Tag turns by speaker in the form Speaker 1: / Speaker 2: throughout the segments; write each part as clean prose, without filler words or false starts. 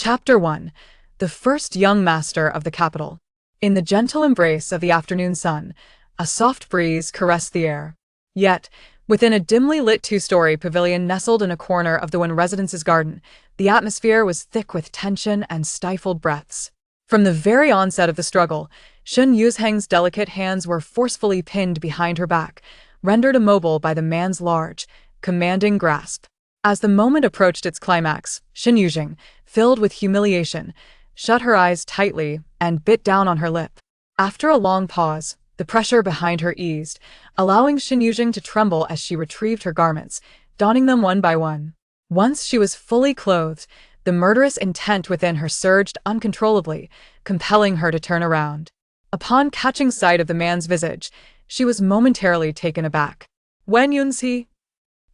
Speaker 1: Chapter 1. The first young master of the capital. In the gentle embrace of the afternoon sun, a soft breeze caressed the air. Yet, within a dimly lit two-story pavilion nestled in a corner of the Wen residence's garden, the atmosphere was thick with tension and stifled breaths. From the very onset of the struggle, Shen Yuzheng's delicate hands were forcefully pinned behind her back, rendered immobile by the man's large, commanding grasp. As the moment approached its climax, Shen Yuzheng, filled with humiliation, shut her eyes tightly and bit down on her lip. After a long pause, the pressure behind her eased, allowing Shen Yuzheng to tremble as she retrieved her garments, donning them one by one. Once she was fully clothed, the murderous intent within her surged uncontrollably, compelling her to turn around. Upon catching sight of the man's visage, she was momentarily taken aback. Wen Yunzi?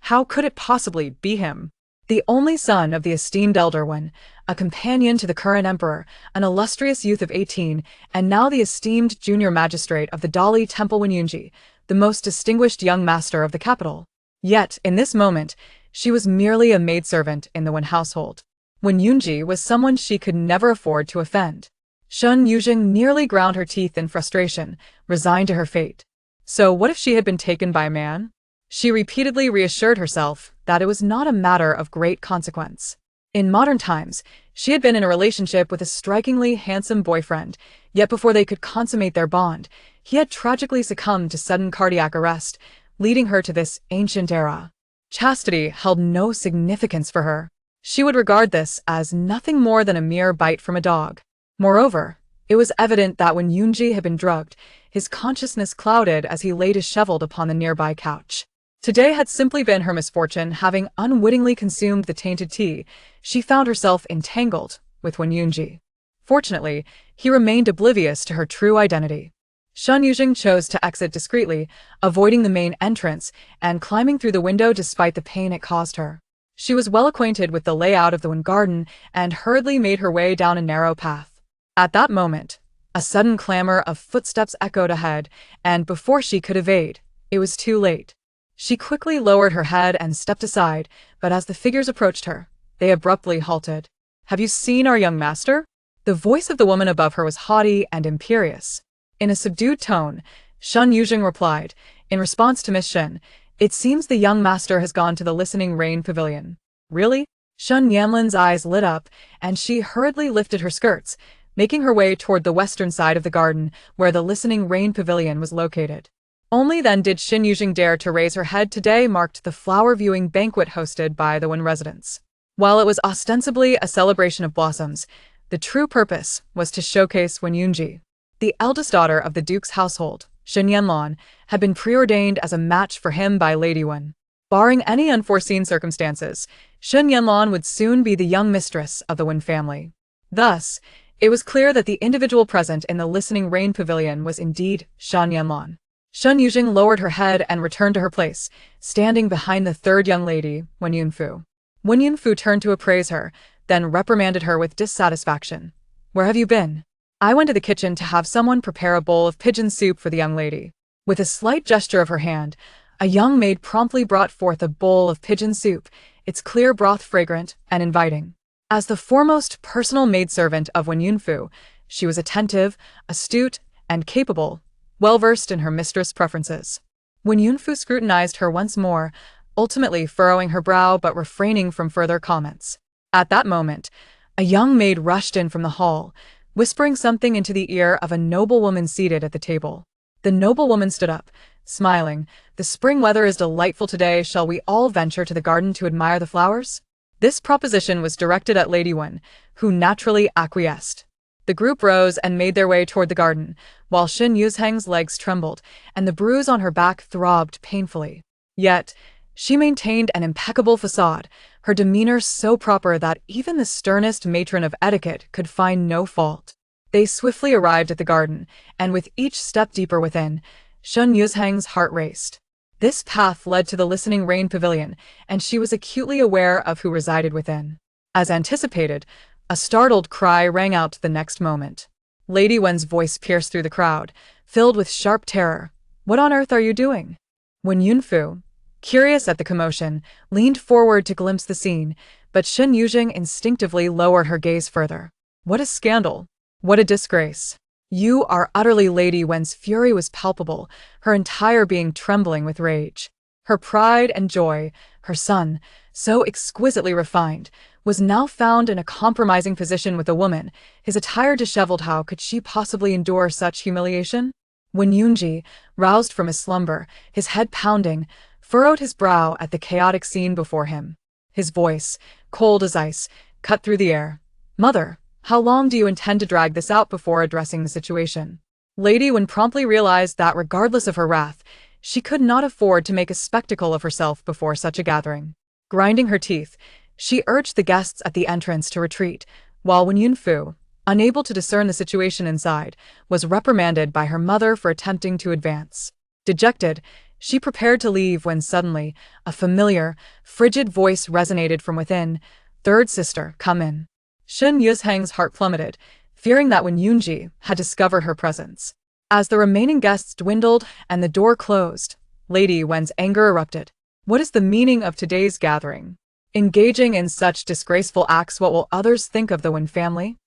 Speaker 1: How could it possibly be him? The only son of the esteemed elder Wen, a companion to the current emperor, an illustrious youth of 18, and now the esteemed junior magistrate of the Dali Temple Wen Yunji, the most distinguished young master of the capital. Yet, in this moment, she was merely a maidservant in the Wen household. Wen Yunji was someone she could never afford to offend. Shen Yuzheng nearly ground her teeth in frustration, resigned to her fate. So what if she had been taken by a man? She repeatedly reassured herself that it was not a matter of great consequence. In modern times, she had been in a relationship with a strikingly handsome boyfriend, yet before they could consummate their bond, he had tragically succumbed to sudden cardiac arrest, leading her to this ancient era. Chastity held no significance for her. She would regard this as nothing more than a mere bite from a dog. Moreover, it was evident that when Yunji had been drugged, his consciousness clouded as he lay disheveled upon the nearby couch. Today had simply been her misfortune. Having unwittingly consumed the tainted tea, she found herself entangled with Wen Yunji. Fortunately, he remained oblivious to her true identity. Shen Yuzheng chose to exit discreetly, avoiding the main entrance and climbing through the window despite the pain it caused her. She was well acquainted with the layout of the Wen garden and hurriedly made her way down a narrow path. At that moment, a sudden clamor of footsteps echoed ahead, and before she could evade, it was too late. She quickly lowered her head and stepped aside, but as the figures approached her, they abruptly halted. "Have you seen our young master?" The voice of the woman above her was haughty and imperious. In a subdued tone, Shen Yuzheng replied, in response to Miss Shen, "It seems the young master has gone to the Listening Rain Pavilion." "Really?" Shen Yanlin's eyes lit up, and she hurriedly lifted her skirts, making her way toward the western side of the garden where the Listening Rain Pavilion was located. Only then did Shen Yuzheng dare to raise her head. Today marked the flower-viewing banquet hosted by the Wen residence. While it was ostensibly a celebration of blossoms, the true purpose was to showcase Wen Yunji. The eldest daughter of the duke's household, Shen Yanlan, had been preordained as a match for him by Lady Wen. Barring any unforeseen circumstances, Shen Yanlan would soon be the young mistress of the Wen family. Thus, it was clear that the individual present in the Listening Rain Pavilion was indeed Shen Yanlan. Shen Yuzheng lowered her head and returned to her place, standing behind the third young lady, Wen Yunfu. Wen Yunfu turned to appraise her, then reprimanded her with dissatisfaction. "Where have you been?" "I went to the kitchen to have someone prepare a bowl of pigeon soup for the young lady." With a slight gesture of her hand, a young maid promptly brought forth a bowl of pigeon soup, its clear broth fragrant and inviting. As the foremost personal maidservant of Wen Yunfu, she was attentive, astute, and capable, well-versed in her mistress' preferences. Wen Yunfu scrutinized her once more, ultimately furrowing her brow but refraining from further comments. At that moment, a young maid rushed in from the hall, whispering something into the ear of a noblewoman seated at the table. The noblewoman stood up, smiling. "The spring weather is delightful today. Shall we all venture to the garden to admire the flowers?" This proposition was directed at Lady Wen, who naturally acquiesced. The group rose and made their way toward the garden, while Shen Yuzheng's legs trembled and the bruise on her back throbbed painfully. Yet, she maintained an impeccable facade, her demeanor so proper that even the sternest matron of etiquette could find no fault. They swiftly arrived at the garden, and with each step deeper within, Shen Yuzheng's heart raced. This path led to the Listening Rain Pavilion, and she was acutely aware of who resided within. As anticipated, a startled cry rang out the next moment. Lady Wen's voice pierced through the crowd, filled with sharp terror. "What on earth are you doing?" Wen Yunfu, curious at the commotion, leaned forward to glimpse the scene, but Shen Yuzheng instinctively lowered her gaze further. What a scandal! What a disgrace! You are utterly Lady Wen's fury was palpable, her entire being trembling with rage. Her pride and joy, her son, so exquisitely refined, was now found in a compromising position with a woman, his attire disheveled. How could she possibly endure such humiliation? When Yunji, roused from his slumber, his head pounding, furrowed his brow at the chaotic scene before him. His voice, cold as ice, cut through the air. "Mother, how long do you intend to drag this out before addressing the situation?" Lady Wen promptly realized that regardless of her wrath, she could not afford to make a spectacle of herself before such a gathering. Grinding her teeth, she urged the guests at the entrance to retreat, while Wen Yunfu, unable to discern the situation inside, was reprimanded by her mother for attempting to advance. Dejected, she prepared to leave when suddenly, a familiar, frigid voice resonated from within. "Third sister, come in." Shen Yuzheng's heart plummeted, fearing that Wen Yunji had discovered her presence. As the remaining guests dwindled and the door closed, Lady Wen's anger erupted. What is the meaning of today's gathering? Engaging in such disgraceful acts, what will others think of the Wen family?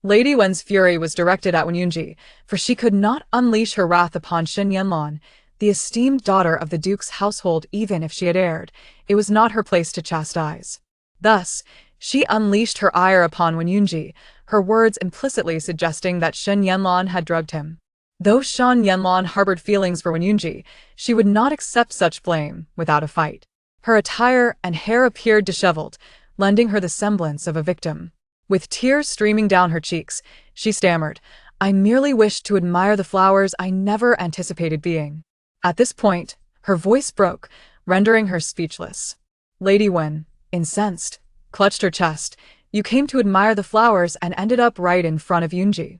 Speaker 1: Lady Wen's fury was directed at Wen Yunji, for she could not unleash her wrath upon Shen Yuzheng, the esteemed daughter of the duke's household. Even if she had erred, it was not her place to chastise. Thus, she unleashed her ire upon Wen Yunji, her words implicitly suggesting that Shen Yuzheng had drugged him. Though Shen Yuzheng harbored feelings for Wen Yunji, she would not accept such blame without a fight. Her attire and hair appeared disheveled, lending her the semblance of a victim. With tears streaming down her cheeks, she stammered, "I merely wished to admire the flowers I never anticipated being." At this point, her voice broke, rendering her speechless. Lady Wen, incensed, clutched her chest. "You came to admire the flowers and ended up right in front of Yunji."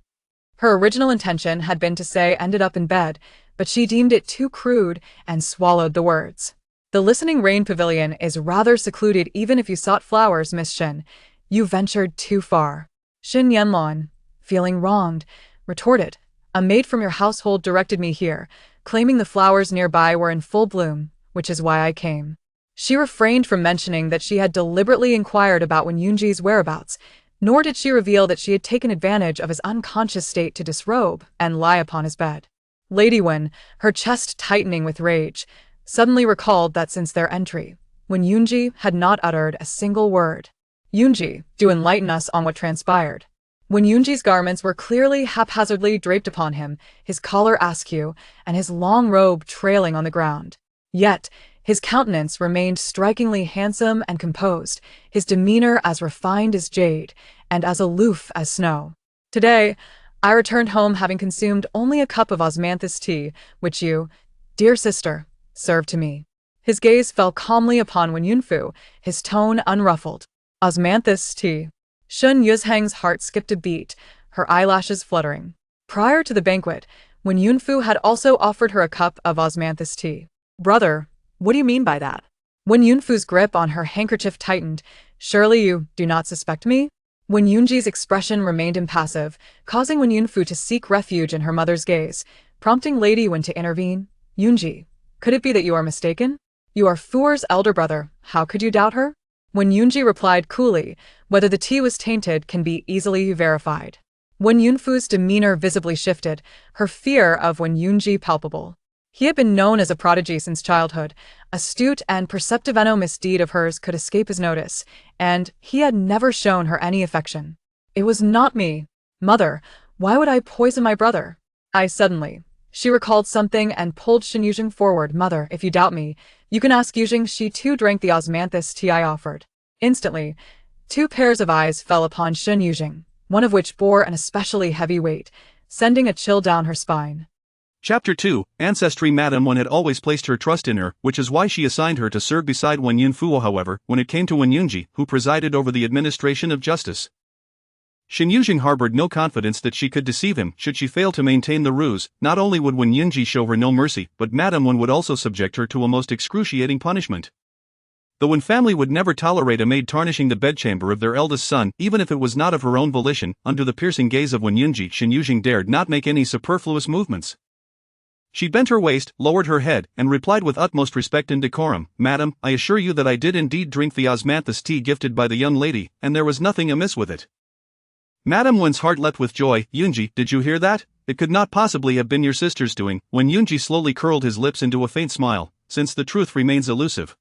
Speaker 1: Her original intention had been to say ended up in bed, but she deemed it too crude and swallowed the words. "The Listening Rain Pavilion is rather secluded. Even if you sought flowers, Miss Shen, you ventured too far." Shen Yuzheng, feeling wronged, retorted, "A maid from your household directed me here, claiming the flowers nearby were in full bloom, which is why I came." She refrained from mentioning that she had deliberately inquired about Wen Yunji's whereabouts, nor did she reveal that she had taken advantage of his unconscious state to disrobe and lie upon his bed. Lady Wen, her chest tightening with rage, suddenly recalled that since their entry, Wen Yunji had not uttered a single word. "Yunji, do enlighten us on what transpired." Wen Yunji's garments were clearly haphazardly draped upon him, his collar askew, and his long robe trailing on the ground. Yet, his countenance remained strikingly handsome and composed, his demeanor as refined as jade, and as aloof as snow. "Today, I returned home having consumed only a cup of osmanthus tea, which you, dear sister, served to me." His gaze fell calmly upon Wen Yunfu, his tone unruffled. "Osmanthus tea." Shen Yuzheng's heart skipped a beat, her eyelashes fluttering. Prior to the banquet, Wen Yunfu had also offered her a cup of osmanthus tea. "Brother, what do you mean by that?" Wen Yunfu's grip on her handkerchief tightened. "Surely you do not suspect me?" Wen Yunji's expression remained impassive, causing Wen Yunfu to seek refuge in her mother's gaze, prompting Lady Wen to intervene. "Yunji, could it be that you are mistaken? You are Fuer's elder brother, how could you doubt her?" Wen Yunji replied coolly, "Whether the tea was tainted can be easily verified." Wen Yunfu's demeanor visibly shifted, her fear of Wen Yunji palpable. He had been known as a prodigy since childhood. Astute and perceptive no misdeed of hers could escape his notice, and he had never shown her any affection. "It was not me. Mother, why would I poison my brother?" Suddenly, she recalled something and pulled Shen Yuzheng forward. "Mother, if you doubt me, you can ask Yuzheng. She too drank the osmanthus tea I offered." Instantly, two pairs of eyes fell upon Shen Yuzheng, one of which bore an especially heavy weight, sending a chill down her spine.
Speaker 2: Chapter 2, Ancestry. Madame Wen had always placed her trust in her, which is why she assigned her to serve beside Wen Yunfu. However, when it came to Wen Yunji, who presided over the administration of justice, Shen Yuzheng harbored no confidence that she could deceive him. Should she fail to maintain the ruse, not only would Wen Yunji show her no mercy, but Madame Wen would also subject her to a most excruciating punishment. The Wen family would never tolerate a maid tarnishing the bedchamber of their eldest son, even if it was not of her own volition. Under the piercing gaze of Wen Yunji, Shen Yuzheng dared not make any superfluous movements. She bent her waist, lowered her head, and replied with utmost respect and decorum, "Madam, I assure you that I did indeed drink the osmanthus tea gifted by the young lady, and there was nothing amiss with it." Madame Wen's heart leapt with joy. "Yunji, did you hear that? It could not possibly have been your sister's doing." When Yunji slowly curled his lips into a faint smile, "Since the truth remains elusive,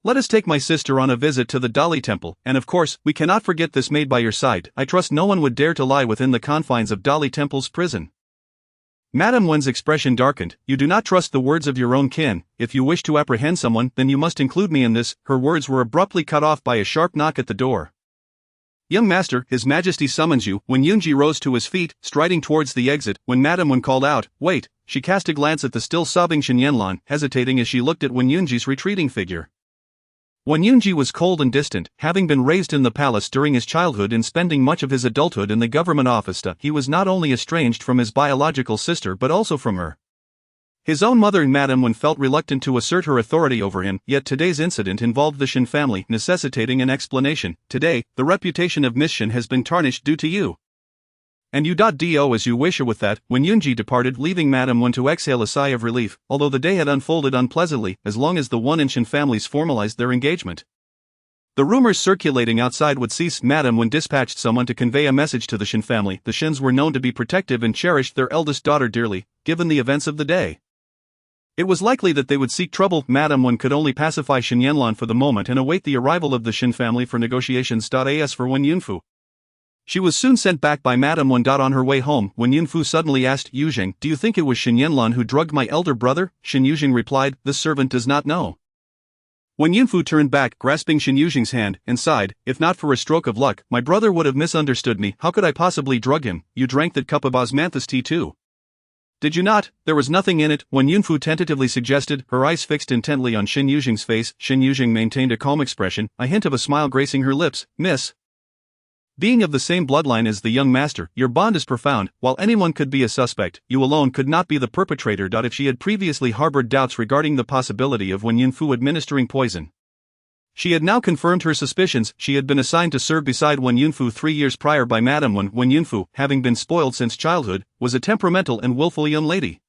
Speaker 2: let us take my sister on a visit to the Dali temple, and of course, we cannot forget this maid by your side. I trust no one would dare to lie within the confines of Dali temple's prison." Madame Wen's expression darkened. "You do not trust the words of your own kin. If you wish to apprehend someone, then you must include me in this." Her words were abruptly cut off by a sharp knock at the door. "Young master, His Majesty summons you." When Yunji rose to his feet, striding towards the exit, when Madame Wen called out, "Wait," she cast a glance at the still sobbing Shen Yuzheng, hesitating as she looked at Wen Yunji's retreating figure. Wen Yunji was cold and distant, having been raised in the palace during his childhood and spending much of his adulthood in the government office. He was not only estranged from his biological sister but also from her. His own mother, Madame Wen, felt reluctant to assert her authority over him, yet today's incident involved the Shen family, necessitating an explanation. "Today, the reputation of Miss Shen has been tarnished due to you. And you do as you wish." With that, when Yunji departed, leaving Madame Wen to exhale a sigh of relief, although the day had unfolded unpleasantly, as long as the Wen and Shen families formalized their engagement. The rumors circulating outside would cease. Madame Wen dispatched someone to convey a message to the Shen family. The Shens were known to be protective and cherished their eldest daughter dearly, given the events of the day. It was likely that they would seek trouble. Madame Wen could only pacify Shen Yuzheng for the moment and await the arrival of the Shen family for negotiations. As for Wen Yunfu, she was soon sent back by Madame Wen. On her way home, Wen Yunfu suddenly asked Yuzheng, "Do you think it was Shen Yuzheng who drugged my elder brother?" Shen Yuzheng replied, "This servant does not know." Wen Yunfu turned back, grasping Shen Yuzheng's hand, and sighed, "If not for a stroke of luck, my brother would have misunderstood me. How could I possibly drug him? You drank that cup of osmanthus tea too, did you not?" "There was nothing in it," Wen Yunfu tentatively suggested, her eyes fixed intently on Shen Yuzheng's face. Shen Yuzheng maintained a calm expression, a hint of a smile gracing her lips. "Miss, being of the same bloodline as the young master, your bond is profound. While anyone could be a suspect, you alone could not be the perpetrator." If she had previously harbored doubts regarding the possibility of Wen Yunfu administering poison, she had now confirmed her suspicions. She had been assigned to serve beside Wen Yunfu 3 years prior by Madame Wen. Wen Yunfu, having been spoiled since childhood, was a temperamental and willful young lady.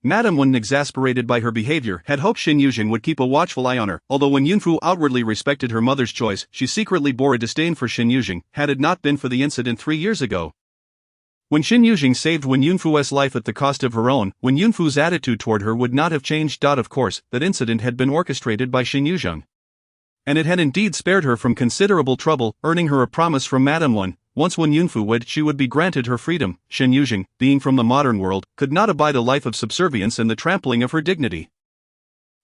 Speaker 2: Madame Wen, exasperated by her behavior, had hoped Shen Yuzheng would keep a watchful eye on her. Although Wen Yunfu outwardly respected her mother's choice, she secretly bore a disdain for Shen Yuzheng, had it not been for the incident 3 years ago. When Shen Yuzheng saved Wen Yunfu's life at the cost of her own, Wen Yunfu's attitude toward her would not have changed. Of course, that incident had been orchestrated by Shen Yuzheng, and it had indeed spared her from considerable trouble, earning her a promise from Madame Wen. Once Wen Yunfu wed, she would be granted her freedom. Shen Yuzheng, being from the modern world, could not abide a life of subservience and the trampling of her dignity.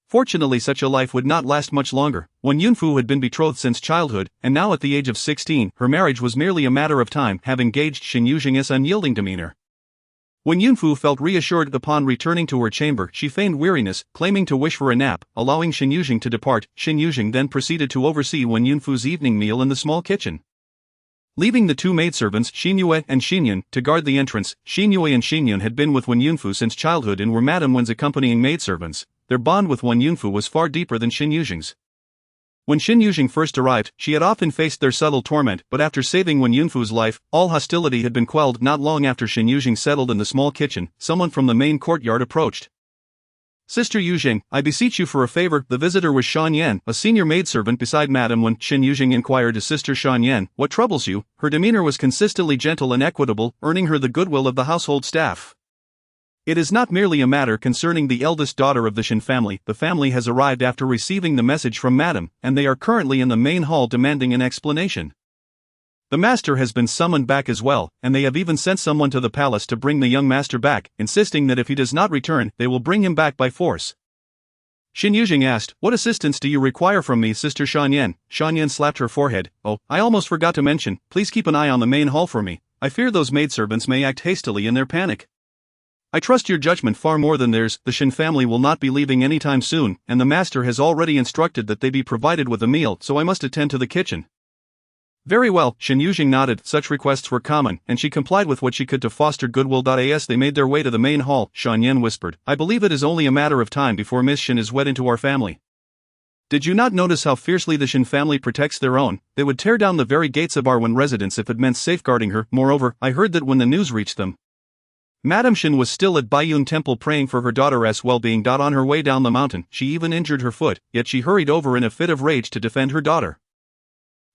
Speaker 2: Fortunately, such a life would not last much longer. Wen Yunfu had been betrothed since childhood, and now at the age of 16, her marriage was merely a matter of time. Having gauged Shen Yuzheng's unyielding demeanor, Wen Yunfu felt reassured. Upon returning to her chamber, she feigned weariness, claiming to wish for a nap, allowing Shen Yuzheng to depart. Shen Yuzheng then proceeded to oversee Wen Yunfu's evening meal in the small kitchen, leaving the two maidservants, Xinyue and Xinyan, to guard the entrance. Xinyue and Xinyan had been with Wen Yunfu since childhood and were Madame Wen's accompanying maidservants. Their bond with Wen Yunfu was far deeper than Shen Yuzheng's. When Shen Yuzheng first arrived, she had often faced their subtle torment, but after saving Wen Yunfu's life, all hostility had been quelled. Not long after Shen Yuzheng settled in the small kitchen, someone from the main courtyard approached. "Sister Yuzheng, I beseech you for a favor." The visitor was Shan Yan, a senior maidservant beside Madame Wen. Shen Yuzheng inquired to Sister Shan Yan, "What troubles you?" Her demeanor was consistently gentle and equitable, earning her the goodwill of the household staff. "It is not merely a matter concerning the eldest daughter of the Shen family. The family has arrived after receiving the message from Madame, and they are currently in the main hall demanding an explanation. The master has been summoned back as well, and they have even sent someone to the palace to bring the young master back, insisting that if he does not return, they will bring him back by force." Shen Yuzheng asked, "What assistance do you require from me, Sister Shan Yan?" Shan Yan slapped her forehead. "Oh, I almost forgot to mention, please keep an eye on the main hall for me. I fear those maidservants may act hastily in their panic. I trust your judgment far more than theirs. The Shen family will not be leaving anytime soon, and the master has already instructed that they be provided with a meal, so I must attend to the kitchen." "Very well," Shen Yuzheng nodded. Such requests were common, and she complied with what she could to foster goodwill. As they made their way to the main hall, Shan Yan whispered, "I believe it is only a matter of time before Miss Shen is wed into our family. Did you not notice how fiercely the Shen family protects their own? They would tear down the very gates of our Wen residence if it meant safeguarding her. Moreover, I heard that when the news reached them, Madame Shen was still at Baiyun Temple praying for her daughter's well-being. On her way down the mountain, she even injured her foot, yet she hurried over in a fit of rage to defend her daughter.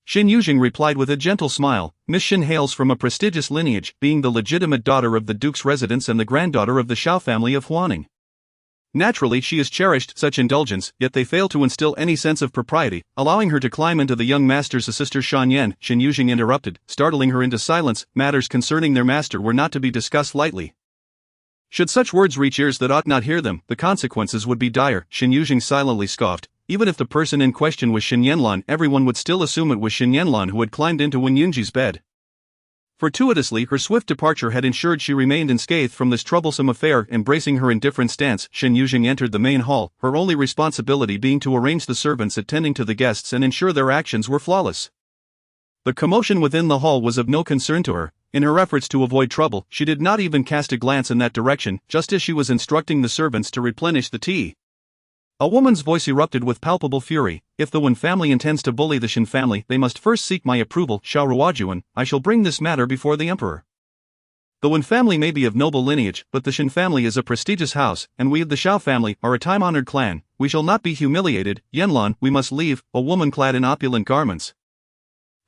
Speaker 2: Shen Yuzheng replied with a gentle smile, Miss Shen hails from a prestigious lineage, being the legitimate daughter of the duke's residence and the granddaughter of the Shao family of Huaning. Naturally she has cherished such indulgence, yet they fail to instill any sense of propriety, allowing her to climb into the young master's sister Shen Yan. Shen Yuzheng interrupted, startling her into silence. Matters concerning their master were not to be discussed lightly. Should such words reach ears that ought not hear them, the consequences would be dire. Shen Yuzheng silently scoffed. Even if the person in question was Shen Yanlan, everyone would still assume it was Shen Yanlan who had climbed into Wen Yunji's bed. Fortuitously, her swift departure had ensured she remained unscathed from this troublesome affair. Embracing her indifferent stance, Shen Yuzheng entered the main hall, her only responsibility being to arrange the servants attending to the guests and ensure their actions were flawless. The commotion within the hall was of no concern to her. In her efforts to avoid trouble, she did not even cast a glance in that direction, just as she was instructing the servants to replenish the tea. A woman's voice erupted with palpable fury. If the Wen family intends to bully the Shen family, they must first seek my approval. Shao Ruojuan, I shall bring this matter before the emperor. The Wen family may be of noble lineage, but the Shen family is a prestigious house, and we of the Shao family are a time-honored clan. We shall not be humiliated. Yanlan, we must leave. A woman clad in opulent garments,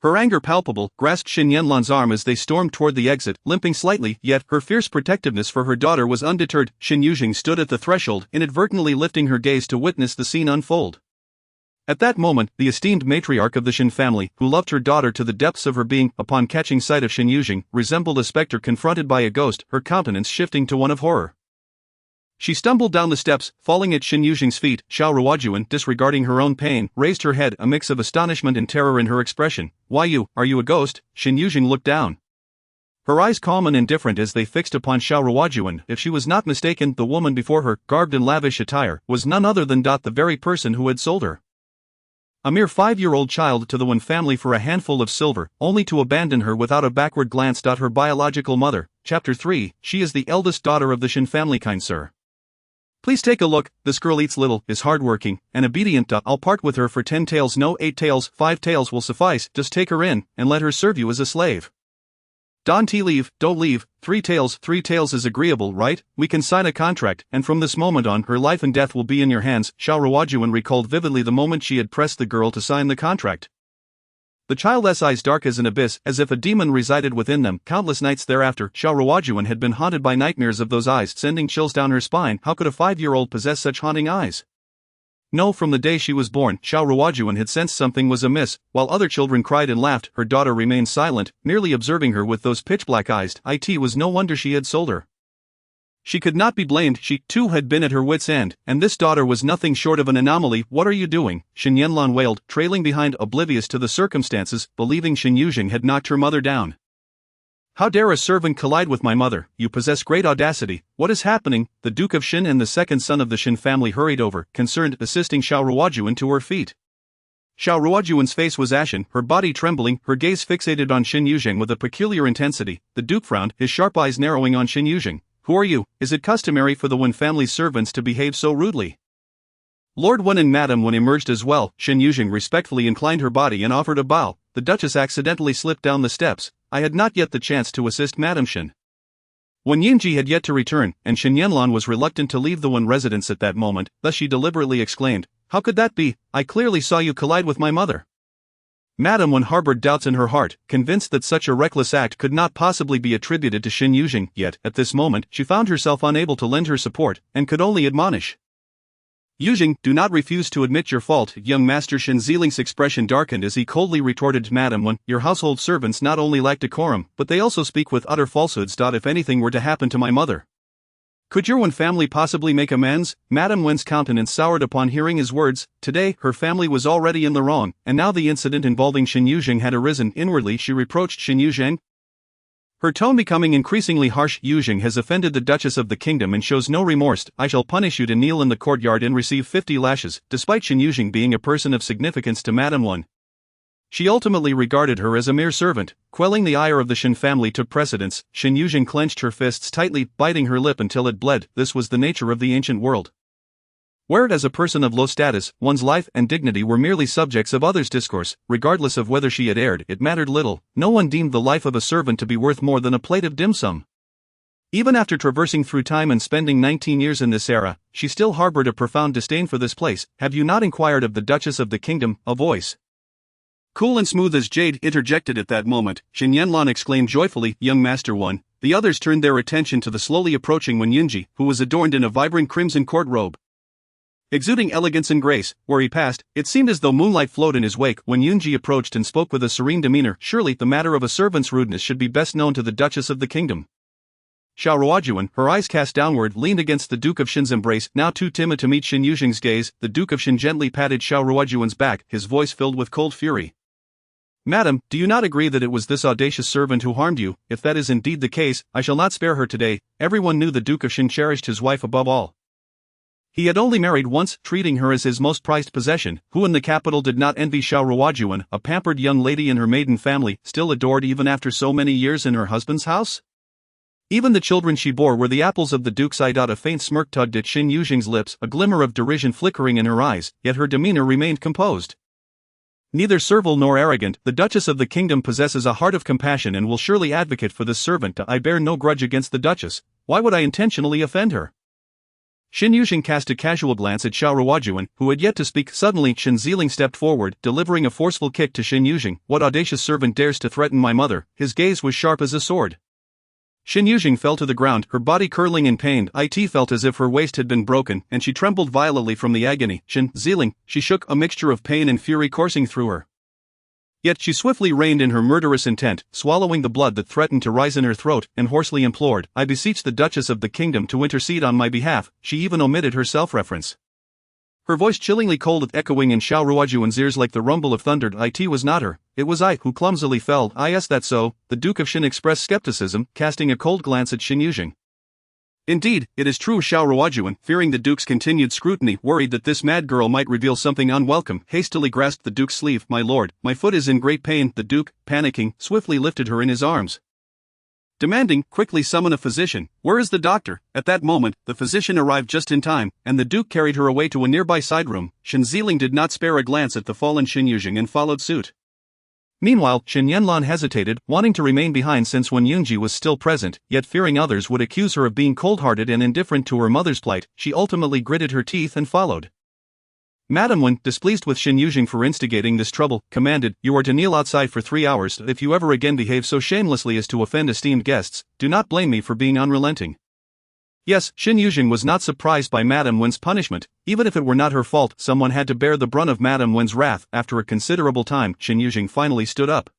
Speaker 2: her anger palpable, grasped Shen Yanlan's arm as they stormed toward the exit, limping slightly, yet her fierce protectiveness for her daughter was undeterred. Shen Yuzheng stood at the threshold, inadvertently lifting her gaze to witness the scene unfold. At that moment, the esteemed matriarch of the Shen family, who loved her daughter to the depths of her being, upon catching sight of Shen Yuzheng, resembled a specter confronted by a ghost, her countenance shifting to one of horror. She stumbled down the steps, falling at Shen Yuzheng's feet. Shao Ruojuan, disregarding her own pain, raised her head, a mix of astonishment and terror in her expression. Why are you a ghost? Shen Yuzheng looked down, her eyes calm and indifferent as they fixed upon Shao Ruojuan. If she was not mistaken, the woman before her, garbed in lavish attire, was none other than the very person who had sold her, a mere 5-year-old child, to the Wen family for a handful of silver, only to abandon her without a backward glance. Her biological mother. Chapter 3, she is the eldest daughter of the Shen family, kind sir. Please take a look. This girl eats little, is hardworking, and obedient. I'll part with her for 10 taels. No, 8 taels, 5 taels will suffice. Just take her in, and let her serve you as a slave. Don T leave, don't leave. 3 taels is agreeable, right? We can sign a contract, and from this moment on, her life and death will be in your hands. Shao Ruojuan recalled vividly the moment she had pressed the girl to sign the contract. The child's eyes dark as an abyss, as if a demon resided within them. Countless nights thereafter, Shao Ruojuan had been haunted by nightmares of those eyes, sending chills down her spine. How could a 5-year-old possess such haunting eyes? No, from the day she was born, Shao Ruojuan had sensed something was amiss. While other children cried and laughed, her daughter remained silent, merely observing her with those pitch-black eyes. It was no wonder she had sold her. She could not be blamed. She, too, had been at her wit's end, and this daughter was nothing short of an anomaly. What are you doing? Shen Yanlan wailed, trailing behind, oblivious to the circumstances, believing Shen Yuzheng had knocked her mother down. How dare a servant collide with my mother? You possess great audacity. What is happening? The Duke of Shen and the second son of the Shen family hurried over, concerned, assisting Shao Ruojuan to her feet. Shao Ruojuan's face was ashen, her body trembling, her gaze fixated on Shen Yuzheng with a peculiar intensity. The Duke frowned, his sharp eyes narrowing on Shen Yuzheng. Who are you? Is it customary for the Wen family's servants to behave so rudely? Lord Wen and Madame Wen emerged as well. Shen Yuzheng respectfully inclined her body and offered a bow. The Duchess accidentally slipped down the steps. I had not yet the chance to assist Madame Shen. Wen Yunji had yet to return, and Shen Yanlan was reluctant to leave the Wen residence at that moment, thus she deliberately exclaimed, How could that be? I clearly saw you collide with my mother. Madame Wen harbored doubts in her heart, convinced that such a reckless act could not possibly be attributed to Shen Yuzheng, yet, at this moment, she found herself unable to lend her support, and could only admonish. Yuzheng, do not refuse to admit your fault. Young Master Shen Ziling's expression darkened as he coldly retorted to Madame Wen, your household servants not only lack decorum, but they also speak with utter falsehoods. If anything were to happen to my mother, could your Wen family possibly make amends? Madame Wen's countenance soured upon hearing his words. Today, her family was already in the wrong, and now the incident involving Shen Yuzheng had arisen. Inwardly she reproached Shen Yuzheng, her tone becoming increasingly harsh. Yuzheng has offended the Duchess of the Kingdom and shows no remorse. I shall punish you to kneel in the courtyard and receive 50 lashes. Despite Shen Yuzheng being a person of significance to Madame Wen, she ultimately regarded her as a mere servant. Quelling the ire of the Shen family took precedence. Shen Yuzheng clenched her fists tightly, biting her lip until it bled. This was the nature of the ancient world, where as a person of low status, one's life and dignity were merely subjects of others' discourse. Regardless of whether she had erred, it mattered little. No one deemed the life of a servant to be worth more than a plate of dim sum. Even after traversing through time and spending 19 years in this era, she still harbored a profound disdain for this place. Have you not inquired of the Duchess of the Kingdom? A voice, cool and smooth as jade, interjected at that moment. Shen Yuzheng exclaimed joyfully, "Young Master One." The others turned their attention to the slowly approaching Wenyunji, who was adorned in a vibrant crimson court robe, exuding elegance and grace. Where he passed, it seemed as though moonlight flowed in his wake. Wenyunji approached and spoke with a serene demeanor. "Surely the matter of a servant's rudeness should be best known to the Duchess of the Kingdom." Xiao Ruojuan, her eyes cast downward, leaned against the Duke of Shen's embrace. Now too timid to meet Shen Yuzheng's gaze, the Duke of Shen gently patted Xiao Ruojuan's back, his voice filled with cold fury. "Madam, do you not agree that it was this audacious servant who harmed you? If that is indeed the case, I shall not spare her today." Everyone knew the Duke of Shen cherished his wife above all. He had only married once, treating her as his most prized possession. Who in the capital did not envy Xiao Ruojuan, a pampered young lady in her maiden family, still adored even after so many years in her husband's house? Even the children she bore were the apples of the Duke's eye. A faint smirk tugged at Shen Yuzheng's lips, a glimmer of derision flickering in her eyes, yet her demeanor remained composed. Neither servile nor arrogant, the Duchess of the Kingdom possesses a heart of compassion and will surely advocate for this servant. I bear no grudge against the Duchess. Why would I intentionally offend her? Shen Yuzheng cast a casual glance at Xiao Ruojuan, who had yet to speak. Suddenly Shen Yuzheng stepped forward, delivering a forceful kick to Shen Yuzheng. "What audacious servant dares to threaten my mother?" His gaze was sharp as a sword. Shen Yuzheng fell to the ground, her body curling in pain. It felt as if her waist had been broken, and she trembled violently from the agony. "Shen Yuzheng," she shook, a mixture of pain and fury coursing through her. Yet she swiftly reined in her murderous intent, swallowing the blood that threatened to rise in her throat, and hoarsely implored, "I beseech the Duchess of the Kingdom to intercede on my behalf." She even omitted her self-reference. Her voice chillingly cold, echoing in Xiao Ruojuan's ears like the rumble of thunder. "It was not her. It was I who clumsily fell." "Is that so?" The Duke of Shen expressed skepticism, casting a cold glance at Shen Yuzheng. "Indeed, it is true." Xiao Ruojuan, fearing the Duke's continued scrutiny, worried that this mad girl might reveal something unwelcome, hastily grasped the Duke's sleeve. "My lord, my foot is in great pain." The Duke, panicking, swiftly lifted her in his arms, demanding, "Quickly summon a physician. Where is the doctor?" At that moment, the physician arrived just in time, and the Duke carried her away to a nearby side room. Shen Yuzheng did not spare a glance at the fallen Shen Yuzheng and followed suit. Meanwhile, Shen Yuzheng hesitated, wanting to remain behind since Wenyunji was still present, yet fearing others would accuse her of being cold-hearted and indifferent to her mother's plight. She ultimately gritted her teeth and followed. Madam Wen, displeased with Shen Yuzheng for instigating this trouble, commanded, "You are to kneel outside for 3 hours. If you ever again behave so shamelessly as to offend esteemed guests, do not blame me for being unrelenting." Yes, Shen Yuzheng was not surprised by Madam Wen's punishment. Even if it were not her fault, someone had to bear the brunt of Madam Wen's wrath. After a considerable time, Shen Yuzheng finally stood up.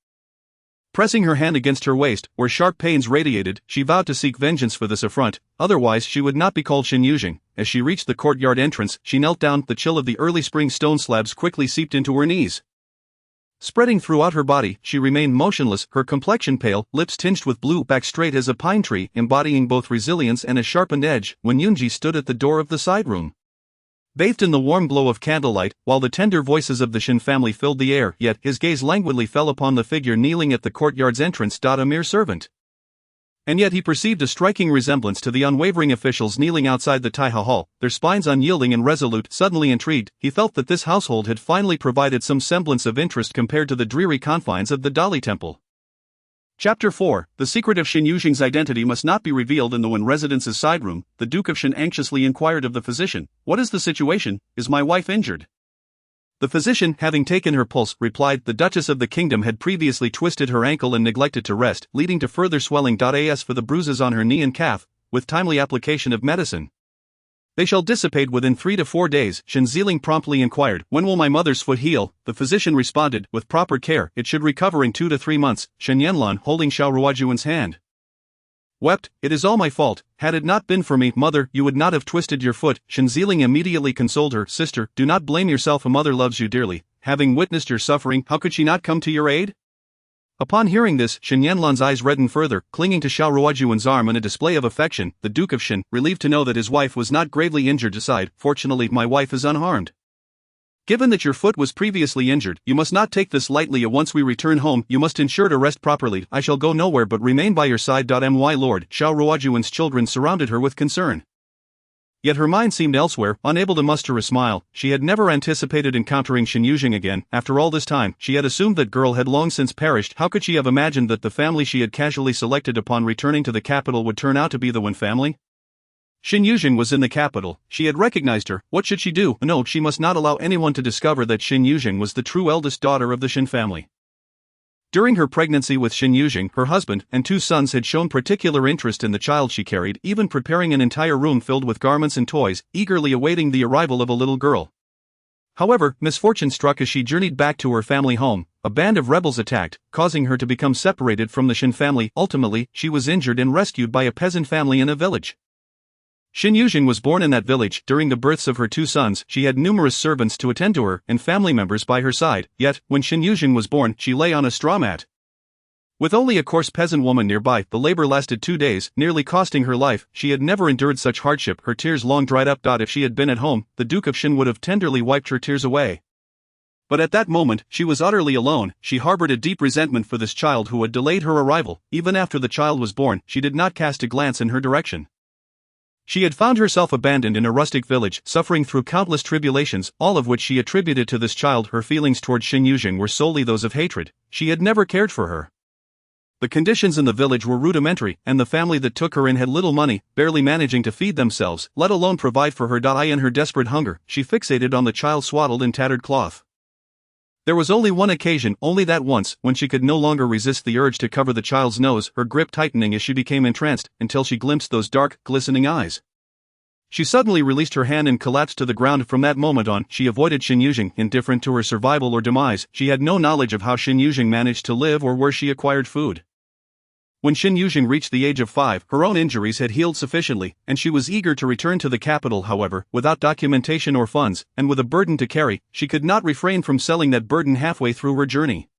Speaker 2: Pressing her hand against her waist, where sharp pains radiated, she vowed to seek vengeance for this affront, otherwise she would not be called Shen Yuzheng. As she reached the courtyard entrance, she knelt down. The chill of the early spring stone slabs quickly seeped into her knees, spreading throughout her body. She remained motionless, her complexion pale, lips tinged with blue, back straight as a pine tree, embodying both resilience and a sharpened edge. Wenyunji stood at the door of the side room, bathed in the warm glow of candlelight, while the tender voices of the Shen family filled the air, yet his gaze languidly fell upon the figure kneeling at the courtyard's entrance. A mere servant. And yet he perceived a striking resemblance to the unwavering officials kneeling outside the Taiha Hall, their spines unyielding and resolute. Suddenly intrigued, he felt that this household had finally provided some semblance of interest compared to the dreary confines of the Dali Temple. Chapter 4. The secret of Shen Yuzheng's identity must not be revealed in the Wen residence's side room. The Duke of Shen anxiously inquired of the physician, "What is the situation? Is my wife injured?" The physician, having taken her pulse, replied, "The Duchess of the Kingdom had previously twisted her ankle and neglected to rest, leading to further swelling. As for the bruises on her knee and calf, with timely application of medicine, they shall dissipate within 3 to 4 days. Shen Yuzheng promptly inquired, "When will my mother's foot heal?" The physician responded, "With proper care, it should recover in 2 to 3 months. Shen Yuzheng, holding Xiao Ruojuan's hand, wept, "It is all my fault. Had it not been for me, mother, you would not have twisted your foot." Shen Yuzheng immediately consoled her, "Sister, do not blame yourself. A mother loves you dearly. Having witnessed your suffering, how could she not come to your aid?" Upon hearing this, Shen Yuzheng's eyes reddened further, clinging to Xiao Ruojuan's arm in a display of affection. The Duke of Shen, relieved to know that his wife was not gravely injured, sighed, "Fortunately, my wife is unharmed. Given that your foot was previously injured, you must not take this lightly. Once we return home, you must ensure to rest properly. I shall go nowhere but remain by your side. My lord." Xiao Ruojuan's children surrounded her with concern. Yet her mind seemed elsewhere, unable to muster a smile. She had never anticipated encountering Shen Yuzheng again. After all this time, she had assumed that girl had long since perished. How could she have imagined that the family she had casually selected upon returning to the capital would turn out to be the Wen family? Shen Yuzheng was in the capital. She had recognized her. What should she do? No, she must not allow anyone to discover that Shen Yuzheng was the true eldest daughter of the Shen family. During her pregnancy with Shen Yuzheng, her husband and 2 sons had shown particular interest in the child she carried, even preparing an entire room filled with garments and toys, eagerly awaiting the arrival of a little girl. However, misfortune struck as she journeyed back to her family home. A band of rebels attacked, causing her to become separated from the Shen family. Ultimately, she was injured and rescued by a peasant family in a village. Shen Yuzheng was born in that village. During the births of her 2 sons, she had numerous servants to attend to her and family members by her side, yet, when Shen Yuzheng was born, she lay on a straw mat. With only a coarse peasant woman nearby, the labor lasted 2 days, nearly costing her life. She had never endured such hardship. Her tears long dried up. If she had been at home, the Duke of Shen would have tenderly wiped her tears away. But at that moment, she was utterly alone. She harbored a deep resentment for this child who had delayed her arrival. Even after the child was born, she did not cast a glance in her direction. She had found herself abandoned in a rustic village, suffering through countless tribulations, all of which she attributed to this child. Her feelings toward Shen Yuzheng were solely those of hatred. She had never cared for her. The conditions in the village were rudimentary, and the family that took her in had little money, barely managing to feed themselves, let alone provide for her. In her desperate hunger, she fixated on the child swaddled in tattered cloth. There was only one occasion, only that once, when she could no longer resist the urge to cover the child's nose, her grip tightening as she became entranced, until she glimpsed those dark, glistening eyes. She suddenly released her hand and collapsed to the ground. From that moment on, she avoided Shen Yuzheng. Indifferent to her survival or demise, she had no knowledge of how Shen Yuzheng managed to live or where she acquired food. When Shen Yuzheng reached the age of 5, her own injuries had healed sufficiently, and she was eager to return to the capital. However, without documentation or funds, and with a burden to carry, she could not refrain from selling that burden halfway through her journey.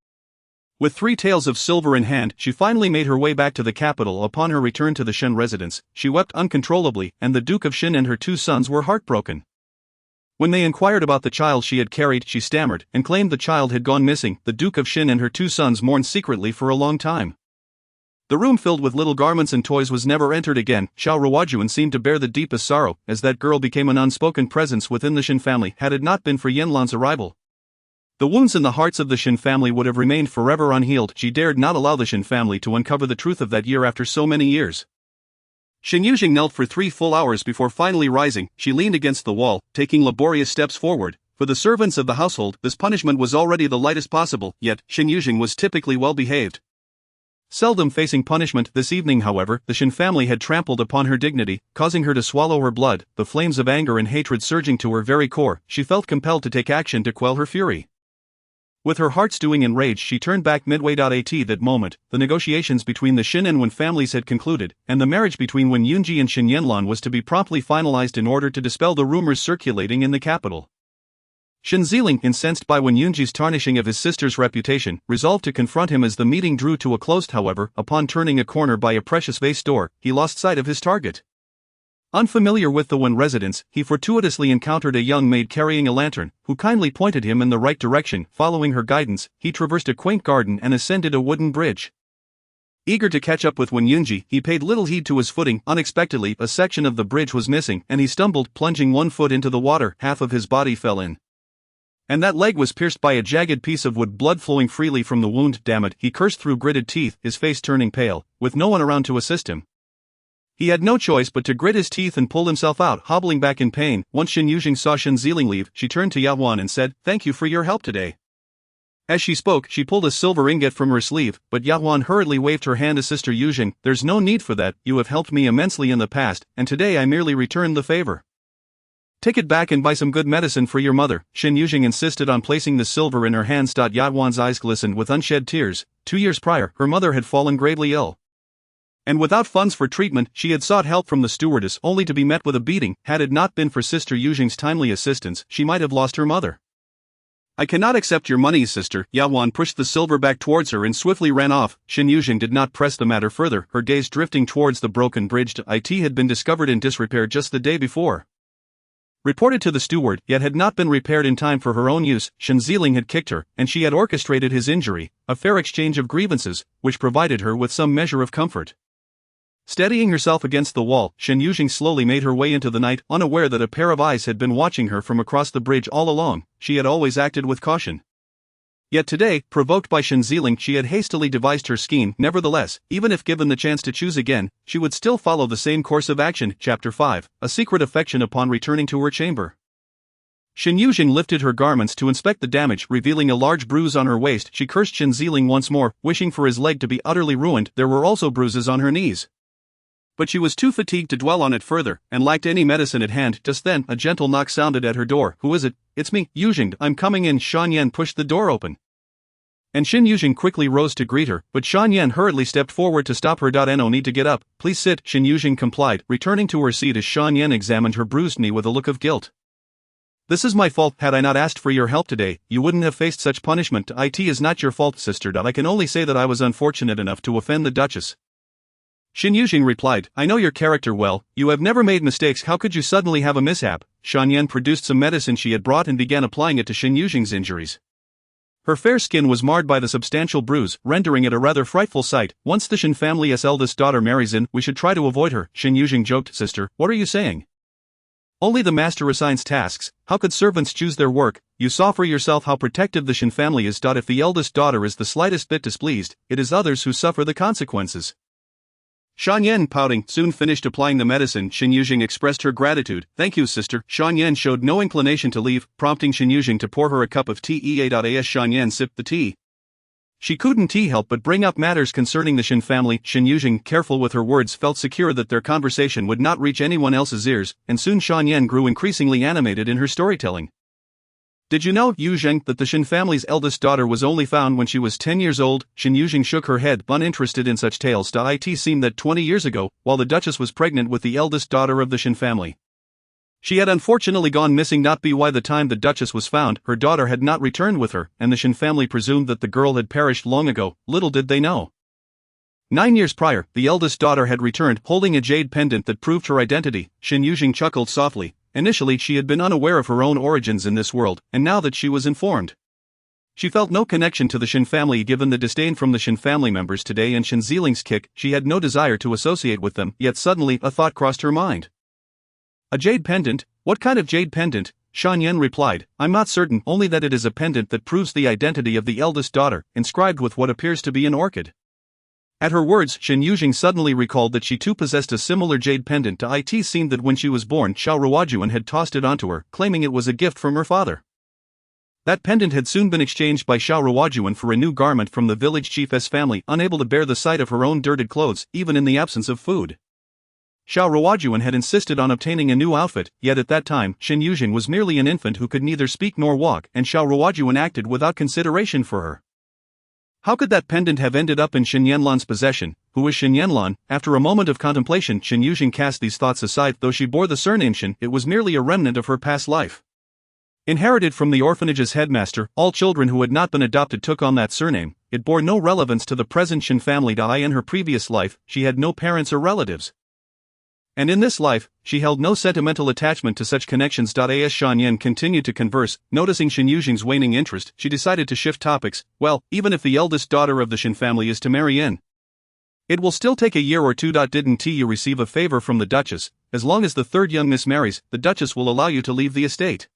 Speaker 2: With 3 taels of silver in hand, she finally made her way back to the capital. Upon her return to the Shen residence, she wept uncontrollably, and the Duke of Shen and her 2 sons were heartbroken. When they inquired about the child she had carried, she stammered, and claimed the child had gone missing. The Duke of Shen and her 2 sons mourned secretly for a long time. The room filled with little garments and toys was never entered again. Xiao Ruojuan seemed to bear the deepest sorrow, as that girl became an unspoken presence within the Shen family. Had it not been for Yanlan's arrival, the wounds in the hearts of the Shen family would have remained forever unhealed. She dared not allow the Shen family to uncover the truth of that year after so many years. Shen Yuzheng knelt for 3 full hours before finally rising. She leaned against the wall, taking laborious steps forward. For the servants of the household, this punishment was already the lightest possible, yet Shen Yuzheng was typically well behaved. Seldom facing punishment. This evening, however, the Shen family had trampled upon her dignity, causing her to swallow her blood. The flames of anger and hatred surging to her very core, she felt compelled to take action to quell her fury. With her heart stewing in rage, she turned back midway. At that moment, the negotiations between the Shen and Wen families had concluded, and the marriage between Wen Yunji and Shen Yanlan was to be promptly finalized in order to dispel the rumors circulating in the capital. Shen Yuzheng, incensed by Wen Yunji's tarnishing of his sister's reputation, resolved to confront him as the meeting drew to a close. However, upon turning a corner by a precious vase store, he lost sight of his target. Unfamiliar with the Wen residence, he fortuitously encountered a young maid carrying a lantern, who kindly pointed him in the right direction. Following her guidance, he traversed a quaint garden and ascended a wooden bridge. Eager to catch up with Wen Yunji, he paid little heed to his footing. Unexpectedly, a section of the bridge was missing, and he stumbled, plunging 1 foot into the water. Half of his body fell in, and that leg was pierced by a jagged piece of wood, blood flowing freely from the wound. Damn it, he cursed through gritted teeth, his face turning pale, with no one around to assist him. He had no choice but to grit his teeth and pull himself out, hobbling back in pain. Once Shen Yuzheng saw Shen Yuzheng leave, she turned to Yahuan and said, "Thank you for your help today." As she spoke, she pulled a silver ingot from her sleeve, but Yahuan hurriedly waved her hand to Sister Yuzheng. "There's no need for that, you have helped me immensely in the past, and today I merely returned the favor. Take it back and buy some good medicine for your mother." Shen Yuzheng insisted on placing the silver in her hands. Yahuan's eyes glistened with unshed tears. 2 years prior, her mother had fallen gravely ill, and without funds for treatment, she had sought help from the stewardess, only to be met with a beating. Had it not been for Sister Yuzheng's timely assistance, she might have lost her mother. "I cannot accept your money, sister." Yahuan pushed the silver back towards her and swiftly ran off. Shen Yuzheng did not press the matter further, her gaze drifting towards the broken bridge. It had been discovered in disrepair just the day before. Reported to the steward, yet had not been repaired in time for her own use. Shen Yuzheng had kicked her, and she had orchestrated his injury, a fair exchange of grievances, which provided her with some measure of comfort. Steadying herself against the wall, Shen Yuzheng slowly made her way into the night, unaware that a pair of eyes had been watching her from across the bridge all along. She had always acted with caution. Yet today, provoked by Shen Yuzheng, she had hastily devised her scheme. Nevertheless, even if given the chance to choose again, she would still follow the same course of action. Chapter 5, A Secret Affection. Upon returning to her chamber, Shen Yuzheng lifted her garments to inspect the damage, revealing a large bruise on her waist. She cursed Shen Yuzheng once more, wishing for his leg to be utterly ruined. There were also bruises on her knees, but she was too fatigued to dwell on it further, and lacked any medicine at hand. Just then, a gentle knock sounded at her door. "Who is it?" "It's me, Yuzheng. I'm coming in." Shan Yan pushed the door open, and Shen Yuzheng quickly rose to greet her, but Shan Yan hurriedly stepped forward to stop her. "No need to get up. Please sit." Shen Yuzheng complied, returning to her seat as Shan Yan examined her bruised knee with a look of guilt. "This is my fault. Had I not asked for your help today, you wouldn't have faced such punishment. It is not your fault, sister. I can only say that I was unfortunate enough to offend the Duchess." Shen Yuzheng replied, "I know your character well. You have never made mistakes. How could you suddenly have a mishap?" Shan Yan produced some medicine she had brought and began applying it to Shen Yuzheng's injuries. Her fair skin was marred by the substantial bruise, rendering it a rather frightful sight. "Once the Shen family's eldest daughter marries in, we should try to avoid her." Shen Yuzheng joked. "Sister, what are you saying? Only the master assigns tasks. How could servants choose their work? You saw for yourself how protective the Shen family is. If the eldest daughter is the slightest bit displeased, it is others who suffer the consequences." Shan Yan, pouting, soon finished applying the medicine. Shen Yuzheng expressed her gratitude. "Thank you, sister." Shan Yan showed no inclination to leave, prompting Shen Yuzheng to pour her a cup of tea. As Shan Yan sipped the tea, she couldn't help but bring up matters concerning the Shen family. Shen Yuzheng, careful with her words, felt secure that their conversation would not reach anyone else's ears, and soon Shan Yan grew increasingly animated in her storytelling. "Did you know, Yuzheng, that the Shen family's eldest daughter was only found when she was 10 years old?" Shen Yuzheng shook her head, uninterested in such tales. It seemed that 20 years ago, while the Duchess was pregnant with the eldest daughter of the Shen family, she had unfortunately gone missing. By the time the Duchess was found, her daughter had not returned with her, and the Shen family presumed that the girl had perished long ago. Little did they know, 9 years prior, the eldest daughter had returned, holding a jade pendant that proved her identity. Shen Yuzheng chuckled softly. Initially she had been unaware of her own origins in this world, and now that she was informed, she felt no connection to the Shen family. Given the disdain from the Shen family members today and Shen Yuzheng's kick, she had no desire to associate with them. Yet suddenly a thought crossed her mind. "A jade pendant? What kind of jade pendant?" Shan Yan replied, "I'm not certain, only that it is a pendant that proves the identity of the eldest daughter, inscribed with what appears to be an orchid." At her words, Shen Yuzheng suddenly recalled that she too possessed a similar jade pendant. It seemed that when she was born, Xiao Ruojuan had tossed it onto her, claiming it was a gift from her father. That pendant had soon been exchanged by Xiao Ruojuan for a new garment from the village chief's family, unable to bear the sight of her own dirted clothes, even in the absence of food. Xiao Ruojuan had insisted on obtaining a new outfit, yet at that time, Shen Yuzheng was merely an infant who could neither speak nor walk, and Xiao Ruojuan acted without consideration for her. How could that pendant have ended up in Shen Yanlan's possession? Who was Shen Yanlan? After a moment of contemplation, Shen Yuzheng cast these thoughts aside. Though she bore the surname Shen, it was merely a remnant of her past life. Inherited from the orphanage's headmaster, all children who had not been adopted took on that surname. It bore no relevance to the present Shen family. In her previous life, she had no parents or relatives, and in this life, she held no sentimental attachment to such connections. As Shan Yan continued to converse, noticing Shen Yuzheng's waning interest, she decided to shift topics. "Well, even if the eldest daughter of the Shen family is to marry in, it will still take a year or two. Didn't you receive a favor from the Duchess? As long as the third young miss marries, the Duchess will allow you to leave the estate."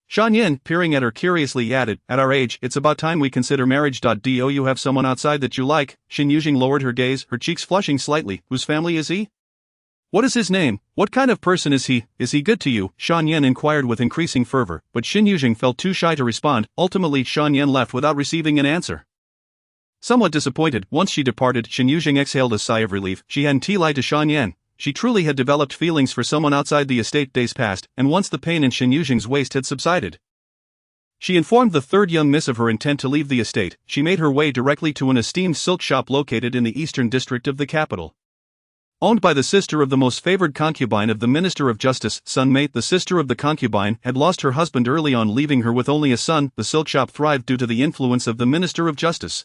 Speaker 2: Shan Yan, peering at her curiously, added, "At our age, it's about time we consider marriage. Do you have someone outside that you like?" Shen Yuzheng lowered her gaze, her cheeks flushing slightly. "Whose family is he? What is his name? What kind of person is he? Is he good to you?" Shan Yan inquired with increasing fervor, but Shen Yuzheng felt too shy to respond. Ultimately, Shan Yan left without receiving an answer. Somewhat disappointed, once she departed, Shen Yuzheng exhaled a sigh of relief. She hadn't lied to Shan Yan. She truly had developed feelings for someone outside the estate. Days passed, and once the pain in Shen Yuzheng's waist had subsided, she informed the third young miss of her intent to leave the estate. She made her way directly to an esteemed silk shop located in the eastern district of the capital. Owned by the sister of the most favored concubine of the Minister of Justice, Sun Mei. The sister of the concubine had lost her husband early on, leaving her with only a son. The silk shop thrived due to the influence of the Minister of Justice,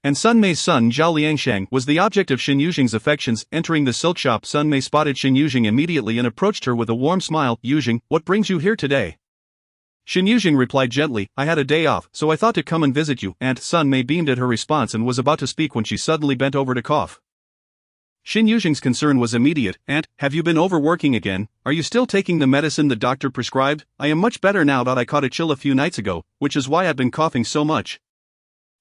Speaker 2: and Sun Mei's son Zhao Liangshang was the object of Shen Yuzheng's affections. Entering the silk shop, Sun Mei spotted Shen Yuzheng immediately and approached her with a warm smile. "Yuzheng, what brings you here today?" Shen Yuzheng replied gently, "I had a day off, so I thought to come and visit you." Aunt Sun Mei beamed at her response and was about to speak when she suddenly bent over to cough. Shen Yuzheng's concern was immediate. "Aunt, have you been overworking again? Are you still taking the medicine the doctor prescribed? I am much better now that I caught a chill a few nights ago, which is why I've been coughing so much."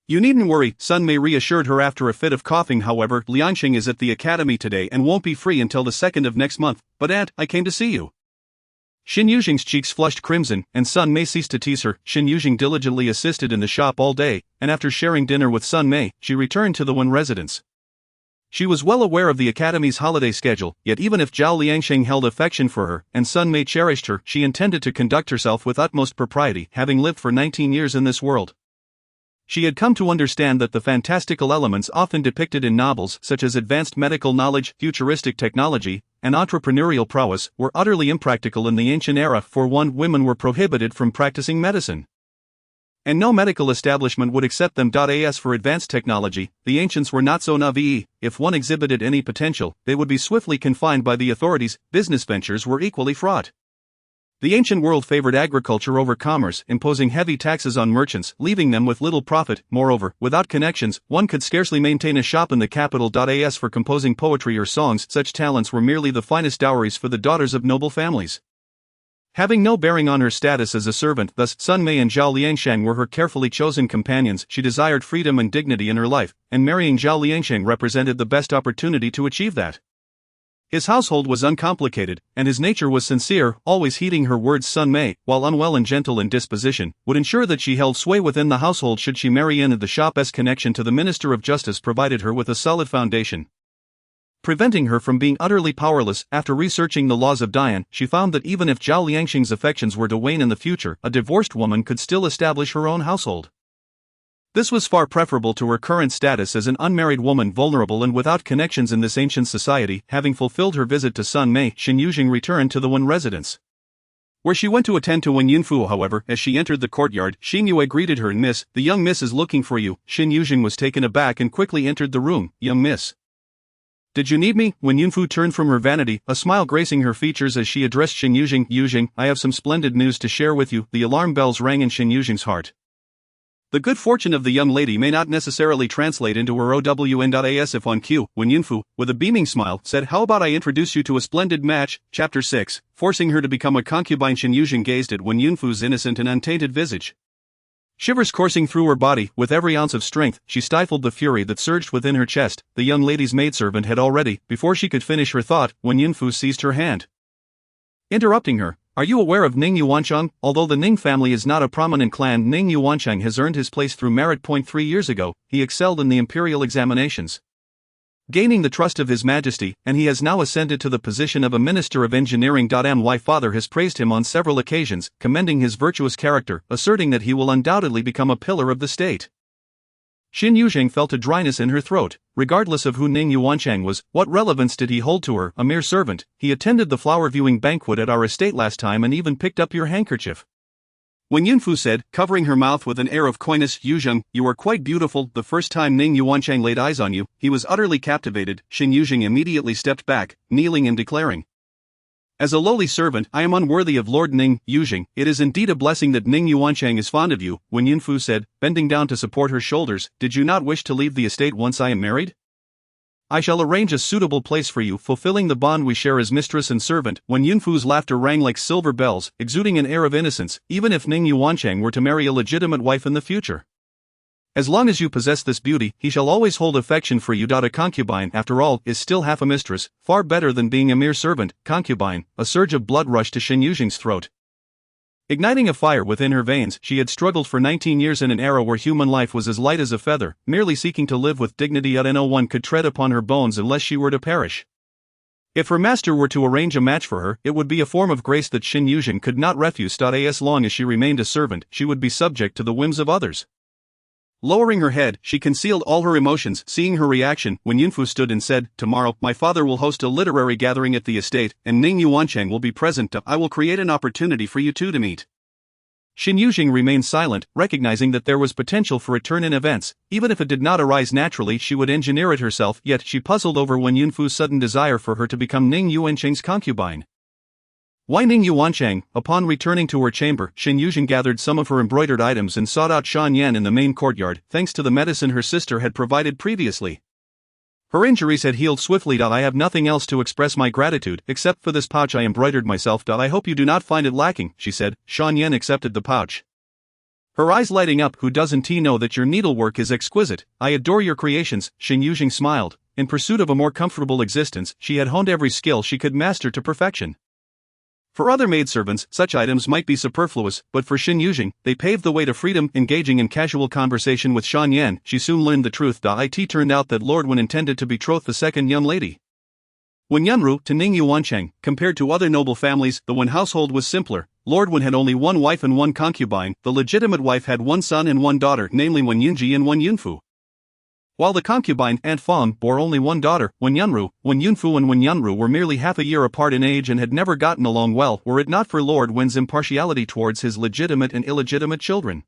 Speaker 2: "You needn't worry," Sun Mei reassured her after a fit of coughing. "However, Lianxing is at the academy today and won't be free until the 2nd of next month. But Aunt, I came to see you." Shen Yuzheng's cheeks flushed crimson, and Sun Mei ceased to tease her. Shen Yuzheng diligently assisted in the shop all day, and after sharing dinner with Sun Mei, she returned to the Wen residence. She was well aware of the academy's holiday schedule, yet even if Zhao Lianxing held affection for her, and Sun Mei cherished her, she intended to conduct herself with utmost propriety, having lived for 19 years in this world. She had come to understand that the fantastical elements often depicted in novels, such as advanced medical knowledge, futuristic technology, and entrepreneurial prowess, were utterly impractical in the ancient era. For one, women were prohibited from practicing medicine, and no medical establishment would accept them. As for advanced technology, the ancients were not so naive. If one exhibited any potential, they would be swiftly confined by the authorities. Business ventures were equally fraught. The ancient world favored agriculture over commerce, imposing heavy taxes on merchants, leaving them with little profit. Moreover, without connections, one could scarcely maintain a shop in the capital. As for composing poetry or songs, such talents were merely the finest dowries for the daughters of noble families, having no bearing on her status as a servant. Thus, Sun Mei and Zhao Lianxing were her carefully chosen companions. She desired freedom and dignity in her life, and marrying Zhao Lianxing represented the best opportunity to achieve that. His household was uncomplicated, and his nature was sincere, always heeding her words. Sun Mei, while unwell and gentle in disposition, would ensure that she held sway within the household should she marry in. The shop's connection to the Minister of Justice provided her with a solid foundation, preventing her from being utterly powerless. After researching the laws of Dian, she found that even if Zhao Lianxing's affections were to wane in the future, a divorced woman could still establish her own household. This was far preferable to her current status as an unmarried woman, vulnerable and without connections in this ancient society. Having fulfilled her visit to Sun Mei, Shen Yuzheng returned to the Wen residence, where she went to attend to Wen Yunfu. However, as she entered the courtyard, Xin Yue greeted her. "Miss, the young miss is looking for you." Shen Yuzheng was taken aback and quickly entered the room. "Young miss, did you need me?" Wen Yunfu turned from her vanity, a smile gracing her features as she addressed Shen Yuzheng. "Yuzheng, I have some splendid news to share with you." The alarm bells rang in Shen Yuzheng's heart. The good fortune of the young lady may not necessarily translate into her OWN.AS if on cue. Wen Yunfu, with a beaming smile, said, "How about I introduce you to a splendid match?" Chapter 6, forcing her to become a concubine. Shen Yuzheng gazed at Wen Yunfu's innocent and untainted visage, shivers coursing through her body. With every ounce of strength, she stifled the fury that surged within her chest. The young lady's maidservant had already, before she could finish her thought, Wen Yunfu seized her hand, interrupting her. "Are you aware of Ning Yuanchang? Although the Ning family is not a prominent clan, Ning Yuanchang has earned his place through merit. 3 years ago, he excelled in the imperial examinations, gaining the trust of His Majesty, and he has now ascended to the position of a Minister of Engineering. My father has praised him on several occasions, commending his virtuous character, asserting that he will undoubtedly become a pillar of the state." Shen Yuzheng felt a dryness in her throat. Regardless of who Ning Yuanchang was, what relevance did he hold to her? A mere servant. "He attended the flower-viewing banquet at our estate last time and even picked up your handkerchief," Wen Yunfu said, covering her mouth with an air of coyness. "Yuzheng, you are quite beautiful." The first time Ning Yuanchang laid eyes on you, he was utterly captivated. Shen Yuzheng immediately stepped back, kneeling and declaring, "As a lowly servant, I am unworthy of Lord Ning. Yuzheng, it is indeed a blessing that Ning Yuanchang is fond of you," Wen Yunfu said, bending down to support her shoulders. "Did you not wish to leave the estate once I am married? I shall arrange a suitable place for you, fulfilling the bond we share as mistress and servant." Wen Yunfu's laughter rang like silver bells, exuding an air of innocence. "Even if Ning Yuanchang were to marry a legitimate wife in the future, as long as you possess this beauty, he shall always hold affection for you. A concubine, after all, is still half a mistress, far better than being a mere servant." Concubine. A surge of blood rushed to Shen Yuzheng's throat, igniting a fire within her veins. She had struggled for 19 years in an era where human life was as light as a feather, merely seeking to live with dignity. Yet no one could tread upon her bones unless she were to perish. If her master were to arrange a match for her, it would be a form of grace that Shen Yuzheng could not refuse. As long as she remained a servant, she would be subject to the whims of others. Lowering her head, she concealed all her emotions. Seeing her reaction, Wen Yunfu stood and said, "Tomorrow, my father will host a literary gathering at the estate, and Ning Yuanchang will be present. I will create an opportunity for you two to meet." Shen Yuzheng remained silent, recognizing that there was potential for a turn in events. Even if it did not arise naturally, she would engineer it herself. Yet she puzzled over Wen Yunfu's sudden desire for her to become Ning Yuanchang's concubine. Why Ning Yuanchang? Upon returning to her chamber, Shen Yuzheng gathered some of her embroidered items and sought out Shan Yan in the main courtyard, thanks to the medicine her sister had provided previously. Her injuries had healed swiftly. I have nothing else to express my gratitude except for this pouch I embroidered myself. I hope you do not find it lacking, she said. Shen Yuzheng accepted the pouch, her eyes lighting up. Who doesn't know that your needlework is exquisite? I adore your creations, Shen Yuzheng smiled. In pursuit of a more comfortable existence, she had honed every skill she could master to perfection. For other maidservants, such items might be superfluous, but for Shen Yuzheng, they paved the way to freedom. Engaging in casual conversation with Shen Yuzheng, she soon learned the truth. It turned out that Lord Wen intended to betroth the second young lady, Wen Yunru, to Ning Yuancheng. Compared to other noble families, the Wen household was simpler. Lord Wen had only one wife and one concubine. The legitimate wife had one son and one daughter, namely Wen Yunji and Wen Yunfu, while the concubine, Aunt Fong, bore only one daughter, Wen Yunru. Wen Yunfu and Wen Yunru were merely half a year apart in age and had never gotten along well, were it not for Lord Wen's impartiality towards his legitimate and illegitimate children.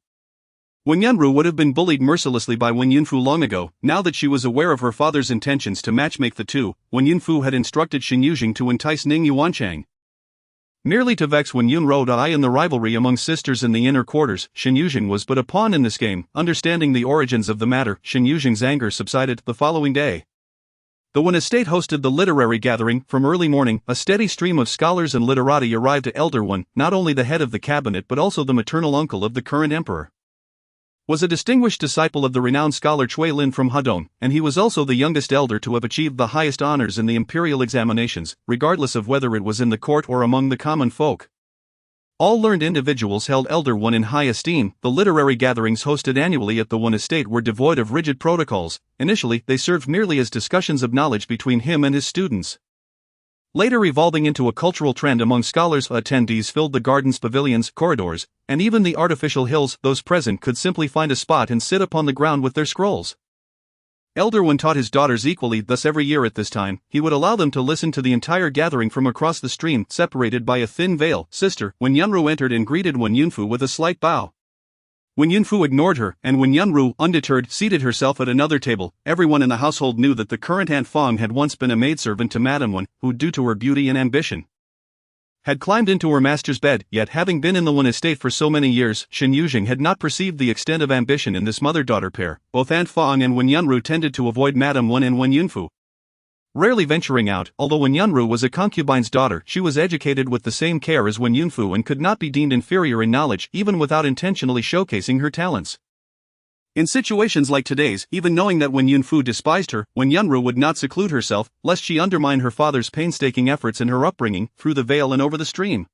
Speaker 2: Wen Yunru would have been bullied mercilessly by Wen Yunfu long ago. Now that she was aware of her father's intentions to matchmake the two, Wen Yunfu had instructed Shen Yuzheng to entice Ning Yuancheng, merely to vex Wen Yunru. In the rivalry among sisters in the inner quarters, Shen Yuzheng was but a pawn in this game. Understanding the origins of the matter, Shen Yuzheng's anger subsided. The following day, the Wen estate hosted the literary gathering. From early morning, a steady stream of scholars and literati arrived to Elder Wen. Not only the head of the cabinet but also the maternal uncle of the current emperor was a distinguished disciple of the renowned scholar Cui Lin from Hedong, and he was also the youngest elder to have achieved the highest honors in the imperial examinations, regardless of whether it was in the court or among the common folk. All learned individuals held Elder Wen in high esteem. The literary gatherings hosted annually at the Wen estate were devoid of rigid protocols. Initially, they served merely as discussions of knowledge between him and his students, later evolving into a cultural trend among scholars. Attendees filled the gardens, pavilions, corridors, and even the artificial hills. Those present could simply find a spot and sit upon the ground with their scrolls. Elder Wen taught his daughters equally. Thus every year at this time, he would allow them to listen to the entire gathering from across the stream, separated by a thin veil. Sister, Wen Yunru entered and greeted Wen Yunfu with a slight bow. Wen Yunfu ignored her, and Wen Yunru, undeterred, seated herself at another table. Everyone in the household knew that the current Aunt Fong had once been a maidservant to Madame Wen, who, due to her beauty and ambition, had climbed into her master's bed. Yet having been in the Wen estate for so many years, Shen Yuzheng had not perceived the extent of ambition in this mother-daughter pair. Both Aunt Fong and Wen Yunru tended to avoid Madame Wen and Wen Yunfu, rarely venturing out. Although Wen Yunru was a concubine's daughter, she was educated with the same care as Wen Yunfu and could not be deemed inferior in knowledge, even without intentionally showcasing her talents. In situations like today's, even knowing that Wen Yunfu despised her, Wen Yunru would not seclude herself, lest she undermine her father's painstaking efforts in her upbringing. Through the veil and over the stream,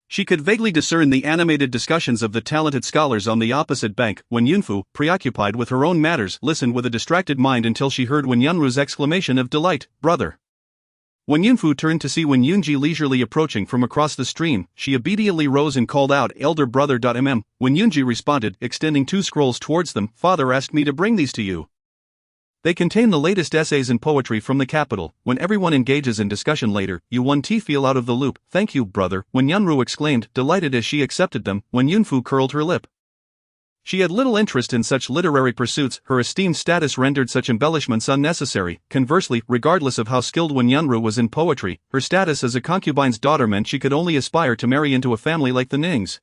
Speaker 2: she could vaguely discern the animated discussions of the talented scholars on the opposite bank. Wen Yunfu, preoccupied with her own matters, listened with a distracted mind until she heard Wen Yunru's exclamation of delight, "Brother!" Wen Yunfu turned to see Wen Yunji leisurely approaching from across the stream. She obediently rose and called out, "Elder brother." Wen Yunji responded, extending 2 scrolls towards them. "Father asked me to bring these to you. They contain the latest essays and poetry from the capital. When everyone engages in discussion later, you won't feel out of the loop." "Thank you, brother," Wen Yunru exclaimed, delighted as she accepted them. Wen Yunfu curled her lip. She had little interest in such literary pursuits. Her esteemed status rendered such embellishments unnecessary. Conversely, regardless of how skilled Wen Yunru was in poetry, her status as a concubine's daughter meant she could only aspire to marry into a family like the Nings.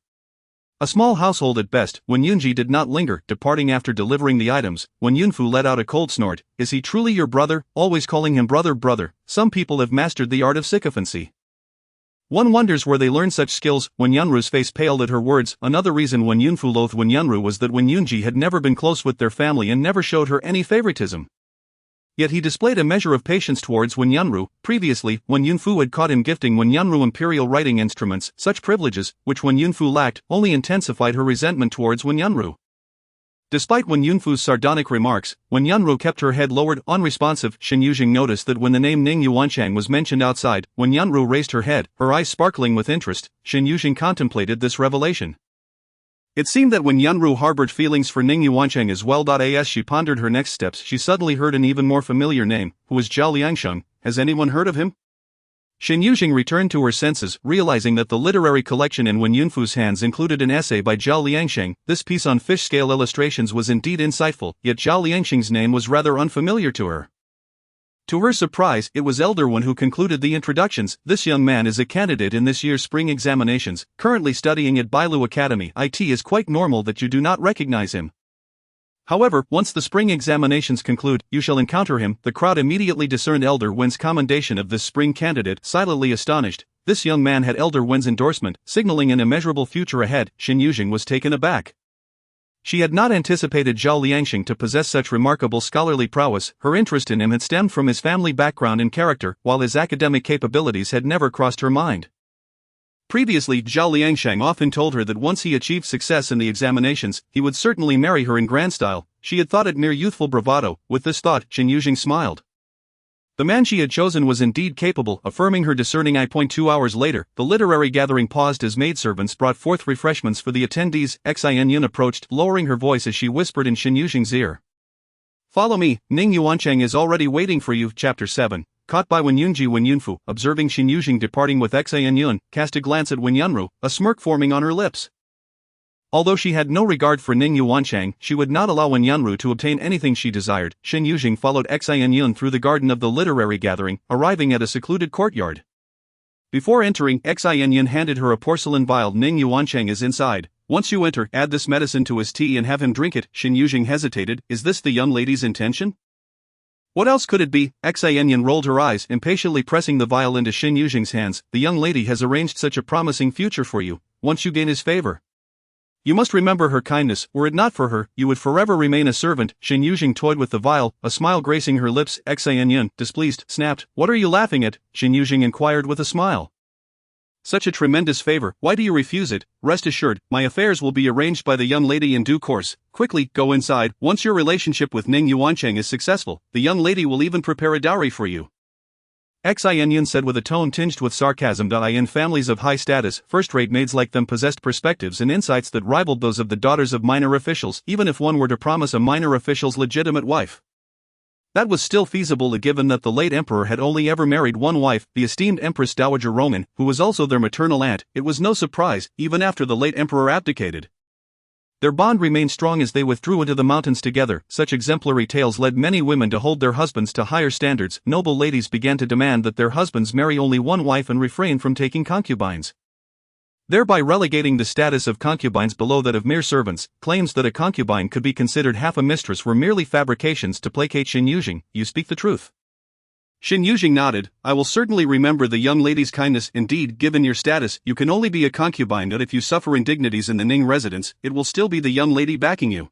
Speaker 2: A small household at best. Wen Yunji did not linger. Departing after delivering the items, Wen Yunfu let out a cold snort. "Is he truly your brother?" Always calling him brother, brother. Some people have mastered the art of sycophancy. One wonders where they learned such skills. Wen Yunru's face paled at her words. Another reason Wen Yunfu loathed Wen Yunru was that Wen Yunji had never been close with their family and never showed her any favoritism. Yet he displayed a measure of patience towards Wen Yunru. Previously, Wen Yunfu had caught him gifting Wen Yunru imperial writing instruments. Such privileges, which Wen Yunfu lacked, only intensified her resentment towards Wen Yunru. Despite Wen Yunfu's sardonic remarks, Wen Yunru kept her head lowered. Unresponsive, Shen Yuzheng noticed that when the name Ning Yuancheng was mentioned outside, Wen Yunru raised her head, her eyes sparkling with interest. Shen Yuzheng contemplated this revelation. It seemed that Wen Yunru harbored feelings for Ning Yuancheng as well. As she pondered her next steps, she suddenly heard an even more familiar name. Who was Zhao Liangsheng? Has anyone heard of him? Shen Yuzheng returned to her senses, realizing that the literary collection in Wen Yunfu's hands included an essay by Zhao Liangsheng. This piece on fish-scale illustrations was indeed insightful, yet Zhao Liangsheng's name was rather unfamiliar to her. To her surprise, it was Elder Wen who concluded the introductions. "This young man is a candidate in this year's spring examinations, currently studying at Bailu Academy. It is quite normal that you do not recognize him. However, once the spring examinations conclude, you shall encounter him. The crowd immediately discerned Elder Wen's commendation of this spring candidate. Silently astonished, this young man had Elder Wen's endorsement, signaling an immeasurable future ahead. Shen Yuzheng was taken aback. She had not anticipated Zhao Liangsheng to possess such remarkable scholarly prowess. Her interest in him had stemmed from his family background and character, while his academic capabilities had never crossed her mind. Previously, Zhao Liangsheng often told her that once he achieved success in the examinations, he would certainly marry her in grand style. She had thought it mere youthful bravado. With this thought, Shen Yuzheng smiled. The man she had chosen was indeed capable, affirming her discerning eye. 2 hours later, the literary gathering paused as maidservants brought forth refreshments for the attendees. Xin Yun approached, lowering her voice as she whispered in Shen Yuzheng's ear. Follow me, Ning Yuancheng is already waiting for you. Chapter 7. Caught by Wen Yunfu, observing Shen Yuzheng departing with Xin Yun, cast a glance at Wen Yunru, a smirk forming on her lips. Although she had no regard for Ning Yuancheng, she would not allow Wen Yunru to obtain anything she desired. Shen Yuzheng followed Xin Yun through the garden of the literary gathering, arriving at a secluded courtyard. Before entering, Xin Yun handed her a porcelain vial. Ning Yuancheng is inside. Once you enter, add this medicine to his tea and have him drink it. Shen Yuzheng hesitated. Is this the young lady's intention? What else could it be? Xin Yun rolled her eyes, impatiently pressing the vial into Shen Yuzheng's hands. The young lady has arranged such a promising future for you, once you gain his favor. You must remember her kindness. Were it not for her, you would forever remain a servant. Shen Yuzheng toyed with the vial, a smile gracing her lips. Xin Yun, displeased, snapped. What are you laughing at? Shen Yuzheng inquired with a smile. Such a tremendous favor, why do you refuse it? Rest assured, my affairs will be arranged by the young lady in due course. Quickly, go inside. Once your relationship with Ning Yuancheng is successful, the young lady will even prepare a dowry for you. Xin Yun said with a tone tinged with sarcasm. In families of high status, first-rate maids like them possessed perspectives and insights that rivaled those of the daughters of minor officials, even if one were to promise a minor official's legitimate wife. That was still feasible given that the late emperor had only ever married one wife, the esteemed Empress Dowager Roman, who was also their maternal aunt. It was no surprise, even after the late emperor abdicated. Their bond remained strong as they withdrew into the mountains together. Such exemplary tales led many women to hold their husbands to higher standards. Noble ladies began to demand that their husbands marry only one wife and refrain from taking concubines, thereby relegating the status of concubines below that of mere servants. Claims that a concubine could be considered half a mistress were merely fabrications to placate Shen Yuzheng. You speak the truth. Shen Yuzheng nodded. I will certainly remember the young lady's kindness. Indeed, given your status, you can only be a concubine, but if you suffer indignities in the Ning residence, it will still be the young lady backing you.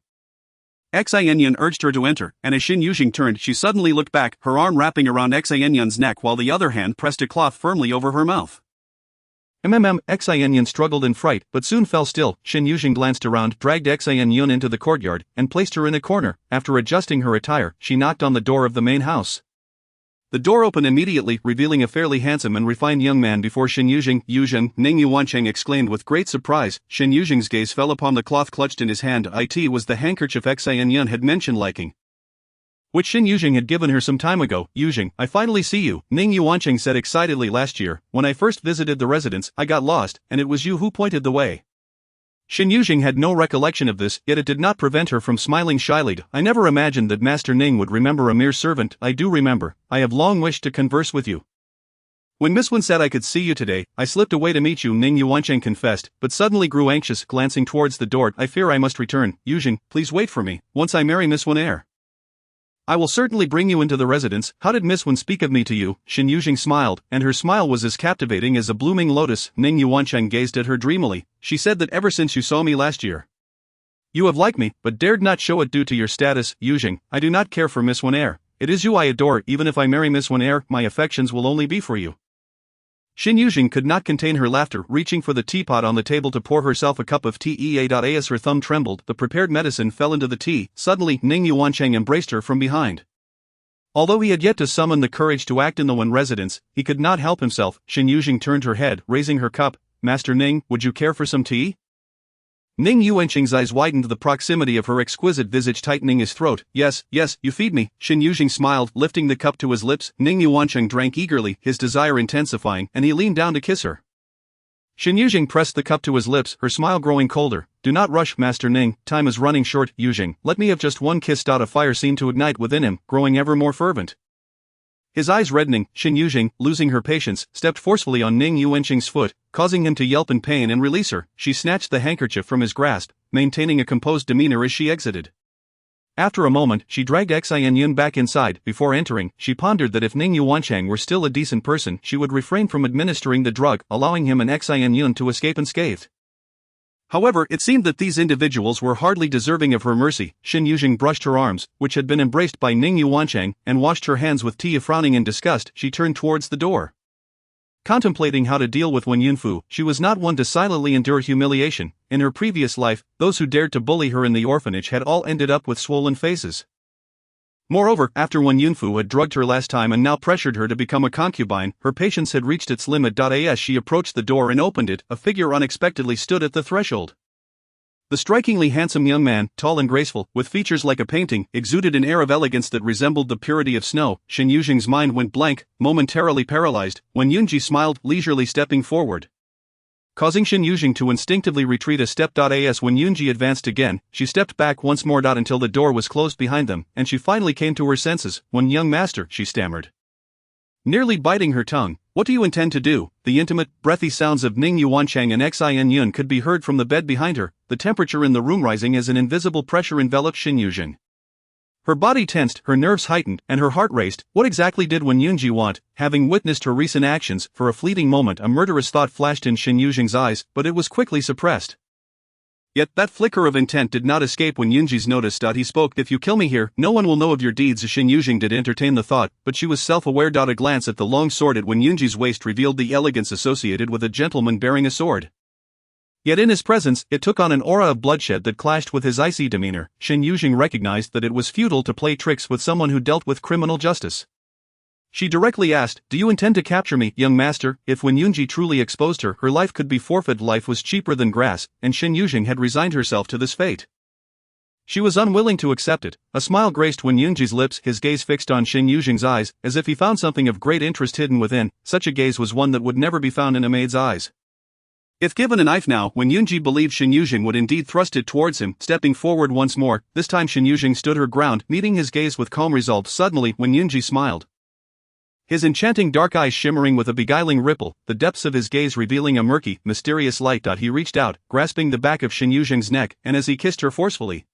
Speaker 2: Xin Yun urged her to enter, and as Shen Yuzheng turned, she suddenly looked back, her arm wrapping around Xin Yun's neck while the other hand pressed a cloth firmly over her mouth. Xin Yun struggled in fright, but soon fell still. Shen Yuzheng glanced around, dragged Xin Yun into the courtyard, and placed her in a corner. After adjusting her attire, she knocked on the door of the main house. The door opened immediately, revealing a fairly handsome and refined young man before Shen Yuzheng. Yuzheng, Ning Yuancheng exclaimed with great surprise. Shen Yuzheng's gaze fell upon the cloth clutched in his hand. It was the handkerchief Xin Yun had mentioned liking, which Shen Yuzheng had given her some time ago. Yuzheng, I finally see you, Ning Yuancheng said excitedly. Last year, when I first visited the residence, I got lost, and it was you who pointed the way. Shen Yuzheng had no recollection of this, yet it did not prevent her from smiling shyly. I never imagined that Master Ning would remember a mere servant. I do remember. I have long wished to converse with you. When Miss Wen said I could see you today, I slipped away to meet you, Ning Yuancheng confessed, but suddenly grew anxious, glancing towards the door. I fear I must return. Yuzheng, please wait for me. Once I marry Miss Wen, I will certainly bring you into the residence. How did Miss Wen speak of me to you? Shen Yuzheng smiled, and her smile was as captivating as a blooming lotus. Ning Yuancheng gazed at her dreamily. She said that ever since you saw me last year, you have liked me, but dared not show it due to your status. Yuzheng, I do not care for Miss Wen. It is you I adore. Even if I marry Miss Wen, my affections will only be for you. Shen Yuzheng could not contain her laughter, reaching for the teapot on the table to pour herself a cup of tea. As her thumb trembled, the prepared medicine fell into the tea. Suddenly, Ning Yuancheng embraced her from behind. Although he had yet to summon the courage to act in the Wen residence, he could not help himself. Shen Yuzheng turned her head, raising her cup. Master Ning, would you care for some tea? Ning Yuancheng's eyes widened, the proximity of her exquisite visage tightening his throat. Yes, you feed me. Shen Yuzheng smiled, lifting the cup to his lips. Ning Yuancheng drank eagerly, his desire intensifying, and he leaned down to kiss her. Shen Yuzheng pressed the cup to his lips, her smile growing colder. Do not rush, Master Ning, time is running short. Yuzheng, let me have just one kiss. A fire seemed to ignite within him, growing ever more fervent. His eyes reddening, Shen Yuzheng, losing her patience, stepped forcefully on Ning Yuancheng's foot, causing him to yelp in pain and release her. She snatched the handkerchief from his grasp, maintaining a composed demeanor as she exited. After a moment, she dragged Xin Yun back inside. Before entering, she pondered that if Ning Yuanchang were still a decent person, she would refrain from administering the drug, allowing him and Xin Yun to escape unscathed. However, it seemed that these individuals were hardly deserving of her mercy. Shen Yuzheng brushed her arms, which had been embraced by Ning Yuanchang, and washed her hands with tea. Frowning in disgust, she turned towards the door. Contemplating how to deal with Wen Yunfu, she was not one to silently endure humiliation. In her previous life, those who dared to bully her in the orphanage had all ended up with swollen faces. Moreover, after Wen Yunfu had drugged her last time and now pressured her to become a concubine, her patience had reached its limit. As she approached the door and opened it, a figure unexpectedly stood at the threshold. The strikingly handsome young man, tall and graceful, with features like a painting, exuded an air of elegance that resembled the purity of snow. Shen Yuzheng's mind went blank, momentarily paralyzed, when Yunji smiled, leisurely stepping forward, causing Shen Yuzheng to instinctively retreat a step. As when Yunji advanced again, she stepped back once more. Until the door was closed behind them, and she finally came to her senses. "When young master," she stammered, nearly biting her tongue, "what do you intend to do?" The intimate, breathy sounds of Ning Yuanchang and Xin Yun could be heard from the bed behind her, the temperature in the room rising as an invisible pressure enveloped Shen Yuzheng. Her body tensed, her nerves heightened, and her heart raced. What exactly did Wen Yunji want? Having witnessed her recent actions, for a fleeting moment a murderous thought flashed in Shen Yuzheng's eyes, but it was quickly suppressed. Yet that flicker of intent did not escape Wen Yunji's notice. He spoke, "If you kill me here, no one will know of your deeds." Shen Yuzheng did entertain the thought, but she was self-aware. A glance at the long sword at Wen Yunji's waist revealed the elegance associated with a gentleman bearing a sword. Yet in his presence, it took on an aura of bloodshed that clashed with his icy demeanor. Shen Yuzheng recognized that it was futile to play tricks with someone who dealt with criminal justice. She directly asked, "Do you intend to capture me, young master?" If Wen Yunji truly exposed her, her life could be forfeit. Life was cheaper than grass, and Shen Yuzheng had resigned herself to this fate. She was unwilling to accept it. A smile graced Wen Yunji's lips, his gaze fixed on Shen Yuzheng's eyes, as if he found something of great interest hidden within. Such a gaze was one that would never be found in a maid's eyes. If given a knife now, Wen Yunji believed Shen Yuzheng would indeed thrust it towards him. Stepping forward once more, this time Shen Yuzheng stood her ground, meeting his gaze with calm resolve. Suddenly, Wen Yunji smiled, his enchanting dark eyes shimmering with a beguiling ripple, the depths of his gaze revealing a murky, mysterious light. He reached out, grasping the back of Shen Yuzheng's neck, and as he kissed her forcefully,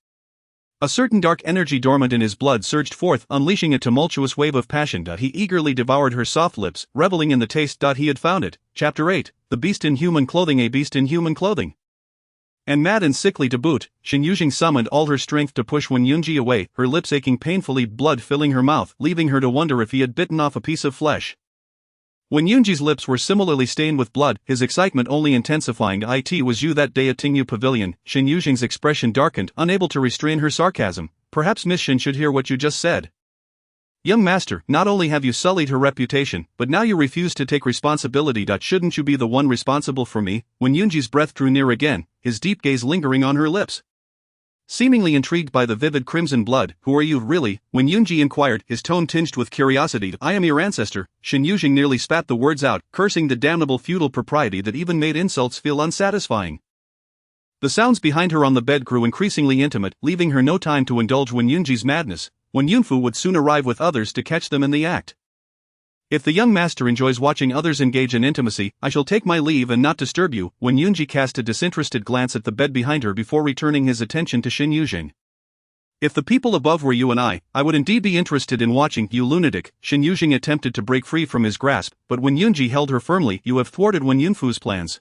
Speaker 2: a certain dark energy dormant in his blood surged forth, unleashing a tumultuous wave of passion. He eagerly devoured her soft lips, reveling in the taste. He had found it. Chapter 8, The Beast in Human Clothing. A beast in human clothing. And mad and sickly to boot, Shen Yuzheng summoned all her strength to push Wen Yunji away, her lips aching painfully, blood filling her mouth, leaving her to wonder if he had bitten off a piece of flesh. Wen Yunji's lips were similarly stained with blood, his excitement only intensifying. "It was you that day at Tingyu Pavilion." Shen Yuzheng's expression darkened, unable to restrain her sarcasm. "Perhaps Miss Shen should hear what you just said. Young master, not only have you sullied her reputation, but now you refuse to take responsibility. Shouldn't you be the one responsible for me?" When Yunji's breath drew near again, his deep gaze lingering on her lips. Seemingly intrigued by the vivid crimson blood, "Who are you, really?" When Yunji inquired, his tone tinged with curiosity. "I am your ancestor." Shen Yuzheng nearly spat the words out, cursing the damnable feudal propriety that even made insults feel unsatisfying. The sounds behind her on the bed grew increasingly intimate, leaving her no time to indulge Wen Yunji's madness. Wen Yunfu would soon arrive with others to catch them in the act. "If the young master enjoys watching others engage in intimacy, I shall take my leave and not disturb you." Wen Yunji cast a disinterested glance at the bed behind her before returning his attention to Shen Yuzheng. "If the people above were you and I would indeed be interested in watching you, lunatic." Shen Yuzheng attempted to break free from his grasp, but Wen Yunji held her firmly. "You have thwarted Wen Yunfu's plans.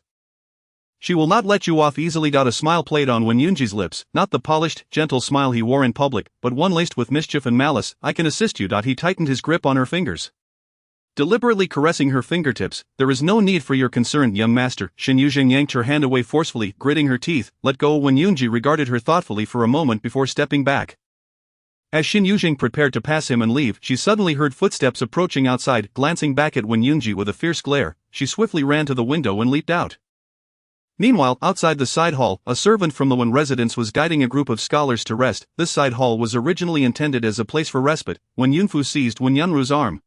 Speaker 2: She will not let you off easily." A smile played on Wen Yunji's lips, not the polished, gentle smile he wore in public, but one laced with mischief and malice. "I can assist you." He tightened his grip on her fingers, deliberately caressing her fingertips. "There is no need for your concern, young master." Shen Yuzheng yanked her hand away forcefully, gritting her teeth. "Let go." Wen Yunji regarded her thoughtfully for a moment before stepping back. As Shen Yuzheng prepared to pass him and leave, she suddenly heard footsteps approaching outside. Glancing back at Wen Yunji with a fierce glare, she swiftly ran to the window and leaped out. Meanwhile, outside the side hall, a servant from the Wen residence was guiding a group of scholars to rest. This side hall was originally intended as a place for respite. When Yunfu seized Wen Yunru's arm,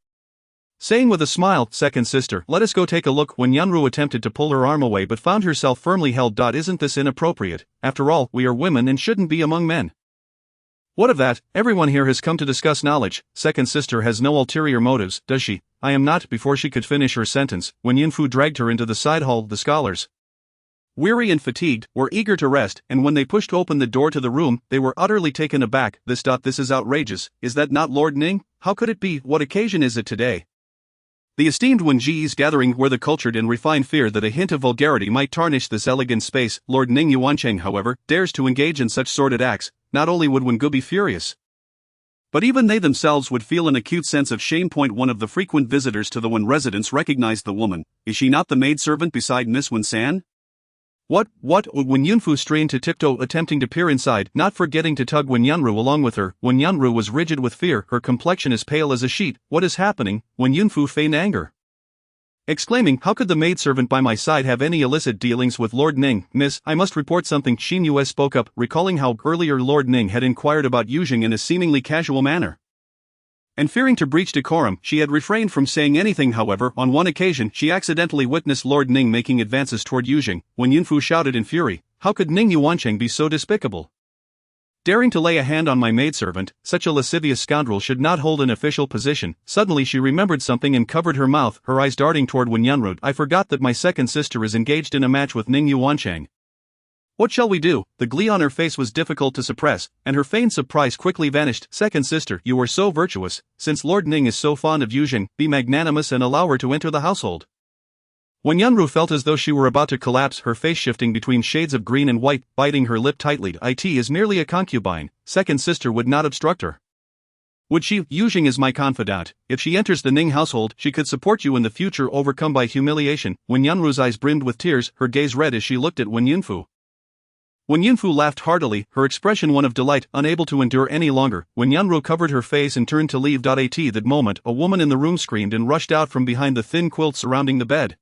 Speaker 2: saying with a smile, "Second sister, let us go take a look." Wen Yunru attempted to pull her arm away but found herself firmly held. "Isn't this inappropriate? After all, we are women and shouldn't be among men." "What of that? Everyone here has come to discuss knowledge. Second sister has no ulterior motives, does she?" "I am not." Before she could finish her sentence, Wen Yunfu dragged her into the side hall. The scholars weary and fatigued, were eager to rest, and when they pushed open the door to the room, they were utterly taken aback. This is outrageous. Is that not Lord Ning? How could it be? What occasion is it today? The esteemed Wen Ji's gathering where the cultured and refined fear that a hint of vulgarity might tarnish this elegant space. Lord Ning Yuancheng, however, dares to engage in such sordid acts. Not only would Wen Gu be furious, but even they themselves would feel an acute sense of shame. One of the frequent visitors to the Wen residence recognized the woman. Is she not the maidservant beside Miss Wen San? What? Wen Yunfu strained to tiptoe, attempting to peer inside, not forgetting to tug Wen Yunru along with her. Wen Yunru was rigid with fear, her complexion as pale as a sheet. What is happening? Wen Yunfu feigned anger, exclaiming, how could the maidservant by my side have any illicit dealings with Lord Ning? Miss, I must report something. Shen Yuzheng spoke up, recalling how earlier Lord Ning had inquired about Yuzheng in a seemingly casual manner. And fearing to breach decorum, she had refrained from saying anything. However, on one occasion, she accidentally witnessed Lord Ning making advances toward Yuzheng. When Yunfu shouted in fury, how could Ning Yuancheng be so despicable? Daring to lay a hand on my maidservant, such a lascivious scoundrel should not hold an official position. Suddenly she remembered something and covered her mouth, her eyes darting toward Wen Yunru. I forgot that my second sister is engaged in a match with Ning Yuancheng. What shall we do? The glee on her face was difficult to suppress, and her feigned surprise quickly vanished. Second sister, you are so virtuous. Since Lord Ning is so fond of Yuzheng, be magnanimous and allow her to enter the household. When Yunru felt as though she were about to collapse, her face shifting between shades of green and white, biting her lip tightly. It is merely a concubine. Second sister would not obstruct her. Would she? Yuzheng is my confidant. If she enters the Ning household, she could support you in the future. Overcome by humiliation, Wen Yunru's eyes brimmed with tears, her gaze red as she looked at Wen Yunfu. Wen Yunfu laughed heartily, her expression one of delight. Unable to endure any longer, Wen Yunru covered her face and turned to leave. At that moment, a woman in the room screamed and rushed out from behind the thin quilt surrounding the bed.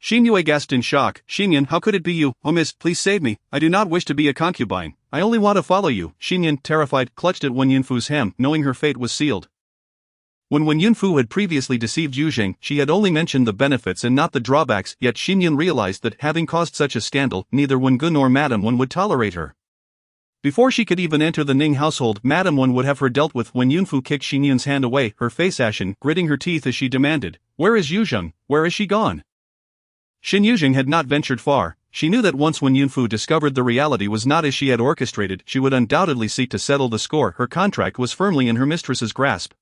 Speaker 2: Shen Yue gasped in shock. Xinyan, how could it be you? Oh miss, please save me. I do not wish to be a concubine. I only want to follow you. Xinyan, terrified, clutched at Wen Yunfu's hem, knowing her fate was sealed. When Wen Yunfu had previously deceived Yuzheng, she had only mentioned the benefits and not the drawbacks, yet Xinyan realized that, having caused such a scandal, neither Wen Gu nor Madame Wen would tolerate her. Before she could even enter the Ning household, Madame Wen would have her dealt with. Wen Yunfu kicked Xinyan's hand away, her face ashen, gritting her teeth as she demanded, where is Yuzheng? Where is she gone? Shen Yuzheng had not ventured far. She knew that once Wen Yunfu discovered the reality was not as she had orchestrated, she would undoubtedly seek to settle the score. Her contract was firmly in her mistress's grasp.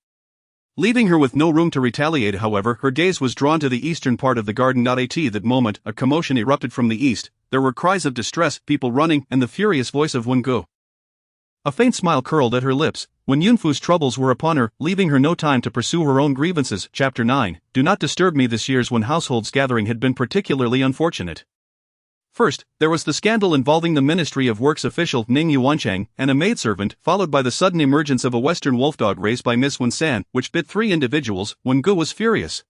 Speaker 2: Leaving her with no room to retaliate, however, her gaze was drawn to the eastern part of the garden. At that moment, a commotion erupted from the east. There were cries of distress, people running, and the furious voice of Wen Gu. A faint smile curled at her lips. Wen Yunfu's troubles were upon her, leaving her no time to pursue her own grievances. Chapter 9. Do not disturb me. This year's Wen household's gathering had been particularly unfortunate. First, there was the scandal involving the Ministry of Works official Ning Yuancheng and a maidservant, followed by the sudden emergence of a Western wolfdog raised by Miss Wen San, which bit 3 individuals. Wen Gu was furious,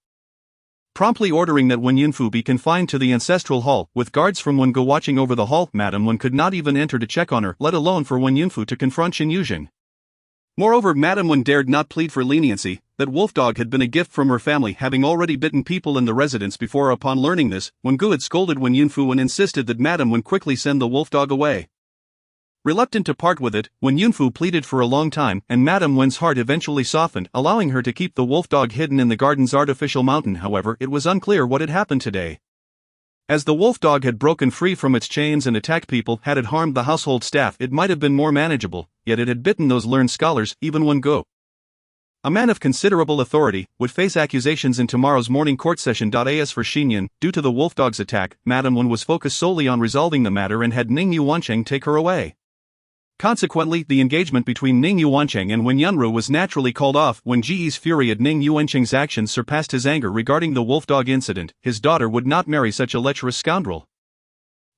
Speaker 2: promptly ordering that Wen Yunfu be confined to the ancestral hall, with guards from Wen Gu watching over the hall. Madame Wen could not even enter to check on her, let alone for Wen Yunfu to confront Shen Yuzheng. Moreover, Madame Wen dared not plead for leniency. That wolfdog had been a gift from her family, having already bitten people in the residence before. Upon learning this, Wen Gu had scolded Wen Yunfu and insisted that Madame Wen quickly send the wolfdog away. Reluctant to part with it, Wen Yunfu pleaded for a long time, and Madame Wen's heart eventually softened, allowing her to keep the wolfdog hidden in the garden's artificial mountain. However, it was unclear what had happened today. As the wolfdog had broken free from its chains and attacked people, had it harmed the household staff, it might have been more manageable, yet it had bitten those learned scholars. Even Wen Gu, a man of considerable authority, would face accusations in tomorrow's morning court session. As for Xinyan, due to the wolfdog's attack, Madame Wen was focused solely on resolving the matter and had Ning Yuancheng take her away. Consequently, the engagement between Ning Yuancheng and Wen Yunru was naturally called off. When Ji's fury at Ning Yuancheng's actions surpassed his anger regarding the wolfdog incident, his daughter would not marry such a lecherous scoundrel.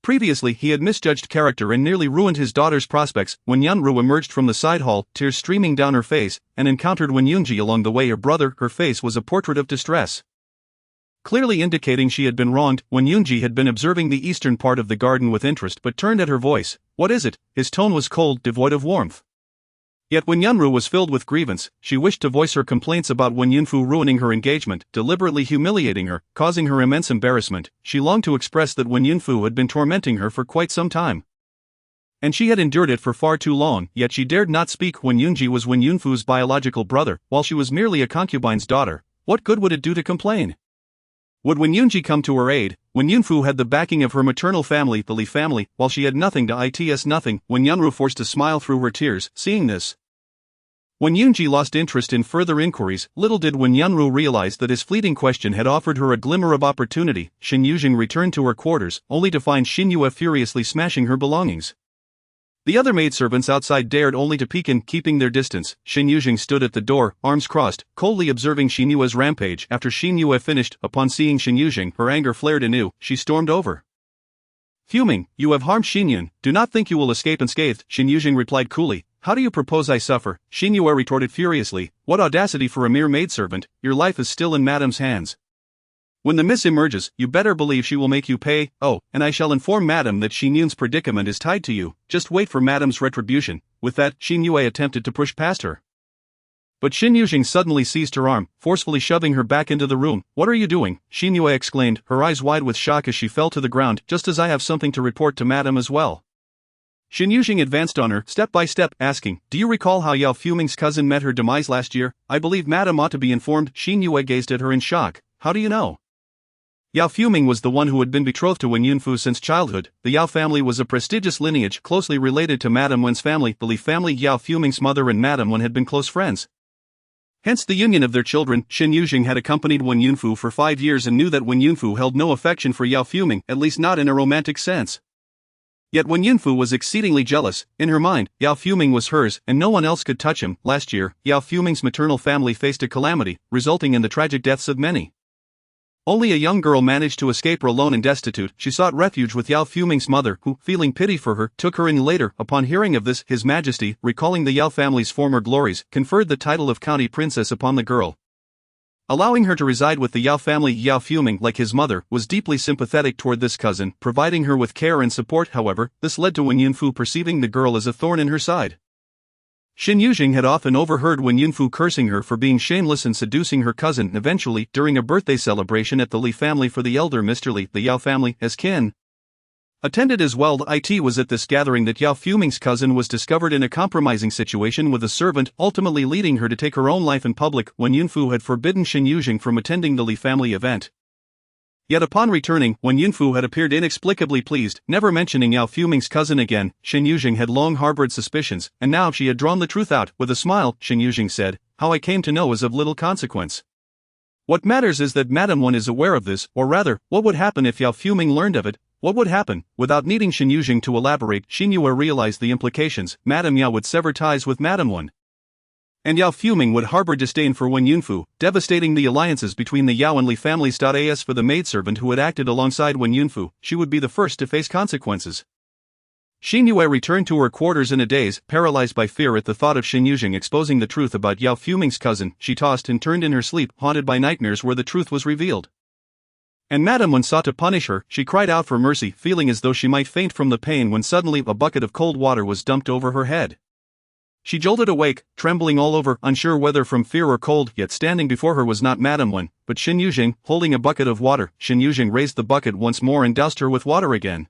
Speaker 2: Previously, he had misjudged character and nearly ruined his daughter's prospects. When Yunru emerged from the side hall, tears streaming down her face, and encountered Wen Yunji along the way. Her brother, her face was a portrait of distress, clearly indicating she had been wronged. Wen Yunji had been observing the eastern part of the garden with interest but turned at her voice. What is it? His tone was cold, devoid of warmth. Yet when Yunru was filled with grievance, she wished to voice her complaints about Wen Yunfu ruining her engagement, deliberately humiliating her, causing her immense embarrassment. She longed to express that Wen Yunfu had been tormenting her for quite some time, and she had endured it for far too long, yet she dared not speak. Wen Yunji was Wen Yunfu's biological brother, while she was merely a concubine's daughter. What good would it do to complain? Would Wen Yunji come to her aid? Wen Yunfu had the backing of her maternal family, the Li family, while she had nothing to its nothing. Wen Yunru forced a smile through her tears, seeing this. Wen Yunji lost interest in further inquiries. Little did Wen Yunru realize that his fleeting question had offered her a glimmer of opportunity. Shen Yuzheng returned to her quarters, only to find Shen Yue furiously smashing her belongings. The other maidservants outside dared only to peek in, keeping their distance. Shen Yuzheng stood at the door, arms crossed, coldly observing Shen Yue's rampage. After Shen Yue finished, upon seeing Shen Yuzheng, her anger flared anew. She stormed over. Fuming, "You have harmed Shen Yun, do not think you will escape unscathed," Shen Yuzheng replied coolly. "How do you propose I suffer?" Shen Yue retorted furiously. "What audacity for a mere maidservant, your life is still in Madame's hands. When the miss emerges, you better believe she will make you pay. Oh, and I shall inform Madame that Shen Yun's predicament is tied to you. Just wait for Madame's retribution." With that, Shen Yue attempted to push past her. But Shen Yuzheng suddenly seized her arm, forcefully shoving her back into the room. "What are you doing?" Shen Yue exclaimed, her eyes wide with shock as she fell to the ground. "Just as I have something to report to Madame as well." Shen Yuzheng advanced on her, step by step, asking, "Do you recall how Yao Fuming's cousin met her demise last year? I believe Madame ought to be informed." Shen Yue gazed at her in shock. "How do you know?" Yao Fuming was the one who had been betrothed to Wen Yunfu since childhood. The Yao family was a prestigious lineage closely related to Madame Wen's family. The Li family, Yao Fuming's mother and Madame Wen had been close friends. Hence the union of their children. Shen Yuzheng had accompanied Wen Yunfu for 5 years and knew that Wen Yunfu held no affection for Yao Fuming, at least not in a romantic sense. Yet Wen Yunfu was exceedingly jealous. In her mind, Yao Fuming was hers, and no one else could touch him. Last year, Yao Fuming's maternal family faced a calamity, resulting in the tragic deaths of many. Only a young girl managed to escape her alone and destitute. She sought refuge with Yao Fuming's mother, who, feeling pity for her, took her in later. Upon hearing of this, His Majesty, recalling the Yao family's former glories, conferred the title of county princess upon the girl, allowing her to reside with the Yao family. Yao Fuming, like his mother, was deeply sympathetic toward this cousin, providing her with care and support. However, this led to Wen Yunfu perceiving the girl as a thorn in her side. Shen Yuzheng had often overheard Wen Yunfu cursing her for being shameless and seducing her cousin. Eventually, during a birthday celebration at the Li family for the elder Mr. Li, the Yao family, as kin, attended as well. It was at this gathering that Yao Fuming's cousin was discovered in a compromising situation with a servant, ultimately leading her to take her own life in public. Wen Yunfu had forbidden Shen Yuzheng from attending the Li family event. Yet upon returning, Wen Yunfu had appeared inexplicably pleased, never mentioning Yao Fuming's cousin again. Shen Yuzheng had long harbored suspicions, and now she had drawn the truth out. With a smile, Shen Yuzheng said, "How I came to know is of little consequence. What matters is that Madame Wen is aware of this, or rather, what would happen if Yao Fuming learned of it?" What would happen? Without needing Shen Yuzheng to elaborate, Shen Yue realized the implications. Madame Yao would sever ties with Madame Wen, and Yao Fuming would harbor disdain for Wen Yunfu, devastating the alliances between the Yao and Li families. As for the maidservant who had acted alongside Wen Yunfu, she would be the first to face consequences. Shen Yue returned to her quarters in a daze, paralyzed by fear at the thought of Shen Yuzheng exposing the truth about Yao Fuming's cousin. She tossed and turned in her sleep, haunted by nightmares where the truth was revealed. And Madame Wen sought to punish her. She cried out for mercy, feeling as though she might faint from the pain when suddenly a bucket of cold water was dumped over her head. She jolted awake, trembling all over, unsure whether from fear or cold. Yet standing before her was not Madame Wen, but Shen Yuzheng, holding a bucket of water. Shen Yuzheng raised the bucket once more and doused her with water again,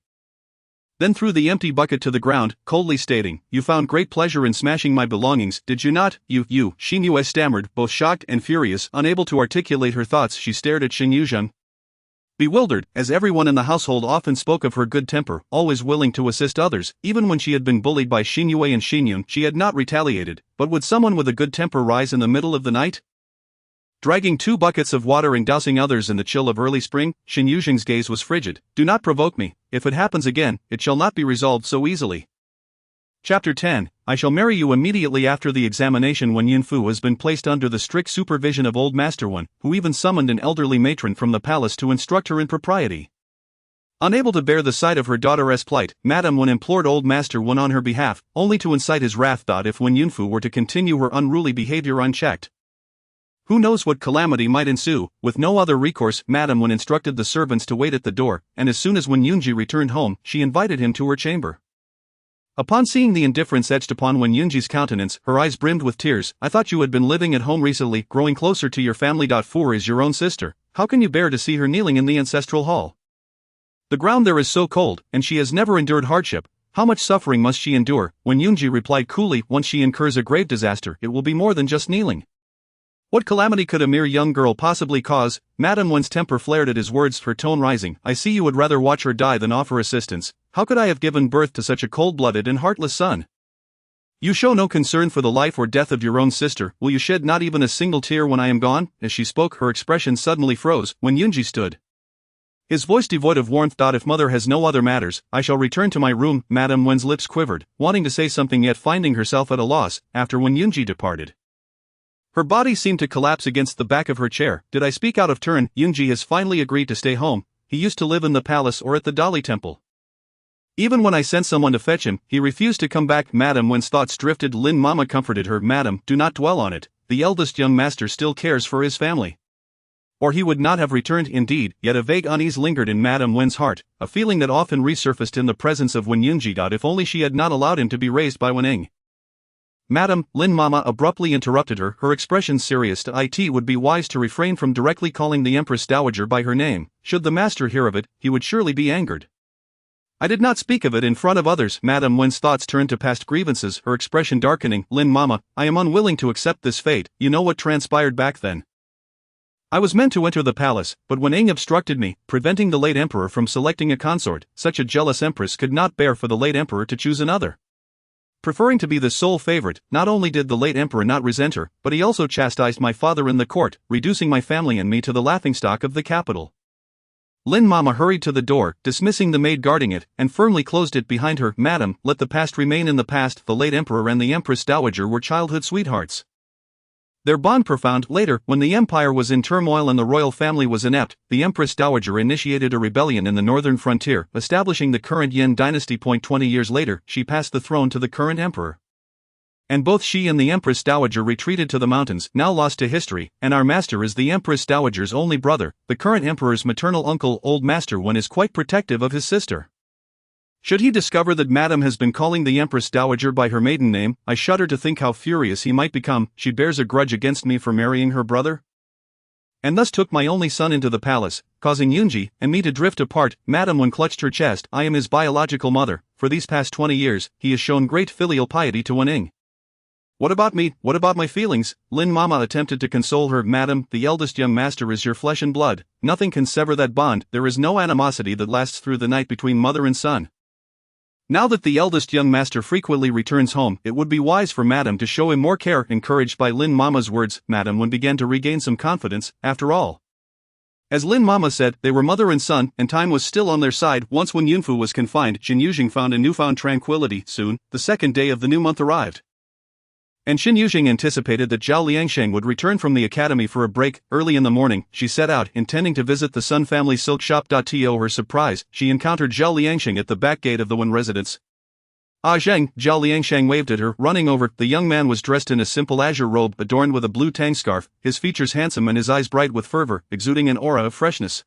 Speaker 2: then threw the empty bucket to the ground, coldly stating, "You found great pleasure in smashing my belongings, did you not? You." Shen Yue stammered, both shocked and furious. Unable to articulate her thoughts, she stared at Shen Yuzheng, bewildered, as everyone in the household often spoke of her good temper, always willing to assist others. Even when she had been bullied by Shen Yue and Shen Yun, she had not retaliated. But would someone with a good temper rise in the middle of the night, dragging 2 buckets of water and dousing others in the chill of early spring? Shen Yuzheng's gaze was frigid. "Do not provoke me. If it happens again, it shall not be resolved so easily." Chapter 10. I shall marry you immediately after the examination. Wen Yunfu has been placed under the strict supervision of old Master Wen, who even summoned an elderly matron from the palace to instruct her in propriety. Unable to bear the sight of her daughter's plight, Madame Wen implored old Master Wen on her behalf, only to incite his wrath. If Wen Yunfu were to continue her unruly behavior unchecked, who knows what calamity might ensue? With no other recourse, Madame Wen instructed the servants to wait at the door, and as soon as Wen Yunji returned home, she invited him to her chamber. Upon seeing the indifference etched upon Wen Yunji's countenance, her eyes brimmed with tears. "I thought you had been living at home recently, growing closer to your family. Fu is your own sister. How can you bear to see her kneeling in the ancestral hall? The ground there is so cold, and she has never endured hardship. How much suffering must she endure?" Wen Yunji replied coolly, "Once she incurs a grave disaster, it will be more than just kneeling. What calamity could a mere young girl possibly cause? Madame Wen's temper flared at his words, her tone rising. I see you would rather watch her die than offer assistance. How could I have given birth to such a cold-blooded and heartless son? You show no concern for the life or death of your own sister. Will you shed not even a single tear when I am gone? As she spoke, her expression suddenly froze. When Yunji stood, his voice devoid of warmth. If mother has no other matters, I shall return to my room. Madame Wen's lips quivered, wanting to say something yet finding herself at a loss. After when Yunji departed, her body seemed to collapse against the back of her chair. Did I speak out of turn? Yunji has finally agreed to stay home. He used to live in the palace or at the Dali temple. Even when I sent someone to fetch him, he refused to come back. Madame Wen's thoughts drifted. Lin Mama comforted her. Madam, do not dwell on it. The eldest young master still cares for his family, or he would not have returned. Indeed, yet a vague unease lingered in Madame Wen's heart, a feeling that often resurfaced in the presence of Wen Yunji. If only she had not allowed him to be raised by Wen Ning. Madam, Lin Mama abruptly interrupted her, her expression serious. It would be wise to refrain from directly calling the Empress Dowager by her name. Should the master hear of it, he would surely be angered. I did not speak of it in front of others. Madame Wen's thoughts turned to past grievances, her expression darkening. Lin Mama, I am unwilling to accept this fate. You know what transpired back then. I was meant to enter the palace, but Wen Ning obstructed me, preventing the late emperor from selecting a consort. Such a jealous empress could not bear for the late emperor to choose another. Preferring to be the sole favorite, not only did the late emperor not resent her, but he also chastised my father in the court, reducing my family and me to the laughingstock of the capital. Lin Mama hurried to the door, dismissing the maid guarding it, and firmly closed it behind her. Madam, let the past remain in the past. The late emperor and the Empress Dowager were childhood sweethearts. Their bond profound. Later, when the empire was in turmoil and the royal family was inept, the Empress Dowager initiated a rebellion in the northern frontier, establishing the current Yin dynasty. 20 years later, she passed the throne to the current emperor. And both she and the Empress Dowager retreated to the mountains, now lost to history, and our master is the Empress Dowager's only brother. The current emperor's maternal uncle, Old Master Wen, is quite protective of his sister. Should he discover that Madame has been calling the Empress Dowager by her maiden name, I shudder to think how furious he might become. She bears a grudge against me for marrying her brother, and thus took my only son into the palace, causing Yunji and me to drift apart. Madame Wen clutched her chest. I am his biological mother. For these past 20 years, he has shown great filial piety to Wen Ning. What about me? What about my feelings? Lin Mama attempted to console her. Madam, the eldest young master is your flesh and blood. Nothing can sever that bond. There is no animosity that lasts through the night between mother and son. Now that the eldest young master frequently returns home, it would be wise for Madame to show him more care. Encouraged by Lin Mama's words, Madame Wen began to regain some confidence. After all, as Lin Mama said, they were mother and son, and time was still on their side. Once when Yunfu was confined, Shen Yuzheng found a newfound tranquility. Soon, the second day of the new month arrived, and Shen Yuzheng anticipated that Zhao Liangsheng would return from the academy for a break. Early in the morning, she set out, intending to visit the Sun family silk shop. To her surprise, she encountered Zhao Liangsheng at the back gate of the Wen residence. Ah Zheng, Zhao Liangsheng waved at her, running over. The young man was dressed in a simple azure robe adorned with a blue tang scarf, his features handsome and his eyes bright with fervor, exuding an aura of freshness.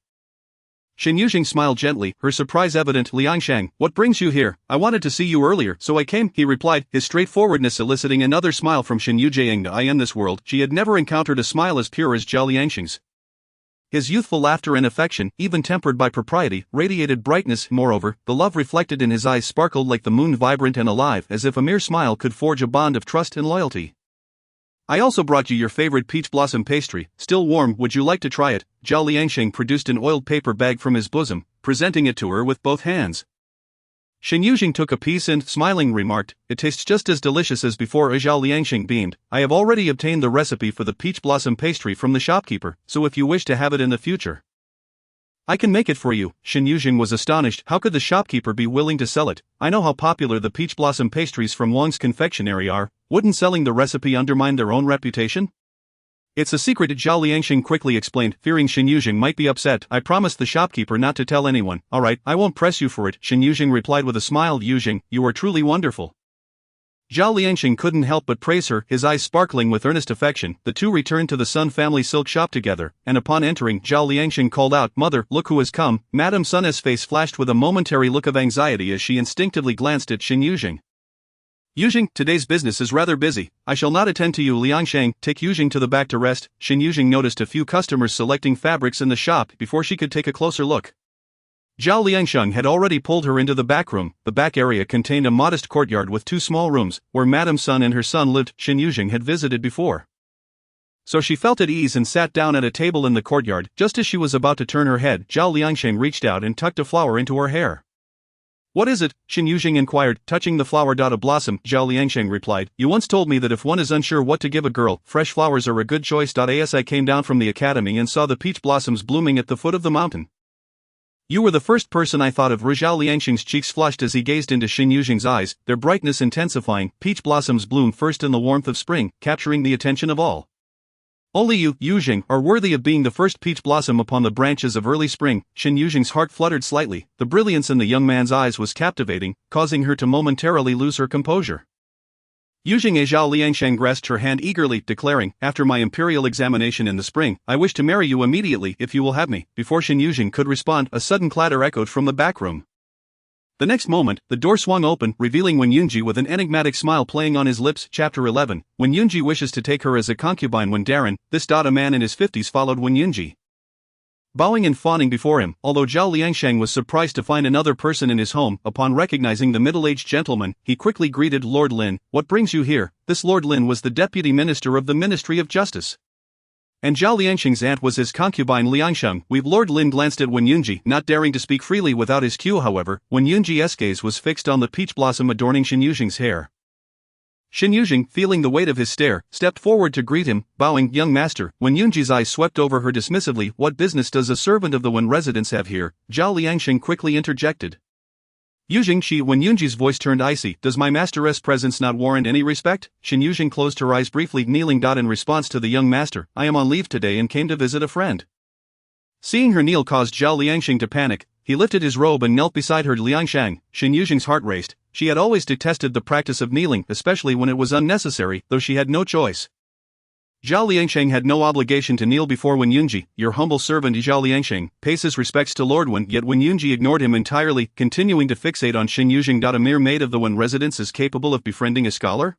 Speaker 2: Shen Yuzheng smiled gently, her surprise evident. Liangsheng, what brings you here? I wanted to see you earlier, so I came, he replied, his straightforwardness eliciting another smile from Shen Yuzheng. I am this world. She had never encountered a smile as pure as Zhao Liangsheng's. His youthful laughter and affection, even tempered by propriety, radiated brightness. Moreover, the love reflected in his eyes sparkled like the moon, vibrant and alive, as if a mere smile could forge a bond of trust and loyalty. I also brought you your favorite peach blossom pastry, still warm. Would you like to try it? Zhao Liangsheng produced an oiled paper bag from his bosom, presenting it to her with both hands. Shen Yuzheng took a piece and, smiling, remarked, it tastes just as delicious as before. Zhao Liangsheng beamed. I have already obtained the recipe for the peach blossom pastry from the shopkeeper, so if you wish to have it in the future, I can make it for you. Shen Yuzheng was astonished. How could the shopkeeper be willing to sell it? I know how popular the peach blossom pastries from Wang's confectionery are. Wouldn't selling the recipe undermine their own reputation? It's a secret, Zhao Liangsheng quickly explained, fearing Shen Yuzheng might be upset. I promised the shopkeeper not to tell anyone. Alright, I won't press you for it, Shen Yuzheng replied with a smile. Yuzheng, you are truly wonderful. Zhao Liangsheng couldn't help but praise her, his eyes sparkling with earnest affection. The two returned to the Sun family silk shop together, and upon entering, Zhao Liangsheng called out, Mother, look who has come. Madame Sun's face flashed with a momentary look of anxiety as she instinctively glanced at Shen Yuzheng. Yuzheng, today's business is rather busy. I shall not attend to you. Liangsheng, take Yuzheng to the back to rest. Shen Yuzheng noticed a few customers selecting fabrics in the shop before she could take a closer look. Zhao Liangsheng had already pulled her into the back room. The back area contained a modest courtyard with two small rooms, where Madame Sun and her son lived. Shen Yuzheng had visited before. So she felt at ease and sat down at a table in the courtyard. Just as she was about to turn her head, Zhao Liangsheng reached out and tucked a flower into her hair. "What is it?" Shen Yuzheng inquired, touching the flower. "A blossom," Zhao Liangsheng replied. "You once told me that if one is unsure what to give a girl, fresh flowers are a good choice. As I came down from the academy and saw the peach blossoms blooming at the foot of the mountain. You were the first person I thought of." Zhao Liangsheng's cheeks flushed as he gazed into Shen Yuzheng's eyes, their brightness intensifying. "Peach blossoms bloom first in the warmth of spring, capturing the attention of all. Only you, Yuzheng, are worthy of being the first peach blossom upon the branches of early spring." Shen Yuzheng's heart fluttered slightly. The brilliance in the young man's eyes was captivating, causing her to momentarily lose her composure. Yuzheng Zhao Liangsheng grasped her hand eagerly, declaring, "After my imperial examination in the spring, I wish to marry you immediately if you will have me." Before Shen Yuzheng could respond, a sudden clatter echoed from the back room. The next moment, the door swung open, revealing Wen Yunji with an enigmatic smile playing on his lips. Chapter 11. Wen Yunji wishes to take her as a concubine. When Darren, a man in his 50s, followed Wen Yunji, bowing and fawning before him. Although Zhao Liangsheng was surprised to find another person in his home, upon recognizing the middle-aged gentleman, he quickly greeted Lord Lin. "What brings you here?" This Lord Lin was the deputy minister of the Ministry of Justice, and Zhao Liangsheng's aunt was his concubine Liangsheng. Lord Lin glanced at Wen Yunji, not daring to speak freely without his cue. However, Wen Yunji's gaze was fixed on the peach blossom adorning Shen Yuzheng's hair. Shen Yuzheng, feeling the weight of his stare, stepped forward to greet him, bowing. "Young master." Wen Yunji's eyes swept over her dismissively. "What business does a servant of the Wen residence have here?" Zhao Liangsheng quickly interjected. "Yuzheng," Wen Yunji's voice turned icy. "Does my master's presence not warrant any respect?" Shen Yuzheng closed her eyes briefly, kneeling. In response to the young master, "I am on leave today and came to visit a friend." Seeing her kneel caused Zhao Liangsheng to panic. He lifted his robe and knelt beside her. "Liangsheng." Shen Yuzheng's heart raced. She had always detested the practice of kneeling, especially when it was unnecessary, though she had no choice. Zhao Liangsheng had no obligation to kneel before Wen Yunji. "Your humble servant Zhao Liangsheng pays his respects to Lord Wen." Yet Wen Yunji ignored him entirely, continuing to fixate on Shen Yuzheng. "A mere maid of the Wen residence is capable of befriending a scholar?"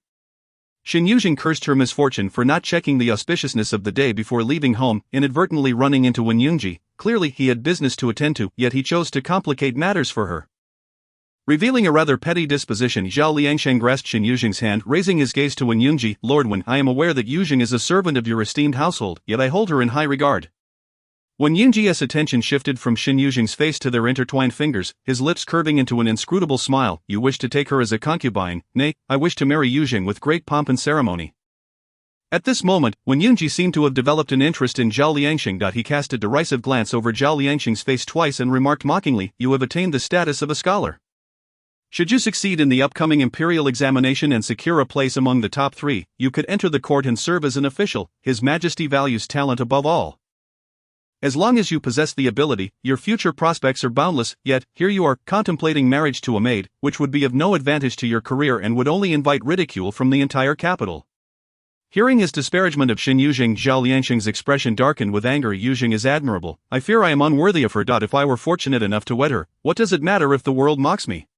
Speaker 2: Shen Yuzheng cursed her misfortune for not checking the auspiciousness of the day before leaving home, inadvertently running into Wen Yunji. Clearly he had business to attend to, yet he chose to complicate matters for her. Revealing a rather petty disposition, Zhao Liangsheng grasped Shen Yuzheng's hand, raising his gaze to Wen Yunji. "Lord Wen, I am aware that Yuzheng is a servant of your esteemed household, yet I hold her in high regard." Wen Yunji's attention shifted from Shen Yuzheng's face to their intertwined fingers, his lips curving into an inscrutable smile. "You wish to take her as a concubine?" "Nay, I wish to marry Yuzheng with great pomp and ceremony." At this moment, Wen Yunji seemed to have developed an interest in Zhao Liangsheng. He cast a derisive glance over Zhao Liangsheng's face twice and remarked mockingly, "You have attained the status of a scholar. Should you succeed in the upcoming imperial examination and secure a place among the top 3, you could enter the court and serve as an official. His Majesty values talent above all. As long as you possess the ability, your future prospects are boundless. Yet, here you are, contemplating marriage to a maid, which would be of no advantage to your career and would only invite ridicule from the entire capital." Hearing his disparagement of Shen Yuzheng, Zhao Liangsheng's expression darkened with anger. "Yuzheng is admirable. I fear I am unworthy of her. If I were fortunate enough to wed her, what does it matter if the world mocks me?"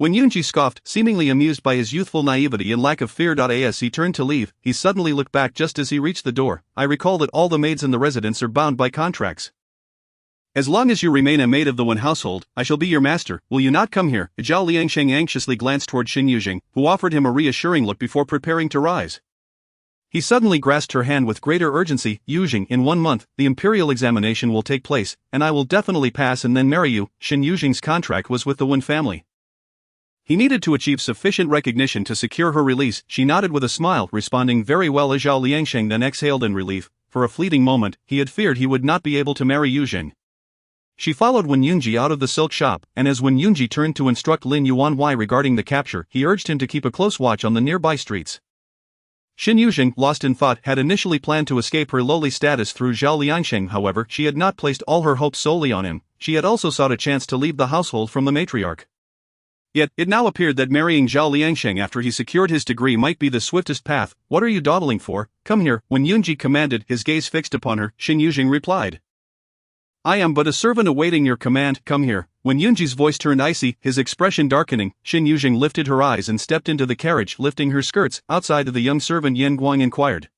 Speaker 2: Wen Yunji scoffed, seemingly amused by his youthful naivety and lack of fear. As he turned to leave, he suddenly looked back just as he reached the door. "I recall that all the maids in the residence are bound by contracts. As long as you remain a maid of the Wen household, I shall be your master. Will you not come here?" Zhao Liangsheng anxiously glanced toward Shen Yuzheng, who offered him a reassuring look before preparing to rise. He suddenly grasped her hand with greater urgency. "Yuzheng, in 1 month, the imperial examination will take place, and I will definitely pass and then marry you." Shen Yuzheng's contract was with the Wen family. He needed to achieve sufficient recognition to secure her release. She nodded with a smile, responding very well. Zhao Liangsheng then exhaled in relief. For a fleeting moment, he had feared he would not be able to marry Yuzheng. She followed Wen Yunji out of the silk shop, and as Wen Yunji turned to instruct Lin Yuan regarding the capture, he urged him to keep a close watch on the nearby streets. Shen Yuzheng, lost in thought, had initially planned to escape her lowly status through Zhao Liangsheng. However, she had not placed all her hopes solely on him. She had also sought a chance to leave the household from the matriarch. Yet, it now appeared that marrying Zhao Liangsheng after he secured his degree might be the swiftest path. "What are you dawdling for? Come here." When Yunji commanded, his gaze fixed upon her, Shen Yuzheng replied, "I am but a servant awaiting your command. Come here." When Yunji's voice turned icy, his expression darkening, Shen Yuzheng lifted her eyes and stepped into the carriage, lifting her skirts. Outside, the young servant Yan Guang inquired,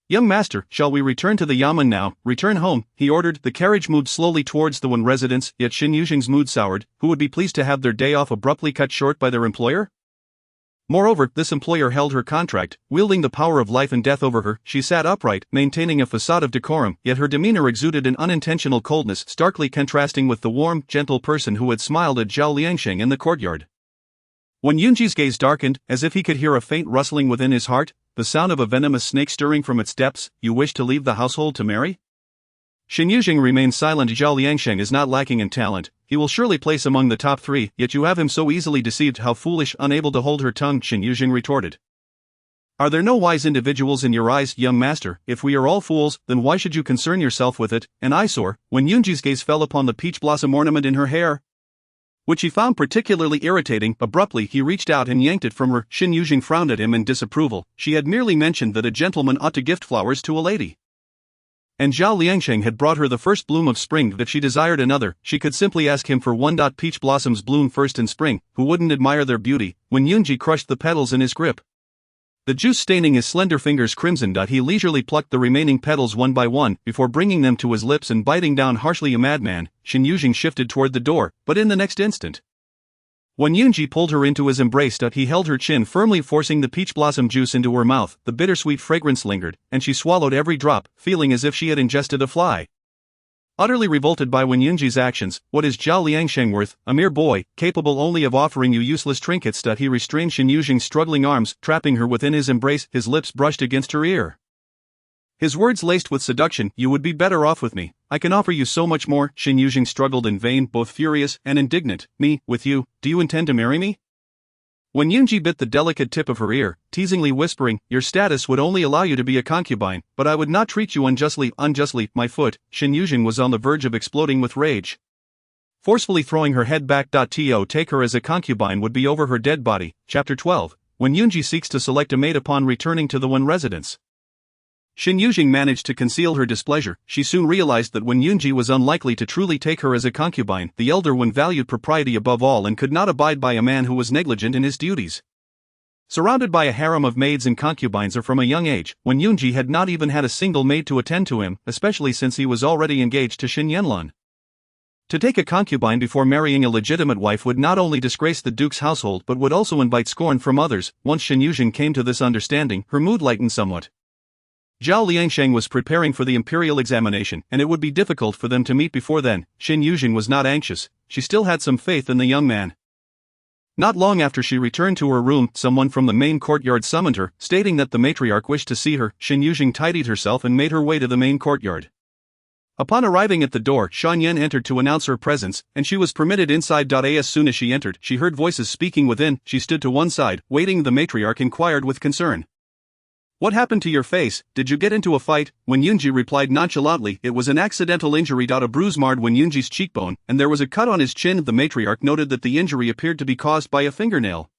Speaker 2: "Young master, shall we return to the yamen now?" "Return home," he ordered. The carriage moved slowly towards the Wen residence, yet Shen Yuzheng's mood soured. Who would be pleased to have their day off abruptly cut short by their employer? Moreover, this employer held her contract, wielding the power of life and death over her. She sat upright, maintaining a facade of decorum, yet her demeanor exuded an unintentional coldness, starkly contrasting with the warm, gentle person who had smiled at Zhao Liangsheng in the courtyard. When Yunji's gaze darkened, as if he could hear a faint rustling within his heart, the sound of a venomous snake stirring from its depths, "You wish to leave the household to marry?" Shen Yuzheng remained silent. Zhao Liangsheng is not lacking in talent, he will surely place among the top 3, yet you have him so easily deceived. How foolish, unable to hold her tongue, Shen Yuzheng retorted. Are there no wise individuals in your eyes, young master? If we are all fools, then why should you concern yourself with it, an eyesore? When Yunji's gaze fell upon the peach blossom ornament in her hair, which he found particularly irritating, abruptly he reached out and yanked it from her. Shen Yuzheng frowned at him in disapproval. She had merely mentioned that a gentleman ought to gift flowers to a lady. And Zhao Liangsheng had brought her the first bloom of spring. If she desired another, she could simply ask him for one. Peach blossoms bloom first in spring, who wouldn't admire their beauty? When Yunji crushed the petals in his grip, the juice staining his slender fingers crimson. He leisurely plucked the remaining petals one by one, before bringing them to his lips and biting down harshly. A madman, Shen Yuzheng shifted toward the door, but in the next instant, when Yunji pulled her into his embrace, he held her chin firmly, forcing the peach blossom juice into her mouth. The bittersweet fragrance lingered, and she swallowed every drop, feeling as if she had ingested a fly. Utterly revolted by Wen Yunji's actions, what is Zhao Liangsheng worth, a mere boy, capable only of offering you useless trinkets? He restrained Shen Yuzheng's struggling arms, trapping her within his embrace. His lips brushed against her ear, his words laced with seduction. You would be better off with me. I can offer you so much more. Shen Yuzheng struggled in vain, both furious and indignant. Me, with you, do you intend to marry me? When Yunji bit the delicate tip of her ear, teasingly whispering, your status would only allow you to be a concubine, but I would not treat you unjustly. Unjustly, my foot. Shen Yuzheng was on the verge of exploding with rage, forcefully throwing her head back. To take her as a concubine would be over her dead body. Chapter 12. When Yunji seeks to select a maid upon returning to the Wen residence. Shen Yuzheng managed to conceal her displeasure. She soon realized that Wen Yunji was unlikely to truly take her as a concubine. The elder Wen valued propriety above all and could not abide by a man who was negligent in his duties. Surrounded by a harem of maids and concubines from a young age, Wen Yunji had not even had a single maid to attend to him, especially since he was already engaged to Shen Yanlan. To take a concubine before marrying a legitimate wife would not only disgrace the duke's household but would also invite scorn from others. Once Shen Yuzheng came to this understanding, her mood lightened somewhat. Zhao Liangsheng was preparing for the imperial examination, and it would be difficult for them to meet before then. Shen Yuzheng was not anxious, she still had some faith in the young man. Not long after she returned to her room, someone from the main courtyard summoned her, stating that the matriarch wished to see her. Shen Yuzheng tidied herself and made her way to the main courtyard. Upon arriving at the door, Shan Yan entered to announce her presence, and she was permitted inside. As soon as she entered, she heard voices speaking within. She stood to one side, waiting. The matriarch inquired with concern. What happened to your face? Did you get into a fight? Wen Yunji replied nonchalantly, it was an accidental injury. A bruise marred Wen Yunji's cheekbone, and there was a cut on his chin. The matriarch noted that the injury appeared to be caused by a fingernail.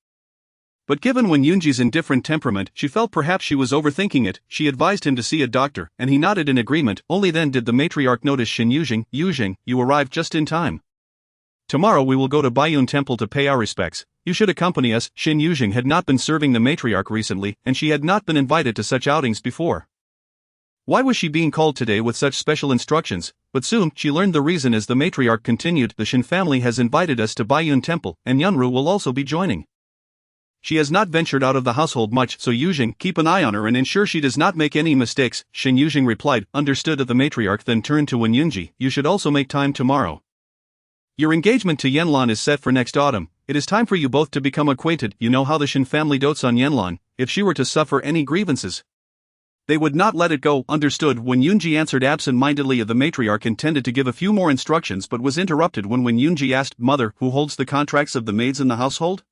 Speaker 2: But given Wen Yunji's indifferent temperament, she felt perhaps she was overthinking it. She advised him to see a doctor, and he nodded in agreement. Only then did the matriarch notice Shen Yuzheng. Yuzheng, you arrived just in time. Tomorrow we will go to Baiyun Temple to pay our respects. You should accompany us. Shen Yuzheng had not been serving the matriarch recently, and she had not been invited to such outings before. Why was she being called today with such special instructions? But soon, she learned the reason as the matriarch continued. The Shen family has invited us to Baiyun Temple, and Yunru will also be joining. She has not ventured out of the household much, so Yuzheng, keep an eye on her and ensure she does not make any mistakes. Shen Yuzheng replied, understood. The matriarch then turned to Wen Yunji, you should also make time tomorrow. Your engagement to Yanlan is set for next autumn. It is time for you both to become acquainted. You know how the Shen family dotes on Yanlan. If she were to suffer any grievances, they would not let it go. Understood. When Yunji answered absent-mindedly, the matriarch intended to give a few more instructions but was interrupted when Yunji asked, Mother, who holds the contracts of the maids in the household?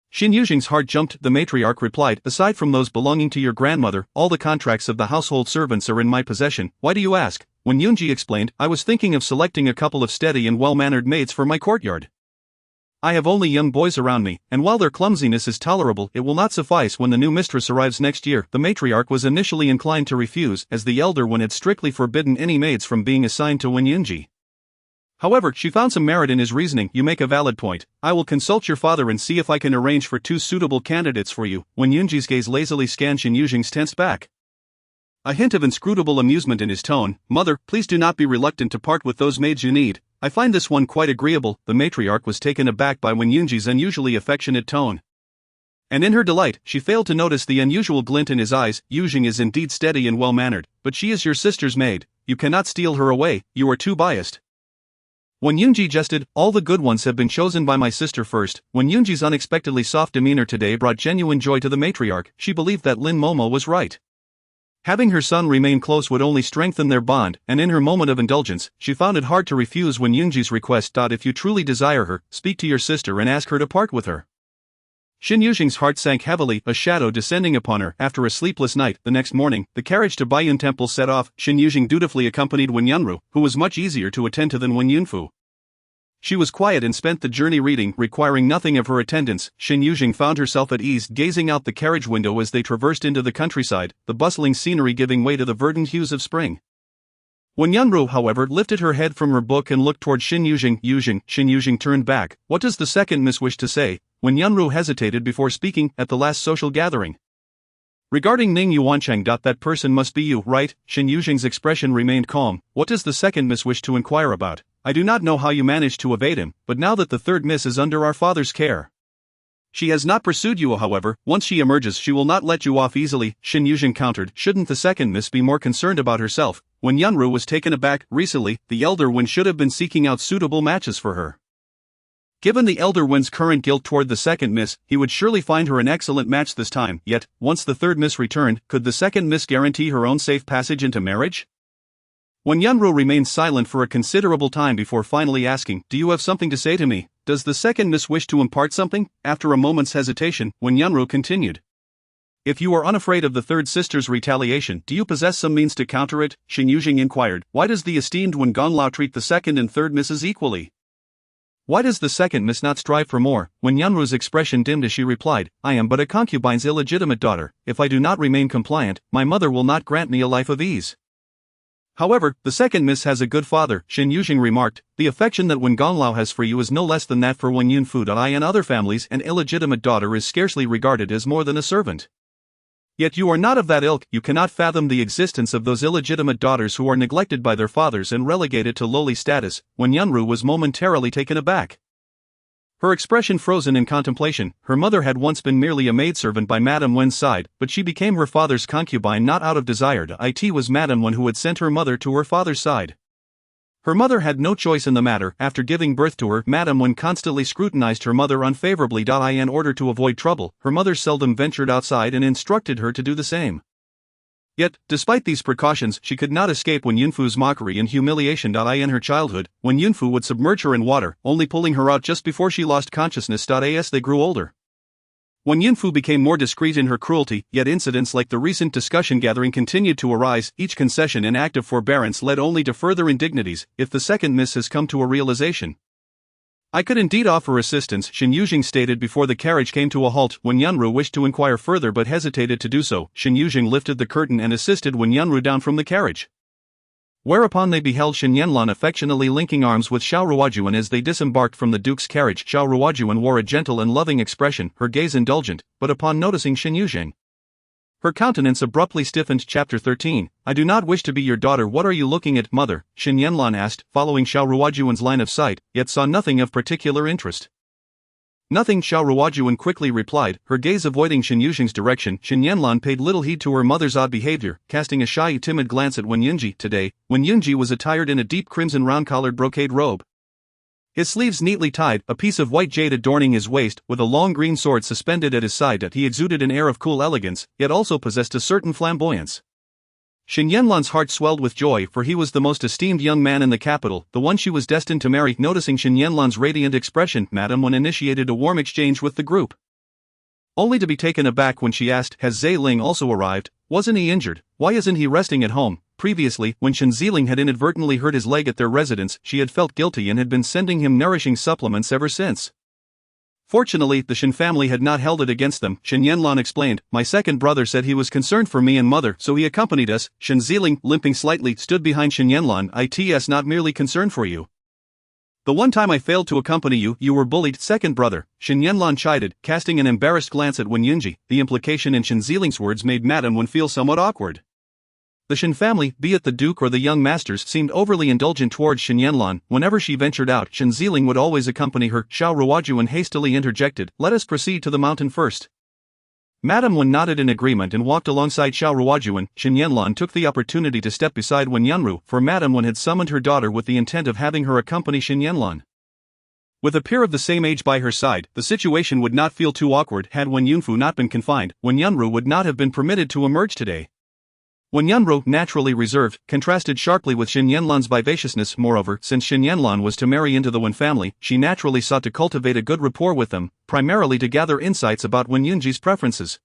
Speaker 2: Shen Yuzheng's heart jumped. The matriarch replied, aside from those belonging to your grandmother, all the contracts of the household servants are in my possession. Why do you ask? When Yunji explained, I was thinking of selecting a couple of steady and well-mannered maids for my courtyard. I have only young boys around me, and while their clumsiness is tolerable, it will not suffice when the new mistress arrives next year. The matriarch was initially inclined to refuse, as the elder one had strictly forbidden any maids from being assigned to Wen Yunji. However, she found some merit in his reasoning. You make a valid point. I will consult your father and see if I can arrange for 2 suitable candidates for you. When Yunji's gaze lazily scanned Shen Yuzheng's tensed back, a hint of inscrutable amusement in his tone. Mother, please do not be reluctant to part with those maids you need. I find this one quite agreeable. The matriarch was taken aback by Wen Yunji's unusually affectionate tone. And in her delight, she failed to notice the unusual glint in his eyes. Yuzheng is indeed steady and well-mannered, but she is your sister's maid. You cannot steal her away, you are too biased. Wen Yunji jested, all the good ones have been chosen by my sister first. Wen Yunji's unexpectedly soft demeanor today brought genuine joy to the matriarch. She believed that Lin Momo was right. Having her son remain close would only strengthen their bond, and in her moment of indulgence, she found it hard to refuse Wen Yunji's request. If you truly desire her, speak to your sister and ask her to part with her. Shen Yuzheng's heart sank heavily, a shadow descending upon her. After a sleepless night, the next morning, the carriage to Baiyun Temple set off. Shen Yuzheng dutifully accompanied Wen Yunru, who was much easier to attend to than Wen Yunfu. She was quiet and spent the journey reading, requiring nothing of her attendance. Shen Yuzheng found herself at ease, gazing out the carriage window as they traversed into the countryside, the bustling scenery giving way to the verdant hues of spring. Wen Yunru, however, lifted her head from her book and looked toward Shen Yuzheng. Shen Yuzheng turned back. What does the second miss wish to say? Wen Yunru hesitated before speaking. At the last social gathering. Regarding Ning Yuancheng. That person must be you, right? Shen Yuzheng's expression remained calm. What does the second miss wish to inquire about? I do not know how you managed to evade him, but now that the third miss is under our father's care. She has not pursued you, however. Once she emerges, she will not let you off easily, Shen Yuzheng countered. Shouldn't the second miss be more concerned about herself? Wen Yunru was taken aback. Recently, the elder Wen should have been seeking out suitable matches for her. Given the elder Wen's current guilt toward the second miss, he would surely find her an excellent match this time. Yet, once the third miss returned, could the second miss guarantee her own safe passage into marriage? Wen Yunru remained silent for a considerable time before finally asking, do you have something to say to me? Does the second miss wish to impart something? After a moment's hesitation, Wen Yunru continued. If you are unafraid of the third sister's retaliation, do you possess some means to counter it? Shen Yuzheng inquired. Why does the esteemed Wen Gonglao treat the second and third misses equally? Why does the second miss not strive for more? Wen Yunru's expression dimmed as she replied, I am but a concubine's illegitimate daughter. If I do not remain compliant, my mother will not grant me a life of ease. However, the second miss has a good father, Shen Yuzheng remarked. The affection that Wen Gonglao has for you is no less than that for Wen Yunfu. In other families, an illegitimate daughter is scarcely regarded as more than a servant. Yet you are not of that ilk. You cannot fathom the existence of those illegitimate daughters who are neglected by their fathers and relegated to lowly status. Wen Yunru was momentarily taken aback. Her expression frozen in contemplation. Her mother had once been merely a maidservant by Madame Wen's side, but she became her father's concubine not out of desire. It was Madame Wen who had sent her mother to her father's side. Her mother had no choice in the matter. After giving birth to her, Madame Wen constantly scrutinized her mother unfavorably. In order to avoid trouble, her mother seldom ventured outside and instructed her to do the same. Yet, despite these precautions, she could not escape Wen Yunfu's mockery and humiliation. In her childhood, Wen Yunfu would submerge her in water, only pulling her out just before she lost consciousness. As they grew older, Wen Yunfu became more discreet in her cruelty, yet incidents like the recent discussion gathering continued to arise. Each concession and act of forbearance led only to further indignities. If the second miss has come to a realization, I could indeed offer assistance, Shen Yuzheng stated before the carriage came to a halt. Wen Yunru wished to inquire further but hesitated to do so. Shen Yuzheng lifted the curtain and assisted Wen Yunru down from the carriage. Whereupon they beheld Shen Yanlan affectionately linking arms with Xiao Ruojuan as they disembarked from the duke's carriage. Xiao Ruojuan wore a gentle and loving expression, her gaze indulgent, but upon noticing Shen Yuzheng, her countenance abruptly stiffened. Chapter 13. I do not wish to be your daughter. What are you looking at, mother? Shen Yanlan asked, following Xiao Ruojuan's line of sight, yet saw nothing of particular interest. Nothing, Xiao Ruojuan quickly replied, her gaze avoiding Shen Yuzheng's direction. Shen Yanlan paid little heed to her mother's odd behavior, casting a shy, timid glance at Wen Yunji. Today, Wen Yunji was attired in a deep crimson round-collared brocade robe. His sleeves neatly tied, a piece of white jade adorning his waist, with a long green sword suspended at his side. He exuded an air of cool elegance, yet also possessed a certain flamboyance. Shen Yanlan's heart swelled with joy, for he was the most esteemed young man in the capital, the one she was destined to marry. Noticing Shen Yanlan's radiant expression, Madame Wen initiated a warm exchange with the group, only to be taken aback when she asked, has Zai Ling also arrived? Wasn't he injured? Why isn't he resting at home? Previously, when Shen Ziling had inadvertently hurt his leg at their residence, she had felt guilty and had been sending him nourishing supplements ever since. Fortunately, the Shen family had not held it against them. Shen Yanlan explained, my second brother said he was concerned for me and mother, so he accompanied us. Shen Ziling, limping slightly, stood behind Shen Yanlan. It's not merely concerned for you. The one time I failed to accompany you, you were bullied. Second brother, Shen Yanlan chided, casting an embarrassed glance at Wen Yunji. The implication in Shen Ziling's words made Madame Wen feel somewhat awkward. The Shen family, be it the duke or the young masters, seemed overly indulgent towards Shen Yanlan. Whenever she ventured out, Shen Ziling would always accompany her. Xiao Ruojuan hastily interjected, let us proceed to the mountain first. Madame Wen nodded in agreement and walked alongside Xiao Ruojuan. Shen Yanlan took the opportunity to step beside Wen Yunru, for Madame Wen had summoned her daughter with the intent of having her accompany Shen Yanlan. With a peer of the same age by her side, the situation would not feel too awkward. Had Wen Yunfu not been confined, Wen Yunru would not have been permitted to emerge today. Wen Yunru, naturally reserved, contrasted sharply with Shen Yanlan's vivaciousness. Moreover, since Shen Yanlan was to marry into the Wen family, she naturally sought to cultivate a good rapport with them, primarily to gather insights about Wen Yunji's preferences.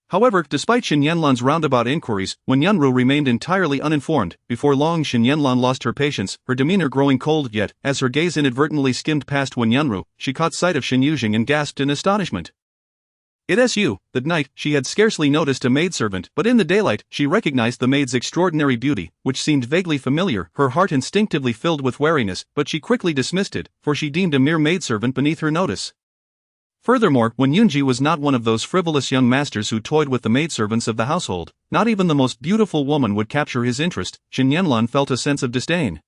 Speaker 2: However, despite Shen Yanlan's roundabout inquiries, Wen Yunru remained entirely uninformed. Before long, Shen Yanlan lost her patience, her demeanor growing cold. Yet, as her gaze inadvertently skimmed past Wen Yunru, she caught sight of Shen Yuzheng and gasped in astonishment. It is you. That night, she had scarcely noticed a maidservant, but in the daylight, she recognized the maid's extraordinary beauty, which seemed vaguely familiar. Her heart instinctively filled with wariness, but she quickly dismissed it, for she deemed a mere maidservant beneath her notice. Furthermore, Wen Yunji was not one of those frivolous young masters who toyed with the maidservants of the household. Not even the most beautiful woman would capture his interest. Shen Yanlan felt a sense of disdain.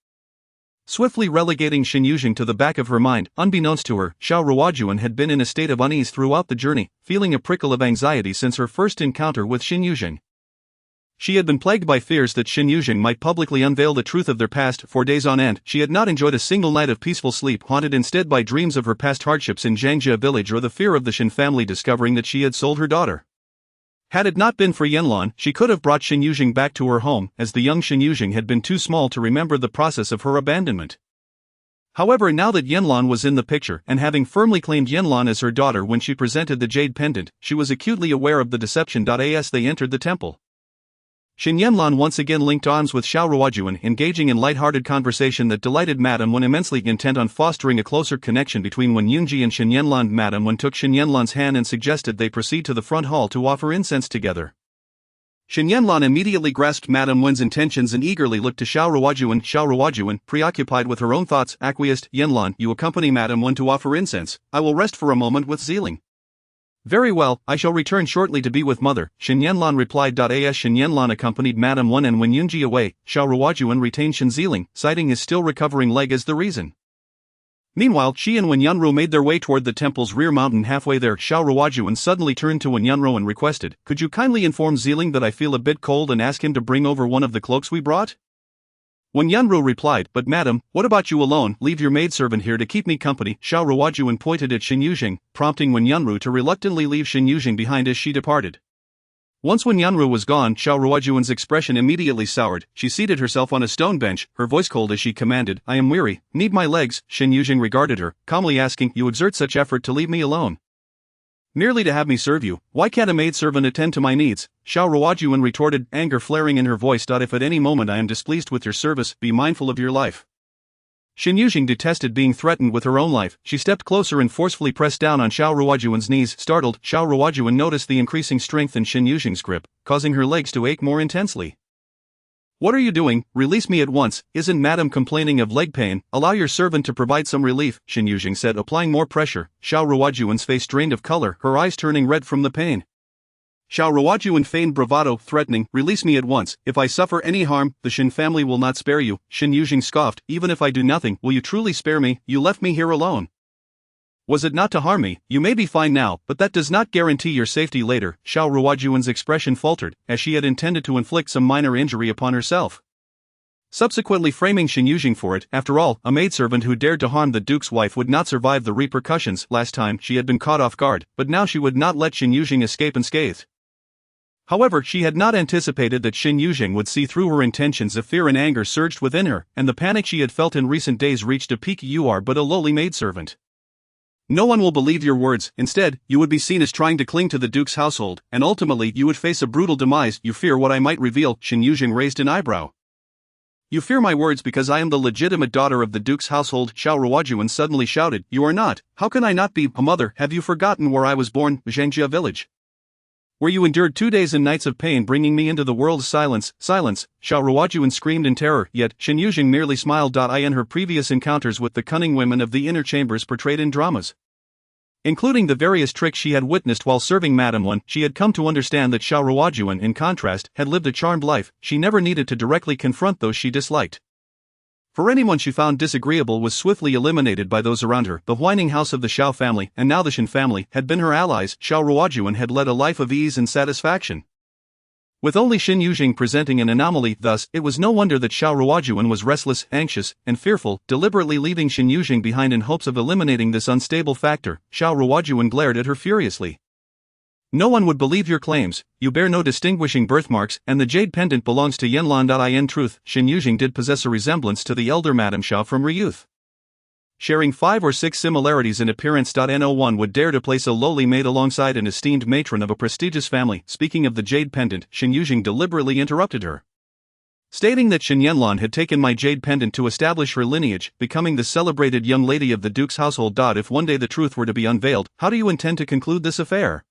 Speaker 2: Swiftly relegating Shen Yuzheng to the back of her mind, unbeknownst to her, Xiao Ruojuan had been in a state of unease throughout the journey, feeling a prickle of anxiety since her first encounter with Shen Yuzheng. She had been plagued by fears that Shen Yuzheng might publicly unveil the truth of their past. For days on end, she had not enjoyed a single night of peaceful sleep, haunted instead by dreams of her past hardships in Zhangjia village or the fear of the Shen family discovering that she had sold her daughter. Had it not been for Yanlan, she could have brought Shen Yuzheng back to her home, as the young Shen Yuzheng had been too small to remember the process of her abandonment. However, now that Yanlan was in the picture, and having firmly claimed Yanlan as her daughter when she presented the jade pendant, she was acutely aware of the deception. As they entered the temple, Shen Yanlan once again linked arms with Xiao Ruojuan, engaging in light-hearted conversation that delighted Madame Wen, immensely intent on fostering a closer connection between Wen Yunji and Shen Yanlan. Madame Wen took Shen Yanlan's hand and suggested they proceed to the front hall to offer incense together. Shen Yanlan immediately grasped Madame Wen's intentions and eagerly looked to Xiao Ruojuan. Xiao Ruojuan, preoccupied with her own thoughts, acquiesced. Yanlan, you accompany Madame Wen to offer incense. I will rest for a moment with Zealing. Very well, I shall return shortly to be with mother, Shen Yanlan replied. As Shen Yanlan accompanied Madame Wen and Wen Yunji away, Xiao Ruojuan retained Shen Zealing, citing his still recovering leg as the reason. Meanwhile, she and Wen Yunru made their way toward the temple's rear mountain. Halfway there, Xiao Ruojuan suddenly turned to Wen Yunru and requested, could you kindly inform Zealing that I feel a bit cold and ask him to bring over one of the cloaks we brought? Wen Yunru replied, but madam, what about you alone? Leave your maidservant here to keep me company. Xiao Ruojuan pointed at Shen Yuzheng, prompting Wen Yunru to reluctantly leave Shen Yuzheng behind as she departed. Once Wen Yunru was gone, Xiao Ruojuan's expression immediately soured. She seated herself on a stone bench, her voice cold as she commanded, I am weary, need my legs. Shen Yuzheng regarded her, calmly asking, you exert such effort to leave me alone? Merely to have me serve you, why can't a maidservant attend to my needs? Xiao Ruojuan retorted, anger flaring in her voice. If at any moment I am displeased with your service, be mindful of your life. Shen Yuzheng detested being threatened with her own life. She stepped closer and forcefully pressed down on Xiao Ruojuan's knees. Startled, Xiao Ruojuan noticed the increasing strength in Shen Yuzheng's grip, causing her legs to ache more intensely. What are you doing? Release me at once. Isn't madam complaining of leg pain? Allow your servant to provide some relief, Shen Yuzheng said, applying more pressure. Xiao Ruojuan's face drained of color, her eyes turning red from the pain. Xiao Ruojuan feigned bravado, threatening, release me at once. If I suffer any harm, the Shen family will not spare you. Shen Yuzheng scoffed, even if I do nothing, will you truly spare me? You left me here alone. Was it not to harm me? You may be fine now, but that does not guarantee your safety later. Xiao Ruojuan's expression faltered, as she had intended to inflict some minor injury upon herself, subsequently framing Shen Yuzheng for it. After all, a maidservant who dared to harm the duke's wife would not survive the repercussions. Last time, she had been caught off guard, but now she would not let Shen Yuzheng escape unscathed. However, she had not anticipated that Shen Yuzheng would see through her intentions. A fear and anger surged within her, and the panic she had felt in recent days reached a peak. You are but a lowly maidservant. No one will believe your words. Instead, you would be seen as trying to cling to the duke's household, and ultimately you would face a brutal demise. You fear what I might reveal. Shen Yuzheng raised an eyebrow. You fear my words because I am the legitimate daughter of the duke's household, Xiao Ruojuan suddenly shouted. You are not. How can I not be? A mother, have you forgotten where I was born? Zhangjia village, where you endured 2 days and nights of pain bringing me into the world. Silence, silence, Xiao Ruojuan screamed in terror, yet Shen Yuzheng merely smiled. In her previous encounters with the cunning women of the inner chambers portrayed in dramas, including the various tricks she had witnessed while serving Madame Wen, she had come to understand that Xiao Ruojuan, in contrast, had lived a charmed life. She never needed to directly confront those she disliked. For anyone she found disagreeable was swiftly eliminated by those around her. The whining house of the Xiao family, and now the Shen family, had been her allies. Xiao Ruojuan had led a life of ease and satisfaction, with only Shen Yuzheng presenting an anomaly. Thus, it was no wonder that Xiao Ruojuan was restless, anxious, and fearful, deliberately leaving Shen Yuzheng behind in hopes of eliminating this unstable factor. Xiao Ruojuan glared at her furiously. No one would believe your claims. You bear no distinguishing birthmarks, and the jade pendant belongs to Yanlan. In truth, Shen Yuzheng did possess a resemblance to the elder Madame Xiao from her youth, sharing 5 or 6 similarities in appearance. No one would dare to place a lowly maid alongside an esteemed matron of a prestigious family. Speaking of the jade pendant, Shen Yuzheng deliberately interrupted her, stating that Shen Yanlan had taken my jade pendant to establish her lineage, becoming the celebrated young lady of the duke's household. If one day the truth were to be unveiled, how do you intend to conclude this affair?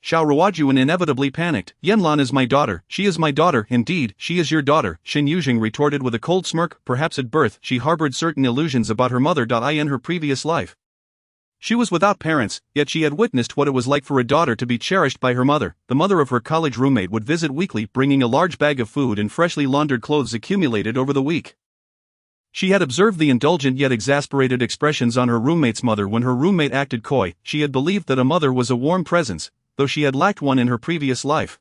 Speaker 2: Xiao Ruojuan inevitably panicked. Yanlan is my daughter. She is my daughter. Indeed, she is your daughter, Shen Yuzheng retorted with a cold smirk. Perhaps at birth she harbored certain illusions about her mother. In her previous life, she was without parents, yet she had witnessed what it was like for a daughter to be cherished by her mother. The mother of her college roommate would visit weekly, bringing a large bag of food and freshly laundered clothes accumulated over the week. She had observed the indulgent yet exasperated expressions on her roommate's mother when her roommate acted coy. She had believed that a mother was a warm presence, though she had lacked one in her previous life.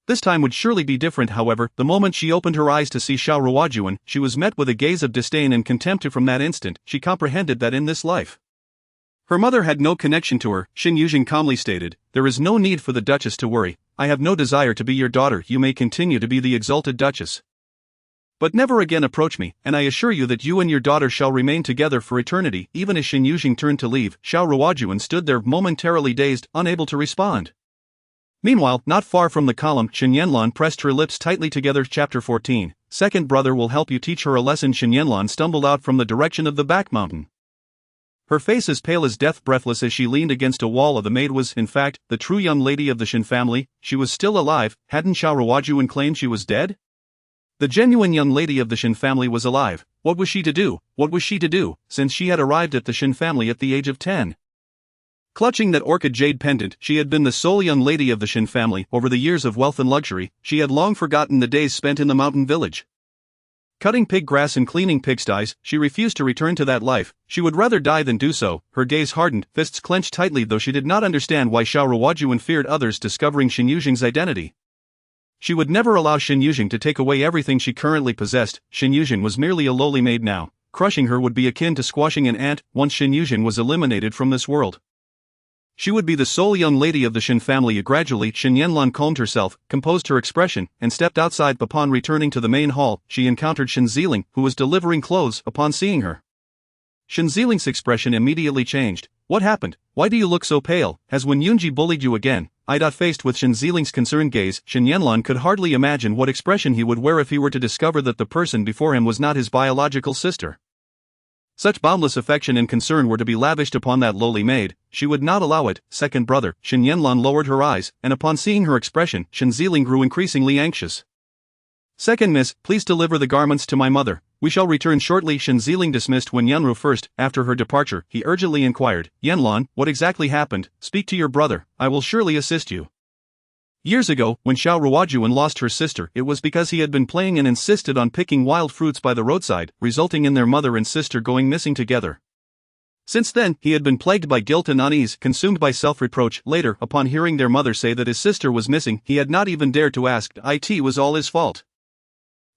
Speaker 2: This time would surely be different. However, the moment she opened her eyes to see Xiao Ruojuan, she was met with a gaze of disdain and contempt. From that instant, she comprehended that in this life, her mother had no connection to her. Shen Yuzheng calmly stated, "There is no need for the Duchess to worry. I have no desire to be your daughter. You may continue to be the exalted Duchess, but never again approach me, and I assure you that you and your daughter shall remain together for eternity." Even as Shen Yuzheng turned to leave, Xiao Ruojuan stood there momentarily dazed, unable to respond. Meanwhile, not far from the column, Shen Yanlan pressed her lips tightly together. Chapter 14. Second brother will help you teach her a lesson. Shen Yanlan stumbled out from the direction of the back mountain, her face as pale as death, breathless as she leaned against a wall. The maid was, in fact, the true young lady of the Shen family. She was still alive. Hadn't Xiao Ruojuan claimed she was dead? The genuine young lady of the Shen family was alive. What was she to do? What was she to do, since she had arrived at the Shen family at the age of 10? Clutching that orchid jade pendant, she had been the sole young lady of the Shen family. Over the years of wealth and luxury, she had long forgotten the days spent in the mountain village, cutting pig grass and cleaning pigsties. She refused to return to that life. She would rather die than do so. Her gaze hardened, fists clenched tightly, though she did not understand why Xiao Ruojuan feared others discovering Shen Yuzheng's identity. She would never allow Shen Yuzheng to take away everything she currently possessed. Shen Yuzheng was merely a lowly maid now. Crushing her would be akin to squashing an ant. Once Shen Yuzheng was eliminated from this world, she would be the sole young lady of the Shen family. Gradually, Shen Yanlan calmed herself, composed her expression, and stepped outside. Upon returning to the main hall, she encountered Shen Yuzheng, who was delivering clothes. Upon seeing her, Shen Yuzheng's expression immediately changed. What happened? Why do you look so pale? Has Wen Yunji bullied you again? Faced with Shen Yuzheng's concerned gaze, Shen Yanlan could hardly imagine what expression he would wear if he were to discover that the person before him was not his biological sister. Such boundless affection and concern were to be lavished upon that lowly maid. She would not allow it. Second brother, Shen Yanlan lowered her eyes, and upon seeing her expression, Shen Yuzheng grew increasingly anxious. Second miss, please deliver the garments to my mother. We shall return shortly. Shen Yuzheng dismissed Wen Yunru first. After her departure, he urgently inquired, Yanlan, what exactly happened? Speak to your brother. I will surely assist you. Years ago, when Xiao Ruojuan lost her sister, it was because he had been playing and insisted on picking wild fruits by the roadside, resulting in their mother and sister going missing together. Since then, he had been plagued by guilt and unease, consumed by self-reproach. Later, upon hearing their mother say that his sister was missing, he had not even dared to ask. It was all his fault.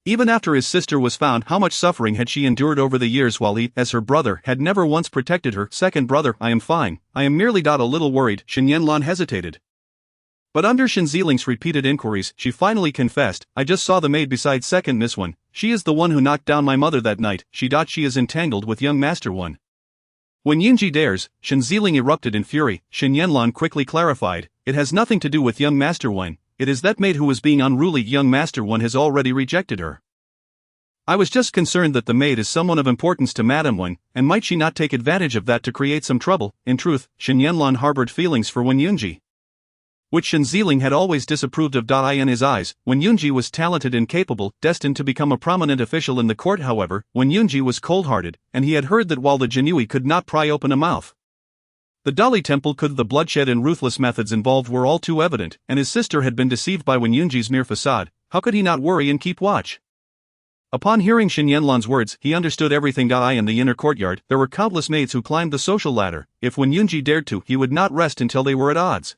Speaker 2: Even after his sister was found, how much suffering had she endured over the years, while he, as her brother, had never once protected her? Second brother, I am fine. I am merely a little worried. Shen Yanlan hesitated. But under Shen Yuzheng's repeated inquiries, she finally confessed, I just saw the maid beside second Miss One. She is the one who knocked down my mother that night. She is entangled with young Master One. When Yunji dares, Shen Yuzheng erupted in fury. Shen Yanlan quickly clarified, it has nothing to do with young Master One. It is that maid who was being unruly. Young Master One has already rejected her. I was just concerned that the maid is someone of importance to Madame One, and might she not take advantage of that to create some trouble. In truth, Shen Yanlan harbored feelings for Wen Yunji, which Shen Yuzheng had always disapproved of. In his eyes, Wen Yunji was talented and capable, destined to become a prominent official in the court. However, Wen Yunji was cold-hearted, and he had heard that while the Jinui could not pry open a mouth, the Dali Temple could. The bloodshed and ruthless methods involved were all too evident, and his sister had been deceived by Wen Yunji's mere facade. How could he not worry and keep watch? Upon hearing Shen Yuzheng's words, he understood everything. In the inner courtyard, there were countless maids who climbed the social ladder. If Wen Yunji dared to, he would not rest until they were at odds.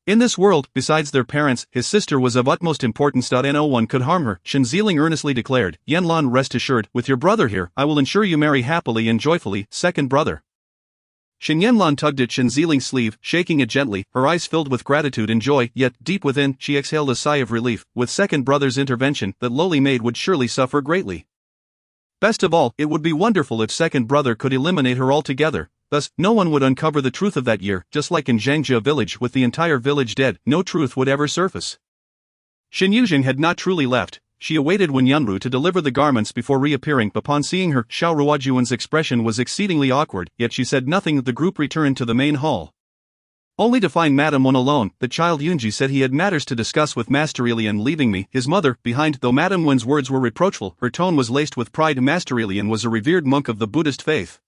Speaker 2: In this world, besides their parents, his sister was of utmost importance. No one could harm her, Shen Yuzheng earnestly declared. Yanlan, rest assured, with your brother here, I will ensure you marry happily and joyfully, second brother. Shen Yuzheng tugged at Shen Yuzheng's sleeve, shaking it gently, her eyes filled with gratitude and joy, yet, deep within, she exhaled a sigh of relief. With second brother's intervention, that lowly maid would surely suffer greatly. Best of all, it would be wonderful if second brother could eliminate her altogether. Thus, no one would uncover the truth of that year. Just like in Zhangjia village with the entire village dead, no truth would ever surface. Shen Yuzheng had not truly left. She awaited Wen Yunru to deliver the garments before reappearing. Upon seeing her, Xiao Ruojuan's expression was exceedingly awkward, yet she said nothing. The group returned to the main hall, only to find Madame Wen alone. The child Yunji said he had matters to discuss with Master Lian, leaving me, his mother, behind. Though Madame Wen's words were reproachful, her tone was laced with pride. Master Lian was a revered monk of the Buddhist faith,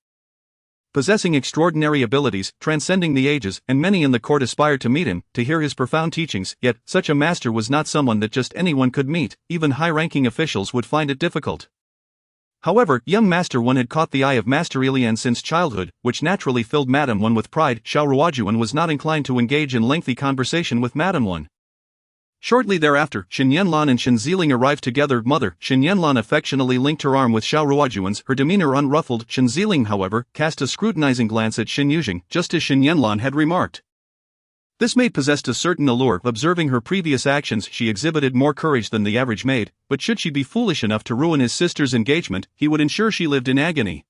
Speaker 2: possessing extraordinary abilities, transcending the ages, and many in the court aspired to meet him, to hear his profound teachings. Yet, such a master was not someone that just anyone could meet. Even high-ranking officials would find it difficult. However, young Master Wen had caught the eye of Master Lian since childhood, which naturally filled Madame Wen with pride. Xiao Ruojuan was not inclined to engage in lengthy conversation with Madame Wen. Shortly thereafter, Shen Yuzheng and Shen Yuzheng arrived together. Mother, Shen Yuzheng affectionately linked her arm with Xiao Ruojuan's, her demeanor unruffled. Shen Yuzheng, however, cast a scrutinizing glance at Shen Yuzheng, just as Shen Yuzheng had remarked. This maid possessed a certain allure. Observing her previous actions, she exhibited more courage than the average maid, but should she be foolish enough to ruin his sister's engagement, he would ensure she lived in agony.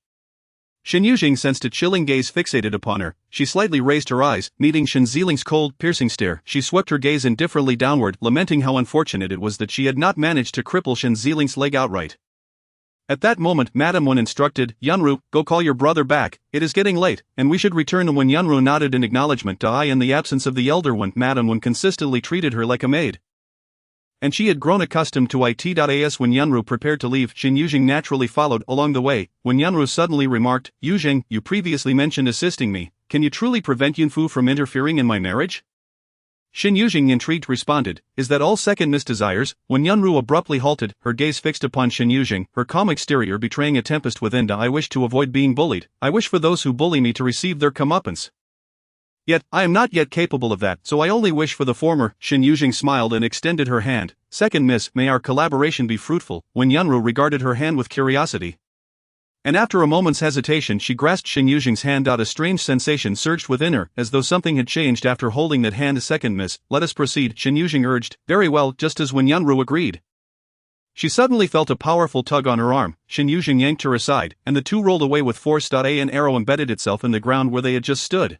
Speaker 2: Shen Yuzheng sensed a chilling gaze fixated upon her. She slightly raised her eyes, meeting Shen Yuzheng's cold, piercing stare. She swept her gaze indifferently downward, lamenting how unfortunate it was that she had not managed to cripple Shen Yuzheng's leg outright. At that moment, Madame Wen instructed, Yunru, go call your brother back, it is getting late, and we should return. When Yunru nodded in acknowledgement, in the absence of the elder one, Madame Wen consistently treated her like a maid, and she had grown accustomed to it. As when Yunru prepared to leave, Shen Yuzheng naturally followed. Along the way, when Yunru suddenly remarked, Yuzheng, you previously mentioned assisting me, can you truly prevent Yunfu from interfering in my marriage? Shen Yuzheng, intrigued, responded, is that all second miss desires? When Yunru abruptly halted, her gaze fixed upon Shen Yuzheng, her calm exterior betraying a tempest within. I wish to avoid being bullied. I wish for those who bully me to receive their comeuppance. Yet, I am not yet capable of that, so I only wish for the former. Shen Yuzheng smiled and extended her hand. Second miss, may our collaboration be fruitful. When Yunru regarded her hand with curiosity, and after a moment's hesitation she grasped Shen Yuzheng's hand. A strange sensation surged within her, as though something had changed after holding that hand. Second miss, let us proceed, Shen Yuzheng urged. Very well, just as when Yunru agreed. She suddenly felt a powerful tug on her arm. Shen Yuzheng yanked her aside, and the two rolled away with force. An arrow embedded itself in the ground where they had just stood.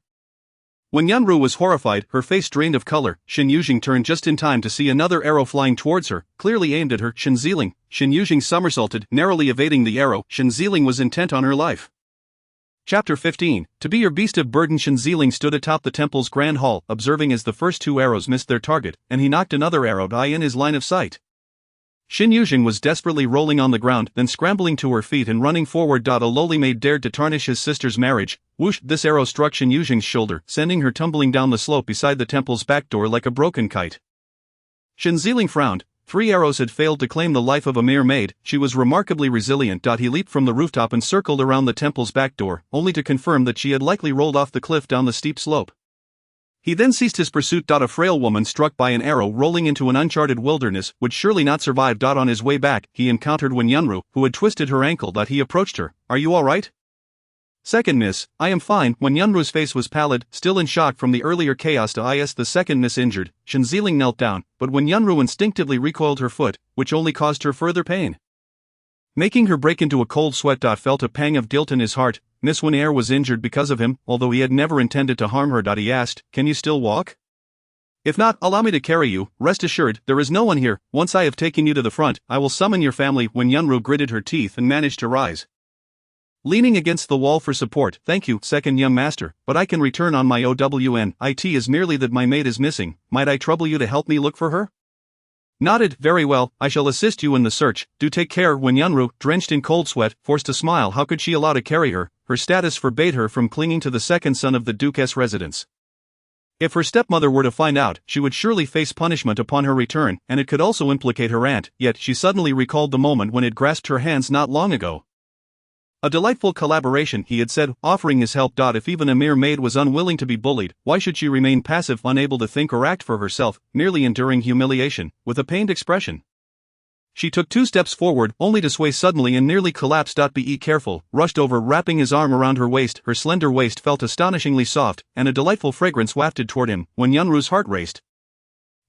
Speaker 2: When Yunru was horrified, her face drained of color, Shen Yuzheng turned just in time to see another arrow flying towards her, clearly aimed at her. Shen Yuzheng. Shen Yuzheng somersaulted, narrowly evading the arrow. Shen Yuzheng was intent on her life. Chapter 15. To be your beast of burden. Shen Yuzheng stood atop the temple's grand hall, observing as the first two arrows missed their target, and he knocked another arrow in his line of sight. Shen Yuzheng was desperately rolling on the ground, then scrambling to her feet and running forward. A lowly maid dared to tarnish his sister's marriage. Whoosh! This arrow struck Shen Yuzheng's shoulder, sending her tumbling down the slope beside the temple's back door like a broken kite. Shen Yuzheng frowned. 3 arrows had failed to claim the life of a mere maid. She was remarkably resilient. He leaped from the rooftop and circled around the temple's back door, only to confirm that she had likely rolled off the cliff down the steep slope. He then ceased his pursuit. A frail woman struck by an arrow rolling into an uncharted wilderness would surely not survive. On his way back, he encountered Wen Yunru, who had twisted her ankle. He approached her. Are you alright? Second miss, I am fine. When Yunru's face was pallid, still in shock from the earlier chaos. The second miss injured. Shen Yuzheng knelt down, but when Yunru instinctively recoiled her foot, which only caused her further pain, making her break into a cold sweat. Felt a pang of guilt in his heart. Miss Wen was injured because of him, although he had never intended to harm her. He asked, can you still walk? If not, allow me to carry you. Rest assured, there is no one here. Once I have taken you to the front, I will summon your family. When Yunru gritted her teeth and managed to rise, leaning against the wall for support. Thank you, second young master, but I can return on my own. It is merely that my maid is missing. Might I trouble you to help me look for her? Nodded. Very well, I shall assist you in the search. Do take care. When Yunru, drenched in cold sweat, forced a smile. How could she allow to carry her? Her status forbade her from clinging to the second son of the Duke's residence. If her stepmother were to find out, she would surely face punishment upon her return, and it could also implicate her aunt, yet she suddenly recalled the moment when it grasped her hands not long ago. A delightful collaboration, he had said, offering his help. If even a mere maid was unwilling to be bullied, why should she remain passive, unable to think or act for herself, merely enduring humiliation, with a pained expression? She took 2 steps forward, only to sway suddenly and nearly collapse. Be careful, rushed over, wrapping his arm around her waist. Her slender waist felt astonishingly soft, and a delightful fragrance wafted toward him, when Yunru's heart raced.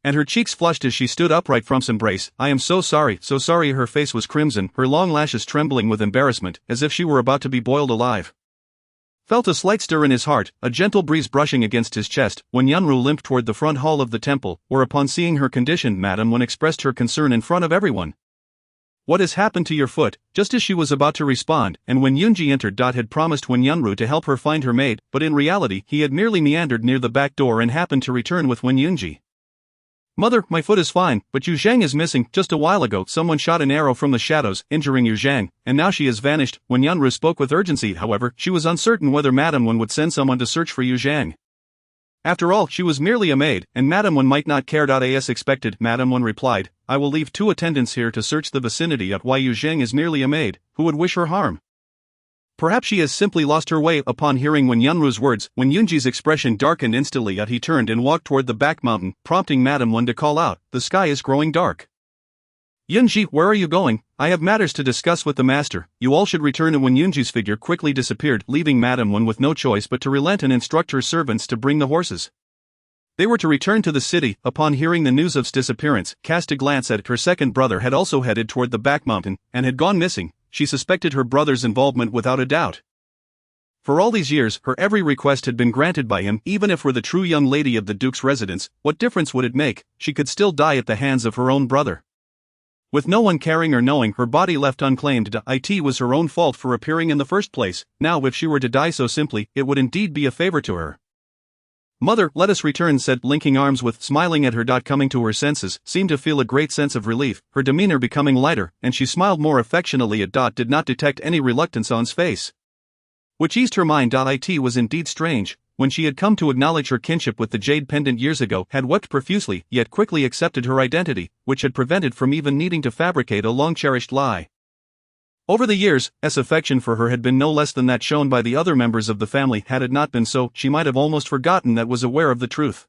Speaker 2: And her cheeks flushed as she stood upright from his embrace. I am so sorry, so sorry. Her face was crimson, her long lashes trembling with embarrassment, as if she were about to be boiled alive. Felt a slight stir in his heart, a gentle breeze brushing against his chest, when Yunru limped toward the front hall of the temple, whereupon seeing her condition, Madame Wen expressed her concern in front of everyone. What has happened to your foot? Just as she was about to respond, and when Yunji entered, had promised Wen Yunru to help her find her maid, but in reality he had merely meandered near the back door and happened to return with Wen Yunji. Mother, my foot is fine, but Yuzheng is missing. Just a while ago someone shot an arrow from the shadows, injuring Yuzheng, and now she has vanished. When Yunru spoke with urgency, however, she was uncertain whether Madame Wen would send someone to search for Yuzheng. After all, she was merely a maid, and Madame Wen might not care. As expected, Madame Wen replied, I will leave 2 attendants here to search the vicinity. Why Yuzheng is merely a maid, who would wish her harm? Perhaps she has simply lost her way. Upon hearing Wen Yunru's words, Wen Yunji's expression darkened instantly. He turned and walked toward the back mountain, prompting Madame Wen to call out, the sky is growing dark. Yunji, where are you going? I have matters to discuss with the master. You all should return. And Wen Yunji's figure quickly disappeared, leaving Madame Wen with no choice but to relent and instruct her servants to bring the horses. They were to return to the city. Upon hearing the news of his disappearance, cast a glance at her second brother had also headed toward the back mountain, and had gone missing. She suspected her brother's involvement without a doubt. For all these years, her every request had been granted by him. Even if were the true young lady of the Duke's residence, what difference would it make? She could still die at the hands of her own brother. With no one caring or knowing, her body left unclaimed. It was her own fault for appearing in the first place. Now if she were to die so simply, it would indeed be a favor to her. Mother, let us return, said, linking arms with, smiling at her. Coming to her senses, seemed to feel a great sense of relief, her demeanor becoming lighter, and she smiled more affectionately at. Did not detect any reluctance on his face, which eased her mind. It was indeed strange, when she had come to acknowledge her kinship with the jade pendant years ago, had wept profusely, yet quickly accepted her identity, which had prevented from even needing to fabricate a long-cherished lie. Over the years, S. affection for her had been no less than that shown by the other members of the family. Had it not been so, she might have almost forgotten that was aware of the truth.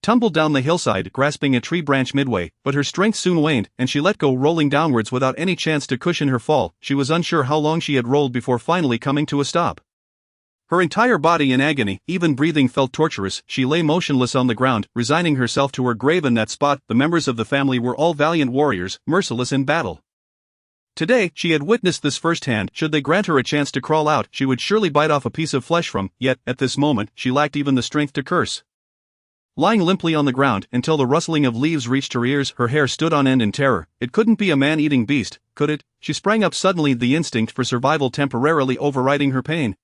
Speaker 2: Tumbled down the hillside, grasping a tree branch midway, but her strength soon waned, and she let go, rolling downwards without any chance to cushion her fall. She was unsure how long she had rolled before finally coming to a stop. Her entire body in agony, even breathing felt torturous. She lay motionless on the ground, resigning herself to her grave in that spot. The members of the family were all valiant warriors, merciless in battle. Today, she had witnessed this firsthand. Should they grant her a chance to crawl out, she would surely bite off a piece of flesh from, yet, at this moment, she lacked even the strength to curse. Lying limply on the ground, until the rustling of leaves reached her ears, her hair stood on end in terror. It couldn't be a man-eating beast, could it? She sprang up suddenly, the instinct for survival temporarily overriding her pain.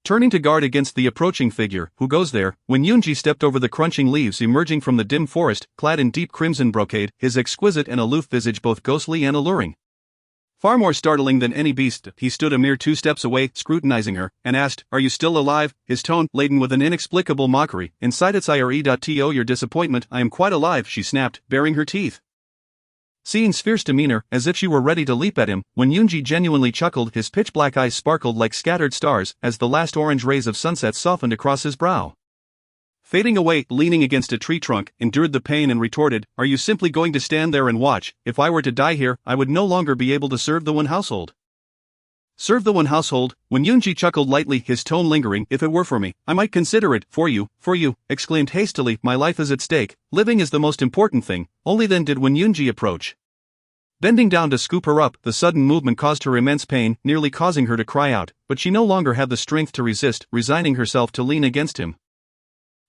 Speaker 2: Turning to guard against the approaching figure, who goes there, when Yunji stepped over the crunching leaves emerging from the dim forest, clad in deep crimson brocade, his exquisite and aloof visage both ghostly and alluring. Far more startling than any beast, he stood a mere 2 steps away, scrutinizing her, and asked, "Are you still alive?" His tone, laden with an inexplicable mockery, incited ire.to your disappointment. "I am quite alive," she snapped, baring her teeth. Seeing his fierce demeanor, as if she were ready to leap at him, when Yunji genuinely chuckled, his pitch-black eyes sparkled like scattered stars, as the last orange rays of sunset softened across his brow. Fading away, leaning against a tree trunk, endured the pain and retorted, "Are you simply going to stand there and watch? If I were to die here, I would no longer be able to serve the Wen household." "Serve the Wen household?" When Yunji chuckled lightly, his tone lingering, "If it were for me, I might consider it. For you," exclaimed hastily, "my life is at stake. Living is the most important thing." Only then did Wen Yunji approach. Bending down to scoop her up, the sudden movement caused her immense pain, nearly causing her to cry out, but she no longer had the strength to resist, resigning herself to lean against him.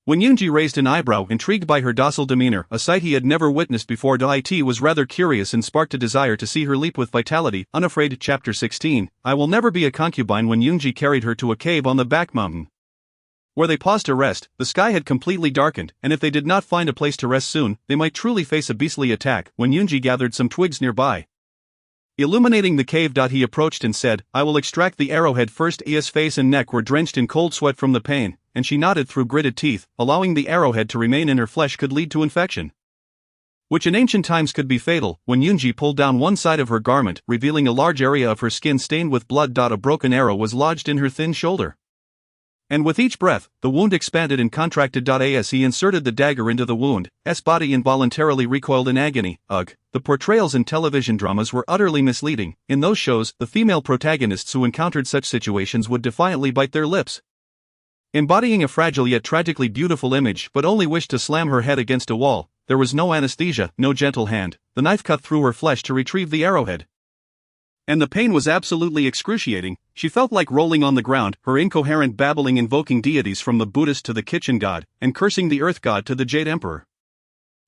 Speaker 2: When Yunji raised an eyebrow, intrigued by her docile demeanor, a sight he had never witnessed before, It was rather curious and sparked a desire to see her leap with vitality, unafraid. Chapter 16, I will never be a concubine. When Yunji carried her to a cave on the back mountain, where they paused to rest, the sky had completely darkened, and if they did not find a place to rest soon, they might truly face a beastly attack. When Yunji gathered some twigs nearby, illuminating the cave, he approached and said, "I will extract the arrowhead first." His face and neck were drenched in cold sweat from the pain, and she nodded through gritted teeth. Allowing the arrowhead to remain in her flesh could lead to infection, which in ancient times could be fatal. When Yunji pulled down one side of her garment, revealing a large area of her skin stained with blood. A broken arrow was lodged in her thin shoulder, and with each breath, the wound expanded and contracted. As he inserted the dagger into the wound's body, involuntarily recoiled in agony. Ugh, the portrayals in television dramas were utterly misleading. In those shows, the female protagonists who encountered such situations would defiantly bite their lips, embodying a fragile yet tragically beautiful image, but only wished to slam her head against a wall. There was no anesthesia, no gentle hand. The knife cut through her flesh to retrieve the arrowhead, and the pain was absolutely excruciating. She felt like rolling on the ground, her incoherent babbling invoking deities from the Buddhist to the kitchen god, and cursing the earth god to the Jade Emperor.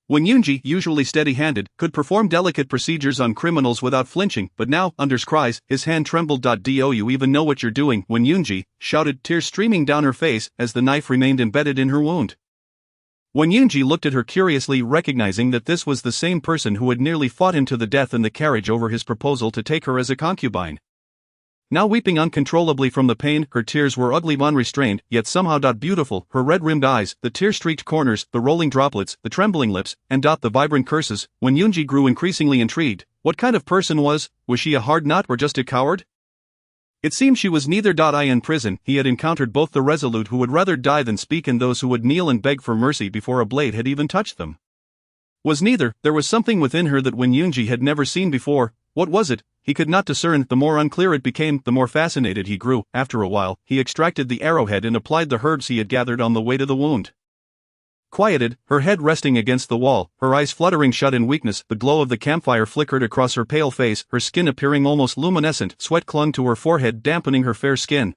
Speaker 2: When Yunji, usually steady-handed, could perform delicate procedures on criminals without flinching, but now, under cries, his hand trembled. Do you even know what you're doing? When Yunji shouted, tears streaming down her face as the knife remained embedded in her wound. When Yunji looked at her curiously, recognizing that this was the same person who had nearly fought him to the death in the carriage over his proposal to take her as a concubine. Now weeping uncontrollably from the pain, her tears were ugly, unrestrained, yet somehow beautiful. Her red-rimmed eyes, the tear-streaked corners, the rolling droplets, the trembling lips, and the vibrant curses. When Yunji grew increasingly intrigued, what kind of person was she a hard nut or just a coward? It seemed she was neither. In prison, he had encountered both the resolute who would rather die than speak and those who would kneel and beg for mercy before a blade had even touched them. Was neither. There was something within her that when Yunji had never seen before. What was it? He could not discern. The more unclear it became, the more fascinated he grew. After a while, he extracted the arrowhead and applied the herbs he had gathered on the way to the wound. Quieted, her head resting against the wall, her eyes fluttering shut in weakness, the glow of the campfire flickered across her pale face, her skin appearing almost luminescent. Sweat clung to her forehead, dampening her fair skin,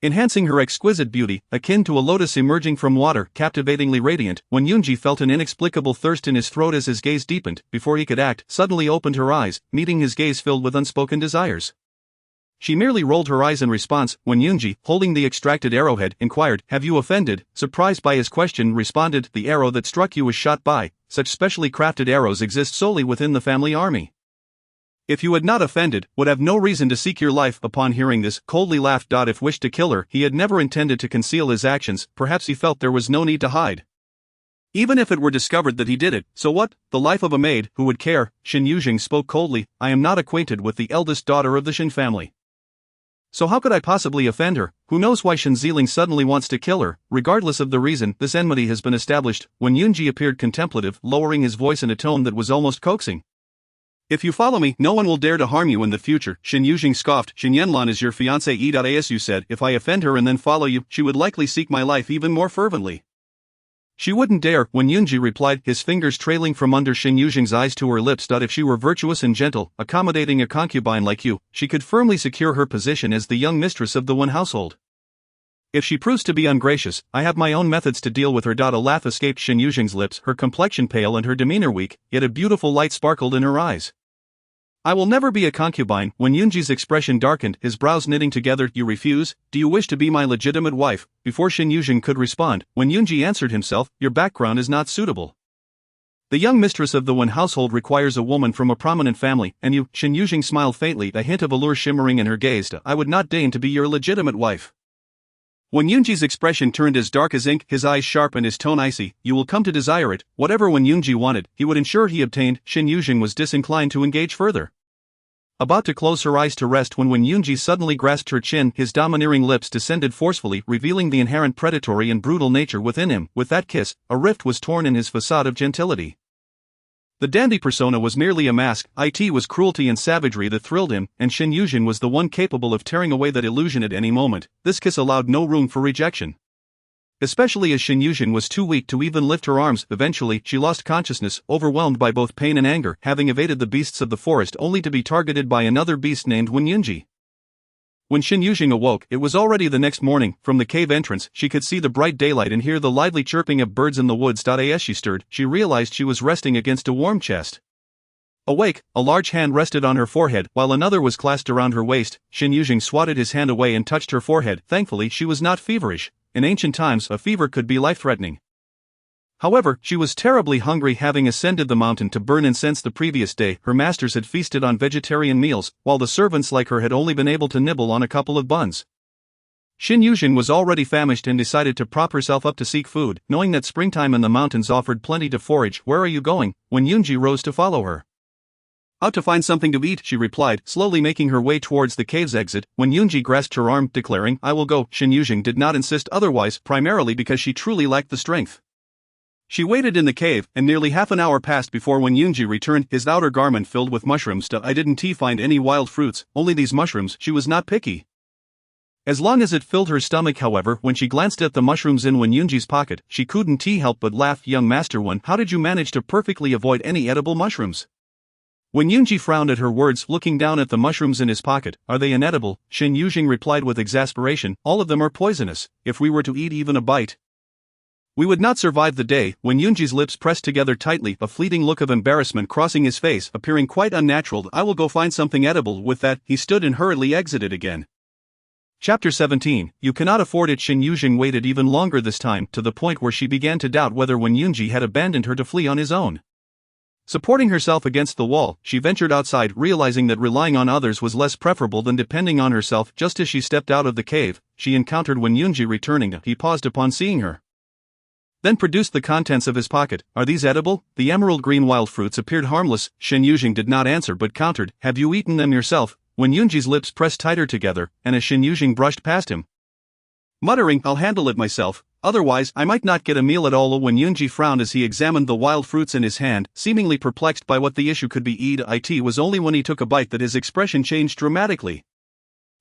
Speaker 2: enhancing her exquisite beauty, akin to a lotus emerging from water, captivatingly radiant. When Yunji felt an inexplicable thirst in his throat as his gaze deepened, before he could act, suddenly opened her eyes, meeting his gaze filled with unspoken desires. She merely rolled her eyes in response. When Yunji, holding the extracted arrowhead, inquired, "Have you offended?" Surprised by his question, responded, "The arrow that struck you was shot by. Such specially crafted arrows exist solely within the family army. If you had not offended, would have no reason to seek your life." Upon hearing this, coldly laughed. If wished to kill her, he had never intended to conceal his actions. Perhaps he felt there was no need to hide. Even if it were discovered that he did it, so what? The life of a maid, who would care? Shen Yuzheng spoke coldly, "I am not acquainted with the eldest daughter of the Shen family. So how could I possibly offend her? Who knows why Shen Yuzheng suddenly wants to kill her? Regardless of the reason, this enmity has been established." When Yunji appeared contemplative, lowering his voice in a tone that was almost coaxing, "If you follow me, no one will dare to harm you in the future." Shen Yuzheng scoffed. "Shen Yanlan is your fiancée. As you said, if I offend her and then follow you, she would likely seek my life even more fervently." "She wouldn't dare," when Yunji replied, his fingers trailing from under Shen Yuzheng's eyes to her lips. "If she were virtuous and gentle, accommodating a concubine like you, she could firmly secure her position as the young mistress of the one household. If she proves to be ungracious, I have my own methods to deal with her." A laugh escaped Shen Yuzheng's lips, her complexion pale and her demeanor weak, yet a beautiful light sparkled in her eyes. "I will never be a concubine." When Yunji's expression darkened, his brows knitting together, "You refuse? Do you wish to be my legitimate wife?" Before Shen Yuzheng could respond, when Yunji answered himself, "Your background is not suitable. The young mistress of the one household requires a woman from a prominent family, and you." Shen Yuzheng smiled faintly, a hint of allure shimmering in her gaze. "I would not deign to be your legitimate wife." When Yunji's expression turned as dark as ink, his eyes sharp and his tone icy, "You will come to desire it." Whatever when Yunji wanted, he would ensure he obtained. Shen Yuzheng was disinclined to engage further, about to close her eyes to rest when Yunji suddenly grasped her chin. His domineering lips descended forcefully, revealing the inherent predatory and brutal nature within him. With that kiss, a rift was torn in his facade of gentility. The dandy persona was merely a mask. It was cruelty and savagery that thrilled him, and Shen Yuzheng was the one capable of tearing away that illusion at any moment. This kiss allowed no room for rejection, especially as Shen Yuzheng was too weak to even lift her arms. Eventually, she lost consciousness, overwhelmed by both pain and anger, having evaded the beasts of the forest only to be targeted by another beast named Yunji. When Shen Yuzheng awoke, it was already the next morning. From the cave entrance, she could see the bright daylight and hear the lively chirping of birds in the woods. As she stirred, she realized she was resting against a warm chest. Awake, a large hand rested on her forehead, while another was clasped around her waist. Shen Yuzheng swatted his hand away and touched her forehead. Thankfully, she was not feverish. In ancient times, a fever could be life-threatening. However, she was terribly hungry, having ascended the mountain to burn incense the previous day. Her masters had feasted on vegetarian meals, while the servants like her had only been able to nibble on a couple of buns. Shen Yuzheng was already famished and decided to prop herself up to seek food, knowing that springtime in the mountains offered plenty to forage. "Where are you going?" Wen Yunji rose to follow her. "Out to find something to eat," she replied, slowly making her way towards the cave's exit. Wen Yunji grasped her arm, declaring, "I will go." Shen Yuzheng did not insist otherwise, primarily because she truly lacked the strength. She waited in the cave, and nearly half an hour passed before Wen Yunji returned, his outer garment filled with mushrooms. "I didn't find any wild fruits, only these mushrooms." She was not picky. As long as it filled her stomach, however, when she glanced at the mushrooms in Wen Yunji's pocket, she couldn't help but laugh. "Young Master Wen, how did you manage to perfectly avoid any edible mushrooms?" Wen Yunji frowned at her words, looking down at the mushrooms in his pocket. "Are they inedible?" Shen Yuzheng replied with exasperation. "All of them are poisonous. If we were to eat even a bite, we would not survive the day." Wen Yunji's lips pressed together tightly, a fleeting look of embarrassment crossing his face, appearing quite unnatural. "I will go find something edible." With that, he stood and hurriedly exited again. Chapter 17. You cannot afford it. Shen Yuzheng waited even longer this time, to the point where she began to doubt whether Wen Yunji had abandoned her to flee on his own. Supporting herself against the wall, she ventured outside, realizing that relying on others was less preferable than depending on herself. Just as she stepped out of the cave, she encountered Wen Yunji returning. He paused upon seeing her, then produced the contents of his pocket. "Are these edible?" The emerald green wild fruits appeared harmless. Shen Yuzheng did not answer but countered, "Have you eaten them yourself?" Wen Yunji's lips pressed tighter together, and as Shen Yuzheng brushed past him, muttering, "I'll handle it myself, otherwise I might not get a meal at all." Wen Yunji frowned as he examined the wild fruits in his hand, seemingly perplexed by what the issue could be. It was only when he took a bite that his expression changed dramatically.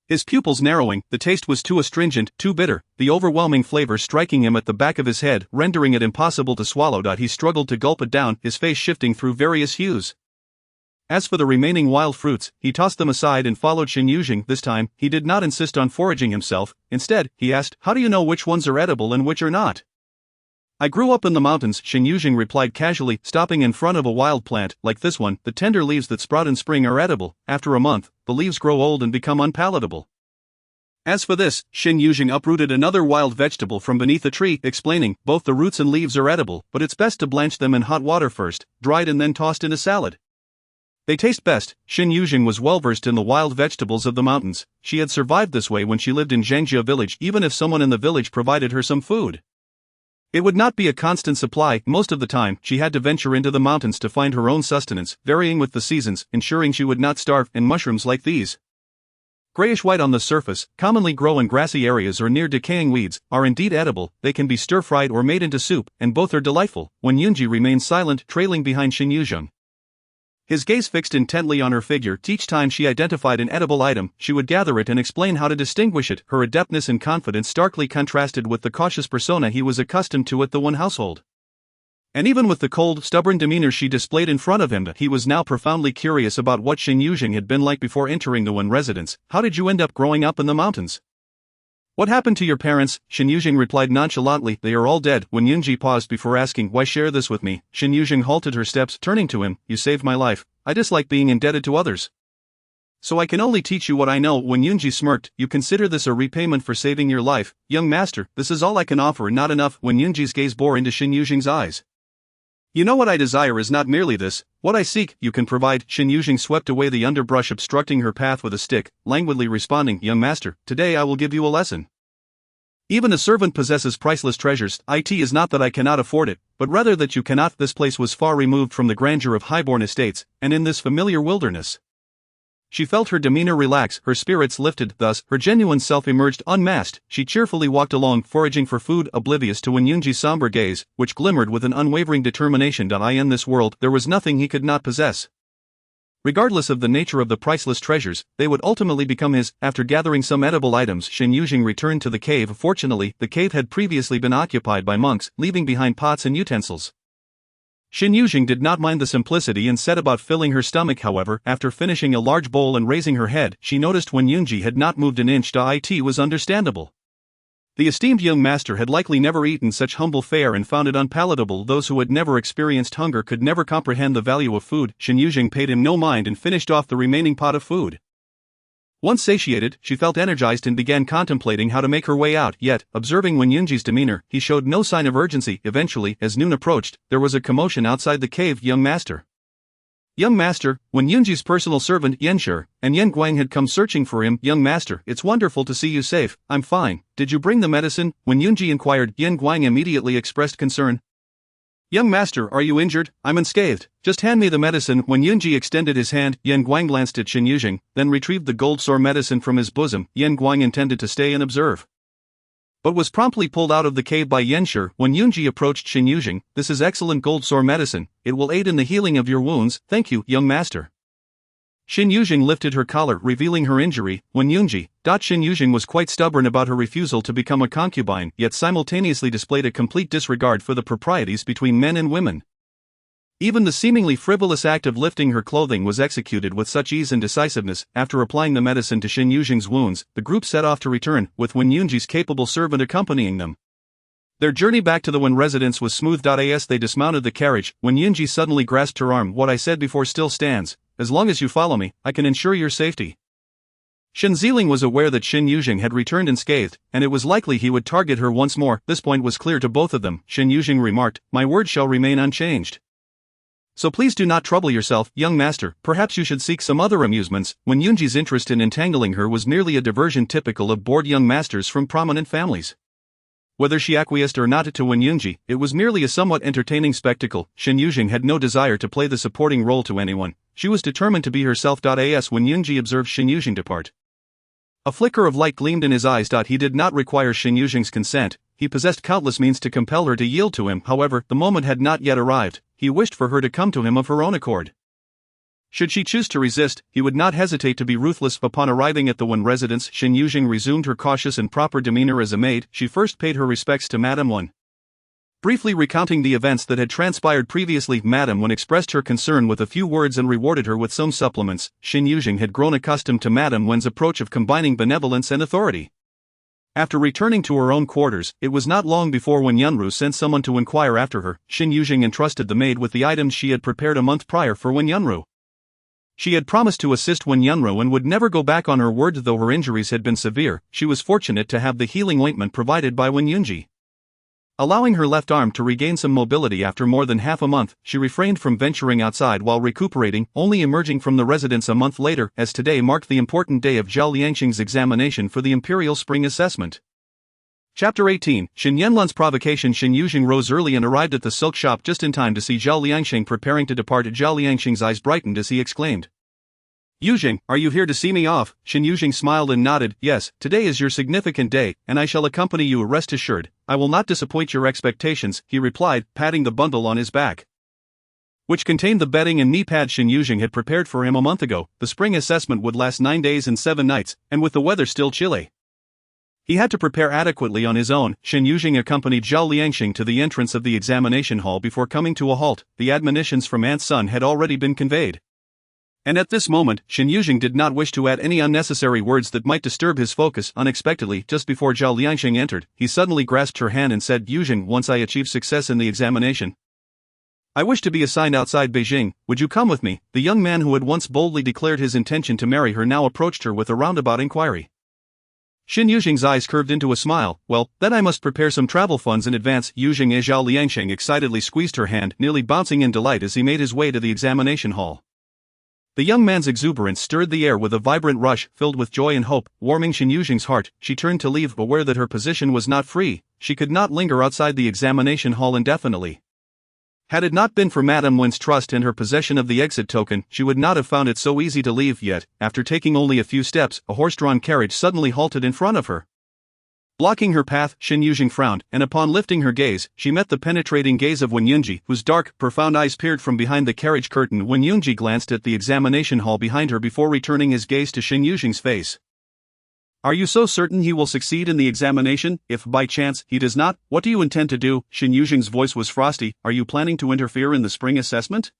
Speaker 2: His pupils narrowing, the taste was too astringent, too bitter, the overwhelming flavor striking him at the back of his head, rendering it impossible to swallow. He struggled to gulp it down, his face shifting through various hues. As for the remaining wild fruits, he tossed them aside and followed Shen Yuzheng. This time, he did not insist on foraging himself. Instead, he asked, "How do you know which ones are edible and which are not?" "I grew up in the mountains," Shen Yuzheng replied casually, stopping in front of a wild plant, like this one. "The tender leaves that sprout in spring are edible. After a month, the leaves grow old and become unpalatable." As for this, Shen Yuzheng uprooted another wild vegetable from beneath a tree, explaining, "Both the roots and leaves are edible, but it's best to blanch them in hot water first, dried and then tossed in a salad. They taste best." Shen Yuzheng was well versed in the wild vegetables of the mountains. She had survived this way when she lived in Zhangjia village, even if someone in the village provided her some food. It would not be a constant supply. Most of the time, she had to venture into the mountains to find her own sustenance, varying with the seasons, ensuring she would not starve. And mushrooms like these, grayish-white on the surface, commonly grow in grassy areas or near decaying weeds, are indeed edible. They can be stir-fried or made into soup, and both are delightful. Wen Yunji remained silent, trailing behind Shen Yuzheng. His gaze fixed intently on her figure. Each time she identified an edible item, she would gather it and explain how to distinguish it. Her adeptness and confidence starkly contrasted with the cautious persona he was accustomed to at the Wen household. And even with the cold, stubborn demeanor she displayed in front of him, he was now profoundly curious about what Shen Yuzheng had been like before entering the Wen residence. "How did you end up growing up in the mountains?" "What happened to your parents?" Shen Yuzheng replied nonchalantly. "They are all dead." Wen Yunji paused before asking, "Why share this with me?" Shen Yuzheng halted her steps, turning to him. "You saved my life. I dislike being indebted to others, so I can only teach you what I know." Wen Yunji smirked. "You consider this a repayment for saving your life? Young master, this is all I can offer. Not enough." Wen Yunji's gaze bore into Shen Yuzheng's eyes. "You know what I desire is not merely this. What I seek, you can provide." Shen Yuzheng swept away the underbrush obstructing her path with a stick, languidly responding, "Young master, today I will give you a lesson. Even a servant possesses priceless treasures. It is not that I cannot afford it, but rather that you cannot." This place was far removed from the grandeur of highborn estates, and in this familiar wilderness, she felt her demeanor relax, her spirits lifted. Thus, her genuine self emerged unmasked. She cheerfully walked along, foraging for food, oblivious to Wen Yunji's somber gaze, which glimmered with an unwavering determination. In this world, there was nothing he could not possess. Regardless of the nature of the priceless treasures, they would ultimately become his. After gathering some edible items, Shen Yuzheng returned to the cave. Fortunately, the cave had previously been occupied by monks, leaving behind pots and utensils. Shen Yuzheng did not mind the simplicity and set about filling her stomach. However, after finishing a large bowl and raising her head, she noticed Wen Yunji had not moved an inch. It was understandable. The esteemed young master had likely never eaten such humble fare and found it unpalatable. Those who had never experienced hunger could never comprehend the value of food. Shen Yuzheng paid him no mind and finished off the remaining pot of food. Once satiated, she felt energized and began contemplating how to make her way out. Yet, observing Wen Yunji's demeanor, he showed no sign of urgency. Eventually, as noon approached, there was a commotion outside the cave. "Young master, Young master, when Yunji's personal servant Yenshi and Yen Guang had come searching for him. Young master, it's wonderful to see you safe. I'm fine. Did you bring the medicine? When Yunji inquired, Yen Guang immediately expressed concern. Young master, are you injured? I'm unscathed. Just hand me the medicine. When Yunji extended his hand, Yen Guang glanced at Shen Yuzheng, then retrieved the gold sore medicine from his bosom. Yen Guang intended to stay and observe, but was promptly pulled out of the cave by Yenshi. When Yunji approached Shen Yuzheng, this is excellent gold sore medicine. It will aid in the healing of your wounds. Thank you, young master. Shen Yuzheng lifted her collar, revealing her injury. When Shen Yuzheng was quite stubborn about her refusal to become a concubine, yet simultaneously displayed a complete disregard for the proprieties between men and women. Even the seemingly frivolous act of lifting her clothing was executed with such ease and decisiveness. After applying the medicine to Shen Yuzheng's wounds, the group set off to return, with Yunji's capable servant accompanying them. Their journey back to the Wen residence was smooth. As they dismounted the carriage, Yunji suddenly grasped her arm. What I said before still stands. As long as you follow me, I can ensure your safety. Shen Ziling was aware that Shen Yuzheng had returned unscathed, and it was likely he would target her once more. This point was clear to both of them. Shen Yuzheng remarked, my word shall remain unchanged. So please do not trouble yourself, young master. Perhaps you should seek some other amusements. When Yunji's interest in entangling her was merely a diversion typical of bored young masters from prominent families. Whether she acquiesced or not to Yunji, it was merely a somewhat entertaining spectacle. Shen Yuzheng had no desire to play the supporting role to anyone. She was determined to be herself. As when Yunji observed Shen Yuzheng depart, a flicker of light gleamed in his eyes. He did not require Shen Yuzheng's consent. He possessed countless means to compel her to yield to him. However, the moment had not yet arrived. He wished for her to come to him of her own accord. Should she choose to resist, he would not hesitate to be ruthless. Upon arriving at the Wen residence, Shen Yuzheng resumed her cautious and proper demeanor as a maid. She first paid her respects to Madame Wen. Briefly recounting the events that had transpired previously, Madame Wen expressed her concern with a few words and rewarded her with some supplements. Shen Yuzheng had grown accustomed to Madame Wen's approach of combining benevolence and authority. After returning to her own quarters, it was not long before Wen Yunru sent someone to inquire after her. Shen Yuzheng entrusted the maid with the items she had prepared a month prior for Wen Yunru. She had promised to assist Wen Yunru and would never go back on her word. Though her injuries had been severe, she was fortunate to have the healing ointment provided by Wen Yunji. Allowing her left arm to regain some mobility after more than half a month, she refrained from venturing outside while recuperating, only emerging from the residence a month later, as today marked the important day of Zhao Liangxing's examination for the Imperial Spring Assessment. Chapter 18, Shen Yanlan's provocation. Shen Yuzheng rose early and arrived at the silk shop just in time to see Zhao Liangxing preparing to depart. Zhao Liangxing's eyes brightened as he exclaimed, Yuzheng, are you here to see me off? Shen Yuzheng smiled and nodded. Yes, today is your significant day, and I shall accompany you. Rest assured, I will not disappoint your expectations, he replied, patting the bundle on his back, which contained the bedding and knee pad Shen Yuzheng had prepared for him a month ago. The spring assessment would last 9 days and 7 nights, and with the weather still chilly, he had to prepare adequately on his own. Shen Yuzheng accompanied Zhao Liangxing to the entrance of the examination hall before coming to a halt. The admonitions from Aunt Sun had already been conveyed, and at this moment, Shen Yuzheng did not wish to add any unnecessary words that might disturb his focus. Unexpectedly, just before Zhao Liangxing entered, he suddenly grasped her hand and said, Yuzheng, once I achieve success in the examination, I wish to be assigned outside Beijing. Would you come with me? The young man who had once boldly declared his intention to marry her now approached her with a roundabout inquiry. Shen Yuzheng's eyes curved into a smile. Well, then I must prepare some travel funds in advance. Yuzheng. Zhao Liangxing excitedly squeezed her hand, nearly bouncing in delight as he made his way to the examination hall. The young man's exuberance stirred the air with a vibrant rush, filled with joy and hope, warming Shen Yuzheng's heart. She turned to leave, aware that her position was not free. She could not linger outside the examination hall indefinitely. Had it not been for Madame Wen's trust and her possession of the exit token, she would not have found it so easy to leave. Yet, after taking only a few steps, a horse-drawn carriage suddenly halted in front of her. Blocking her path, Shen Yuzheng frowned, and upon lifting her gaze, she met the penetrating gaze of Wen Yunji, whose dark, profound eyes peered from behind the carriage curtain. Wen Yunji glanced at the examination hall behind her before returning his gaze to Shen Yuzheng's face. Are you so certain he will succeed in the examination? If by chance he does not, what do you intend to do? Shen Yuzheng's voice was frosty. Are you planning to interfere in the spring assessment?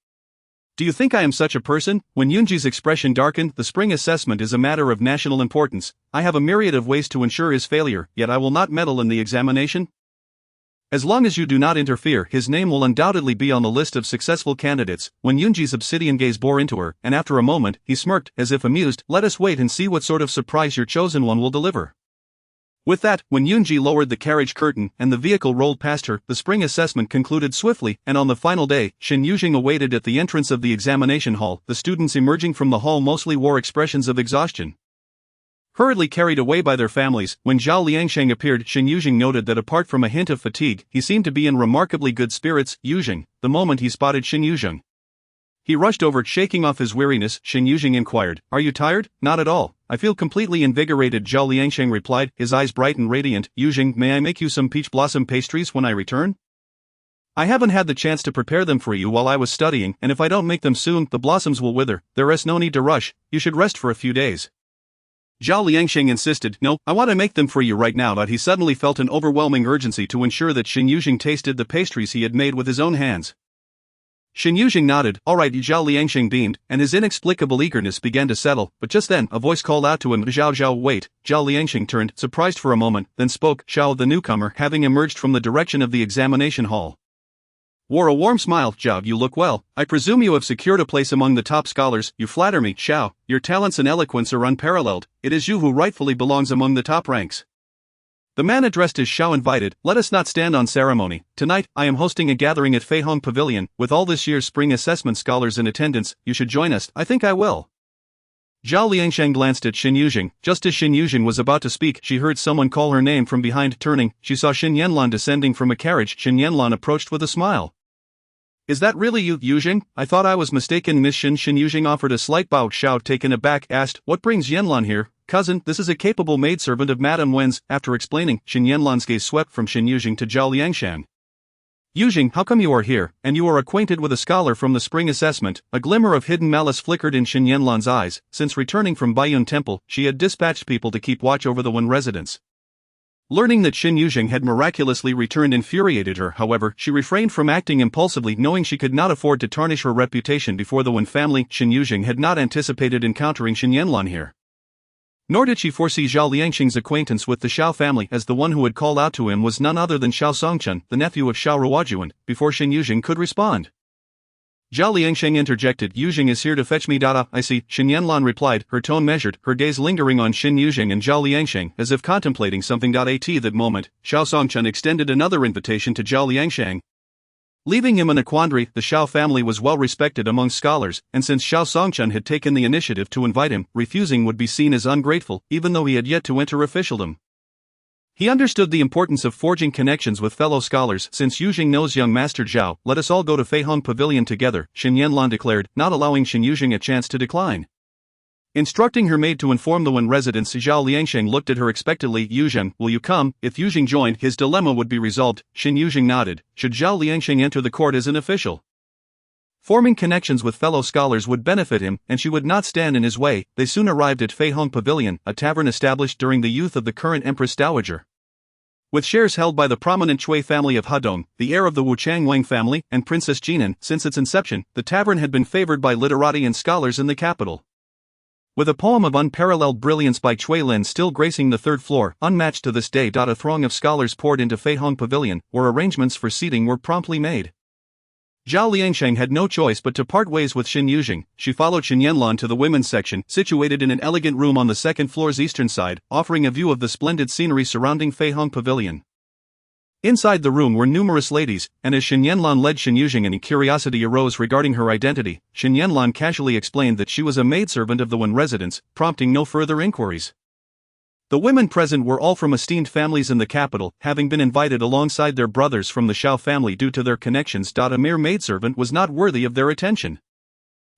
Speaker 2: Do you think I am such a person? When Yunji's expression darkened, the spring assessment is a matter of national importance. I have a myriad of ways to ensure his failure, yet I will not meddle in the examination. As long as you do not interfere, his name will undoubtedly be on the list of successful candidates. When Yunji's obsidian gaze bore into her, and after a moment, he smirked, as if amused. Let us wait and see what sort of surprise your chosen one will deliver. With that, when Yunji lowered the carriage curtain and the vehicle rolled past her, the spring assessment concluded swiftly, and on the final day, Shen Yuzheng awaited at the entrance of the examination hall. The students emerging from the hall mostly wore expressions of exhaustion. Hurriedly carried away by their families, when Zhao Liangsheng appeared, Shen Yuzheng noted that apart from a hint of fatigue, he seemed to be in remarkably good spirits. Yuzheng, the moment he spotted Shen Yuzheng, he rushed over, shaking off his weariness. Shen Yuzheng inquired, "Are you tired?" "Not at all. I feel completely invigorated," Zhao Liangsheng replied, his eyes bright and radiant. "Yuzheng, may I make you some peach blossom pastries when I return? I haven't had the chance to prepare them for you while I was studying, and if I don't make them soon, the blossoms will wither. There is no need to rush, you should rest for a few days." Zhao Liangsheng insisted, "No, I want to make them for you right now." But he suddenly felt an overwhelming urgency to ensure that Shen Yuzheng tasted the pastries he had made with his own hands. Shen Yuzheng nodded. "All right." Zhao Liangsheng beamed, and his inexplicable eagerness began to settle, but just then, a voice called out to him, "Zhao Zhao, wait." Zhao Liangsheng turned, surprised for a moment, then spoke. Zhao, the newcomer, having emerged from the direction of the examination hall, wore a warm smile. "Zhao, you look well. I presume you have secured a place among the top scholars." "You flatter me, Zhao. Your talents and eloquence are unparalleled. It is you who rightfully belongs among the top ranks." The man addressed as Xiao invited, "Let us not stand on ceremony. Tonight, I am hosting a gathering at Feihong Pavilion, with all this year's spring assessment scholars in attendance. You should join us." "I think I will." Zhao Liangsheng glanced at Shen Yuzheng. Just as Shen Yuzheng was about to speak, she heard someone call her name from behind. Turning, she saw Shen Yanlan descending from a carriage. Shen Yanlan approached with a smile. "Is that really you, Yuzheng? I thought I was mistaken." Miss Shen Yuzheng offered a slight bow. Xiao, taken aback, asked, "What brings Yanlan here?" "Cousin, this is a capable maidservant of Madame Wen's." After explaining, Shen Yanlan's gaze swept from Shen Yuzheng to Zhao Liangsheng. "Yuzheng, how come you are here, and you are acquainted with a scholar from the spring assessment?" A glimmer of hidden malice flickered in Shen Yanlan's eyes. Since returning from Baiyun Temple, she had dispatched people to keep watch over the Wen residence. Learning that Shen Yuzheng had miraculously returned infuriated her. However, she refrained from acting impulsively, knowing she could not afford to tarnish her reputation before the Wen family. Shen Yuzheng had not anticipated encountering Shen Yanlan here. Nor did she foresee Zhao Liangsheng's acquaintance with the Xiao family, as the one who had called out to him was none other than Xiao Songchen, the nephew of Xiao Ruojuan. Before Shen Yuzheng could respond, Zhao Liangsheng interjected, "Yuzheng is here to fetch me." "I see," Shen Yanlan replied, her tone measured, her gaze lingering on Shen Yuzheng and Zhao Liangsheng, as if contemplating something. At that moment, Xiao Songchen extended another invitation to Zhao Liangsheng, leaving him in a quandary. The Xiao family was well respected among scholars, and since Xiao Songchen had taken the initiative to invite him, refusing would be seen as ungrateful, even though he had yet to enter officialdom. He understood the importance of forging connections with fellow scholars. "Since Yuzheng knows young Master Zhao, let us all go to Feihong Pavilion together," Shen Yanlan declared, not allowing Shen Yuzheng a chance to decline. Instructing her maid to inform the Wen residents, Zhao Liangsheng looked at her expectantly. "Yuzheng, will you come?" If Yuzheng joined, his dilemma would be resolved. Shen Yuzheng nodded. Should Zhao Liangsheng enter the court as an official, forming connections with fellow scholars would benefit him, and she would not stand in his way. They soon arrived at Feihong Pavilion, a tavern established during the youth of the current Empress Dowager, with shares held by the prominent Chui family of Hedong, the heir of the Wuchang Wang family, and Princess Jinan. Since its inception, the tavern had been favored by literati and scholars in the capital. With a poem of unparalleled brilliance by Chui Lin still gracing the third floor, unmatched to this day. A throng of scholars poured into Feihong Pavilion, where arrangements for seating were promptly made. Zhao Liangsheng had no choice but to part ways with Shen Yuzheng. She followed Shen Yanlan to the women's section, situated in an elegant room on the second floor's eastern side, offering a view of the splendid scenery surrounding Feihong Pavilion. Inside the room were numerous ladies, and as Shen Yanlan led Shen Yuzheng in, curiosity arose regarding her identity. Shen Yanlan casually explained that she was a maidservant of the Wen residence, prompting no further inquiries. The women present were all from esteemed families in the capital, having been invited alongside their brothers from the Xiao family due to their connections. A mere maidservant was not worthy of their attention.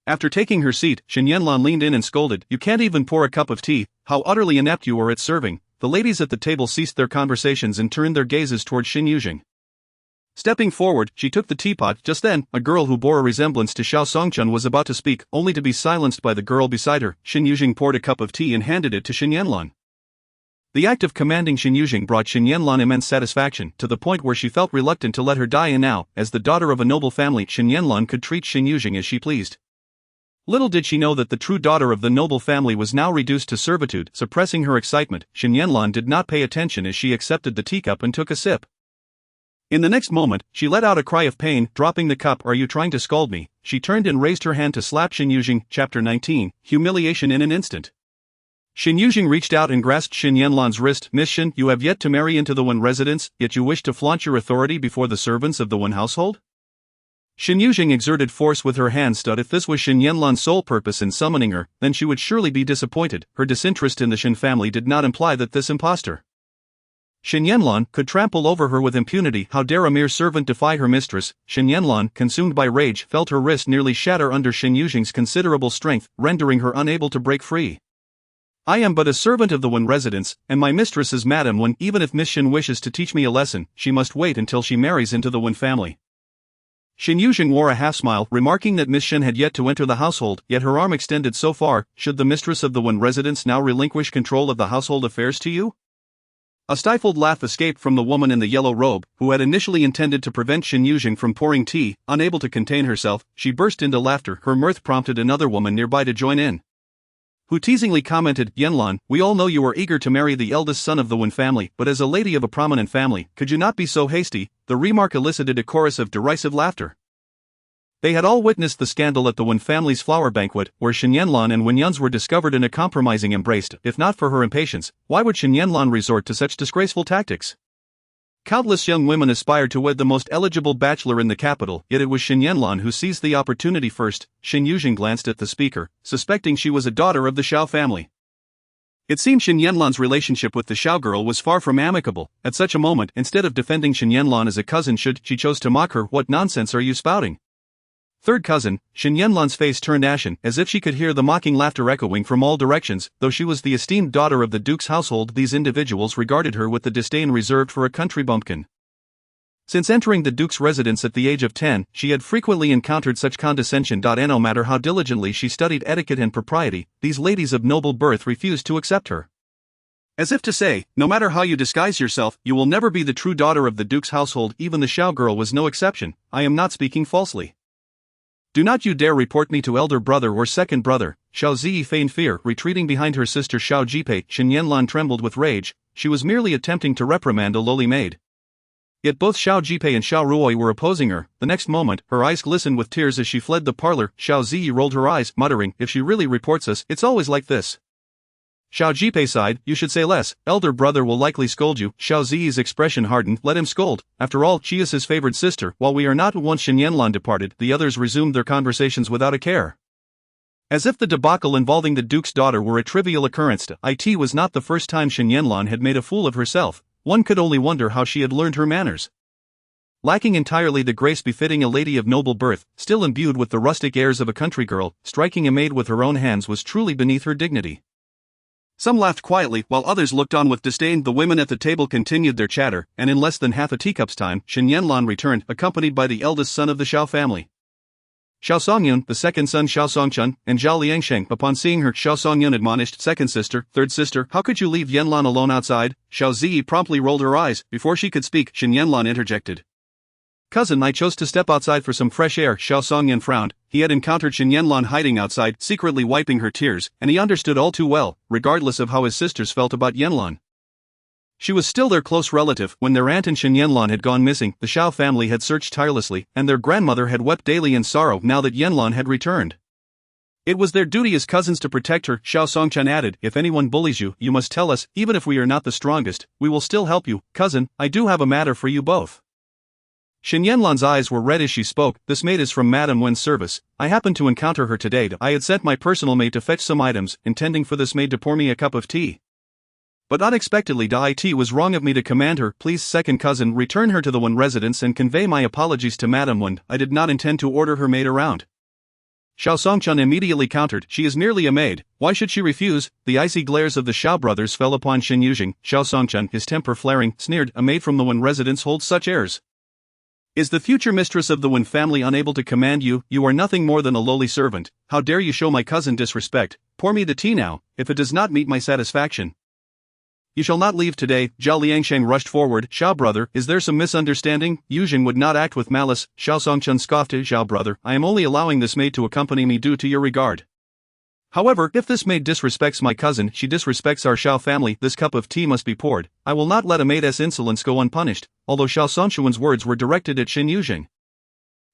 Speaker 2: After taking her seat, Shen Yanlan leaned in and scolded, "You can't even pour a cup of tea. How utterly inept you are at serving." The ladies at the table ceased their conversations and turned their gazes toward Shen Yuzheng. Stepping forward, she took the teapot. Just then, a girl who bore a resemblance to Xiao Songchen was about to speak, only to be silenced by the girl beside her. Shen Yuzheng poured a cup of tea and handed it to Shen Yanlan. The act of commanding Shen Yuzheng brought Shen Yanlan immense satisfaction, to the point where she felt reluctant to let her die. And now, as the daughter of a noble family, Shen Yanlan could treat Shen Yuzheng as she pleased. Little did she know that the true daughter of the noble family was now reduced to servitude. Suppressing her excitement, Shen Yanlan did not pay attention as she accepted the teacup and took a sip. In the next moment, she let out a cry of pain, dropping the cup. "Are you trying to scald me?" She turned and raised her hand to slap Shen Yuzheng. Chapter 19, Humiliation in an Instant. Shen Yuzheng reached out and grasped Shen Yanlan's wrist. Miss Shen, you have yet to marry into the Wen residence, yet you wish to flaunt your authority before the servants of the Wen household? Shen Yuzheng exerted force with her hand. If this was Shen Yanlan's sole purpose in summoning her, then she would surely be disappointed. Her disinterest in the Shen family did not imply that this impostor, Shen Yanlan, could trample over her with impunity. How dare a mere servant defy her mistress? Shen Yanlan, consumed by rage, felt her wrist nearly shatter under Shen Yuzheng's considerable strength, rendering her unable to break free. I am but a servant of the Wen residence, and my mistress is Madame Wen. Even if Miss Shen wishes to teach me a lesson, she must wait until she marries into the Wen family. Shen Yuzheng wore a half-smile, remarking that Miss Shen had yet to enter the household, yet her arm extended so far. Should the mistress of the Wen residence now relinquish control of the household affairs to you? A stifled laugh escaped from the woman in the yellow robe, who had initially intended to prevent Shen Yuzheng from pouring tea. Unable to contain herself, she burst into laughter. Her mirth prompted another woman nearby to join in, who teasingly commented, Yanlan, we all know you are eager to marry the eldest son of the Wen family, but as a lady of a prominent family, could you not be so hasty? The remark elicited a chorus of derisive laughter. They had all witnessed the scandal at the Wen family's flower banquet, where Shen Yanlan and Wen Yun's were discovered in a compromising embrace. If not for her impatience, why would Shen Yanlan resort to such disgraceful tactics? Countless young women aspired to wed the most eligible bachelor in the capital, yet it was Shen Yanlan who seized the opportunity first. Shen Yuzheng glanced at the speaker, suspecting she was a daughter of the Xiao family. It seemed Shen Yanlan's relationship with the Xiao girl was far from amicable. At such a moment, instead of defending Shen Yanlan as a cousin she chose to mock her. What nonsense are you spouting? Third cousin. Shen Yanlan's face turned ashen, as if she could hear the mocking laughter echoing from all directions. Though she was the esteemed daughter of the duke's household, these individuals regarded her with the disdain reserved for a country bumpkin. Since entering the duke's residence at the age of 10, she had frequently encountered such condescension. No matter how diligently she studied etiquette and propriety, these ladies of noble birth refused to accept her. As if to say, no matter how you disguise yourself, you will never be the true daughter of the duke's household. Even the Xiao girl was no exception. I am not speaking falsely. Do not you dare report me to elder brother or second brother. Xiao Ziyi feigned fear, retreating behind her sister Xiao Jipei. Shen Yanlan trembled with rage. She was merely attempting to reprimand a lowly maid. Yet both Xiao Jipei and Xiao Ruoi were opposing her. The next moment, her eyes glistened with tears as she fled the parlor. Xiao Ziyi rolled her eyes, muttering, if she really reports us, it's always like this. Xiao Jipei sighed, you should say less, elder brother will likely scold you. Xiao Ziyi's expression hardened, let him scold, after all, she is his favored sister. While we are not. Once Shen Yanlan departed, the others resumed their conversations without a care. As if the debacle involving the duke's daughter were a trivial occurrence. It was not the first time Shen Yanlan had made a fool of herself. One could only wonder how she had learned her manners. Lacking entirely the grace befitting a lady of noble birth, still imbued with the rustic airs of a country girl, striking a maid with her own hands was truly beneath her dignity. Some laughed quietly, while others looked on with disdain. The women at the table continued their chatter, and in less than half a teacup's time, Shen Yanlan returned, accompanied by the eldest son of the Xiao family, Xiao Songyun, the second son Xiao Songchun, and Zhao Liangsheng. Upon seeing her, Xiao Songyun admonished, second sister, third sister, how could you leave Yanlan alone outside? Xiao Ziyi promptly rolled her eyes. Before she could speak, Shen Yanlan interjected. Cousin, I chose to step outside for some fresh air. Xiao Songyun frowned. He had encountered Shen Yanlan hiding outside, secretly wiping her tears, and he understood all too well, regardless of how his sisters felt about Yanlan. She was still their close relative. When their aunt and Shen Yanlan had gone missing, the Xiao family had searched tirelessly, and their grandmother had wept daily in sorrow now that Yanlan had returned. It was their duty as cousins to protect her. Xiao Songchun added, if anyone bullies you, you must tell us, even if we are not the strongest, we will still help you. Cousin, I do have a matter for you both. Shen Yanlan's eyes were red as she spoke. This maid is from Madame Wen's service. I happened to encounter her today. I had sent my personal maid to fetch some items, intending for this maid to pour me a cup of tea. But unexpectedly, it was wrong of me to command her. Please, second cousin, return her to the Wen residence and convey my apologies to Madame Wen. I did not intend to order her maid around. Xiao Songchun immediately countered, she is merely a maid, why should she refuse? The icy glares of the Xiao brothers fell upon Shen Yuzheng. Xiao Songchun, his temper flaring, sneered, a maid from the Wen residence holds such airs. Is the future mistress of the Wen family unable to command you? You are nothing more than a lowly servant. How dare you show my cousin disrespect? Pour me the tea now, if it does not meet my satisfaction. You shall not leave today. Zhao Liangsheng rushed forward. Xiao brother, is there some misunderstanding? Yuzheng would not act with malice. Xiao Songchun scoffed. Xiao brother, I am only allowing this maid to accompany me due to your regard. However, if this maid disrespects my cousin, she disrespects our Xiao family. This cup of tea must be poured. I will not let a maid's insolence go unpunished. Although Xiao Songchun's words were directed at Shen Yuzheng,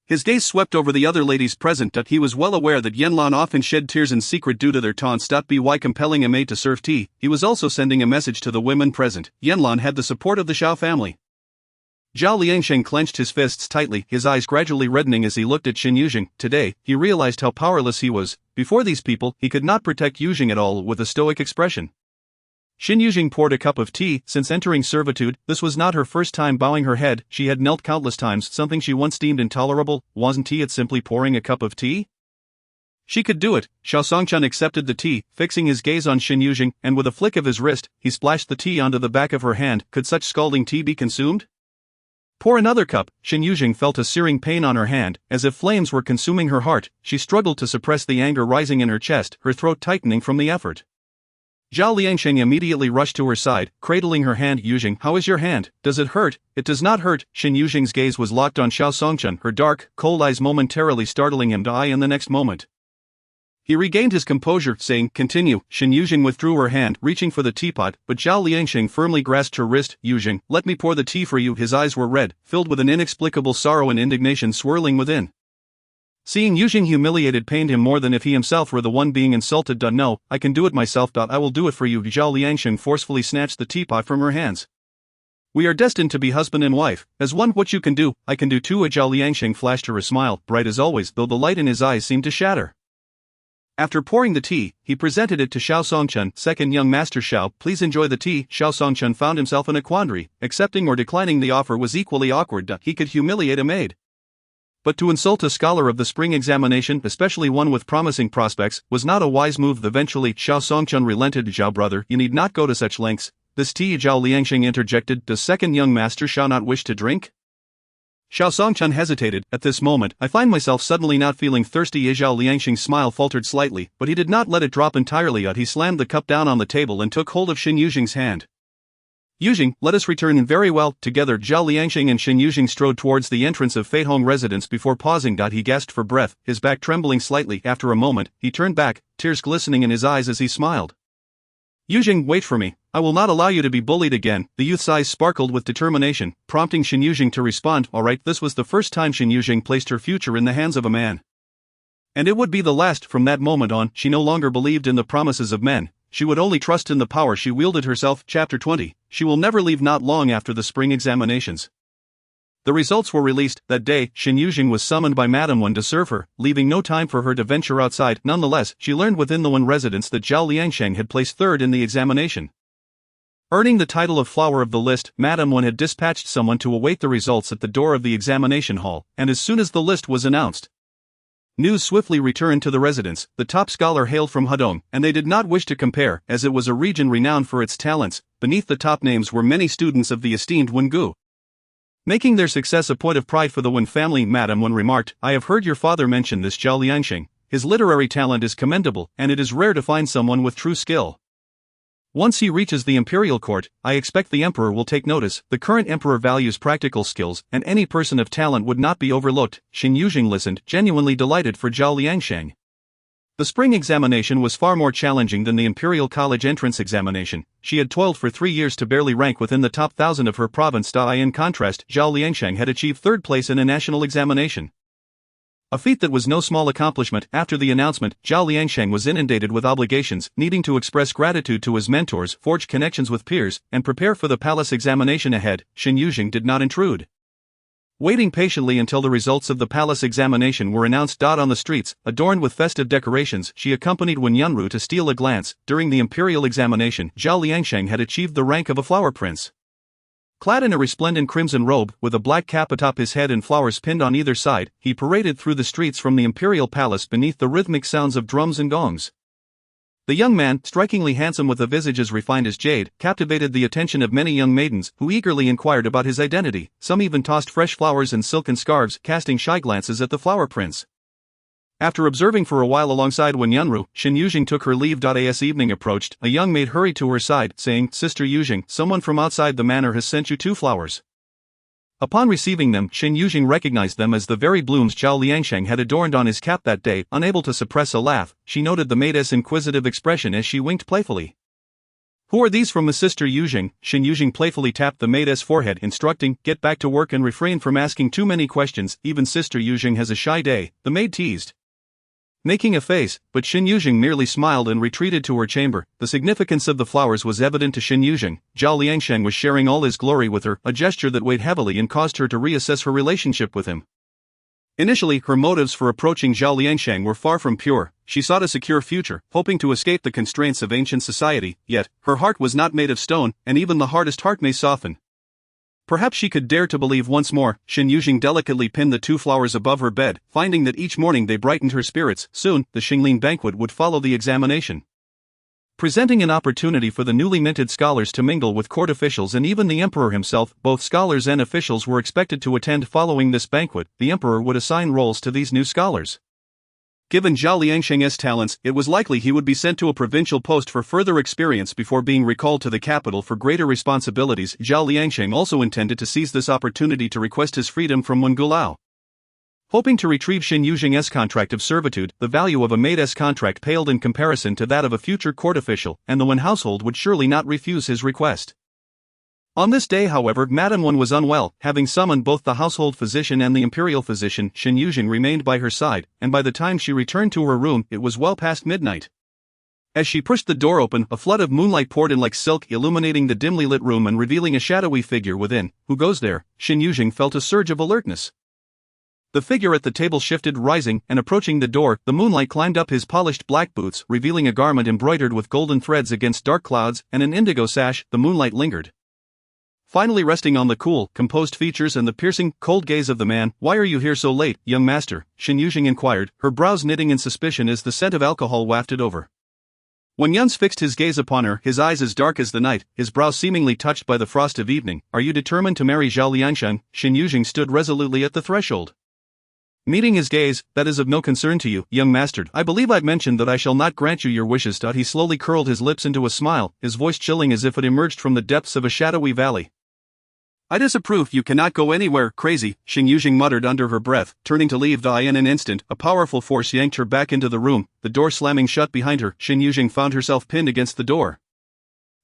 Speaker 2: His gaze swept over the other ladies present. He was well aware that Yanlan often shed tears in secret due to their taunts. By compelling a maid to serve tea, he was also sending a message to the women present. Yanlan had the support of the Xiao family. Zhao Liangsheng clenched his fists tightly, his eyes gradually reddening as he looked at Shen Yuzheng. Today, he realized how powerless he was. Before these people, he could not protect Yuzheng at all with a stoic expression. Shen Yuzheng poured a cup of tea. Since entering servitude, this was not her first time bowing her head. She had knelt countless times, something she once deemed intolerable. Wasn't it simply pouring a cup of tea? She could do it. Xiao Songchun accepted the tea, fixing his gaze on Shen Yuzheng, and with a flick of his wrist, he splashed the tea onto the back of her hand. Could such scalding tea be consumed? Pour another cup. Shen Yuzheng felt a searing pain on her hand, as if flames were consuming her heart. She struggled to suppress the anger rising in her chest, her throat tightening from the effort. Zhao Liangsheng immediately rushed to her side, cradling her hand. Yuzheng, how is your hand? Does it hurt? It does not hurt. Shen Yuzheng's gaze was locked on Xiao Songchun, her dark, cold eyes momentarily startling him to eye in the next moment. He regained his composure, saying, continue. Shen Yuzheng withdrew her hand, reaching for the teapot, but Zhao Liangsheng firmly grasped her wrist. Yuzheng, let me pour the tea for you. His eyes were red, filled with an inexplicable sorrow and indignation swirling within. Seeing Yuzheng humiliated pained him more than if he himself were the one being insulted. No, I can do it myself. I will do it for you. Zhao Liangsheng forcefully snatched the teapot from her hands. We are destined to be husband and wife. As one, what you can do, I can do too. Zhao Liangsheng flashed her a smile, bright as always, though the light in his eyes seemed to shatter. After pouring the tea, he presented it to Xiao Songchun. Second young master Xiao, please enjoy the tea. Xiao Songchun found himself in a quandary. Accepting or declining the offer was equally awkward. He could humiliate a maid, but to insult a scholar of the spring examination, especially one with promising prospects, was not a wise move. Eventually, Xiao Songchun relented. Zhao brother, you need not go to such lengths. This tea, Zhao Liangsheng interjected. Does second young master Xiao not wish to drink? Xiao Songchun hesitated. At this moment, I find myself suddenly not feeling thirsty. Zhao Liangsheng's smile faltered slightly, but he did not let it drop entirely. He slammed the cup down on the table and took hold of Shen Yuzheng's hand. Yuzheng, let us return. Very well. Together, Zhao Liangsheng and Shen Yuzheng strode towards the entrance of Feihong residence before pausing. He gasped for breath, his back trembling slightly. After a moment, he turned back, tears glistening in his eyes as he smiled. Yuzheng, wait for me. I will not allow you to be bullied again. The youth's eyes sparkled with determination, prompting Shen Yuzheng to respond. All right. This was the first time Shen Yuzheng placed her future in the hands of a man, and it would be the last. From that moment on, she no longer believed in the promises of men. She would only trust in the power she wielded herself. Chapter 20. She will never leave. Not long after the spring examinations, the results were released. That day, Shen Yuzheng was summoned by Madame Wen to serve her, leaving no time for her to venture outside. Nonetheless, she learned within the Wen residence that Zhao Liangsheng had placed third in the examination, earning the title of flower of the list. Madame Wen had dispatched someone to await the results at the door of the examination hall, and as soon as the list was announced, news swiftly returned to the residence. The top scholar hailed from Hedong, and they did not wish to compare, as it was a region renowned for its talents. Beneath the top names were many students of the esteemed Wen Gu, making their success a point of pride for the Wen family. Madame Wen remarked, I have heard your father mention this Zhao Liangsheng. His literary talent is commendable, and it is rare to find someone with true skill. Once he reaches the imperial court, I expect the emperor will take notice. The current emperor values practical skills, and any person of talent would not be overlooked. Shen Yuzheng listened, genuinely delighted for Zhao Liangsheng. The spring examination was far more challenging than the imperial college entrance examination. She had toiled for 3 years to barely rank within the top 1,000 of her province. In contrast, Zhao Liangsheng had achieved third place in a national examination, a feat that was no small accomplishment. After the announcement, Zhao Liangsheng was inundated with obligations, needing to express gratitude to his mentors, forge connections with peers, and prepare for the palace examination ahead. Shen Yuzheng did not intrude, waiting patiently until the results of the palace examination were announced. On the streets, adorned with festive decorations, she accompanied Wen Yunru to steal a glance. During the imperial examination, Zhao Liangsheng had achieved the rank of a flower prince. Clad in a resplendent crimson robe, with a black cap atop his head and flowers pinned on either side, he paraded through the streets from the imperial palace beneath the rhythmic sounds of drums and gongs. The young man, strikingly handsome with a visage as refined as jade, captivated the attention of many young maidens, who eagerly inquired about his identity. Some even tossed fresh flowers and silken scarves, casting shy glances at the flower prince. After observing for a while alongside Wen Yunru, Shen Yuzheng took her leave. As evening approached, a young maid hurried to her side, saying, Sister Yuzheng, someone from outside the manor has sent you 2 flowers. Upon receiving them, Shen Yuzheng recognized them as the very blooms Zhao Liangsheng had adorned on his cap that day. Unable to suppress a laugh, she noted the maid's inquisitive expression as she winked playfully. Who are these from my sister Yuzheng? Shen Yuzheng playfully tapped the maid's forehead, instructing, get back to work and refrain from asking too many questions. Even sister Yuzheng has a shy day, the maid teased. Making a face, but Shen Yuzheng merely smiled and retreated to her chamber. The significance of the flowers was evident to Shen Yuzheng. Zhao Liangsheng was sharing all his glory with her, a gesture that weighed heavily and caused her to reassess her relationship with him. Initially, her motives for approaching Zhao Liangsheng were far from pure. She sought a secure future, hoping to escape the constraints of ancient society, yet, her heart was not made of stone, and even the hardest heart may soften. Perhaps she could dare to believe once more. Shen Yuzheng delicately pinned the 2 flowers above her bed, finding that each morning they brightened her spirits. Soon, the Xingling banquet would follow the examination, presenting an opportunity for the newly minted scholars to mingle with court officials and even the emperor himself. Both scholars and officials were expected to attend. Following this banquet, the emperor would assign roles to these new scholars. Given Zhao Liangsheng's talents, it was likely he would be sent to a provincial post for further experience before being recalled to the capital for greater responsibilities. Zhao Liangsheng also intended to seize this opportunity to request his freedom from Wengulao. Hoping to retrieve Shen Yuzheng's contract of servitude, the value of a maid's contract paled in comparison to that of a future court official, and the Wen household would surely not refuse his request. On this day, however, Madame Wen was unwell. Having summoned both the household physician and the imperial physician, Shen Yuzheng remained by her side, and by the time she returned to her room, it was well past midnight. As she pushed the door open, a flood of moonlight poured in like silk, illuminating the dimly lit room and revealing a shadowy figure within. Who goes there? Shen Yuzheng felt a surge of alertness. The figure at the table shifted, rising, and approaching the door. The moonlight climbed up his polished black boots, revealing a garment embroidered with golden threads against dark clouds, and an indigo sash. The moonlight lingered, finally resting on the cool, composed features and the piercing, cold gaze of the man. Why are you here so late, young master? Shen Yuzheng inquired, her brows knitting in suspicion as the scent of alcohol wafted over. When Yuns fixed his gaze upon her, his eyes as dark as the night, his brow seemingly touched by the frost of evening. Are you determined to marry Zhao Liangsheng? Shen Yuzheng stood resolutely at the threshold. Meeting his gaze, that is of no concern to you, young master. I believe I've mentioned that I shall not grant you your wishes. He slowly curled his lips into a smile, his voice chilling as if it emerged from the depths of a shadowy valley. I disapprove. You cannot go anywhere, crazy, Shen Yuzheng muttered under her breath, turning to leave. In an instant, a powerful force yanked her back into the room, the door slamming shut behind her. Shen Yuzheng found herself pinned against the door,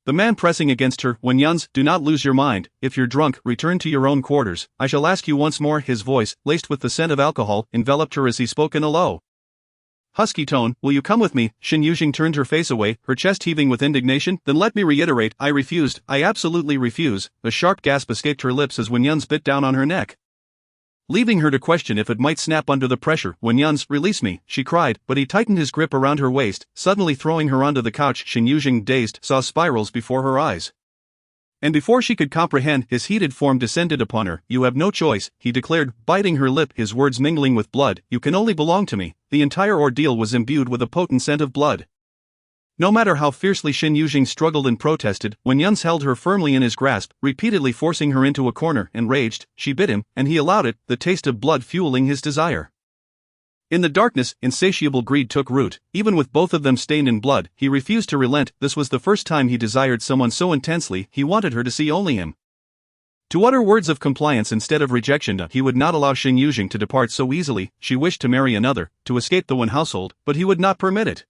Speaker 2: the man pressing against her. When Yuns, do not lose your mind. If you're drunk, return to your own quarters. I shall ask you once more. His voice, laced with the scent of alcohol, enveloped her as he spoke in a low, husky tone. Will you come with me? Shen Yuzheng turned her face away, her chest heaving with indignation. Then let me reiterate, I refused. I absolutely refuse. A sharp gasp escaped her lips as Wen Yuns bit down on her neck, leaving her to question if it might snap under the pressure. Wen Yuns, release me, she cried, but he tightened his grip around her waist, suddenly throwing her onto the couch. Shen Yuzheng, dazed, saw spirals before her eyes, and before she could comprehend, his heated form descended upon her. You have no choice, he declared, biting her lip, his words mingling with blood. You can only belong to me. The entire ordeal was imbued with a potent scent of blood. No matter how fiercely Shen Yuzheng struggled and protested, Wen Yuns held her firmly in his grasp, repeatedly forcing her into a corner. Enraged, she bit him, and he allowed it, the taste of blood fueling his desire. In the darkness, insatiable greed took root. Even with both of them stained in blood, he refused to relent. This was the first time he desired someone so intensely. He wanted her to see only him, to utter words of compliance instead of rejection. He would not allow Shen Yuzheng to depart so easily. She wished to marry another, to escape the Wen household, but he would not permit it.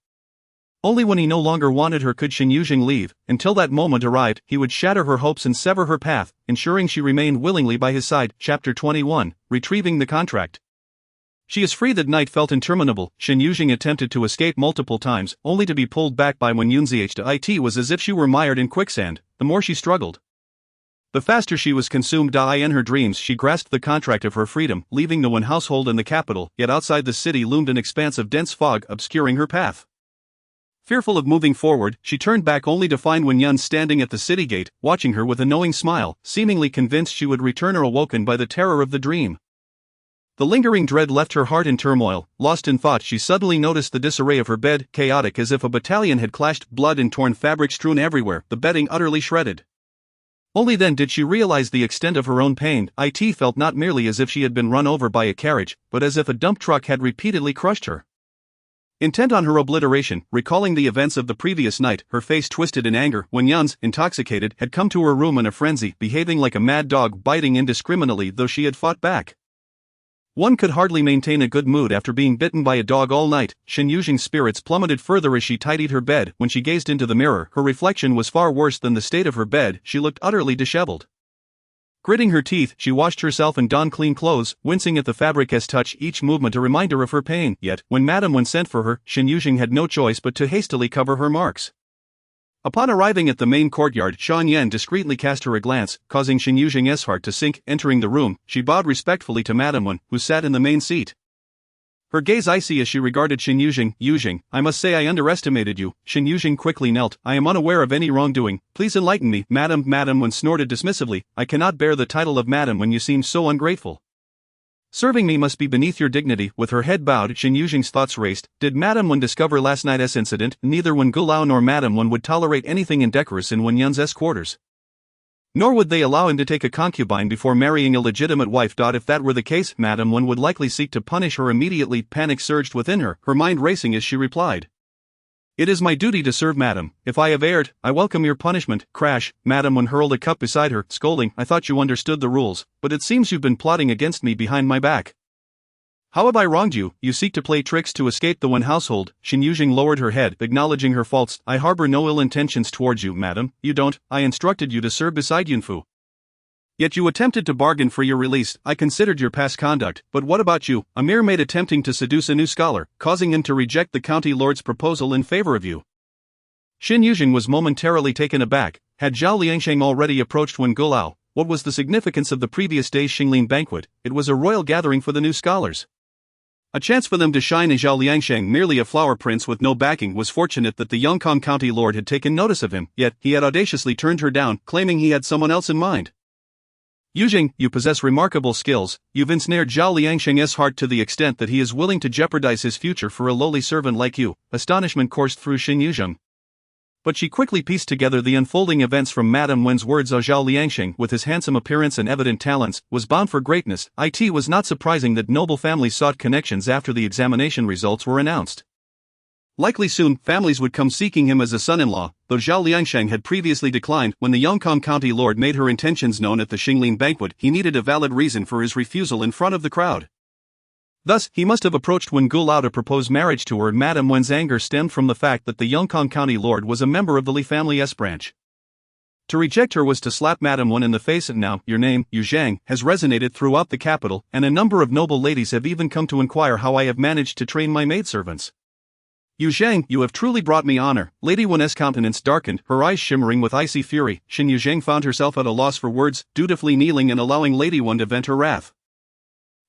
Speaker 2: Only when he no longer wanted her could Shen Yuzheng leave. Until that moment arrived, he would shatter her hopes and sever her path, ensuring she remained willingly by his side. Chapter 21, Retrieving the Contract. She is free. That night felt interminable. Shen Yuzheng attempted to escape multiple times, only to be pulled back by Wen Yunzih. It was as if she were mired in quicksand. The more she struggled, the faster she was consumed. In her dreams she grasped the contract of her freedom, leaving the Wen household in the capital, yet outside the city loomed an expanse of dense fog, obscuring her path. Fearful of moving forward, she turned back only to find Wen Yun standing at the city gate, watching her with a knowing smile, seemingly convinced she would return or awoken by the terror of the dream. The lingering dread left her heart in turmoil. Lost in thought, she suddenly noticed the disarray of her bed, chaotic as if a battalion had clashed, blood and torn fabric strewn everywhere, the bedding utterly shredded. Only then did she realize the extent of her own pain. It felt not merely as if she had been run over by a carriage, but as if a dump truck had repeatedly crushed her. Intent on her obliteration, recalling the events of the previous night, her face twisted in anger. When Yuns, intoxicated, had come to her room in a frenzy, behaving like a mad dog, biting indiscriminately though she had fought back. One could hardly maintain a good mood after being bitten by a dog all night. Shen Yuzheng's spirits plummeted further as she tidied her bed. When she gazed into the mirror, her reflection was far worse than the state of her bed. She looked utterly disheveled. Gritting her teeth, she washed herself and donned clean clothes, wincing at the fabric's touch, each movement a reminder of her pain. Yet, when Madame Wen sent for her, Shen Yuzheng had no choice but to hastily cover her marks. Upon arriving at the main courtyard, Shan Yan discreetly cast her a glance, causing Shen Yuzheng's heart to sink. Entering the room, she bowed respectfully to Madame Wen, who sat in the main seat. Her gaze icy as she regarded Shen Yuzheng. Yuzheng, I must say I underestimated you. Shen Yuzheng quickly knelt. I am unaware of any wrongdoing. Please enlighten me. Madame Wen snorted dismissively. I cannot bear the title of Madame when you seem so ungrateful. Serving me must be beneath your dignity. With her head bowed, Shen Yuzheng's thoughts raced. Did Madame Wen discover last night's incident? Neither Wen Gulao nor Madame Wen would tolerate anything indecorous in Wen Yun's quarters. Nor would they allow him to take a concubine before marrying a legitimate wife. If that were the case, Madame Wen would likely seek to punish her immediately. Panic surged within her, her mind racing as she replied. It is my duty to serve, madam. If I have erred, I welcome your punishment. Crash, Madame Wen hurled a cup beside her, scolding. I thought you understood the rules, but it seems you've been plotting against me behind my back. How have I wronged you? You seek to play tricks to escape the Wen household. Shen Yuzheng lowered her head, acknowledging her faults. I harbor no ill intentions towards you, madam. You don't. I instructed you to serve beside Yunfu. Yet you attempted to bargain for your release. I considered your past conduct, but what about you, a mere maid attempting to seduce a new scholar, causing him to reject the county lord's proposal in favor of you? Shen Yuzheng was momentarily taken aback. Had Zhao Liangsheng already approached Wen Gulao? What was the significance of the previous day's Xingling banquet? It was a royal gathering for the new scholars. A chance for them to shine, and Zhao Liangsheng, merely a flower prince with no backing, was fortunate that the Yongkang county lord had taken notice of him, yet he had audaciously turned her down, claiming he had someone else in mind. Yuzheng, you possess remarkable skills. You've ensnared Zhao Liangsheng's heart to the extent that he is willing to jeopardize his future for a lowly servant like you. Astonishment coursed through Shen Yuzheng. But she quickly pieced together the unfolding events from Madame Wen's words. Zhao Liangsheng, with his handsome appearance and evident talents, was bound for greatness. It was not surprising that noble families sought connections after the examination results were announced. Likely soon, families would come seeking him as a son-in-law, though Zhao Liangsheng had previously declined. When the Yongkang county lord made her intentions known at the Xingling banquet, he needed a valid reason for his refusal in front of the crowd. Thus, he must have approached Wen Gulao to propose marriage to her. Madame Wen's anger stemmed from the fact that the Yongkang county lord was a member of the Li family's branch. To reject her was to slap Madame Wen in the face. And now, your name, Yuzheng, has resonated throughout the capital, and a number of noble ladies have even come to inquire how I have managed to train my maidservants. Yuzheng, you have truly brought me honor. Lady Wen's countenance darkened, her eyes shimmering with icy fury. Shen Yuzheng found herself at a loss for words, dutifully kneeling and allowing Lady Wen to vent her wrath.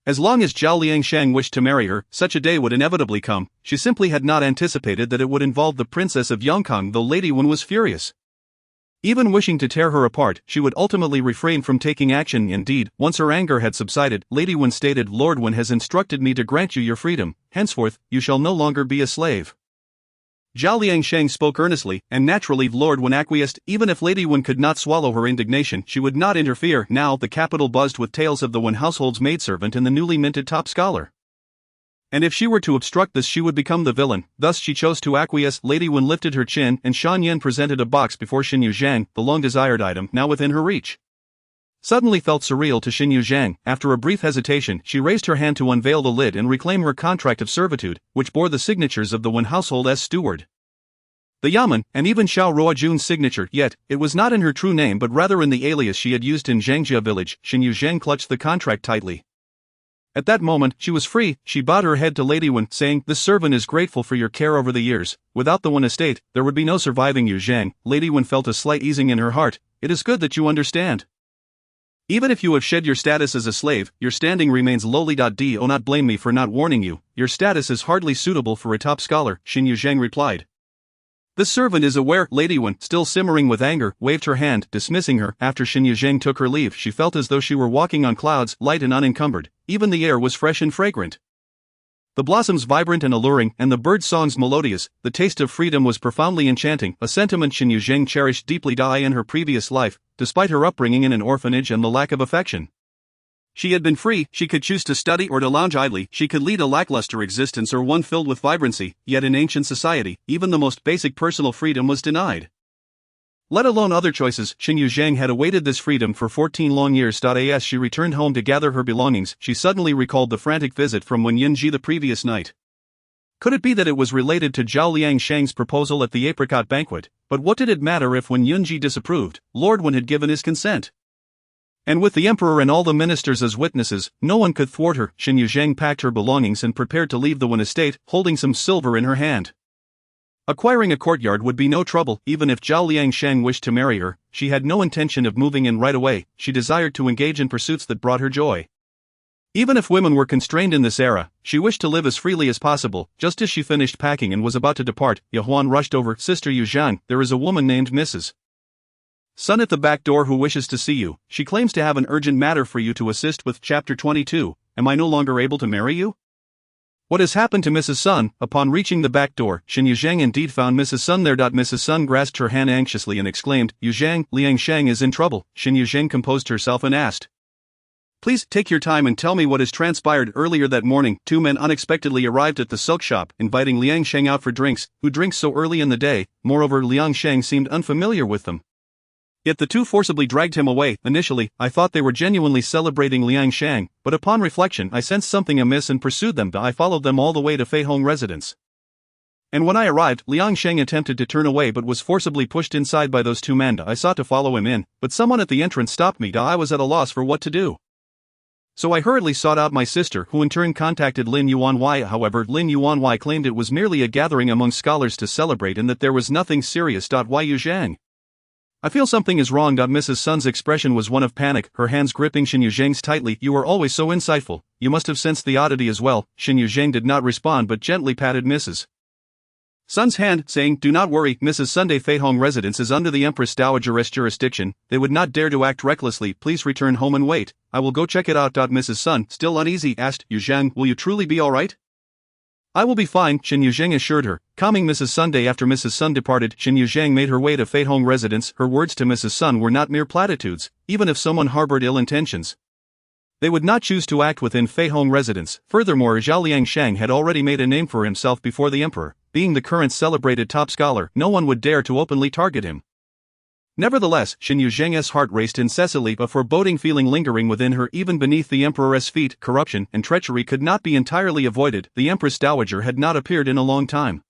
Speaker 2: As long as Zhao Liangsheng wished to marry her, such a day would inevitably come. She simply had not anticipated that it would involve the princess of Yongkang, though Lady Wen was furious. Even wishing to tear her apart, she would ultimately refrain from taking action. Indeed, once her anger had subsided, Lady Wen stated, Lord Wen has instructed me to grant you your freedom. Henceforth, you shall no longer be a slave. Zhao Liangsheng spoke earnestly, and naturally Lord Wen acquiesced. Even if Lady Wen could not swallow her indignation, she would not interfere. Now, the capital buzzed with tales of the Wen household's maidservant and the newly minted top scholar. And if she were to obstruct this, she would become the villain. Thus she chose to acquiesce. Lady Wen lifted her chin, and Shan Yan presented a box before Shen Yuzheng, the long-desired item, now within her reach. Suddenly felt surreal to Shen Yuzheng. After a brief hesitation, she raised her hand to unveil the lid and reclaim her contract of servitude, which bore the signatures of the Wen household's steward, the Yamen, and even Xiao Ruojun's signature. Yet, it was not in her true name but rather in the alias she had used in Zhangjia village. Shen Yuzheng clutched the contract tightly. At that moment, she was free. She bowed her head to Lady Wen, saying, This servant is grateful for your care over the years. Without the Wen estate, there would be no surviving Yuzheng. Lady Wen felt a slight easing in her heart. It is good that you understand. Even if you have shed your status as a slave, your standing remains lowly. Do not blame me for not warning you. Your status is hardly suitable for a top scholar, Shen Yuzheng replied. This servant is aware. Lady Wen, still simmering with anger, waved her hand, dismissing her. After Shen Yuzheng took her leave, she felt as though she were walking on clouds, light and unencumbered. Even the air was fresh and fragrant, the blossoms vibrant and alluring, and the bird songs melodious. The taste of freedom was profoundly enchanting, a sentiment Shen Yuzheng cherished deeply. In her previous life, despite her upbringing in an orphanage and the lack of affection, she had been free. She could choose to study or to lounge idly. She could lead a lackluster existence or one filled with vibrancy. Yet in ancient society, even the most basic personal freedom was denied. Let alone other choices, Shen Yuzheng had awaited this freedom for 14 long years. As she returned home to gather her belongings, she suddenly recalled the frantic visit from Wenyunji the previous night. Could it be that it was related to Zhao Liangsheng's proposal at the apricot banquet? But what did it matter if Wenyunji disapproved? Lord Wen had given his consent. And with the emperor and all the ministers as witnesses, no one could thwart her. Shen Yuzheng packed her belongings and prepared to leave the Wen estate, holding some silver in her hand. Acquiring a courtyard would be no trouble, even if Zhao Liangsheng wished to marry her. She had no intention of moving in right away. She desired to engage in pursuits that brought her joy. Even if women were constrained in this era, she wished to live as freely as possible. Just as she finished packing and was about to depart, Yahuan rushed over. Sister Yuzhang, there is a woman named Mrs. Sun at the back door who wishes to see you. She claims to have an urgent matter for you to assist with. Chapter 22. Am I no longer able to marry you? What has happened to Mrs. Sun? Upon reaching the back door, Shen Yuzheng indeed found Mrs. Sun there. Mrs. Sun grasped her hand anxiously and exclaimed, Yuzheng, Liangsheng is in trouble. Shen Yuzheng composed herself and asked, Please take your time and tell me what has transpired. Earlier that morning, two men unexpectedly arrived at the silk shop, inviting Liangsheng out for drinks. Who drinks so early in the day? Moreover, Liangsheng seemed unfamiliar with them. Yet the two forcibly dragged him away. Initially, I thought they were genuinely celebrating Liangsheng, but upon reflection I sensed something amiss and pursued them. I followed them all the way to Feihong residence. And when I arrived, Liangsheng attempted to turn away but was forcibly pushed inside by those two men. I sought to follow him in, but someone at the entrance stopped me. I was at a loss for what to do. So I hurriedly sought out my sister, who in turn contacted Lin Yuanhui. However, Lin Yuanhui claimed it was merely a gathering among scholars to celebrate and that there was nothing serious. Why Yuzhang? I feel something is wrong. Mrs. Sun's expression was one of panic, her hands gripping Shen Yuzheng's tightly. You are always so insightful, you must have sensed the oddity as well. Shen Yuzheng did not respond but gently patted Mrs. Sun's hand, saying, Do not worry, Mrs. Sunday Feihong residence is under the Empress Dowager's jurisdiction. They would not dare to act recklessly. Please return home and wait. I will go check it out. Mrs. Sun, still uneasy, asked, Yuzhang, will you truly be alright? I will be fine, Shen Yuzheng assured her. Calming Mrs. Sunday after Mrs. Sun departed, Shen Yuzheng made her way to Feihong residence. Her words to Mrs. Sun were not mere platitudes, even if someone harbored ill intentions. They would not choose to act within Feihong residence. Furthermore, Zhao Liangsheng had already made a name for himself before the emperor. Being the current celebrated top scholar, no one would dare to openly target him. Nevertheless, Shen Yuzheng's heart raced incessantly, a foreboding feeling lingering within her. Even beneath the emperor's feet, corruption and treachery could not be entirely avoided. The Empress Dowager had not appeared in a long time.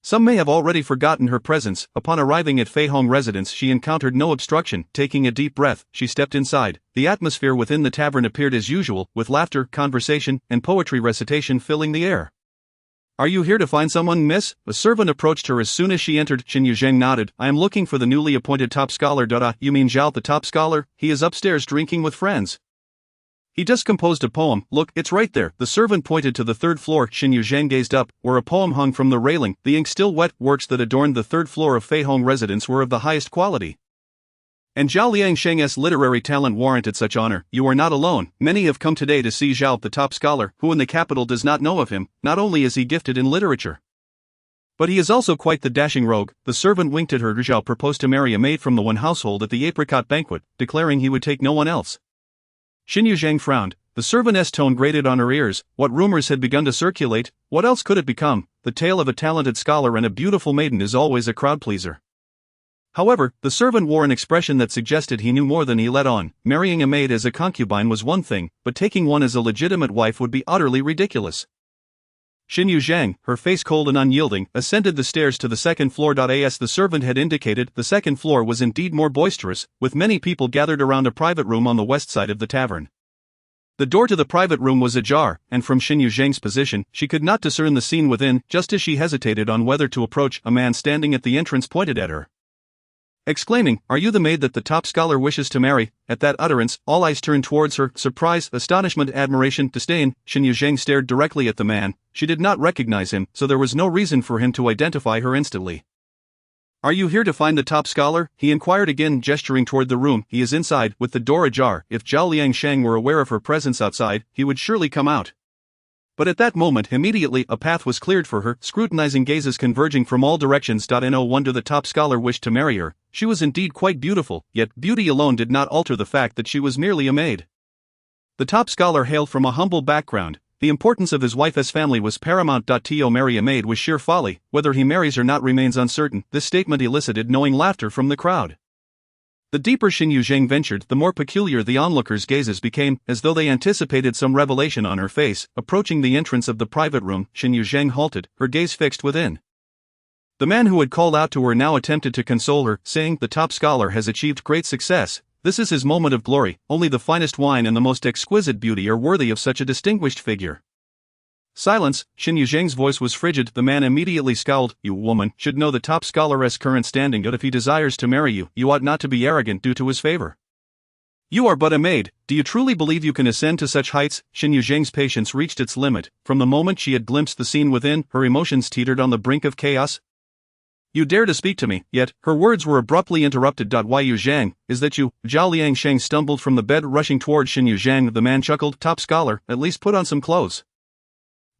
Speaker 2: Some may have already forgotten her presence. Upon arriving at Feihong residence, she encountered no obstruction. Taking a deep breath, she stepped inside. The atmosphere within the tavern appeared as usual, with laughter, conversation, and poetry recitation filling the air. Are you here to find someone, miss? A servant approached her as soon as she entered. Shen Yuzheng nodded. I am looking for the newly appointed top scholar. You mean Zhao the top scholar? He is upstairs drinking with friends. He just composed a poem. Look, it's right there. The servant pointed to the third floor. Shen Yuzheng gazed up, where a poem hung from the railing. The ink still wet. Works that adorned the third floor of Feihong residence were of the highest quality. And Zhao Liangsheng's literary talent warranted such honor. You are not alone. Many have come today to see Zhao the top scholar, who in the capital does not know of him. Not only is he gifted in literature, but he is also quite the dashing rogue. The servant winked at her. Zhao proposed to marry a maid from the Wen household at the apricot banquet, declaring he would take no one else. Shen Yuzheng frowned. The servant's tone grated on her ears. What rumors had begun to circulate? What else could it become? The tale of a talented scholar and a beautiful maiden is always a crowd pleaser. However, the servant wore an expression that suggested he knew more than he let on. Marrying a maid as a concubine was one thing, but taking one as a legitimate wife would be utterly ridiculous. Shen Yuzheng, her face cold and unyielding, ascended the stairs to the second floor. As the servant had indicated, the second floor was indeed more boisterous, with many people gathered around a private room on the west side of the tavern. The door to the private room was ajar, and from Shen Yuzheng's position, she could not discern the scene within. Just as she hesitated on whether to approach, a man standing at the entrance pointed at her, exclaiming, Are you the maid that the top scholar wishes to marry? At that utterance, all eyes turned towards her. Surprise, astonishment, admiration, disdain. Shen Yuzheng stared directly at the man. She did not recognize him, so there was no reason for him to identify her instantly. Are you here to find the top scholar? He inquired again, gesturing toward the room. He is inside, with the door ajar. If Zhao Liangsheng were aware of her presence outside, he would surely come out. But at that moment, immediately, a path was cleared for her, scrutinizing gazes converging from all directions. No wonder the top scholar wished to marry her. She was indeed quite beautiful, yet beauty alone did not alter the fact that she was merely a maid. The top scholar hailed from a humble background. The importance of his wife's family was paramount. To marry a maid was sheer folly, whether he marries or not remains uncertain. This statement elicited knowing laughter from the crowd. The deeper Shen Yuzheng ventured, the more peculiar the onlookers' gazes became, as though they anticipated some revelation on her face. Approaching the entrance of the private room, Shen Yuzheng halted, her gaze fixed within. The man who had called out to her now attempted to console her, saying, "The top scholar has achieved great success. This is his moment of glory. Only the finest wine and the most exquisite beauty are worthy of such a distinguished figure." Silence. Shen Yuzheng's voice was frigid. The man immediately scowled. "You, woman, should know the top scholar's current standing, but if he desires to marry you, you ought not to be arrogant due to his favor. You are but a maid. Do you truly believe you can ascend to such heights?" Shen Yuzheng's patience reached its limit. From the moment she had glimpsed the scene within, her emotions teetered on the brink of chaos. "You dare to speak to me," yet her words were abruptly interrupted. Why, Yuzheng, is that you? Zhao Liangsheng stumbled from the bed, rushing toward Shen Yuzheng. The man chuckled. "Top scholar, at least put on some clothes."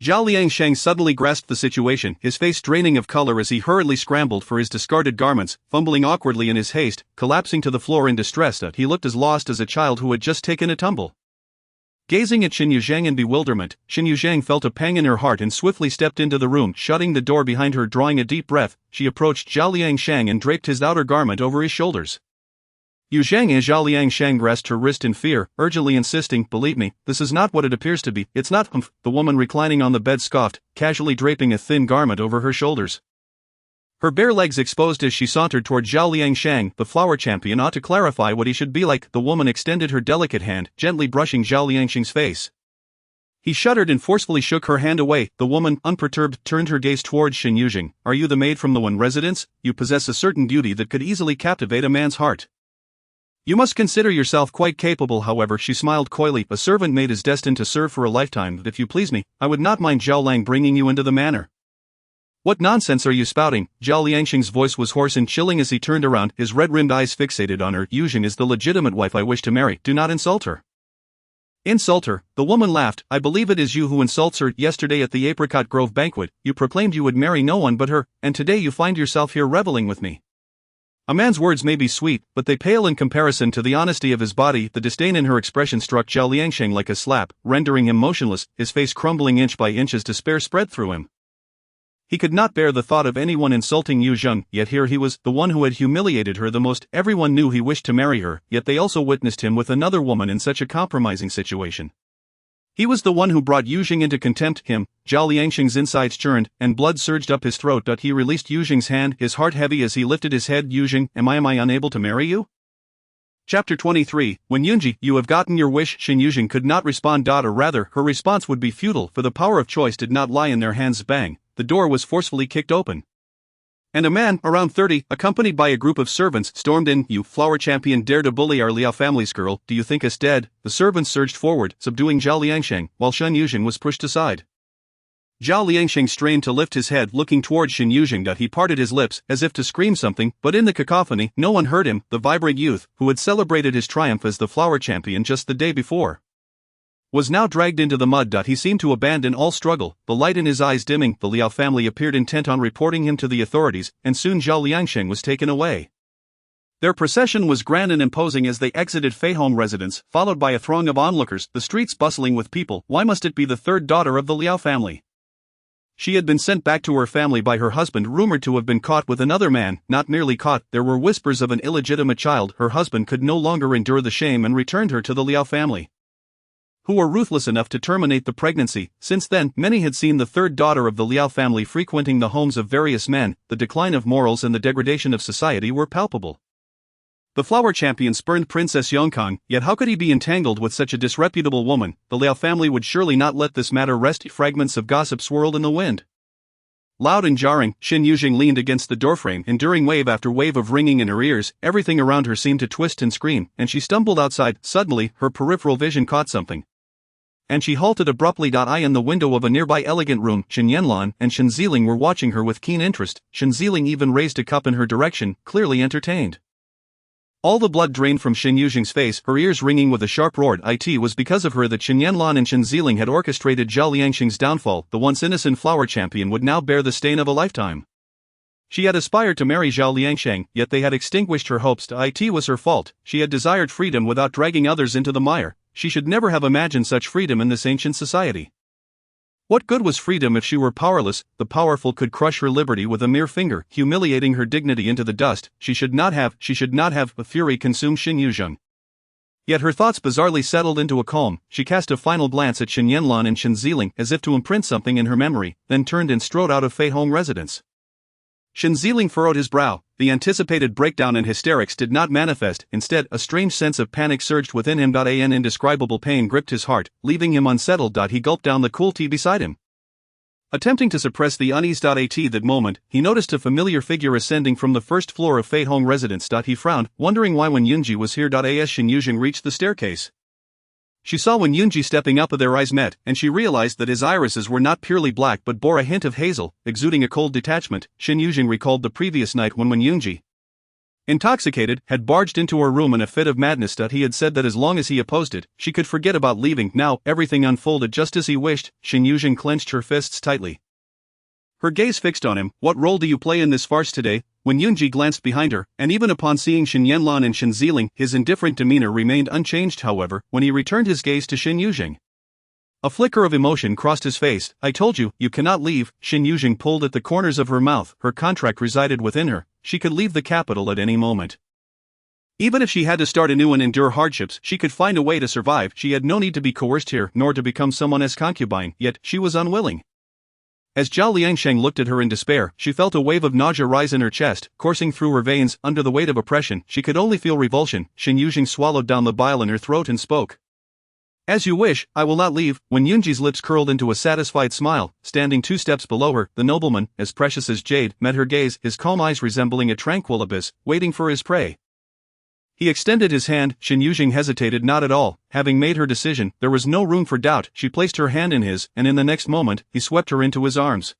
Speaker 2: Zhao Liangsheng suddenly grasped the situation, his face draining of color as he hurriedly scrambled for his discarded garments, fumbling awkwardly in his haste, collapsing to the floor in distress. He looked as lost as a child who had just taken a tumble. Gazing at Shen Yuzheng in bewilderment, Shen Yuzheng felt a pang in her heart and swiftly stepped into the room, shutting the door behind her. Drawing a deep breath, she approached Zhao Liangsheng and draped his outer garment over his shoulders. Yuzheng and Zhao Liangsheng grasped her wrist in fear, urgently insisting, "Believe me, this is not what it appears to be. It's not." The woman reclining on the bed scoffed, casually draping a thin garment over her shoulders. Her bare legs exposed as she sauntered toward Zhao Liangsheng. "The flower champion ought to clarify what he should be like." The woman extended her delicate hand, gently brushing Zhao Liangsheng's face. He shuddered and forcefully shook her hand away. The woman, unperturbed, turned her gaze toward Shen Yuzheng. "Are you the maid from the Wen residence? You possess a certain beauty that could easily captivate a man's heart. You must consider yourself quite capable." However, she smiled coyly, "A servant maid is destined to serve for a lifetime. If you please me, I would not mind Zhao Lang bringing you into the manor." "What nonsense are you spouting?" Zhao Liangsheng's voice was hoarse and chilling as he turned around, his red-rimmed eyes fixated on her. "Yuzheng is the legitimate wife I wish to marry. Do not insult her." "Insult her?" The woman laughed. "I believe it is you who insults her. Yesterday at the Apricot Grove banquet, you proclaimed you would marry no one but her, and today you find yourself here reveling with me. A man's words may be sweet, but they pale in comparison to the honesty of his body." The disdain in her expression struck Zhao Liangsheng like a slap, rendering him motionless, his face crumbling inch by inch as despair spread through him. He could not bear the thought of anyone insulting Yuzheng, yet here he was, the one who had humiliated her the most. Everyone knew he wished to marry her, yet they also witnessed him with another woman in such a compromising situation. He was the one who brought Yuzheng into contempt. Him. Zhao Liangsheng's insides churned, and blood surged up his throat. He released Yuzheng's hand, his heart heavy as he lifted his head. "Yuzheng, am I unable to marry you?" Chapter 23. When Yunji, you have gotten your wish. Shen Yuzheng could not respond. Or rather, her response would be futile, for the power of choice did not lie in their hands. Bang! The door was forcefully kicked open. And a man, around 30, accompanied by a group of servants, stormed in. "You, flower champion, dare to bully our Liao family's girl. Do you think us dead?" The servants surged forward, subduing Zhao Liangsheng, while Shen Yuzheng was pushed aside. Zhao Liangsheng strained to lift his head, looking toward Shen Yuzheng. He parted his lips, as if to scream something, but in the cacophony, no one heard him. The vibrant youth, who had celebrated his triumph as the flower champion just the day before, was now dragged into the mud. He seemed to abandon all struggle, the light in his eyes dimming. The Liao family appeared intent on reporting him to the authorities, and soon Zhao Liangsheng was taken away. Their procession was grand and imposing as they exited Fei Home residence, followed by a throng of onlookers, the streets bustling with people. Why must it be the third daughter of the Liao family? She had been sent back to her family by her husband, rumored to have been caught with another man. Not merely caught, there were whispers of an illegitimate child. Her husband could no longer endure the shame and returned her to the Liao family, who were ruthless enough to terminate the pregnancy. Since then, many had seen the third daughter of the Liao family frequenting the homes of various men. The decline of morals and the degradation of society were palpable. The flower champion spurned Princess Yongkang, yet how could he be entangled with such a disreputable woman? The Liao family would surely not let this matter rest. Fragments of gossip swirled in the wind. Loud and jarring, Shen Yuzheng leaned against the doorframe, enduring wave after wave of ringing in her ears. Everything around her seemed to twist and scream, and she stumbled outside. Suddenly, her peripheral vision caught something, and she halted abruptly. In the window of a nearby elegant room, Shen Yanlan and Shen Ziling were watching her with keen interest. Shen Ziling even raised a cup in her direction, clearly entertained. All the blood drained from Shen Yuzheng's face, her ears ringing with a sharp roar. It was because of her that Shen Yanlan and Shen Ziling had orchestrated Zhao Liangsheng's downfall. The once innocent flower champion would now bear the stain of a lifetime. She had aspired to marry Zhao Liangsheng, yet they had extinguished her hopes. It was her fault. She had desired freedom without dragging others into the mire. She should never have imagined such freedom in this ancient society. What good was freedom if she were powerless? The powerful could crush her liberty with a mere finger, humiliating her dignity into the dust. She should not have. A fury consumed Shen Yuzheng. Yet her thoughts bizarrely settled into a calm. She cast a final glance at Shen Yuzheng and Shen Yuzheng as if to imprint something in her memory, then turned and strode out of Fei Hong residence. Shen Yuzheng furrowed his brow. The anticipated breakdown and hysterics did not manifest. Instead, a strange sense of panic surged within him. An indescribable pain gripped his heart, leaving him unsettled. He gulped down the cool tea beside him. Attempting to suppress the unease. At that moment, he noticed a familiar figure ascending from the first floor of Fei Hong residence. He frowned, wondering why when Yunji was here. As Shen Yuzheng reached the staircase, she saw when Yunji stepping up. Their eyes met, and she realized that his irises were not purely black but bore a hint of hazel, exuding a cold detachment. Shen Yuzheng recalled the previous night when Yunji, intoxicated, had barged into her room in a fit of madness. He had said that as long as he opposed it, she could forget about leaving. Now, everything unfolded just as he wished. Shen Yuzheng clenched her fists tightly, her gaze fixed on him. What role do you play in this farce today? When Yunji glanced behind her, and even upon seeing Shen Yuzheng and Shen Yuzheng, his indifferent demeanor remained unchanged. However, when he returned his gaze to Shen Yuzheng, a flicker of emotion crossed his face. I told you, you cannot leave. Shen Yuzheng pulled at the corners of her mouth. Her contract resided within her. She could leave the capital at any moment. Even if she had to start anew and endure hardships, she could find a way to survive. She had no need to be coerced here, nor to become someone's concubine, yet she was unwilling. As Zhao Liangsheng looked at her in despair, she felt a wave of nausea rise in her chest, coursing through her veins. Under the weight of oppression, she could only feel revulsion. Shen Yuzheng swallowed down the bile in her throat and spoke. As you wish, I will not leave. When Yunji's lips curled into a satisfied smile, standing 2 steps below her, the nobleman, as precious as jade, met her gaze, his calm eyes resembling a tranquil abyss, waiting for his prey. He extended his hand. Shen Yuzheng hesitated not at all. Having made her decision, there was no room for doubt. She placed her hand in his, and in the next moment, he swept her into his arms.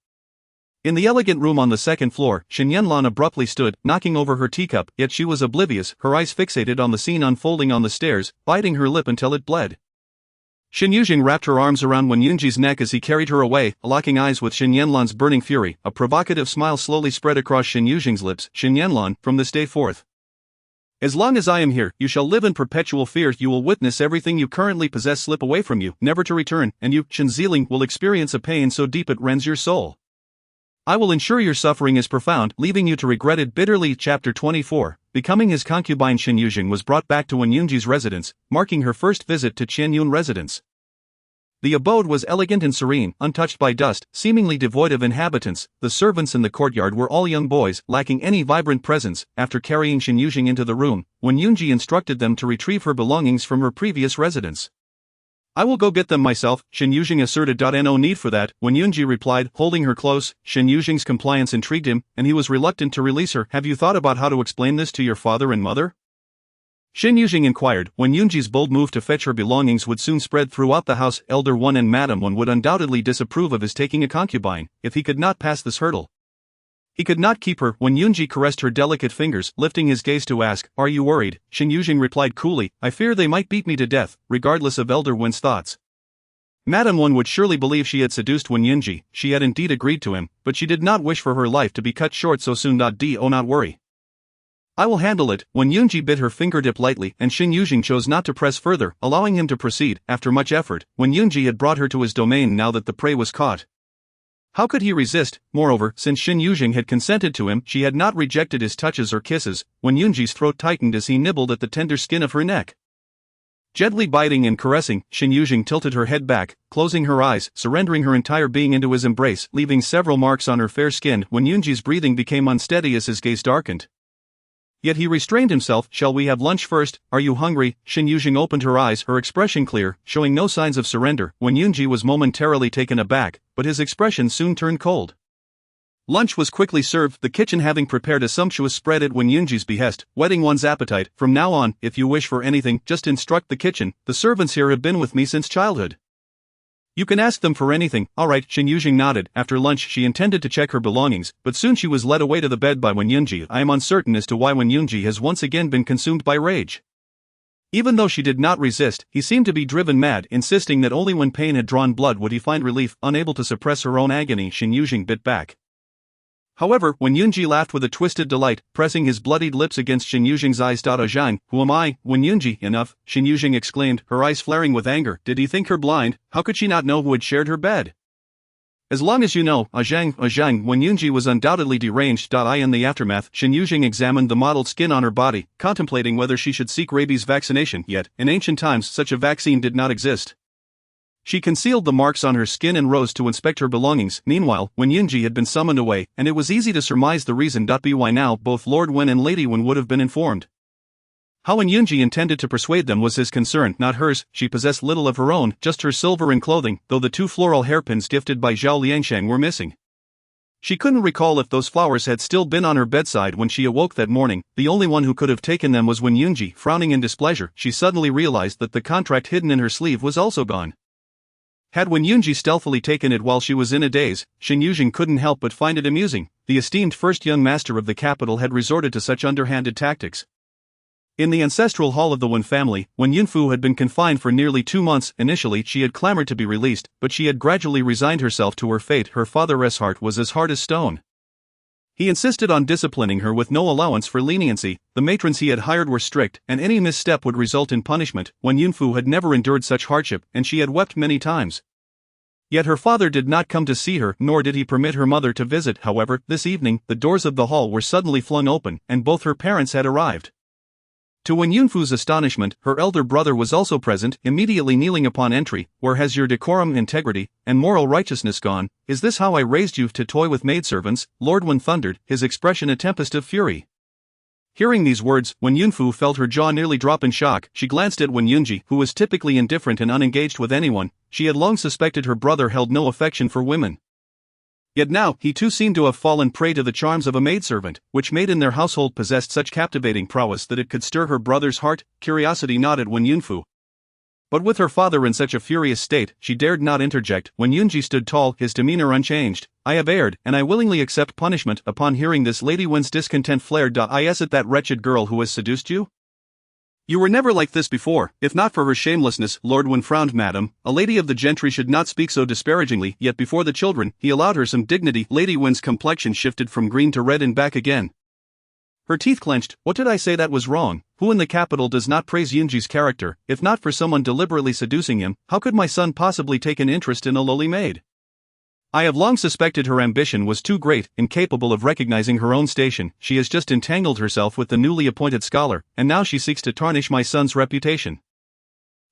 Speaker 2: In the elegant room on the second floor, Shen Yuzheng abruptly stood, knocking over her teacup, yet she was oblivious, her eyes fixated on the scene unfolding on the stairs, biting her lip until it bled. Shen Yuzheng wrapped her arms around Wen Yunji's neck as he carried her away, locking eyes with Shen Yuzheng's burning fury. A provocative smile slowly spread across Shen Yuzheng's lips. Shen Yuzheng, from this day forth, as long as I am here, you shall live in perpetual fear. You will witness everything you currently possess slip away from you, never to return, and you, Shen Yuzheng, will experience a pain so deep it rends your soul. I will ensure your suffering is profound, leaving you to regret it bitterly. Chapter 24. Becoming his concubine. Shen Yuzheng was brought back to Wen Yunji's residence, marking her first visit to Qianyun residence. The abode was elegant and serene, untouched by dust, seemingly devoid of inhabitants. The servants in the courtyard were all young boys, lacking any vibrant presence. After carrying Shen Yuzheng into the room, Wen Yunji instructed them to retrieve her belongings from her previous residence. I will go get them myself, Shen Yuzheng asserted. No need for that, Wen Yunji replied, holding her close. Shen Yuzheng's compliance intrigued him, and he was reluctant to release her. Have you thought about how to explain this to your father and mother? Shen Yuzheng inquired. When Yunji's bold move to fetch her belongings would soon spread throughout the house, Elder One and Madam One would undoubtedly disapprove of his taking a concubine, if he could not pass this hurdle. He could not keep her. When Yunji caressed her delicate fingers, lifting his gaze to ask, Are you worried? Shen Yuzheng replied coolly, I fear they might beat me to death, regardless of Elder One's thoughts. Madam One would surely believe she had seduced Wen Yunji. She had indeed agreed to him, but she did not wish for her life to be cut short so soon. Do not worry. I will handle it. When Yunji bit her fingertip lightly, and Shen Yuzheng chose not to press further, allowing him to proceed. After much effort, when Yunji had brought her to his domain now that the prey was caught, how could he resist? Moreover, since Shen Yuzheng had consented to him, she had not rejected his touches or kisses. When Yunji's throat tightened as he nibbled at the tender skin of her neck, gently biting and caressing, Shen Yuzheng tilted her head back, closing her eyes, surrendering her entire being into his embrace, leaving several marks on her fair skin. When Yunji's breathing became unsteady as his gaze darkened, yet he restrained himself. Shall we have lunch first? Are you hungry? Shen Yuzheng opened her eyes, her expression clear, showing no signs of surrender. When Yunji was momentarily taken aback, but his expression soon turned cold. Lunch was quickly served, the kitchen having prepared a sumptuous spread at Wen Yunji's behest, whetting one's appetite. From now on, if you wish for anything, just instruct the kitchen. The servants here have been with me since childhood. You can ask them for anything. All right, Shen Yuzheng nodded. After lunch she intended to check her belongings, but soon she was led away to the bed by Wen Yunji. I am uncertain as to why Wen Yunji has once again been consumed by rage. Even though she did not resist, he seemed to be driven mad, insisting that only when pain had drawn blood would he find relief. Unable to suppress her own agony, Shen Yuzheng bit back. However, when Yunji laughed with a twisted delight, pressing his bloodied lips against Shen Yuzheng's eyes. Zhang, who am I? When Yunji, enough, Shen Yuzheng exclaimed, her eyes flaring with anger. Did he think her blind? How could she not know who had shared her bed? As long as you know, Adhering, when Yunji was undoubtedly deranged. In the aftermath, Shen Yuzheng examined the mottled skin on her body, contemplating whether she should seek rabies vaccination, yet, in ancient times such a vaccine did not exist. She concealed the marks on her skin and rose to inspect her belongings. Meanwhile, Wen Yunji had been summoned away, and it was easy to surmise the reason. By now, both Lord Wen and Lady Wen would have been informed. How Wen Yunji intended to persuade them was his concern, not hers. She possessed little of her own, just her silver and clothing, though the 2 floral hairpins gifted by Zhao Liangsheng were missing. She couldn't recall if those flowers had still been on her bedside when she awoke that morning. The only one who could have taken them was Wen Yunji. Frowning in displeasure, she suddenly realized that the contract hidden in her sleeve was also gone. Had Wen Yunji stealthily taken it while she was in a daze, Shen Yuzheng couldn't help but find it amusing. The esteemed first young master of the capital had resorted to such underhanded tactics. In the ancestral hall of the Wen family, when Yunfu had been confined for nearly 2 months, initially she had clamored to be released, but she had gradually resigned herself to her fate. Her father's heart was as hard as stone. He insisted on disciplining her with no allowance for leniency. The matrons he had hired were strict, and any misstep would result in punishment. When Yunfu had never endured such hardship, and she had wept many times. Yet her father did not come to see her, nor did he permit her mother to visit. However, this evening, the doors of the hall were suddenly flung open, and both her parents had arrived. To Wen Yunfu's astonishment, her elder brother was also present, immediately kneeling upon entry. "Where has your decorum, integrity, and moral righteousness gone? Is this how I raised you to toy with maidservants?" Lord Wen thundered, his expression a tempest of fury. Hearing these words, Wen Yunfu felt her jaw nearly drop in shock. She glanced at Wen Yunji, who was typically indifferent and unengaged with anyone. She had long suspected her brother held no affection for women. Yet now, he too seemed to have fallen prey to the charms of a maidservant, which maid in their household possessed such captivating prowess that it could stir her brother's heart. Curiosity gnawed Wen Yunfu. But with her father in such a furious state, she dared not interject. Wen Yunji stood tall, his demeanor unchanged. "I have erred, and I willingly accept punishment." Upon hearing this, Lady Wen's discontent flared. Is it that wretched girl who has seduced you? You were never like this before. If not for her shamelessness, Lord Wen frowned. "Madam, a lady of the gentry should not speak so disparagingly." Yet before the children, he allowed her some dignity. Lady Wen's complexion shifted from green to red and back again. Her teeth clenched. "What did I say that was wrong? Who in the capital does not praise Yunji's character? If not for someone deliberately seducing him, how could my son possibly take an interest in a lowly maid? I have long suspected her ambition was too great, incapable of recognizing her own station. She has just entangled herself with the newly appointed scholar, and now she seeks to tarnish my son's reputation.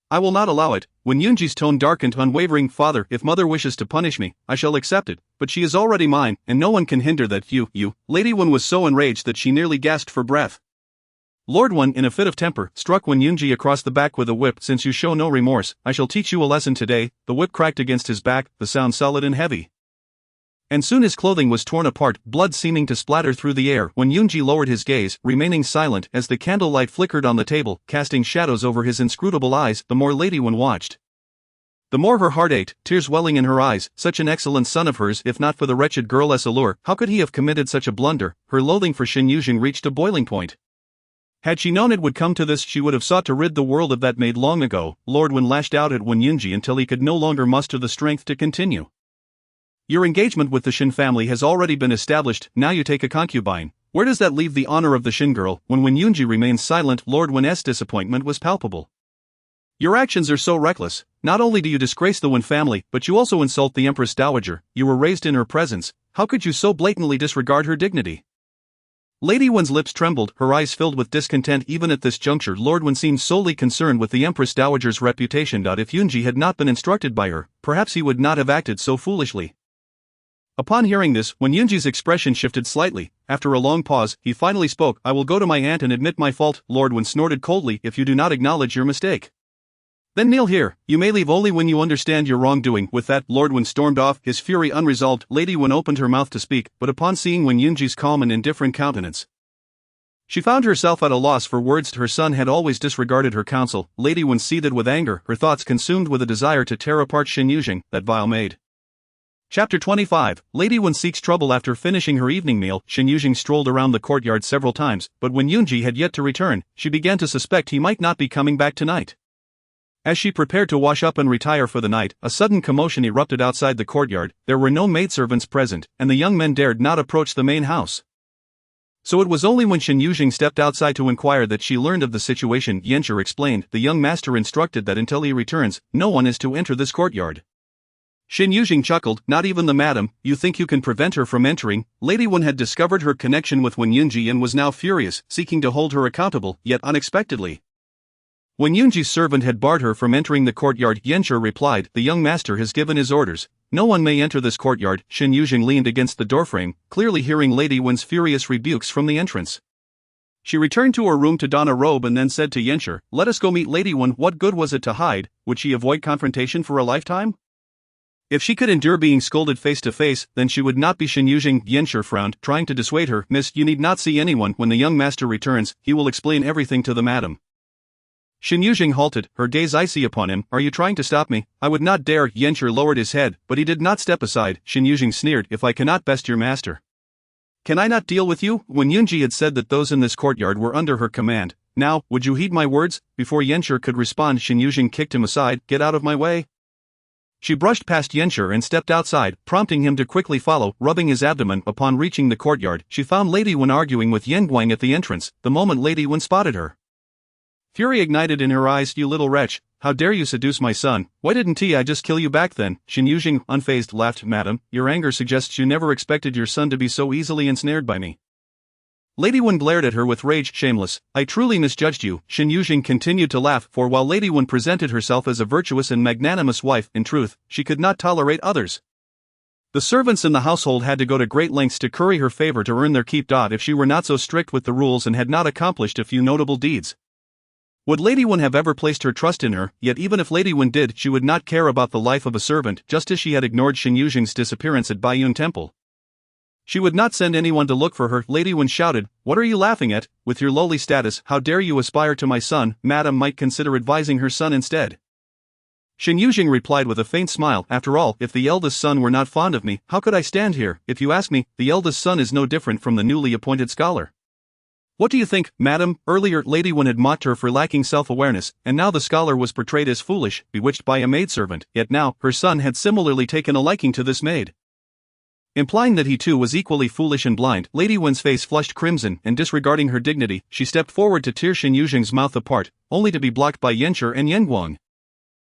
Speaker 2: I will not allow it." When Yunji's tone darkened, unwavering. "Father, if mother wishes to punish me, I shall accept it, but she is already mine, and no one can hinder that. You. Lady Wen was so enraged that she nearly gasped for breath. Lord Wen, in a fit of temper, struck Wen Yunji across the back with a whip. "Since you show no remorse, I shall teach you a lesson today." The whip cracked against his back, the sound solid and heavy. And soon his clothing was torn apart, blood seeming to splatter through the air. When Yunji lowered his gaze, remaining silent as the candlelight flickered on the table, casting shadows over his inscrutable eyes, the more Lady Wen watched, the more her heart ached, tears welling in her eyes. Such an excellent son of hers, if not for the wretched girl's allure, how could he have committed such a blunder? Her loathing for Shen Yuzheng reached a boiling point. Had she known it would come to this, she would have sought to rid the world of that maid long ago. Lord Wen lashed out at Wen Yunji until he could no longer muster the strength to continue. "Your engagement with the Shen family has already been established, now you take a concubine. Where does that leave the honor of the Shen girl?" When Wen Yunji remained silent, Lord Wen's disappointment was palpable. "Your actions are so reckless. Not only do you disgrace the Wen family, but you also insult the Empress Dowager. You were raised in her presence. How could you so blatantly disregard her dignity?" Lady Wen's lips trembled, her eyes filled with discontent. Even at this juncture, Lord Wen seemed solely concerned with the Empress Dowager's reputation. If Yunji had not been instructed by her, perhaps he would not have acted so foolishly. Upon hearing this, when Yunji's expression shifted slightly, after a long pause, he finally spoke. "I will go to my aunt and admit my fault." Lord Wen snorted coldly. "If you do not acknowledge your mistake, then kneel here. You may leave only when you understand your wrongdoing." With that, Lord Wen stormed off, his fury unresolved. Lady Wen opened her mouth to speak, but upon seeing Wen Yunji's calm and indifferent countenance, she found herself at a loss for words. Her son had always disregarded her counsel. Lady Wen seethed with anger, her thoughts consumed with a desire to tear apart Shen Yuzheng, that vile maid. Chapter 25. Lady Wen seeks trouble. After finishing her evening meal, Shen Yuzheng strolled around the courtyard several times, but when Yunji had yet to return, she began to suspect he might not be coming back tonight. As she prepared to wash up and retire for the night, a sudden commotion erupted outside the courtyard. There were no maidservants present, and the young men dared not approach the main house. So it was only when Shen Yuzheng stepped outside to inquire that she learned of the situation. Yensher explained, "The young master instructed that until he returns, no one is to enter this courtyard." Shen Yuzheng chuckled, not even the madam, you think you can prevent her from entering? Lady Wen had discovered her connection with Wen Yunji and was now furious, seeking to hold her accountable, yet unexpectedly. When Yunji's servant had barred her from entering the courtyard, Yanshi replied, the young master has given his orders. No one may enter this courtyard. Shen Yuzheng leaned against the doorframe, clearly hearing Lady Wen's furious rebukes from the entrance. She returned to her room to don a robe and then said to Yanshi, let us go meet Lady Wen. What good was it to hide? Would she avoid confrontation for a lifetime? If she could endure being scolded face to face, then she would not be Shen Yuzheng. Yanshi frowned, trying to dissuade her. Miss, you need not see anyone. When the young master returns, he will explain everything to the madam. Shen Yuzheng halted, her gaze icy upon him. Are you trying to stop me? I would not dare. Yanshi lowered his head, but he did not step aside. Shen Yuzheng sneered, if I cannot best your master, can I not deal with you? When Yunji had said that those in this courtyard were under her command, now, would you heed my words? Before Yanshi could respond, Shen Yuzheng kicked him aside. Get out of my way. She brushed past Yanshi and stepped outside, prompting him to quickly follow. Rubbing his abdomen. Upon reaching the courtyard, she found Lady Wen arguing with Guang at the entrance. The moment Lady Wen spotted her, fury ignited in her eyes. You little wretch, how dare you seduce my son? Why didn't I just kill you back then? Shen Yuzheng, unfazed, laughed. Madam, your anger suggests you never expected your son to be so easily ensnared by me. Lady Wen glared at her with rage. Shameless, I truly misjudged you. Shen Yuzheng continued to laugh, for while Lady Wen presented herself as a virtuous and magnanimous wife, in truth, she could not tolerate others. The servants in the household had to go to great lengths to curry her favor to earn their keep. If she were not so strict with the rules and had not accomplished a few notable deeds, would Lady Wen have ever placed her trust in her? Yet even if Lady Wen did, she would not care about the life of a servant, just as she had ignored Shen Yuzheng's disappearance at Baiyun Temple. She would not send anyone to look for her. Lady Wen shouted, what are you laughing at? With your lowly status, how dare you aspire to my son? Madam might consider advising her son instead. Shen Yuzheng replied with a faint smile, after all, if the eldest son were not fond of me, how could I stand here? If you ask me, the eldest son is no different from the newly appointed scholar. What do you think, madam? Earlier, Lady Wen had mocked her for lacking self-awareness, and now the scholar was portrayed as foolish, bewitched by a maidservant, yet now, her son had similarly taken a liking to this maid, implying that he too was equally foolish and blind. Lady Wen's face flushed crimson, and disregarding her dignity, she stepped forward to tear Shen Yuzheng's mouth apart, only to be blocked by Yanshi and Guang.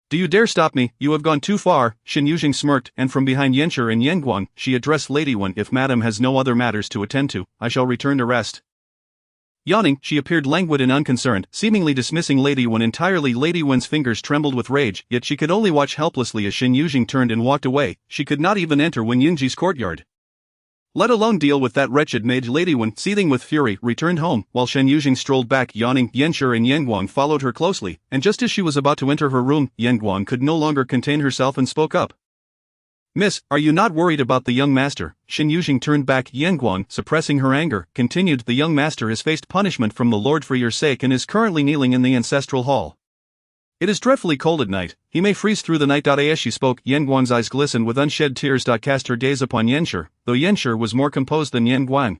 Speaker 2: Do you dare stop me? You have gone too far. Shen Yuzheng smirked, and from behind Yanshi and Guang, she addressed Lady Wen. If madam has no other matters to attend to, I shall return to rest. Yawning, she appeared languid and unconcerned, seemingly dismissing Lady Wen entirely. Lady Wen's fingers trembled with rage, yet she could only watch helplessly as Shen Yuzheng turned and walked away. She could not even enter Wen Yunji's courtyard, let alone deal with that wretched maid. Lady Wen, seething with fury, returned home, while Shen Yuzheng strolled back yawning. Yanshi and Guang followed her closely, and just as she was about to enter her room, Guang could no longer contain herself and spoke up. Miss, are you not worried about the young master? Shen Yuzheng turned back. Guang, suppressing her anger, continued, the young master has faced punishment from the Lord for your sake and is currently kneeling in the ancestral hall. It is dreadfully cold at night. He may freeze through the night. As she spoke, Guang's eyes glistened with unshed tears. Cast her gaze upon Yanshi, though Yanshi was more composed than Guang.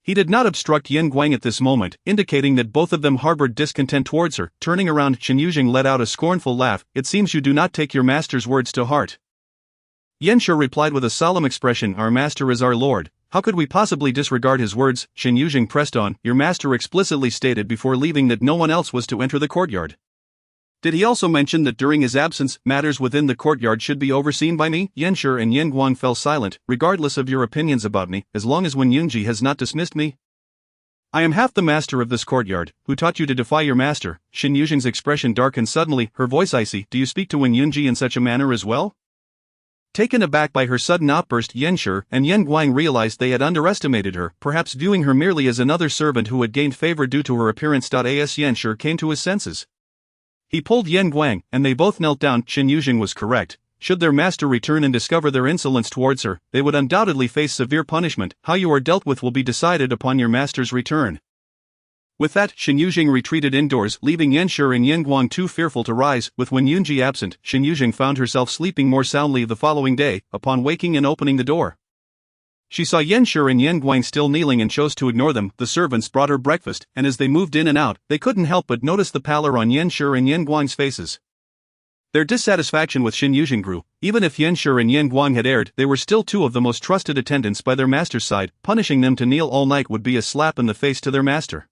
Speaker 2: He did not obstruct Guang at this moment, indicating that both of them harbored discontent towards her. Turning around, Shen Yuzheng let out a scornful laugh. It seems you do not take your master's words to heart. Yanshi replied with a solemn expression, our master is our lord, how could we possibly disregard his words? Shen Yuzheng pressed on, your master explicitly stated before leaving that no one else was to enter the courtyard. Did he also mention that during his absence, matters within the courtyard should be overseen by me? Yanshi and Guang fell silent. Regardless of your opinions about me, as long as Wen Yunji has not dismissed me, I am half the master of this courtyard. Who taught you to defy your master? Shen Yuzheng's expression darkened suddenly, her voice icy. Do you speak to Wen Yunji in such a manner as well? Taken aback by her sudden outburst, Yanshi and Guang realized they had underestimated her, perhaps viewing her merely as another servant who had gained favor due to her appearance. As Yanshi came to his senses, he pulled Guang, and they both knelt down. Shen Yuzheng was correct. Should their master return and discover their insolence towards her, they would undoubtedly face severe punishment. How you are dealt with will be decided upon your master's return. With that, Shen Yuzheng retreated indoors, leaving Yanshi and Guang too fearful to rise. With Wen Yunji absent, Shen Yuzheng found herself sleeping more soundly the following day. Upon waking and opening the door, she saw Yanshi and Guang still kneeling and chose to ignore them. The servants brought her breakfast, and as they moved in and out, they couldn't help but notice the pallor on Yanshi and Guang's faces. Their dissatisfaction with Shen Yuzheng grew. Even if Yanshi and Guang had erred, they were still two of the most trusted attendants by their master's side. Punishing them to kneel all night would be a slap in the face to their master.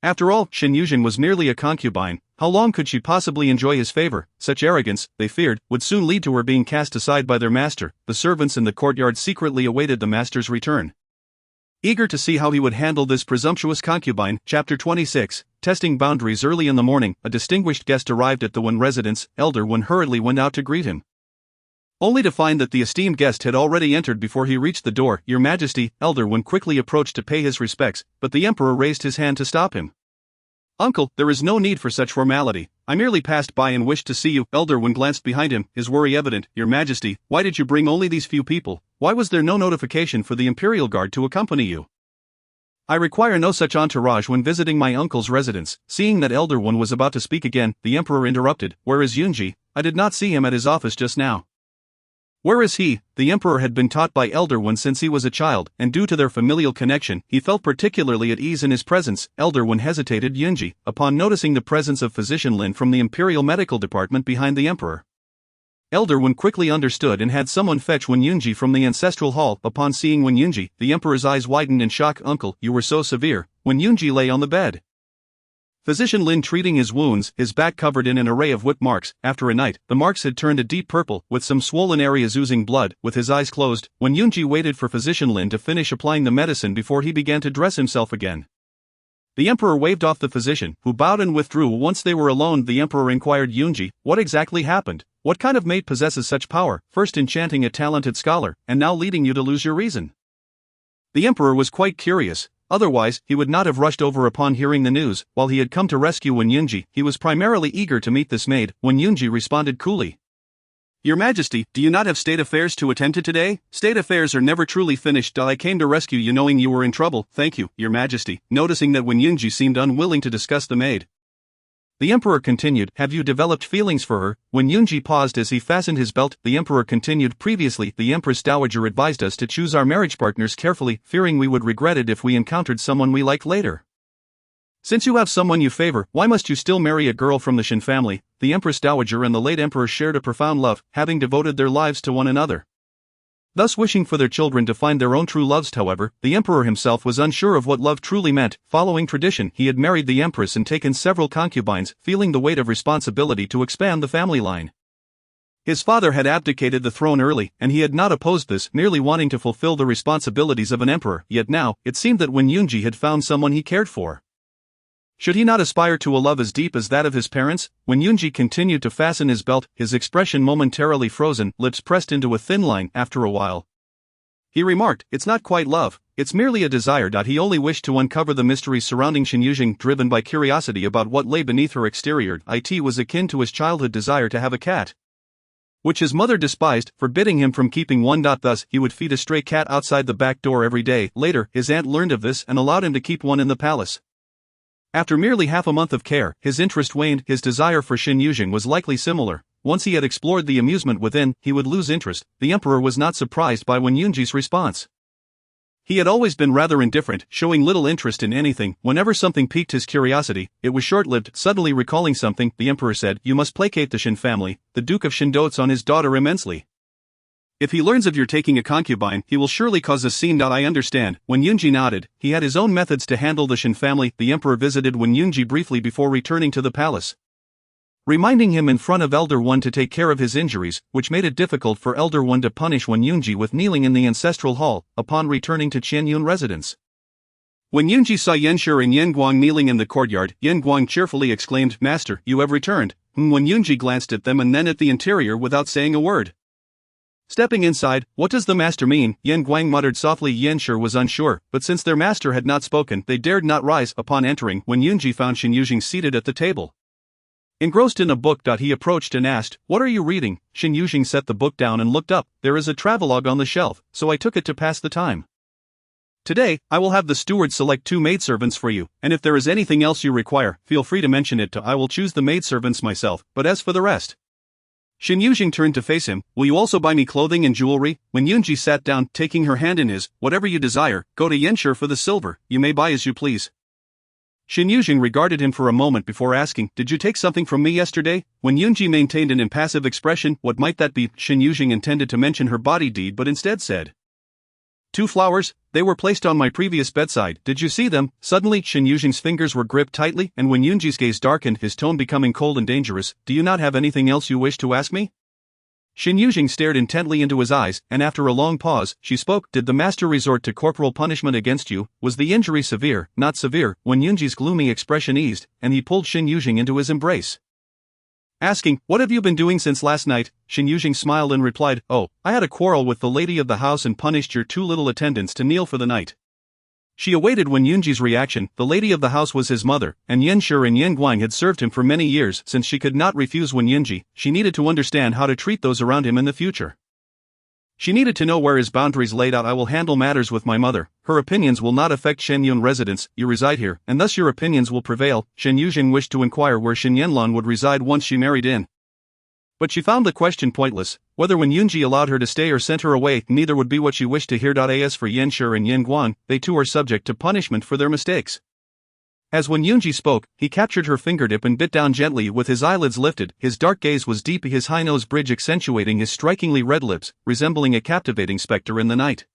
Speaker 2: After all, Shen Yuzheng was merely a concubine, How long could she possibly enjoy his favor? Such arrogance, they feared, would soon lead to her being cast aside by their master. The servants in the courtyard secretly awaited the master's return, eager to see how he would handle this presumptuous concubine. Chapter 26. Testing boundaries. Early in the morning, a distinguished guest arrived at the Wen residence. Elder Wen hurriedly went out to greet him, only to find that the esteemed guest had already entered before he reached the door. Your Majesty. Elder Wen quickly approached to pay his respects, but the emperor raised his hand to stop him. Uncle, there is no need for such formality. I merely passed by and wished to see you. Elder Wen glanced behind him, his worry evident. Your Majesty, why did you bring only these few people? Why was there no notification for the Imperial Guard to accompany you? I require no such entourage when visiting my uncle's residence. Seeing that Elder Wen was about to speak again, the emperor interrupted. Where is Yunji? I did not see him at his office just now. Where is he? The emperor had been taught by Elder Wen since he was a child, and due to their familial connection, he felt particularly at ease in his presence. Elder Wen hesitated. Yunji, upon noticing the presence of physician Lin from the Imperial Medical Department behind the emperor. Elder Wen quickly understood and had someone fetch Wen Yunji from the ancestral hall. Upon seeing Wen Yunji, the emperor's eyes widened in shock. Uncle, you were so severe. Wen Yunji lay on the bed, physician Lin treating his wounds, his back covered in an array of whip marks. After a night, the marks had turned a deep purple, with some swollen areas oozing blood. With his eyes closed, Wen Yunji waited for physician Lin to finish applying the medicine before he began to dress himself again. The emperor waved off the physician, who bowed and withdrew. Once they were alone, the emperor inquired, Yunji, what exactly happened? What kind of maid possesses such power, first enchanting a talented scholar, and now leading you to lose your reason? The emperor was quite curious. Otherwise, he would not have rushed over upon hearing the news. While he had come to rescue Wen Yunji, he was primarily eager to meet this maid. Wen Yunji responded coolly. Your Majesty, do you not have state affairs to attend to today? State affairs are never truly finished. I came to rescue you knowing you were in trouble. Thank you, Your Majesty. Noticing that Wen Yunji seemed unwilling to discuss the maid, the emperor continued, have you developed feelings for her? When Yunji paused as he fastened his belt, the emperor continued, previously, the Empress Dowager advised us to choose our marriage partners carefully, fearing we would regret it if we encountered someone we like later. Since you have someone you favor, why must you still marry a girl from the Shen family? The Empress Dowager and the late emperor shared a profound love, having devoted their lives to one another, thus wishing for their children to find their own true loves. However, the emperor himself was unsure of what love truly meant. Following tradition, he had married the empress and taken several concubines, feeling the weight of responsibility to expand the family line. His father had abdicated the throne early, and he had not opposed this, merely wanting to fulfill the responsibilities of an emperor. Yet now, it seemed that Wen Yunji had found someone he cared for. Should he not aspire to a love as deep as that of his parents? When Yunji continued to fasten his belt, his expression momentarily frozen, lips pressed into a thin line. After a while, he remarked, it's not quite love, it's merely a desire. He only wished to uncover the mysteries surrounding Shen Yuzheng, driven by curiosity about what lay beneath her exterior. It was akin to his childhood desire to have a cat, which his mother despised, forbidding him from keeping one. Thus, he would feed a stray cat outside the back door every day. Later, his aunt learned of this and allowed him to keep one in the palace. After merely half a month of care, his interest waned. His desire for Shen Yuzheng was likely similar. Once he had explored the amusement within, he would lose interest. The emperor was not surprised by Wen Yunji's response. He had always been rather indifferent, showing little interest in anything. Whenever something piqued his curiosity, it was short-lived. Suddenly recalling something, the emperor said, you must placate the Shen family. The Duke of Shen dotes on his daughter immensely. If he learns of your taking a concubine, he will surely cause a scene. I understand. When Yunji nodded, he had his own methods to handle the Shen family. The emperor visited Wen Yunji briefly before returning to the palace, reminding him in front of Elder Wen to take care of his injuries, which made it difficult for Elder Wen to punish Wen Yunji with kneeling in the ancestral hall. Upon returning to Qianyun residence, when Yunji saw Yanshi and Yan Guang kneeling in the courtyard, Yan Guang cheerfully exclaimed, Master, you have returned. When Yunji glanced at them and then at the interior without saying a word. Stepping inside, what does the master mean? Yan Guang muttered softly. Yanshi was unsure, but since their master had not spoken, they dared not rise. Upon entering, when Yunji found Shen Yuzheng seated at the table, engrossed in a book. He approached and asked, what are you reading? Shen Yuzheng set the book down and looked up. There is a travelogue on the shelf, so I took it to pass the time. Today, I will have the steward select 2 maidservants for you, and if there is anything else you require, feel free to mention it. I will choose the maidservants myself, but as for the rest. Shen Yuzheng turned to face him. Will you also buy me clothing and jewelry? When Yunji sat down, taking her hand in his, whatever you desire, go to Yanshi for the silver, you may buy as you please. Shen Yuzheng regarded him for a moment before asking, did you take something from me yesterday? When Yunji maintained an impassive expression, what might that be? Shen Yuzheng intended to mention her body deed but instead said, 2 flowers, they were placed on my previous bedside, did you see them? Suddenly Shen Yuzheng's fingers were gripped tightly and when Yunji's gaze darkened, his tone becoming cold and dangerous. Do you not have anything else you wish to ask me? Shen Yuzheng stared intently into his eyes, and after a long pause, she spoke. Did the master resort to corporal punishment against you? Was the injury severe, not severe? When Yunji's gloomy expression eased, and he pulled Shen Yuzheng into his embrace. Asking, what have you been doing since last night? Shen Yuzheng smiled and replied, oh, I had a quarrel with the lady of the house and punished your 2 little attendants to kneel for the night. She awaited Wen Yunji's reaction. The lady of the house was his mother, and Yan Shi and Yan Guang had served him for many years. Since she could not refuse Wen Yunji, she needed to understand how to treat those around him in the future. She needed to know where his boundaries laid out. I will handle matters with my mother. Her opinions will not affect Shen Yun residence. You reside here, and thus your opinions will prevail. Shen Yuzheng wished to inquire where Shen Yanlan would reside once she married in. But she found the question pointless. Whether Wen Yunji allowed her to stay or sent her away, neither would be what she wished to hear. As for Yan Shi and Yan Guang, they too are subject to punishment for their mistakes. As Wen Yunji spoke, he captured her fingertip and bit down gently with his eyelids lifted. His dark gaze was deep, his high nose bridge accentuating his strikingly red lips, resembling a captivating specter in the night.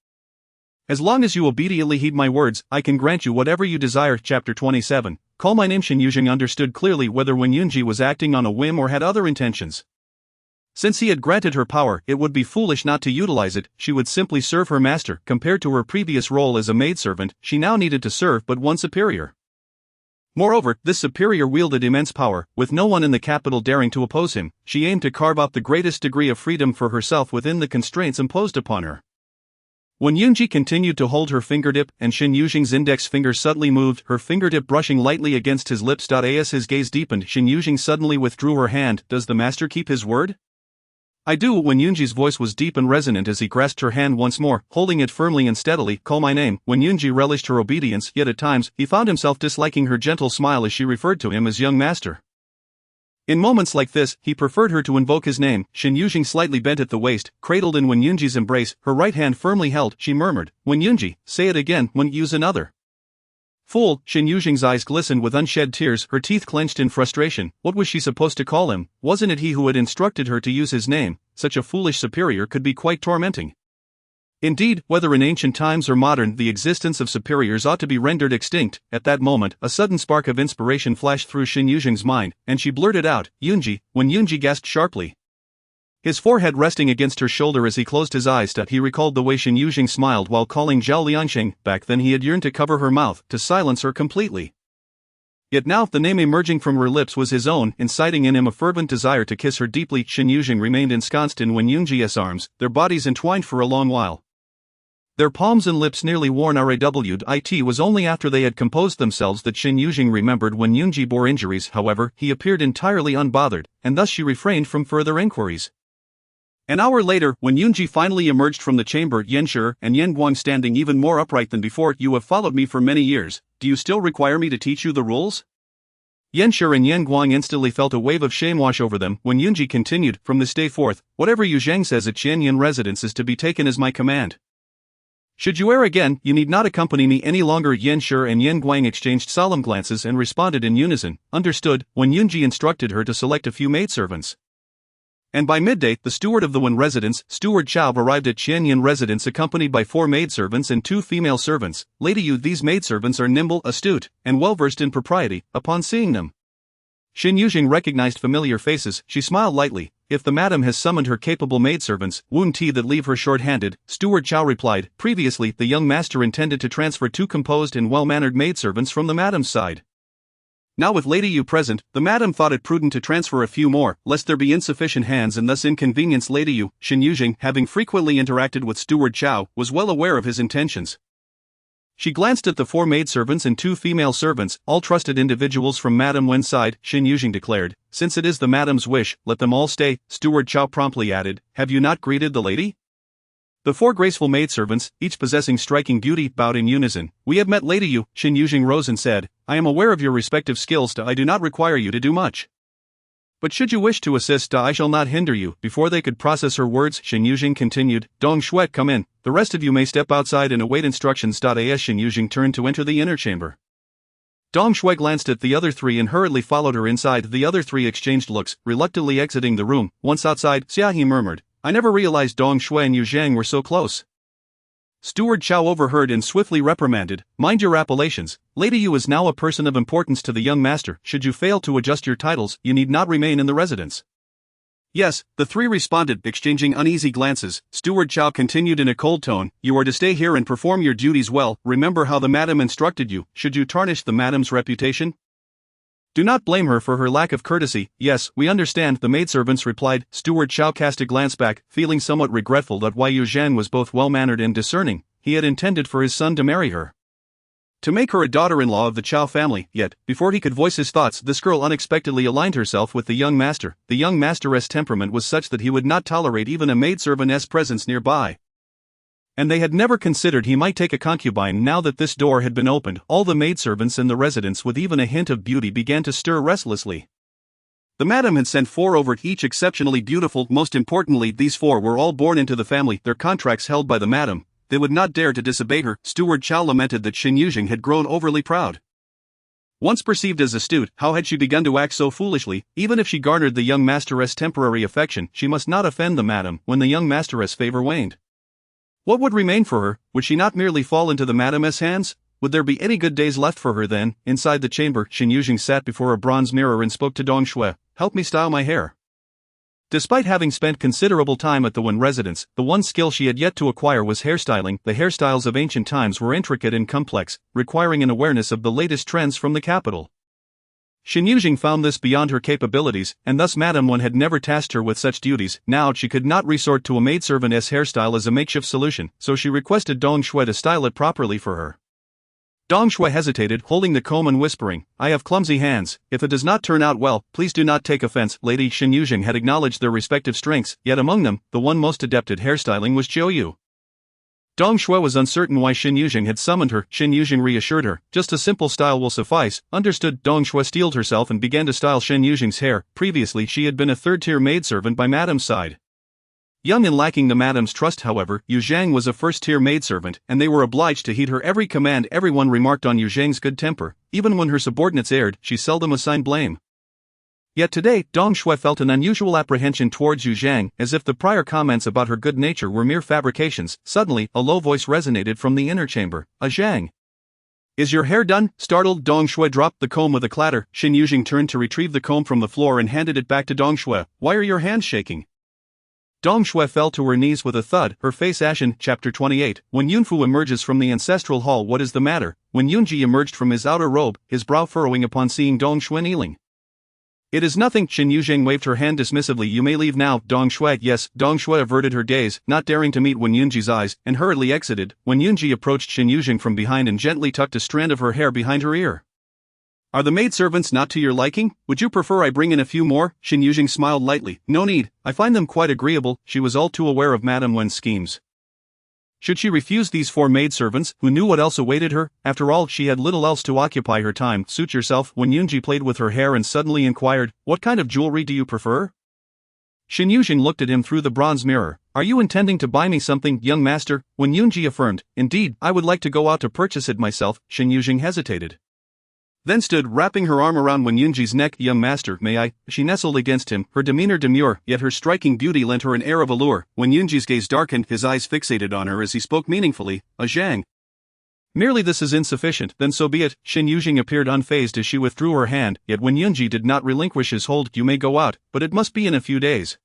Speaker 2: As long as you obediently heed my words, I can grant you whatever you desire. Chapter 27. Call my name. Shen Yuzheng understood clearly whether Wen Yunji was acting on a whim or had other intentions. Since he had granted her power, it would be foolish not to utilize it. She would simply serve her master. Compared to her previous role as a maidservant, she now needed to serve but one superior. Moreover, this superior wielded immense power, with no one in the capital daring to oppose him. She aimed to carve out the greatest degree of freedom for herself within the constraints imposed upon her. When Yunji continued to hold her fingertip and Shen Yuzheng's index finger subtly moved, her fingertip brushing lightly against his lips. As his gaze deepened, Shen Yuzheng suddenly withdrew her hand. Does the master keep his word? I do. When Yunji's voice was deep and resonant as he grasped her hand once more, holding it firmly and steadily. Call my name. When Yunji relished her obedience, yet at times, he found himself disliking her gentle smile as she referred to him as young master. In moments like this, he preferred her to invoke his name. Shen Yuzheng slightly bent at the waist, cradled in Wen Yunji's embrace, her right hand firmly held. She murmured, Wen Yunji, say it again. When use another. Fool. Shen Yuzheng's eyes glistened with unshed tears, her teeth clenched in frustration. What was she supposed to call him? Wasn't it he who had instructed her to use his name? Such a foolish superior could be quite tormenting. Indeed, whether in ancient times or modern, the existence of superiors ought to be rendered extinct. At that moment, a sudden spark of inspiration flashed through Shen Yuzheng's mind, and she blurted out, Yunji. When Yunji gasped sharply, his forehead resting against her shoulder as he closed his eyes, he recalled the way Shen Yuzheng smiled while calling Zhao Liansheng. Back then he had yearned to cover her mouth, to silence her completely. Yet now, the name emerging from her lips was his own, inciting in him a fervent desire to kiss her deeply. Shen Yuzheng remained ensconced in Wen Yunji's arms, their bodies entwined for a long while. Their palms and lips nearly worn rawed. It was only after they had composed themselves that Shen Yuzheng remembered when Yunji bore injuries. However, he appeared entirely unbothered, and thus she refrained from further inquiries. An hour later, when Yunji finally emerged from the chamber, Yan Shi and Yan Guang standing even more upright than before. You have followed me for many years, do you still require me to teach you the rules? Yan Shi and Yan Guang instantly felt a wave of shame wash over them. When Yunji continued, from this day forth, whatever Yuzheng says at Qianyun residence is to be taken as my command. Should you err again, you need not accompany me any longer. Yan Shi and Yan Guang exchanged solemn glances and responded in unison, understood, when Yunji instructed her to select a few maidservants. And by midday, the steward of the Wen residence, Steward Chao, arrived at Qianyun residence accompanied by 4 maidservants and 2 female servants. Lady Yu, these maidservants are nimble, astute, and well-versed in propriety. Upon seeing them, Shen Yuzheng recognized familiar faces. She smiled lightly. If the madam has summoned her capable maidservants, won't he that leave her short-handed? Steward Chao replied. Previously, the young master intended to transfer 2 composed and well-mannered maidservants from the madam's side. Now with Lady Yu present, the madam thought it prudent to transfer a few more, lest there be insufficient hands and thus inconvenience Lady Yu. Shen Yuzheng, having frequently interacted with Steward Chao, was well aware of his intentions. She glanced at the 4 maidservants and 2 female servants, all trusted individuals from Madame Wen's side. Shen Yuzheng declared, since it is the madam's wish, let them all stay. Steward Chao promptly added, have you not greeted the lady? The 4 graceful maidservants, each possessing striking beauty, bowed in unison. We have met Lady Yu. Shen Yuzheng rose and said, I am aware of your respective skills. I do not require you to do much. But should you wish to assist, I shall not hinder you. Before they could process her words, Shen Yuzheng continued, Dong Shuet, come in. The rest of you may step outside and await instructions. As Shen Yuzheng turned to enter the inner chamber, Dong Shui glanced at the other 3 and hurriedly followed her inside. The other 3 exchanged looks, reluctantly exiting the room. Once outside, Xia He murmured, I never realized Dong Shui and Yuzheng were so close. Steward Chow overheard and swiftly reprimanded, "Mind your appellations, Lady Yu is now a person of importance to the young master. Should you fail to adjust your titles, you need not remain in the residence." "Yes," the three responded, exchanging uneasy glances. Steward Chow continued in a cold tone, "You are to stay here and perform your duties well. Remember how the madam instructed you. Should you tarnish the madam's reputation, do not blame her for her lack of courtesy." "Yes, we understand," the maidservants replied. Steward Chow cast a glance back, feeling somewhat regretful that Wei Yuzheng was both well-mannered and discerning. He had intended for his son to marry her, to make her a daughter-in-law of the Chow family, yet, before he could voice his thoughts, this girl unexpectedly aligned herself with the young master. The young master's temperament was such that he would not tolerate even a maidservant's presence nearby. And they had never considered he might take a concubine. Now that this door had been opened, all the maidservants in the residence with even a hint of beauty began to stir restlessly. The madam had sent 4 over, each exceptionally beautiful. Most importantly, these 4 were all born into the family, their contracts held by the madam. They would not dare to disobey her. Steward Chow lamented that Shen Yuzheng had grown overly proud. Once perceived as astute, how had she begun to act so foolishly? Even if she garnered the young master's temporary affection, she must not offend the madam. When the young master's favor waned, what would remain for her? Would she not merely fall into the madam's hands? Would there be any good days left for her then? Inside the chamber, Shen Yuzheng sat before a bronze mirror and spoke to Dong Shui, "Help me style my hair." Despite having spent considerable time at the Wen residence, the one skill she had yet to acquire was hairstyling. The hairstyles of ancient times were intricate and complex, requiring an awareness of the latest trends from the capital. Shen Yuzheng found this beyond her capabilities, and thus Madame Wen had never tasked her with such duties. Now she could not resort to a maidservant's hairstyle as a makeshift solution, so she requested Dong Shui to style it properly for her. Dong Shui hesitated, holding the comb and whispering, "I have clumsy hands. If it does not turn out well, please do not take offense." Lady Shen Yuzheng had acknowledged their respective strengths, yet among them, the one most adept at hairstyling was Zhou Yu. Dong Shui was uncertain why Shen Yuzheng had summoned her. Shen Yuzheng reassured her, "Just a simple style will suffice." Understood. Dong Shui steeled herself and began to style Shen Yuzheng's hair. Previously she had been a third-tier maidservant by Madame's side. Young and lacking the Madame's trust, however, Yuzheng was a first-tier maidservant, and they were obliged to heed her every command. Everyone remarked on Yuzheng's good temper. Even when her subordinates erred, she seldom assigned blame. Yet today, Dong Shui felt an unusual apprehension towards Yuzheng, as if the prior comments about her good nature were mere fabrications. Suddenly, a low voice resonated from the inner chamber. "Zhang, is your hair done?" Startled, Dong Shui dropped the comb with a clatter. Shen Yuzheng turned to retrieve the comb from the floor and handed it back to Dong Shui. "Why are your hands shaking?" Dong Shui fell to her knees with a thud, her face ashen. Chapter 28. When Yunfu emerges from the ancestral hall, what is the matter? When Yunji emerged from his outer robe, his brow furrowing upon seeing Dong Shui kneeling. "It is nothing." Shen Yuzheng waved her hand dismissively. "You may leave now." Dong Shui. "Yes." Dong Shui averted her gaze, not daring to meet Wen Yunji's eyes, and hurriedly exited. Wen Yunji approached Shen Yuzheng from behind and gently tucked a strand of her hair behind her ear. "Are the maidservants not to your liking? Would you prefer I bring in a few more?" Shen Yuzheng smiled lightly. "No need, I find them quite agreeable." She was all too aware of Madame Wen's schemes. Should she refuse these 4 maidservants, who knew what else awaited her? After all, she had little else to occupy her time. "Suit yourself." When Yunji played with her hair and suddenly inquired, "What kind of jewelry do you prefer?" Shen Yuzheng looked at him through the bronze mirror. "Are you intending to buy me something, young master?" When Yunji affirmed, "Indeed, I would like to go out to purchase it myself," Shen Yuzheng hesitated, then stood, wrapping her arm around Wen Yunji's neck. "Young master, may I?" She nestled against him, her demeanor demure, yet her striking beauty lent her an air of allure. Wen Yunji's gaze darkened, his eyes fixated on her as he spoke meaningfully. "Zhang, merely this is insufficient." "Then so be it." Shen Yuzheng appeared unfazed as she withdrew her hand, yet Wen Yunji did not relinquish his hold. "You may go out, but it must be in a few days."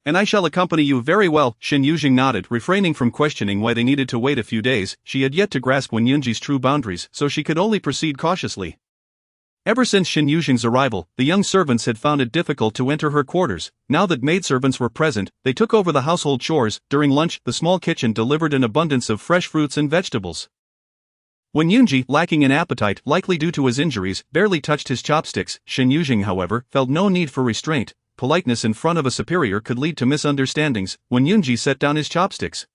Speaker 2: "And I shall accompany you." "Very well." Shen Yuzheng nodded, refraining from questioning why they needed to wait a few days. She had yet to grasp Wen Yunji's true boundaries, so she could only proceed cautiously. Ever since Shen Yuzheng's arrival, the young servants had found it difficult to enter her quarters. Now that maidservants were present, they took over the household chores. During lunch, the small kitchen delivered an abundance of fresh fruits and vegetables. When Yunji, lacking in appetite, likely due to his injuries, barely touched his chopsticks, Shen Yuzheng, however, felt no need for restraint. Politeness in front of a superior could lead to misunderstandings. When Yunji set down his chopsticks,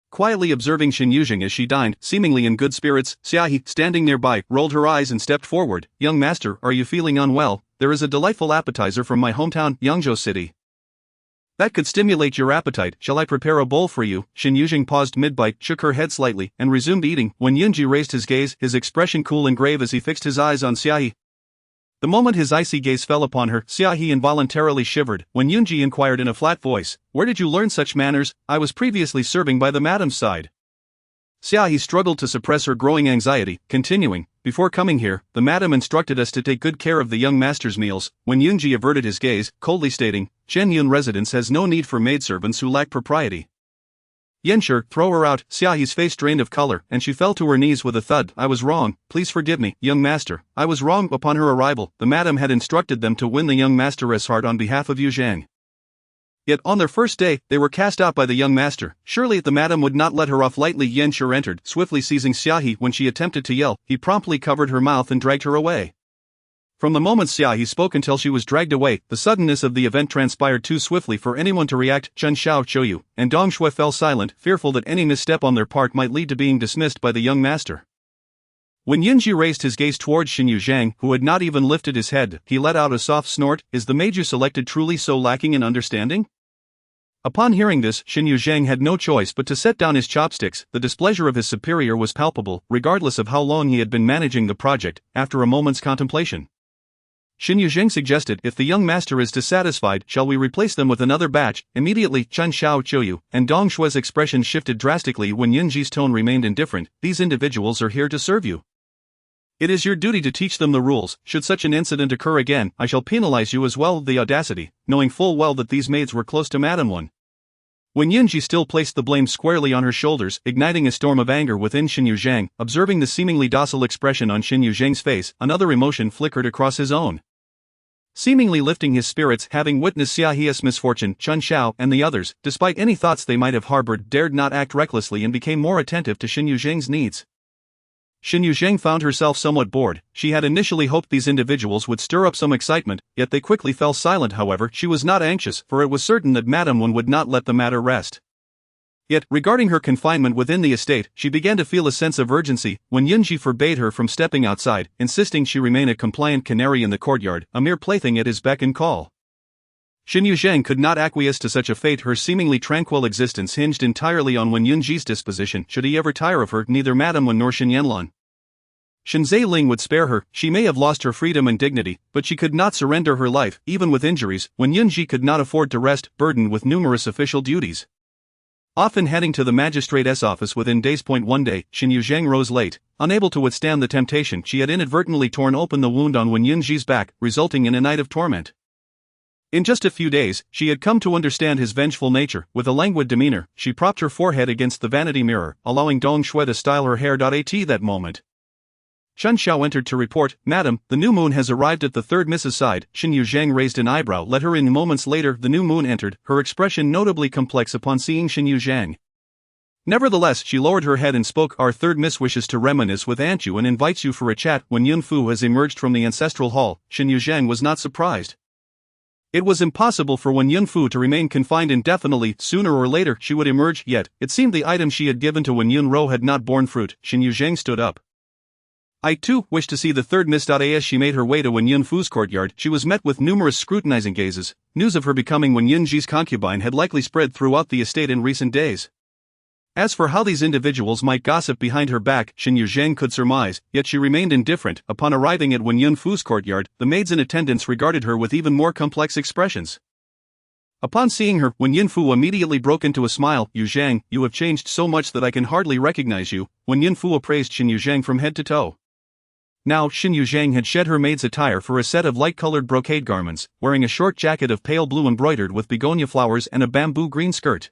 Speaker 2: quietly observing Shen Yuzheng as she dined, seemingly in good spirits, Xiaohi, standing nearby, rolled her eyes and stepped forward. "Young master, are you feeling unwell? There is a delightful appetizer from my hometown, Yangzhou City, that could stimulate your appetite. Shall I prepare a bowl for you?" Shen Yuzheng paused mid-bite, shook her head slightly, and resumed eating. When Yunji raised his gaze, his expression cool and grave as he fixed his eyes on Xiaohi. The moment his icy gaze fell upon her, Xiaohi involuntarily shivered. When Yunji inquired in a flat voice, "Where did you learn such manners?" "I was previously serving by the madam's side." Xiaohi struggled to suppress her growing anxiety, continuing, "Before coming here, the madam instructed us to take good care of the young master's meals." When Yunji averted his gaze, coldly stating, "Shen Yun residence has no need for maidservants who lack propriety." "Yenshi, throw her out." Xiaohi's face drained of color, and she fell to her knees with a thud. "I was wrong, please forgive me, young master. I was wrong." Upon her arrival, the madam had instructed them to win the young master's heart on behalf of Yuzheng. Yet on their first day, they were cast out by the young master. Surely the madam would not let her off lightly. Yenshi entered, swiftly seizing Xiaohi. When she attempted to yell, he promptly covered her mouth and dragged her away. From the moment Xiaohi spoke until she was dragged away, the suddenness of the event transpired too swiftly for anyone to react. Chen Xiaoyu and Dong Shui fell silent, fearful that any misstep on their part might lead to being dismissed by the young master. When Yunji raised his gaze towards Shen Yuzheng, who had not even lifted his head, he let out a soft snort. "Is the maid you selected truly so lacking in understanding?" Upon hearing this, Shen Yuzheng had no choice but to set down his chopsticks. The displeasure of his superior was palpable, regardless of how long he had been managing the project. After a moment's contemplation, Shen Yuzheng suggested, "If the young master is dissatisfied, shall we replace them with another batch?" Immediately, Chen Xiaoyu and Dong Shui's expression shifted drastically when Yunji's tone remained indifferent. "These individuals are here to serve you. It is your duty to teach them the rules. Should such an incident occur again, I shall penalize you as well." The audacity, knowing full well that these maids were close to Madame One. When Yunji still placed the blame squarely on her shoulders, igniting a storm of anger within Shen Yuzheng. Observing the seemingly docile expression on Shen Yuzheng's face, another emotion flickered across his own. Seemingly lifting his spirits, having witnessed Xiaohi's misfortune, Chen Xiao and the others, despite any thoughts they might have harbored, dared not act recklessly and became more attentive to Shen Yuzheng's needs. Shen Yuzheng found herself somewhat bored. She had initially hoped these individuals would stir up some excitement, yet they quickly fell silent. However, she was not anxious, for it was certain that Madame One would not let the matter rest. Yet, regarding her confinement within the estate, she began to feel a sense of urgency. When Yunji forbade her from stepping outside, insisting she remain a compliant canary in the courtyard, a mere plaything at his beck and call. Shen Yuzheng could not acquiesce to such a fate. Her seemingly tranquil existence hinged entirely on Wen Yunji's disposition. Should he ever tire of her, neither Madame Wen nor Shen Yanlan Shen Zailing would spare her. She may have lost her freedom and dignity, but she could not surrender her life, even with injuries. Wen Yunji could not afford to rest, burdened with numerous official duties. Often heading to the magistrate's office within days. One day, Shen Yuzheng rose late. Unable to withstand the temptation, she had inadvertently torn open the wound on Wen Yunji's back, resulting in a night of torment. In just a few days, she had come to understand his vengeful nature. With a languid demeanor, she propped her forehead against the vanity mirror, allowing Dong Shui to style her hair. At that moment, Chen Xiao entered to report, "Madam, the new moon has arrived at the third Miss's side." Shen Yuzheng raised an eyebrow. "Let her in." Moments later, the new moon entered, her expression notably complex upon seeing Shen Yuzheng. Nevertheless, she lowered her head and spoke, "Our third Miss wishes to reminisce with Aunt Yu and invites you for a chat." When Yun Fu has emerged from the ancestral hall, Shen Yuzheng was not surprised. It was impossible for Wen Yunfu to remain confined indefinitely. Sooner or later she would emerge, yet it seemed the item she had given to Wen Yunro had not borne fruit. Shen Yuzheng stood up. "I too wish to see the third Miss." As she made her way to Wen Yunfu's courtyard, she was met with numerous scrutinizing gazes. News of her becoming Wen Yunji's concubine had likely spread throughout the estate in recent days. As for how these individuals might gossip behind her back, Shen Yuzheng could surmise, yet she remained indifferent. Upon arriving at Wen Yunfu's courtyard, the maids in attendance regarded her with even more complex expressions. Upon seeing her, Wen Yunfu immediately broke into a smile. "Yuzheng, you have changed so much that I can hardly recognize you." Wen Yunfu appraised Shen Yuzheng from head to toe. Now, Shen Yuzheng had shed her maid's attire for a set of light-colored brocade garments, wearing a short jacket of pale blue embroidered with begonia flowers and a bamboo green skirt.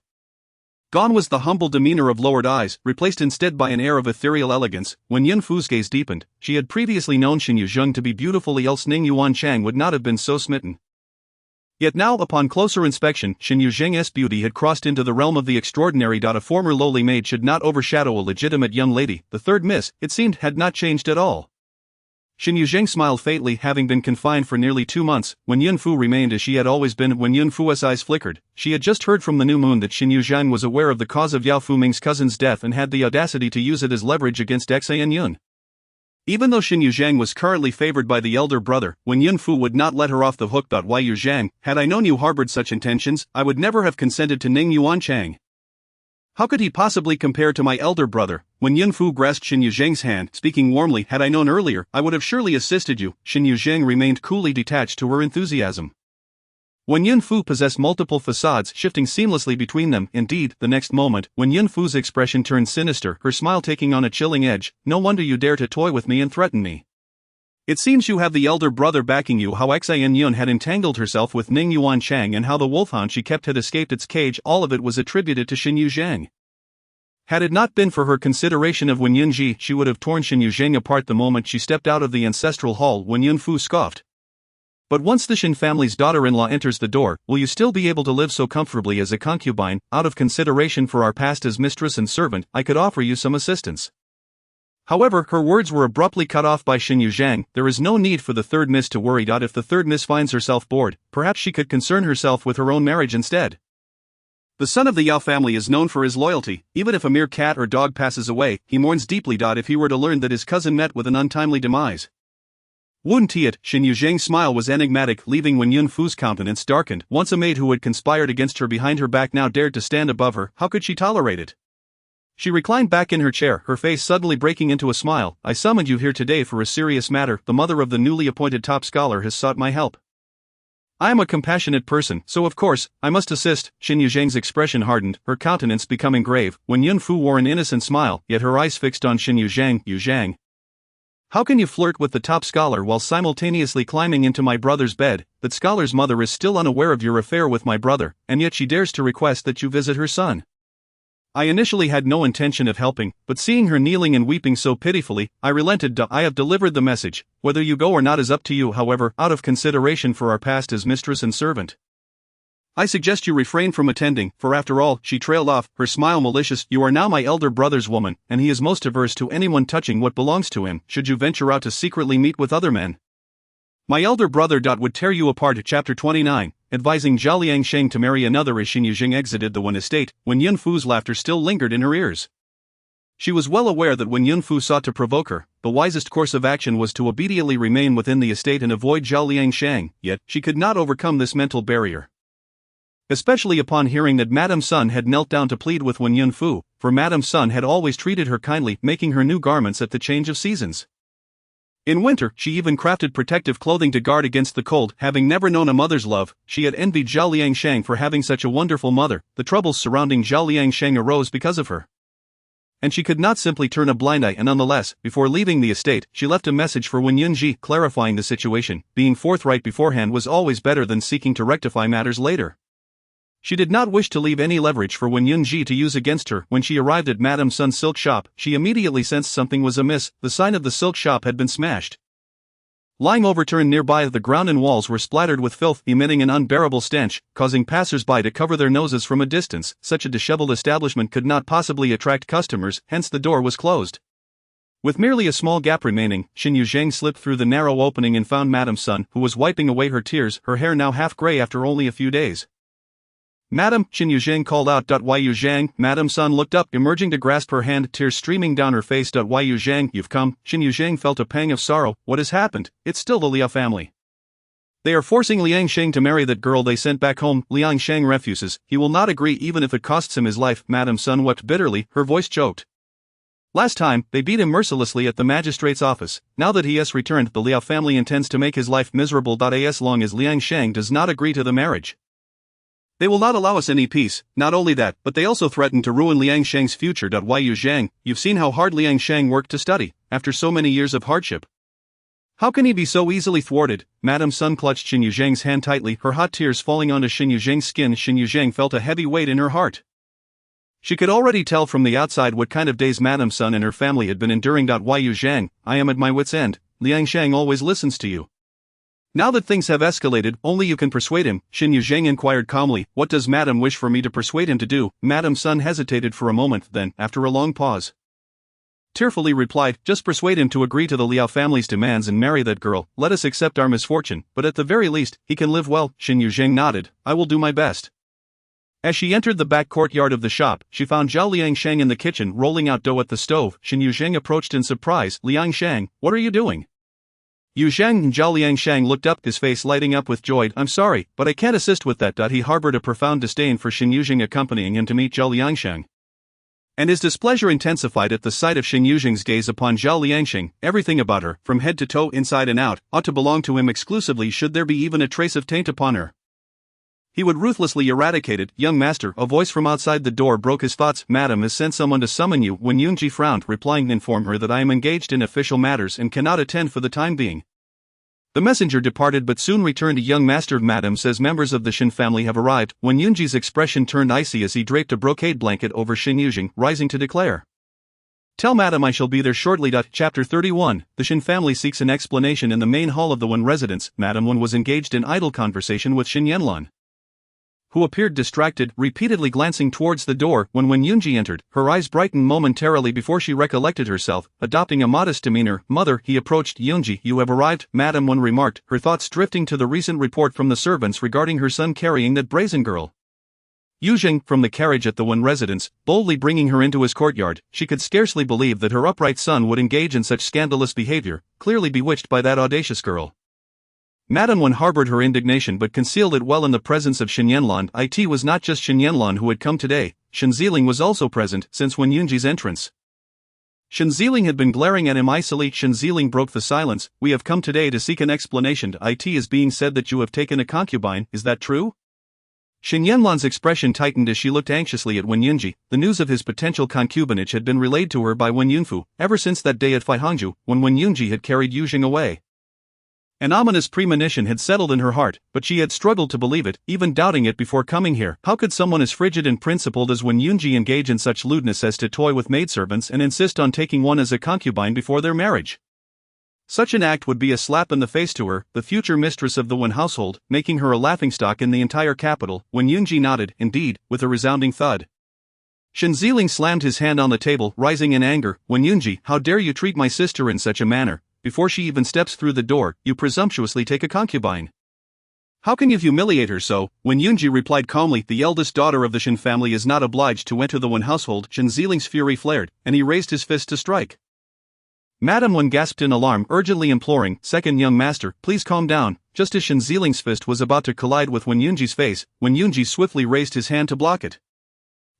Speaker 2: Gone was the humble demeanor of lowered eyes, replaced instead by an air of ethereal elegance. When Yunfu's gaze deepened, she had previously known Shen Yuzheng to be beautiful, else Ning Yuan Chang would not have been so smitten. Yet now, upon closer inspection, Shen Yuzheng's beauty had crossed into the realm of the extraordinary. A former lowly maid should not overshadow a legitimate young lady. The third Miss, it seemed, had not changed at all. Shen Yuzheng smiled faintly. Having been confined for nearly 2 months, Wen Yunfu remained as she had always been. When Yunfu's eyes flickered, she had just heard from the new moon that Shen Yuzheng was aware of the cause of Yao Fuming's cousin's death and had the audacity to use it as leverage against Xie and Yun. Even though Shen Yuzheng was currently favored by the elder brother, Wen Yunfu would not let her off the hook. Why, Yuzheng, had I known you harbored such intentions, I would never have consented to Ning Yuan Chang. How could he possibly compare to my elder brother? When Yunfu grasped Shen Yuzheng's hand, speaking warmly, "Had I known earlier, I would have surely assisted you." Shen Yuzheng remained coolly detached to her enthusiasm. Wen Yunfu possessed multiple facades shifting seamlessly between them. Indeed, the next moment, when Yunfu's expression turned sinister, her smile taking on a chilling edge, no wonder you dare to toy with me and threaten me. It seems you have the elder brother backing you. How Xian Yun had entangled herself with Ning Yuan Chang and how the wolfhound she kept had escaped its cage, all of it was attributed to Shen Yuzheng. Had it not been for her consideration of Wen Yunji, she would have torn Shen Yuzheng apart the moment she stepped out of the ancestral hall. Wen Yunfu scoffed. But once the Shen family's daughter-in-law enters the door, will you still be able to live so comfortably as a concubine? Out of consideration for our past as mistress and servant, I could offer you some assistance. However, her words were abruptly cut off by Shen Yuzheng. There is no need for the third miss to worry. If the third miss finds herself bored, perhaps she could concern herself with her own marriage instead. The son of the Yao family is known for his loyalty. Even if a mere cat or dog passes away, he mourns deeply. If he were to learn that his cousin met with an untimely demise. Wouldn't it? Shen Yuzheng's smile was enigmatic, leaving Wen Yunfu's countenance darkened. Once a maid who had conspired against her behind her back now dared to stand above her. How could she tolerate it? She reclined back in her chair, her face suddenly breaking into a smile. I summoned you here today for a serious matter. The mother of the newly appointed top scholar has sought my help. I am a compassionate person, so of course, I must assist. Shen Yuzheng's expression hardened, her countenance becoming grave. Wen Yunfu wore an innocent smile, yet her eyes fixed on Shen Yuzheng. Yuzheng, how can you flirt with the top scholar while simultaneously climbing into my brother's bed? That scholar's mother is still unaware of your affair with my brother, and yet she dares to request that you visit her son. I initially had no intention of helping, but seeing her kneeling and weeping so pitifully, I relented. I have delivered the message. Whether you go or not is up to you. However, out of consideration for our past as mistress and servant, I suggest you refrain from attending, for after all, she trailed off, her smile malicious, you are now my elder brother's woman, and he is most averse to anyone touching what belongs to him. Should you venture out to secretly meet with other men, my elder brother would tear you apart. Chapter 29, advising Zhao Liangsheng to marry another. As Shen Yuzheng exited the Wen estate, Wen Yunfu's laughter still lingered in her ears. She was well aware that when Yunfu sought to provoke her, the wisest course of action was to obediently remain within the estate and avoid Zhao Liangsheng, yet she could not overcome this mental barrier. Especially upon hearing that Madame Sun had knelt down to plead with Wen Yunfu, for Madame Sun had always treated her kindly, making her new garments at the change of seasons. In winter, she even crafted protective clothing to guard against the cold. Having never known a mother's love, she had envied Zhao Liangsheng for having such a wonderful mother. The troubles surrounding Zhao Liangsheng arose because of her, and she could not simply turn a blind eye. And nonetheless, before leaving the estate, she left a message for Wen Yunji, clarifying the situation. Being forthright beforehand was always better than seeking to rectify matters later. She did not wish to leave any leverage for Wen Yunji to use against her. When she arrived at Madame Sun's silk shop, she immediately sensed something was amiss. The sign of the silk shop had been smashed. Lying overturned nearby, the ground and walls were splattered with filth, emitting an unbearable stench, causing passers-by to cover their noses from a distance. Such a disheveled establishment could not possibly attract customers, hence the door was closed. With merely a small gap remaining, Shen Yuzheng slipped through the narrow opening and found Madame Sun, who was wiping away her tears, her hair now half gray after only a few days. Madam, Shen Yuzheng called out. Why Yuzheng? Madame Sun looked up, emerging to grasp her hand, tears streaming down her face. Why Yuzheng, you've come? Shen Yuzheng felt a pang of sorrow. What has happened? It's still the Liao family. They are forcing Liangsheng to marry that girl they sent back home. Liangsheng refuses. He will not agree even if it costs him his life. Madame Sun wept bitterly, her voice choked. Last time, they beat him mercilessly at the magistrate's office. Now that he has returned, the Liao family intends to make his life miserable. As long as Liangsheng does not agree to the marriage, they will not allow us any peace. Not only that, but they also threaten to ruin Liangsheng's future. Why Yuzheng, you've seen how hard Liangsheng worked to study, after so many years of hardship. How can he be so easily thwarted? Madame Sun clutched Shen Yuzheng's hand tightly, her hot tears falling onto Shen Yuzheng's skin. Shen Yuzheng felt a heavy weight in her heart. She could already tell from the outside what kind of days Madame Sun and her family had been enduring. Why Yuzheng, I am at my wit's end. Liangsheng always listens to you. Now that things have escalated, only you can persuade him. Shen Yuzheng inquired calmly, what does Madame wish for me to persuade him to do? Madame Sun hesitated for a moment, then, after a long pause, tearfully replied, just persuade him to agree to the Liao family's demands and marry that girl. Let us accept our misfortune, but at the very least, he can live well. Shen Yuzheng nodded, I will do my best. As she entered the back courtyard of the shop, she found Zhao Liangsheng in the kitchen rolling out dough at the stove. Shen Yuzheng approached in surprise. Liangsheng, what are you doing? Yuzheng and Zhao Liangsheng looked up, his face lighting up with joy. I'm sorry, but I can't assist with that. He harbored a profound disdain for Shen Yuzheng accompanying him to meet Zhao Liangsheng, and his displeasure intensified at the sight of Shen Yuzheng's gaze upon Zhao Liangsheng. Everything about her, from head to toe, inside and out, ought to belong to him exclusively. Should there be even a trace of taint upon her, he would ruthlessly eradicate it. Young master, a voice from outside the door broke his thoughts. Madam has sent someone to summon you. Wen Yunji frowned, replying, inform her that I am engaged in official matters and cannot attend for the time being. The messenger departed but soon returned. Young master, madam says members of the Shen family have arrived. Wen Yunji's expression turned icy as he draped a brocade blanket over Shen Yuzheng, rising to declare. Tell madam I shall be there shortly. Chapter 31, the Shen family seeks an explanation. In the main hall of the Wen residence, Madam Wen was engaged in idle conversation with Shen Yuzheng, who appeared distracted, repeatedly glancing towards the door. When Wen Yunji entered, her eyes brightened momentarily before she recollected herself, adopting a modest demeanor. Mother, he approached. Yunji, you have arrived, Madam Wen remarked, her thoughts drifting to the recent report from the servants regarding her son carrying that brazen girl. Yuzheng, from the carriage at the Wen residence, boldly bringing her into his courtyard, she could scarcely believe that her upright son would engage in such scandalous behavior, clearly bewitched by that audacious girl. Madame Wen harbored her indignation but concealed it well in the presence of Shen Yuzheng. It was not just Shen Yuzheng who had come today, Shen Yuzheng was also present since Wen Yunji's entrance. Shen Yuzheng had been glaring at him icily. Shen Yuzheng broke the silence. We have come today to seek an explanation. It is being said that you have taken a concubine, is that true? Shen Yuzheng's expression tightened as she looked anxiously at Wen Yunji. The news of his potential concubinage had been relayed to her by Wen Yunfu, ever since that day at Faihangzhou, when Wen Yunji had carried Yuzheng away. An ominous premonition had settled in her heart, but she had struggled to believe it, even doubting it before coming here. How could someone as frigid and principled as Wen Yunji engage in such lewdness as to toy with maidservants and insist on taking one as a concubine before their marriage? Such an act would be a slap in the face to her, the future mistress of the Wen household, making her a laughingstock in the entire capital. Wen Yunji nodded, indeed, with a resounding thud. Shen Yuzheng slammed his hand on the table, rising in anger. Wen Yunji, how dare you treat my sister in such a manner? Before she even steps through the door, you presumptuously take a concubine. How can you humiliate her so? Wen Yunji replied calmly, the eldest daughter of the Shen family is not obliged to enter the Wen household. Shen Yuzheng's fury flared, and he raised his fist to strike. Madame Wen gasped in alarm, urgently imploring, second young master, please calm down. Just as Shen Yuzheng's fist was about to collide with Wen Yunji's face, Wen Yunji swiftly raised his hand to block it.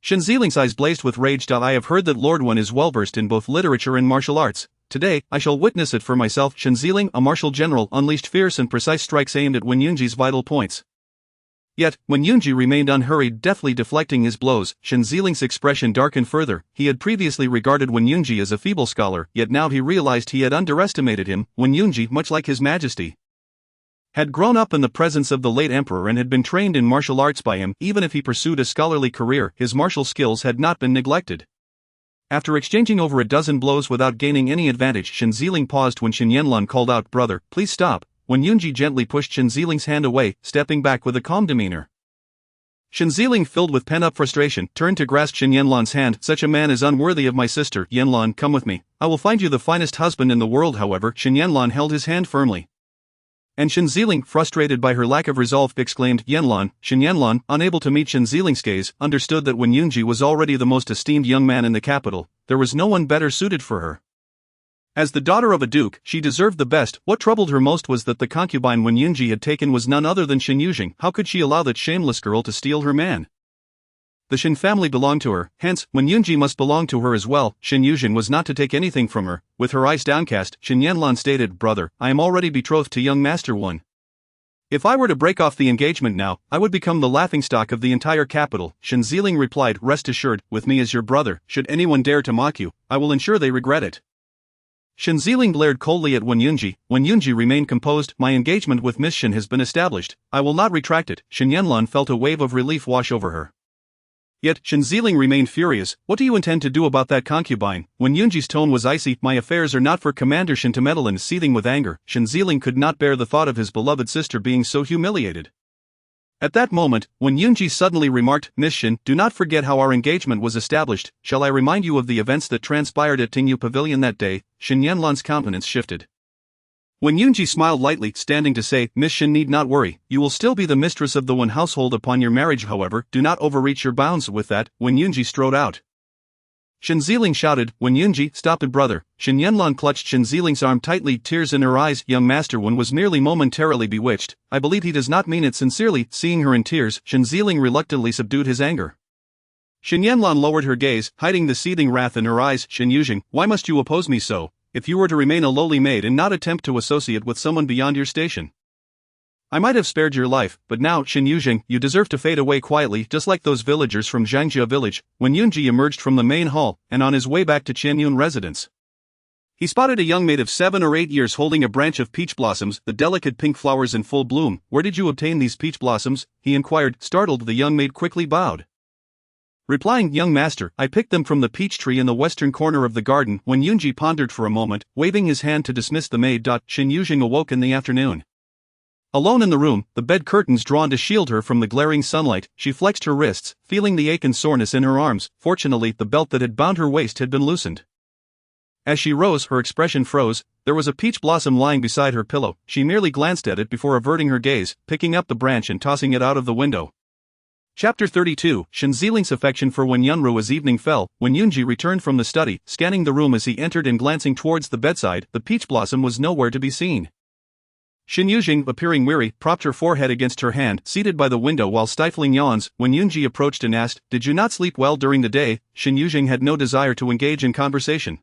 Speaker 2: Shen Yuzheng's eyes blazed with rage. I have heard that Lord Wen is well versed in both literature and martial arts. Today, I shall witness it for myself. Shen Yuzheng, a martial general, unleashed fierce and precise strikes aimed at Wen Yunji's vital points. Yet, Wen Yunji remained unhurried, deftly deflecting his blows. Shen Yuzheng's expression darkened further. He had previously regarded Wen Yunji as a feeble scholar, yet now he realized he had underestimated him. Wen Yunji, much like his majesty, had grown up in the presence of the late emperor and had been trained in martial arts by him. Even if he pursued a scholarly career, his martial skills had not been neglected. After exchanging over a dozen blows without gaining any advantage, Shen Yuzheng paused when Shen Yuzheng called out, brother, please stop. Wen Yunji gently pushed Shen Yuzheng's hand away, stepping back with a calm demeanor. Shen Yuzheng, filled with pent-up frustration, turned to grasp Shen Yuzheng's hand. Such a man is unworthy of my sister. Yuzheng, come with me. I will find you the finest husband in the world. However, Shen Yuzheng held his hand firmly. And Shen Yuzheng, frustrated by her lack of resolve, exclaimed, Yuzheng. Shen Yuzheng, unable to meet Shen Yuzheng's gaze, understood that Wen Yunji was already the most esteemed young man in the capital. There was no one better suited for her. As the daughter of a duke, she deserved the best. What troubled her most was that the concubine Wen Yunji had taken was none other than Shen Yuzheng. How could she allow that shameless girl to steal her man? The Shen family belonged to her, hence, Wen Yunji must belong to her as well. Shen Yuzheng was not to take anything from her. With her eyes downcast, Shen Yuzheng stated, brother, I am already betrothed to young Master Wen. If I were to break off the engagement now, I would become the laughingstock of the entire capital. Shen Yuzheng replied, rest assured, with me as your brother, should anyone dare to mock you, I will ensure they regret it. Shen Yuzheng glared coldly at Wen Yunji. Wen Yunji remained composed. My engagement with Miss Shen has been established. I will not retract it. Shen Yuzheng felt a wave of relief wash over her. Yet, Shen Yuzheng remained furious. What do you intend to do about that concubine? Wen Yunji's tone was icy. My affairs are not for Commander Shen to meddle in. Seething with anger, Shen Yuzheng could not bear the thought of his beloved sister being so humiliated. At that moment, Wen Yunji suddenly remarked, Miss Shen, do not forget how our engagement was established. Shall I remind you of the events that transpired at Tingyu Pavilion that day? Shen Yuzheng's countenance shifted. Wen Yunji smiled lightly, standing to say, Miss Shen need not worry, you will still be the mistress of the Wen household upon your marriage. However, do not overreach your bounds. With that, Wen Yunji strode out. Shen Yuzheng shouted, Wen Yunji, stop it brother. Shen Yuzheng clutched Shen Yuzheng's arm tightly, tears in her eyes. Young Master Wen was merely momentarily bewitched. I believe he does not mean it sincerely. Seeing her in tears, Shen Yuzheng reluctantly subdued his anger. Shen Yuzheng lowered her gaze, hiding the seething wrath in her eyes. Shen Yuzheng, why must you oppose me so? If you were to remain a lowly maid and not attempt to associate with someone beyond your station, I might have spared your life, but now, Shen Yuzheng, you deserve to fade away quietly just like those villagers from Zhangjia village. When Yunji emerged from the main hall, and on his way back to Qianyun residence, he spotted a young maid of 7 or 8 years holding a branch of peach blossoms, the delicate pink flowers in full bloom. Where did you obtain these peach blossoms? He inquired. Startled, the young maid quickly bowed, replying, young master, I picked them from the peach tree in the western corner of the garden. When Yunji pondered for a moment, waving his hand to dismiss the maid. Shen Yuzheng awoke in the afternoon. Alone in the room, the bed curtains drawn to shield her from the glaring sunlight, she flexed her wrists, feeling the ache and soreness in her arms. Fortunately, the belt that had bound her waist had been loosened. As she rose, her expression froze. There was a peach blossom lying beside her pillow. She merely glanced at it before averting her gaze, picking up the branch and tossing it out of the window. Chapter 32. Shen Ziling's affection for Wen Yunru. As evening fell, when Yunji returned from the study, scanning the room as he entered and glancing towards the bedside, the peach blossom was nowhere to be seen. Shen Yuzheng, appearing weary, propped her forehead against her hand, seated by the window while stifling yawns. When Yunji approached and asked, did you not sleep well during the day? Shen Yuzheng had no desire to engage in conversation.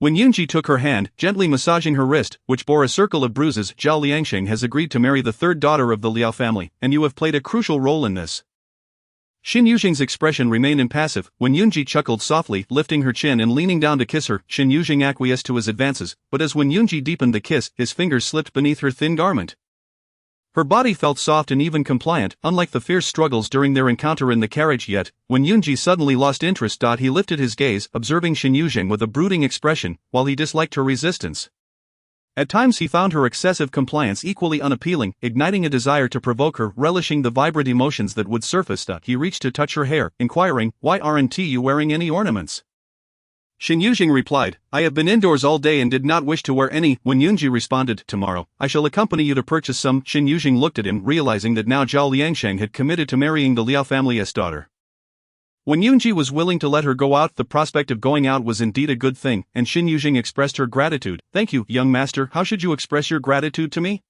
Speaker 2: When Yunji took her hand, gently massaging her wrist, which bore a circle of bruises, Zhao Liangsheng has agreed to marry the third daughter of the Liao family, and you have played a crucial role in this. Shen Yuzheng's expression remained impassive. When Yunji chuckled softly, lifting her chin and leaning down to kiss her, Shen Yuzheng acquiesced to his advances, but as when Yunji deepened the kiss, his fingers slipped beneath her thin garment. Her body felt soft and even compliant, unlike the fierce struggles during their encounter in the carriage. Yet, when Yunji suddenly lost interest, he lifted his gaze, observing Shen Yuzheng with a brooding expression, while he disliked her resistance. At times he found her excessive compliance equally unappealing, igniting a desire to provoke her, relishing the vibrant emotions that would surface. He reached to touch her hair, inquiring, why aren't you wearing any ornaments? Shen Yuzheng replied, I have been indoors all day and did not wish to wear any. When Yunji responded, tomorrow, I shall accompany you to purchase some. Shen Yuzheng looked at him, realizing that now Zhao Liangsheng had committed to marrying the Liao family's daughter. When Yunji was willing to let her go out, the prospect of going out was indeed a good thing, and Shen Yuzheng expressed her gratitude. Thank you, young master. How should you express your gratitude to me?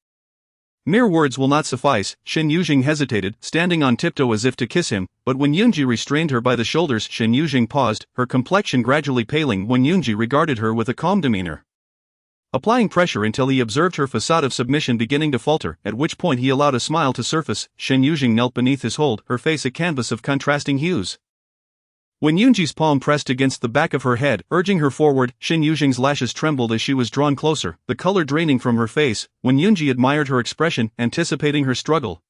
Speaker 2: Mere words will not suffice. Shen Yuzheng hesitated, standing on tiptoe as if to kiss him, but when Yunji restrained her by the shoulders, Shen Yuzheng paused, her complexion gradually paling. When Yunji regarded her with a calm demeanor, applying pressure until he observed her facade of submission beginning to falter, at which point he allowed a smile to surface. Shen Yuzheng knelt beneath his hold, her face a canvas of contrasting hues. When Yunji's palm pressed against the back of her head, urging her forward, Shen Yuzheng's lashes trembled as she was drawn closer, the color draining from her face. When Yunji admired her expression, anticipating her struggle.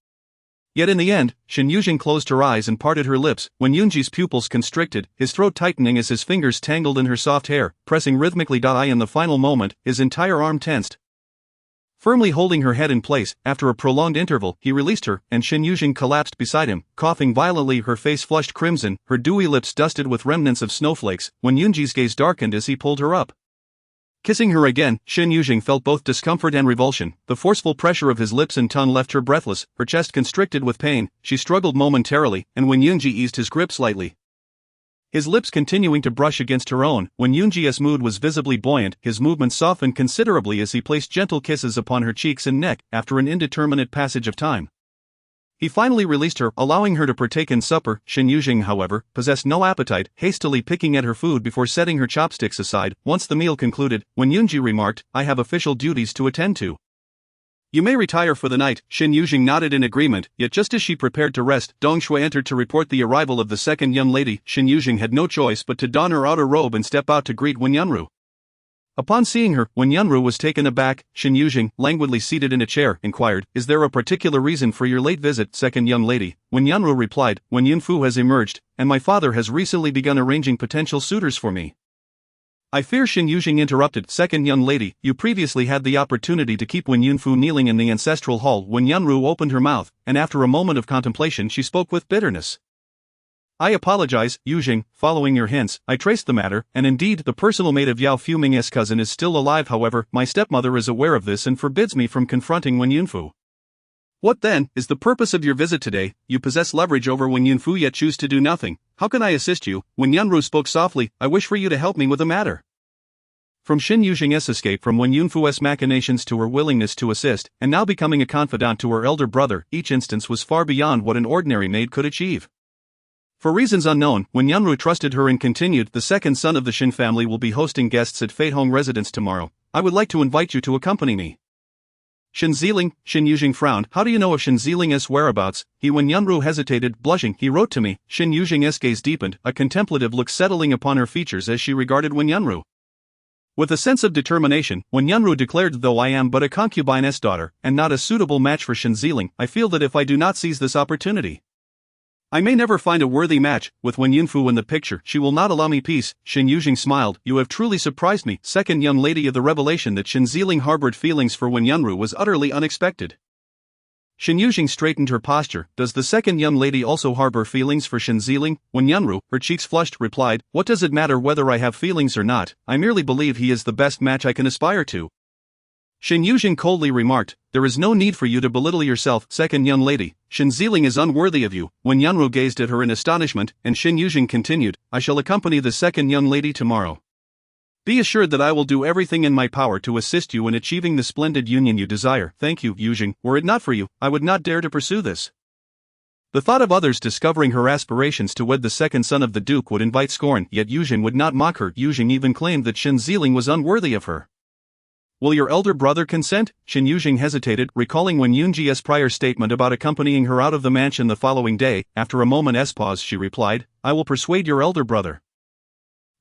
Speaker 2: Yet in the end, Shen Yuzheng closed her eyes and parted her lips. When Yunji's pupils constricted, his throat tightening as his fingers tangled in her soft hair, pressing rhythmically. In the final moment, his entire arm tensed. Firmly holding her head in place, after a prolonged interval, he released her, and Shen Yuzheng collapsed beside him, coughing violently, her face flushed crimson, her dewy lips dusted with remnants of snowflakes. When Yunji's gaze darkened as he pulled her up, kissing her again, Shen Yuzheng felt both discomfort and revulsion. The forceful pressure of his lips and tongue left her breathless, her chest constricted with pain. She struggled momentarily, and when Yunji eased his grip slightly, his lips continuing to brush against her own, when Yunji's mood was visibly buoyant, his movements softened considerably as he placed gentle kisses upon her cheeks and neck. After an indeterminate passage of time, he finally released her, allowing her to partake in supper. Shen Yuzheng, however, possessed no appetite, hastily picking at her food before setting her chopsticks aside. Once the meal concluded, when Yunji remarked, I have official duties to attend to. You may retire for the night. Shen Yuzheng nodded in agreement, yet just as she prepared to rest, Dong Shui entered to report the arrival of the second young lady. Shen Yuzheng had no choice but to don her outer robe and step out to greet Wen Yunru. Upon seeing her, Wen Yunru was taken aback. Shen Yuzheng, languidly seated in a chair, inquired, is there a particular reason for your late visit? Second young lady, Wen Yunru replied, Wen Yunfu has emerged, and my father has recently begun arranging potential suitors for me. I fear, Shen Yuzheng interrupted. Second young lady, you previously had the opportunity to keep Wen Yunfu kneeling in the ancestral hall. Wen Yunru opened her mouth, and after a moment of contemplation she spoke with bitterness. I apologize, Yuzheng, following your hints, I traced the matter, and indeed the personal maid of Yao Fuming's cousin is still alive. However, my stepmother is aware of this and forbids me from confronting Wen Yunfu. What then, is the purpose of your visit today? You possess leverage over Wen Yunfu yet choose to do nothing. How can I assist you? Wen Yunru spoke softly, I wish for you to help me with a matter. From Shen Yuzheng's escape from Wen Yunfu's machinations to her willingness to assist, and now becoming a confidant to her elder brother, each instance was far beyond what an ordinary maid could achieve. For reasons unknown, Wen Yunru trusted her and continued, the second son of the Shen family will be hosting guests at Feihong residence tomorrow. I would like to invite you to accompany me. Shen Yuzheng frowned. How do you know of Shen Yuzheng's whereabouts? When Yunru hesitated, blushing, he wrote to me. Shen Yuzheng's gaze deepened, a contemplative look settling upon her features as she regarded Wen Yunru. With a sense of determination, Wen Yunru declared, though I am but a concubine's daughter, and not a suitable match for Shen Yuzheng, I feel that if I do not seize this opportunity, I may never find a worthy match. With Wen Yunfu in the picture, she will not allow me peace. Shen Yuzheng smiled. You have truly surprised me. Second young lady of the revelation that Shen Yuzheng harbored feelings for Wen Yunru was utterly unexpected. Shen Yuzheng straightened her posture. Does the second young lady also harbor feelings for Shen Yuzheng? Wen Yunru, her cheeks flushed, replied, what does it matter whether I have feelings or not? I merely believe he is the best match I can aspire to. Shen Yuzheng coldly remarked, there is no need for you to belittle yourself, second young lady. Shen Yuzheng is unworthy of you. Wen Yunru gazed at her in astonishment, and Shen Yuzheng continued, I shall accompany the second young lady tomorrow. Be assured that I will do everything in my power to assist you in achieving the splendid union you desire. Thank you, Yuzheng. Were it not for you, I would not dare to pursue this. The thought of others discovering her aspirations to wed the second son of the Duke would invite scorn, yet Yuzheng would not mock her. Yuzheng even claimed that Shen Yuzheng was unworthy of her. Will your elder brother consent? Shen Yuzheng hesitated, recalling Wen Yunji's prior statement about accompanying her out of the mansion the following day. After a moment's pause, she replied, I will persuade your elder brother.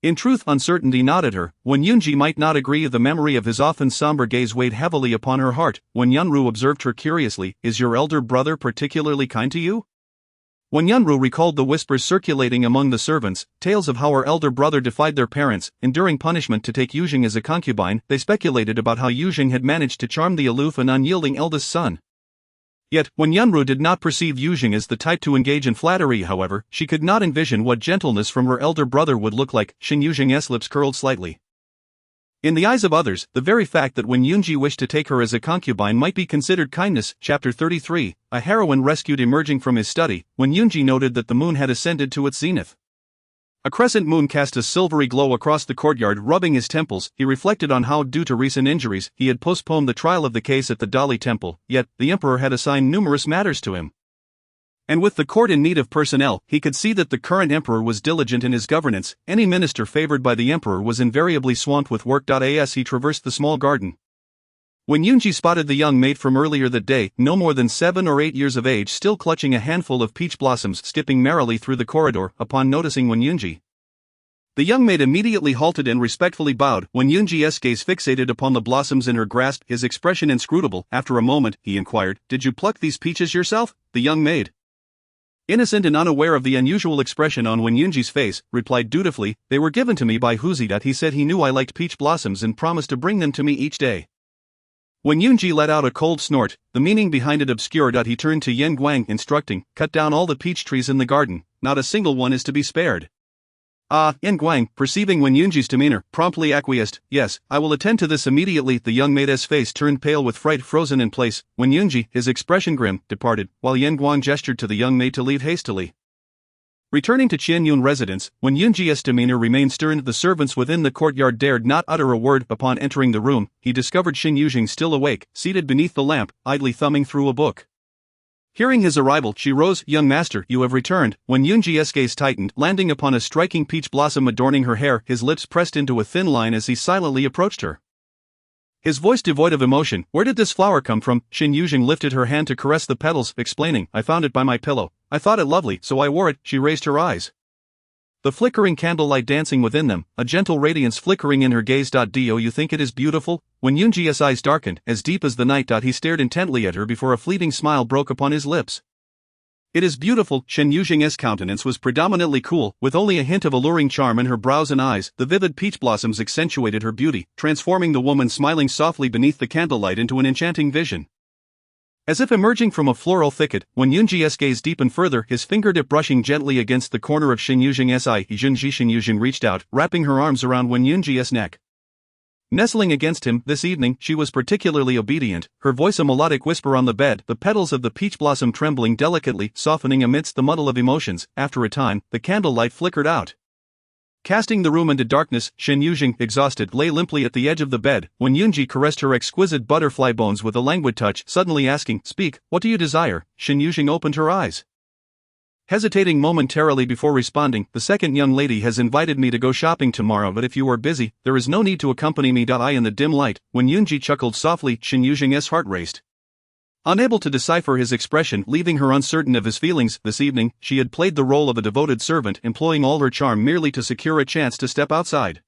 Speaker 2: In truth, uncertainty gnawed at her. Wen Yunji might not agree. The memory of his often somber gaze weighed heavily upon her heart. Wen Yunru observed her curiously. Is your elder brother particularly kind to you? Wen Yunru recalled the whispers circulating among the servants, tales of how her elder brother defied their parents, enduring punishment to take Yuzheng as a concubine. They speculated about how Yuzheng had managed to charm the aloof and unyielding eldest son. Yet, Wen Yunru did not perceive Yuzheng as the type to engage in flattery. However, she could not envision what gentleness from her elder brother would look like. Shen Yuzheng's lips curled slightly. In the eyes of others, the very fact that Wen Yunji wished to take her as a concubine might be considered kindness. Chapter 33, a heroine rescued. Emerging from his study, Wen Yunji noted that the moon had ascended to its zenith. A crescent moon cast a silvery glow across the courtyard. Rubbing his temples, he reflected on how, due to recent injuries, he had postponed the trial of the case at the Dali temple, yet, the emperor had assigned numerous matters to him. And with the court in need of personnel, he could see that the current emperor was diligent in his governance. Any minister favored by the emperor was invariably swamped with work. As he traversed the small garden, Wen Yunji spotted the young maid from earlier that day, no more than 7 or 8 years of age, still clutching a handful of peach blossoms, skipping merrily through the corridor. Upon noticing Wen Yunji, the young maid immediately halted and respectfully bowed. Wen Yunji's gaze fixated upon the blossoms in her grasp, his expression inscrutable. After a moment, he inquired, did you pluck these peaches yourself? The young maid, innocent and unaware of the unusual expression on Wen Yunji's face, replied dutifully, they were given to me by Huzi. He said he knew I liked peach blossoms and promised to bring them to me each day. Wen Yunji let out a cold snort, the meaning behind it obscure. He turned to Yan Guang, instructing, cut down all the peach trees in the garden, not a single one is to be spared. Yan Guang, perceiving Wen Yunji's demeanor, promptly acquiesced, yes, I will attend to this immediately. The young maid's face turned pale with fright, frozen in place. Wen Yunji, his expression grim, departed, while Yan Guang gestured to the young maid to leave hastily. Returning to Qianyun residence, Wen Yunji's demeanor remained stern. The servants within the courtyard dared not utter a word. Upon entering the room, he discovered Shen Yuzheng still awake, seated beneath the lamp, idly thumbing through a book. Hearing his arrival, she rose. Young master, you have returned. Wen Yunji's gaze tightened, landing upon a striking peach blossom adorning her hair. His lips pressed into a thin line as he silently approached her, his voice devoid of emotion. Where did this flower come from? Shen Yuzheng lifted her hand to caress the petals, explaining, I found it by my pillow. I thought it lovely, so I wore it. She raised her eyes, the flickering candlelight dancing within them, a gentle radiance flickering in her gaze. Do you think it is beautiful? Wen Yunji's eyes darkened, as deep as the night. He stared intently at her before a fleeting smile broke upon his lips. It is beautiful. Shen Yuzheng's countenance was predominantly cool, with only a hint of alluring charm in her brows and eyes. The vivid peach blossoms accentuated her beauty, transforming the woman smiling softly beneath the candlelight into an enchanting vision. As if emerging from a floral thicket, Wen Yunji's gaze deepened further, his fingertip brushing gently against the corner of Shen Yuzheng's eye. Shen Yuzheng reached out, wrapping her arms around Wen Yunji's neck. Nestling against him, this evening, she was particularly obedient, her voice a melodic whisper on the bed, the petals of the peach blossom trembling delicately, softening amidst the muddle of emotions. After a time, the candlelight flickered out, casting the room into darkness. Shen Yuzheng, exhausted, lay limply at the edge of the bed. Wen Yunji caressed her exquisite butterfly bones with a languid touch, suddenly asking, speak, what do you desire? Shen Yuzheng opened her eyes, hesitating momentarily before responding, the second young lady has invited me to go shopping tomorrow, but if you are busy, there is no need to accompany me. In the dim light, Wen Yunji chuckled softly. Shen Yuzheng's heart raced. Unable to decipher his expression, leaving her uncertain of his feelings, this evening, she had played the role of a devoted servant, employing all her charm merely to secure a chance to step outside.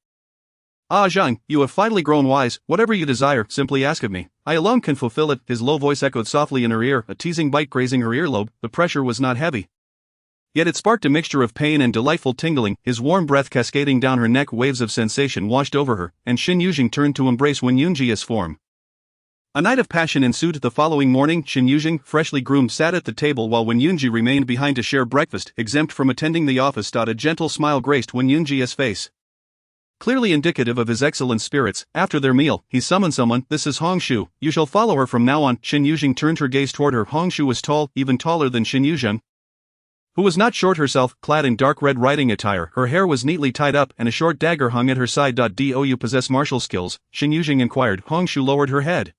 Speaker 2: Ah, Zhang, you have finally grown wise. Whatever you desire, simply ask of me. I alone can fulfill it. His low voice echoed softly in her ear, a teasing bite grazing her earlobe. The pressure was not heavy, yet it sparked a mixture of pain and delightful tingling. His warm breath cascading down her neck, waves of sensation washed over her, and Shen Yuzheng turned to embrace Wen Yunji's form. A night of passion ensued. The following morning, Shen Yuzheng, freshly groomed, sat at the table while Wen Yunji remained behind to share breakfast. Exempt from attending the office. A gentle smile graced Wen Yunji's face, clearly indicative of his excellent spirits. After their meal, he summoned someone. This is Hongshu. You shall follow her from now on. Shen Yuzheng turned her gaze toward her. Hongshu was tall, even taller than Shen Yuzheng, who was not short herself, clad in dark red riding attire. Her hair was neatly tied up, and a short dagger hung at her side. Do you possess martial skills? Shen Yuzheng inquired. Hongshu lowered her head.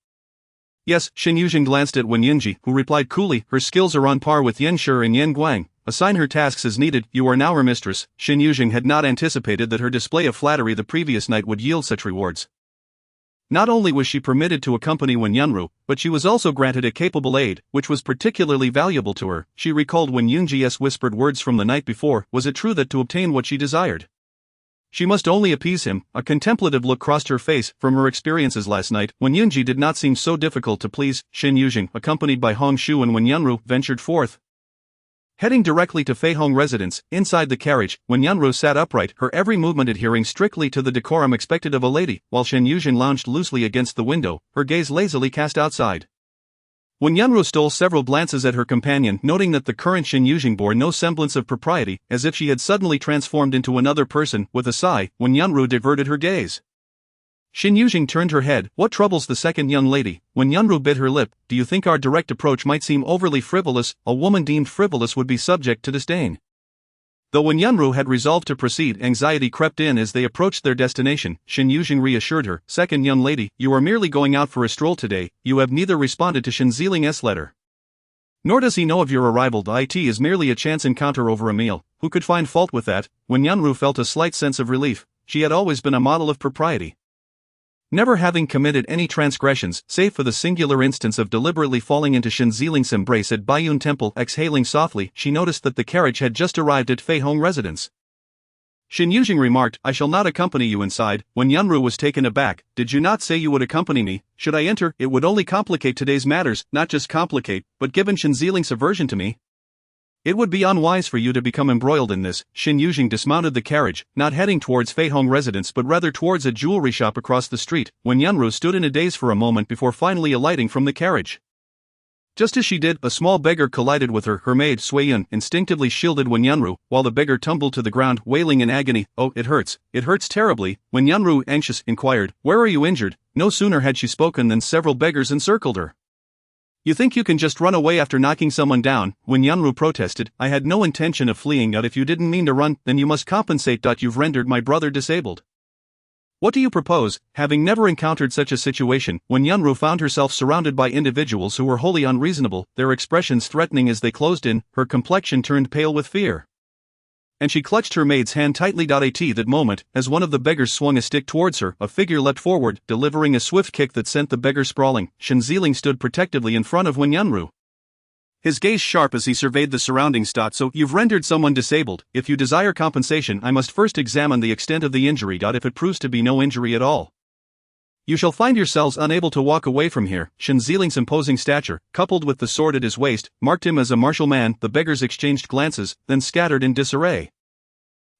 Speaker 2: Yes, Shen Yuzheng glanced at Wen Yunji, who replied coolly, her skills are on par with Yan Shi and Yan Guang. Assign her tasks as needed. You are now her mistress. Shen Yuzheng had not anticipated that her display of flattery the previous night would yield such rewards. Not only was she permitted to accompany Wen Yunru, but she was also granted a capable aide, which was particularly valuable to her. She recalled Wen Yunji's whispered words from the night before. Was it true that to obtain what she desired, she must only appease him? A contemplative look crossed her face. From her experiences last night, Wen Yunji did not seem so difficult to please. Shen Yuzheng, accompanied by Hongshu and Wen Yunru, ventured forth, heading directly to Fei Hong residence. Inside the carriage, Wen Yunru sat upright, her every movement adhering strictly to the decorum expected of a lady, while Shen Yuzheng lounged loosely against the window, her gaze lazily cast outside. Wen Yunru stole several glances at her companion, noting that the current Shen Yuzheng bore no semblance of propriety, as if she had suddenly transformed into another person. With a sigh, Wen Yunru diverted her gaze. Shen Yuzheng turned her head. What troubles the second young lady? Wen Yunru bit her lip. Do you think our direct approach might seem overly frivolous? A woman deemed frivolous would be subject to disdain. Though Wen Yunru had resolved to proceed, anxiety crept in as they approached their destination. Shen Yuzheng reassured her. Second young lady, you are merely going out for a stroll today. You have neither responded to Shen Ziling's letter, nor does he know of your arrival. It is merely a chance encounter over a meal. Who could find fault with that? Wen Yunru felt a slight sense of relief. She had always been a model of propriety, never having committed any transgressions, save for the singular instance of deliberately falling into Shen Ziling's embrace at Baiyun Temple. Exhaling softly, she noticed that the carriage had just arrived at Fei Hong residence. Shen Yuzheng remarked, I shall not accompany you inside. Wen Yunru was taken aback. Did you not say you would accompany me? Should I enter? It would only complicate today's matters. Not just complicate, but given Shen Ziling's aversion to me, it would be unwise for you to become embroiled in this. Shen Yuzheng dismounted the carriage, not heading towards Fei Hong residence but rather towards a jewelry shop across the street. Wen Yunru stood in a daze for a moment before finally alighting from the carriage. Just as she did, a small beggar collided with her. Her maid, Suiyun, instinctively shielded Wen Yunru, while the beggar tumbled to the ground, wailing in agony. Oh, it hurts. It hurts terribly. Wen Yunru, anxious, inquired, where are you injured? No sooner had she spoken than several beggars encircled her. You think you can just run away after knocking someone down? Wen Yunru protested. I had no intention of fleeing. If you didn't mean to run, then you must compensate. You've rendered my brother disabled. What do you propose? Having never encountered such a situation, Wen Yunru found herself surrounded by individuals who were wholly unreasonable, their expressions threatening as they closed in. Her complexion turned pale with fear, and she clutched her maid's hand tightly. At that moment, as one of the beggars swung a stick towards her, a figure leapt forward, delivering a swift kick that sent the beggar sprawling. Shen Ziling stood protectively in front of Wen Yunru, his gaze sharp as he surveyed the surroundings. So, you've rendered someone disabled. If you desire compensation, I must first examine the extent of the injury. If it proves to be no injury at all, you shall find yourselves unable to walk away from here. Shen Ziling's imposing stature, coupled with the sword at his waist, marked him as a martial man. The beggars exchanged glances, then scattered in disarray.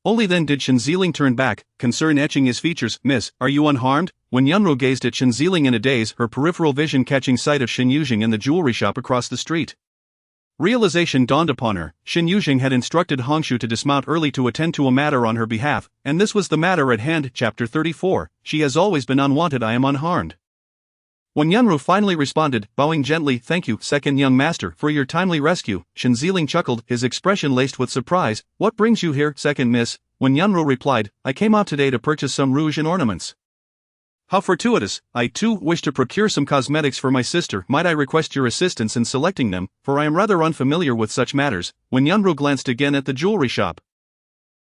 Speaker 2: Only then did Shen Ziling turn back, concern etching his features. Miss, are you unharmed? Wen Yunru gazed at Shen Ziling in a daze, her peripheral vision catching sight of Shen Yuzheng in the jewelry shop across the street. Realization dawned upon her. Shen Yuzheng had instructed Hongshu to dismount early to attend to a matter on her behalf, and this was the matter at hand. Chapter 34. She has always been unwanted. I am unharmed. Wen Yunru finally responded, bowing gently. Thank you, second young master, for your timely rescue. Shen Ziling chuckled, his expression laced with surprise. What brings you here, second miss? Wen Yunru replied, I came out today to purchase some rouge and ornaments. How fortuitous. I too wish to procure some cosmetics for my sister. Might I request your assistance in selecting them, for I am rather unfamiliar with such matters. Wen Yunru glanced again at the jewelry shop.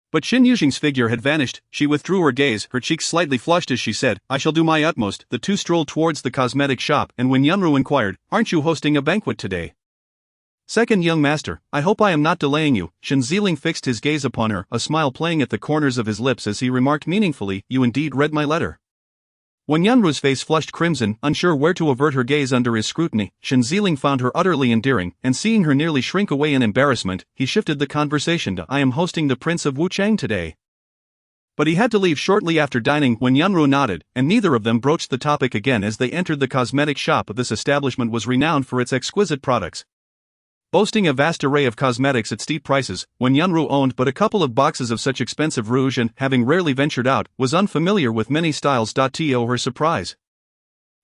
Speaker 2: But Shen Yuzheng's figure had vanished. She withdrew her gaze, her cheeks slightly flushed as she said, "I shall do my utmost." The two strolled towards the cosmetic shop, and when Yunru inquired, "Aren't you hosting a banquet today?" "Second young master, I hope I am not delaying you." Shen Yuzheng fixed his gaze upon her, a smile playing at the corners of his lips as he remarked meaningfully, "You indeed read my letter." When Yunru's face flushed crimson, unsure where to avert her gaze under his scrutiny, Shen Yuzheng found her utterly endearing, and seeing her nearly shrink away in embarrassment, he shifted the conversation to, "I am hosting the Prince of Wuchang today." But he had to leave shortly after dining when Yunru nodded, and neither of them broached the topic again as they entered the cosmetic shop. This establishment was renowned for its exquisite products, boasting a vast array of cosmetics at steep prices. When Yunru owned but a couple of boxes of such expensive rouge and, having rarely ventured out, was unfamiliar with many styles. To her surprise,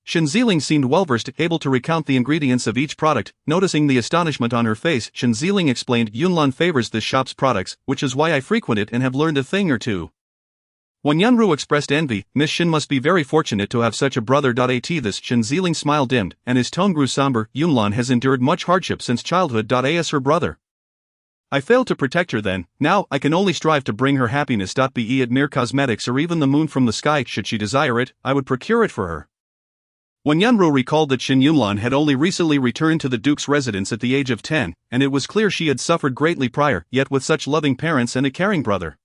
Speaker 2: Shen Yuzheng seemed well-versed, able to recount the ingredients of each product. Noticing the astonishment on her face, Shen Yuzheng explained, "Yunlan favors this shop's products, which is why I frequent it and have learned a thing or two." When Yunru expressed envy, "Miss Shen must be very fortunate to have such a brother." At this, Shen Yuzheng's smile dimmed, and his tone grew somber. "Yunlan has endured much hardship since childhood. As her brother, I failed to protect her then. Now, I can only strive to bring her happiness. Be it mere cosmetics or even the moon from the sky, should she desire it, I would procure it for her." When Yunru recalled that Shen Yunlan had only recently returned to the duke's residence at the age of 10, and it was clear she had suffered greatly prior, yet with such loving parents and a caring brother,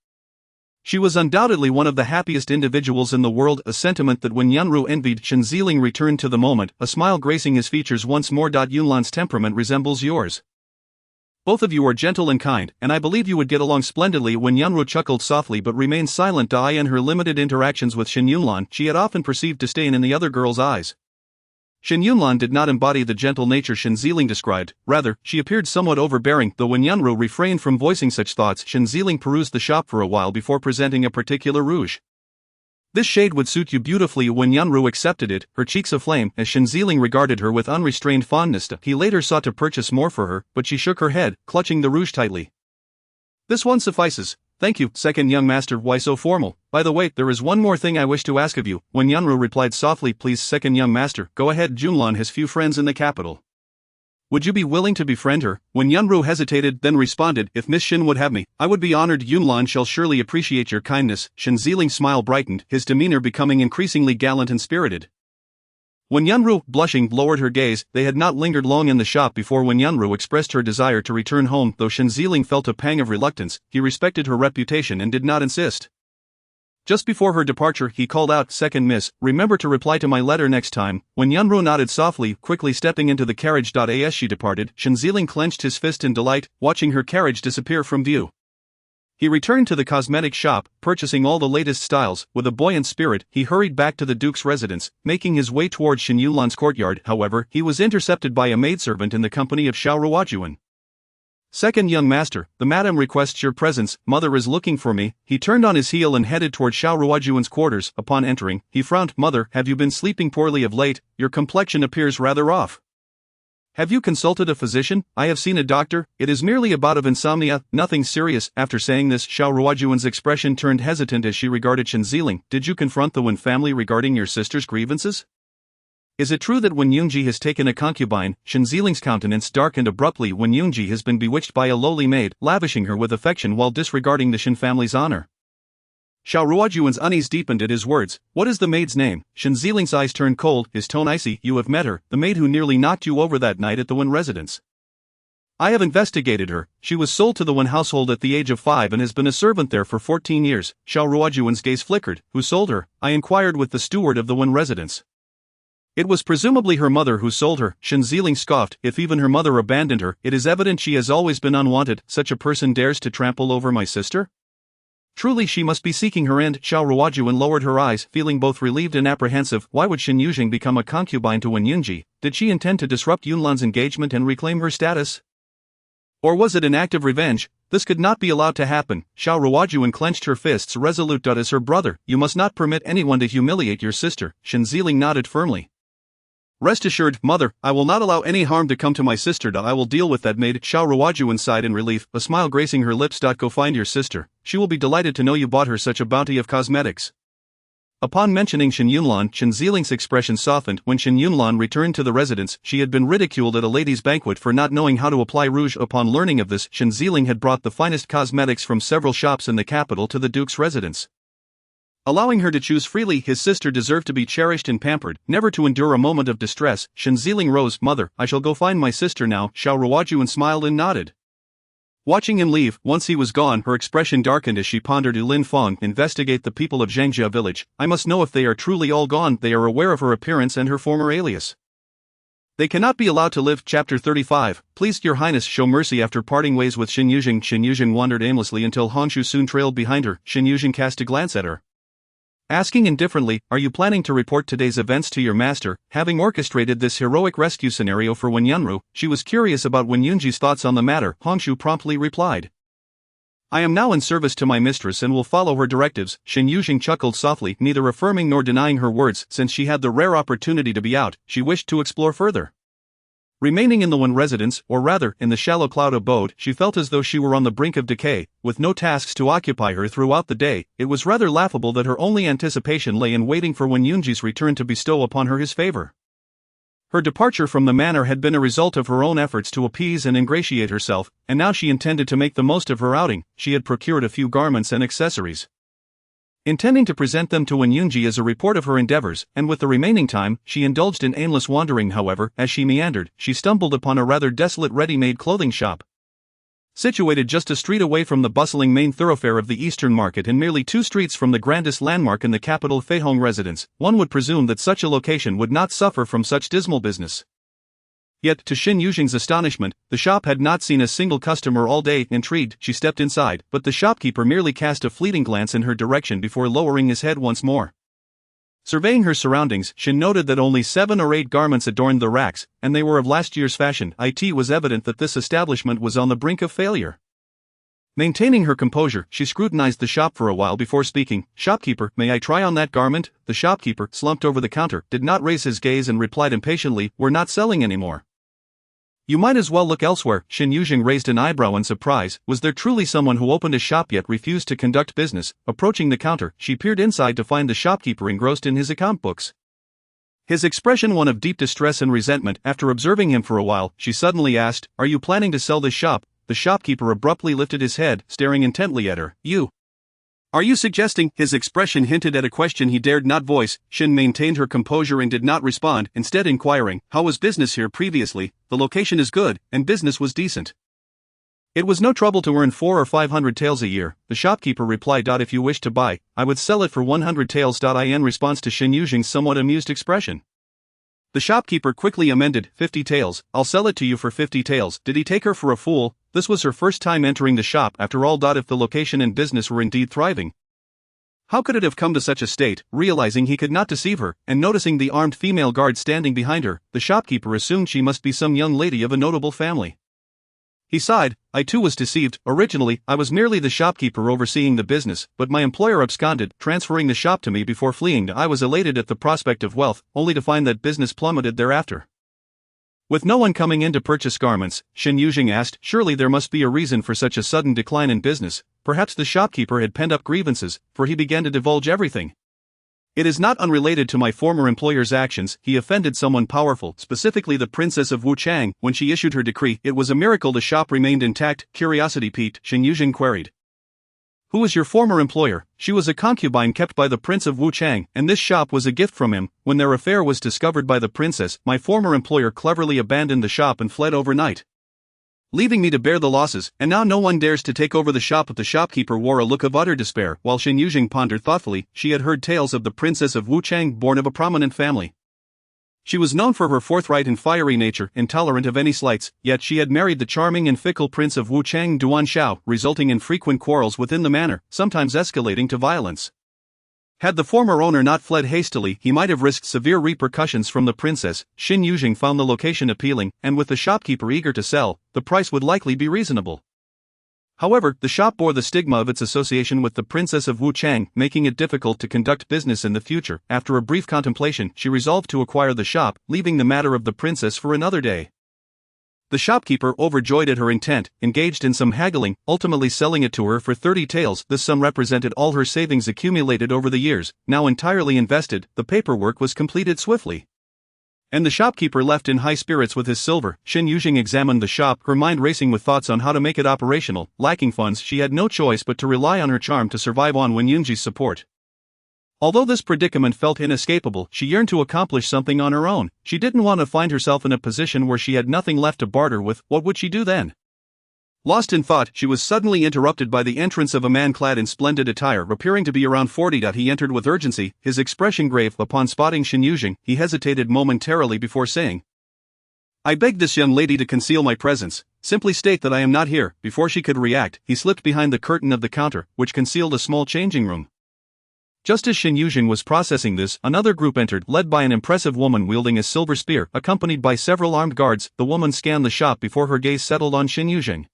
Speaker 2: she was undoubtedly one of the happiest individuals in the world, a sentiment that when Yunru envied. Shen Yuzheng returned to the moment, a smile gracing his features once more. "Yunlan's temperament resembles yours. Both of you are gentle and kind, and I believe you would get along splendidly." When Yunru chuckled softly but remained silent. In her limited interactions with Shen Yunlan, she had often perceived disdain in the other girl's eyes. Shen Yunlan did not embody the gentle nature Shen Yuzheng described, rather, she appeared somewhat overbearing. Though when Yunru refrained from voicing such thoughts, Shen Yuzheng perused the shop for a while before presenting a particular rouge. "This shade would suit you beautifully." When Yunru accepted it, her cheeks aflame, as Shen Yuzheng regarded her with unrestrained fondness. He later sought to purchase more for her, but she shook her head, clutching the rouge tightly. "This one suffices. Thank you, second young master." "Why so formal? By the way, there is one more thing I wish to ask of you." When Yunru replied softly, "Please, second young master, go ahead." "Junlan has few friends in the capital. Would you be willing to befriend her?" When Yunru hesitated, then responded, "If Miss Shen would have me, I would be honored." "Yunlan shall surely appreciate your kindness." Shen Yuzheng's smile brightened, his demeanor becoming increasingly gallant and spirited. When Yunru, blushing, lowered her gaze, they had not lingered long in the shop before when Yunru expressed her desire to return home. Though Shen Yuzheng felt a pang of reluctance, he respected her reputation and did not insist. Just before her departure, he called out, "Second miss, remember to reply to my letter next time." When Yunru nodded softly, quickly stepping into the carriage. As she departed, Shen Yuzheng clenched his fist in delight, watching her carriage disappear from view. He returned to the cosmetic shop, purchasing all the latest styles. With a buoyant spirit, he hurried back to the duke's residence, making his way towards Shen Yunlan's courtyard. However, he was intercepted by a maidservant in the company of Xiao Ruojuan. "Second young master, the madam requests your presence. Mother is looking for me." He turned on his heel and headed toward Xiao Ruojuan's quarters. Upon entering, he frowned. "Mother, have you been sleeping poorly of late? Your complexion appears rather off. Have you consulted a physician?" "I have seen a doctor. It is merely a bout of insomnia, nothing serious." After saying this, Xiao Ruojuan's expression turned hesitant as she regarded Shen Yuzheng. "Did you confront the Wen family regarding your sister's grievances? Is it true that Wen Yunji has taken a concubine?" Shen Yuzheng's countenance darkened abruptly. "Wen Yunji has been bewitched by a lowly maid, lavishing her with affection while disregarding the Shen family's honor." Xiao Ruojuan's unease deepened at his words. "What is the maid's name?" Shen Yuzheng's eyes turned cold, his tone icy. "You have met her, the maid who nearly knocked you over that night at the Wen residence." "I have investigated her. She was sold to the Wen household at the age of 5 and has been a servant there for 14 years. Xiao Ruojuan's gaze flickered. "Who sold her?" "I inquired with the steward of the Wen residence. It was presumably her mother who sold her." Shen Yuzheng scoffed. "If even her mother abandoned her, it is evident she has always been unwanted. Such a person dares to trample over my sister? Truly she must be seeking her end." Xiao Ruojuan lowered her eyes, feeling both relieved and apprehensive. Why would Shen Yuzheng become a concubine to Wen Yunji? Did she intend to disrupt Yunlan's engagement and reclaim her status? Or was it an act of revenge? This could not be allowed to happen. Xiao Ruojuan clenched her fists resolute. "As her brother, you must not permit anyone to humiliate your sister." Shen Yuzheng nodded firmly. "Rest assured, mother, I will not allow any harm to come to my sister. I will deal with that maid." Xiao Ruojuan sighed in relief, a smile gracing her lips. "Go find your sister. She will be delighted to know you bought her such a bounty of cosmetics." Upon mentioning Shen Yunlan, Shen Ziling's expression softened. When Shen Yunlan returned to the residence, she had been ridiculed at a ladies' banquet for not knowing how to apply rouge. Upon learning of this, Shen Ziling had brought the finest cosmetics from several shops in the capital to the duke's residence. Allowing her to choose freely, his sister deserved to be cherished and pampered, never to endure a moment of distress. Shen Ziling rose. "Mother, I shall go find my sister now." Xiao Ruojuan smiled and nodded. Watching him leave, once he was gone, her expression darkened as she pondered. Lin Feng, investigate the people of Zhangjia village. I must know if they are truly all gone. They are aware of her appearance and her former alias. They cannot be allowed to live. Chapter 35. Please your highness show mercy. After parting ways with Shen Yuzheng, Shen Yuzheng wandered aimlessly until Honshu soon trailed behind her. Shen Yuzheng cast a glance at her, asking indifferently, "Are you planning to report today's events to your master?" Having orchestrated this heroic rescue scenario for Wen Yunru, she was curious about Wen Yunji's thoughts on the matter. Hongshu promptly replied, "I am now in service to my mistress and will follow her directives." Shen Yuzheng chuckled softly, neither affirming nor denying her words. Since she had the rare opportunity to be out, she wished to explore further. Remaining in the Wen residence, or rather, in the shallow cloud abode, she felt as though she were on the brink of decay, with no tasks to occupy her throughout the day. It was rather laughable that her only anticipation lay in waiting for Wen Yunji's return to bestow upon her his favor. Her departure from the manor had been a result of her own efforts to appease and ingratiate herself, and now she intended to make the most of her outing. She had procured a few garments and accessories, intending to present them to Wen Yunji as a report of her endeavors, and with the remaining time, she indulged in aimless wandering. However, as she meandered, she stumbled upon a rather desolate ready-made clothing shop, situated just a street away from the bustling main thoroughfare of the Eastern Market and merely 2 streets from the grandest landmark in the capital, Feihong residence. One would presume that such a location would not suffer from such dismal business. Yet, to Shen Yuzheng's astonishment, the shop had not seen a single customer all day. Intrigued, she stepped inside, but the shopkeeper merely cast a fleeting glance in her direction before lowering his head once more. Surveying her surroundings, Shen noted that only 7 or 8 garments adorned the racks, and they were of last year's fashion. It was evident that this establishment was on the brink of failure. Maintaining her composure, she scrutinized the shop for a while before speaking. "Shopkeeper, may I try on that garment?" The shopkeeper, slumped over the counter, did not raise his gaze and replied impatiently, "We're not selling anymore." "You might as well look elsewhere." Shen Yuzheng raised an eyebrow in surprise. Was there truly someone who opened a shop yet refused to conduct business? Approaching the counter, she peered inside to find the shopkeeper engrossed in his account books, his expression one of deep distress and resentment. After observing him for a while, she suddenly asked, "Are you planning to sell this shop?" The shopkeeper abruptly lifted his head, staring intently at her. Are you suggesting?" His expression hinted at a question he dared not voice. Shen maintained her composure and did not respond, instead inquiring, "How was business here previously?" "The location is good, and business was decent. It was no trouble to earn 400 or 500 taels a year," the shopkeeper replied. "If you wish to buy, I would sell it for 100 taels." In response to Shen Yuzheng's somewhat amused expression, the shopkeeper quickly amended, 50 taels, I'll sell it to you for 50 taels. Did he take her for a fool? This was her first time entering the shop after all. If the location and business were indeed thriving, how could it have come to such a state? Realizing he could not deceive her, and noticing the armed female guard standing behind her, the shopkeeper assumed she must be some young lady of a notable family. He sighed, "I too was deceived. Originally, I was merely the shopkeeper overseeing the business, but my employer absconded, transferring the shop to me before fleeing. I was elated at the prospect of wealth, only to find that business plummeted thereafter." With no one coming in to purchase garments, Shen Yuzheng asked, "Surely there must be a reason for such a sudden decline in business." Perhaps the shopkeeper had pent up grievances, for he began to divulge everything. "It is not unrelated to my former employer's actions. He offended someone powerful, specifically the Princess of Wuchang. When she issued her decree, it was a miracle the shop remained intact." Curiosity piqued, Shen Yuzheng queried, "Who was your former employer?" "She was a concubine kept by the Prince of Wuchang, and this shop was a gift from him. When their affair was discovered by the princess, my former employer cleverly abandoned the shop and fled overnight, leaving me to bear the losses, and now no one dares to take over the shop." The shopkeeper wore a look of utter despair, while Shen Yuzheng pondered thoughtfully. She had heard tales of the Princess of Wuchang, born of a prominent family. She was known for her forthright and fiery nature, intolerant of any slights, yet she had married the charming and fickle Prince of Wuchang, Duan Xiao, resulting in frequent quarrels within the manor, sometimes escalating to violence. Had the former owner not fled hastily, he might have risked severe repercussions from the princess. Shen Yuzheng found the location appealing, and with the shopkeeper eager to sell, the price would likely be reasonable. However, the shop bore the stigma of its association with the Princess of Wuchang, making it difficult to conduct business in the future. After a brief contemplation, she resolved to acquire the shop, leaving the matter of the princess for another day. The shopkeeper, overjoyed at her intent, engaged in some haggling, ultimately selling it to her for 30 taels. This sum represented all her savings accumulated over the years. Now entirely invested, the paperwork was completed swiftly. And the shopkeeper left in high spirits with his silver. Shen Yuzheng examined the shop, her mind racing with thoughts on how to make it operational. Lacking funds, she had no choice but to rely on her charm to survive on Wenyunji's support. Although this predicament felt inescapable, she yearned to accomplish something on her own. She didn't want to find herself in a position where she had nothing left to barter with. What would she do then? Lost in thought, she was suddenly interrupted by the entrance of a man clad in splendid attire, appearing to be around 40. He entered with urgency, his expression grave. Upon spotting Shen Yuzheng, he hesitated momentarily before saying, "I beg this young lady to conceal my presence. Simply state that I am not here." Before she could react, he slipped behind the curtain of the counter, which concealed a small changing room. Just as Shen Yuzheng was processing this, another group entered, led by an impressive woman wielding a silver spear, accompanied by several armed guards. The woman scanned the shop before her gaze settled on Shen Yuzheng.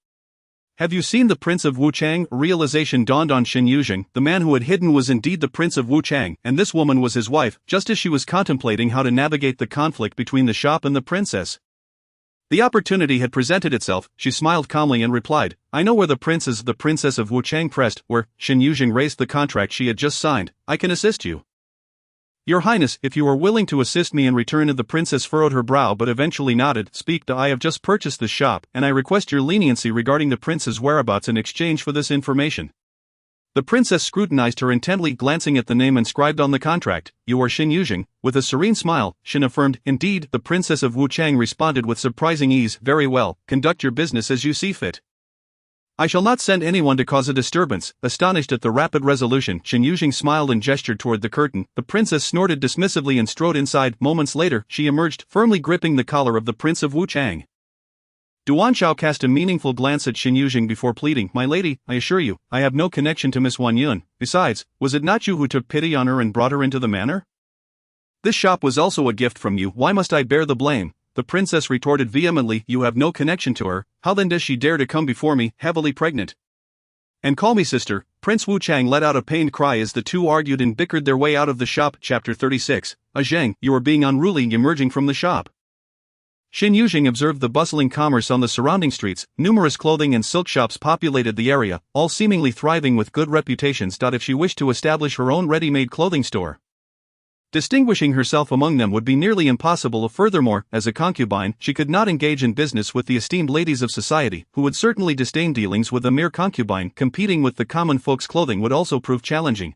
Speaker 2: "Have you seen the Prince of Wuchang?" Realization dawned on Shen Yuzheng. The man who had hidden was indeed the Prince of Wuchang, and this woman was his wife. Just as she was contemplating how to navigate the conflict between the shop and the princess, the opportunity had presented itself. She smiled calmly and replied, "I know where the prince is." The Princess of Wuchang pressed, "Where?" Shen Yuzheng raised the contract she had just signed. "I can assist you, Your Highness, if you are willing to assist me in return." The princess furrowed her brow but eventually nodded. "Speak. I have just purchased this shop, and I request your leniency regarding the prince's whereabouts in exchange for this information." The princess scrutinized her intently, glancing at the name inscribed on the contract. "You are Shen Yuzheng?" With a serene smile, Shen affirmed. "Indeed." The Princess of Wuchang responded with surprising ease. "Very well, conduct your business as you see fit. I shall not send anyone to cause a disturbance." Astonished at the rapid resolution, Shen Yuzheng smiled and gestured toward the curtain. The princess snorted dismissively and strode inside. Moments later, she emerged, firmly gripping the collar of the Prince of Wuchang. Duanshao cast a meaningful glance at Shen Yuzheng before pleading, "My lady, I assure you, I have no connection to Miss Wanyun. Besides, was it not you who took pity on her and brought her into the manor? This shop was also a gift from you. Why must I bear the blame?" The princess retorted vehemently, "You have no connection to her. How then does she dare to come before me, heavily pregnant, and call me sister?" Prince Wuchang let out a pained cry as the two argued and bickered their way out of the shop. Chapter 36. Zheng, you are being unruly. Emerging from the shop, Shen Yuzheng observed the bustling commerce on the surrounding streets. Numerous clothing and silk shops populated the area, all seemingly thriving with good reputations. If she wished to establish her own ready-made clothing store, distinguishing herself among them would be nearly impossible. Furthermore, as a concubine, she could not engage in business with the esteemed ladies of society, who would certainly disdain dealings with a mere concubine. Competing with the common folks' clothing would also prove challenging,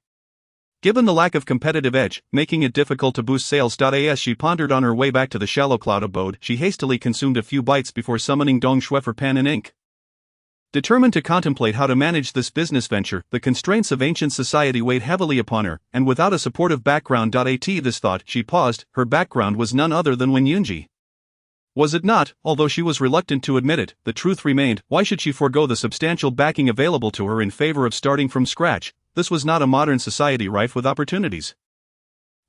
Speaker 2: given the lack of competitive edge, making it difficult to boost sales. As she pondered on her way back to the Shallow Cloud abode, she hastily consumed a few bites before summoning Dong Shui for pen and ink. Determined to contemplate how to manage this business venture, the constraints of ancient society weighed heavily upon her, and without a supportive background. This thought, she paused. Her background was none other than Wenyunji. Was it not? Although she was reluctant to admit it, the truth remained. Why should she forego the substantial backing available to her in favor of starting from scratch? This was not a modern society rife with opportunities.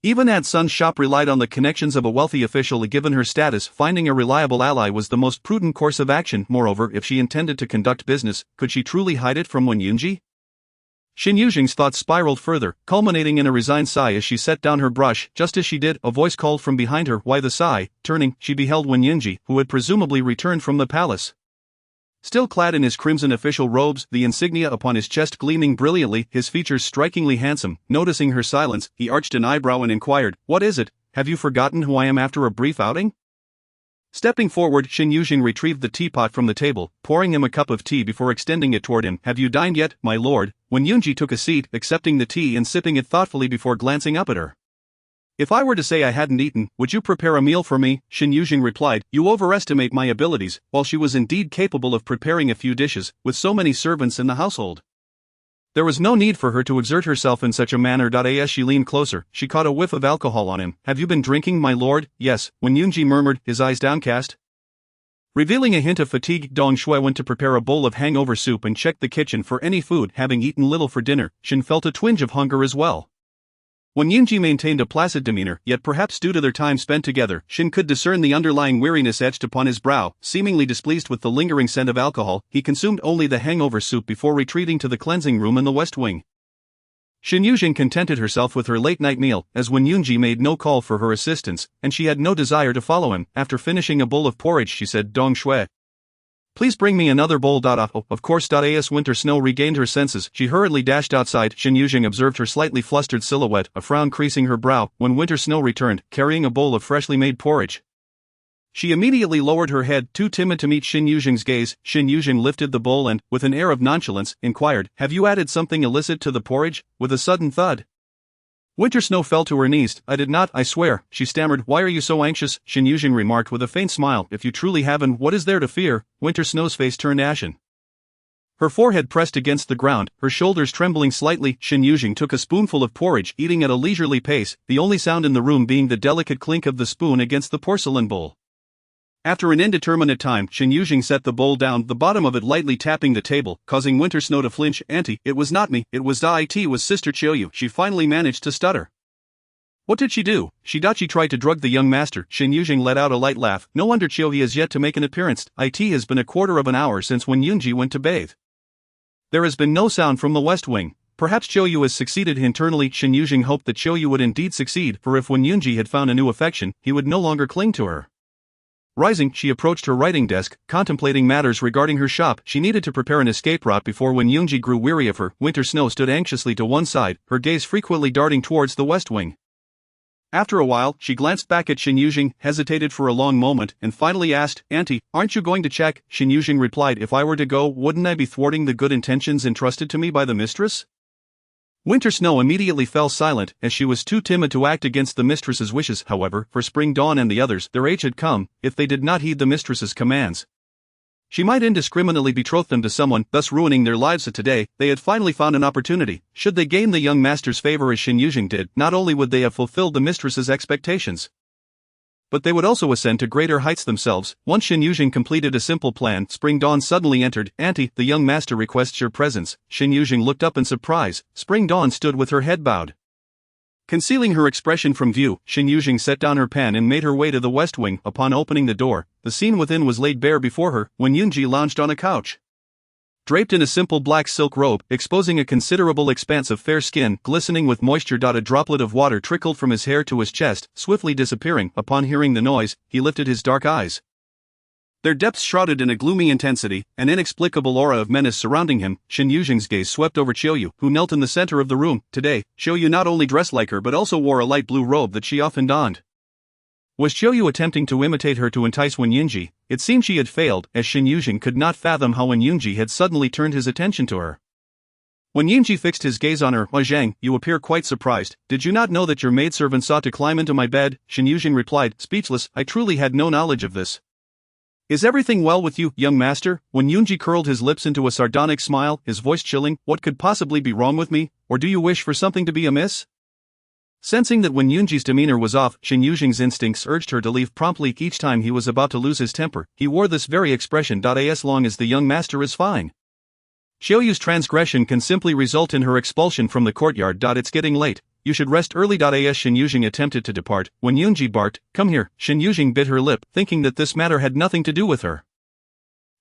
Speaker 2: Even Ad Sun's shop relied on the connections of a wealthy official. Given her status, finding a reliable ally was the most prudent course of action. Moreover, if she intended to conduct business, could she truly hide it from Wenyunji? Shen Yuzheng's thoughts spiraled further, culminating in a resigned sigh as she set down her brush. Just as she did, a voice called from behind her. "Why the sigh?" Turning, she beheld Wenyunji, who had presumably returned from the palace. Still clad in his crimson official robes, the insignia upon his chest gleaming brilliantly, his features strikingly handsome. Noticing her silence, he arched an eyebrow and inquired, "What is it? Have you forgotten who I am after a brief outing?" Stepping forward, Shen Yuzheng retrieved the teapot from the table, pouring him a cup of tea before extending it toward him. "Have you dined yet, my lord?" Wenyunji took a seat, accepting the tea and sipping it thoughtfully before glancing up at her. "If I were to say I hadn't eaten, would you prepare a meal for me?" Shen Yuzheng replied, "You overestimate my abilities." While she was indeed capable of preparing a few dishes, with so many servants in the household, there was no need for her to exert herself in such a manner. As she leaned closer, she caught a whiff of alcohol on him. "Have you been drinking, my lord?" "Yes," Wenyunji murmured, his eyes downcast. Revealing a hint of fatigue, Dong Shui went to prepare a bowl of hangover soup and checked the kitchen for any food. Having eaten little for dinner, Shen felt a twinge of hunger as well. Wenyunji maintained a placid demeanor, yet perhaps due to their time spent together, Shen could discern the underlying weariness etched upon his brow. Seemingly displeased with the lingering scent of alcohol, he consumed only the hangover soup before retreating to the cleansing room in the west wing. Shen Yuzheng contented herself with her late-night meal, as Wenyunji made no call for her assistance, and she had no desire to follow him. After finishing a bowl of porridge, she said, "Dong Shui, Please bring me another bowl. Oh, of course. As Winter Snow regained her senses, she hurriedly dashed outside. Shen Yuzheng observed her slightly flustered silhouette, a frown creasing her brow, when Winter Snow returned, carrying a bowl of freshly made porridge. She immediately lowered her head, too timid to meet Shen Yuzheng's gaze. Shen Yuzheng lifted the bowl and, with an air of nonchalance, inquired, "Have you added something illicit to the porridge?" With a sudden thud, Winter Snow fell to her knees. "I did not, I swear," she stammered. "Why are you so anxious?" Shen Yuzheng remarked with a faint smile. "If you truly haven't, what is there to fear?" Winter Snow's face turned ashen. Her forehead pressed against the ground, her shoulders trembling slightly. Shen Yuzheng took a spoonful of porridge, eating at a leisurely pace, the only sound in the room being the delicate clink of the spoon against the porcelain bowl. After an indeterminate time, Shen Yuzheng set the bowl down, the bottom of it lightly tapping the table, causing Winter Snow to flinch. "Auntie, it was not me, it was it was Sister Qiuyu," she finally managed to stutter. "What did she do?" She tried to drug the young master." Shen Yuzheng let out a light laugh. "No wonder Qiuyu has yet to make an appearance. It has been a quarter of an hour since when Yunji went to bathe. There has been no sound from the west wing. Perhaps Qiuyu has succeeded." Internally, Shen Yuzheng hoped that Qiuyu would indeed succeed, for if when Yunji had found a new affection, he would no longer cling to her. Rising, she approached her writing desk, contemplating matters regarding her shop. She needed to prepare an escape route before when Yunji grew weary of her. Winter Snow stood anxiously to one side, her gaze frequently darting towards the west wing. After a while, she glanced back at Shen Yuzheng, hesitated for a long moment, and finally asked, "Auntie, aren't you going to check?" Shen Yuzheng replied, "If I were to go, wouldn't I be thwarting the good intentions entrusted to me by the mistress?" Winter Snow immediately fell silent, as she was too timid to act against the mistress's wishes. However, for Spring Dawn and the others, their age had come. If they did not heed the mistress's commands, she might indiscriminately betroth them to someone, thus ruining their lives. Today, they had finally found an opportunity. Should they gain the young master's favor as Shen Yuzheng did, not only would they have fulfilled the mistress's expectations, but they would also ascend to greater heights themselves. Once Shen Yuzheng completed a simple plan, Spring Dawn suddenly entered. "Auntie, the young master requests your presence." Shen Yuzheng looked up in surprise. Spring Dawn stood with her head bowed. Concealing her expression from view, Shen Yuzheng set down her pen and made her way to the west wing. Upon opening the door, the scene within was laid bare before her, when Yunji lounged on a couch. Draped in a simple black silk robe, exposing a considerable expanse of fair skin, glistening with moisture. A droplet of water trickled from his hair to his chest, swiftly disappearing. Upon hearing the noise, he lifted his dark eyes. Their depths shrouded in a gloomy intensity, an inexplicable aura of menace surrounding him. Shen Yuzheng's gaze swept over Qiuyu, who knelt in the center of the room. Today, Qiuyu not only dressed like her but also wore a light blue robe that she often donned. Was Qiuyu attempting to imitate her to entice Wen Yunji? It seemed she had failed, as Shen Yuzheng could not fathom how Wen Yunji had suddenly turned his attention to her. When Yunji fixed his gaze on her, "Zhang, you appear quite surprised. Did you not know that your maidservant sought to climb into my bed?" Shen Yuzheng replied, speechless. "I truly had no knowledge of this." "Is everything well with you, young master?" When Yunji curled his lips into a sardonic smile, his voice chilling. "What could possibly be wrong with me? Or do you wish for something to be amiss?" Sensing that when Yunji's demeanor was off, Shen Yuzheng's instincts urged her to leave promptly. Each time he was about to lose his temper, he wore this very expression. As long as the young master is fine. Qiuyu's transgression can simply result in her expulsion from the courtyard. It's getting late. You should rest early. As Shen Yuzheng attempted to depart, when Yunji barked, "Come here," Shen Yuzheng bit her lip, thinking that this matter had nothing to do with her.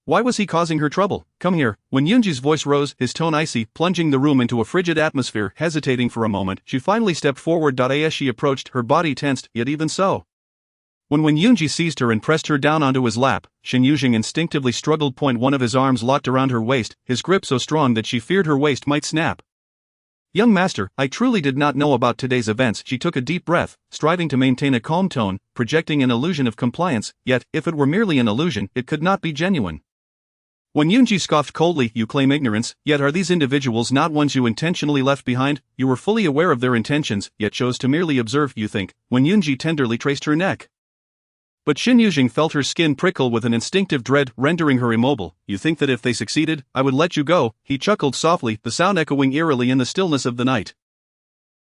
Speaker 2: Why was he causing her trouble? "Come here." When Yunji's voice rose, his tone icy, plunging the room into a frigid atmosphere. Hesitating for a moment, she finally stepped forward. As she approached, her body tensed, yet even so, when Yunji seized her and pressed her down onto his lap, Shen Yuzheng instinctively struggled. One of his arms locked around her waist, his grip so strong that she feared her waist might snap. "Young master, I truly did not know about today's events." She took a deep breath, striving to maintain a calm tone, projecting an illusion of compliance, yet, if it were merely an illusion, it could not be genuine. When Yunji scoffed coldly, "You claim ignorance, yet are these individuals not ones you intentionally left behind? You were fully aware of their intentions, yet chose to merely observe, you think." When Yunji tenderly traced her neck. But Shen Yuzheng felt her skin prickle with an instinctive dread, rendering her immobile. "You think that if they succeeded, I would let you go?" He chuckled softly, the sound echoing eerily in the stillness of the night,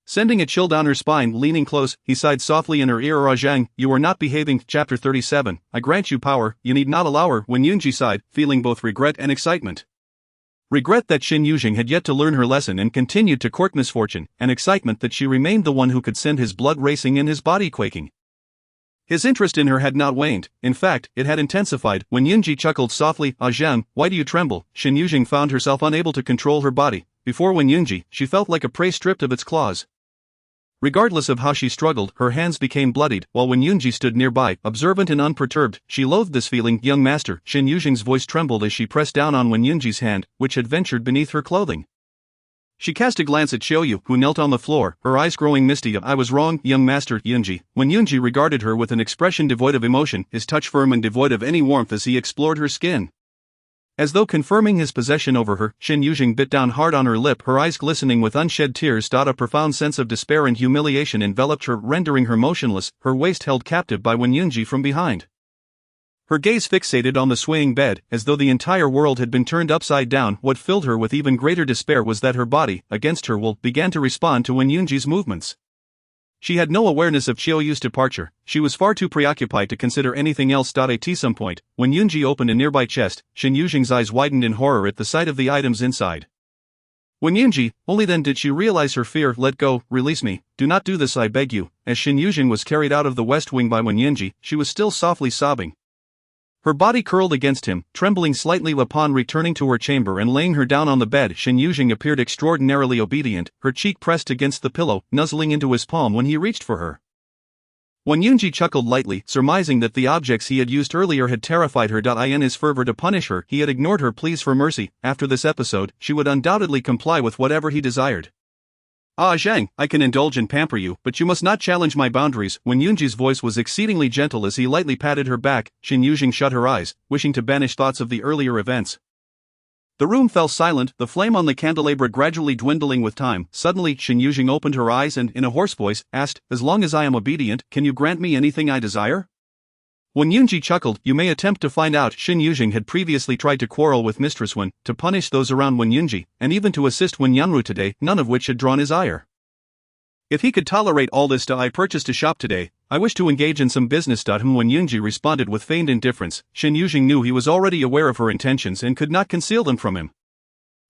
Speaker 2: sending a chill down her spine. Leaning close, he sighed softly in her ear. "Zhang, you are not behaving." Chapter 37. I grant you power, you need not allow her. When Yunji sighed, feeling both regret and excitement. Regret that Shen Yuzheng had yet to learn her lesson and continued to court misfortune, and excitement that she remained the one who could send his blood racing and his body quaking. His interest in her had not waned, in fact, it had intensified. When Yunji chuckled softly, "Zhang, why do you tremble?" Shen Yuzheng found herself unable to control her body. Before Wen Yunji, she felt like a prey stripped of its claws. Regardless of how she struggled, her hands became bloodied, while Wen Yunji stood nearby, observant and unperturbed. She loathed this feeling. Young master, Shen Yuzheng's voice trembled as she pressed down on Wen Yunji's hand, which had ventured beneath her clothing. She cast a glance at Xiaoyu, who knelt on the floor, her eyes growing misty. I was wrong, young master, Yunji. Wen Yunji regarded her with an expression devoid of emotion, his touch firm and devoid of any warmth as he explored her skin. As though confirming his possession over her, Shen Yuzheng bit down hard on her lip, her eyes glistening with unshed tears. A profound sense of despair and humiliation enveloped her, rendering her motionless, her waist held captive by Wen Yunji from behind. Her gaze fixated on the swaying bed, as though the entire world had been turned upside down. What filled her with even greater despair was that her body, against her will, began to respond to Wen Yunji's movements. She had no awareness of Qiuyu's departure. She was far too preoccupied to consider anything else. At some point, when Yunji opened a nearby chest, Shen Yuzheng's eyes widened in horror at the sight of the items inside. When Yunji, only then did she realize her fear. Let go, release me, do not do this, I beg you. As Shen Yuzheng was carried out of the west wing by Wen Yunji, she was still softly sobbing. Her body curled against him, trembling slightly. Upon returning to her chamber and laying her down on the bed, Shen Yuzheng appeared extraordinarily obedient, her cheek pressed against the pillow, nuzzling into his palm when he reached for her. Wen Yunji chuckled lightly, surmising that the objects he had used earlier had terrified her. In his fervor to punish her, he had ignored her pleas for mercy. After this episode, she would undoubtedly comply with whatever he desired. Ah, Zhang, I can indulge and pamper you, but you must not challenge my boundaries. Wen Yunji's voice was exceedingly gentle as he lightly patted her back. Shen Yuzheng shut her eyes, wishing to banish thoughts of the earlier events. The room fell silent, the flame on the candelabra gradually dwindling with time. Suddenly, Shen Yuzheng opened her eyes and, in a hoarse voice, asked, as long as I am obedient, can you grant me anything I desire? Wen Yunji chuckled, you may attempt to find out. Shen Yuzheng had previously tried to quarrel with Mistress Wen, to punish those around Wen Yunji, and even to assist Wen Yanru today, none of which had drawn his ire. If he could tolerate all this, I purchased a shop today. I wish to engage in some business. Wen Yunji responded with feigned indifference. Shen Yuzheng knew he was already aware of her intentions and could not conceal them from him.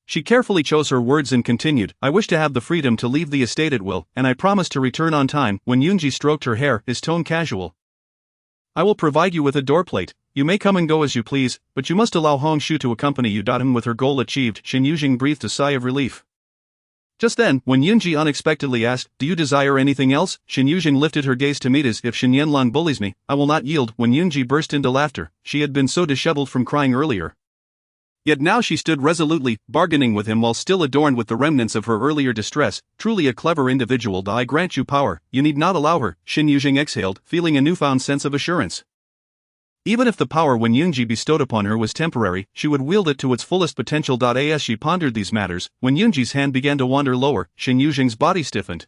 Speaker 2: She carefully chose her words and continued, I wish to have the freedom to leave the estate at will, and I promise to return on time. Wen Yunji stroked her hair, his tone casual. I will provide you with a doorplate. You may come and go as you please, but you must allow Hong Shu to accompany you. With her goal achieved, Shen Yuzheng breathed a sigh of relief. Just then, Wen Yunji unexpectedly asked, do you desire anything else? Shen Yuzheng lifted her gaze to meet his, if Shen Yanlan bullies me, I will not yield. Wen Yunji burst into laughter. She had been so disheveled from crying earlier. Yet now she stood resolutely, bargaining with him while still adorned with the remnants of her earlier distress. Truly a clever individual. I grant you power, you need not allow her. Shen Yuzheng exhaled, feeling a newfound sense of assurance. Even if the power Wen Yunji bestowed upon her was temporary, she would wield it to its fullest potential. As she pondered these matters, Wen Yunji's hand began to wander lower, Shen Yuzheng's body stiffened.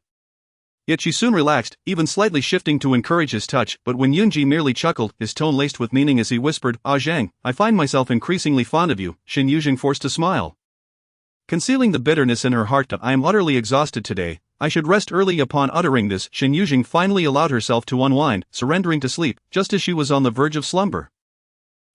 Speaker 2: Yet she soon relaxed, even slightly shifting to encourage his touch, but Wen Yunji merely chuckled, his tone laced with meaning as he whispered, Ah Zhang, I find myself increasingly fond of you. Shen Yuzheng forced a smile. Concealing the bitterness in her heart, I am utterly exhausted today. I should rest early. Upon uttering this, Shen Yuzheng finally allowed herself to unwind, surrendering to sleep, just as she was on the verge of slumber.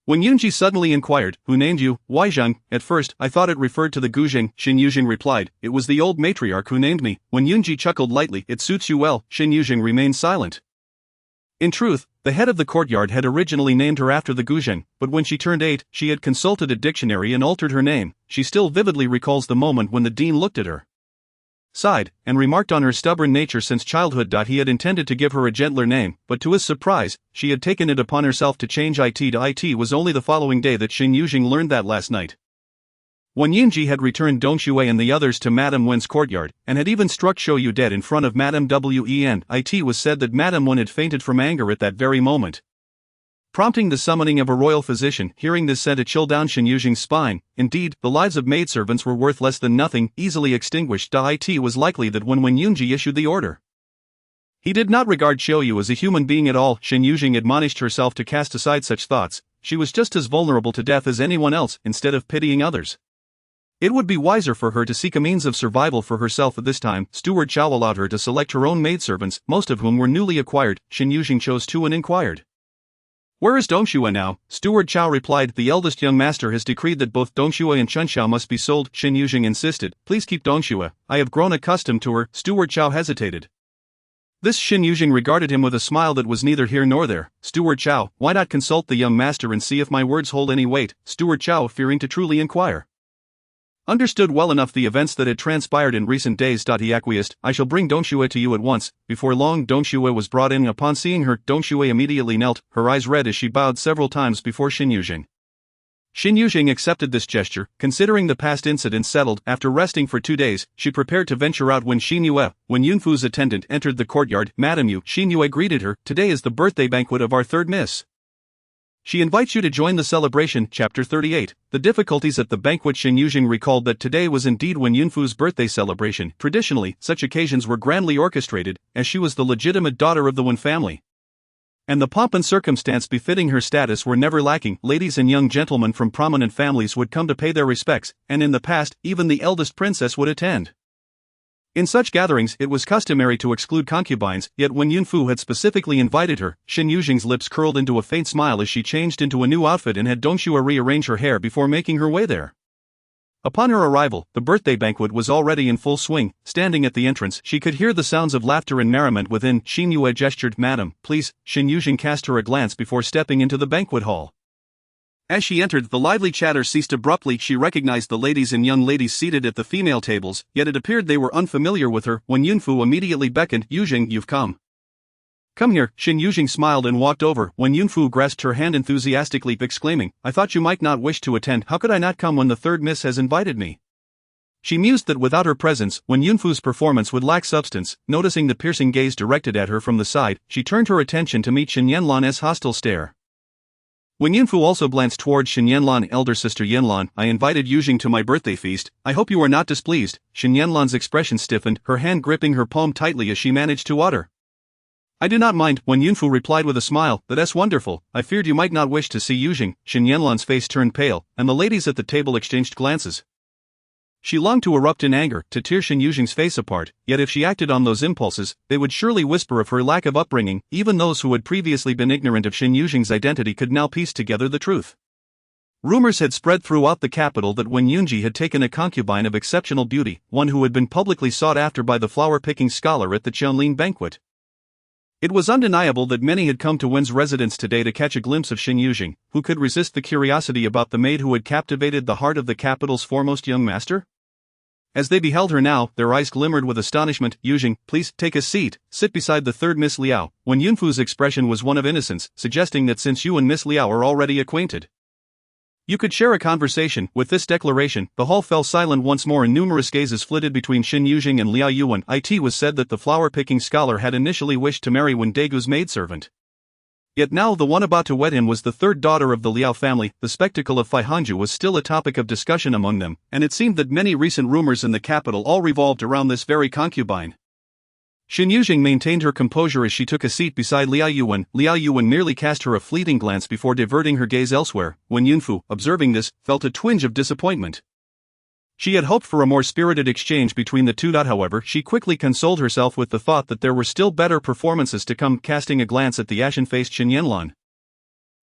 Speaker 2: Wen Yunji suddenly inquired, who named you? Why Zhang? At first, I thought it referred to the Guzheng. Shen Yuzheng replied, it was the old matriarch who named me. Wen Yunji chuckled lightly, it suits you well. Shen Yuzheng remained silent. In truth, the head of the courtyard had originally named her after the Guzheng, but when she turned 8, she had consulted a dictionary and altered her name. She still vividly recalls the moment when the dean looked at her, sighed, and remarked on her stubborn nature since childhood. He had intended to give her a gentler name, but to his surprise, she had taken it upon herself to change it to it. Was only the following day that Shen Yuzheng learned that last night. When Yunji had returned Dong Shui and the others to Madame Wen's courtyard, and had even struck Xiaoyu dead in front of Madame Wen, it was said that Madame Wen had fainted from anger at that very moment, prompting the summoning of a royal physician. Hearing this sent a chill down Shen Yuzheng's spine. Indeed, the lives of maidservants were worth less than nothing, easily extinguished. It was likely that when Yunji issued the order, he did not regard Xiaoyu as a human being at all. Shen Yuzheng admonished herself to cast aside such thoughts. She was just as vulnerable to death as anyone else. Instead of pitying others, it would be wiser for her to seek a means of survival for herself at this time. Steward Chao allowed her to select her own maidservants, most of whom were newly acquired. Shen Yuzheng chose 2 and inquired, where is Dongshui now? Steward Chao replied, the eldest young master has decreed that both Dongshui and Chunxiao must be sold. Shen Yuzheng insisted, please keep Dongshui, I have grown accustomed to her. Steward Chao hesitated. This Shen Yuzheng regarded him with a smile that was neither here nor there. Steward Chao, why not consult the young master and see if my words hold any weight? Steward Chao, fearing to truly inquire, understood well enough the events that had transpired in recent days. He acquiesced. I shall bring Donshue to you at once. Before long Donshue was brought in. Upon seeing her, Donshue immediately knelt, her eyes red as she bowed several times before Shen Yuzheng. Shen Yuzheng accepted this gesture, considering the past incident settled. After resting for 2 days, she prepared to venture out when Yunfu's attendant entered the courtyard. Madam Yu, Shen Yue greeted her, today is the birthday banquet of our third miss. She invites you to join the celebration. Chapter 38. The difficulties at the banquet. Shen Yuzheng recalled that today was indeed Wen Yunfu's birthday celebration. Traditionally, such occasions were grandly orchestrated, as she was the legitimate daughter of the Wen family. And the pomp and circumstance befitting her status were never lacking. Ladies and young gentlemen from prominent families would come to pay their respects, and in the past, even the eldest princess would attend. In such gatherings, it was customary to exclude concubines, yet when Yunfu had specifically invited her, Shen Yuzheng's lips curled into a faint smile as she changed into a new outfit and had Donshue rearrange her hair before making her way there. Upon her arrival, the birthday banquet was already in full swing. Standing at the entrance, she could hear the sounds of laughter and merriment within. Shen Yue gestured, Madam, please. Shen Yuzheng cast her a glance before stepping into the banquet hall. As she entered, the lively chatter ceased abruptly. She recognized the ladies and young ladies seated at the female tables, yet it appeared they were unfamiliar with her. When Yunfu immediately beckoned, Yuzheng, you've come. Come here. Shen Yuzheng smiled and walked over. When Yunfu grasped her hand enthusiastically, exclaiming, I thought you might not wish to attend. How could I not come when the third miss has invited me? She mused that without her presence, Wen Yunfu's performance would lack substance. Noticing the piercing gaze directed at her from the side, she turned her attention to meet Shen Yanlan's hostile stare. Wen Yunfu also glanced towards Shen Yanlan. Elder sister Yanlan, I invited Yuzheng to my birthday feast. I hope you are not displeased. Shen Yanlan's expression stiffened, her hand gripping her palm tightly as she managed to utter, I do not mind. Wen Yunfu replied with a smile, that's wonderful. I feared you might not wish to see Yuzheng. Shen Yanlan's face turned pale, and the ladies at the table exchanged glances. She longed to erupt in anger, to tear Shen Yuzheng's face apart, yet if she acted on those impulses, they would surely whisper of her lack of upbringing. Even those who had previously been ignorant of Shen Yuzheng's identity could now piece together the truth. Rumors had spread throughout the capital that Wen Yunji had taken a concubine of exceptional beauty, one who had been publicly sought after by the flower-picking scholar at the Qianlin banquet. It was undeniable that many had come to Wen's residence today to catch a glimpse of Shen Yuzheng. Who could resist the curiosity about the maid who had captivated the heart of the capital's foremost young master? As they beheld her now, their eyes glimmered with astonishment. Yuzheng, please, take a seat, sit beside the third Miss Liao. Wen Yunfu's expression was one of innocence, suggesting that since you and Miss Liao are already acquainted, you could share a conversation. With this declaration, the hall fell silent once more and numerous gazes flitted between Shen Yuzheng and Liao Yuan. It was said that the flower-picking scholar had initially wished to marry Wen Dagu's maidservant. Yet now the one about to wed him was the third daughter of the Liao family. The spectacle of Faihanju was still a topic of discussion among them, and it seemed that many recent rumors in the capital all revolved around this very concubine. Shen Yuzheng maintained her composure as she took a seat beside Liao Yuan. Liao Yuan merely cast her a fleeting glance before diverting her gaze elsewhere. Wen Yunfu, observing this, felt a twinge of disappointment. She had hoped for a more spirited exchange between the two. However, she quickly consoled herself with the thought that there were still better performances to come. Casting a glance at the ashen-faced Shen Yanlan,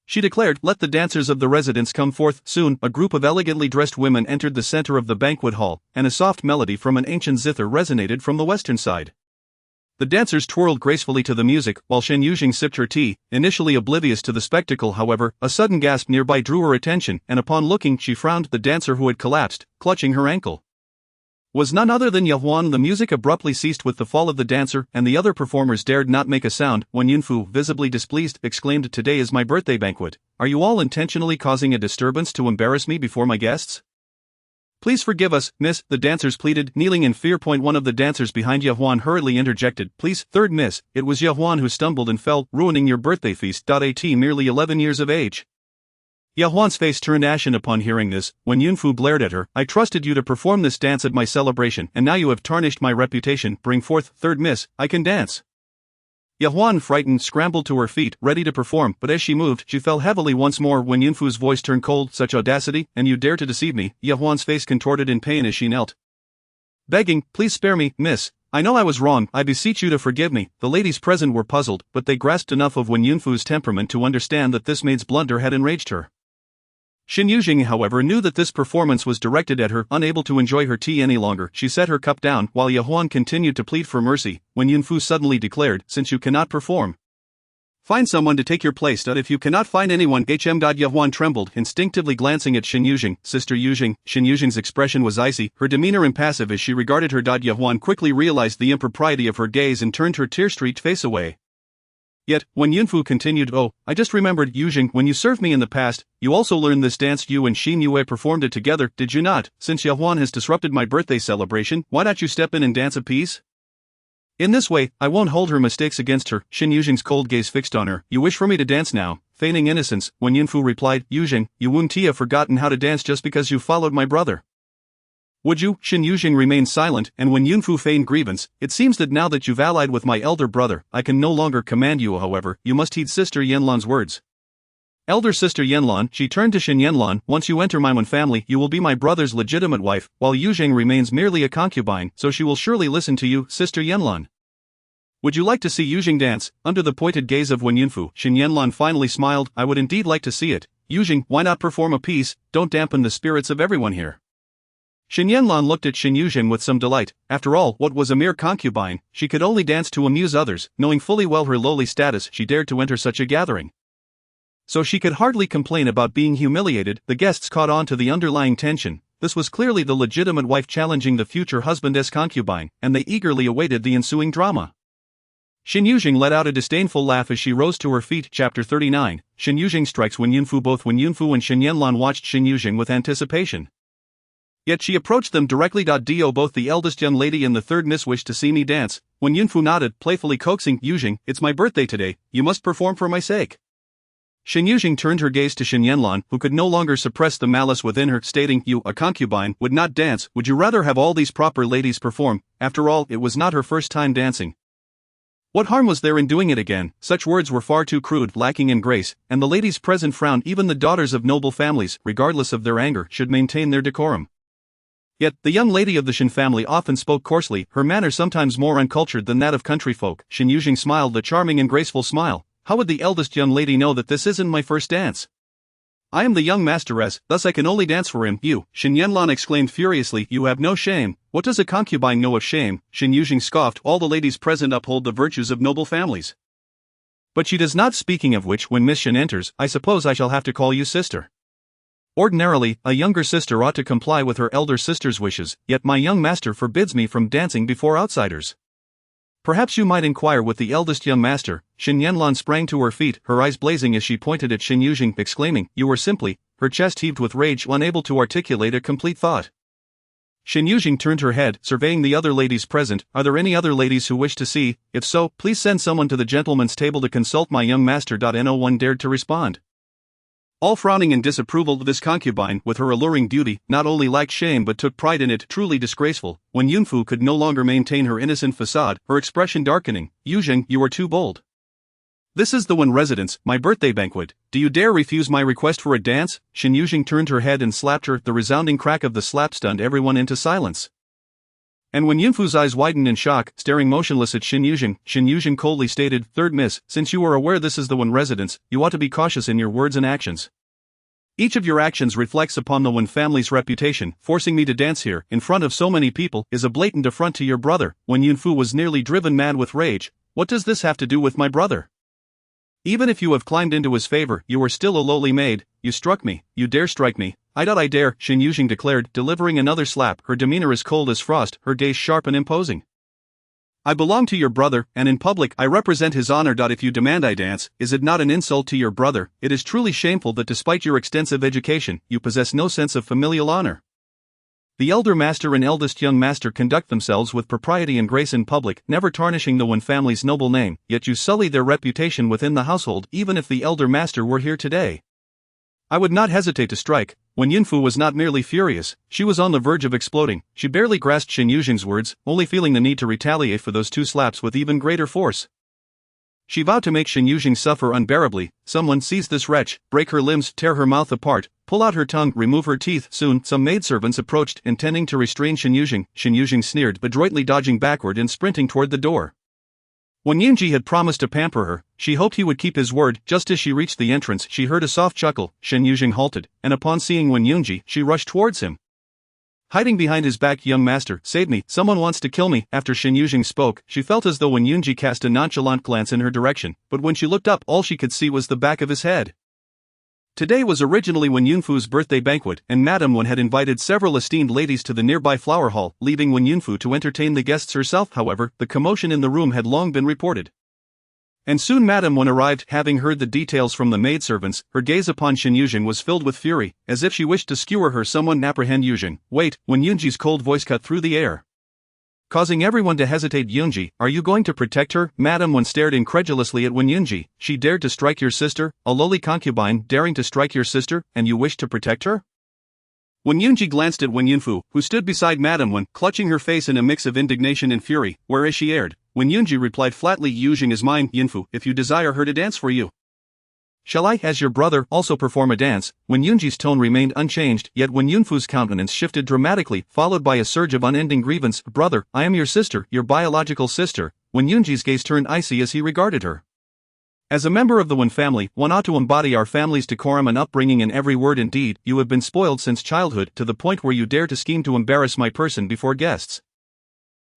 Speaker 2: she declared, let the dancers of the residence come forth. Soon, a group of elegantly dressed women entered the center of the banquet hall, and a soft melody from an ancient zither resonated from the western side. The dancers twirled gracefully to the music, while Shen Yuzheng sipped her tea, initially oblivious to the spectacle. However, a sudden gasp nearby drew her attention, and upon looking, she frowned. The dancer who had collapsed, clutching her ankle, was none other than Yahuan. The music abruptly ceased with the fall of the dancer, and the other performers dared not make a sound. When Yunfu, visibly displeased, exclaimed, today is my birthday banquet. Are you all intentionally causing a disturbance to embarrass me before my guests? Please forgive us, miss, the dancers pleaded, kneeling in fear. One of the dancers behind Yahuan hurriedly interjected, please, third miss, it was Yahuan who stumbled and fell, ruining your birthday feast. At merely 11 years of age. Yahuan's face turned ashen upon hearing this. When Yunfu blared at her, I trusted you to perform this dance at my celebration, and now you have tarnished my reputation. Bring forth, third miss, I can dance. Yahuan, frightened, scrambled to her feet, ready to perform, but as she moved, she fell heavily once more. When Yunfu's voice turned cold, such audacity, and you dare to deceive me. Yahuan's face contorted in pain as she knelt, begging, please spare me, miss. I know I was wrong, I beseech you to forgive me. The ladies present were puzzled, but they grasped enough of Wen Yunfu's temperament to understand that this maid's blunder had enraged her. Shen Yuzheng, however, knew that this performance was directed at her. Unable to enjoy her tea any longer, she set her cup down, while Yahuan continued to plead for mercy. When Yunfu suddenly declared, since you cannot perform, Find someone to take your place. If you cannot find anyone, Yuan trembled, instinctively glancing at Shen Yuzheng. Sister Yuzheng. Shen Yuzheng's expression was icy, her demeanor impassive as she regarded her. Yuan quickly realized the impropriety of her gaze and turned her tear-streaked face away. Yet, when Yunfu continued, "Oh, I just remembered, Yuzheng, when you served me in the past, you also learned this dance. You and Shen Yue performed it together, did you not? Since Yuan has disrupted my birthday celebration, why not you step in and dance a piece? In this way, I won't hold her mistakes against her." Shen Yuzheng's cold gaze fixed on her. "You wish for me to dance now?" Feigning innocence, when Yunfu replied, "Yuzheng, you wouldn't have forgotten how to dance just because you followed my brother. Would you?" Shen Yuzheng remained silent, and when Yunfu feigned grievance, "It seems that now that you've allied with my elder brother, I can no longer command you. However, you must heed Sister Yanlan's words." "Elder Sister Yanlan," she turned to Shen Yanlan, "once you enter my family, you will be my brother's legitimate wife, while Yuzheng remains merely a concubine, so she will surely listen to you, Sister Yanlan. Would you like to see Yuzheng dance?" Under the pointed gaze of Wen Yunfu, Shen Yanlan finally smiled. "I would indeed like to see it. Yuzheng, why not perform a piece? Don't dampen the spirits of everyone here." Shen Yanlan looked at Shen Yuzheng with some delight. After all, what was a mere concubine? She could only dance to amuse others. Knowing fully well her lowly status, she dared to enter such a gathering. So she could hardly complain about being humiliated. The guests caught on to the underlying tension. This was clearly the legitimate wife challenging the future husband as concubine, and they eagerly awaited the ensuing drama. Shen Yuzheng let out a disdainful laugh as she rose to her feet. Chapter 39. Shen Yuzheng strikes Wen Yunfu. Both Wen Yunfu and Shen Yanlan watched Shen Yuzheng with anticipation. Yet she approached them directly. Do both the eldest young lady and the third miss wish to see me dance? Wen Yunfu nodded, playfully coaxing, "Yuzheng, it's my birthday today, you must perform for my sake." Shen Yuzheng turned her gaze to Shen Yanlan, who could no longer suppress the malice within her, stating, "You, a concubine, would not dance. Would you rather have all these proper ladies perform? After all, it was not her first time dancing. What harm was there in doing it again?" Such words were far too crude, lacking in grace, and the ladies present frowned. Even the daughters of noble families, regardless of their anger, should maintain their decorum. Yet, the young lady of the Shen family often spoke coarsely, her manner sometimes more uncultured than that of country folk. Shen Yuzheng smiled a charming and graceful smile. "How would the eldest young lady know that this isn't my first dance? I am the young masteress, thus I can only dance for him." "You," Shen Yanlan exclaimed furiously, "you have no shame. What does a concubine know of shame?" Shen Yuzheng scoffed. "All the ladies present uphold the virtues of noble families. But she does not. Speaking of which, when Miss Shen enters, I suppose I shall have to call you sister. Ordinarily, a younger sister ought to comply with her elder sister's wishes, yet my young master forbids me from dancing before outsiders. Perhaps you might inquire with the eldest young master." Shen Yanlan sprang to her feet, her eyes blazing as she pointed at Shen Yuzheng, exclaiming, "You are simply..." Her chest heaved with rage, unable to articulate a complete thought. Shen Yuzheng turned her head, surveying the other ladies present. "Are there any other ladies who wish to see? If so, please send someone to the gentleman's table to consult my young master." No one dared to respond. All frowning in disapproval. This concubine, with her alluring beauty, not only lacked shame but took pride in it. Truly disgraceful. When Yunfu could no longer maintain her innocent facade, her expression darkening. "Yuzheng, you are too bold. This is the Wen residence, my birthday banquet. Do you dare refuse my request for a dance?" Shen Yuzheng turned her head and slapped her. The resounding crack of the slap stunned everyone into silence. And when Yunfu's eyes widened in shock, staring motionless at Shen Yuzheng coldly stated, "Third miss, since you are aware this is the Wen residence, you ought to be cautious in your words and actions. Each of your actions reflects upon the Wen family's reputation. Forcing me to dance here, in front of so many people, is a blatant affront to your brother." When Yunfu was nearly driven mad with rage. "What does this have to do with my brother? Even if you have climbed into his favor, you are still a lowly maid. You struck me. You dare strike me." I dare," Shen Yuzheng declared, delivering another slap, her demeanor as cold as frost, her gaze sharp and imposing. "I belong to your brother, and in public I represent his honor. If you demand I dance, is it not an insult to your brother? It is truly shameful that despite your extensive education, you possess no sense of familial honor. The elder master and eldest young master conduct themselves with propriety and grace in public, never tarnishing the Wen family's noble name, yet you sully their reputation within the household. Even if the elder master were here today, I would not hesitate to strike." When Yunfu was not merely furious, she was on the verge of exploding. She barely grasped Shen Yuzheng's words, only feeling the need to retaliate for those two slaps with even greater force. She vowed to make Shen Yuzheng suffer unbearably. "Someone seize this wretch, break her limbs, tear her mouth apart, pull out her tongue, remove her teeth." Soon, some maidservants approached, intending to restrain Shen Yuzheng. Shen Yuzheng sneered, adroitly dodging backward and sprinting toward the door. When Yunji had promised to pamper her, she hoped he would keep his word. Just as she reached the entrance, she heard a soft chuckle. Shen Yuzheng halted, and upon seeing Wen Yunji, she rushed towards him. Hiding behind his back, young master, save me, someone wants to kill me. After Shen Yuzheng spoke, she felt as though Wen Yunji cast a nonchalant glance in her direction, but when she looked up all she could see was the back of his head. Today was originally Wen Yunfu's birthday banquet, and Madame Wen had invited several esteemed ladies to the nearby flower hall, leaving Wen Yunfu to entertain the guests herself. However, the commotion in the room had long been reported. And soon Madame Wen arrived, having heard the details from the maidservants. Her gaze upon Shen Yuzheng was filled with fury, as if she wished to skewer her. Someone apprehend Yuzheng. Wait, Wen Yunji's cold voice cut through the air, causing everyone to hesitate. Yunji, are you going to protect her? Madame Wen stared incredulously at Wen Yunji. She dared to strike your sister, a lowly concubine daring to strike your sister, and you wish to protect her? Wen Yunji glanced at Wen Yunfu, who stood beside Madame Wen, clutching her face in a mix of indignation and fury. Where is she? Aired. Wen Yunji replied flatly, Yuzheng is mine, Yunfu, if you desire her to dance for you. Shall I, as your brother, also perform a dance? Wen Yunji's tone remained unchanged, yet Wen Yunfu's countenance shifted dramatically, followed by a surge of unending grievance. Brother, I am your sister, your biological sister. Wen Yunji's gaze turned icy as he regarded her. As a member of the Wen family, one ought to embody our family's decorum and upbringing in every word and deed. You have been spoiled since childhood, to the point where you dare to scheme to embarrass my person before guests.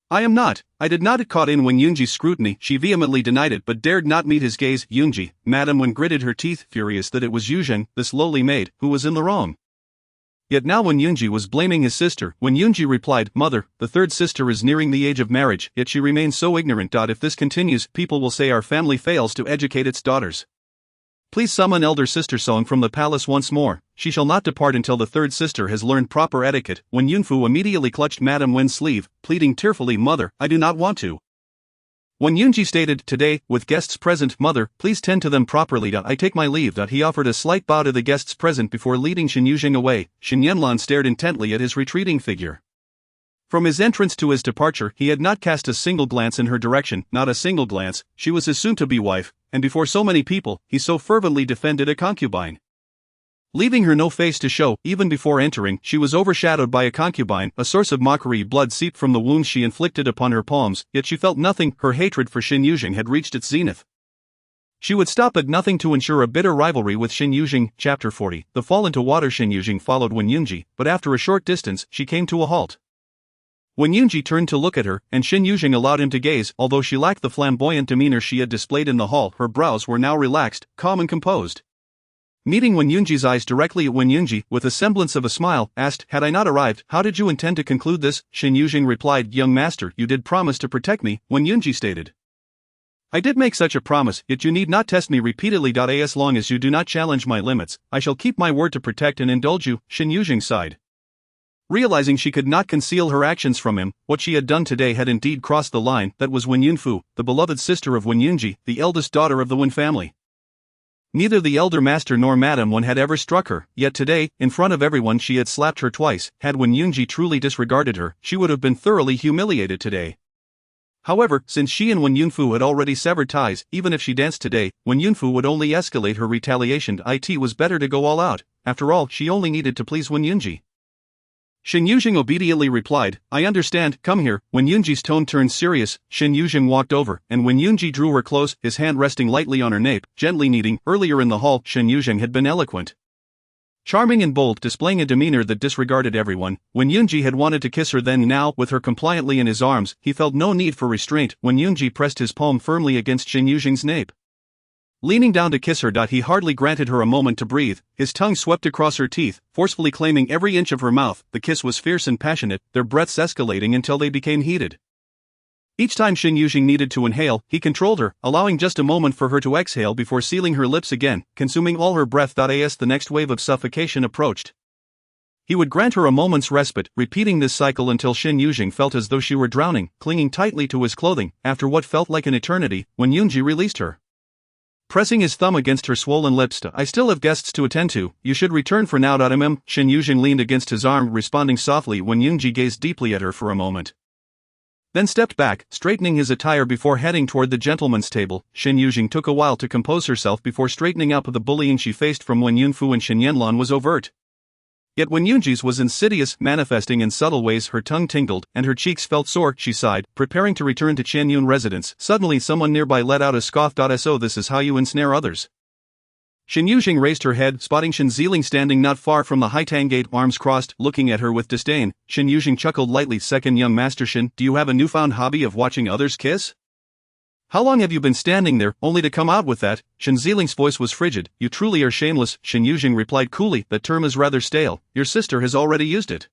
Speaker 2: I am not. I did not. It caught in Wen Yunji's scrutiny. She vehemently denied it but dared not meet his gaze. Yunji, Madame Wen gritted her teeth, furious that it was Yuzheng, this lowly maid, who was in the wrong. Yet now Wen Yunji was blaming his sister. Wen Yunji replied, Mother, the third sister is nearing the age of marriage, yet she remains so ignorant. If this continues, people will say our family fails to educate its daughters. Please summon elder sister Song from the palace once more. She shall not depart until the third sister has learned proper etiquette. Wen Yunfu immediately clutched Madame Wen's sleeve, pleading tearfully, Mother, I do not want to. Wen Yunji stated, Today, with guests present, Mother, please tend to them properly. I take my leave. He offered a slight bow to the guests present before leading Shen Yuzheng away. Shen Yanlan stared intently at his retreating figure. From his entrance to his departure, he had not cast a single glance in her direction, not a single glance. She was his soon-to-be wife, and before so many people, he so fervently defended a concubine. Leaving her no face to show. Even before entering, she was overshadowed by a concubine, a source of mockery. Blood seeped from the wounds she inflicted upon her palms, yet she felt nothing. Her hatred for Shen Yuzheng had reached its zenith. She would stop at nothing to ensure a bitter rivalry with Shen Yuzheng. Chapter 40. The fall into water. Shen Yuzheng followed Wen Yunji, but after a short distance, she came to a halt. Wen Yunji turned to look at her, and Shen Yuzheng allowed him to gaze. Although she lacked the flamboyant demeanor she had displayed in the hall, her brows were now relaxed, calm and composed. Meeting Wen Yunji's eyes directly, Wen Yunji, with a semblance of a smile, asked, Had I not arrived, how did you intend to conclude this? Shen Yuzheng replied, Young master, you did promise to protect me, Wen Yunji stated. I did make such a promise, yet you need not test me repeatedly. As long as you do not challenge my limits, I shall keep my word to protect and indulge you, Shen Yuzheng sighed. Realizing she could not conceal her actions from him, what she had done today had indeed crossed the line. That was Wen Yunfu, the beloved sister of Wen Yunji, the eldest daughter of the Wen family. Neither the elder master nor Madame Wen had ever struck her, yet today, in front of everyone, she had slapped her twice. Had Wen Yunji truly disregarded her, she would have been thoroughly humiliated today. However, since she and Wen Yunfu had already severed ties, even if she danced today, Wen Yunfu would only escalate her retaliation. It was better to go all out. After all, she only needed to please Wen Yunji. Shen Yuzheng obediently replied, I understand, come here. When Yunji's tone turned serious, Shen Yuzheng walked over, and when Yunji drew her close, his hand resting lightly on her nape, gently kneading. Earlier in the hall, Shen Yuzheng had been eloquent, charming and bold, displaying a demeanor that disregarded everyone. When Yunji had wanted to kiss her, then now, with her compliantly in his arms, he felt no need for restraint. When Yunji pressed his palm firmly against Shen Yuzheng's nape, leaning down to kiss her, he hardly granted her a moment to breathe. His tongue swept across her teeth, forcefully claiming every inch of her mouth. The kiss was fierce and passionate, their breaths escalating until they became heated. Each time Shen Yuzheng needed to inhale, he controlled her, allowing just a moment for her to exhale before sealing her lips again, consuming all her breath. As the next wave of suffocation approached, he would grant her a moment's respite, repeating this cycle until Shen Yuzheng felt as though she were drowning, clinging tightly to his clothing. After what felt like an eternity, when Yunji released her, pressing his thumb against her swollen lips, I still have guests to attend to, you should return for now. Shen Yuzheng leaned against his arm, responding softly when Yunji gazed deeply at her for a moment, then stepped back, straightening his attire before heading toward the gentleman's table. Shen Yuzheng took a while to compose herself before straightening up. The bullying she faced from Wen Yunfu and Shen Yanlan was overt. Yet when Yunji's was insidious, manifesting in subtle ways. Her tongue tingled, and her cheeks felt sore. She sighed, preparing to return to Qianyun residence. Suddenly someone nearby let out a scoff. So this is how you ensnare others. Shen Yuzheng raised her head, spotting Shen Yuzheng standing not far from the Haitang gate, arms crossed, looking at her with disdain. Shen Yuzheng chuckled lightly. Second young master Shen, do you have a newfound hobby of watching others kiss? How long have you been standing there, only to come out with that? Shen Yuzheng's voice was frigid. You truly are shameless, Shen Yuzheng replied coolly. That term is rather stale. Your sister has already used it.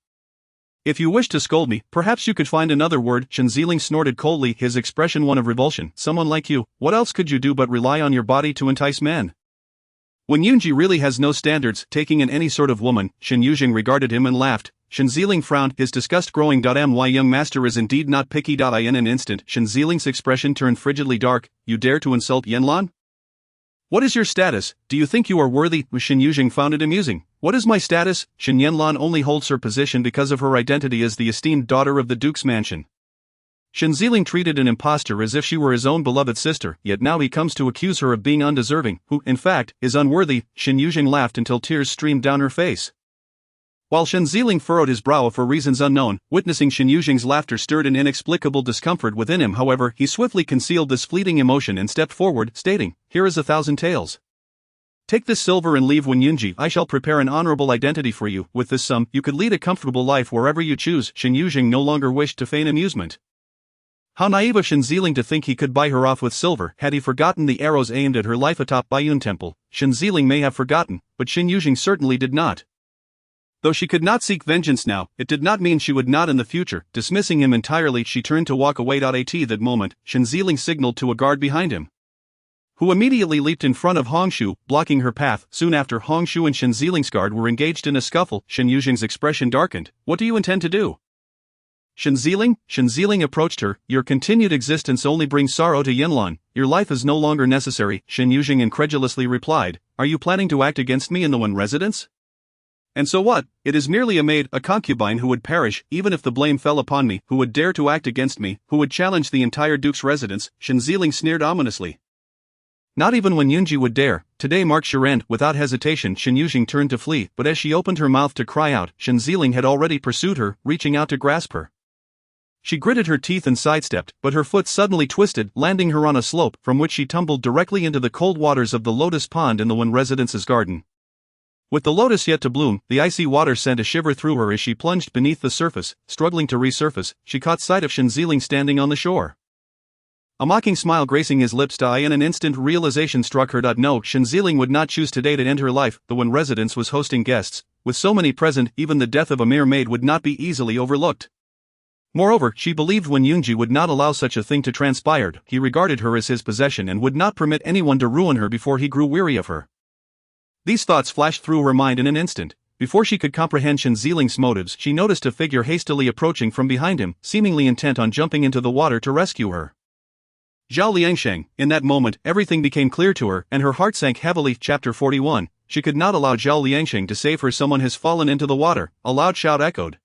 Speaker 2: If you wish to scold me, perhaps you could find another word. Shen Yuzheng snorted coldly, his expression one of revulsion. Someone like you, what else could you do but rely on your body to entice men? Wenyunji really has no standards, taking in any sort of woman. Shen Yuzheng regarded him and laughed. Shen Yuzheng frowned, his disgust growing. My young master is indeed not picky. In an instant, Shen Yuzheng's expression turned frigidly dark. You dare to insult Yanlan? What is your status? Do you think you are worthy? Shen Yuzheng found it amusing. What is my status? Shen Yanlan only holds her position because of her identity as the esteemed daughter of the Duke's mansion. Shen Yuzheng treated an impostor as if she were his own beloved sister, yet now he comes to accuse her of being undeserving, who, in fact, is unworthy. Shen Yuzheng laughed until tears streamed down her face. While Shen Yuzheng furrowed his brow for reasons unknown, witnessing Shen Yuzheng's laughter stirred an inexplicable discomfort within him. However, he swiftly concealed this fleeting emotion and stepped forward, stating, Here is 1,000 taels. Take this silver and leave Wenyunji. I shall prepare an honorable identity for you. With this sum, you could lead a comfortable life wherever you choose. Shen Yuzheng no longer wished to feign amusement. How naive of Shen Yuzheng to think he could buy her off with silver. Had he forgotten the arrows aimed at her life atop Baiyun Temple? Shen Yuzheng may have forgotten, but Shen Yuzheng certainly did not. Though she could not seek vengeance now, it did not mean she would not in the future. Dismissing him entirely, she turned to walk away. At that moment, Shen Yuzheng signaled to a guard behind him, who immediately leaped in front of Hongshu, blocking her path. Soon after, Hongshu and Shen Yuzheng's guard were engaged in a scuffle. Shen Yuzheng's expression darkened. What do you intend to do? Shen Yuzheng approached her. Your continued existence only brings sorrow to Yanlan. Your life is no longer necessary. Shen Yuzheng incredulously replied. Are you planning to act against me in the Wen residence? And so what? It is merely a maid, a concubine who would perish, even if the blame fell upon me, who would dare to act against me, who would challenge the entire Duke's residence. Shen Yuzheng sneered ominously. Not even Wenyunji would dare. Today marks your end. Without hesitation, Shen Yuzheng turned to flee, but as she opened her mouth to cry out, Shen Yuzheng had already pursued her, reaching out to grasp her. She gritted her teeth and sidestepped, but her foot suddenly twisted, landing her on a slope, from which she tumbled directly into the cold waters of the lotus pond in the Wen residence's garden. With the lotus yet to bloom, the icy water sent a shiver through her as she plunged beneath the surface. Struggling to resurface, she caught sight of Shen Yuzheng standing on the shore. A mocking smile gracing his lips. In an instant realization struck her. No, Shen Yuzheng would not choose today to end her life. The Wen residence was hosting guests. With so many present, even the death of a mere maid would not be easily overlooked. Moreover, she believed Wenyunji would not allow such a thing to transpire. He regarded her as his possession and would not permit anyone to ruin her before he grew weary of her. These thoughts flashed through her mind in an instant. Before she could comprehend Shen Yuzheng's motives, she noticed a figure hastily approaching from behind him, seemingly intent on jumping into the water to rescue her. Zhao Liangsheng. In that moment, everything became clear to her, and her heart sank heavily. Chapter 41. She could not allow Zhao Liangsheng to save her. Someone has fallen into the water. A loud shout echoed,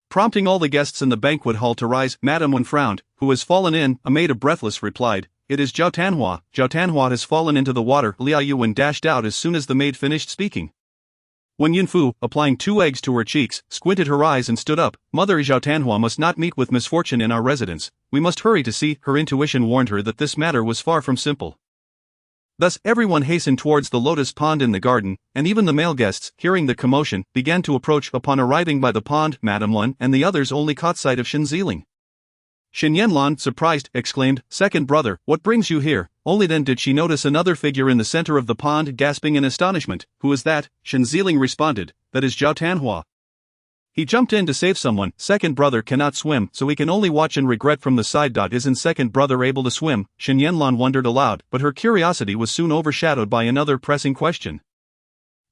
Speaker 2: prompting all the guests in the banquet hall to rise. Madame Wen frowned. Who has fallen in? A maid of breathless replied. It is Zhao Tanhua. Zhao Tanhua has fallen into the water. Liao Yuwen dashed out as soon as the maid finished speaking. Wen Yunfu, applying 2 eggs to her cheeks, squinted her eyes and stood up. Mother, Zhao Tanhua must not meet with misfortune in our residence. We must hurry to see. Her intuition warned her that this matter was far from simple. Thus everyone hastened towards the lotus pond in the garden, and even the male guests, hearing the commotion, began to approach. Upon arriving by the pond, Madame Wen and the others only caught sight of Shen Yuzheng. Shen Yanlan, surprised, exclaimed, Second brother, what brings you here? Only then did she notice another figure in the center of the pond, gasping in astonishment. Who is that? Shen Yuzheng responded. That is Zhao Tanhua. He jumped in to save someone. Second brother cannot swim, so he can only watch and regret from the side. Isn't second brother able to swim? Shen Yanlan wondered aloud, but her curiosity was soon overshadowed by another pressing question.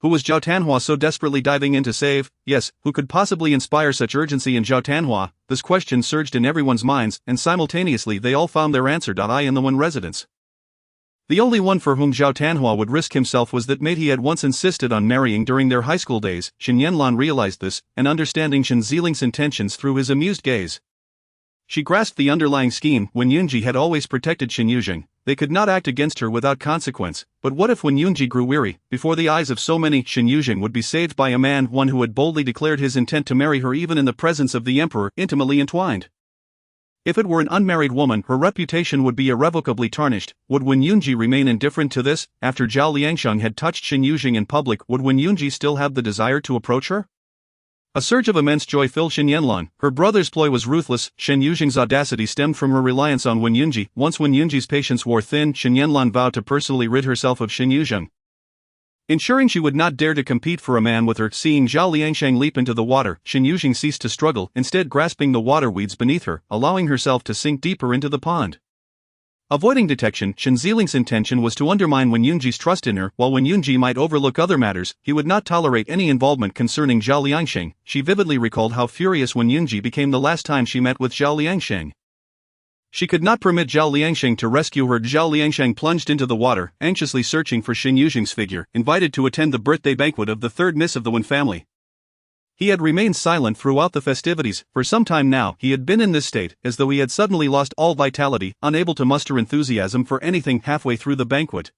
Speaker 2: Who was Zhao Tanhua so desperately diving in to save? Yes, who could possibly inspire such urgency in Zhao Tanhua? This question surged in everyone's minds, and simultaneously they all found their answer. In the Wen residence, the only one for whom Zhao Tanhua would risk himself was that maid he had once insisted on marrying during their high school days. Shen Yanlan realized this, and understanding Shen Yuzheng's intentions through his amused gaze, she grasped the underlying scheme. Wenyunji had always protected Shen Yuzheng. They could not act against her without consequence. But what if Wenyunji grew weary? Before the eyes of so many, Shen Yuzheng would be saved by a man, one who had boldly declared his intent to marry her even in the presence of the emperor, intimately entwined. If it were an unmarried woman, her reputation would be irrevocably tarnished. Would Wen Yunji remain indifferent to this? After Zhao Liangsheng had touched Shen Yuzheng in public, would Wen Yunji still have the desire to approach her? A surge of immense joy filled Shen Yanlan. Her brother's ploy was ruthless. Shen Yuzheng's audacity stemmed from her reliance on Wen Yunji. Once Wen Yunji's patience wore thin, Shen Yanlan vowed to personally rid herself of Shen Yuzheng, ensuring she would not dare to compete for a man with her. Seeing Zhao Liangsheng leap into the water, Shen Yuzheng ceased to struggle, instead grasping the water weeds beneath her, allowing herself to sink deeper into the pond. Avoiding detection, Shen Ziling's intention was to undermine Wen Yunji's trust in her. While Wen Yunji might overlook other matters, he would not tolerate any involvement concerning Zhao Liangsheng. She vividly recalled how furious Wen Yunji became the last time she met with Zhao Liangsheng. She could not permit Zhao Liangsheng to rescue her. Zhao Liangsheng plunged into the water, anxiously searching for Shen Yuzheng's figure, invited to attend the birthday banquet of the third miss of the Wen family. He had remained silent throughout the festivities. For some time now, he had been in this state, as though he had suddenly lost all vitality, unable to muster enthusiasm for anything. Halfway through the banquet,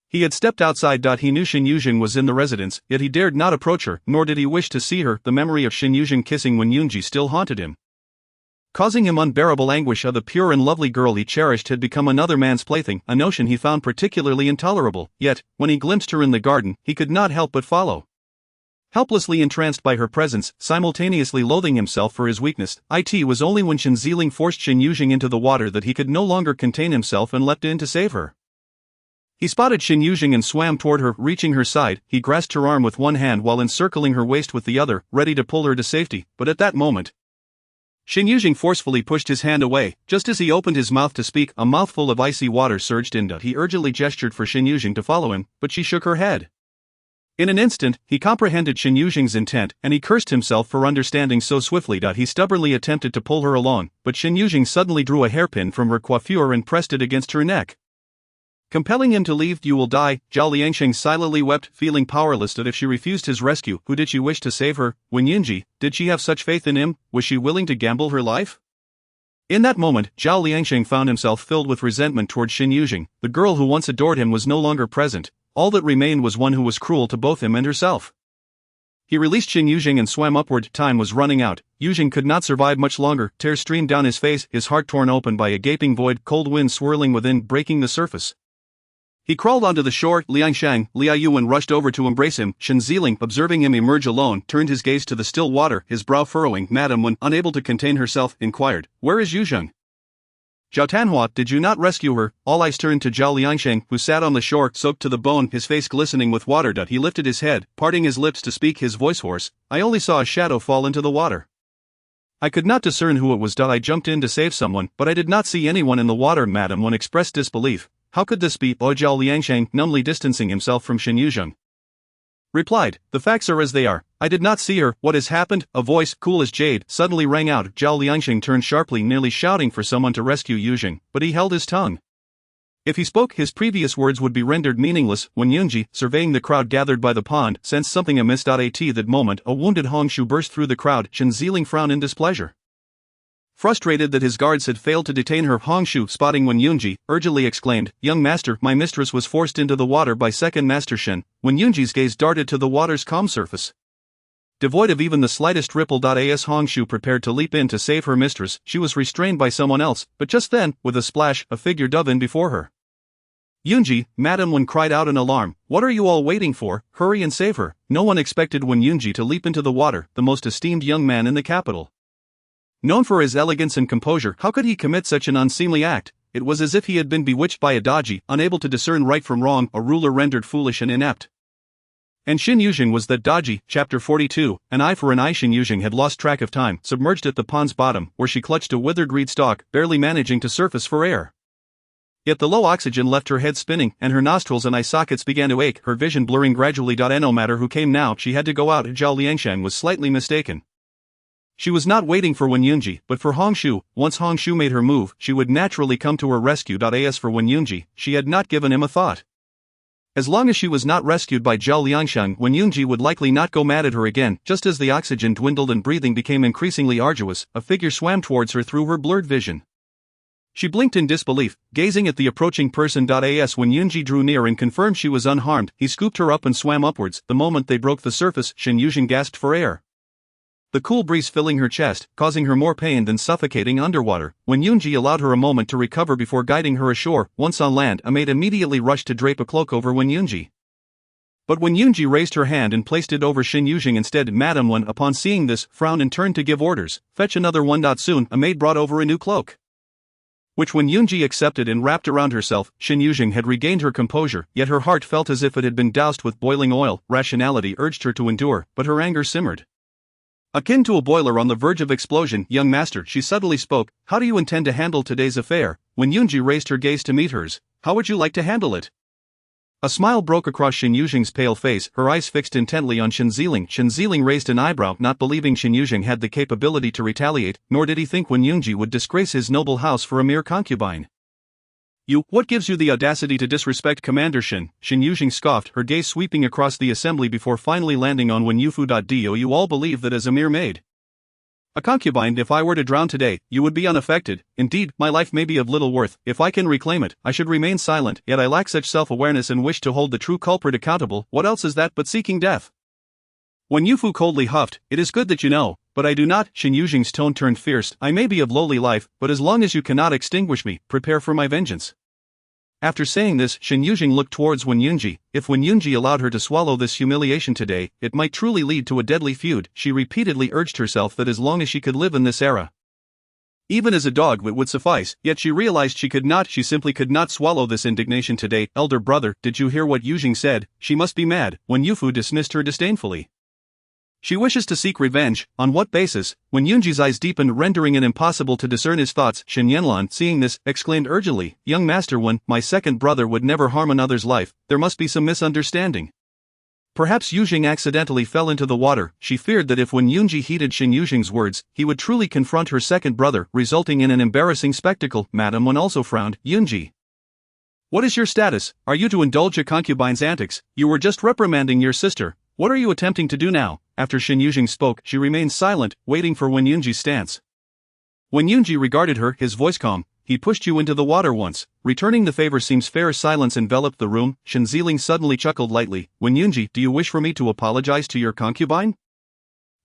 Speaker 2: he had stepped outside. He knew Shen Yuzheng was in the residence, yet he dared not approach her, nor did he wish to see her. The memory of Shen Yuzheng kissing Wen Yunji still haunted him, causing him unbearable anguish. The pure and lovely girl he cherished had become another man's plaything, a notion he found particularly intolerable. Yet, when he glimpsed her in the garden, he could not help but follow, helplessly entranced by her presence, simultaneously loathing himself for his weakness. It was only when Shen Ziling forced Shen Yuzheng into the water that he could no longer contain himself and leapt in to save her. He spotted Shen Yuzheng and swam toward her. Reaching her side, he grasped her arm with one hand while encircling her waist with the other, ready to pull her to safety. But at that moment, Shen Yuzheng forcefully pushed his hand away. Just as he opened his mouth to speak, a mouthful of icy water surged in. He urgently gestured for Shen Yuzheng to follow him, but she shook her head. In an instant, he comprehended Shen Yuzheng's intent, and he cursed himself for understanding so swiftly. He stubbornly attempted to pull her along, but Shen Yuzheng suddenly drew a hairpin from her coiffure and pressed it against her neck, compelling him to leave. You will die. Zhao Liangsheng silently wept, feeling powerless. That if she refused his rescue, who did she wish to save her? Wen Yunji? Did she have such faith in him? Was she willing to gamble her life? In that moment, Zhao Liangsheng found himself filled with resentment toward Shen Yuzheng. The girl who once adored him was no longer present. All that remained was one who was cruel to both him and herself. He released Shen Yuzheng and swam upward. Time was running out. Yuzheng could not survive much longer. Tears streamed down his face, his heart torn open by a gaping void, cold wind swirling within, breaking the surface. He crawled onto the shore. Liangsheng, Liaoyuan rushed over to embrace him. Shen Ziling, observing him emerge alone, turned his gaze to the still water, his brow furrowing. Madam Wen, unable to contain herself, inquired, "Where is Yuzheng?" "Zhao Tanhua, did you not rescue her?" All eyes turned to Zhao Liangsheng, who sat on the shore, soaked to the bone, his face glistening with water. He lifted his head, parting his lips to speak, his voice hoarse. "I only saw a shadow fall into the water. I could not discern who it was. I jumped in to save someone, but I did not see anyone in the water." Madam Wen expressed disbelief. "How could this be?" Zhao Liangsheng, numbly distancing himself from Shen Yuzheng, replied, "The facts are as they are. I did not see her." "What has happened?" A voice, cool as jade, suddenly rang out. Zhao Liangsheng turned sharply, nearly shouting for someone to rescue Yuzheng, but he held his tongue. If he spoke, his previous words would be rendered meaningless. When Yunji, surveying the crowd gathered by the pond, sensed something amiss. At that moment, a wounded Hongshu burst through the crowd. Shen Ziling frowned in displeasure. Frustrated that his guards had failed to detain her, Hongshu, spotting Wen Yunji, urgently exclaimed, "Young master, my mistress was forced into the water by second master Shen." Wen Yunji's gaze darted to the water's calm surface, devoid of even the slightest ripple. As Hongshu prepared to leap in to save her mistress, she was restrained by someone else, but just then, with a splash, a figure dove in before her. "Yunji!" Madam Wen cried out in alarm. "What are you all waiting for? Hurry and save her." No one expected Wen Yunji to leap into the water, the most esteemed young man in the capital. Known for his elegance and composure, how could he commit such an unseemly act? It was as if he had been bewitched by a doji, unable to discern right from wrong, a ruler rendered foolish and inept. And Shen Yuzheng was that doji. Chapter 42. An eye for an eye. Shen Yuzheng had lost track of time, submerged at the pond's bottom, where she clutched a withered reed stalk, barely managing to surface for air. Yet the low oxygen left her head spinning, and her nostrils and eye sockets began to ache, her vision blurring gradually. No matter who came now, she had to go out. Zhao Liangsheng was slightly mistaken. She was not waiting for Wen Yunji, but for Hongshu. Once Hongshu made her move, she would naturally come to her rescue. As for Wen Yunji, she had not given him a thought. As long as she was not rescued by Zhao Liangsheng, Wen Yunji would likely not go mad at her again. Just as the oxygen dwindled and breathing became increasingly arduous, a figure swam towards her through her blurred vision. She blinked in disbelief, gazing at the approaching person. As Wen Yunji drew near and confirmed she was unharmed, he scooped her up and swam upwards. The moment they broke the surface, Shen Yuzheng gasped for air. the cool breeze filling her chest, causing her more pain than suffocating underwater. When Yunji allowed her a moment to recover before guiding her ashore, once on land, a maid immediately rushed to drape a cloak over Wen Yunji. But when Yunji raised her hand and placed it over Shen Yuzheng instead, Madame Wen, upon seeing this, frowned and turned to give orders. Fetch another one. Soon, a maid brought over a new cloak, which when Yunji accepted and wrapped around herself. Shen Yuzheng had regained her composure, yet her heart felt as if it had been doused with boiling oil. Rationality urged her to endure, but her anger simmered, akin to a boiler on the verge of explosion. Young master, she subtly spoke, how do you intend to handle today's affair? When Yunji raised her gaze to meet hers, how would you like to handle it? A smile broke across Shen Yuzheng's pale face, her eyes fixed intently on Shen Yuzheng. Shen Yuzheng raised an eyebrow, not believing Shen Yuzheng had the capability to retaliate, nor did he think Wen Yunji would disgrace his noble house for a mere concubine. What gives you the audacity to disrespect Commander Shen? Shen Yuzheng scoffed, her gaze sweeping across the assembly before finally landing on Wen Yufu. Do you all believe that as a mere maid, a concubine, if I were to drown today, you would be unaffected? Indeed, my life may be of little worth. If I can reclaim it, I should remain silent, yet I lack such self-awareness and wish to hold the true culprit accountable. What else is that but seeking death? Wen Yufu coldly huffed, it is good that you know, but I do not. Shen Yuzheng's tone turned fierce, I may be of lowly life, but as long as you cannot extinguish me, prepare for my vengeance. After saying this, Shen Yuzheng looked towards Wen Yunji. If Wen Yunji allowed her to swallow this humiliation today, it might truly lead to a deadly feud. She repeatedly urged herself that as long as she could live in this era, even as a dog, it would suffice, yet she realized she could not. She simply could not swallow this indignation today. Elder brother, did you hear what Yuzheng said? She must be mad. Wen Yufu dismissed her disdainfully. She wishes to seek revenge. On what basis? When Yunji's eyes deepened, rendering it impossible to discern his thoughts, Shen Yanlan, seeing this, exclaimed urgently, young master Wen, my second brother would never harm another's life, there must be some misunderstanding. Perhaps Yuzheng accidentally fell into the water. She feared that if Wen Yunji heeded Shen Yuzheng's words, he would truly confront her second brother, resulting in an embarrassing spectacle. Madame Wen also frowned. Yunji, what is your status? Are you to indulge a concubine's antics? You were just reprimanding your sister. What are you attempting to do now? After Shen Yuzheng spoke, she remained silent, waiting for Wen Yunji's stance. When Yunji regarded her, his voice calm. He pushed you into the water once. Returning the favor seems fair. Silence enveloped the room. Shen Yuzheng suddenly chuckled lightly. Wen Yunji, do you wish for me to apologize to your concubine?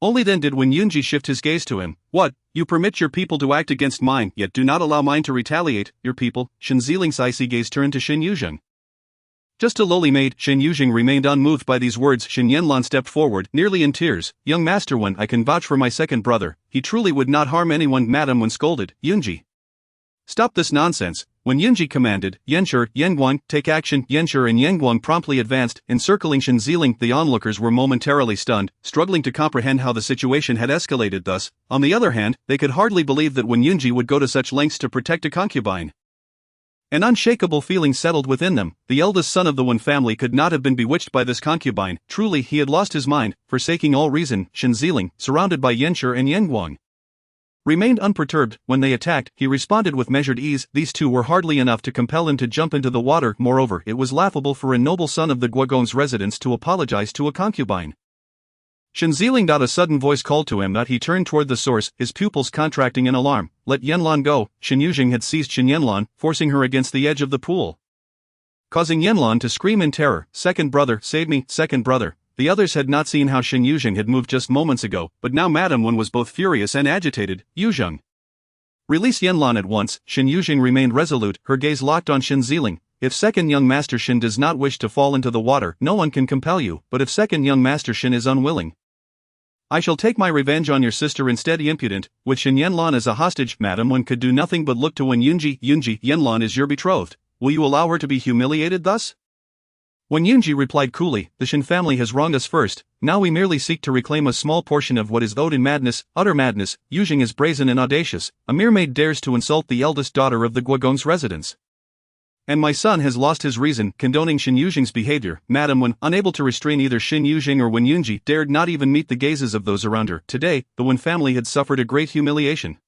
Speaker 2: Only then did Wen Yunji shift his gaze to him. What? You permit your people to act against mine, yet do not allow mine to retaliate. Your people? Shen Yuzheng's icy gaze turned to Shen Yuzheng. Just a lowly maid. Shen Yuzheng remained unmoved by these words. Shen Yanlan stepped forward, nearly in tears. Young master Wen, I can vouch for my second brother. He truly would not harm anyone. Madame Wen scolded. Yunji, stop this nonsense. When Yunji commanded, Yanshi, Yanguang, take action. Yanshi and Yanguang promptly advanced, encircling Shen Yuzheng. The onlookers were momentarily stunned, struggling to comprehend how the situation had escalated thus. On the other hand, they could hardly believe that Wen Yunji would go to such lengths to protect a concubine. An unshakable feeling settled within them. The eldest son of the Wen family could not have been bewitched by this concubine. Truly, he had lost his mind, forsaking all reason. Shen Yuzheng, surrounded by Yanshi and Yanguang, remained unperturbed. When they attacked, he responded with measured ease. These two were hardly enough to compel him to jump into the water. Moreover, it was laughable for a noble son of the Guogong's residence to apologize to a concubine. Shen Yuzheng. A sudden voice called to him that he turned toward the source, his pupils contracting in alarm. Let Yanlan go. Shen Yuzheng had seized Shen Yanlan, forcing her against the edge of the pool, causing Yanlan to scream in terror. Second brother, save me, second brother. The others had not seen how Shen Yuzheng had moved just moments ago, but now Madame Wen was both furious and agitated. Yuzheng, release Yanlan at once. Shen Yuzheng remained resolute, her gaze locked on Shen Yuzheng. If second young master Shen does not wish to fall into the water, no one can compel you, but if second young master Shen is unwilling, I shall take my revenge on your sister instead. Impudent, with Shen Yanlan as a hostage. Madame Wen could do nothing but look to Wen Yunji. Yunji, Yanlan is your betrothed. Will you allow her to be humiliated thus? Wen Yunji replied coolly, the Shen family has wronged us first, now we merely seek to reclaim a small portion of what is owed. In madness, utter madness. Yuzheng is brazen and audacious. A mere maid dares to insult the eldest daughter of the Guogong's residence. And my son has lost his reason. Condoning Shen Yuzheng's behavior, Madame Wen, unable to restrain either Shen Yuzheng or Wen Yunji, dared not even meet the gazes of those around her. Today, the Wen family had suffered a great humiliation.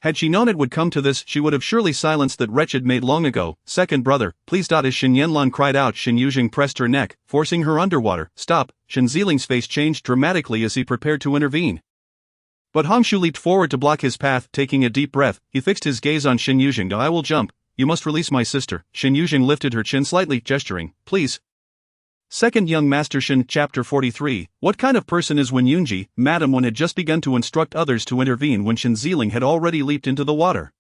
Speaker 2: Had she known it would come to this, she would have surely silenced that wretched maid long ago. Second brother, please. As Shen Yanlan cried out, Shen Yuzheng pressed her neck, forcing her underwater. Stop. Shen Yuzheng's face changed dramatically as he prepared to intervene. But Hongshu leaped forward to block his path. Taking a deep breath, he fixed his gaze on Shen Yuzheng. I will jump. You must release my sister. Shen Yuzheng lifted her chin slightly, gesturing, please. Second Young Master Shen Chapter 43. What kind of person is Wen Yunji? Madam Wen had just begun to instruct others to intervene when Shen Yuzheng had already leaped into the water.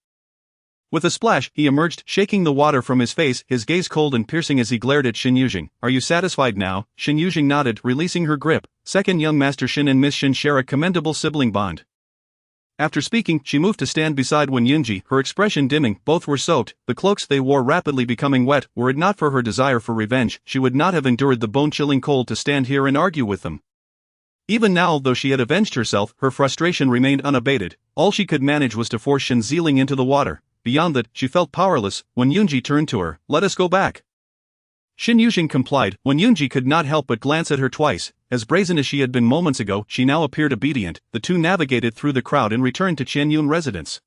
Speaker 2: With a splash, he emerged, shaking the water from his face, his gaze cold and piercing as he glared at Shen Yuzheng. Are you satisfied now? Shen Yuzheng nodded, releasing her grip. Second Young Master Shen and Miss Shen share a commendable sibling bond. After speaking, she moved to stand beside Wen Yunji, her expression dimming. Both were soaked, the cloaks they wore rapidly becoming wet. Were it not for her desire for revenge, she would not have endured the bone-chilling cold to stand here and argue with them. Even now, though she had avenged herself, her frustration remained unabated. All she could manage was to force Shen Yuzheng into the water. Beyond that, she felt powerless. Wen Yunji turned to her. Let us go back. Shen Yuzheng complied. Wen Yunji could not help but glance at her twice. As brazen as she had been moments ago, she now appeared obedient. The two navigated through the crowd and returned to Qianyun residence.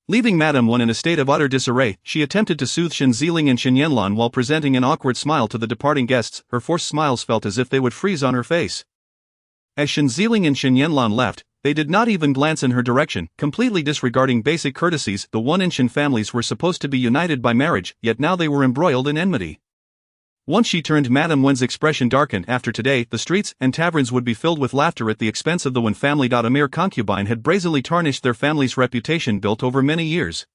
Speaker 2: Leaving Madame Wen in a state of utter disarray, she attempted to soothe Shen Yuzheng and Shen Yanlan while presenting an awkward smile to the departing guests. Her forced smiles felt as if they would freeze on her face. As Shen Yuzheng and Shen Yanlan left, they did not even glance in her direction, completely disregarding basic courtesies. The Wen and Shen families were supposed to be united by marriage, yet now they were embroiled in enmity. Once she turned, Madame Wen's expression darkened. After today, the streets and taverns would be filled with laughter at the expense of the Wen family. A mere concubine had brazenly tarnished their family's reputation built over many years.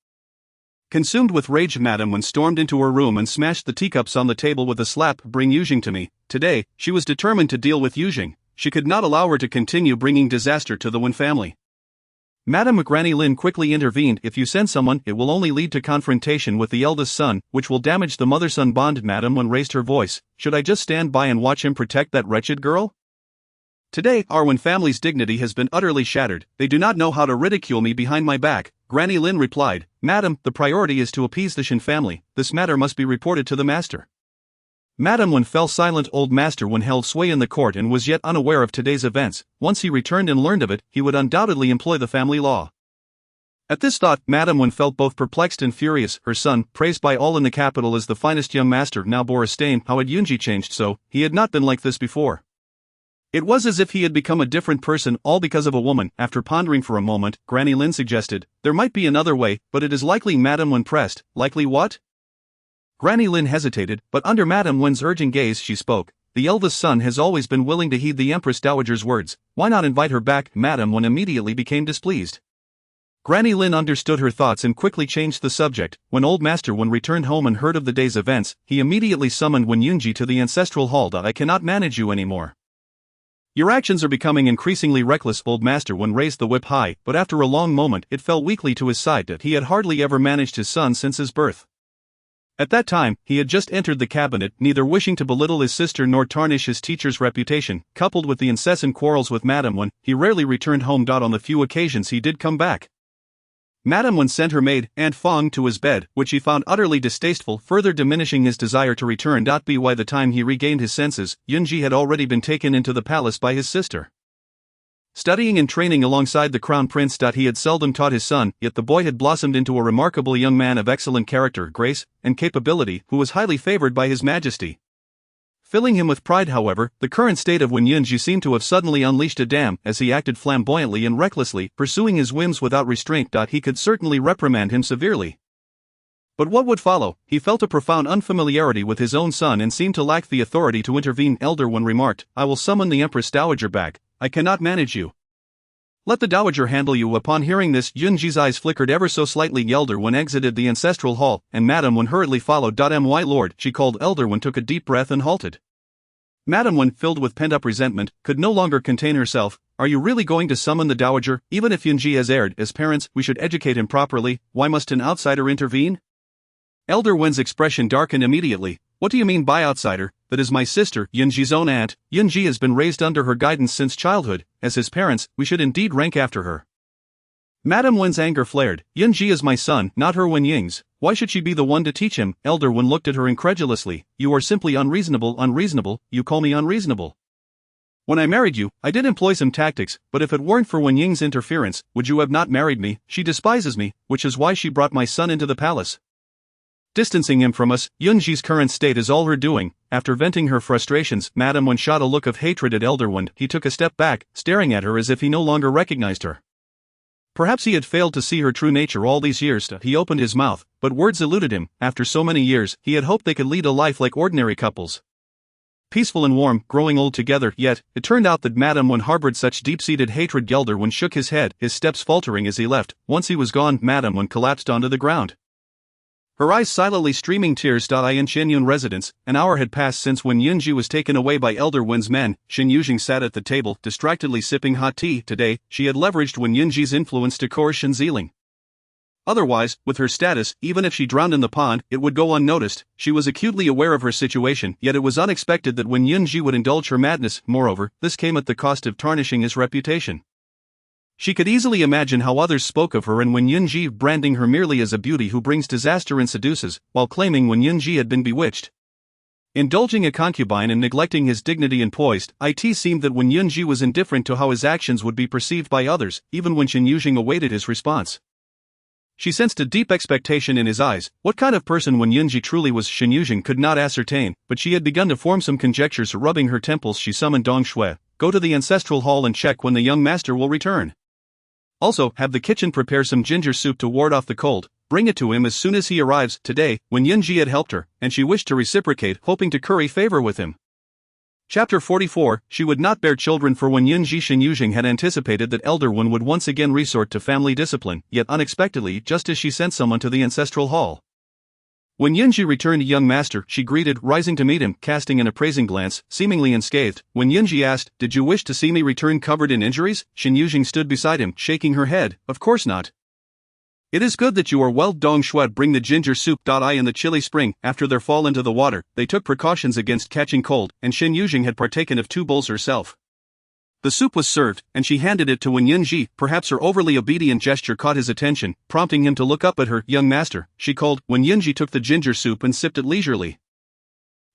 Speaker 2: Consumed with rage, Madame Wen stormed into her room and smashed the teacups on the table with a slap. Bring Yuzheng to me. Today, she was determined to deal with Yuzheng. She could not allow her to continue bringing disaster to the Wen family. Madame Granny Lin quickly intervened. If you send someone, it will only lead to confrontation with the eldest son, which will damage the mother-son bond. Madame Wen raised her voice. Should I just stand by and watch him protect that wretched girl? Today, our Wen family's dignity has been utterly shattered. They do not know how to ridicule me behind my back. Granny Lin replied. Madam, the priority is to appease the Shen family. This matter must be reported to the master. Madame Wen fell silent. Old Master Wen held sway in the court and was yet unaware of today's events. Once he returned and learned of it, he would undoubtedly employ the family law. At this thought, Madame Wen felt both perplexed and furious. Her son, praised by all in the capital as the finest young master, now bore a stain. How had Yunji changed so? He had not been like this before. It was as if he had become a different person, all because of a woman. After pondering for a moment, Granny Lin suggested, there might be another way, but it is likely. Madame Wen pressed. Likely what? Granny Lin hesitated, but under Madame Wen's urging gaze she spoke. The eldest son has always been willing to heed the Empress Dowager's words. Why not invite her back? Madame Wen immediately became displeased. Granny Lin understood her thoughts and quickly changed the subject. When Old Master Wen returned home and heard of the day's events, he immediately summoned Wen Yunji to the ancestral hall. I cannot manage you anymore. Your actions are becoming increasingly reckless. Old Master Wen raised the whip high, but after a long moment it fell weakly to his side. That he had hardly ever managed his son since his birth. At that time, he had just entered the cabinet, neither wishing to belittle his sister nor tarnish his teacher's reputation. Coupled with the incessant quarrels with Madame Wen, he rarely returned home. On the few occasions he did come back, Madame Wen sent her maid, Aunt Fong, to his bed, which he found utterly distasteful, further diminishing by desire to return. By the time he regained his senses, Yunji had already been taken into the palace by his sister. Studying and training alongside the crown prince. He had seldom taught his son, yet the boy had blossomed into a remarkable young man of excellent character, grace, and capability, who was highly favored by his majesty. Filling him with pride, however, the current state of Wen Yunji seemed to have suddenly unleashed a dam, as he acted flamboyantly and recklessly, pursuing his whims without restraint. He could certainly reprimand him severely. But what would follow? He felt a profound unfamiliarity with his own son and seemed to lack the authority to intervene. Elder Wen remarked, I will summon the Empress Dowager back. I cannot manage you. Let the Dowager handle you. Upon hearing this, Yunji's eyes flickered ever so slightly. Elder Wen exited the ancestral hall, and Madame Wen hurriedly followed. My lord, she called. Elder Wen took a deep breath and halted. Madame Wen, filled with pent-up resentment, could no longer contain herself. Are you really going to summon the Dowager? Even if Yunji has erred, as parents, we should educate him properly. Why must an outsider intervene? Elder Wen's expression darkened immediately. What do you mean by outsider? That is my sister, Yunji's own aunt. Yunji has been raised under her guidance since childhood. As his parents, we should indeed rank after her. Madame Wen's anger flared. Yunji is my son, not her. Wen Ying's. Why should she be the one to teach him? Elder Wen looked at her incredulously. You are simply unreasonable. Unreasonable? You call me unreasonable? When I married you, I did employ some tactics, but if it weren't for Wen Ying's interference, would you have not married me? She despises me, which is why she brought my son into the palace. Distancing him from us, Yunji's current state is all her doing. After venting her frustrations, Madame Wen shot a look of hatred at Elder Wen. He took a step back, staring at her as if he no longer recognized her. Perhaps he had failed to see her true nature all these years. He opened his mouth, but words eluded him. After so many years, he had hoped they could lead a life like ordinary couples. peaceful and warm, growing old together. Yet, it turned out that Madame Wen harbored such deep-seated hatred. Gelder Wen shook his head, his steps faltering as he left. Once he was gone, Madame Wen collapsed onto the ground, her eyes silently streaming tears. In Shen Yun residence, an hour had passed since when Yunji was taken away by Elder Wen's men. Shen Yuzheng sat at the table, distractedly sipping hot tea. Today, she had leveraged Wen Yunji's influence to coerce Shen Ziling. Otherwise, with her status, even if she drowned in the pond, it would go unnoticed. She was acutely aware of her situation, yet it was unexpected that Wen Yunji would indulge her madness. Moreover, this came at the cost of tarnishing his reputation. She could easily imagine how others spoke of her, and Wen Yunji branding her merely as a beauty who brings disaster and seduces, while claiming Wen Yunji had been bewitched. Indulging a concubine and neglecting his dignity and poise, it seemed that Wen Yunji was indifferent to how his actions would be perceived by others, even when Shen Yuzheng awaited his response. She sensed a deep expectation in his eyes. What kind of person Wen Yunji truly was, Shen Yuzheng could not ascertain, but she had begun to form some conjectures. Rubbing her temples, she summoned Dong Shui. Go to the ancestral hall and check when the young master will return. Also, have the kitchen prepare some ginger soup to ward off the cold. Bring it to him as soon as he arrives. Today, Wen Yunji had helped her, and she wished to reciprocate, hoping to curry favor with him. Chapter 44, She would not bear children for Wen Yunji. Shen Yuzheng had anticipated that Elder Wen would once again resort to family discipline, yet unexpectedly, just as she sent someone to the ancestral hall. When Yunji returned, young master, she greeted, rising to meet him, casting an appraising glance, seemingly unscathed. When Yunji asked, did you wish to see me return covered in injuries? Shen Yuzheng stood beside him, shaking her head, of course not. It is good that you are well. Dong Shui, bring the ginger soup. In the chilly spring, after their fall into the water, they took precautions against catching cold, and Shen Yuzheng had partaken of 2 bowls herself. The soup was served, and she handed it to Wen Yunji. Perhaps her overly obedient gesture caught his attention, prompting him to look up at her. Young master, she called. Wen Yunji took the ginger soup and sipped it leisurely.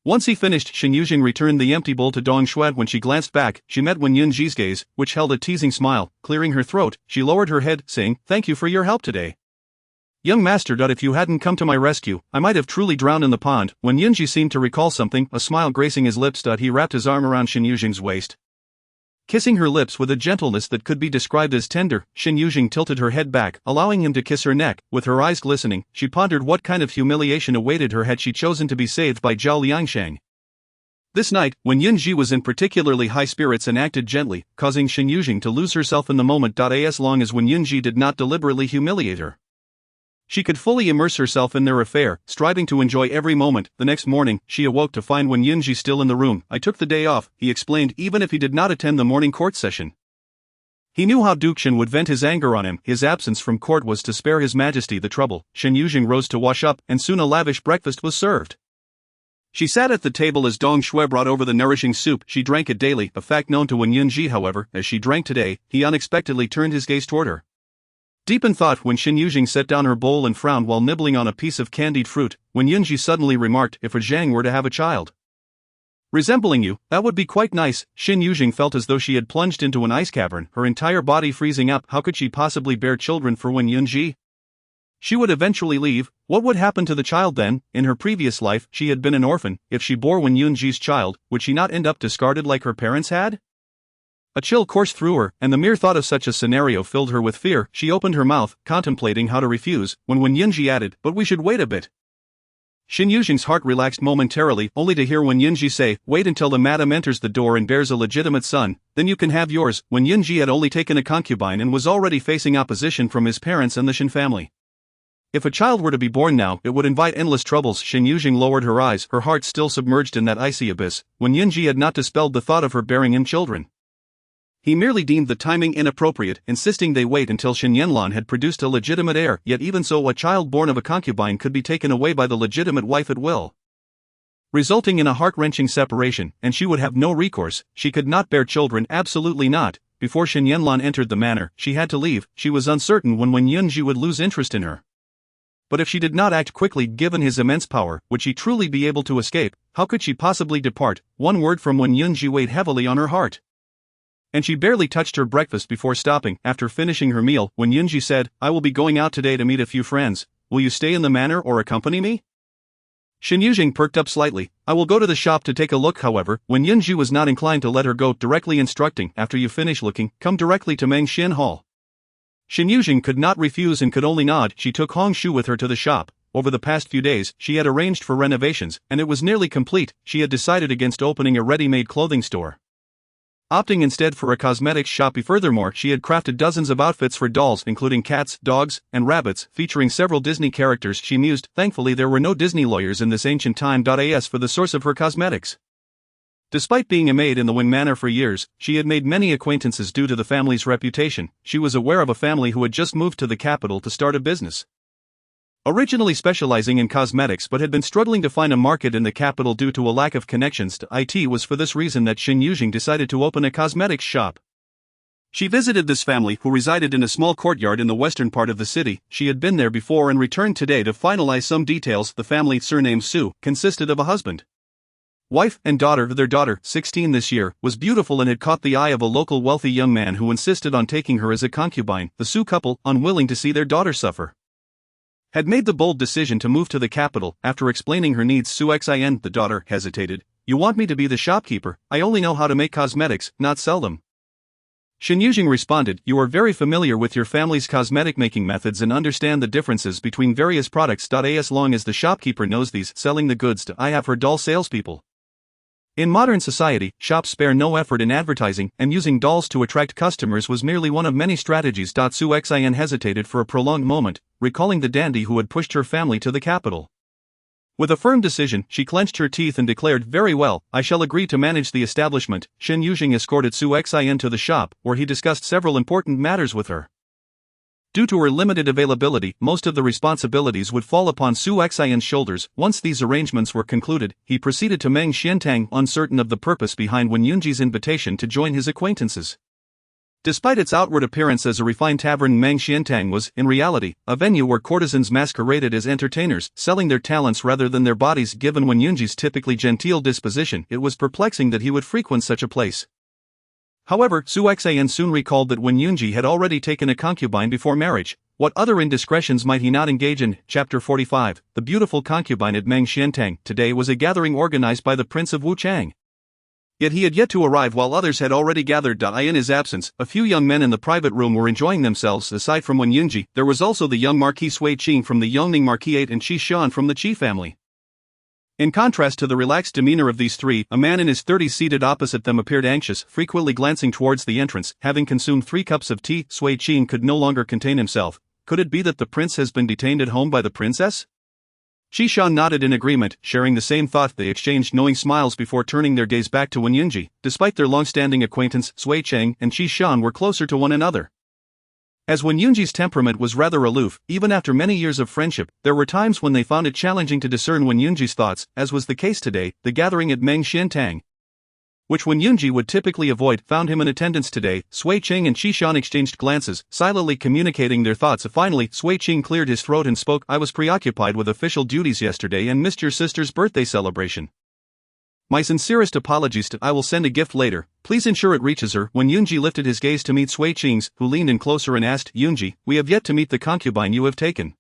Speaker 2: Once he finished, Shen Yuzheng returned the empty bowl to Dong Shui. When she glanced back, she met Wen Yunji's gaze, which held a teasing smile. Clearing her throat, she lowered her head, saying, thank you for your help today. Young master. If you hadn't come to my rescue, I might have truly drowned in the pond. Wen Yunji seemed to recall something, a smile gracing his lips. He wrapped his arm around Shen Yuzheng's waist, kissing her lips with a gentleness that could be described as tender. Shen Yuzheng tilted her head back, allowing him to kiss her neck. With her eyes glistening, she pondered what kind of humiliation awaited her had she chosen to be saved by Zhao Liangshang. This night, Wen Yunji was in particularly high spirits and acted gently, causing Shen Yuzheng to lose herself in the moment. As long as Wen Yunji did not deliberately humiliate her, she could fully immerse herself in their affair, striving to enjoy every moment. The next morning, she awoke to find Wen Yunji still in the room. I took the day off, he explained, even if he did not attend the morning court session. He knew how Duke Shen would vent his anger on him. His absence from court was to spare His Majesty the trouble. Shen Yuzheng rose to wash up, and soon a lavish breakfast was served. She sat at the table as Dong Shui brought over the nourishing soup. She drank it daily, a fact known to Wen Yunji. However, as she drank today, he unexpectedly turned his gaze toward her. Deep in thought, when Shen Yuzheng set down her bowl and frowned while nibbling on a piece of candied fruit, Wen Yunji suddenly remarked, if a Zhang were to have a child resembling you, that would be quite nice. Shen Yuzheng felt as though she had plunged into an ice cavern, her entire body freezing up. How could she possibly bear children for Wen Yunji? She would eventually leave. What would happen to the child then? In her previous life, she had been an orphan. If she bore Wen Yunji's child, would she not end up discarded like her parents had? A chill coursed through her, and the mere thought of such a scenario filled her with fear. She opened her mouth, contemplating how to refuse, when Wen Yunji added, but we should wait a bit. Shen Yuzheng's heart relaxed momentarily, only to hear Wen Yunji say, wait until the madam enters the door and bears a legitimate son, then you can have yours. Wen Yunji had only taken a concubine and was already facing opposition from his parents and the Shen family. If a child were to be born now, it would invite endless troubles. Shen Yuzheng lowered her eyes, her heart still submerged in that icy abyss. Wen Yunji had not dispelled the thought of her bearing him children. He merely deemed the timing inappropriate, insisting they wait until Shen Yanlan had produced a legitimate heir. Yet even so, a child born of a concubine could be taken away by the legitimate wife at will, resulting in a heart-wrenching separation, and she would have no recourse. She could not bear children, absolutely not. Before Shen Yanlan entered the manor, she had to leave. She was uncertain when Wen Yunji would lose interest in her. But if she did not act quickly, given his immense power, would she truly be able to escape? How could she possibly depart? One word from Wen Yunji weighed heavily on her heart, and she barely touched her breakfast before stopping. After finishing her meal, Wen Yunji said, I will be going out today to meet a few friends. Will you stay in the manor or accompany me? Shen Yuzheng perked up slightly. I will go to the shop to take a look. However, Wen Yunji was not inclined to let her go, directly instructing, after you finish looking, come directly to Mengxian Hall. Shen Yuzheng could not refuse and could only nod. She took Hong Shu with her to the shop. over the past few days, she had arranged for renovations, and it was nearly complete. She had decided against opening a ready-made clothing store, opting instead for a cosmetics shop. Furthermore, she had crafted dozens of outfits for dolls, including cats, dogs, and rabbits, featuring several Disney characters. She mused, thankfully there were no Disney lawyers in this ancient time. As for the source of her cosmetics. Despite being a maid in the Wing Manor for years, she had made many acquaintances due to the family's reputation. She was aware of a family who had just moved to the capital to start a business, originally specializing in cosmetics but had been struggling to find a market in the capital due to a lack of connections to it. It was for this reason that Shen Yuzheng decided to open a cosmetics shop. She visited this family, who resided in a small courtyard in the western part of the city. She had been there before and returned today to finalize some details. The family, surnamed Su, consisted of a husband, wife, and daughter. Their daughter, 16 this year, was beautiful and had caught the eye of a local wealthy young man who insisted on taking her as a concubine. The Su couple, unwilling to see their daughter suffer, had made the bold decision to move to the capital. After explaining her needs, Su-xin, the daughter, hesitated. You want me to be the shopkeeper? I only know how to make cosmetics, not sell them. Shen Yuzheng responded, you are very familiar with your family's cosmetic making methods and understand the differences between various products. As long as the shopkeeper knows these, selling the goods to I have her doll salespeople. In modern society, shops spare no effort in advertising, and using dolls to attract customers was merely one of many strategies. Su-xin hesitated for a prolonged moment, recalling the dandy who had pushed her family to the capital. With a firm decision, she clenched her teeth and declared, very well, I shall agree to manage the establishment. Shen Yuzheng escorted Su-xin to the shop, where he discussed several important matters with her. Due to her limited availability, most of the responsibilities would fall upon Su-xin's shoulders. Once these arrangements were concluded, he proceeded to Meng Xiantang, uncertain of the purpose behind Wen Yunji's invitation to join his acquaintances. Despite its outward appearance as a refined tavern, Meng Xiantang was, in reality, a venue where courtesans masqueraded as entertainers, selling their talents rather than their bodies. Given Wen Yunji's typically genteel disposition, it was perplexing that he would frequent such a place. However, Su-xin soon recalled that Wen Yunji had already taken a concubine before marriage. What other indiscretions might he not engage in? Chapter 45, The Beautiful Concubine at Meng Xiantang. Today was a gathering organized by the Prince of Wuchang. Yet he had yet to arrive while others had already gathered. In his absence, a few young men in the private room were enjoying themselves. Aside from Wen Yunji, there was also the young Marquis Sui Qing from the Yongning Marquisate and Qi Shan from the Qi family. In contrast to the relaxed demeanor of these three, a man in his 30s seated opposite them appeared anxious, frequently glancing towards the entrance. Having consumed 3 cups of tea, Sui Qing could no longer contain himself. Could it be that the prince has been detained at home by the princess? Qi Shan nodded in agreement, sharing the same thought. They exchanged knowing smiles before turning their gaze back to Wen Yunji. Despite their long-standing acquaintance, Sui Qing and Qi Shan were closer to one another. As Wen Yunji's temperament was rather aloof, even after many years of friendship, there were times when they found it challenging to discern Wen Yunji's thoughts, as was the case today. The gathering at Meng Xiantang, which Wen Yunji would typically avoid, found him in attendance today. Sui Qing and Qi Shan exchanged glances, silently communicating their thoughts. Finally, Sui Qing cleared his throat and spoke, I was preoccupied with official duties yesterday and missed your sister's birthday celebration. My sincerest apologies. I will send a gift later. Please ensure it reaches her. Wen Yunji lifted his gaze to meet Sui Qing's, who leaned in closer and asked, Yunji, we have yet to meet the concubine you have taken.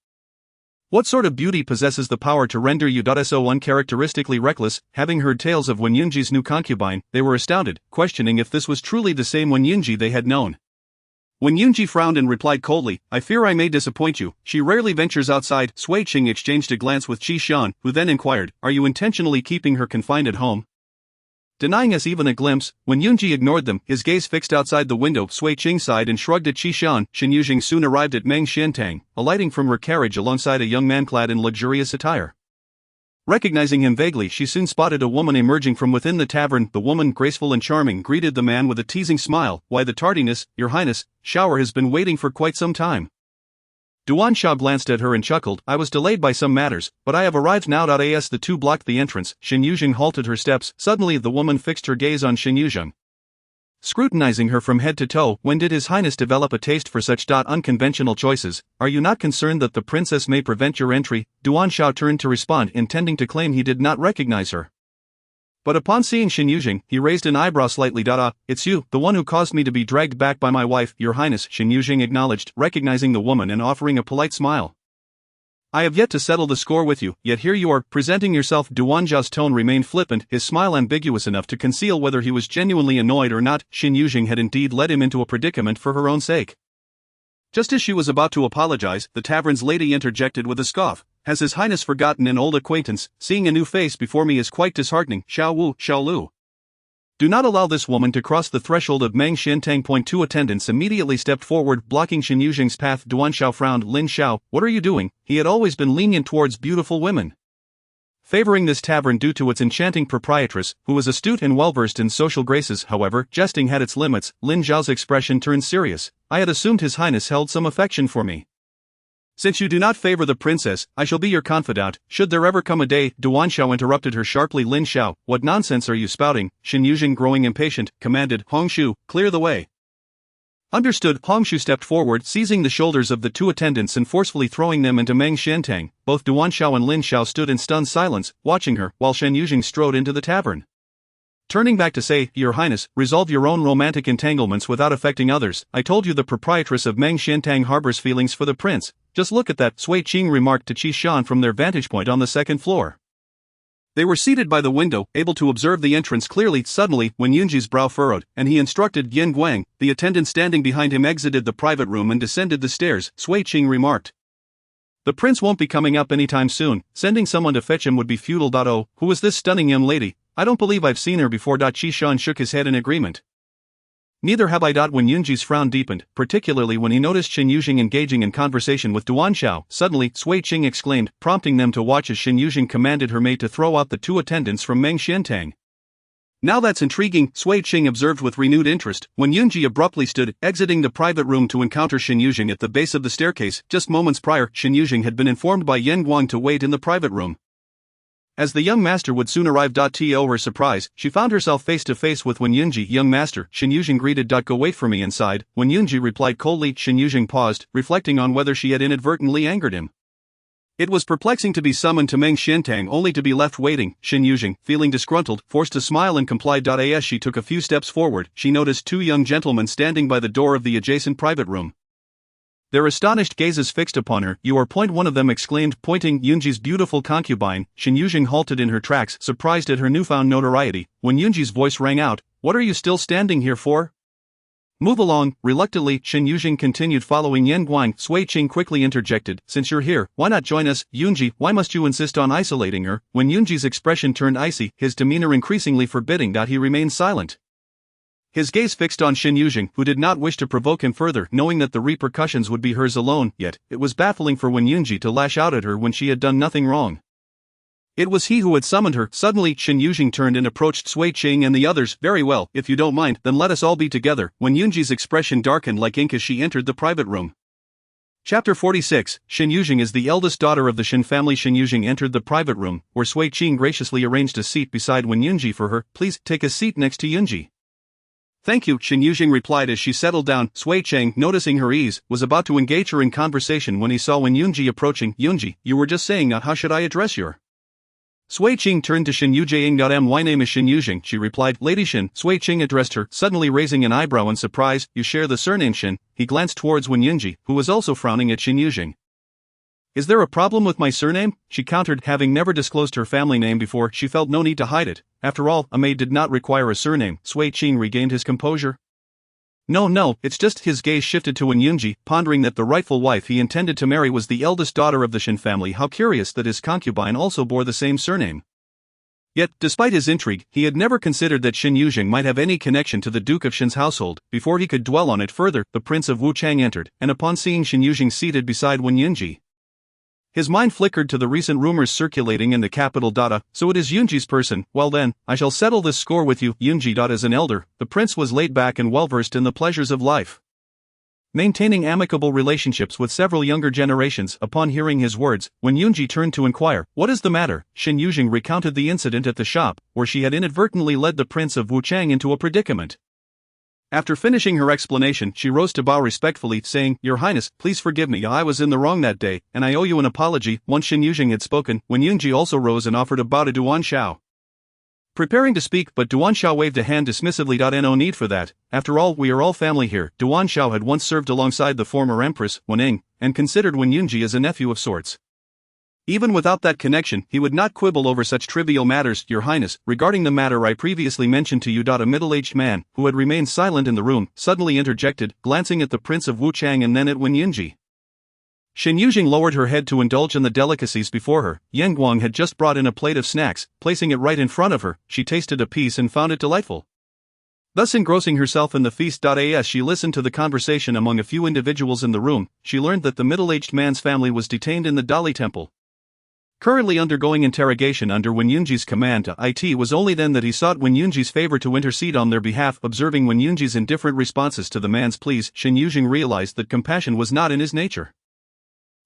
Speaker 2: What sort of beauty possesses the power to render you so uncharacteristically reckless? Having heard tales of Wen Yunji's new concubine, they were astounded, questioning if this was truly the same Wen Yunji they had known. Wen Yunji frowned and replied coldly, I fear I may disappoint you. She rarely ventures outside. Sui Qing exchanged a glance with Qi Shan, who then inquired, are you intentionally keeping her confined at home? Denying us even a glimpse, Wen Yunji ignored them, his gaze fixed outside the window. Sui Qing sighed and shrugged at Qi Shan. Shen Yuzheng soon arrived at Meng Xiantang, alighting from her carriage alongside a young man clad in luxurious attire. Recognizing him vaguely, she soon spotted a woman emerging from within the tavern. The woman, graceful and charming, greeted the man with a teasing smile. Why the tardiness, your highness? Shower has been waiting for quite some time. Duan Sha glanced at her and chuckled, I was delayed by some matters, but I have arrived now. As the two blocked the entrance, Shen Yuzheng halted her steps. Suddenly the woman fixed her gaze on Shen Yuzheng, scrutinizing her from head to toe. When did his highness develop a taste for such unconventional choices? Are you not concerned that the princess may prevent your entry? Duan Shao turned to respond, intending to claim he did not recognize her. But upon seeing Shen Yuzheng, he raised an eyebrow slightly. It's you, the one who caused me to be dragged back by my wife, your highness, Shen Yuzheng acknowledged, recognizing the woman and offering a polite smile. I have yet to settle the score with you, yet here you are, presenting yourself. Duan Zhao's tone remained flippant, his smile ambiguous enough to conceal whether he was genuinely annoyed or not. Shen Yuzheng had indeed led him into a predicament for her own sake. Just as she was about to apologize, the tavern's lady interjected with a scoff. Has His Highness forgotten an old acquaintance? Seeing a new face before me is quite disheartening. Xiao Wu, Xiao Lu. Do not allow this woman to cross the threshold of Meng Xiantang. Two attendants immediately stepped forward, blocking Shen Yuzheng's path. Duan Xiao frowned. Lin Xiao, what are you doing? He had always been lenient towards beautiful women, favoring this tavern due to its enchanting proprietress, who was astute and well-versed in social graces. However, jesting had its limits. Lin Zhao's expression turned serious. I had assumed His Highness held some affection for me. Since you do not favor the princess, I shall be your confidant, should there ever come a day. Duan Xiao interrupted her sharply. Lin Xiao, what nonsense are you spouting? Shen Yuzheng, growing impatient, commanded. Hongshu, clear the way. Understood. Hongshu stepped forward, seizing the shoulders of the two attendants and forcefully throwing them into Meng Xiantang. Both Duan Xiao and Lin Xiao stood in stunned silence, watching her, while Shen Yuzheng strode into the tavern. Turning back to say, Your Highness, resolve your own romantic entanglements without affecting others. I told you the proprietress of Meng Xiantang harbors feelings for the prince. Just look at that, Sui Qing remarked to Qi Shan from their vantage point on the second floor. They were seated by the window, able to observe the entrance clearly. Suddenly, Wen Yunji's brow furrowed, and he instructed Yin Guang. The attendant standing behind him exited the private room and descended the stairs. Sui Qing remarked, the prince won't be coming up anytime soon. Sending someone to fetch him would be futile. Oh, who is this stunning young lady? I don't believe I've seen her before. Qi Shan shook his head in agreement. Neither have I. When Yunji's frown deepened, particularly when he noticed Shen Yuzheng engaging in conversation with Duan Xiao. Suddenly, Sui Qing exclaimed, prompting them to watch as Shen Yuzheng commanded her maid to throw out the two attendants from Meng Xiantang. Now that's intriguing, Sui Qing observed with renewed interest, when Yunji abruptly stood, exiting the private room to encounter Shen Yuzheng at the base of the staircase. Just moments prior, Shen Yuzheng had been informed by Yen Guang to wait in the private room, as the young master would soon arrive. To her surprise, she found herself face to face with Wen Yunji. Young master, Shen Yuzheng greeted. Go wait for me inside. Wen Yunji replied coldly. Shen Yuzheng paused, reflecting on whether she had inadvertently angered him. It was perplexing to be summoned to Meng Xiantang only to be left waiting. Shen Yuzheng, feeling disgruntled, forced to smile and complied. As she took a few steps forward, she noticed two young gentlemen standing by the door of the adjacent private room, their astonished gazes fixed upon her. You are one of them exclaimed, pointing. Yunji's beautiful concubine. Shen Yuzheng halted in her tracks, surprised at her newfound notoriety. When Yunji's voice rang out, what are you still standing here for? Move along. Reluctantly, Shen Yuzheng continued, following Yen Guang. Sui Qing quickly interjected, since you're here, why not join us? Yunji, why must you insist on isolating her? When Yunji's expression turned icy, his demeanor increasingly forbidding. He remained silent, his gaze fixed on Shen Yuzheng, who did not wish to provoke him further, knowing that the repercussions would be hers alone. Yet, it was baffling for Wen Yunji to lash out at her when she had done nothing wrong. It was he who had summoned her. Suddenly, Shen Yuzheng turned and approached Sui Qing and the others. Very well, if you don't mind, then let us all be together. Wen Yunji's expression darkened like ink as she entered the private room. Chapter 46, Shen Yuzheng is the eldest daughter of the Shen family. Shen Yuzheng entered the private room, where Sui Qing graciously arranged a seat beside Wen Yunji for her. Please, take a seat next to Yunji. Thank you, Shen Yuzheng replied as she settled down. Sui Qing, noticing her ease, was about to engage her in conversation when he saw Wen Yunji approaching. Yunji, you were just saying, how should I address your? Sui Qing turned to Shen Yuzheng. My name is Shen Yuzheng, she replied. Lady Shen, Sui Qing addressed her, suddenly raising an eyebrow in surprise. You share the surname Shen. He glanced towards Wen Yunji, who was also frowning at Shen Yuzheng. Is there a problem with my surname? She countered, having never disclosed her family name before. She felt no need to hide it. After all, a maid did not require a surname. Sui Qing regained his composure. No, it's just. His gaze shifted to Wen Yunji, pondering that the rightful wife he intended to marry was the eldest daughter of the Shen family. How curious that his concubine also bore the same surname. Yet, despite his intrigue, he had never considered that Shen Yuzheng might have any connection to the Duke of Shen's household. Before he could dwell on it further, the Prince of Wuchang entered, and upon seeing Shen Yuzheng seated beside Wen Yunji, his mind flickered to the recent rumors circulating in the capital. So it is Yunji's person. Well then, I shall settle this score with you. Yunji. As an elder, the prince was laid back and well-versed in the pleasures of life, maintaining amicable relationships with several younger generations. Upon hearing his words, when Yunji turned to inquire, what is the matter? Shen Yuzheng recounted the incident at the shop, where she had inadvertently led the Prince of Wuchang into a predicament. After finishing her explanation, she rose to bow respectfully, saying, Your Highness, please forgive me. I was in the wrong that day, and I owe you an apology. Once Shen Yuzheng had spoken, Wen Yunji also rose and offered a bow to Duan Xiao, preparing to speak, but Duan Xiao waved a hand dismissively. No need for that. After all, we are all family here. Duan Xiao had once served alongside the former empress, Wen Ning, and considered Wen Yunji as a nephew of sorts. Even without that connection, he would not quibble over such trivial matters. Your Highness, regarding the matter I previously mentioned to you. A middle-aged man, who had remained silent in the room, suddenly interjected, glancing at the Prince of Wuchang and then at Wen Yunji. Shen Yuzheng lowered her head to indulge in the delicacies before her. Guang had just brought in a plate of snacks, placing it right in front of her. She tasted a piece and found it delightful. Thus engrossing herself in the feast. As she listened to the conversation among a few individuals in the room, she learned that the middle-aged man's family was detained in the Dali temple, currently undergoing interrogation under Wen Yunji's command. It was only then that he sought Wen Yunji's favor to intercede on their behalf. Observing Wen Yunji's indifferent responses to the man's pleas, Shen Yuzheng realized that compassion was not in his nature.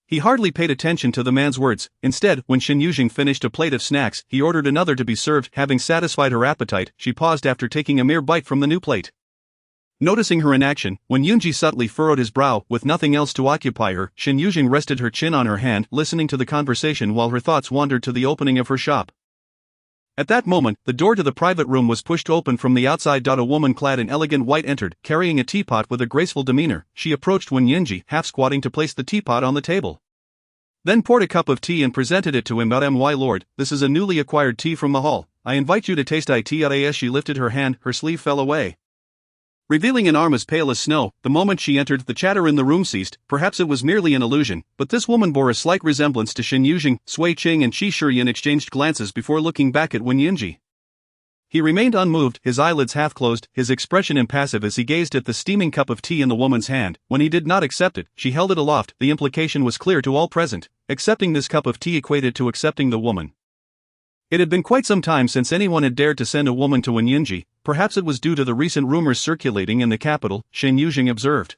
Speaker 2: He hardly paid attention to the man's words. Instead, when Shen Yuzheng finished a plate of snacks, he ordered another to be served. Having satisfied her appetite, she paused after taking a mere bite from the new plate. Noticing her inaction, Wen Yunji subtly furrowed his brow. With nothing else to occupy her, Shen Yuzheng rested her chin on her hand, listening to the conversation while her thoughts wandered to the opening of her shop. At that moment, the door to the private room was pushed open from the outside. A woman clad in elegant white entered, carrying a teapot with a graceful demeanor. She approached Wen Yunji, half squatting to place the teapot on the table. Then poured a cup of tea and presented it to him. My lord, this is a newly acquired tea from the hall. I invite you to taste it. As she lifted her hand, her sleeve fell away, revealing an arm as pale as snow. The moment she entered, the chatter in the room ceased. Perhaps it was merely an illusion, but this woman bore a slight resemblance to Shen Yuzheng. Sui Qing and Qi Shiyan exchanged glances before looking back at Wen Yunji. He remained unmoved, his eyelids half closed, his expression impassive as he gazed at the steaming cup of tea in the woman's hand. When he did not accept it, she held it aloft. The implication was clear to all present. Accepting this cup of tea equated to accepting the woman. It had been quite some time since anyone had dared to send a woman to Wen Yunji. Perhaps it was due to the recent rumors circulating in the capital, Shen Yuzheng observed.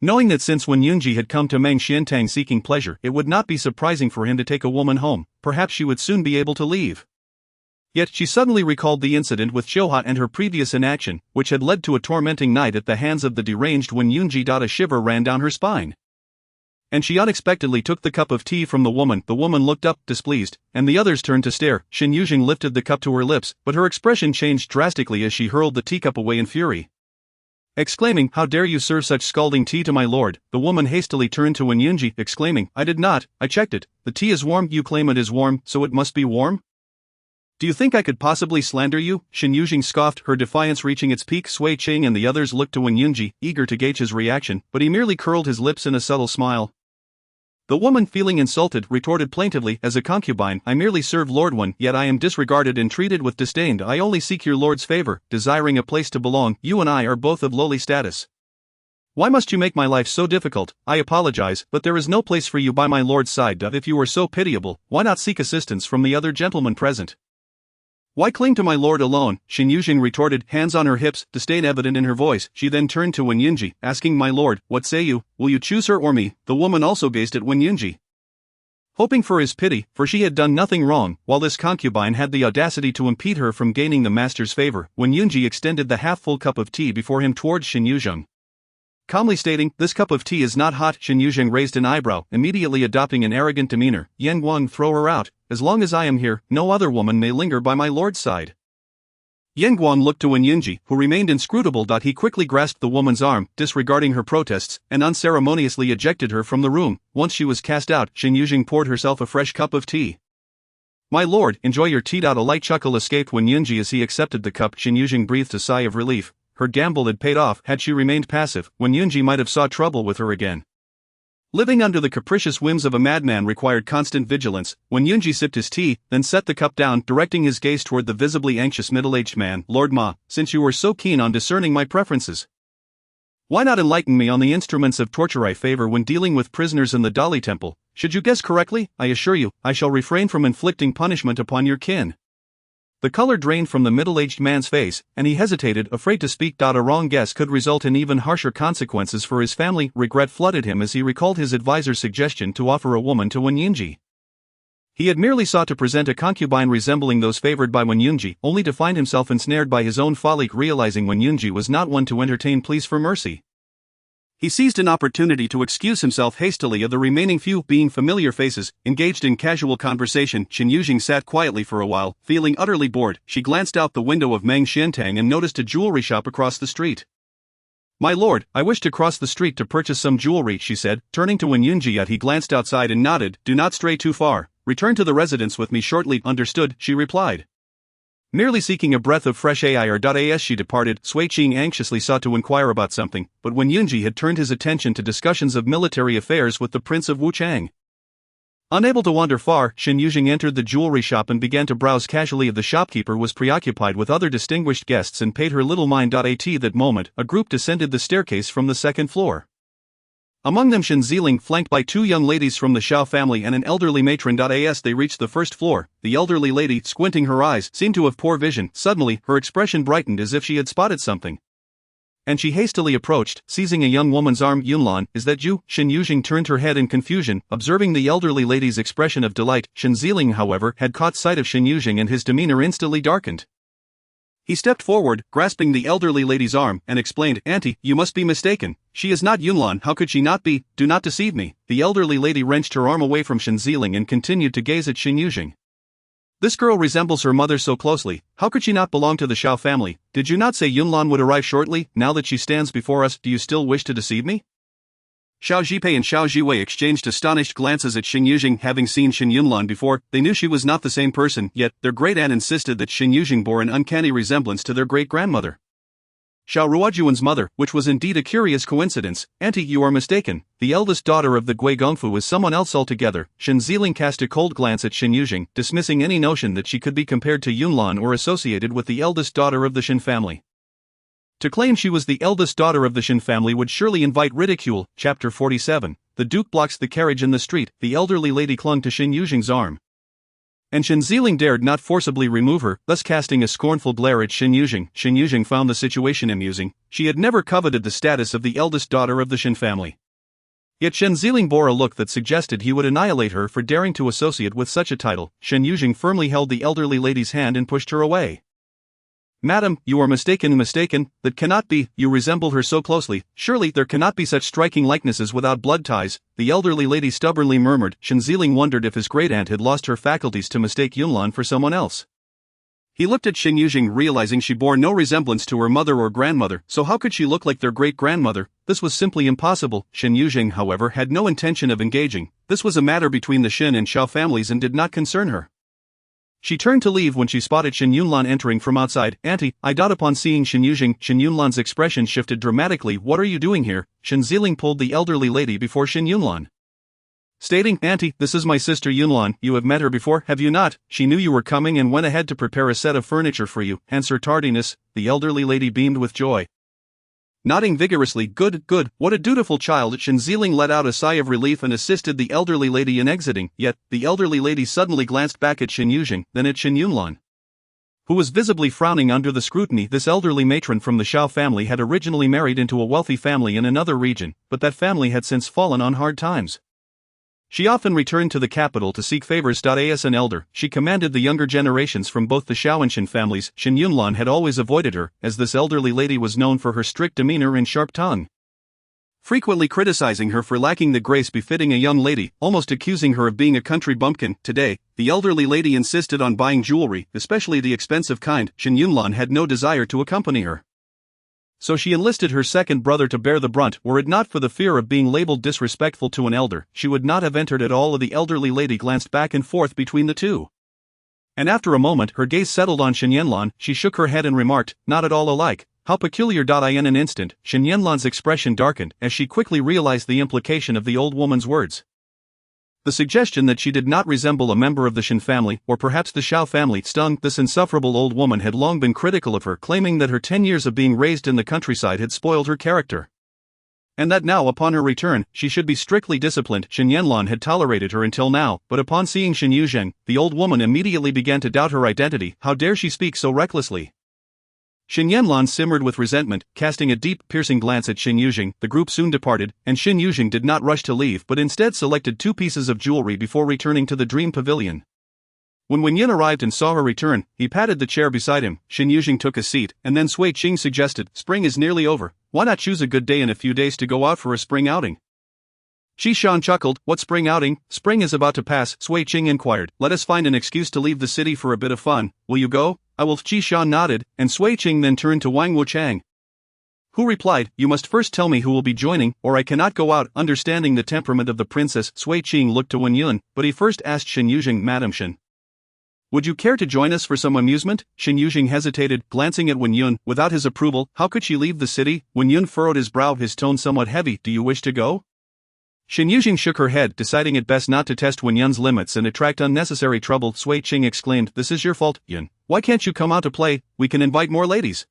Speaker 2: Knowing that since Wen Yunji had come to Meng Xiantang seeking pleasure, it would not be surprising for him to take a woman home. Perhaps she would soon be able to leave. Yet she suddenly recalled the incident with Xiuhua and her previous inaction, which had led to a tormenting night at the hands of the deranged Wen Yunji. A shiver ran down her spine. And she unexpectedly took the cup of tea from the woman. The woman looked up, displeased, and the others turned to stare. Shen Yuzheng lifted the cup to her lips, but her expression changed drastically as she hurled the teacup away in fury. Exclaiming, "How dare you serve such scalding tea to my lord?" The woman hastily turned to Wen Yunji, exclaiming, "I did not, I checked it. The tea is warm. You claim it is warm, so it must be warm? Do you think I could possibly slander you?" Shen Yuzheng scoffed, her defiance reaching its peak. Sui Qing and the others looked to Wen Yunji, eager to gauge his reaction, but he merely curled his lips in a subtle smile. The woman, feeling insulted, retorted plaintively, "As a concubine, I merely serve Lord Wen, yet I am disregarded and treated with disdain. I only seek your lord's favor, desiring a place to belong. You and I are both of lowly status. Why must you make my life so difficult? I apologize, but there is no place for you by my lord's side. If you are so pitiable, why not seek assistance from the other gentlemen present? Why cling to my lord alone?" Shen Yuzheng retorted, hands on her hips, disdain evident in her voice. She then turned to Wen Yunji, asking, "My lord, what say you? Will you choose her or me?" The woman also gazed at Wen Yunji, hoping for his pity, for she had done nothing wrong, while this concubine had the audacity to impede her from gaining the master's favor. Wen Yunji extended the half-full cup of tea before him towards Shen Yuzheng, calmly stating, "This cup of tea is not hot." Shen Yuzheng raised an eyebrow, immediately adopting an arrogant demeanor. "Guang, throw her out. As long as I am here, no other woman may linger by my lord's side." Guang looked to Wen Yunji, who remained inscrutable. He quickly grasped the woman's arm, disregarding her protests, and unceremoniously ejected her from the room. Once she was cast out, Shen Yuzheng poured herself a fresh cup of tea. "My lord, enjoy your tea." A light chuckle escaped Wen Yunji as he accepted the cup. Shen Yuzheng breathed a sigh of relief. Her gamble had paid off. Had she remained passive, Wen Yunji might have sought trouble with her again. Living under the capricious whims of a madman required constant vigilance. Wen Yunji sipped his tea, then set the cup down, directing his gaze toward the visibly anxious middle-aged man. "Lord Ma, since you were so keen on discerning my preferences, why not enlighten me on the instruments of torture I favor when dealing with prisoners in the Dali temple? Should you guess correctly, I assure you, I shall refrain from inflicting punishment upon your kin." The color drained from the middle-aged man's face, and he hesitated, afraid to speak. A wrong guess could result in even harsher consequences for his family. Regret flooded him as he recalled his advisor's suggestion to offer a woman to Wen Yunji. He had merely sought to present a concubine resembling those favored by Wen Yunji, only to find himself ensnared by his own folly. Realizing Wen Yunji was not one to entertain pleas for mercy, he seized an opportunity to excuse himself hastily. Of the remaining few, being familiar faces, engaged in casual conversation, Shen Yuzheng sat quietly for a while, feeling utterly bored. She glanced out the window of Meng Xiantang and noticed a jewelry shop across the street. "My lord, I wish to cross the street to purchase some jewelry," she said, turning to Wen Yunji. Yet he glanced outside and nodded. "Do not stray too far. Return to the residence with me shortly." "Understood," she replied. Merely seeking a breath of fresh air. As she departed, Sui Qing anxiously sought to inquire about something, but Wen Yunji had turned his attention to discussions of military affairs with the Prince of Wuchang. Unable to wander far, Shen Yuzheng entered the jewelry shop and began to browse casually. The shopkeeper was preoccupied with other distinguished guests and paid her little mind. At that moment, a group descended the staircase from the second floor. Among them Shen Yuzheng, flanked by two young ladies from the Xiao family and an elderly matron. As they reached the first floor, the elderly lady, squinting her eyes, seemed to have poor vision. Suddenly, her expression brightened as if she had spotted something, and she hastily approached, seizing a young woman's arm. Yunlan, is that you? Shen Yuzheng turned her head in confusion, observing the elderly lady's expression of delight. Shen Yuzheng, however, had caught sight of Shen Yuzheng and his demeanor instantly darkened. He stepped forward, grasping the elderly lady's arm, and explained, Auntie, you must be mistaken. She is not Yunlan. How could she not be? Do not deceive me. The elderly lady wrenched her arm away from Shen Yuzheng and continued to gaze at Shen Yuzheng. This girl resembles her mother so closely. How could she not belong to the Xiao family? Did you not say Yunlan would arrive shortly? Now that she stands before us, do you still wish to deceive me? Xiao Zhipei and Xiao Zhiwei exchanged astonished glances at Shen Yuzheng. Having seen Shen Yunlan before, they knew she was not the same person, yet their great-aunt insisted that Shen Yuzheng bore an uncanny resemblance to their great-grandmother, Xiao Ruojuan's mother, which was indeed a curious coincidence. Auntie, you are mistaken. The eldest daughter of the Gui Gongfu is someone else altogether. Shen Yuzheng cast a cold glance at Shen Yuzheng, dismissing any notion that she could be compared to Yunlan or associated with the eldest daughter of the Shen family. To claim she was the eldest daughter of the Shen family would surely invite ridicule. Chapter 47. The Duke blocks the carriage in the street. The elderly lady clung to Shen Yuzheng's arm, and Shen Yuzheng dared not forcibly remove her, thus casting a scornful glare at Shen Yuzheng. Shen Yuzheng found the situation amusing. She had never coveted the status of the eldest daughter of the Shen family, yet Shen Yuzheng bore a look that suggested he would annihilate her for daring to associate with such a title. Shen Yuzheng firmly held the elderly lady's hand and pushed her away. Madam, you are mistaken. That cannot be. You resemble her so closely. Surely there cannot be such striking likenesses without blood ties, the elderly lady stubbornly murmured. Shen Yuzheng wondered if his great-aunt had lost her faculties to mistake Yunlan for someone else. He looked at Shen Yuzheng, realizing she bore no resemblance to her mother or grandmother, so how could she look like their great-grandmother? This was simply impossible. Shen Yuzheng, however, had no intention of engaging. This was a matter between the Shen and Xiao families and did not concern her. She turned to leave when she spotted Shen Yunlan entering from outside. Auntie, upon seeing Shen Yuzheng, Shen Yunlan's expression shifted dramatically. What are you doing here? Shen Yuzheng pulled the elderly lady before Shen Yunlan, stating, Auntie, this is my sister Yunlan. You have met her before, have you not? She knew you were coming and went ahead to prepare a set of furniture for you, hence her tardiness. The elderly lady beamed with joy, nodding vigorously. Good, what a dutiful child. Shen Yuzheng let out a sigh of relief and assisted the elderly lady in exiting, yet, the elderly lady suddenly glanced back at Shen Yuzheng, then at Shen Yunlan, who was visibly frowning under the scrutiny. This elderly matron from the Xiao family had originally married into a wealthy family in another region, but that family had since fallen on hard times. She often returned to the capital to seek favors. As an elder, she commanded the younger generations from both the Xiao and Shen families. Shen Yunlan had always avoided her, as this elderly lady was known for her strict demeanor and sharp tongue, frequently criticizing her for lacking the grace befitting a young lady, almost accusing her of being a country bumpkin. Today, the elderly lady insisted on buying jewelry, especially the expensive kind. Shen Yunlan had no desire to accompany her, so she enlisted her second brother to bear the brunt. Were it not for the fear of being labeled disrespectful to an elder, she would not have entered at all. The elderly lady glanced back and forth between the two, and after a moment her gaze settled on Shen Yunlan. She shook her head and remarked, not at all alike. How peculiar. In an instant, Shen Yunlan's expression darkened as she quickly realized the implication of the old woman's words. The suggestion that she did not resemble a member of the Shen family, or perhaps the Xiao family, stung. This insufferable old woman had long been critical of her, claiming that her 10 years of being raised in the countryside had spoiled her character, and that now, upon her return, she should be strictly disciplined. Shen Yunlan had tolerated her until now, but upon seeing Shen Yuzheng, the old woman immediately began to doubt her identity. How dare she speak so recklessly? Shen Yunlan simmered with resentment, casting a deep, piercing glance at Shen Yuzheng. The group soon departed, and Shen Yuzheng did not rush to leave but instead selected 2 pieces of jewelry before returning to the dream pavilion. When Wen Yin arrived and saw her return, he patted the chair beside him. Shen Yuzheng took a seat, and then Sui Qing suggested, spring is nearly over, why not choose a good day in a few days to go out for a spring outing? Qi Shan chuckled, what spring outing? Spring is about to pass, Sui Qing inquired. Let us find an excuse to leave the city for a bit of fun. Will you go? I will. Qi Shan nodded, and Sui Qing then turned to Wang Wuchang, who replied, you must first tell me who will be joining, or I cannot go out. Understanding the temperament of the princess, Sui Qing looked to Wen Yun, but he first asked Shen Yuzheng, Madam Shen, Would you care to join us for some amusement? Shen Yuzheng hesitated, glancing at Wen Yun. Without his approval, how could she leave the city? Wen Yun furrowed his brow, his tone somewhat heavy. Do you wish to go? Shen Yuzheng shook her head, deciding it best not to test Wen Yun's limits and attract unnecessary trouble. Sui Qing exclaimed, this is your fault, Yun. Why can't you come out to play? We can invite more ladies.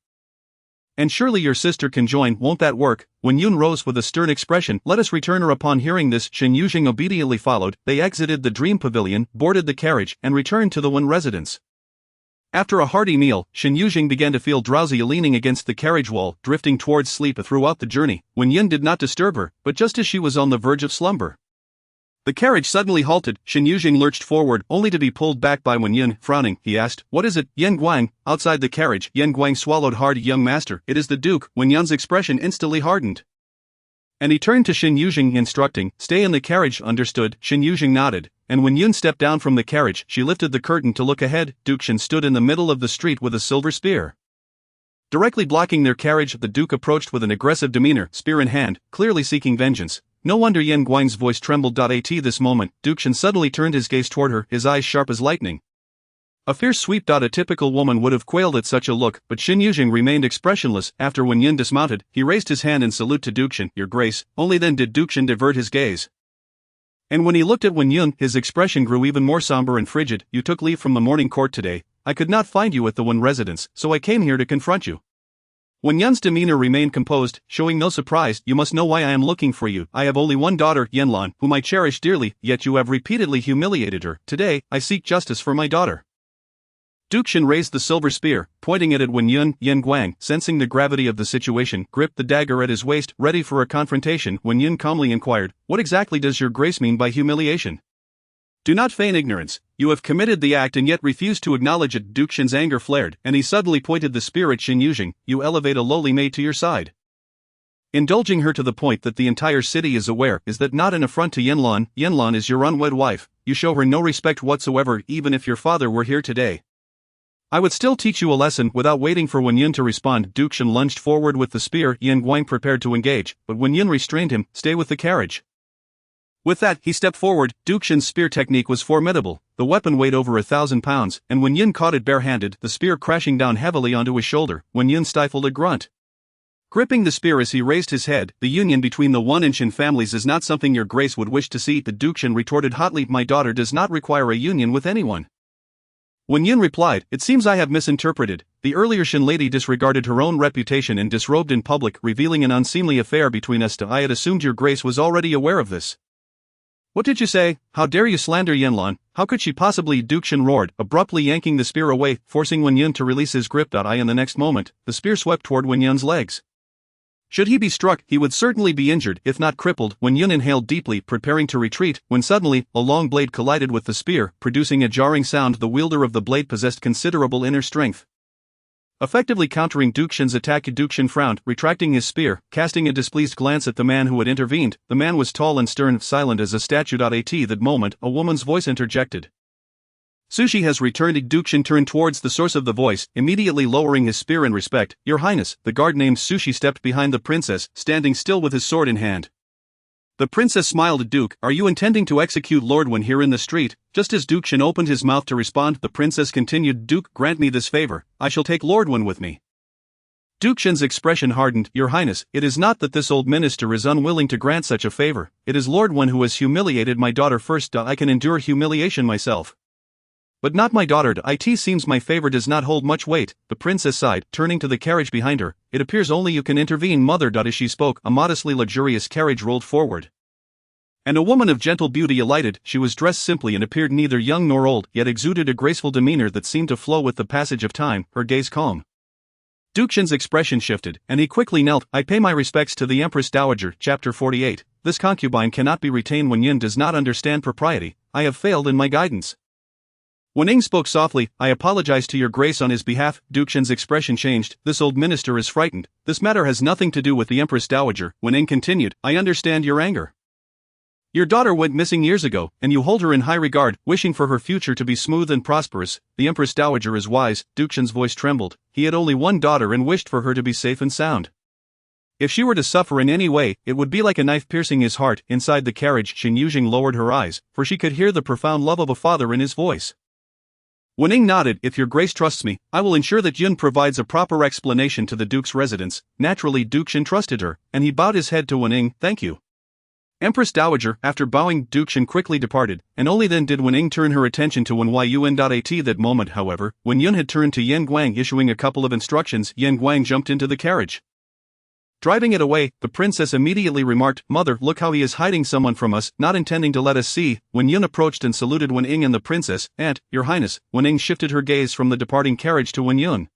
Speaker 2: And surely your sister can join, won't that work? Wen Yun rose with a stern expression. Let us return her. Upon hearing this, Shen Yuzheng obediently followed. They exited the dream pavilion, boarded the carriage, and returned to the Wen residence. After a hearty meal, Shen Yuzheng began to feel drowsy, leaning against the carriage wall, drifting towards sleep throughout the journey. Wen Yun did not disturb her, but just as she was on the verge of slumber, the carriage suddenly halted. Shen Yuzheng lurched forward, only to be pulled back by Wen Yun. Frowning, he asked, what is it? Yan Guang. Outside the carriage, Yan Guang swallowed hard. Young master, it is the Duke. Wen Yun's expression instantly hardened, and he turned to Shen Yuzheng, instructing, stay in the carriage. Understood. Shen Yuzheng nodded, and when Yun stepped down from the carriage, she lifted the curtain to look ahead. Duke Shen stood in the middle of the street with a silver spear directly blocking their carriage. The Duke approached with an aggressive demeanor, spear in hand, clearly seeking vengeance. No wonder Yan Guang's voice trembled. At this moment, Duke Shen suddenly turned his gaze toward her, his eyes sharp as lightning. A fierce sweep. A typical woman would have quailed at such a look, but Shen Yuzheng remained expressionless. After Wen Yun dismounted, he raised his hand in salute to Duke Shen. Your Grace. Only then did Duke Shen divert his gaze, and when he looked at Wen Yun, his expression grew even more somber and frigid. You took leave from the morning court today. I could not find you at the Wen residence, so I came here to confront you. Wen Yun's demeanor remained composed, showing no surprise. You must know why I am looking for you. I have only one daughter, Yanlan, whom I cherish dearly, yet you have repeatedly humiliated her. Today, I seek justice for my daughter. Duke Shen raised the silver spear, pointing it at Wen Yun. Yan Guang, sensing the gravity of the situation, gripped the dagger at his waist, ready for a confrontation. Wen Yun calmly inquired, what exactly does your grace mean by humiliation? Do not feign ignorance. You have committed the act and yet refuse to acknowledge it. Duke Shen's anger flared, and he suddenly pointed the spear at Shen Yuzheng. You elevate a lowly maid to your side, indulging her to the point that the entire city is aware. Is that not an affront to Yanlan? Yanlan is your unwed wife. You show her no respect whatsoever. Even if your father were here today, I would still teach you a lesson. Without waiting for Wen Yun to respond, Duke Shen lunged forward with the spear. Yan Guang prepared to engage, but Wen Yun restrained him. Stay with the carriage. With that, he stepped forward. Duke Shen's spear technique was formidable. The weapon weighed over 1,000 pounds, and Wen Yun caught it barehanded, the spear crashing down heavily onto his shoulder. Wen Yun stifled a grunt, gripping the spear as he raised his head. The union between the Wen and Shen families is not something your grace would wish to see. The Duke Shen retorted hotly. My daughter does not require a union with anyone. Wen Yun replied, it seems I have misinterpreted. The earlier Shen lady disregarded her own reputation and disrobed in public, revealing an unseemly affair between us. I had assumed your grace was already aware of this. What did you say? How dare you slander Yanlan? How could she possibly? Duke Shen roared, abruptly yanking the spear away, forcing Wen Yun to release his grip. In the next moment, the spear swept toward Wen Yun's legs. Should he be struck, he would certainly be injured, if not crippled. Wen Yun inhaled deeply, preparing to retreat, when suddenly, a long blade collided with the spear, producing a jarring sound. The wielder of the blade possessed considerable inner strength, effectively countering Duke Shen's attack. Duke Shen frowned, retracting his spear, casting a displeased glance at the man who had intervened. The man was tall and stern, silent as a statue. At that moment, a woman's voice interjected. Sushi has returned. Duke Shen turned towards the source of the voice, immediately lowering his spear in respect. Your Highness. The guard named Sushi stepped behind the princess, standing still with his sword in hand. The princess smiled. Duke, are you intending to execute Lord Wen here in the street? Just as Duke Shen opened his mouth to respond, the princess continued, Duke, grant me this favor. I shall take Lord Wen with me. Duke Shen's expression hardened. Your Highness, it is not that this old minister is unwilling to grant such a favor. It is Lord Wen who has humiliated my daughter first. I can endure humiliation myself, but not my daughter. It seems my favor does not hold much weight. The princess sighed, turning to the carriage behind her. It appears only you can intervene, mother. As she spoke, a modestly luxurious carriage rolled forward, and a woman of gentle beauty alighted. She was dressed simply and appeared neither young nor old, yet exuded a graceful demeanor that seemed to flow with the passage of time, her gaze calm. Duke Shen's expression shifted, and he quickly knelt. I pay my respects to the Empress Dowager. Chapter 48. This concubine cannot be retained. Wen Yun does not understand propriety. I have failed in my guidance. Wen Ying spoke softly. I apologize to your grace on his behalf. Duke Shen's expression changed. This old minister is frightened. This matter has nothing to do with the Empress Dowager. Wen Ying continued. I understand your anger. Your daughter went missing years ago, and you hold her in high regard, wishing for her future to be smooth and prosperous. The Empress Dowager is wise. Duke Shen's voice trembled. He had only one daughter and wished for her to be safe and sound. If she were to suffer in any way, it would be like a knife piercing his heart. Inside the carriage, Shen Yuzheng lowered her eyes, for she could hear the profound love of a father in his voice. Wen nodded. If your grace trusts me, I will ensure that Yun provides a proper explanation to the duke's residence. Naturally Duke Shen trusted her, and he bowed his head to Wen. Thank you. Empress Dowager. After bowing, Duke Shen quickly departed, and only then did Wen turn her attention to Wen Yun. At that moment, however, when Yun had turned to Yan Guang issuing a couple of instructions, Yan Guang jumped into the carriage. Driving it away, the princess immediately remarked, "Mother, look how he is hiding someone from us, not intending to let us see." When Yun approached and saluted Wen and the princess, "Aunt, your highness," Wen shifted her gaze from the departing carriage to Wen Yun.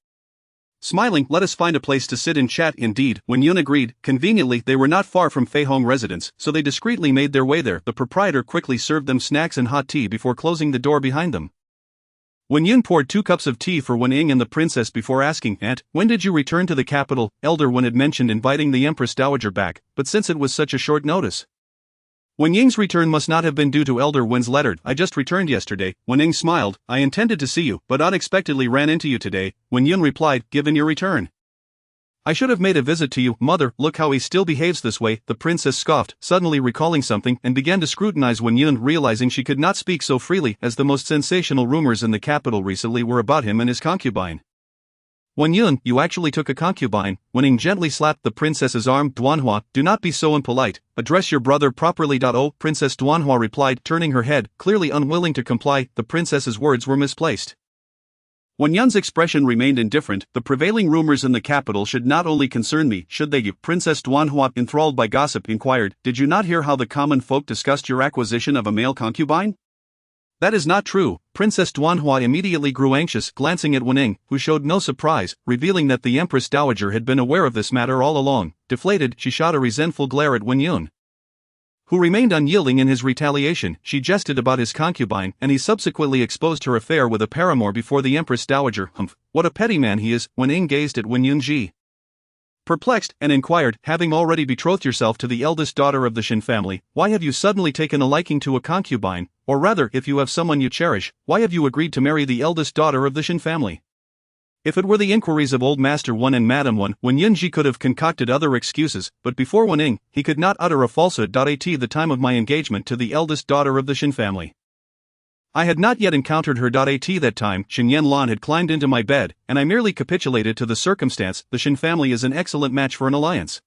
Speaker 2: Smiling, "Let us find a place to sit and chat." Indeed, Wen Yun agreed. Conveniently, they were not far from Fei Hong residence, so they discreetly made their way there. The proprietor quickly served them snacks and hot tea before closing the door behind them. Wen Yun poured 2 cups of tea for Wen and the princess before asking, "Aunt, when did you return to the capital?" Elder Wen had mentioned inviting the Empress Dowager back, but since it was such a short notice, Wen Ying's return must not have been due to Elder Wen's letter. "I just returned yesterday." Wen Ying smiled. "I intended to see you, but unexpectedly ran into you today." Wen Yun replied, "Given your return, I should have made a visit to you." "Mother, look how he still behaves this way." The princess scoffed, suddenly recalling something, and began to scrutinize Wen Yun, realizing she could not speak so freely as the most sensational rumors in the capital recently were about him and his concubine. "Wen Yun, you actually took a concubine?" Wen Ying gently slapped the princess's arm. "Duanhua, do not be so impolite. Address your brother properly." "Oh," Princess Duanhua replied, turning her head, clearly unwilling to comply. The princess's words were misplaced. Wen Yun's expression remained indifferent. "The prevailing rumors in the capital should not only concern me, should they?" Princess Duanhua, enthralled by gossip, inquired, "Did you not hear how the common folk discussed your acquisition of a male concubine?" "That is not true." Princess Duanhua immediately grew anxious, glancing at Wen Ying, who showed no surprise, revealing that the Empress Dowager had been aware of this matter all along. Deflated, she shot a resentful glare at Wen Yun, who remained unyielding in his retaliation. She jested about his concubine, and he subsequently exposed her affair with a paramour before the Empress Dowager. "Humph, what a petty man he is." Wen Ying gazed at Wen Yun perplexed, and inquired, "Having already betrothed yourself to the eldest daughter of the Shen family, why have you suddenly taken a liking to a concubine? Or rather, if you have someone you cherish, why have you agreed to marry the eldest daughter of the Shen family?" If it were the inquiries of Old Master Wen and Madam Wen, Wen Yun could have concocted other excuses, but before Wen Ying, he could not utter a falsehood. "At the time of my engagement to the eldest daughter of the Shen family, I had not yet encountered her. At that time, Shen Yanlan had climbed into my bed, and I merely capitulated to the circumstance. The Shen family is an excellent match for an alliance,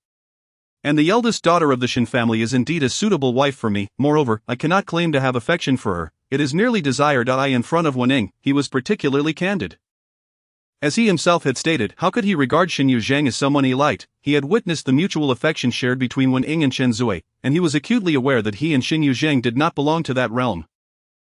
Speaker 2: and the eldest daughter of the Shen family is indeed a suitable wife for me. Moreover, I cannot claim to have affection for her. It is merely desire." In front of Wen Ying, he was particularly candid. As he himself had stated, how could he regard Shen Yuzheng as someone he liked? He had witnessed the mutual affection shared between Wen Ying and Shen Zui, and he was acutely aware that he and Shen Yuzheng did not belong to that realm.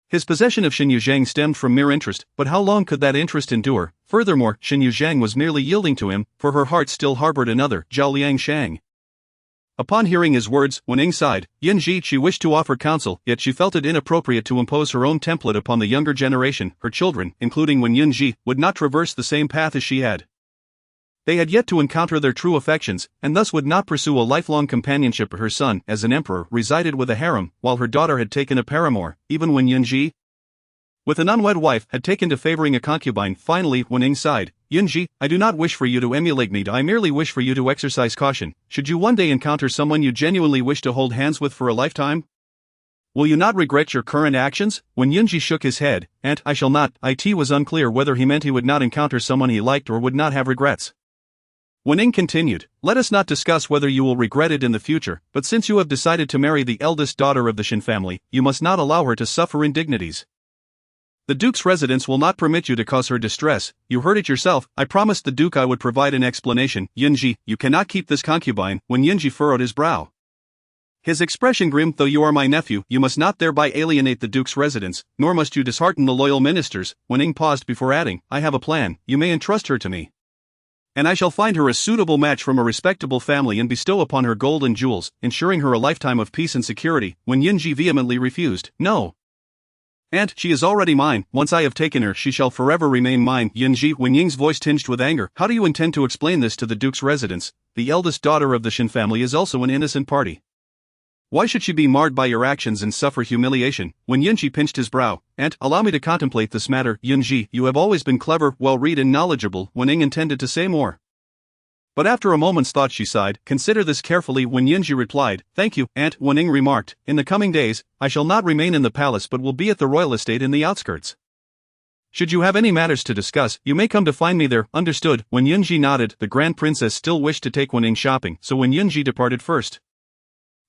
Speaker 2: His possession of Shen Yuzheng stemmed from mere interest, but how long could that interest endure? Furthermore, Shen Yuzheng was merely yielding to him, for her heart still harbored another, Zhao Liang Shang. Upon hearing his words, Wen Ying sighed. She wished to offer counsel, yet she felt it inappropriate to impose her own template upon the younger generation. Her children, including Wen Yunji, would not traverse the same path as she had. They had yet to encounter their true affections, and thus would not pursue a lifelong companionship. Her son, as an emperor, resided with a harem, while her daughter had taken a paramour. Even Wen Yunji, with an unwed wife, had taken to favoring a concubine. Finally, Wen Ying sighed. "Yunji, I do not wish for you to emulate me. I merely wish for you to exercise caution. Should you one day encounter someone you genuinely wish to hold hands with for a lifetime, will you not regret your current actions?" Wen Yunji shook his head. "Aunt, I shall not." It was unclear whether he meant he would not encounter someone he liked or would not have regrets. Wen Ying continued, "Let us not discuss whether you will regret it in the future, but since you have decided to marry the eldest daughter of the Shen family, you must not allow her to suffer indignities. The Duke's residence will not permit you to cause her distress. You heard it yourself. I promised the Duke I would provide an explanation." "Yunji, you cannot keep this concubine." Wen Yunji furrowed his brow, his expression grim. "Though you are my nephew, you must not thereby alienate the Duke's residence, nor must you dishearten the loyal ministers." Wen Ying paused before adding, "I have a plan. You may entrust her to me, and I shall find her a suitable match from a respectable family and bestow upon her gold and jewels, ensuring her a lifetime of peace and security." Wen Yunji vehemently refused. "No, Aunt, she is already mine. Once I have taken her, she shall forever remain mine." Wen Ying's voice tinged with anger. "How do you intend to explain this to the Duke's residence? The eldest daughter of the Shen family is also an innocent party. Why should she be marred by your actions and suffer humiliation?" Wen Yunji pinched his brow. "Aunt, allow me to contemplate this matter." "Yunji, you have always been clever, well-read and knowledgeable." Wen Ying intended to say more, but after a moment's thought she sighed. "Consider this carefully." Wen Yunji replied. "Thank you, Aunt." Wen Ying remarked, "In the coming days, I shall not remain in the palace but will be at the royal estate in the outskirts. Should you have any matters to discuss, you may come to find me there, understood. When Yunji nodded, the Grand Princess still wished to take Wenying shopping, so Yunji departed first.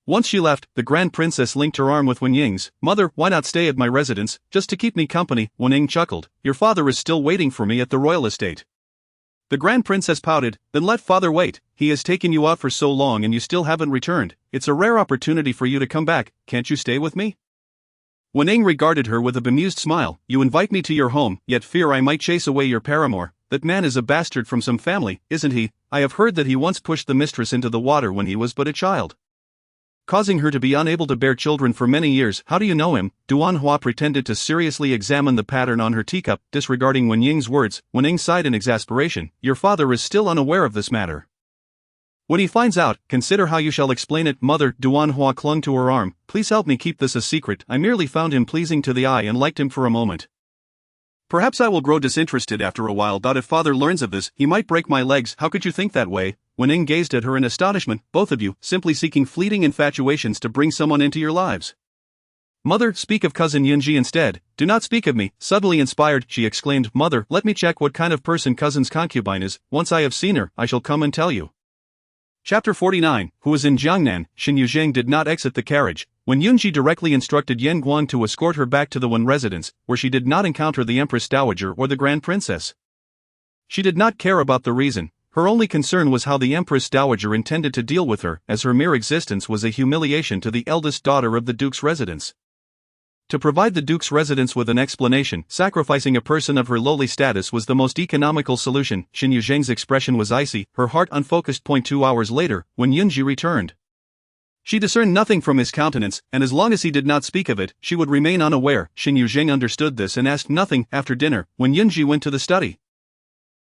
Speaker 2: Once she left, the Grand Princess linked her arm with Wenying's. Mother, why not stay at my residence, just to keep me company? Wenying chuckled. Your father is still waiting for me at the royal estate. The Grand Princess pouted. Then let father wait. He has taken you out for so long and you still haven't returned. It's a rare opportunity for you to come back. Can't you stay with me? Wenying regarded her with a bemused smile. You invite me to your home, yet fear I might chase away your paramour. That man is a bastard from some family, isn't he? I have heard that he once pushed the mistress into the water when he was but a child, causing her to be unable to bear children for many years. How do you know him? Duanhua pretended to seriously examine the pattern on her teacup, disregarding Wenying's words. Wenying sighed in exasperation. Your father is still unaware of this matter. When he finds out, consider how you shall explain it. Mother, Duanhua clung to her arm. Please help me keep this a secret. I merely found him pleasing to the eye and liked him for a moment. Perhaps I will grow disinterested after a while. If father learns of this, he might break my legs. How could you think that way? Wenying gazed at her in astonishment. Both of you, simply seeking fleeting infatuations to bring someone into your lives. Mother, speak of cousin Yunji instead. Do not speak of me. Suddenly inspired, she exclaimed. Mother, let me check what kind of person cousin's concubine is. Once I have seen her, I shall come and tell you. Chapter 49. Who was in Jiangnan? Shen Yuzheng did not exit the carriage. When Yunji directly instructed Yan Guang to escort her back to the Wen residence, where she did not encounter the Empress Dowager or the Grand Princess. She did not care about the reason. Her only concern was how the Empress Dowager intended to deal with her, as her mere existence was a humiliation to the eldest daughter of the Duke's residence. To provide the Duke's residence with an explanation, sacrificing a person of her lowly status was the most economical solution. Shen Yuzheng's expression was icy, her heart unfocused. 2 hours later, when Yunji returned, she discerned nothing from his countenance, and as long as he did not speak of it, she would remain unaware. Shen Yuzheng understood this and asked nothing. After dinner, when Yunji went to the study,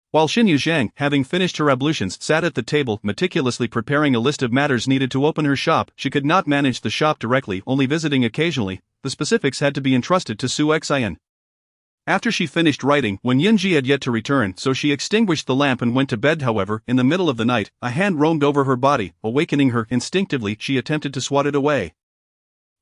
Speaker 2: while Shen Yuzheng, having finished her ablutions, sat at the table, meticulously preparing a list of matters needed to open her shop. She could not manage the shop directly, only visiting occasionally. The specifics had to be entrusted to Su Xian. After she finished writing, when Yunji had yet to return, so she extinguished the lamp and went to bed. However, in the middle of the night, a hand roamed over her body, awakening her. Instinctively, she attempted to swat it away.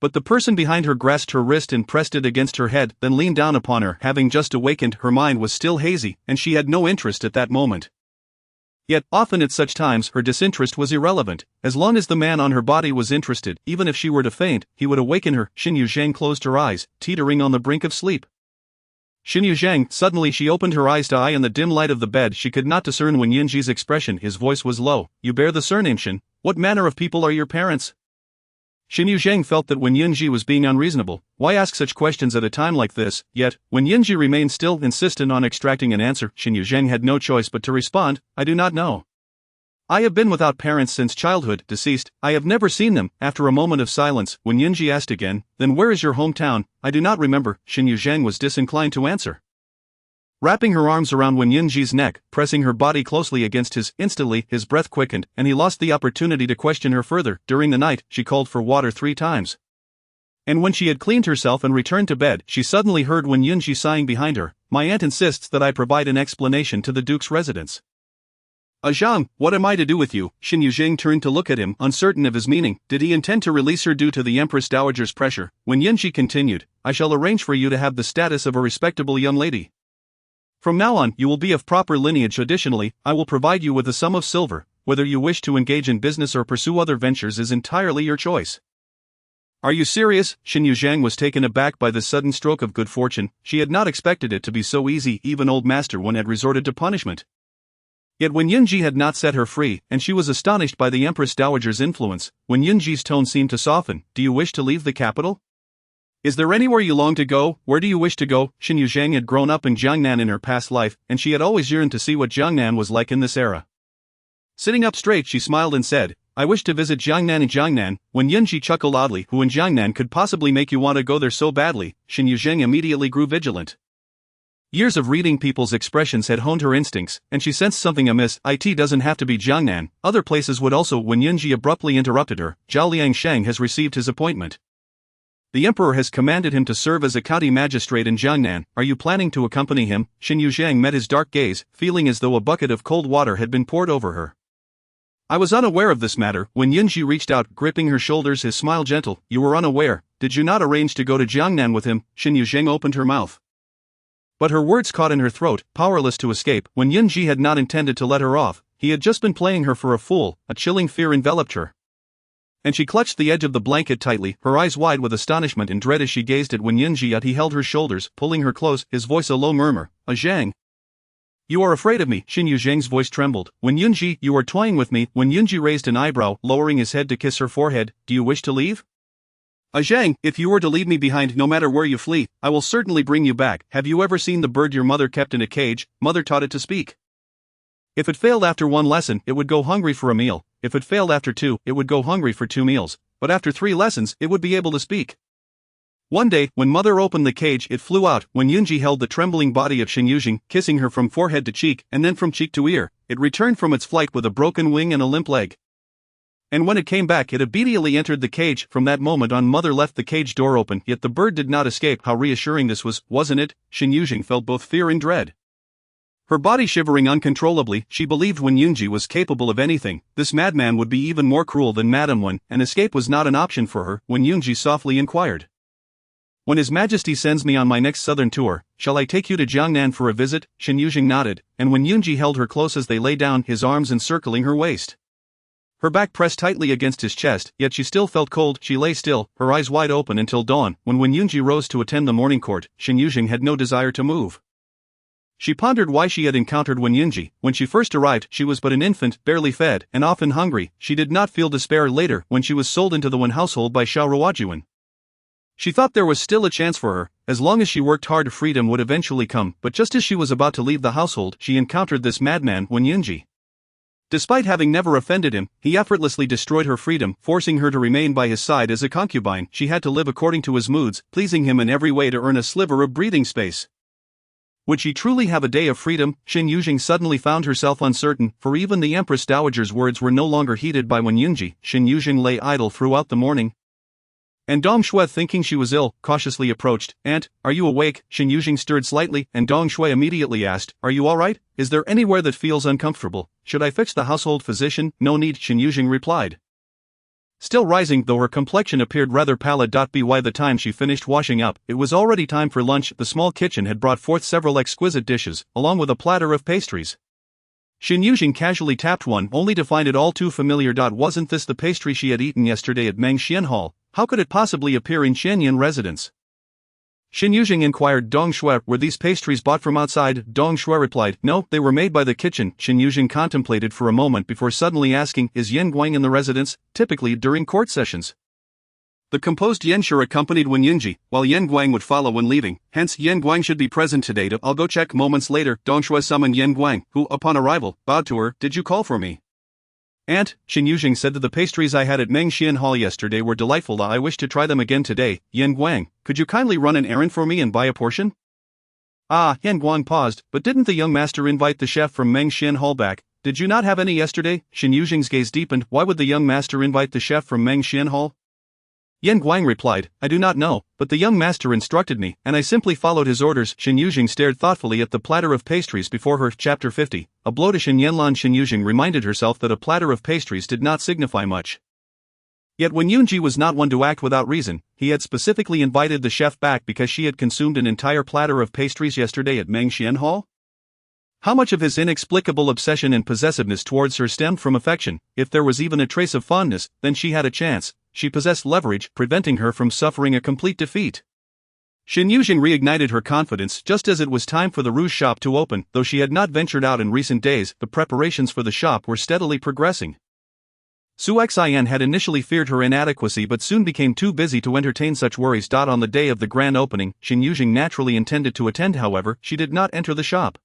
Speaker 2: But the person behind her grasped her wrist and pressed it against her head, then leaned down upon her. Having just awakened, her mind was still hazy, and she had no interest at that moment. Yet, often at such times, her disinterest was irrelevant. As long as the man on her body was interested, even if she were to faint, he would awaken her. Shen Yuzheng closed her eyes, teetering on the brink of sleep. Shen Yuzheng, suddenly she opened her eyes to eye in the dim light of the bed. She could not discern Wen Yunji's expression. His voice was low. You bear the surname Shen. What manner of people are your parents? Shen Yuzheng felt that Wen Yunji was being unreasonable. Why ask such questions at a time like this? Yet, Wen Yunji remained still, insistent on extracting an answer. Shen Yuzheng had no choice but to respond, I do not know. I have been without parents since childhood, deceased. I have never seen them. After a moment of silence, Wen Yunji asked again, then where is your hometown? I do not remember. Shen Yuzheng was disinclined to answer. Wrapping her arms around Wen Yunji's neck, pressing her body closely against his, instantly, his breath quickened, and he lost the opportunity to question her further. During the night, she called for water 3 times. And when she had cleaned herself and returned to bed, she suddenly heard Wen Yunji sighing behind her. My aunt insists that I provide an explanation to the Duke's residence. Zhang, what am I to do with you? Shen Yuzheng turned to look at him, uncertain of his meaning. Did he intend to release her due to the Empress Dowager's pressure? Wen Yunji continued, I shall arrange for you to have the status of a respectable young lady. From now on, you will be of proper lineage. Additionally, I will provide you with a sum of silver. Whether you wish to engage in business or pursue other ventures is entirely your choice. Are you serious? Shen Yuzheng was taken aback by this sudden stroke of good fortune. She had not expected it to be so easy. Even old Master Wen had resorted to punishment. Yet Wen Yunji had not set her free, and she was astonished by the Empress Dowager's influence. Wen Yunji's tone seemed to soften. Do you wish to leave the capital? Is there anywhere you long to go? Where do you wish to go? Shen Yuzheng had grown up in Jiangnan in her past life, and she had always yearned to see what Jiangnan was like in this era. Sitting up straight, she smiled and said, I wish to visit Jiangnan. In Jiangnan. Wen Yunji chuckled oddly. Who in Jiangnan could possibly make you want to go there so badly? Shen Yuzheng immediately grew vigilant. Years of reading people's expressions had honed her instincts, and she sensed something amiss. It doesn't have to be Jiangnan, other places would also. Wen Yunji abruptly interrupted her. Zhao Liangsheng has received his appointment. The emperor has commanded him to serve as a county magistrate in Jiangnan. Are you planning to accompany him? Shen Yuzheng met his dark gaze, feeling as though a bucket of cold water had been poured over her. I was unaware of this matter. When Yunji reached out, gripping her shoulders, his smile gentle. You were unaware. Did you not arrange to go to Jiangnan with him? Shen Yuzheng opened her mouth. But her words caught in her throat, powerless to escape. When Yunji had not intended to let her off, he had just been playing her for a fool. A chilling fear enveloped her, and she clutched the edge of the blanket tightly, her eyes wide with astonishment and dread as she gazed at Wen Yunji. Yet he held her shoulders, pulling her close, his voice a low murmur. Zhang. You are afraid of me. Shen Yuzheng's voice trembled. Wen Yunji, you are toying with me. Wen Yunji raised an eyebrow, lowering his head to kiss her forehead. Do you wish to leave? Zhang, if you were to leave me behind, no matter where you flee, I will certainly bring you back. Have you ever seen the bird your mother kept in a cage? Mother taught it to speak. If it failed after one lesson, it would go hungry for a meal. If it failed after two, it would go hungry for 2 meals. But after 3 lessons, it would be able to speak. One day, when mother opened the cage, it flew out. When Yunji held the trembling body of Shen Yuzheng, kissing her from forehead to cheek, and then from cheek to ear, it returned from its flight with a broken wing and a limp leg. And when it came back, it immediately entered the cage. From that moment on, mother left the cage door open, yet the bird did not escape. How reassuring this was, wasn't it? Shen Yuzheng felt both fear and dread, her body shivering uncontrollably. She believed Wen Yunji was capable of anything. This madman would be even more cruel than Madame Wen, and escape was not an option for her. Wen Yunji softly inquired. When His Majesty sends me on my next southern tour, shall I take you to Jiangnan for a visit? Shen Yuzheng nodded, and Wen Yunji held her close as they lay down, his arms encircling her waist, her back pressed tightly against his chest, yet she still felt cold. She lay still, her eyes wide open until dawn. When Wen Yunji rose to attend the morning court, Shen Yuzheng had no desire to move. She pondered why she had encountered Wen Yunji. When she first arrived, she was but an infant, barely fed, and often hungry. She did not feel despair later, when she was sold into the Wen household by Xiao Ruojuan. She thought there was still a chance for her. As long as she worked hard, freedom would eventually come. But just as she was about to leave the household, she encountered this madman, Wen Yunji. Despite having never offended him, he effortlessly destroyed her freedom, forcing her to remain by his side as a concubine. She had to live according to his moods, pleasing him in every way to earn a sliver of breathing space. Would she truly have a day of freedom? Shen Yuzheng suddenly found herself uncertain, for even the Empress Dowager's words were no longer heeded by Wen Yunji. Shen Yuzheng lay idle throughout the morning, and Dong Shui, thinking she was ill, cautiously approached. Aunt, are you awake? Shen Yuzheng stirred slightly, and Dong Shui immediately asked, are you alright? Is there anywhere that feels uncomfortable? Should I fix the household physician? No need, Shen Yuzheng replied, still rising, though her complexion appeared rather pallid. By the time she finished washing up, it was already time for lunch. The small kitchen had brought forth several exquisite dishes, along with a platter of pastries. Shen Yuzheng casually tapped one, only to find it all too familiar. Wasn't this the pastry she had eaten yesterday at Mengxian Hall? How could it possibly appear in Shenyang residence? Shen Yuzheng inquired. Dong Shui, were these pastries bought from outside? Dong Shui replied, no, they were made by the kitchen. Shen Yuzheng contemplated for a moment before suddenly asking, is Yan Guang in the residence? Typically during court sessions, the composed Yanshi accompanied Wen Yunji, while Yan Guang would follow when leaving. Hence, Yan Guang should be present today. I'll go check. Moments later, Dong Shui summoned Yan Guang, who, upon arrival, bowed to her. Did you call for me? Aunt, Shen Yuzheng said that the pastries I had at Mengxian Hall yesterday were delightful. I wish to try them again today. Yan Guang, could you kindly run an errand for me and buy a portion? Yan Guang paused, but didn't the young master invite the chef from Mengxian Hall back? Did you not have any yesterday? Shen Yuzheng's gaze deepened. Why would the young master invite the chef from Mengxian Hall? Yan Guang replied, I do not know, but the young master instructed me, and I simply followed his orders. Shen Yuzheng stared thoughtfully at the platter of pastries before her. Chapter 50. A blow to Shen Yanlan. Shen Yuzheng reminded herself that a platter of pastries did not signify much. Yet Wen Yunji was not one to act without reason. He had specifically invited the chef back because she had consumed an entire platter of pastries yesterday at Mengxian Hall? How much of his inexplicable obsession and possessiveness towards her stemmed from affection? If there was even a trace of fondness, then she had a chance. She possessed leverage, preventing her from suffering a complete defeat. Shen Yuzheng reignited her confidence just as it was time for the rouge shop to open. Though she had not ventured out in recent days, the preparations for the shop were steadily progressing. Su Xian had initially feared her inadequacy but soon became too busy to entertain such worries. On the day of the grand opening, Shen Yuzheng naturally intended to attend. However, she did not enter the shop.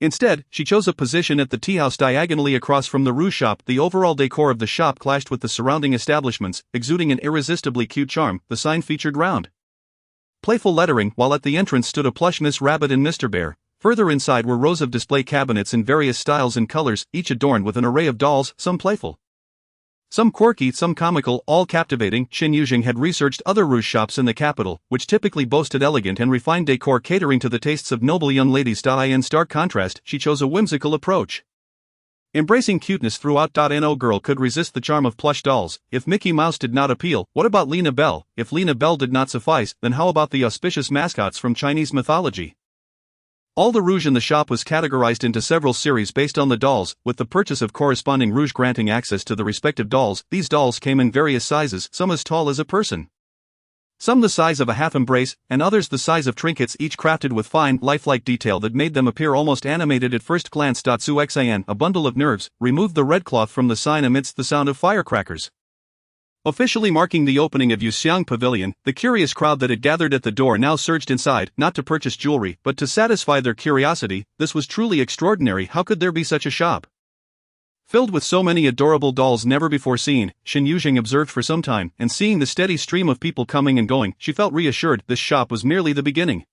Speaker 2: Instead, she chose a position at the tea house diagonally across from the rouge shop. The overall decor of the shop clashed with the surrounding establishments, exuding an irresistibly cute charm. The sign featured round, playful lettering, while at the entrance stood a plush Miss Rabbit and Mr. Bear. Further inside were rows of display cabinets in various styles and colors, each adorned with an array of dolls, some playful, some quirky, some comical, all captivating. Shen Yuzheng had researched other rouge shops in the capital, which typically boasted elegant and refined decor catering to the tastes of noble young ladies. In stark contrast, she chose a whimsical approach, embracing cuteness throughout. No girl could resist the charm of plush dolls. If Mickey Mouse did not appeal, what about Lina Bell? If Lina Bell did not suffice, then how about the auspicious mascots from Chinese mythology? All the rouge in the shop was categorized into several series based on the dolls, with the purchase of corresponding rouge granting access to the respective dolls. These dolls came in various sizes, some as tall as a person, some the size of a half embrace, and others the size of trinkets, each crafted with fine, lifelike detail that made them appear almost animated at first glance. Suxan, a bundle of nerves, removed the red cloth from the sign amidst the sound of firecrackers. Officially marking the opening of Yuzheng Pavilion, the curious crowd that had gathered at the door now surged inside, not to purchase jewelry, but to satisfy their curiosity. This was truly extraordinary. How could there be such a shop filled with so many adorable dolls never before seen? Shen Yuzheng observed for some time, and seeing the steady stream of people coming and going, she felt reassured. This shop was merely the beginning.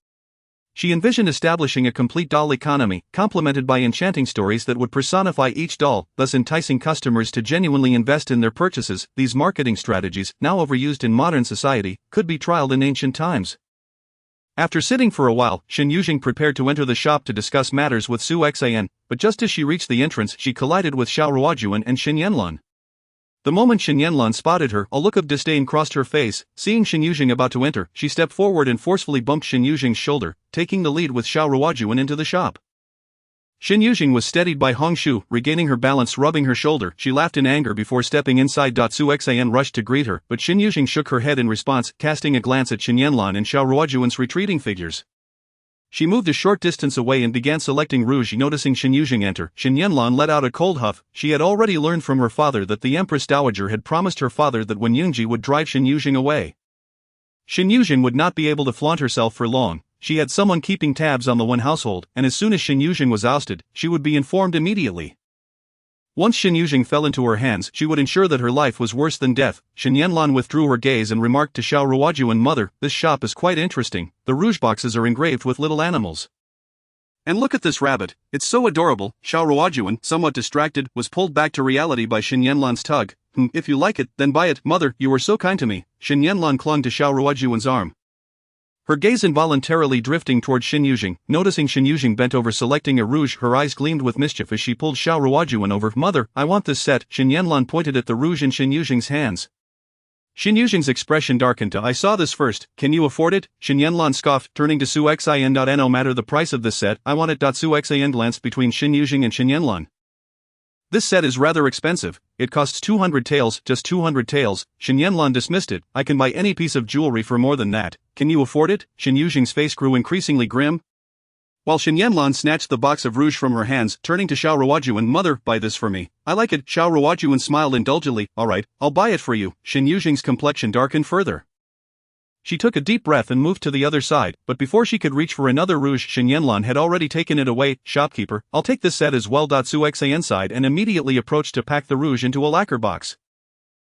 Speaker 2: She envisioned establishing a complete doll economy, complemented by enchanting stories that would personify each doll, thus enticing customers to genuinely invest in their purchases. These marketing strategies, now overused in modern society, could be trialed in ancient times. After sitting for a while, Shen Yuzheng prepared to enter the shop to discuss matters with Su Xan, but just as she reached the entrance, she collided with Xiao Ruojuan and Shen Yanlan. The moment Shen Yanlan spotted her, a look of disdain crossed her face. Seeing Shen Yuzheng about to enter, she stepped forward and forcefully bumped Shen Yuzheng's shoulder, taking the lead with Xiao Ruojuan into the shop. Shen Yuzheng was steadied by Hong Shu. Regaining her balance, rubbing her shoulder, she laughed in anger before stepping inside. Su Xan rushed to greet her, but Shen Yuzheng shook her head in response, casting a glance at Shen Yanlan and Xiao Ruojuan's retreating figures. She moved a short distance away and began selecting rouge. Noticing Shen Yuzheng enter, Shen Yanlan let out a cold huff. She had already learned from her father that the Empress Dowager had promised her father that when Yunji would drive Shen Yuzheng away, Shen Yuzheng would not be able to flaunt herself for long. She had someone keeping tabs on the one household, and as soon as Shen Yuzheng was ousted, she would be informed immediately. Once Shen Yuzheng fell into her hands, she would ensure that her life was worse than death. Shen Yanlan withdrew her gaze and remarked to Xiao Ruojuan, "Mother, this shop is quite interesting. The rouge boxes are engraved with little animals. And look at this rabbit, it's so adorable." Xiao Ruojuan, somewhat distracted, was pulled back to reality by Shen Yanlan's tug. If you like it, then buy it. Mother, you were so kind to me." Shen Yanlan clung to Xiao Ruojuan's arm, her gaze involuntarily drifting toward Shen Yuzheng. Noticing Shen Yuzheng bent over selecting a rouge, her eyes gleamed with mischief as she pulled Xiao Ruojuan over. "Mother, I want this set." Shen Yanlan pointed at the rouge in Shen Yuzheng's hands. Shen Yuzheng's expression darkened. "I saw this first. Can you afford it?" Shen Yanlan scoffed, turning to Su Xan. "No matter the price of this set, I want it." Su Xan glanced between Shen Yuzheng and Shen Yanlan. "This set is rather expensive. It costs 200 taels, just 200 taels." Shen Yanlan dismissed it. "I can buy any piece of jewelry for more than that. Can you afford it?" Shen Yuzheng's face grew increasingly grim, while Shen Yanlan snatched the box of rouge from her hands, turning to Xiao Ruojuan. "Mother, buy this for me. I like it." Xiao Ruojuan smiled indulgently. "All right, I'll buy it for you." Shen Yuzheng's complexion darkened further. She took a deep breath and moved to the other side, but before she could reach for another rouge, Shen Yanlan had already taken it away. "Shopkeeper, I'll take this set as well." Su Xan sighed and immediately approached to pack the rouge into a lacquer box.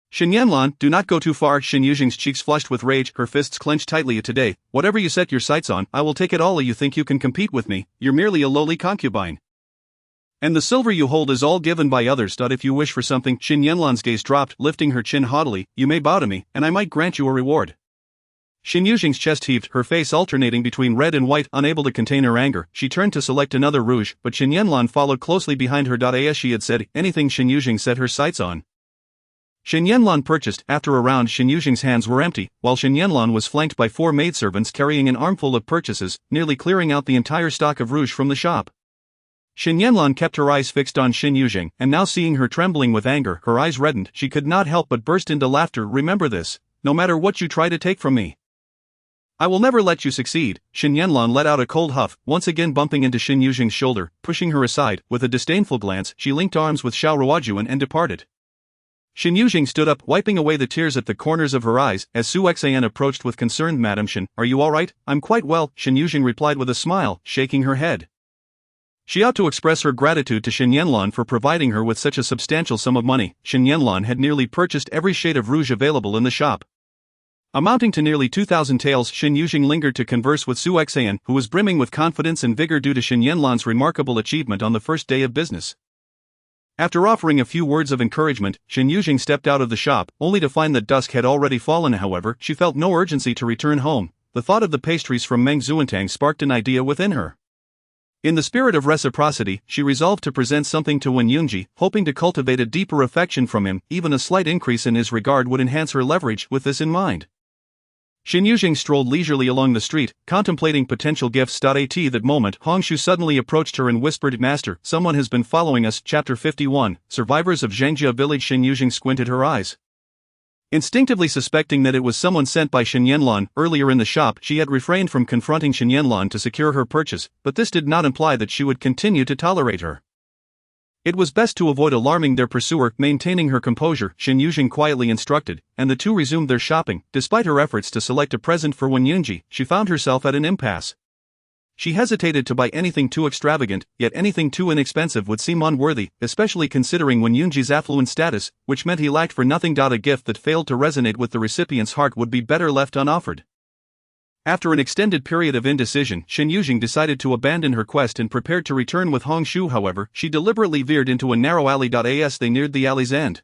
Speaker 2: "Shen Yanlan, do not go too far." Shen Yuzheng's cheeks flushed with rage, her fists clenched tightly. "Today, whatever you set your sights on, I will take it all. You think you can compete with me? You're merely a lowly concubine. And the silver you hold is all given by others. If you wish for something," Shen Yanlan's gaze dropped, lifting her chin haughtily, "you may bow to me, and I might grant you a reward." Shen Yuzheng's chest heaved, her face alternating between red and white. Unable to contain her anger, she turned to select another rouge, but Shen Yanlan followed closely behind her. As she had said, anything Shen Yuzheng set her sights on, Shen Yanlan purchased. After a round, Shen Yuzheng's hands were empty, while Shen Yanlan was flanked by 4 maidservants carrying an armful of purchases, nearly clearing out the entire stock of rouge from the shop. Shen Yanlan kept her eyes fixed on Shen Yuzheng, and now seeing her trembling with anger, her eyes reddened. She could not help but burst into laughter. "Remember this. No matter what you try to take from me, I will never let you succeed." Shen Yanlan let out a cold huff, once again bumping into Shen Yuzheng's shoulder, pushing her aside. With a disdainful glance, she linked arms with Xiao Ruojuan and departed. Shen Yuzheng stood up, wiping away the tears at the corners of her eyes, as Su Xan approached with concern. "Madam Shen, are you all right?" "I'm quite well," Shen Yuzheng replied with a smile, shaking her head. She ought to express her gratitude to Shen Yanlan for providing her with such a substantial sum of money. Shen Yanlan had nearly purchased every shade of rouge available in the shop, amounting to nearly 2,000 taels. Shen Yuzheng lingered to converse with Su Xan, who was brimming with confidence and vigor due to Shen Yanlan's remarkable achievement on the first day of business. After offering a few words of encouragement, Shen Yuzheng stepped out of the shop, only to find that dusk had already fallen. However, she felt no urgency to return home. The thought of the pastries from Meng Zuantang sparked an idea within her. In the spirit of reciprocity, she resolved to present something to Wen Yunji, hoping to cultivate a deeper affection from him. Even a slight increase in his regard would enhance her leverage. With this in mind, Shen Yuzheng strolled leisurely along the street, contemplating potential gifts. At that moment, Hongshu suddenly approached her and whispered, "Master, someone has been following us." Chapter 51, Survivors of Zhangjia Village. Shen Yuzheng squinted her eyes. Instinctively suspecting that it was someone sent by Shen Yanlan, earlier in the shop she had refrained from confronting Shen Yanlan to secure her purchase, but this did not imply that she would continue to tolerate her. It was best to avoid alarming their pursuer. Maintaining her composure, Shen Yuzheng quietly instructed, and the two resumed their shopping. Despite her efforts to select a present for Wenyunji, she found herself at an impasse. She hesitated to buy anything too extravagant, yet anything too inexpensive would seem unworthy, especially considering Wenyunji's affluent status, which meant he lacked for nothing. A gift that failed to resonate with the recipient's heart would be better left unoffered. After an extended period of indecision, Shen Yuzheng decided to abandon her quest and prepared to return with Hongshu. However, she deliberately veered into a narrow alley. As they neared the alley's end,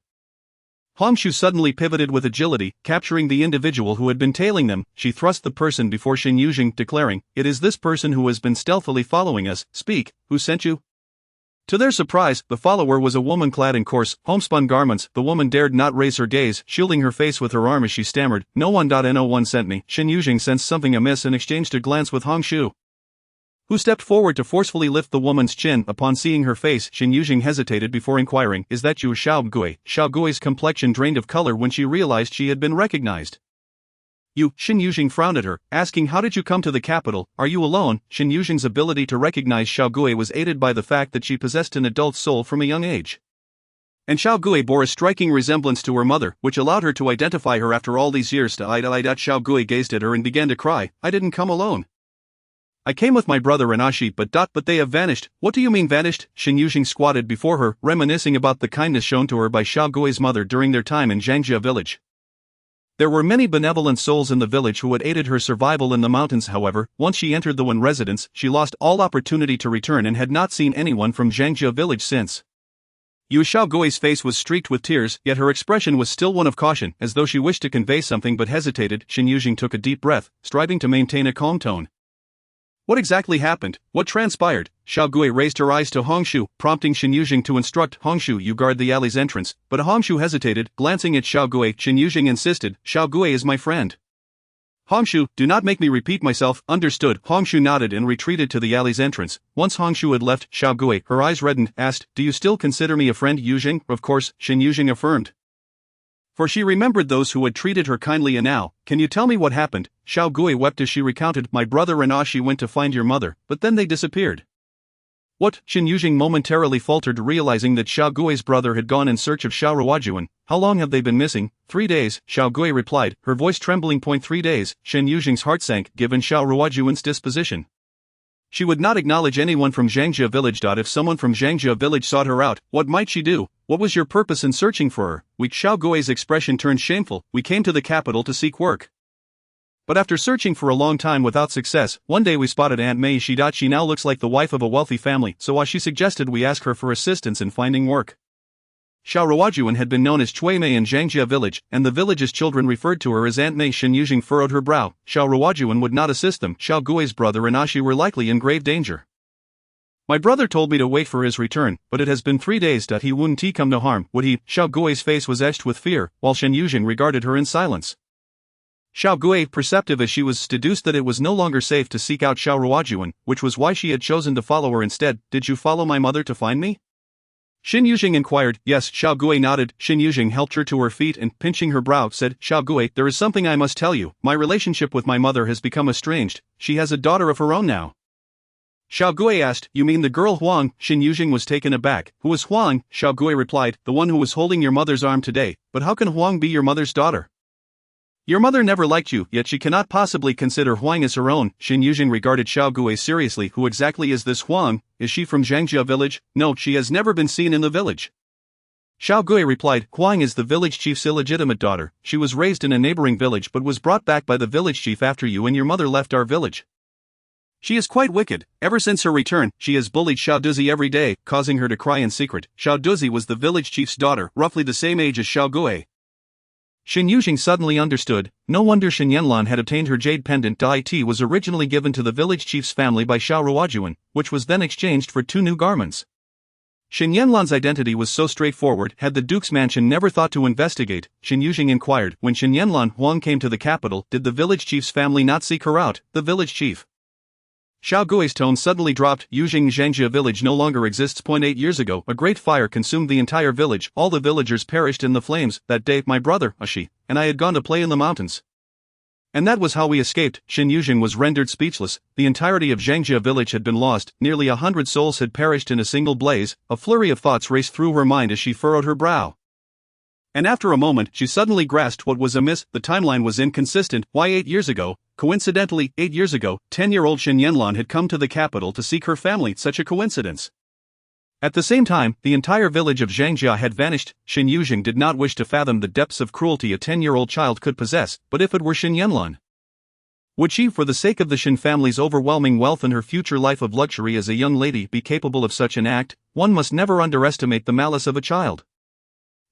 Speaker 2: Hongshu suddenly pivoted with agility, capturing the individual who had been tailing them. She thrust the person before Shen Yuzheng, declaring, "It is this person who has been stealthily following us. Speak, who sent you?" To their surprise, the follower was a woman clad in coarse, homespun garments. The woman dared not raise her gaze, shielding her face with her arm as she stammered, "No one. No one sent me." Shen Yuzheng sensed something amiss and exchanged a glance with Hongshu, who stepped forward to forcefully lift the woman's chin. Upon seeing her face, Shen Yuzheng hesitated before inquiring, "Is that you, Xiaogui?" Xiaogui's complexion drained of color when she realized she had been recognized. "You," Shen Yuzheng frowned at her, asking, "How did you come to the capital? Are you alone?" Shen Yuzheng's ability to recognize Xiaogui was aided by the fact that she possessed an adult soul from a young age. And Xiaogui bore a striking resemblance to her mother, which allowed her to identify her after all these years. Xiaogui gazed at her and began to cry, "I didn't come alone. I came with my brother and Ashi, but they have vanished." "What do you mean vanished?" Shen Yuzheng squatted before her, reminiscing about the kindness shown to her by Xiaogui's mother during their time in Zhangjia village. There were many benevolent souls in the village who had aided her survival in the mountains. However, once she entered the Wen residence, she lost all opportunity to return and had not seen anyone from Zhangjia village since. Yu Xiaogui's face was streaked with tears, yet her expression was still one of caution, as though she wished to convey something but hesitated. Shen Yuzheng took a deep breath, striving to maintain a calm tone. "What exactly happened? What transpired?" Xiaogui raised her eyes to Hongshu, prompting Shen Yuzheng to instruct, "Hongshu, you guard the alley's entrance." But Hongshu hesitated, glancing at Xiaogui. Shen Yuzheng insisted, "Xiaogui is my friend. Hongshu, do not make me repeat myself." "Understood." Hongshu nodded and retreated to the alley's entrance. Once Hongshu had left, Xiaogui, her eyes reddened, asked, "Do you still consider me a friend, Yuzheng?" "Of course," Shen Yuzheng affirmed. For she remembered those who had treated her kindly. "And now, can you tell me what happened?" Xiaogui wept as she recounted, "My brother and Ashi went to find your mother, but then they disappeared." "What?" Shen Yuzheng momentarily faltered, realizing that Xiaogui's brother had gone in search of Xiao Ruojuan. "How long have they been missing?" 3 days, Xiaogui replied, her voice trembling. 3 days, Shen Yuzheng's heart sank, given Xiao Ruojuan's disposition. She would not acknowledge anyone from Zhangjia village. If someone from Zhangjia village sought her out, what might she do? "What was your purpose in searching for her?" Xiaogui's expression turned shameful. "We came to the capital to seek work. But after searching for a long time without success, one day we spotted Aunt Mei. She now looks like the wife of a wealthy family, so she suggested we ask her for assistance in finding work." Xiao Ruojuan had been known as Cui Mei in Zhangjia village, and the village's children referred to her as Aunt Mei. Shen Yuzheng furrowed her brow. Xiao Ruojuan would not assist them. Xiaogui's brother and Ashi were likely in grave danger. "My brother told me to wait for his return, but it has been 3 days. He wouldn't come no harm, would he?" Xiaogui's face was etched with fear, while Shen Yuzheng regarded her in silence. Xiaogui, perceptive as she was, deduced that it was no longer safe to seek out Xiao Ruojuan, which was why she had chosen to follow her instead. "Did you follow my mother to find me?" Shen Yuzheng inquired. "Yes." Xiaogui nodded. Shen Yuzheng helped her to her feet and, pinching her brow, said, "Xiaogui, there is something I must tell you. My relationship with my mother has become estranged. She has a daughter of her own now." Xiaogui asked, "You mean the girl Huang?" Shen Yuzheng was taken aback. "Who is Huang?" Xiaogui replied, "The one who was holding your mother's arm today. But how can Huang be your mother's daughter? Your mother never liked you, yet she cannot possibly consider Huang as her own." Shen Yuzheng regarded Xiaogui seriously. "Who exactly is this Huang? Is she from Zhangjia village?" "No, she has never been seen in the village." Xiaogui replied, "Huang is the village chief's illegitimate daughter. She was raised in a neighboring village but was brought back by the village chief after you and your mother left our village. She is quite wicked. Ever since her return, she has bullied Xiao Duzi every day, causing her to cry in secret." Xiao Duzi was the village chief's daughter, roughly the same age as Xiaogui. Shen Yuzheng suddenly understood. No wonder Shen Yanlan had obtained her jade pendant. It was originally given to the village chief's family by Xiao Ruojuan, which was then exchanged for 2 new garments. Shen Yanlan's identity was so straightforward. Had the duke's mansion never thought to investigate? Shen Yuzheng inquired. When Shen Yanlan Huang came to the capital, did the village chief's family not seek her out? The village chief. Xiao Gui's tone suddenly dropped. Yuzheng Zhangjia village no longer exists. 8 years ago, a great fire consumed the entire village. All the villagers perished in the flames. That day, my brother, Ashi, and I had gone to play in the mountains. And that was how we escaped. Shen Yuzheng was rendered speechless. The entirety of Zhangjia village had been lost. Nearly 100 souls had perished in a single blaze. A flurry of thoughts raced through her mind as she furrowed her brow. And after a moment, she suddenly grasped what was amiss. The timeline was inconsistent. Why 8 years ago? Coincidentally, 8 years ago, 10-year-old Shen Yanlan had come to the capital to seek her family. Such a coincidence. At the same time, the entire village of Zhangjia had vanished. Shen Yuzheng did not wish to fathom the depths of cruelty a 10-year-old child could possess, but if it were Shen Yanlan, would she, for the sake of the Shen family's overwhelming wealth and her future life of luxury as a young lady, be capable of such an act? One must never underestimate the malice of a child.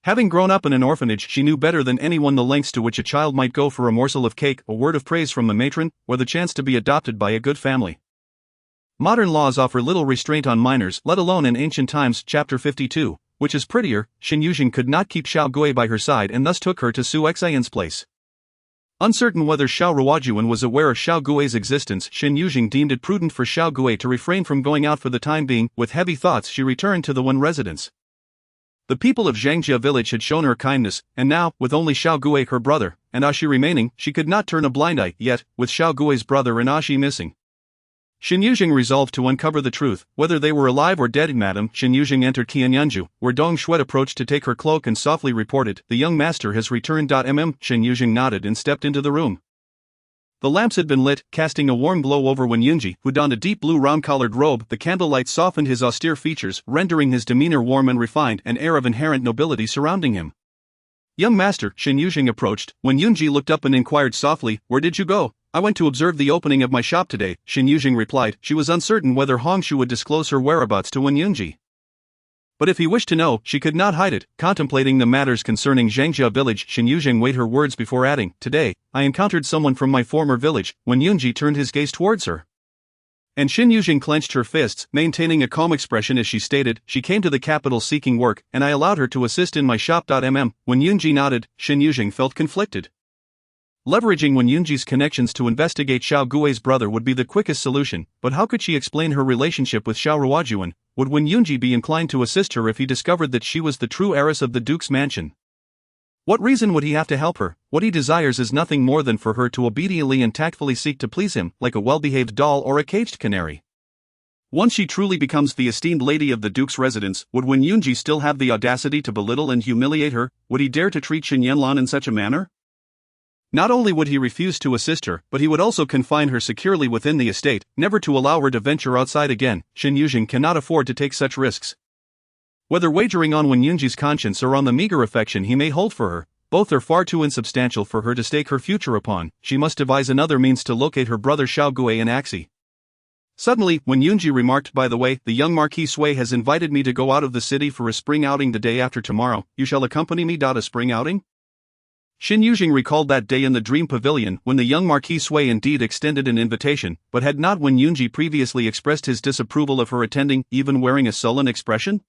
Speaker 2: Having grown up in an orphanage, she knew better than anyone the lengths to which a child might go for a morsel of cake, a word of praise from the matron, or the chance to be adopted by a good family. Modern laws offer little restraint on minors, let alone in ancient times. Chapter 52, which is prettier? Shen Yuzheng could not keep Xiao Gui by her side and thus took her to Su Xian's place. Uncertain whether Xiao Ruojuan was aware of Xiao Gui's existence, Shen Yuzheng deemed it prudent for Xiao Gui to refrain from going out for the time being. With heavy thoughts, she returned to the Wen residence. The people of Zhangjia village had shown her kindness, and now, with only Xiao Gui, her brother, and Ashi remaining, she could not turn a blind eye. Yet, with Xiao Gui's brother and Ashi missing, Shen Yuzheng resolved to uncover the truth, whether they were alive or dead. Madam, Shen Yuzheng entered Qianyunju, where Dong Xuet approached to take her cloak and softly reported, "The young master has returned." Shen Yuzheng nodded and stepped into the room. The lamps had been lit, casting a warm glow over Wen Yunji, who donned a deep blue round-collared robe. The candlelight softened his austere features, rendering his demeanor warm and refined, an air of inherent nobility surrounding him. "Young master," Shen Yuzheng approached. Wen Yunji looked up and inquired softly, "Where did you go?" "I went to observe the opening of my shop today," Shen Yuzheng replied. She was uncertain whether Hongshu would disclose her whereabouts to Wen Yunji. But if he wished to know, she could not hide it. Contemplating the matters concerning Zhangjia village, Shen Yuzheng weighed her words before adding, "Today, I encountered someone from my former village." Wen Yunji turned his gaze towards her, and Shen Yuzheng clenched her fists, maintaining a calm expression as she stated, "She came to the capital seeking work, and I allowed her to assist in my shop. When Yunji nodded, Shen Yuzheng felt conflicted. Leveraging Wen Yunji's connections to investigate Xiao Gui's brother would be the quickest solution, but how could she explain her relationship with Xiao Ruojuan? Would Wen Yunji be inclined to assist her if he discovered that she was the true heiress of the duke's mansion? What reason would he have to help her? What he desires is nothing more than for her to obediently and tactfully seek to please him, like a well-behaved doll or a caged canary. Once she truly becomes the esteemed lady of the duke's residence, would Wen Yunji still have the audacity to belittle and humiliate her? Would he dare to treat Shen Yanlan in such a manner? Not only would he refuse to assist her, but he would also confine her securely within the estate, never to allow her to venture outside again. Shen Yuzheng cannot afford to take such risks. Whether wagering on Wen Yunji's conscience or on the meager affection he may hold for her, both are far too insubstantial for her to stake her future upon. She must devise another means to locate her brother Xiao Gui in Axi. Suddenly, Wen Yunji remarked, "By the way, the young Marquis Sui has invited me to go out of the city for a spring outing the day after tomorrow. You shall accompany me. A spring outing?" Shen Yuzheng recalled that day in the Dream Pavilion when the young Marquis Sui indeed extended an invitation, but had not Wen Yunji previously expressed his disapproval of her attending, even wearing a sullen expression?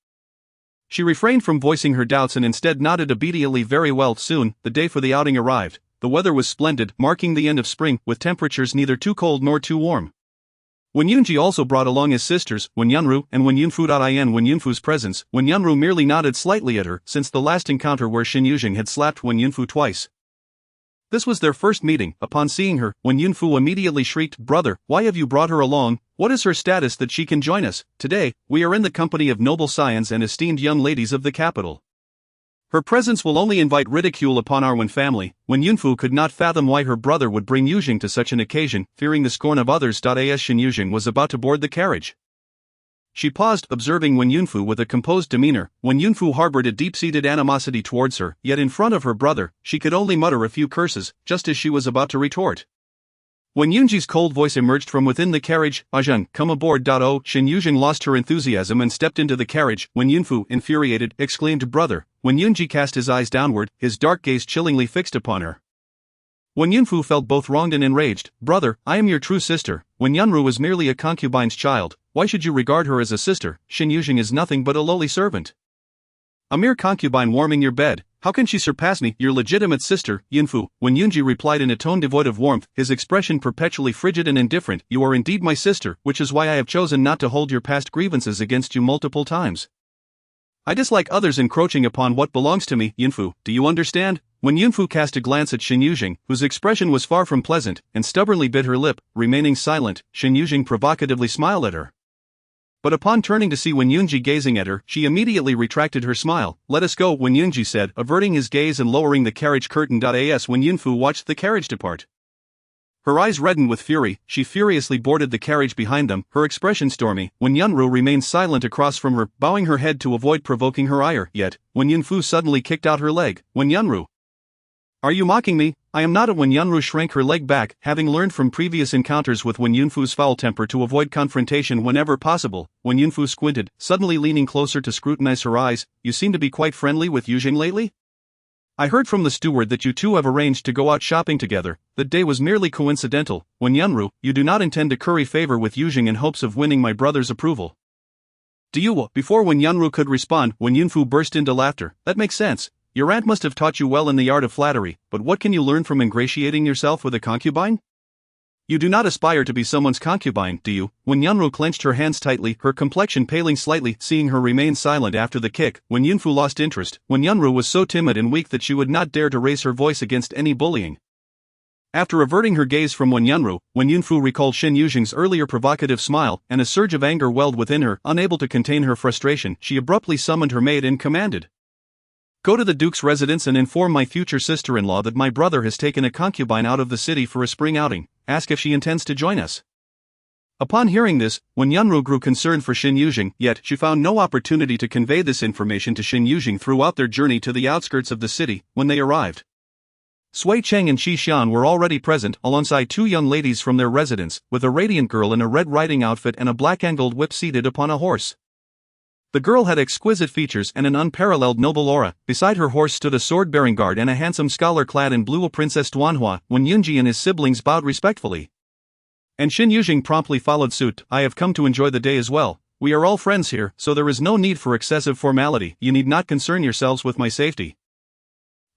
Speaker 2: She refrained from voicing her doubts and instead nodded obediently. Very well. Soon, the day for the outing arrived. The weather was splendid, marking the end of spring, with temperatures neither too cold nor too warm. Wen Yunji also brought along his sisters, Wen Yunru and Wen Yunfu. In Wen Yunfu's presence, Wen Yunru merely nodded slightly at her, since the last encounter where Shen Yuzheng had slapped Wen Yunfu twice. This was their first meeting. Upon seeing her, Wen Yunfu immediately shrieked, "Brother, why have you brought her along? What is her status that she can join us? Today, we are in the company of noble scions and esteemed young ladies of the capital. Her presence will only invite ridicule upon our Wen family." Wen Yunfu could not fathom why her brother would bring Yuzheng to such an occasion, fearing the scorn of others. As Shen Yuzheng was about to board the carriage, she paused, observing Wen Yunfu with a composed demeanor. Wen Yunfu harbored a deep-seated animosity towards her, yet in front of her brother, she could only mutter a few curses, just as she was about to retort. Wen Yunji's cold voice emerged from within the carriage, "Ajahn, come aboard." Shen Yuzheng lost her enthusiasm and stepped into the carriage. Wen Yunfu, infuriated, exclaimed, "Brother." Wen Yunji cast his eyes downward, his dark gaze chillingly fixed upon her. Wen Yunfu felt both wronged and enraged. "Brother, I am your true sister. Wen Yunru is merely a concubine's child. Why should you regard her as a sister? Shen Yuzheng is nothing but a lowly servant. A mere concubine warming your bed. How can she surpass me, your legitimate sister, Yunfu? When Yunji replied in a tone devoid of warmth, his expression perpetually frigid and indifferent, you are indeed my sister, which is why I have chosen not to hold your past grievances against you multiple times. I dislike others encroaching upon what belongs to me, Yunfu, do you understand? When Yunfu cast a glance at Shen Yuzheng, whose expression was far from pleasant, and stubbornly bit her lip, remaining silent, Shen Yuzheng provocatively smiled at her. But upon turning to see Wen Yunji gazing at her, she immediately retracted her smile. Let us go, Wen Yunji said, averting his gaze and lowering the carriage curtain. As when Yunfu watched the carriage depart, her eyes reddened with fury, she furiously boarded the carriage behind them, her expression stormy. Wen Yunru remained silent across from her, bowing her head to avoid provoking her ire. Yet, Wen Yunfu suddenly kicked out her leg. Wen Yunru, are you mocking me? I am not. Wen Yunru shrank her leg back, having learned from previous encounters with Wen Yunfu's foul temper to avoid confrontation whenever possible. Wen Yunfu squinted, suddenly leaning closer to scrutinize her eyes. You seem to be quite friendly with Yuzheng lately? I heard from the steward that you two have arranged to go out shopping together. That day was merely coincidental. Wen Yunru, you do not intend to curry favor with Yuzheng in hopes of winning my brother's approval. Do you? Before Wen Yunru could respond, Wen Yunfu burst into laughter. That makes sense. Your aunt must have taught you well in the art of flattery, but what can you learn from ingratiating yourself with a concubine? You do not aspire to be someone's concubine, do you? Wen Yunru clenched her hands tightly, her complexion paling slightly. Seeing her remain silent after the kick, Wen Yunfu lost interest. Wen Yunru was so timid and weak that she would not dare to raise her voice against any bullying. After averting her gaze from Wen Yunru, Wen Yunfu recalled Shen Yuzheng's earlier provocative smile, and a surge of anger welled within her. Unable to contain her frustration, she abruptly summoned her maid and commanded, go to the Duke's residence and inform my future sister-in-law that my brother has taken a concubine out of the city for a spring outing. Ask if she intends to join us. Upon hearing this, Wen Yunru grew concerned for Shen Yuzheng, yet she found no opportunity to convey this information to Shen Yuzheng throughout their journey to the outskirts of the city. When they arrived, Sui Cheng and Shi Xian were already present, alongside two young ladies from their residence, with a radiant girl in a red riding outfit and a black-angled whip seated upon a horse. The girl had exquisite features and an unparalleled noble aura. Beside her horse stood a sword-bearing guard and a handsome scholar clad in blue. Princess Duanhua. When Yunji and his siblings bowed respectfully, and Shen Yuzheng promptly followed suit. I have come to enjoy the day as well. We are all friends here, so there is no need for excessive formality. You need not concern yourselves with my safety.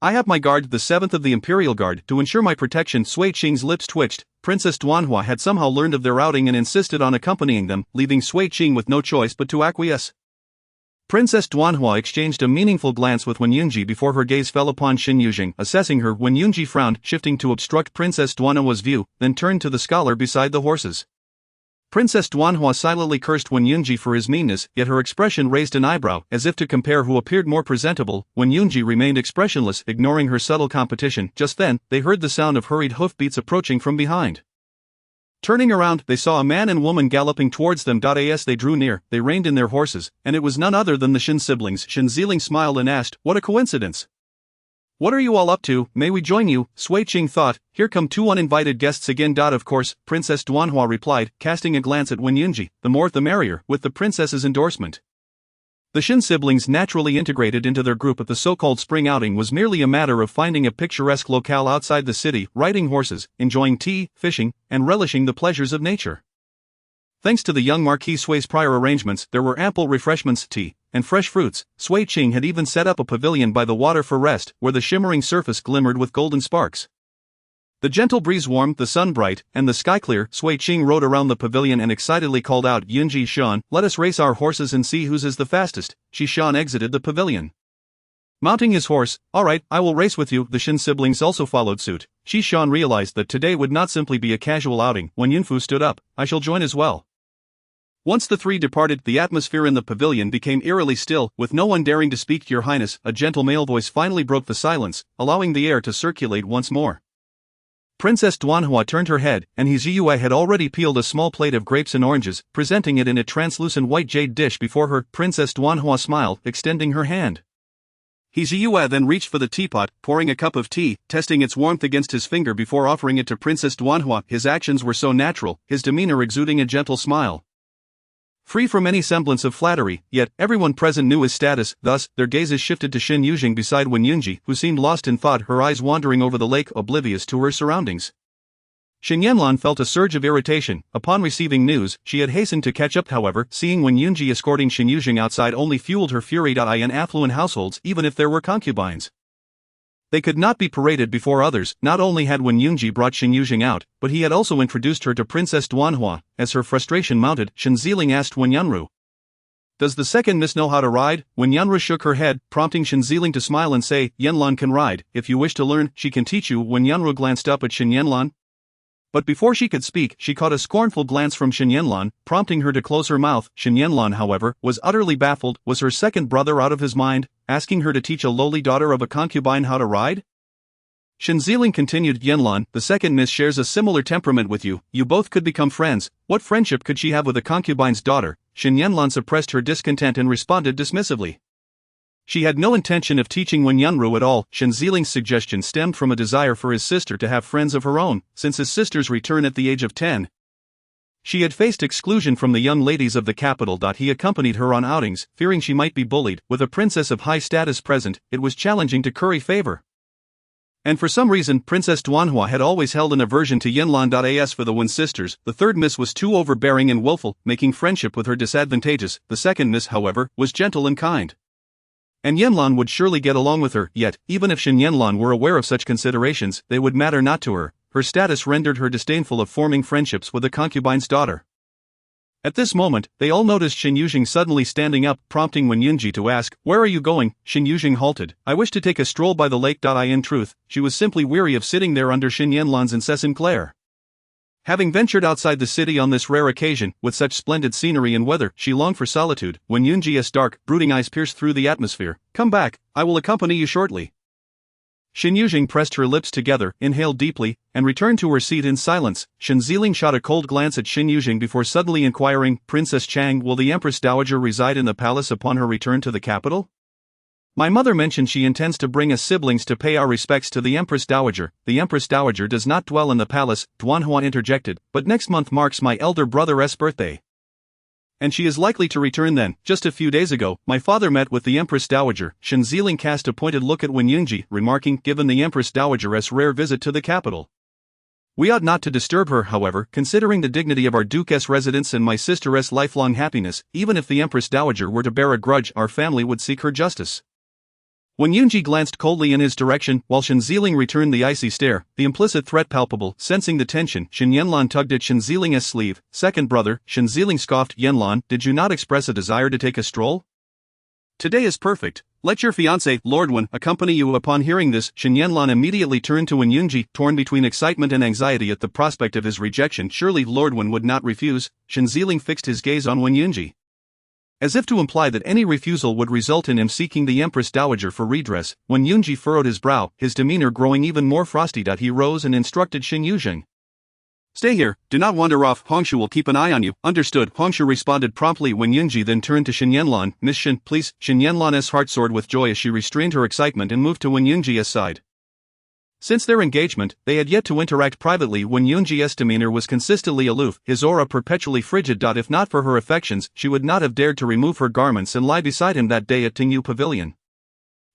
Speaker 2: I have my guard, the 7th of the Imperial Guard, to ensure my protection. Sui Qing's lips twitched. Princess Duanhua had somehow learned of their outing and insisted on accompanying them, leaving Sui Qing with no choice but to acquiesce. Princess Duanhua exchanged a meaningful glance with Wen Yunji before her gaze fell upon Shen Yuzheng. Assessing her, Wen Yunji frowned, shifting to obstruct Princess Duanhua's view, then turned to the scholar beside the horses. Princess Duanhua silently cursed Wen Yunji for his meanness, yet her expression raised an eyebrow, as if to compare who appeared more presentable. Wen Yunji remained expressionless, ignoring her subtle competition. Just then, they heard the sound of hurried hoofbeats approaching from behind. Turning around, they saw a man and woman galloping towards them. As they drew near, they reined in their horses, and it was none other than the Shen siblings. Shen Ziling smiled and asked, what a coincidence. What are you all up to? May we join you? Sui Qing thought, here come two uninvited guests again. Of course, Princess Duanhua replied, casting a glance at Wen Yunji, the more the merrier, with the princess's endorsement. The Shen siblings naturally integrated into their group at the so-called spring outing was merely a matter of finding a picturesque locale outside the city, riding horses, enjoying tea, fishing, and relishing the pleasures of nature. Thanks to the young Marquis Sui's prior arrangements, there were ample refreshments, tea, and fresh fruits. Sui Qing had even set up a pavilion by the water for rest, where the shimmering surface glimmered with golden sparks. The gentle breeze warm, the sun bright, and the sky clear. Sui Qing rode around the pavilion and excitedly called out, Yunji Shan, let us race our horses and see whose is the fastest. Shi Shan exited the pavilion, mounting his horse. Alright, I will race with you. The Shen siblings also followed suit. Shi Shan realized that today would not simply be a casual outing. When Yunfu stood up, I shall join as well. Once the three departed, the atmosphere in the pavilion became eerily still, with no one daring to speak. Your Highness, a gentle male voice finally broke the silence, allowing the air to circulate once more. Princess Duanhua turned her head, and He Ziyue had already peeled a small plate of grapes and oranges, presenting it in a translucent white jade dish before her. Princess Duanhua smiled, extending her hand. He Ziyue then reached for the teapot, pouring a cup of tea, testing its warmth against his finger before offering it to Princess Duanhua. His actions were so natural, his demeanor exuding a gentle smile, free from any semblance of flattery, yet everyone present knew his status. Thus, their gazes shifted to Shen Yuzheng beside Wen Yunji, who seemed lost in thought, her eyes wandering over the lake, oblivious to her surroundings. Shen Yanlan felt a surge of irritation. Upon receiving news, she had hastened to catch up. However, seeing Wen Yunji escorting Shen Yuzheng outside only fueled her fury. In affluent households, even if there were concubines, they could not be paraded before others. Not only had Wen Yunji brought Shen Yuzheng out, but he had also introduced her to Princess Duanhua. As her frustration mounted, Shen Ziling asked Wen Yunru, "Does the second miss know how to ride?" Wen Yunru shook her head, prompting Shen Ziling to smile and say, "Yanlan can ride. If you wish to learn, she can teach you." Wen Yunru glanced up at Shen Yanlan, but before she could speak, she caught a scornful glance from Shen Yanlan, prompting her to close her mouth. Shen Yanlan, however, was utterly baffled. Was her second brother out of his mind, asking her to teach a lowly daughter of a concubine how to ride? Shen Ziling continued, "Yanlan, the second miss shares a similar temperament with you. You both could become friends. What friendship could she have with a concubine's daughter?" Shen Yanlan suppressed her discontent and responded dismissively. She had no intention of teaching Wen Yunru at all. Shen Ziling's suggestion stemmed from a desire for his sister to have friends of her own. Since his sister's return at the age of 10, she had faced exclusion from the young ladies of the capital. He accompanied her on outings, fearing she might be bullied. With a princess of high status present, it was challenging to curry favor. And for some reason, Princess Duanhua had always held an aversion to Yanlan. As for the Wen sisters, the third miss was too overbearing and willful, making friendship with her disadvantageous. The second miss, however, was gentle and kind, and Yanlan would surely get along with her. Yet, even if Shen Yanlan were aware of such considerations, they would matter not to her. Her status rendered her disdainful of forming friendships with a concubine's daughter. At this moment, they all noticed Shen Yuzheng suddenly standing up, prompting Wen Yunji to ask, "Where are you going?" Shen Yuzheng halted. "I wish to take a stroll by the lake." In truth, she was simply weary of sitting there under Shen Yanlan's incessant glare. Having ventured outside the city on this rare occasion, with such splendid scenery and weather, she longed for solitude. Wen Yunji's dark, brooding eyes pierced through the atmosphere. "Come back, I will accompany you shortly." Shen Yuzheng pressed her lips together, inhaled deeply, and returned to her seat in silence. Shen Ziling shot a cold glance at Shen Yuzheng before suddenly inquiring, "Princess Chang, will the Empress Dowager reside in the palace upon her return to the capital?" "My mother mentioned she intends to bring us siblings to pay our respects to the Empress Dowager." "The Empress Dowager does not dwell in the palace," Duanhua interjected, "but next month marks my elder brother's birthday, and she is likely to return then. Just a few days ago, my father met with the Empress Dowager." Shen Ziling cast a pointed look at Wen Yunji, remarking, "Given the Empress Dowager's rare visit to the capital, we ought not to disturb her. However, considering the dignity of our Duke's residence and my sister's lifelong happiness, even if the Empress Dowager were to bear a grudge, our family would seek her justice." Wen Yunji glanced coldly in his direction, while Shen Ziling returned the icy stare, the implicit threat palpable. Sensing the tension, Shen Yanlan tugged at Shen Ziling's sleeve. "Second brother," Shen Ziling scoffed. "Yanlan, did you not express a desire to take a stroll? Today is perfect. Let your fiancé, Lord Wen, accompany you." Upon hearing this, Shen Yanlan immediately turned to Wen Yunji, torn between excitement and anxiety at the prospect of his rejection. Surely Lord Wen would not refuse. Shen Ziling fixed his gaze on Wen Yunji, as if to imply that any refusal would result in him seeking the Empress Dowager for redress. Wen Yunji furrowed his brow, his demeanor growing even more frosty. He rose and instructed Shen Yuzheng, "Stay here, do not wander off. Hongshu will keep an eye on you." "Understood." Hongshu responded promptly. Wen Yunji then turned to Shen Yanlan. "Miss Shen, please." Shen Yanlan's heart soared with joy as she restrained her excitement and moved to Wen Yunji's side. Since their engagement, they had yet to interact privately. Wen Yunji's demeanor was consistently aloof, his aura perpetually frigid. If not for her affections, she would not have dared to remove her garments and lie beside him that day at Tingyu Pavilion.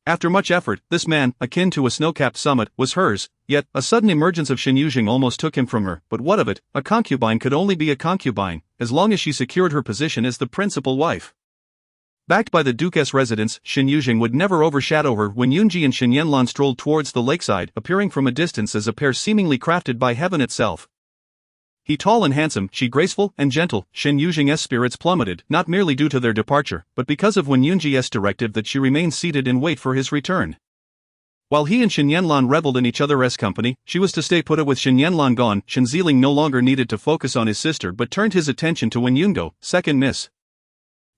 Speaker 2: After much effort, this man, akin to a snow-capped summit, was hers. Yet, a sudden emergence of Shen Yuzheng almost took him from her. But what of it? A concubine could only be a concubine, as long as she secured her position as the principal wife. Backed by the Duke's residence, Shen Yuzheng would never overshadow her. When Yunji and Shen Yanlan strolled towards the lakeside, appearing from a distance as a pair seemingly crafted by heaven itself. He tall and handsome, she graceful and gentle. Shen Yuzheng's spirits plummeted, not merely due to their departure, but because of Wen Yunji's directive that she remain seated and wait for his return. While he and Shen Yanlan reveled in each other's company, she was to stay put. With Shen Yanlan gone, Shen Ziling no longer needed to focus on his sister but turned his attention to Wen Yungo, second miss.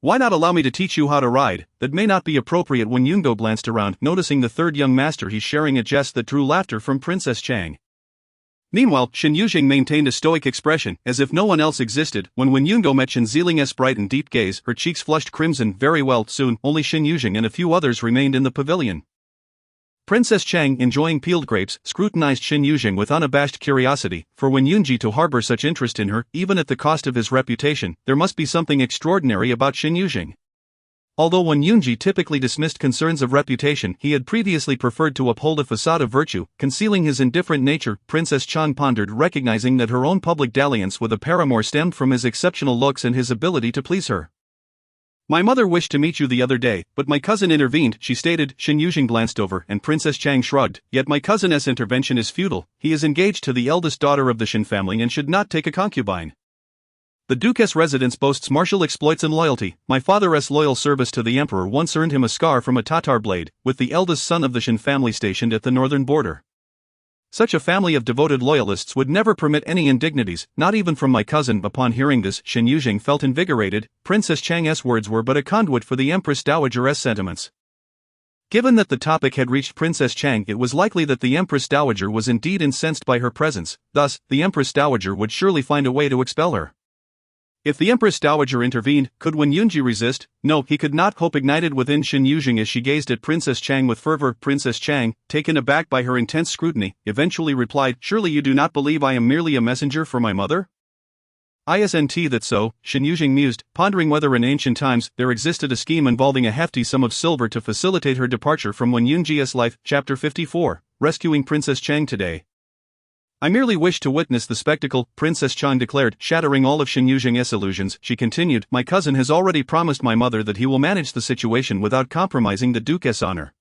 Speaker 2: "Why not allow me to teach you how to ride?" "That may not be appropriate." Wen Yungo glanced around, noticing the third young master. He's sharing a jest that drew laughter from Princess Chang. Meanwhile, Shen Yuzheng maintained a stoic expression, as if no one else existed. When Wen Yungo met Shen Ziling's bright and deep gaze, her cheeks flushed crimson. Very well, soon, only Shen Yuzheng and a few others remained in the pavilion. Princess Chang, enjoying peeled grapes, scrutinized Shen Yuzheng with unabashed curiosity. For Wen Yunji to harbor such interest in her, even at the cost of his reputation, there must be something extraordinary about Shen Yuzheng. Although Wen Yunji typically dismissed concerns of reputation, he had previously preferred to uphold a facade of virtue, concealing his indifferent nature. Princess Chang pondered, recognizing that her own public dalliance with a paramour stemmed from his exceptional looks and his ability to please her. "My mother wished to meet you the other day, but my cousin intervened," she stated. Shen Yuzheng glanced over, and Princess Chang shrugged. "Yet my cousin's intervention is futile. He is engaged to the eldest daughter of the Shen family and should not take a concubine. The Duke's residence boasts martial exploits and loyalty. My father's loyal service to the emperor once earned him a scar from a Tatar blade, with the eldest son of the Shen family stationed at the northern border. Such a family of devoted loyalists would never permit any indignities, not even from my cousin." Upon hearing this, Shen Yuzheng felt invigorated. Princess Chang's words were but a conduit for the Empress Dowager's sentiments. Given that the topic had reached Princess Chang, it was likely that the Empress Dowager was indeed incensed by her presence, thus, the Empress Dowager would surely find a way to expel her. If the Empress Dowager intervened, could Wen Yunji resist? No, he could not. Hope ignited within Shen Yuzheng as she gazed at Princess Chang with fervor. Princess Chang, taken aback by her intense scrutiny, eventually replied, "Surely you do not believe I am merely a messenger for my mother?" "Isn't that so?" Shen Yuzheng mused, pondering whether in ancient times there existed a scheme involving a hefty sum of silver to facilitate her departure from Wen Yunji's life. Chapter 54, Rescuing Princess Chang today. "I merely wish to witness the spectacle," Princess Chang declared, shattering all of Shen Yuzheng's illusions. She continued, "My cousin has already promised my mother that he will manage the situation without compromising the Duke's honor."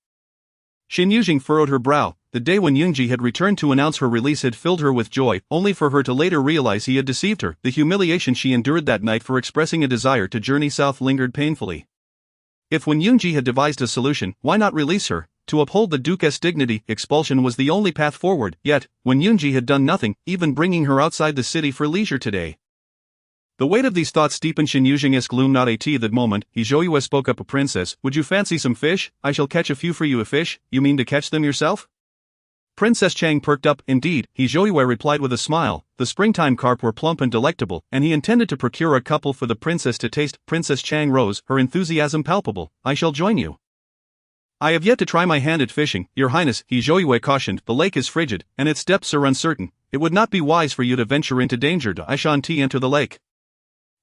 Speaker 2: Shen Yuzheng furrowed her brow. The day when Yunji had returned to announce her release had filled her with joy, only for her to later realize he had deceived her. The humiliation she endured that night for expressing a desire to journey south lingered painfully. If Wen Yunji had devised a solution, why not release her? To uphold the Duke's dignity, expulsion was the only path forward. Yet, Wen Yunji had done nothing, even bringing her outside the city for leisure today. The weight of these thoughts deepened Shen Yuzheng's gloom. "Not at that moment," he Zhouyu spoke up. "A princess, would you fancy some fish? I shall catch a few for you." "A fish? You mean to catch them yourself?" Princess Chang perked up. "Indeed," he Zhouyu replied with a smile. The springtime carp were plump and delectable, and he intended to procure a couple for the princess to taste. Princess Chang rose, her enthusiasm palpable. "I shall join you." "I have yet to try my hand at fishing, Your Highness," he Zhouyu cautioned. "The lake is frigid, and its depths are uncertain. It would not be wise for you to venture into danger. I shan't enter the lake."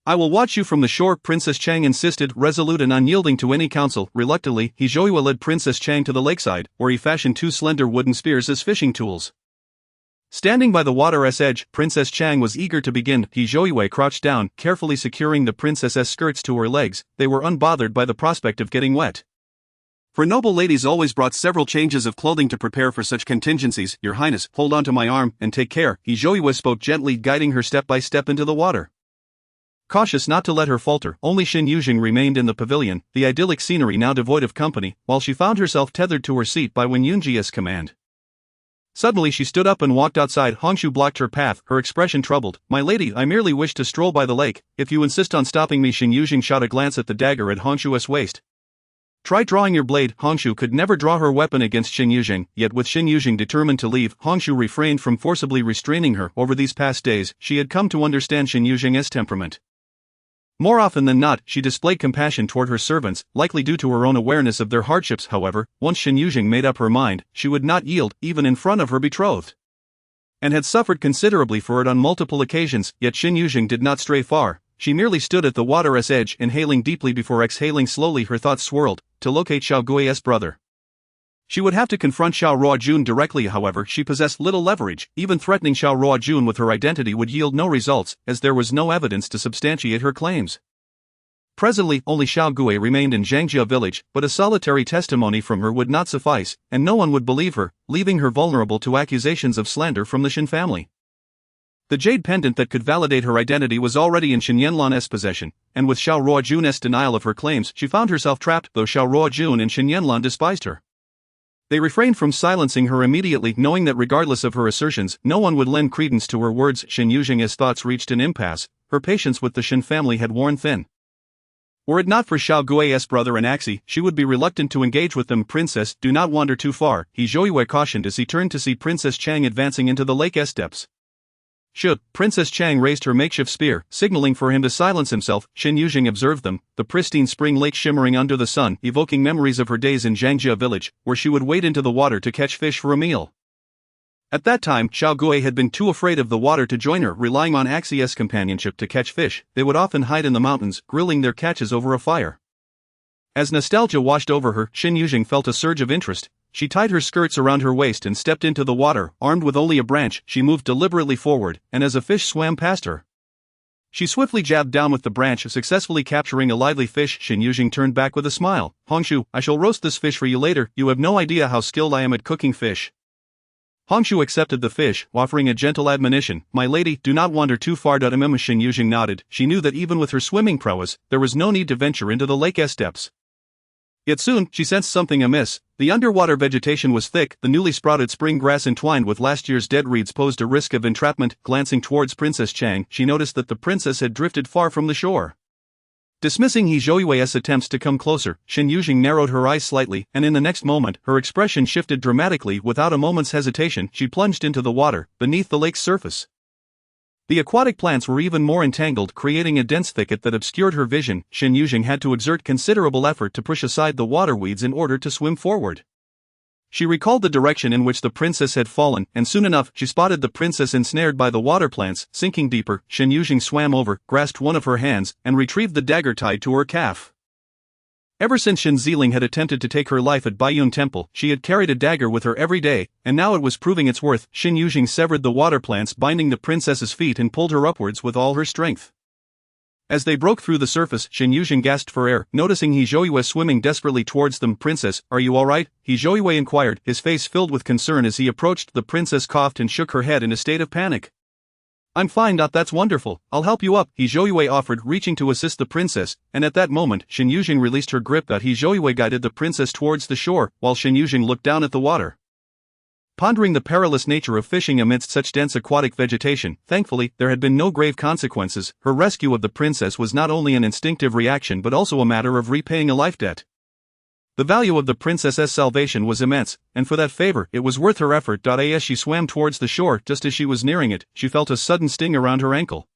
Speaker 2: "I will watch you from the shore," Princess Chang insisted, resolute and unyielding to any counsel. Reluctantly, he Zhouyu led Princess Chang to the lakeside, where he fashioned two slender wooden spears as fishing tools. Standing by the water's edge, Princess Chang was eager to begin. He Zhouyu crouched down, carefully securing the princess's skirts to her legs. They were unbothered by the prospect of getting wet. "For noble ladies always brought several changes of clothing to prepare for such contingencies. Your Highness, hold on to my arm, and take care," he Zhouyu spoke gently, guiding her step by step into the water. Cautious not to let her falter, only Shen Yuzheng remained in the pavilion, the idyllic scenery now devoid of company, while she found herself tethered to her seat by Wen Yunji's command. Suddenly she stood up and walked outside. Hongshu blocked her path, her expression troubled. "My lady, I merely wish to stroll by the lake. If you insist on stopping me." Shen Yuzheng shot a glance at the dagger at Hongshu's waist. "Try drawing your blade." Hongshu could never draw her weapon against Shen Yuzheng, yet with Shen Yuzheng determined to leave, Hongshu refrained from forcibly restraining her. Over these past days, she had come to understand Shen Yuzheng's temperament. More often than not, she displayed compassion toward her servants, likely due to her own awareness of their hardships. However, once Shen Yuzheng made up her mind, she would not yield, even in front of her betrothed, and had suffered considerably for it on multiple occasions. Yet Shen Yuzheng did not stray far. She merely stood at the water's edge, inhaling deeply before exhaling slowly. Her thoughts swirled, to locate Xiao Gui's brother. She would have to confront Xiao Ruojun directly. However, she possessed little leverage. Even threatening Xiao Ruojun with her identity would yield no results, as there was no evidence to substantiate her claims. Presently, only Xiao Gui remained in Zhangjia village, but a solitary testimony from her would not suffice, and no one would believe her, leaving her vulnerable to accusations of slander from the Shen family. The jade pendant that could validate her identity was already in Shen Yanlan's possession, and with Xiao Ruojun's denial of her claims, she found herself trapped. Though Xiao Ruojun and Shen Yanlan despised her, they refrained from silencing her immediately, knowing that regardless of her assertions, no one would lend credence to her words. Shen Yuzheng's thoughts reached an impasse. Her patience with the Shen family had worn thin. Were it not for Xiao Gui's brother and Axi, she would be reluctant to engage with them. "Princess, do not wander too far," he Zhouyu cautioned as he turned to see Princess Chang advancing into the lake's depths. "Should." Princess Chang raised her makeshift spear, signaling for him to silence himself. Shen Yuzheng observed them, the pristine spring lake shimmering under the sun, evoking memories of her days in Zhangjia village, where she would wade into the water to catch fish for a meal. At that time, Xiao Gui had been too afraid of the water to join her, relying on Axi's companionship to catch fish. They would often hide in the mountains, grilling their catches over a fire. As nostalgia washed over her, Shen Yuzheng felt a surge of interest. She tied her skirts around her waist and stepped into the water. Armed with only a branch, she moved deliberately forward, and as a fish swam past her, she swiftly jabbed down with the branch, successfully capturing a lively fish. Shen Yuzheng turned back with a smile. Hongshu, I shall roast this fish for you later. You have no idea how skilled I am at cooking fish. Hongshu accepted the fish, offering a gentle admonition. My lady, do not wander too far. Shen Yuzheng nodded. She knew that even with her swimming prowess, there was no need to venture into the lake's depths. Yet soon, she sensed something amiss. The underwater vegetation was thick, the newly sprouted spring grass entwined with last year's dead reeds posed a risk of entrapment. Glancing towards Princess Chang, she noticed that the princess had drifted far from the shore. Dismissing He Zhoujui's attempts to come closer, Shen Yuzheng narrowed her eyes slightly, and in the next moment, her expression shifted dramatically. Without a moment's hesitation, she plunged into the water, beneath the lake's surface. The aquatic plants were even more entangled, creating a dense thicket that obscured her vision. Shen Yuzheng had to exert considerable effort to push aside the water weeds in order to swim forward. She recalled the direction in which the princess had fallen, and soon enough, she spotted the princess ensnared by the water plants. Sinking deeper, Shen Yuzheng swam over, grasped one of her hands, and retrieved the dagger tied to her calf. Ever since Shen Ziling had attempted to take her life at Baiyun Temple, she had carried a dagger with her every day, and now it was proving its worth. Shen Yuzheng severed the water plants binding the princess's feet and pulled her upwards with all her strength. As they broke through the surface, Shen Yuzheng gasped for air, noticing He Zhouju swimming desperately towards them. Princess, are you alright? He Zhouju inquired, his face filled with concern as he approached. The princess coughed and shook her head in a state of panic. I'm fine. That's wonderful. I'll help you up, He Zhouju offered, reaching to assist the princess, and at that moment, Shen Yuzheng released her grip. He Zhouju guided the princess towards the shore, while Shen Yuzheng looked down at the water. Pondering the perilous nature of fishing amidst such dense aquatic vegetation, thankfully, there had been no grave consequences. Her rescue of the princess was not only an instinctive reaction but also a matter of repaying a life debt. The value of the princess's salvation was immense, and for that favor, it was worth her effort. As she swam towards the shore, just as she was nearing it, she felt a sudden sting around her ankle.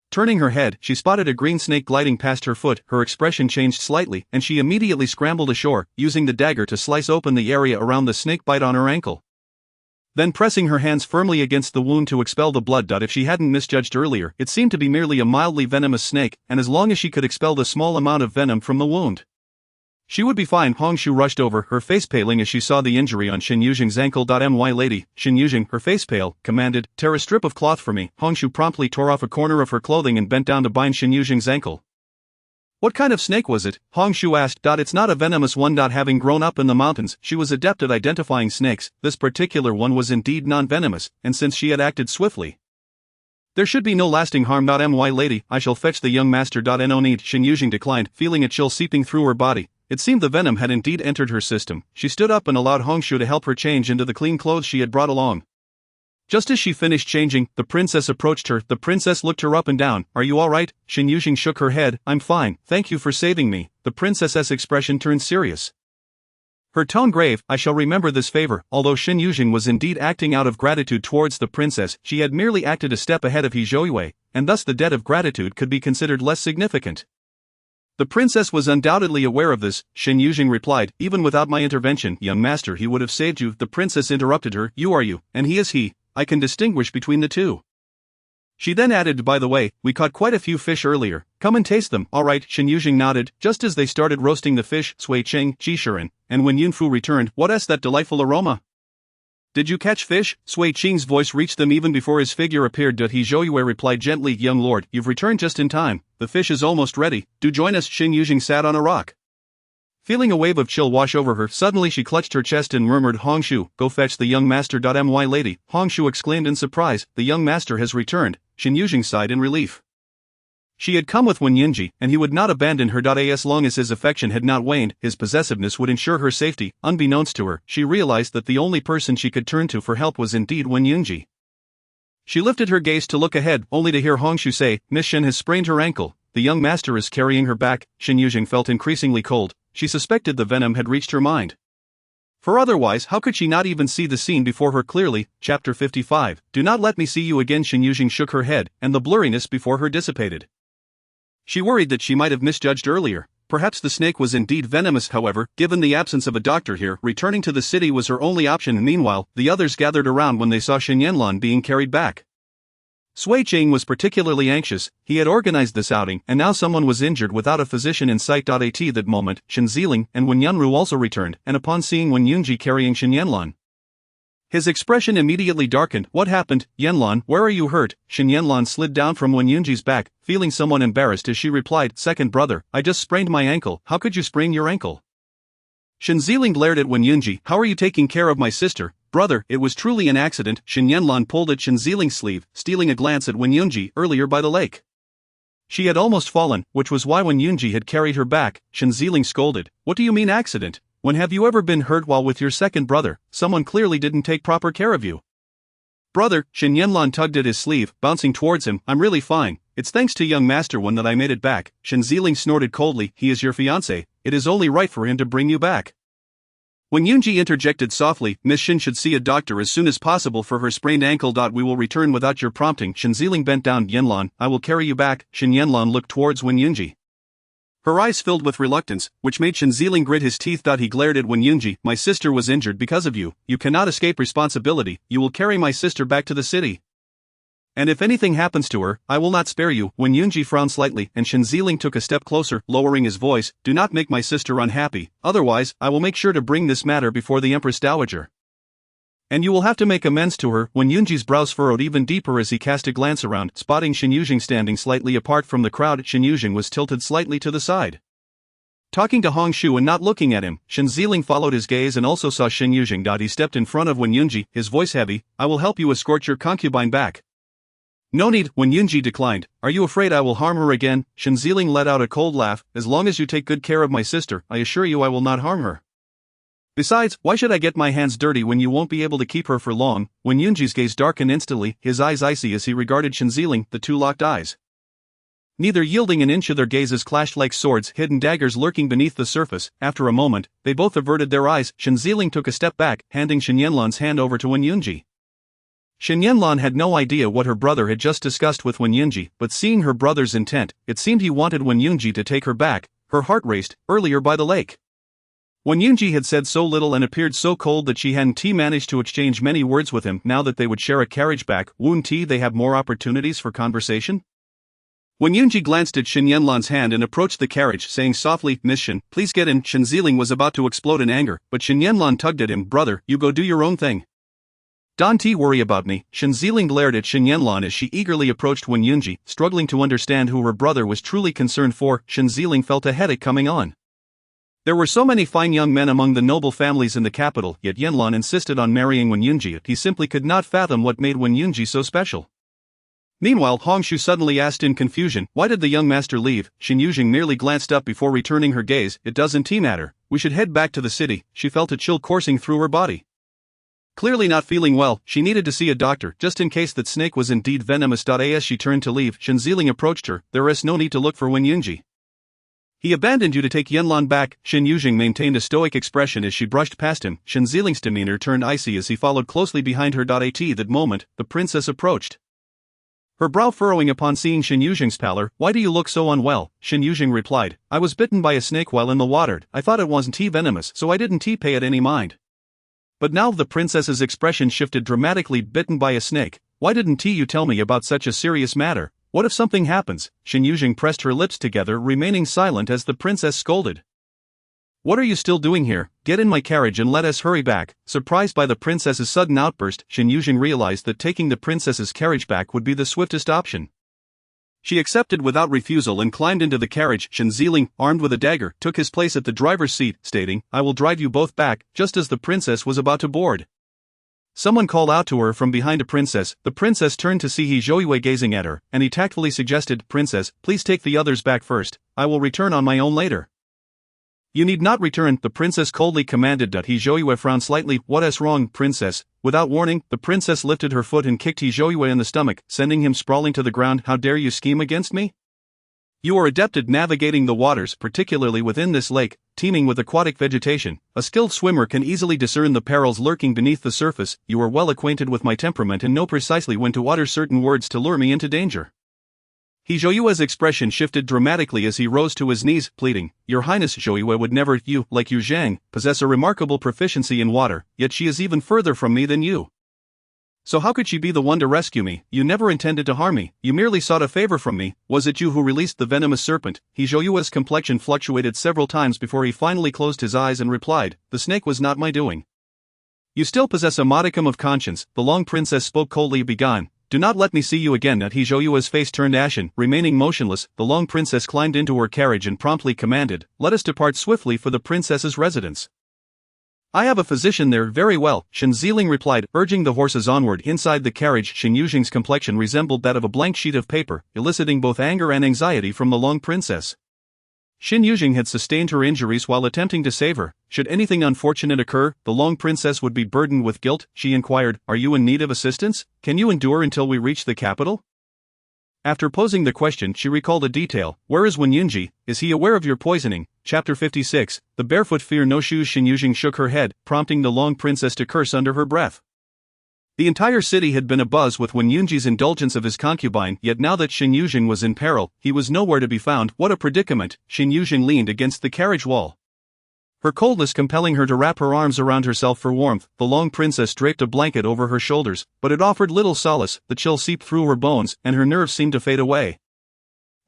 Speaker 2: Turning her head, she spotted a green snake gliding past her foot. Her expression changed slightly, and she immediately scrambled ashore, using the dagger to slice open the area around the snake bite on her ankle. Then pressing her hands firmly against the wound to expel the blood. If she hadn't misjudged earlier, it seemed to be merely a mildly venomous snake, and as long as she could expel the small amount of venom from the wound, she would be fine. Hongshu rushed over, her face paling as she saw the injury on Shen Yuzheng's ankle. My lady, Shen Yuzheng, her face pale, commanded, tear a strip of cloth for me. Hongshu promptly tore off a corner of her clothing and bent down to bind Shen Yuzheng's ankle. What kind of snake was it? Hongshu asked. It's not a venomous one. Having grown up in the mountains, she was adept at identifying snakes. This particular one was indeed non-venomous, and since she had acted swiftly, there should be no lasting harm. My lady, I shall fetch the young master. No need, Shen Yuzheng declined, feeling a chill seeping through her body. It seemed the venom had indeed entered her system. She stood up and allowed Hongshu to help her change into the clean clothes she had brought along. Just as she finished changing, the princess approached her. The princess looked her up and down. Are you alright? Shen Yuzheng shook her head. I'm fine, thank you for saving me. The princess's expression turned serious, her tone grave. I shall remember this favor. Although Shen Yuzheng was indeed acting out of gratitude towards the princess, she had merely acted a step ahead of He Zhouju, and thus the debt of gratitude could be considered less significant. The princess was undoubtedly aware of this, Shen Yuzheng replied. Even without my intervention, young master, he would have saved you. The princess interrupted her. You are you, and he is he. I can distinguish between the two. She then added, by the way, we caught quite a few fish earlier. Come and taste them. Alright, Shen Yuzheng nodded. Just as they started roasting the fish, Sui Cheng, Jishiren, and when Yunfu returned, what's that delightful aroma? Did you catch fish? Sui Cheng's voice reached them even before his figure appeared. He Zhouju replied gently, young lord, you've returned just in time. The fish is almost ready. Do join us. Shen Yuzheng sat on a rock. Feeling a wave of chill wash over her, suddenly she clutched her chest and murmured, Hongshu, go fetch the young master. My lady, Hongshu exclaimed in surprise, the young master has returned. Shen Yuzheng sighed in relief. She had come with Wenyunji, and he would not abandon her. As long as his affection had not waned, his possessiveness would ensure her safety. Unbeknownst to her, she realized that the only person she could turn to for help was indeed Wenyunji. She lifted her gaze to look ahead, only to hear Hongshu say, Miss Shen has sprained her ankle. The young master is carrying her back. Shen Yuzheng felt increasingly cold. She suspected the venom had reached her mind. For otherwise, how could she not even see the scene before her clearly? Chapter 55. Do not let me see you again. Shen Yuzheng shook her head, and the blurriness before her dissipated. She worried that she might have misjudged earlier. Perhaps the snake was indeed venomous. However, given the absence of a doctor here, returning to the city was her only option. Meanwhile, the others gathered around when they saw Shen Yanlan being carried back. Sui Ching was particularly anxious. He had organized this outing, and now someone was injured without a physician in sight. At that moment, Shen Ziling and Wen Yunru also returned, and upon seeing Wen Yunji carrying Shen Yanlan, his expression immediately darkened. What happened, Yanlan? Where are you hurt? Shen Yanlan slid down from Wen Yunji's back, feeling somewhat embarrassed as she replied, "Second brother, I just sprained my ankle." "How could you sprain your ankle?" Shen Ziling glared at Wen Yunji. "How are you taking care of my sister?" "Brother, it was truly an accident." Shen Yanlan pulled at Shen Ziling's sleeve, stealing a glance at Wen Yunji earlier by the lake. She had almost fallen, which was why Wen Yunji had carried her back. Shen Ziling scolded. "What do you mean accident? When have you ever been hurt while with your second brother? Someone clearly didn't take proper care of you." "Brother," Shen Yanlan tugged at his sleeve, bouncing towards him, "I'm really fine. It's thanks to young Master Wen that I made it back." Shen Ziling snorted coldly. "He is your fiancé. It is only right for him to bring you back." When Yunji interjected softly, "Miss Shen should see a doctor as soon as possible for her sprained ankle. We will return without your prompting." Shen Ziling bent down. "Yanlan, I will carry you back." Shen Yanlan looked towards Wen Yunji. Her eyes filled with reluctance, which made Shen Ziling grit his teeth. He glared at Wen Yunji. "My sister was injured because of you. You cannot escape responsibility. You will carry my sister back to the city. And if anything happens to her, I will not spare you." Wen Yunji frowned slightly, and Shen Ziling took a step closer, lowering his voice. "Do not make my sister unhappy, otherwise, I will make sure to bring this matter before the Empress Dowager. And you will have to make amends to her." Wen Yunji's brows furrowed even deeper as he cast a glance around, spotting Shen Yuzheng standing slightly apart from the crowd. Shen Yuzheng was tilted slightly to the side, talking to Hong Shu and not looking at him. Shen Ziling followed his gaze and also saw Shen Yuzheng. He stepped in front of Wen Yunji, his voice heavy. "I will help you escort your concubine back." "No need," Wen Yunji declined. "Are you afraid I will harm her again?" Shen Ziling let out a cold laugh. "As long as you take good care of my sister, I assure you I will not harm her. Besides, why should I get my hands dirty when you won't be able to keep her for long?" Wen Yunji's gaze darkened instantly, his eyes icy as he regarded Shen Ziling. The two locked eyes, neither yielding an inch. Of their gazes clashed like swords, hidden daggers lurking beneath the surface. After a moment, they both averted their eyes. Shen Ziling took a step back, handing Shen Yanlan's hand over to Wen Yunji. Shen Yanlan had no idea what her brother had just discussed with Wen Yunji, but seeing her brother's intent, it seemed he wanted Wen Yunji to take her back. Her heart raced, earlier by the lake. Wen Yunji had said so little and appeared so cold that she hadn't managed to exchange many words with him. Now that they would share a carriage back, wouldn't they have more opportunities for conversation? Wen Yunji glanced at Shen Yanlan's hand and approached the carriage, saying softly, "Miss Shen, please get in." Shen Ziling was about to explode in anger, but Shen Yanlan tugged at him. "Brother, you go do your own thing. Don't worry about me." Shen Ziling glared at Shen Yanlan as she eagerly approached Wen Yunji, struggling to understand who her brother was truly concerned for. Shen Ziling felt a headache coming on. There were so many fine young men among the noble families in the capital, yet Yanlan insisted on marrying Wen Yunji. He simply could not fathom what made Wen Yunji so special. Meanwhile, Hong Shu suddenly asked in confusion, "Why did the young master leave?" Shen Yuzheng merely glanced up before returning her gaze. "It doesn't matter. We should head back to the city." She felt a chill coursing through her body. Clearly not feeling well, she needed to see a doctor, just in case that snake was indeed venomous. As she turned to leave, Shen Ziling approached her. "There is no need to look for Wen Yunji. He abandoned you to take Yanlan back." Shen Yuzheng maintained a stoic expression as she brushed past him. Shen Ziling's demeanor turned icy as he followed closely behind her. At that moment, the princess approached, her brow furrowing upon seeing Shen Yuzheng's pallor. "Why do you look so unwell?" Shen Yuzheng replied, "I was bitten by a snake while in the water. I thought it wasn't venomous, so I didn't pay it any mind." But now the princess's expression shifted dramatically. "Bitten by a snake? Why didn't you tell me about such a serious matter? What if something happens?" Shen Yuzheng pressed her lips together, remaining silent as the princess scolded, "What are you still doing here? Get in my carriage and let us hurry back." Surprised by the princess's sudden outburst, Shen Yuzheng realized that taking the princess's carriage back would be the swiftest option. She accepted without refusal and climbed into the carriage. Shen Ziling, armed with a dagger, took his place at the driver's seat, stating, "I will drive you both back." Just as the princess was about to board, someone called out to her from behind. A princess. The princess turned to see He Zhouyu gazing at her, and he tactfully suggested, "Princess, please take the others back first. I will return on my own later." "You need not return," the princess coldly commanded. He Zhouyu frowned slightly. "What is wrong, princess?" Without warning, the princess lifted her foot and kicked He Zhouyu in the stomach, sending him sprawling to the ground. "How dare you scheme against me? You are adept at navigating the waters, particularly within this lake, teeming with aquatic vegetation. A skilled swimmer can easily discern the perils lurking beneath the surface. You are well acquainted with my temperament and know precisely when to utter certain words to lure me into danger." He Zhouyue's expression shifted dramatically as he rose to his knees, pleading, "Your Highness, Zhouyue would never. You, like Yu Zhang, possess a remarkable proficiency in water, yet she is even further from me than you. So how could she be the one to rescue me? You never intended to harm me, you merely sought a favor from me. Was it you who released the venomous serpent? Zhou complexion fluctuated several times before he finally closed his eyes and replied, the snake was not my doing. You still possess a modicum of conscience, the Long Princess spoke coldly. Begone. Do not let me see you again. Zhou's face turned ashen, remaining motionless. The Long Princess climbed into her carriage and promptly commanded, let us depart swiftly for the princess's residence. I have a physician there. Very well, Shen Yuzheng replied, urging the horses onward. Inside the carriage, Shen Yuzheng's complexion resembled that of a blank sheet of paper, eliciting both anger and anxiety from the Long Princess. Shen Yuzheng had sustained her injuries while attempting to save her. Should anything unfortunate occur, the Long Princess would be burdened with guilt. She inquired, are you in need of assistance? Can you endure until we reach the capital? After posing the question, she recalled a detail. Where is Wenyunji? Is he aware of your poisoning? Chapter 56, The Barefoot Fear No Shoes. Shen Yuzheng shook her head, prompting the Long Princess to curse under her breath. The entire city had been abuzz with Wenyunji's indulgence of his concubine, yet now that Shen Yuzheng was in peril, he was nowhere to be found. What a predicament! Shen Yuzheng leaned against the carriage wall, her coldness compelling her to wrap her arms around herself for warmth. The Long Princess draped a blanket over her shoulders, but it offered little solace. The chill seeped through her bones, and her nerves seemed to fade away,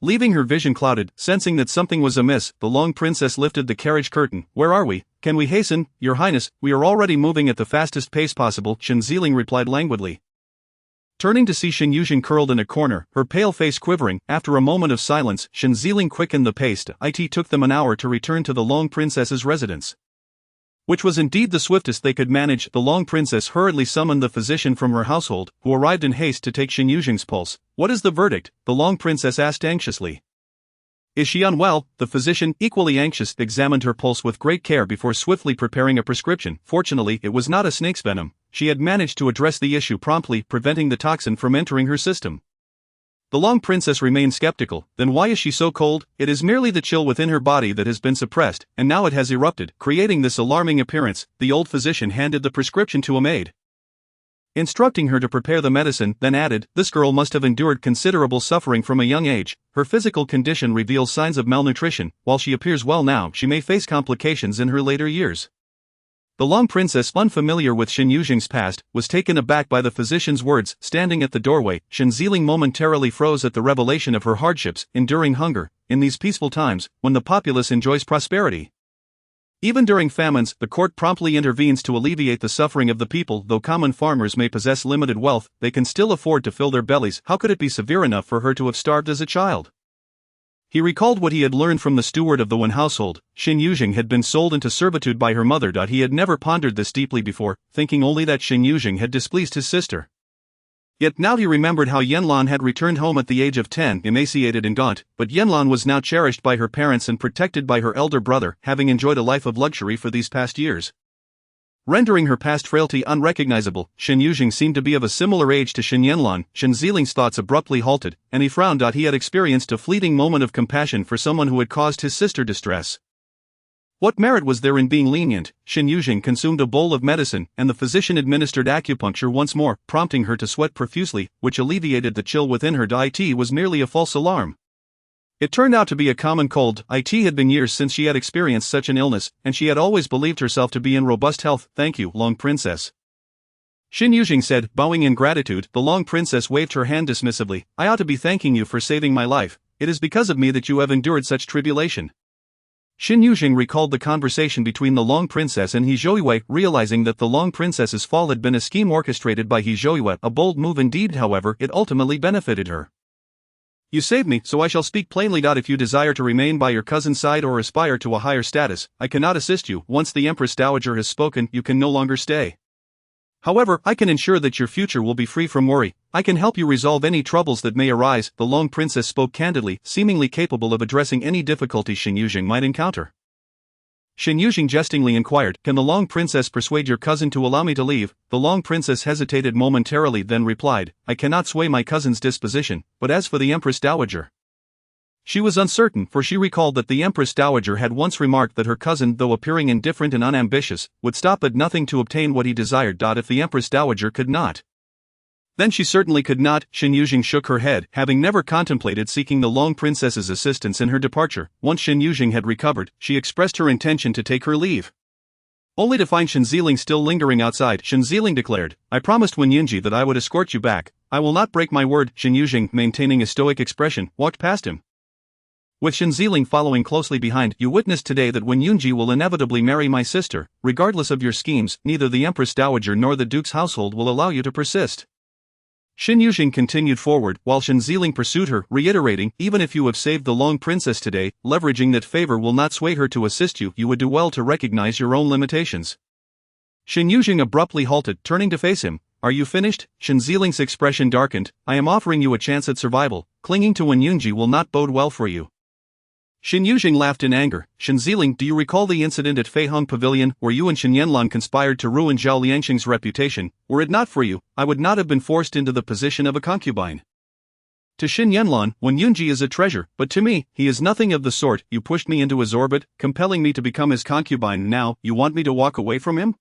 Speaker 2: leaving her vision clouded. Sensing that something was amiss, the Long Princess lifted the carriage curtain. Where are we? Can we hasten? Your Highness, we are already moving at the fastest pace possible, Shen Yuzheng replied languidly. Turning to see Shen Yuzheng curled in a corner, her pale face quivering, after a moment of silence, Shen Yuzheng quickened the pace. It took them an hour to return to the Long Princess's residence, which was indeed the swiftest they could manage. The Long Princess hurriedly summoned the physician from her household, who arrived in haste to take Shen Yuzheng's pulse. What is the verdict? The Long Princess asked anxiously. Is she unwell? The physician, equally anxious, examined her pulse with great care before swiftly preparing a prescription. Fortunately, it was not a snake's venom. She had managed to address the issue promptly, preventing the toxin from entering her system. The Long Princess remained skeptical. Then why is she so cold? It is merely the chill within her body that has been suppressed, and now it has erupted, creating this alarming appearance. The old physician handed the prescription to a maid, instructing her to prepare the medicine, then added, this girl must have endured considerable suffering from a young age. Her physical condition reveals signs of malnutrition. While she appears well now, she may face complications in her later years. The Long Princess, unfamiliar with Shen Yuzheng's past, was taken aback by the physician's words. Standing at the doorway, Shen Yuzheng momentarily froze at the revelation of her hardships, enduring hunger, in these peaceful times, when the populace enjoys prosperity. Even during famines, the court promptly intervenes to alleviate the suffering of the people. Though common farmers may possess limited wealth, they can still afford to fill their bellies. How could it be severe enough for her to have starved as a child? He recalled what he had learned from the steward of the Wen household. Shen Yuzheng had been sold into servitude by her mother. He had never pondered this deeply before, thinking only that Shen Yuzheng had displeased his sister. Yet now he remembered how Yanlan had returned home at the age of 10, emaciated and gaunt, but Yanlan was now cherished by her parents and protected by her elder brother, having enjoyed a life of luxury for these past years, rendering her past frailty unrecognizable. Shen Yuzheng seemed to be of a similar age to Shen Yanlan. Shen Yuzheng's thoughts abruptly halted, and he frowned. He had experienced a fleeting moment of compassion for someone who had caused his sister distress. What merit was there in being lenient? Shen Yuzheng consumed a bowl of medicine, and the physician administered acupuncture once more, prompting her to sweat profusely, which alleviated the chill within her. It was merely a false alarm. It turned out to be a common cold. It had been years since she had experienced such an illness, and she had always believed herself to be in robust health. Thank you, Long Princess, Shen Yuzheng said, bowing in gratitude. The Long Princess waved her hand dismissively. I ought to be thanking you for saving my life. It is because of me that you have endured such tribulation. Shen Yuzheng recalled the conversation between the Long Princess and Zhou, realizing that the Long Princess's fall had been a scheme orchestrated by Zhou. A bold move indeed, however, it ultimately benefited her. You saved me, so I shall speak plainly. If you desire to remain by your cousin's side or aspire to a higher status, I cannot assist you. Once the Empress Dowager has spoken, you can no longer stay. However, I can ensure that your future will be free from worry. I can help you resolve any troubles that may arise. The Long Princess spoke candidly, seemingly capable of addressing any difficulty Shen Yuzheng might encounter. Shen Yuzheng jestingly inquired, can the Long Princess persuade your cousin to allow me to leave? The Long Princess hesitated momentarily, then replied, I cannot sway my cousin's disposition, but as for the Empress Dowager. She was uncertain, for she recalled that the Empress Dowager had once remarked that her cousin, though appearing indifferent and unambitious, would stop at nothing to obtain what he desired. If the Empress Dowager could not, then she certainly could not. Shen Yuzheng shook her head, having never contemplated seeking the Long Princess's assistance in her departure. Once Shen Yuzheng had recovered, she expressed her intention to take her leave. Only to find Shen Yuzheng still lingering outside. Shen Yuzheng declared, "I promised Wen Yunji that I would escort you back. I will not break my word." Shen Yuzheng, maintaining a stoic expression, walked past him. With Shen Yuzheng following closely behind. "You witnessed today that Wen Yunji will inevitably marry my sister. Regardless of your schemes, neither the Empress Dowager nor the Duke's household will allow you to persist." Shen Yuzheng continued forward, while Shen Yuzheng pursued her, reiterating, "Even if you have saved the Long Princess today, leveraging that favor will not sway her to assist you. You would do well to recognize your own limitations." Shen Yuzheng abruptly halted, turning to face him. "Are you finished?" Shen Yuzheng's expression darkened. "I am offering you a chance at survival. Clinging to Wen Yunji will not bode well for you." Shen Yuzheng laughed in anger. "Shen Yuzheng, do you recall the incident at Feihong Pavilion where you and Shen Yanlan conspired to ruin Zhao Liangsheng's reputation? Were it not for you, I would not have been forced into the position of a concubine. To Shen Yanlan, Wen Yunji is a treasure, but to me, he is nothing of the sort. You pushed me into his orbit, compelling me to become his concubine. Now, you want me to walk away from him?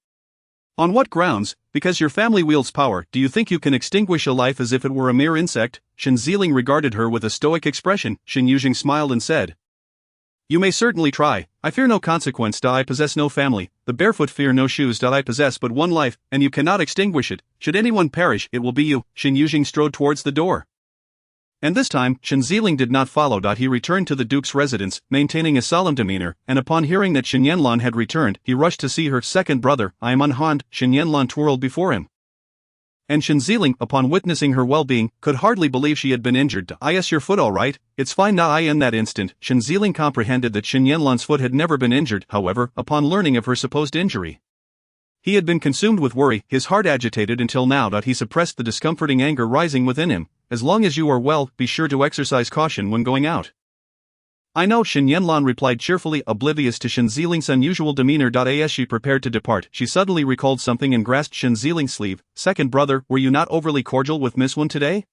Speaker 2: On what grounds? Because your family wields power. Do you think you can extinguish a life as if it were a mere insect?" Shen Yuzheng regarded her with a stoic expression. Shen Yuzheng smiled and said, "You may certainly try. I fear no consequence. I possess no family. The barefoot fear no shoes. I possess but one life, and you cannot extinguish it. Should anyone perish, it will be you." Shen Yuzheng strode towards the door. And this time, Shen Yuzheng did not follow. He returned to the Duke's residence, maintaining a solemn demeanor, and upon hearing that Shen Yanlan had returned, he rushed to see her. "Second brother, I am unharmed." Shen Yanlan twirled before him. And Shen Yuzheng, upon witnessing her well-being, could hardly believe she had been injured. "Is your foot all right?" "It's fine now." In that instant, Shen Yuzheng comprehended that Shen Yanlan's foot had never been injured. However, upon learning of her supposed injury, he had been consumed with worry, his heart agitated until now. He suppressed the discomforting anger rising within him. "As long as you are well, be sure to exercise caution when going out." "I know," Shen Yanlan replied cheerfully, oblivious to Shen Yuzheng's unusual demeanor. As she prepared to depart, she suddenly recalled something and grasped Shen Yuzheng's sleeve. "Second brother, were you not overly cordial with Miss Wen today?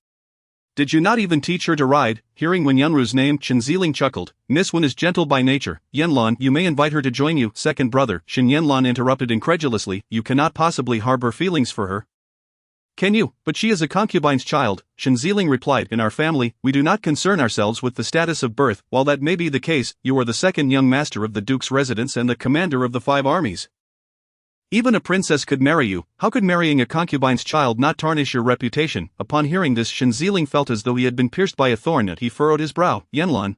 Speaker 2: Did you not even teach her to ride?" Hearing Wen Yunru's name, Shen Yuzheng chuckled. "Miss Wen is gentle by nature. Yanlan, you may invite her to join you." "Second brother," Shen Yanlan interrupted incredulously, "you cannot possibly harbor feelings for her. Can you? But she is a concubine's child." Shen Yuzheng replied, "In our family, we do not concern ourselves with the status of birth. While that may be the case, you are the second young master of the Duke's residence and the commander of the 5 armies. Even a princess could marry you. How could marrying a concubine's child not tarnish your reputation?" Upon hearing this, Shen Yuzheng felt as though he had been pierced by a thorn. He furrowed his brow. "Yanlan,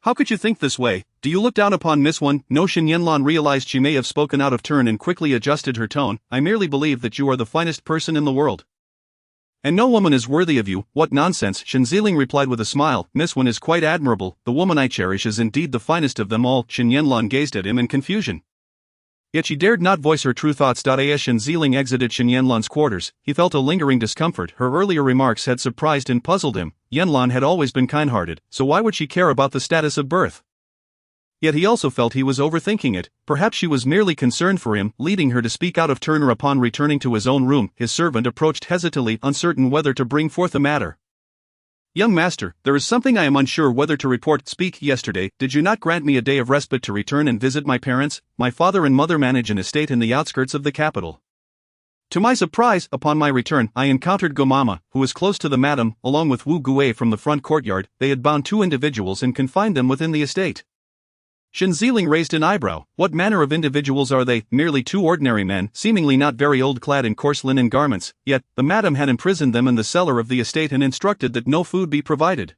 Speaker 2: how could you think this way? Do you look down upon Miss Wen?" "No." Shen Yanlan realized she may have spoken out of turn and quickly adjusted her tone. "I merely believe that you are the finest person in the world. And no woman is worthy of you." "What nonsense!" Shen Yuzheng replied with a smile. "Miss Wen is quite admirable. The woman I cherish is indeed the finest of them all." Shen Yanlan gazed at him in confusion. Yet she dared not voice her true thoughts. As Shen Yuzheng exited Shen Yanlan's quarters, he felt a lingering discomfort. Her earlier remarks had surprised and puzzled him. Yanlan had always been kind-hearted, so why would she care about the status of birth? Yet he also felt he was overthinking it. Perhaps she was merely concerned for him, leading her to speak out of turn. Upon returning to his own room, his servant approached hesitantly, uncertain whether to bring forth the matter. "Young master, there is something I am unsure whether to report." "Speak." "Yesterday, did you not grant me a day of respite to return and visit my parents? My father and mother manage an estate in the outskirts of the capital. To my surprise, upon my return, I encountered Gomama, who was close to the madam, along with Wu Gui from the front courtyard. They had bound 2 individuals and confined them within the estate." Shen Yuzheng raised an eyebrow. "What manner of individuals are they?" "Merely 2 ordinary men, seemingly not very old, clad in coarse linen garments. Yet, the madam had imprisoned them in the cellar of the estate and instructed that no food be provided."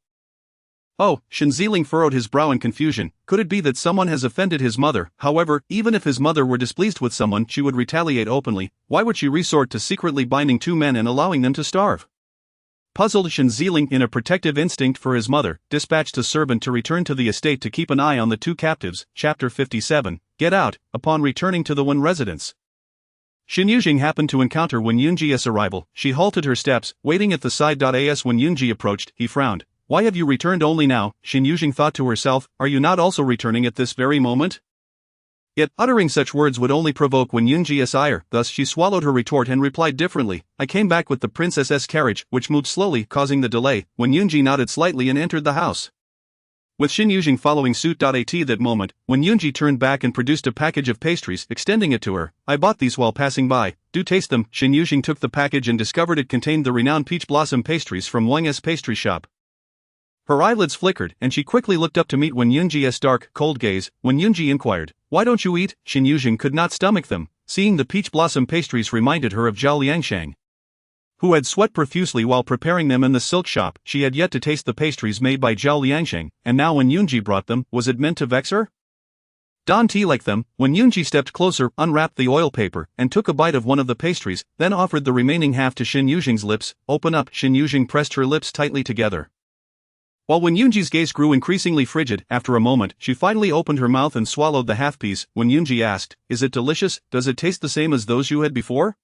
Speaker 2: "Oh." Shen Yuzheng furrowed his brow in confusion. Could it be that someone has offended his mother? However, even if his mother were displeased with someone, she would retaliate openly. Why would she resort to secretly binding 2 men and allowing them to starve? Puzzled, Shen Yuzheng, in a protective instinct for his mother, dispatched a servant to return to the estate to keep an eye on the 2 captives. Chapter 57. Get out. Upon returning to the Wen residence, Shen Yuzheng happened to encounter Wen Yunji's arrival. She halted her steps, waiting at the side. As Wen Yunji approached, he frowned. "Why have you returned only now?" Shen Yuzheng thought to herself. "Are you not also returning at this very moment?" Yet, uttering such words would only provoke Wen Yunji's ire. Thus she swallowed her retort and replied differently. "I came back with the princess's carriage, which moved slowly, causing the delay." Wen Yunji nodded slightly and entered the house, with Shen Yuzheng following suit. At that moment, Wen Yunji turned back and produced a package of pastries, extending it to her. "I bought these while passing by. Do taste them." Shen Yuzheng took the package and discovered it contained the renowned peach blossom pastries from Wang's pastry shop. Her eyelids flickered, and she quickly looked up to meet Wen Yunji's dark, cold gaze. Wen Yunji inquired, Why don't you eat? Shen Yuzheng could not stomach them. Seeing the peach blossom pastries reminded her of Zhao Liangshang, who had sweat profusely while preparing them in the silk shop. She had yet to taste the pastries made by Zhao Liangshang, and now when Yunji brought them, was it meant to vex her? Don tea like them. When Yunji stepped closer, unwrapped the oil paper, and took a bite of one of the pastries, then offered the remaining half to Shen Yuzheng's lips. Open up. Shen Yuzheng pressed her lips tightly together. While Wen Yunji's gaze grew increasingly frigid, after a moment, she finally opened her mouth and swallowed the half-piece. When Yunji asked, "Is it delicious? Does it taste the same as those you had before?"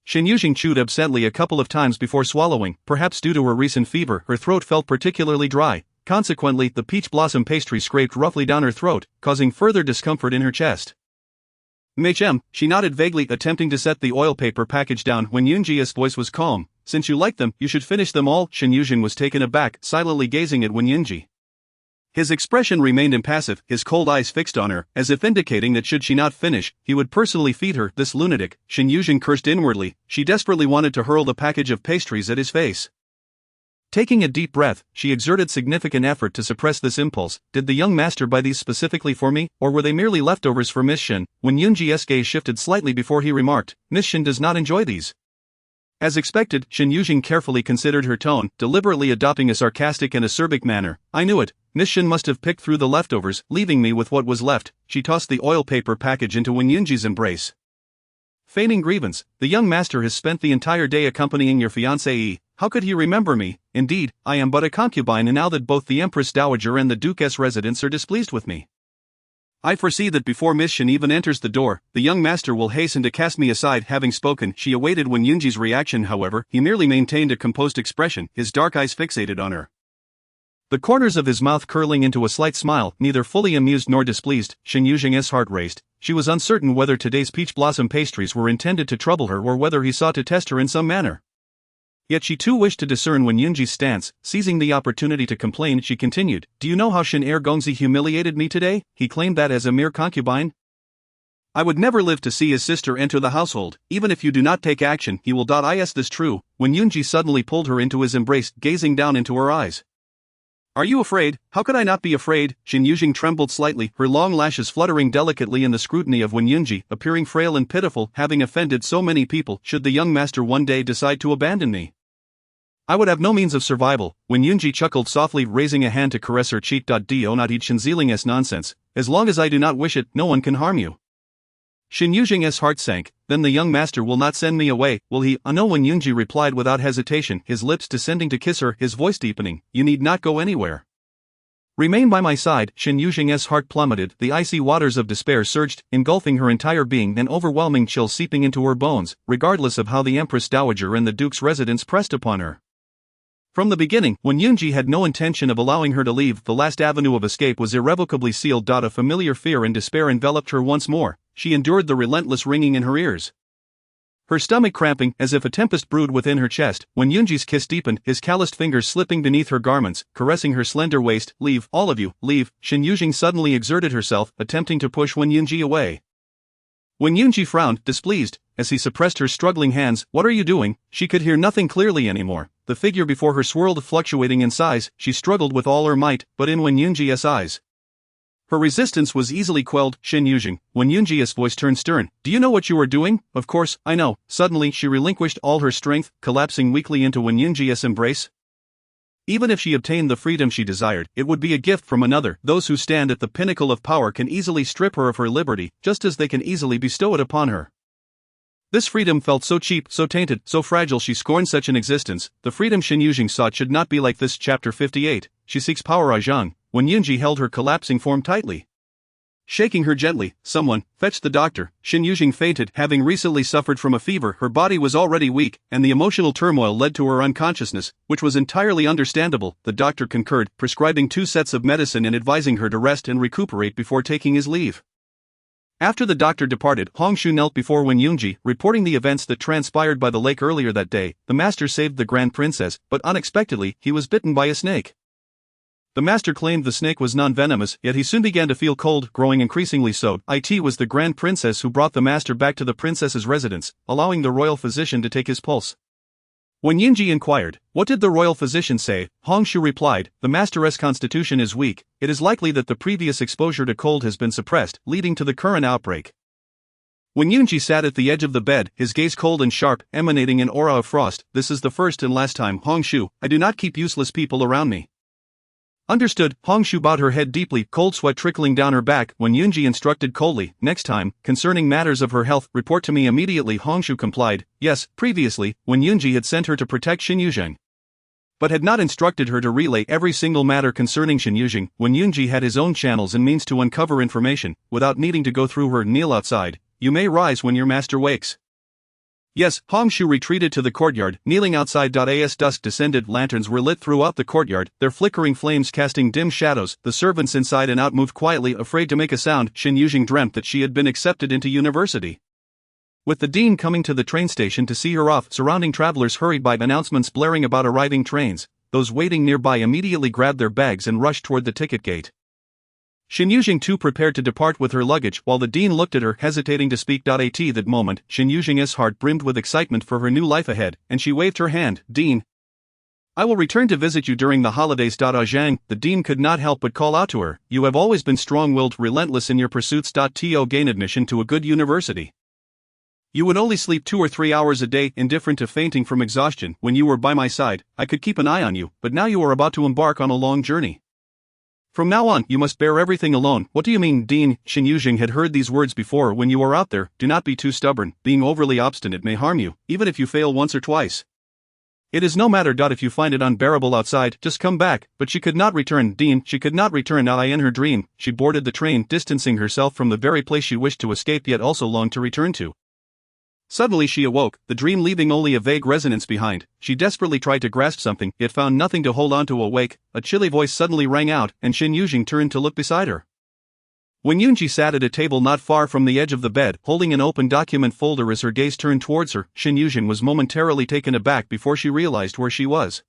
Speaker 2: Shen Yuzheng chewed absently a couple of times before swallowing. Perhaps due to her recent fever, her throat felt particularly dry. Consequently, the peach blossom pastry scraped roughly down her throat, causing further discomfort in her chest. "Hm," she nodded vaguely, attempting to set the oil paper package down. When Yunji's voice was calm. "Since you like them, you should finish them all." Shen Yuzheng was taken aback, silently gazing at Wen Yunji. His expression remained impassive, his cold eyes fixed on her, as if indicating that should she not finish, he would personally feed her. This lunatic. Shen Yuzheng cursed inwardly. She desperately wanted to hurl the package of pastries at his face. Taking a deep breath, she exerted significant effort to suppress this impulse. Did the young master buy these specifically for me, or were they merely leftovers for Miss Shen? When Yunji's gaze shifted slightly before he remarked, "Miss Shen does not enjoy these." As expected, Shen Yuzheng carefully considered her tone, deliberately adopting a sarcastic and acerbic manner. "I knew it. Miss Shen must have picked through the leftovers, leaving me with what was left." She tossed the oil paper package into Wen Yunji's embrace. Feigning grievance, "The young master has spent the entire day accompanying your fiancée. How could he remember me? Indeed, I am but a concubine, and now that both the Empress Dowager and the Duchess residents are displeased with me, I foresee that before Miss Shen even enters the door, the young master will hasten to cast me aside." Having spoken, she awaited Wen Yunji's reaction. However, he merely maintained a composed expression, his dark eyes fixated on her, the corners of his mouth curling into a slight smile, neither fully amused nor displeased. Shen Yuzheng's heart raced. She was uncertain whether today's peach blossom pastries were intended to trouble her or whether he sought to test her in some manner. Yet she too wished to discern Wen Yunji's stance. Seizing the opportunity to complain, she continued, "Do you know how Shen Gongzi humiliated me today? He claimed that as a mere concubine, I would never live to see his sister enter the household. Even if you do not take action, he will. Is this true?" Wen Yunji suddenly pulled her into his embrace, gazing down into her eyes. "Are you afraid? How could I not be afraid?" Shen Yuzheng trembled slightly, her long lashes fluttering delicately in the scrutiny of Wen Yunji, appearing frail and pitiful. "Having offended so many people, should the young master one day decide to abandon me, I would have no means of survival." Wen Yunji chuckled softly, raising a hand to caress her cheek. "Do not eat Shen Ziling's nonsense. As long as I do not wish it, no one can harm you." Shen Yuzheng's heart sank. "Then the young master will not send me away, will he?" "No." Wen Yunji replied without hesitation, his lips descending to kiss her, his voice deepening. "You need not go anywhere. Remain by my side." Shen Yuzheng's heart plummeted, the icy waters of despair surged, engulfing her entire being, an overwhelming chill seeping into her bones, regardless of how the Empress Dowager and the Duke's residence pressed upon her. From the beginning, Wen Yunji had no intention of allowing her to leave. The last avenue of escape was irrevocably sealed. A familiar fear and despair enveloped her once more. She endured the relentless ringing in her ears, her stomach cramping as if a tempest brewed within her chest. When Yunji's kiss deepened, his calloused fingers slipping beneath her garments, caressing her slender waist. "Leave, all of you, leave." Shen Yuzheng suddenly exerted herself, attempting to push Wen Yunji away. Wen Yunji frowned, displeased, as he suppressed her struggling hands. "What are you doing?" She could hear nothing clearly anymore. The figure before her swirled, fluctuating in size. She struggled with all her might, but in Wen Yunji's eyes, her resistance was easily quelled. "Shen Yuzheng." Wen Yunji's voice turned stern. "Do you know what you are doing?" "Of course, I know." Suddenly she relinquished all her strength, collapsing weakly into Wen Yunji's embrace. Even if she obtained the freedom she desired, it would be a gift from another. Those who stand at the pinnacle of power can easily strip her of her liberty, just as they can easily bestow it upon her. This freedom felt so cheap, so tainted, so fragile. She scorned such an existence. The freedom Shen Yuzheng sought should not be like this. Chapter 58. She seeks power. Zhang. When Yunji held her collapsing form tightly, shaking her gently. "Someone, fetch the doctor." Shen Yuzheng fainted, having recently suffered from a fever. Her body was already weak, and the emotional turmoil led to her unconsciousness, which was entirely understandable. The doctor concurred, prescribing 2 sets of medicine and advising her to rest and recuperate before taking his leave. After the doctor departed, Hongshu knelt before Wen Yunji, reporting the events that transpired by the lake earlier that day. The master saved the Grand Princess, but unexpectedly, he was bitten by a snake. The master claimed the snake was non-venomous, yet he soon began to feel cold, growing increasingly so. It was the Grand Princess who brought the master back to the princess's residence, allowing the royal physician to take his pulse. When Yunji inquired, "What did the royal physician say?" Hong Shu replied, "The master's constitution is weak. It is likely that the previous exposure to cold has been suppressed, leading to the current outbreak." When Yunji sat at the edge of the bed, his gaze cold and sharp, emanating an aura of frost, "This is the first and last time, Hong Shu. I do not keep useless people around me." "Understood." Hong Shu bowed her head deeply, cold sweat trickling down her back. When Yunji instructed coldly, "Next time, concerning matters of her health, report to me immediately." Hong Shu complied. Yes, previously, when Yunji had sent her to protect Shen Yuzheng, but had not instructed her to relay every single matter concerning Shen Yuzheng. When Yunji had his own channels and means to uncover information, without needing to go through her, "Kneel outside. You may rise when your master wakes." Yes, Hong Shu retreated to the courtyard, kneeling outside. As dusk descended, lanterns were lit throughout the courtyard, their flickering flames casting dim shadows. The servants inside and out moved quietly, afraid to make a sound. Shen Yuzheng dreamt that she had been accepted into university. With the dean coming to the train station to see her off, surrounding travelers hurried by, announcements blaring about arriving trains. Those waiting nearby immediately grabbed their bags and rushed toward the ticket gate. Shen Yuzheng too prepared to depart with her luggage, while the dean looked at her, hesitating to speak. At that moment, Shen Yuzheng's heart brimmed with excitement for her new life ahead, and she waved her hand. "Dean, I will return to visit you during the holidays." Zhang, the dean could not help but call out to her, "You have always been strong-willed, relentless in your pursuits." To gain admission to a good university, you would only sleep 2 or 3 hours a day, indifferent to fainting from exhaustion. When you were by my side, I could keep an eye on you, but now you are about to embark on a long journey. From now on, you must bear everything alone." "What do you mean, Dean?" Shen Yuzheng had heard these words before. "When you are out there, do not be too stubborn. Being overly obstinate may harm you, even if you fail once or twice. It is no matter. If you find it unbearable outside, just come back." But she could not return. Dean, she could not return. In her dream, she boarded the train, distancing herself from the very place she wished to escape yet also longed to return to. Suddenly she awoke, the dream leaving only a vague resonance behind. She desperately tried to grasp something, yet found nothing to hold on to. Awake, a chilly voice suddenly rang out, and Shen Yuzheng turned to look beside her. When Yunji sat at a table not far from the edge of the bed, holding an open document folder. As her gaze turned towards her, Shen Yuzheng was momentarily taken aback before she realized where she was.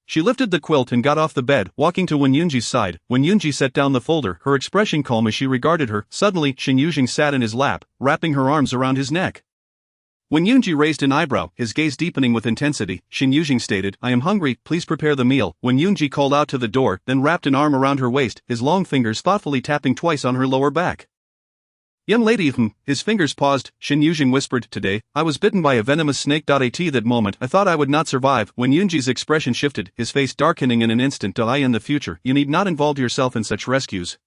Speaker 2: She lifted the quilt and got off the bed, walking to Wen Yunji's side. When Yunji set down the folder, her expression calm as she regarded her. Suddenly, Shen Yuzheng sat in his lap, wrapping her arms around his neck. When Yunji raised an eyebrow, his gaze deepening with intensity, Shen Yuzheng stated, "I am hungry, please prepare the meal." When Yunji called out to the door, then wrapped an arm around her waist, his long fingers thoughtfully tapping twice on her lower back. "Young lady, his fingers paused. Shen Yuzheng whispered, "Today, I was bitten by a venomous snake." At that moment, I thought I would not survive. When Yunji's expression shifted, his face darkening in an instant. In the future, you need not involve yourself in such rescues.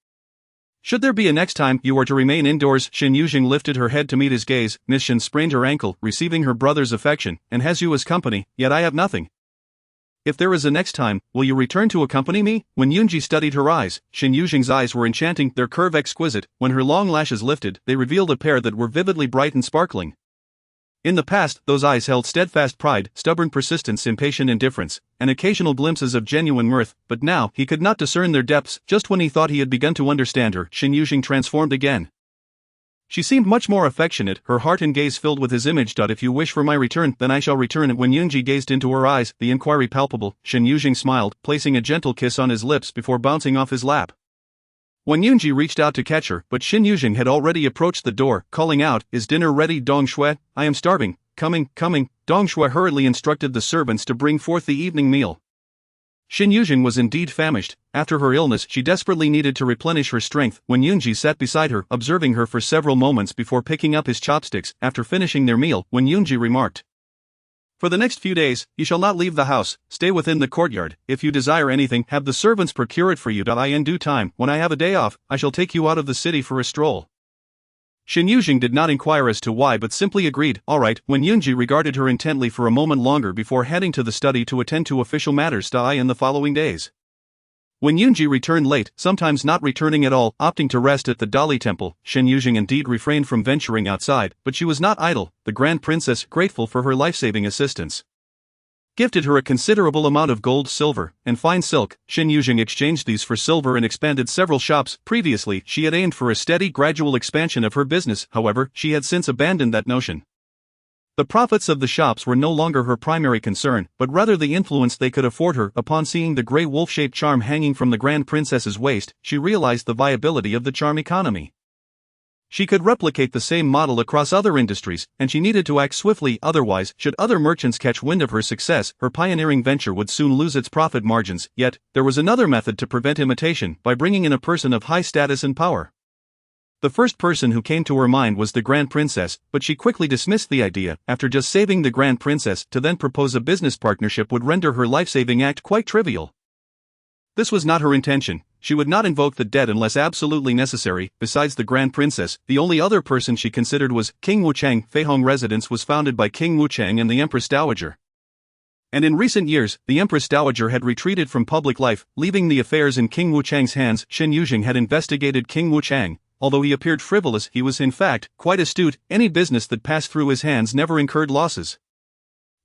Speaker 2: Should there be a next time, you are to remain indoors." Shen Yuzheng lifted her head to meet his gaze. "Miss Shen sprained her ankle, receiving her brother's affection, and has you as company, yet I have nothing. If there is a next time, will you return to accompany me?" When Yunji studied her eyes, Shen Yuzheng's eyes were enchanting, their curve exquisite. When her long lashes lifted, they revealed a pair that were vividly bright and sparkling. In the past, those eyes held steadfast pride, stubborn persistence, impatient indifference, and occasional glimpses of genuine mirth, but now, he could not discern their depths. Just when he thought he had begun to understand her, Shen Yuzheng transformed again. She seemed much more affectionate, her heart and gaze filled with his image. "If you wish for my return, then I shall return." When Yunji gazed into her eyes, the inquiry palpable, Shen Yuzheng smiled, placing a gentle kiss on his lips before bouncing off his lap. When Yunji reached out to catch her, but Shen Yuzheng had already approached the door, calling out, "Is dinner ready, Dong Shui? I am starving." Coming. Dong Shui hurriedly instructed the servants to bring forth the evening meal. Shen Yuzheng was indeed famished. After her illness, she desperately needed to replenish her strength. When Yunji sat beside her, observing her for several moments before picking up his chopsticks, after finishing their meal, when Yunji remarked, "For the next few days, you shall not leave the house, stay within the courtyard. If you desire anything, have the servants procure it for you. In due time, when I have a day off, I shall take you out of the city for a stroll." Shen Yuzheng did not inquire as to why but simply agreed, "All right." When Yunji regarded her intently for a moment longer before heading to the study to attend to official matters. In the following days, when Yunji returned late, sometimes not returning at all, opting to rest at the Dali temple, Shen Yuzheng indeed refrained from venturing outside, but she was not idle. The Grand Princess, grateful for her life-saving assistance, gifted her a considerable amount of gold, silver, and fine silk. Shen Yuzheng exchanged these for silver and expanded several shops. Previously, she had aimed for a steady, gradual expansion of her business, however, she had since abandoned that notion. The profits of the shops were no longer her primary concern, but rather the influence they could afford her. Upon seeing the grey wolf-shaped charm hanging from the Grand Princess's waist, she realized the viability of the charm economy. She could replicate the same model across other industries, and she needed to act swiftly, otherwise, should other merchants catch wind of her success, her pioneering venture would soon lose its profit margins. Yet, there was another method to prevent imitation, by bringing in a person of high status and power. The first person who came to her mind was the Grand Princess, but she quickly dismissed the idea. After just saving the Grand Princess, to then propose a business partnership would render her life-saving act quite trivial. This was not her intention. She would not invoke the dead unless absolutely necessary. Besides the Grand Princess, the only other person she considered was King Wuchang. Feihong residence was founded by King Wuchang and the Empress Dowager. And in recent years, the Empress Dowager had retreated from public life, leaving the affairs in King Wuchang's hands. Shen Yuzheng had investigated King Wuchang. Although he appeared frivolous, he was in fact quite astute. Any business that passed through his hands never incurred losses.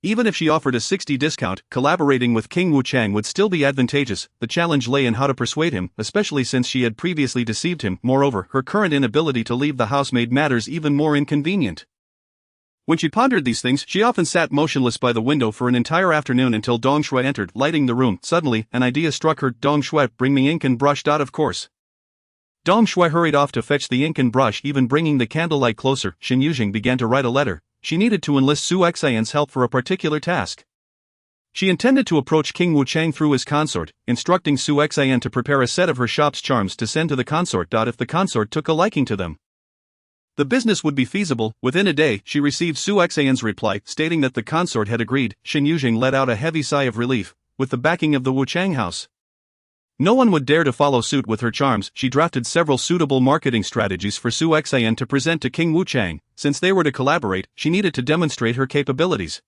Speaker 2: Even if she offered a 60 discount, collaborating with King Wuchang would still be advantageous. The challenge lay in how to persuade him, especially since she had previously deceived him. Moreover, her current inability to leave the house made matters even more inconvenient. When she pondered these things, she often sat motionless by the window for an entire afternoon until Dong Shui entered, lighting the room. Suddenly, an idea struck her. Dong Shui, bring me ink and brush. Of course. Dong Shui hurried off to fetch the ink and brush, even bringing the candlelight closer. Shen Yuzheng began to write a letter. She needed to enlist Su Xian's help for a particular task. She intended to approach King Wuchang through his consort, instructing Su Xian to prepare a set of her shop's charms to send to the consort. If the consort took a liking to them, the business would be feasible. Within a day, she received Su Xian's reply, stating that the consort had agreed. Shen Yuzheng let out a heavy sigh of relief. With the backing of the Wuchang house, no one would dare to follow suit with her charms. She drafted several suitable marketing strategies for Su Xian to present to King Wuchang. Since they were to collaborate, she needed to demonstrate her capabilities.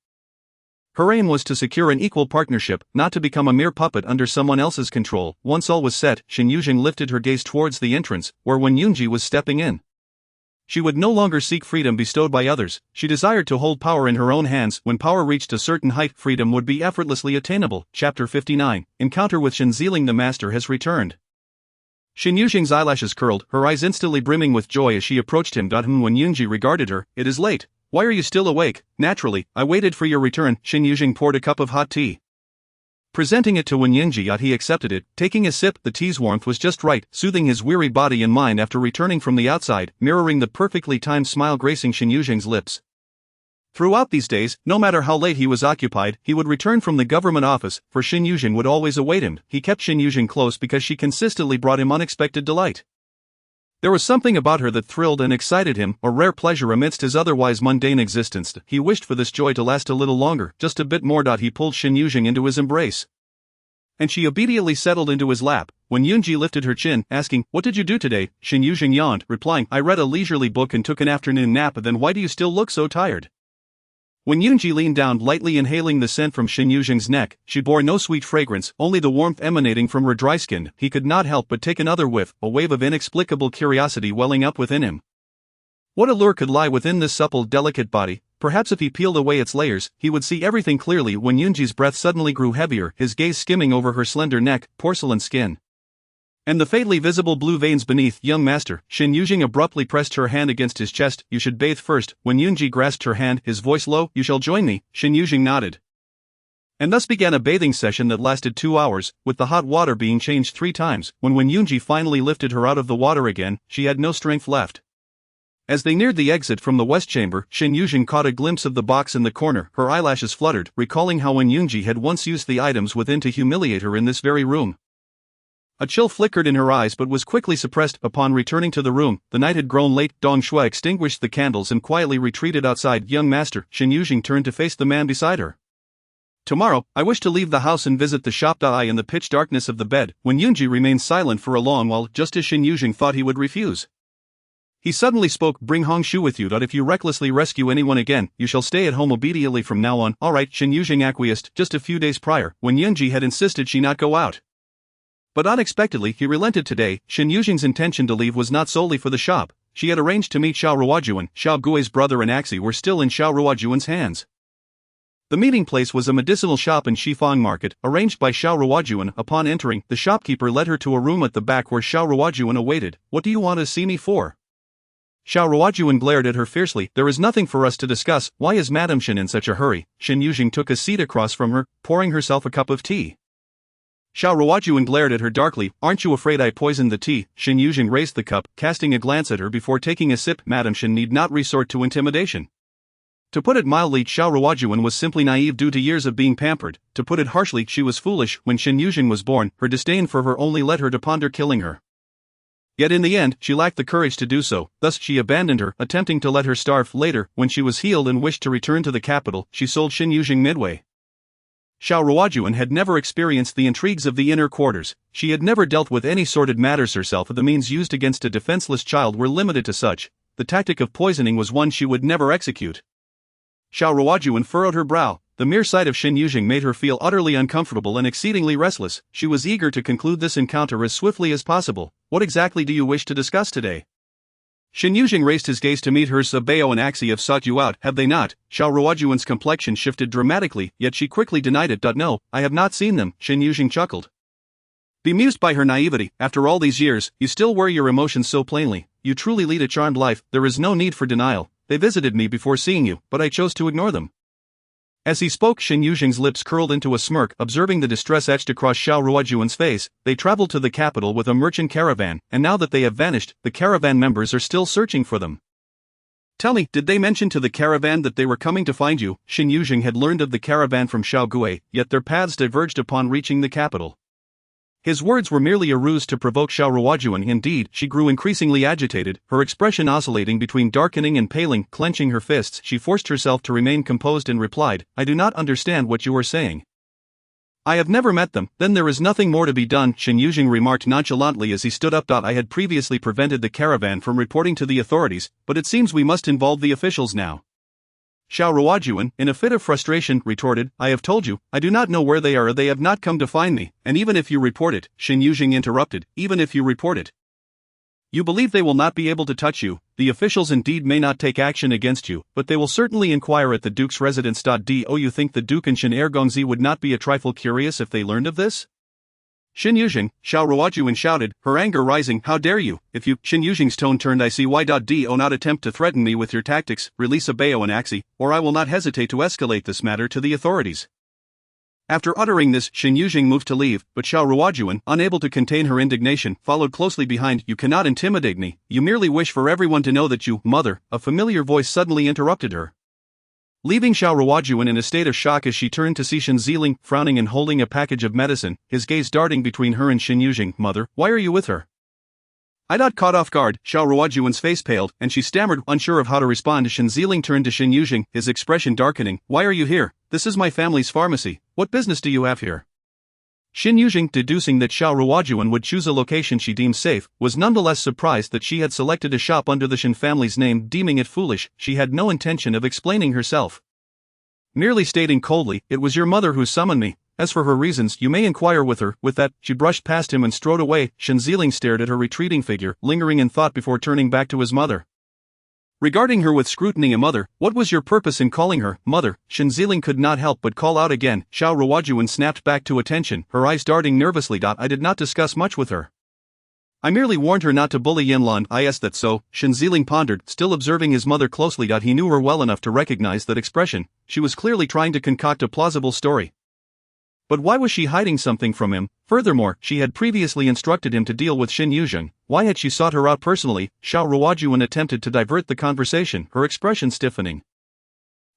Speaker 2: Her aim was to secure an equal partnership, not to become a mere puppet under someone else's control. Once all was set, Shen Yuzheng lifted her gaze towards the entrance, where Wen Yunji was stepping in. She would no longer seek freedom bestowed by others. She desired to hold power in her own hands. When power reached a certain height, freedom would be effortlessly attainable. Chapter 59. Encounter with Shen Ziling. The master has returned. Shen Yuzheng's eyelashes curled, her eyes instantly brimming with joy as she approached him. When Yunji regarded her, it is late. Why are you still awake? Naturally, I waited for your return. Shen Yuzheng poured a cup of hot tea. Presenting it to Wen Yunji, he accepted it. Taking a sip, the tea's warmth was just right, soothing his weary body and mind after returning from the outside, mirroring the perfectly timed smile gracing Shen Yuzheng's lips. Throughout these days, no matter how late he was occupied, he would return from the government office, for Shen Yuzheng would always await him. He kept Shen Yuzheng close because she consistently brought him unexpected delight. There was something about her that thrilled and excited him, a rare pleasure amidst his otherwise mundane existence. He wished for this joy to last a little longer, just a bit more. He pulled Shen Yuzheng into his embrace, and she obediently settled into his lap. When Yunji lifted her chin, asking, "What did you do today?" Shen Yuzheng yawned, replying, "I read a leisurely book and took an afternoon nap." "Then why do you still look so tired?" When Yunji leaned down, lightly inhaling the scent from Shen Yuzheng's neck, she bore no sweet fragrance, only the warmth emanating from her dry skin. He could not help but take another whiff, a wave of inexplicable curiosity welling up within him. What allure could lie within this supple, delicate body? Perhaps if he peeled away its layers, he would see everything clearly. When Yunji's breath suddenly grew heavier, his gaze skimming over her slender neck, porcelain skin, and the faintly visible blue veins beneath. "Young master," Shen Yuzheng abruptly pressed her hand against his chest. "You should bathe first." When Yunji grasped her hand, his voice low, "You shall join me." Shen Yuzheng nodded. And thus began a bathing session that lasted 2 hours, with the hot water being changed 3 times. When Yunji finally lifted her out of the water again, she had no strength left. As they neared the exit from the west chamber, Shen Yuzheng caught a glimpse of the box in the corner. Her eyelashes fluttered, recalling how Wen Yunji had once used the items within to humiliate her in this very room. A chill flickered in her eyes but was quickly suppressed. Upon returning to the room, the night had grown late. Dong Shui extinguished the candles and quietly retreated outside. "Young master," Shen Yuzheng turned to face the man beside her. "Tomorrow, I wish to leave the house and visit the shop." In the pitch darkness of the bed, Wen Yunji remained silent for a long while, just as Shen Yuzheng thought he would refuse. He suddenly spoke, "Bring Hong Shu with you. If you recklessly rescue anyone again, you shall stay at home obediently from now on." "All right," Shen Yuzheng acquiesced. Just a few days prior, Wen Yunji had insisted she not go out. But unexpectedly, he relented today. Shen Yuzheng's intention to leave was not solely for the shop. She had arranged to meet Xiao Ruojuan. Xiao Gui's brother and Axi were still in Xiao Ruojuan's hands. The meeting place was a medicinal shop in Shifang Market, arranged by Xiao Ruojuan. Upon entering, the shopkeeper led her to a room at the back where Xiao Ruojuan awaited. "What do you want to see me for?" Xiao Ruojuan glared at her fiercely. "There is nothing for us to discuss. Why is Madame Shen in such a hurry?" Shen Yuzheng took a seat across from her, pouring herself a cup of tea. Xiao Ruojuan glared at her darkly. Aren't you afraid I poisoned the tea? Shen Yuzheng raised the cup, casting a glance at her before taking a sip. Madam Shen need not resort to intimidation. To put it mildly, Xiao Ruojuan was simply naive due to years of being pampered. To put it harshly, she was foolish. When Shen Yuzheng was born, her disdain for her only led her to ponder killing her. Yet in the end, she lacked the courage to do so, thus she abandoned her, attempting to let her starve. Later, when she was healed and wished to return to the capital, she sold Shen Yuzheng midway. Xiao Ruojuan had never experienced the intrigues of the inner quarters. She had never dealt with any sordid matters herself. The means used against a defenseless child were limited to such. The tactic of poisoning was one she would never execute. Xiao Ruojuan furrowed her brow. The mere sight of Shen Yuzheng made her feel utterly uncomfortable and exceedingly restless. She was eager to conclude this encounter as swiftly as possible. What exactly do you wish to discuss today? Shen Yuzheng raised his gaze to meet hers. Bao and Axie have sought you out, have they not? Xiao Ruojuan's complexion shifted dramatically, yet she quickly denied it. No, I have not seen them, Shen Yuzheng chuckled. Bemused by her naivety, after all these years, you still wear your emotions so plainly. You truly lead a charmed life, there is no need for denial. They visited me before seeing you, but I chose to ignore them. As he spoke, Shen Yuzheng's lips curled into a smirk. Observing the distress etched across Xiao Ruojuan's face, they traveled to the capital with a merchant caravan, and now that they have vanished, the caravan members are still searching for them. Tell me, did they mention to the caravan that they were coming to find you? Shen Yuzheng had learned of the caravan from Xiao Gui, yet their paths diverged upon reaching the capital. His words were merely a ruse to provoke Xiao Ruojuan. Indeed, she grew increasingly agitated, her expression oscillating between darkening and paling. Clenching her fists, she forced herself to remain composed and replied, I do not understand what you are saying. I have never met them. Then there is nothing more to be done, Shen Yuzheng remarked nonchalantly as he stood up. I had previously prevented the caravan from reporting to the authorities, but it seems we must involve the officials now. Xiao Ruojuan, in a fit of frustration, retorted, I have told you, I do not know where they are. They have not come to find me, and even if you report it, Shen Yuzheng interrupted, even if you report it. You believe they will not be able to touch you. The officials indeed may not take action against you, but they will certainly inquire at the Duke's residence. Do you think the Duke and Shen Ergongzi would not be a trifle curious if they learned of this? Shen Yuzheng, Xiao Ruojuan shouted, her anger rising, how dare you, if you, Shen Yuzheng's tone turned, I see why. Do not attempt to threaten me with your tactics, release Bao and Axie, or I will not hesitate to escalate this matter to the authorities. After uttering this, Shen Yuzheng moved to leave, but Xiao Ruojuan, unable to contain her indignation, followed closely behind. You cannot intimidate me, you merely wish for everyone to know that you, mother, a familiar voice suddenly interrupted her. Leaving Xiao Ruojuan in a state of shock as she turned to see Shen Yuzheng, frowning and holding a package of medicine, his gaze darting between her and Shen Yuzheng. Mother, why are you with her? I got caught off guard. Xiao Ruojuan's face paled, and she stammered, unsure of how to respond. Shen Yuzheng turned to Shen Yuzheng, his expression darkening. Why are you here? This is my family's pharmacy. What business do you have here? Shen Yuzheng, deducing that Xiao Ruojuan would choose a location she deemed safe, was nonetheless surprised that she had selected a shop under the Shen family's name. Deeming it foolish, she had no intention of explaining herself. Merely stating coldly, it was your mother who summoned me. As for her reasons, you may inquire with her. With that, she brushed past him and strode away. Shen Yuzheng stared at her retreating figure, lingering in thought before turning back to his mother. Regarding her with scrutiny, a mother, what was your purpose in calling her mother? Shen Yuzheng could not help but call out again. Xiao Ruojuan snapped back to attention, her eyes darting nervously. I did not discuss much with her. I merely warned her not to bully Yanlan. Is that so? Shen Yuzheng pondered, still observing his mother closely. He knew her well enough to recognize that expression. She was clearly trying to concoct a plausible story. But why was she hiding something from him? Furthermore, she had previously instructed him to deal with Shen Yuzheng. Why had she sought her out personally? Xiao Ruojuan attempted to divert the conversation, her expression stiffening.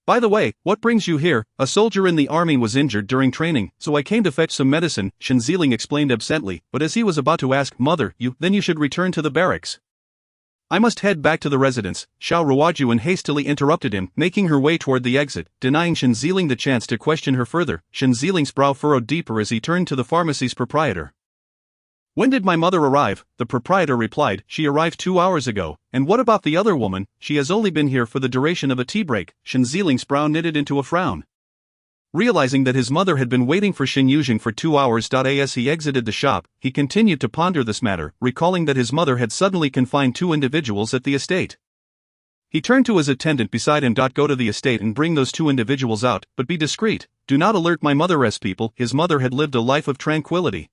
Speaker 2: By the way, what brings you here? A soldier in the army was injured during training, so I came to fetch some medicine, Shen Yuzheng explained absently, but as he was about to ask, Mother, then you should return to the barracks. I must head back to the residence. Xiao Ruojuan hastily interrupted him, making her way toward the exit, denying Shen Yuzheng the chance to question her further. Shen Yuzheng's brow furrowed deeper as he turned to the pharmacy's proprietor. When did my mother arrive? The proprietor replied, she arrived 2 hours ago. And what about the other woman? She has only been here for the duration of a tea break. Shen Yuzheng's brow knitted into a frown. Realizing that his mother had been waiting for Shen Yuzheng for 2 hours. As he exited the shop, he continued to ponder this matter, recalling that his mother had suddenly confined 2 individuals at the estate. He turned to his attendant beside him. Go to the estate and bring those 2 individuals out, but be discreet. Do not alert my mother. As people, his mother had lived a life of tranquility,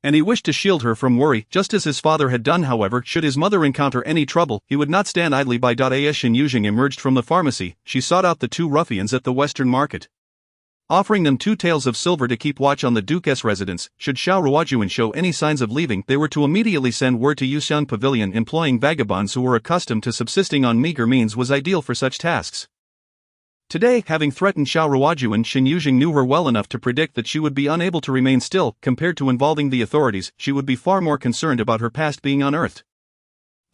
Speaker 2: and he wished to shield her from worry, just as his father had done. However, should his mother encounter any trouble, he would not stand idly by. As Shen Yuzheng emerged from the pharmacy, she sought out the 2 ruffians at the Western Market. offering them 2 taels of silver to keep watch on the Duke's residence. Should Xiao Ruojuan show any signs of leaving, they were to immediately send word to Yuzheng Pavilion. Employing vagabonds who were accustomed to subsisting on meager means was ideal for such tasks. Today, having threatened Xiao Ruojuan, Shen Yuzheng knew her well enough to predict that she would be unable to remain still. Compared to involving the authorities, she would be far more concerned about her past being unearthed.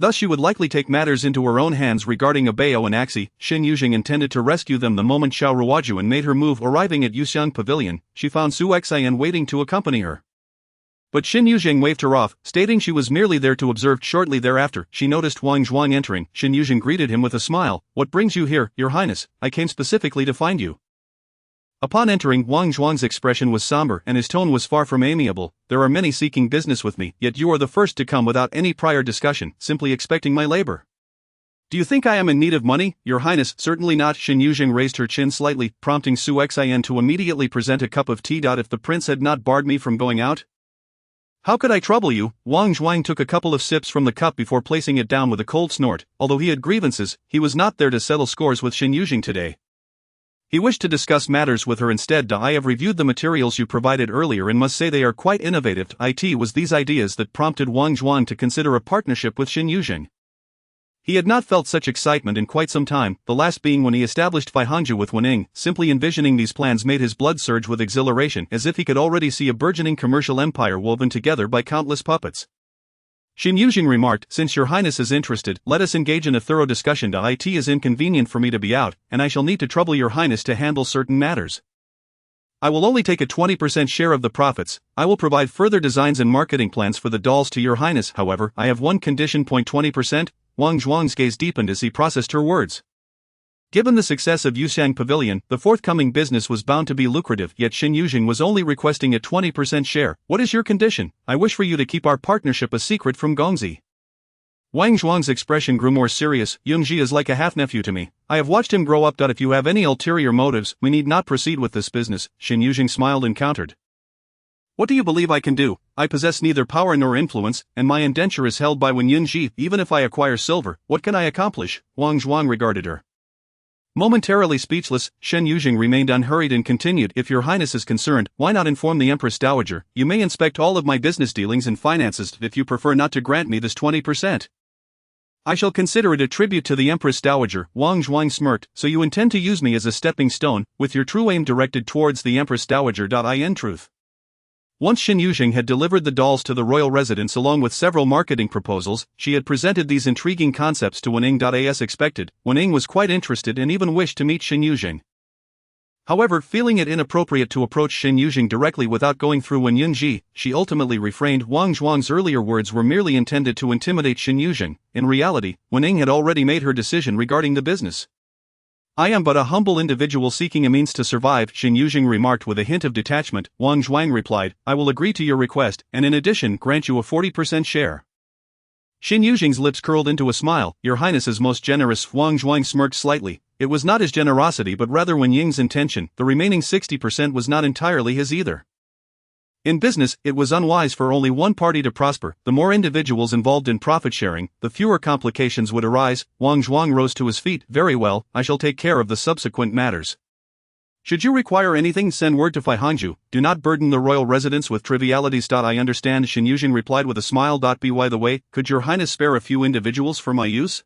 Speaker 2: Thus she would likely take matters into her own hands regarding Abayo and Axi. Shen Yuzheng intended to rescue them the moment Xiao Ruojuan made her move. Arriving at Yuzheng Pavilion, she found Su Xian waiting to accompany her. But Shen Yuzheng waved her off, stating she was merely there to observe. Shortly thereafter, she noticed Wang Zhuang entering. Shen Yuzheng greeted him with a smile. "What brings you here, Your Highness? I came specifically to find you." Upon entering, Wang Zhuang's expression was somber and his tone was far from amiable. "There are many seeking business with me, yet you are the first to come without any prior discussion, simply expecting my labor. Do you think I am in need of money, Your Highness?" "Certainly not." Shen Yuzheng raised her chin slightly, prompting Su Xian to immediately present a cup of tea. "If the prince had not barred me from going out, how could I trouble you?" Wang Zhuang took a couple of sips from the cup before placing it down with a cold snort. Although he had grievances, he was not there to settle scores with Shen Yuzheng today. He wished to discuss matters with her instead. "I have reviewed the materials you provided earlier and must say they are quite innovative." It was these ideas that prompted Wang Zhuang to consider a partnership with Shen Yuzheng. He had not felt such excitement in quite some time, the last being when he established Faihangzhou with Wening. Simply envisioning these plans made his blood surge with exhilaration, as if he could already see a burgeoning commercial empire woven together by countless puppets. Shen Yuzheng remarked, "Since Your Highness is interested, let us engage in a thorough discussion. It is inconvenient for me to be out, and I shall need to trouble Your Highness to handle certain matters. I will only take a 20% share of the profits. I will provide further designs and marketing plans for the dolls to Your Highness. However, I have one condition. 20%? Wang Zhuang's gaze deepened as he processed her words. Given the success of Yuzheng Pavilion, the forthcoming business was bound to be lucrative, yet Shen Yuzheng was only requesting a 20% share. "What is your condition?" "I wish for you to keep our partnership a secret from Gongzi." Wang Zhuang's expression grew more serious. "Yungji is like a half-nephew to me. I have watched him grow up. If you have any ulterior motives, we need not proceed with this business." Shen Yuzheng smiled and countered. "What do you believe I can do? I possess neither power nor influence, and my indenture is held by Wen Yunji. Even if I acquire silver, what can I accomplish?" Wang Zhuang regarded her. Momentarily speechless, Shen Yuzheng remained unhurried and continued, "If Your Highness is concerned, why not inform the Empress Dowager? You may inspect all of my business dealings and finances if you prefer not to grant me this 20%. I shall consider it a tribute to the Empress Dowager." Wang Zhuang smirked. "So you intend to use me as a stepping stone, with your true aim directed towards the Empress Dowager. In truth." Once Shen Yuzheng had delivered the dolls to the royal residence along with several marketing proposals, she had presented these intriguing concepts to Wening. As expected, Wening was quite interested and even wished to meet Shen Yuzheng. However, feeling it inappropriate to approach Shen Yuzheng directly without going through Wen Yunji, she ultimately refrained. Wang Zhuang's earlier words were merely intended to intimidate Shen Yuzheng. In reality, Wening had already made her decision regarding the business. "I am but a humble individual seeking a means to survive," Shen Yuzheng remarked with a hint of detachment. Wang Zhuang replied, "I will agree to your request, and in addition grant you a 40% share." Shen Yuzheng's lips curled into a smile. "Your Highness is most generous." Wang Zhuang smirked slightly. It was not his generosity but rather Wen Ying's intention. The remaining 60% was not entirely his either. In business, it was unwise for only one party to prosper. The more individuals involved in profit-sharing, the fewer complications would arise. Wang Zhuang rose to his feet. "Very well, I shall take care of the subsequent matters. Should you require anything, send word to Faihangzhou. Do not burden the royal residence with trivialities." "I understand," Shen Yuzheng replied with a smile. "By the way, could Your Highness spare a few individuals for my use?"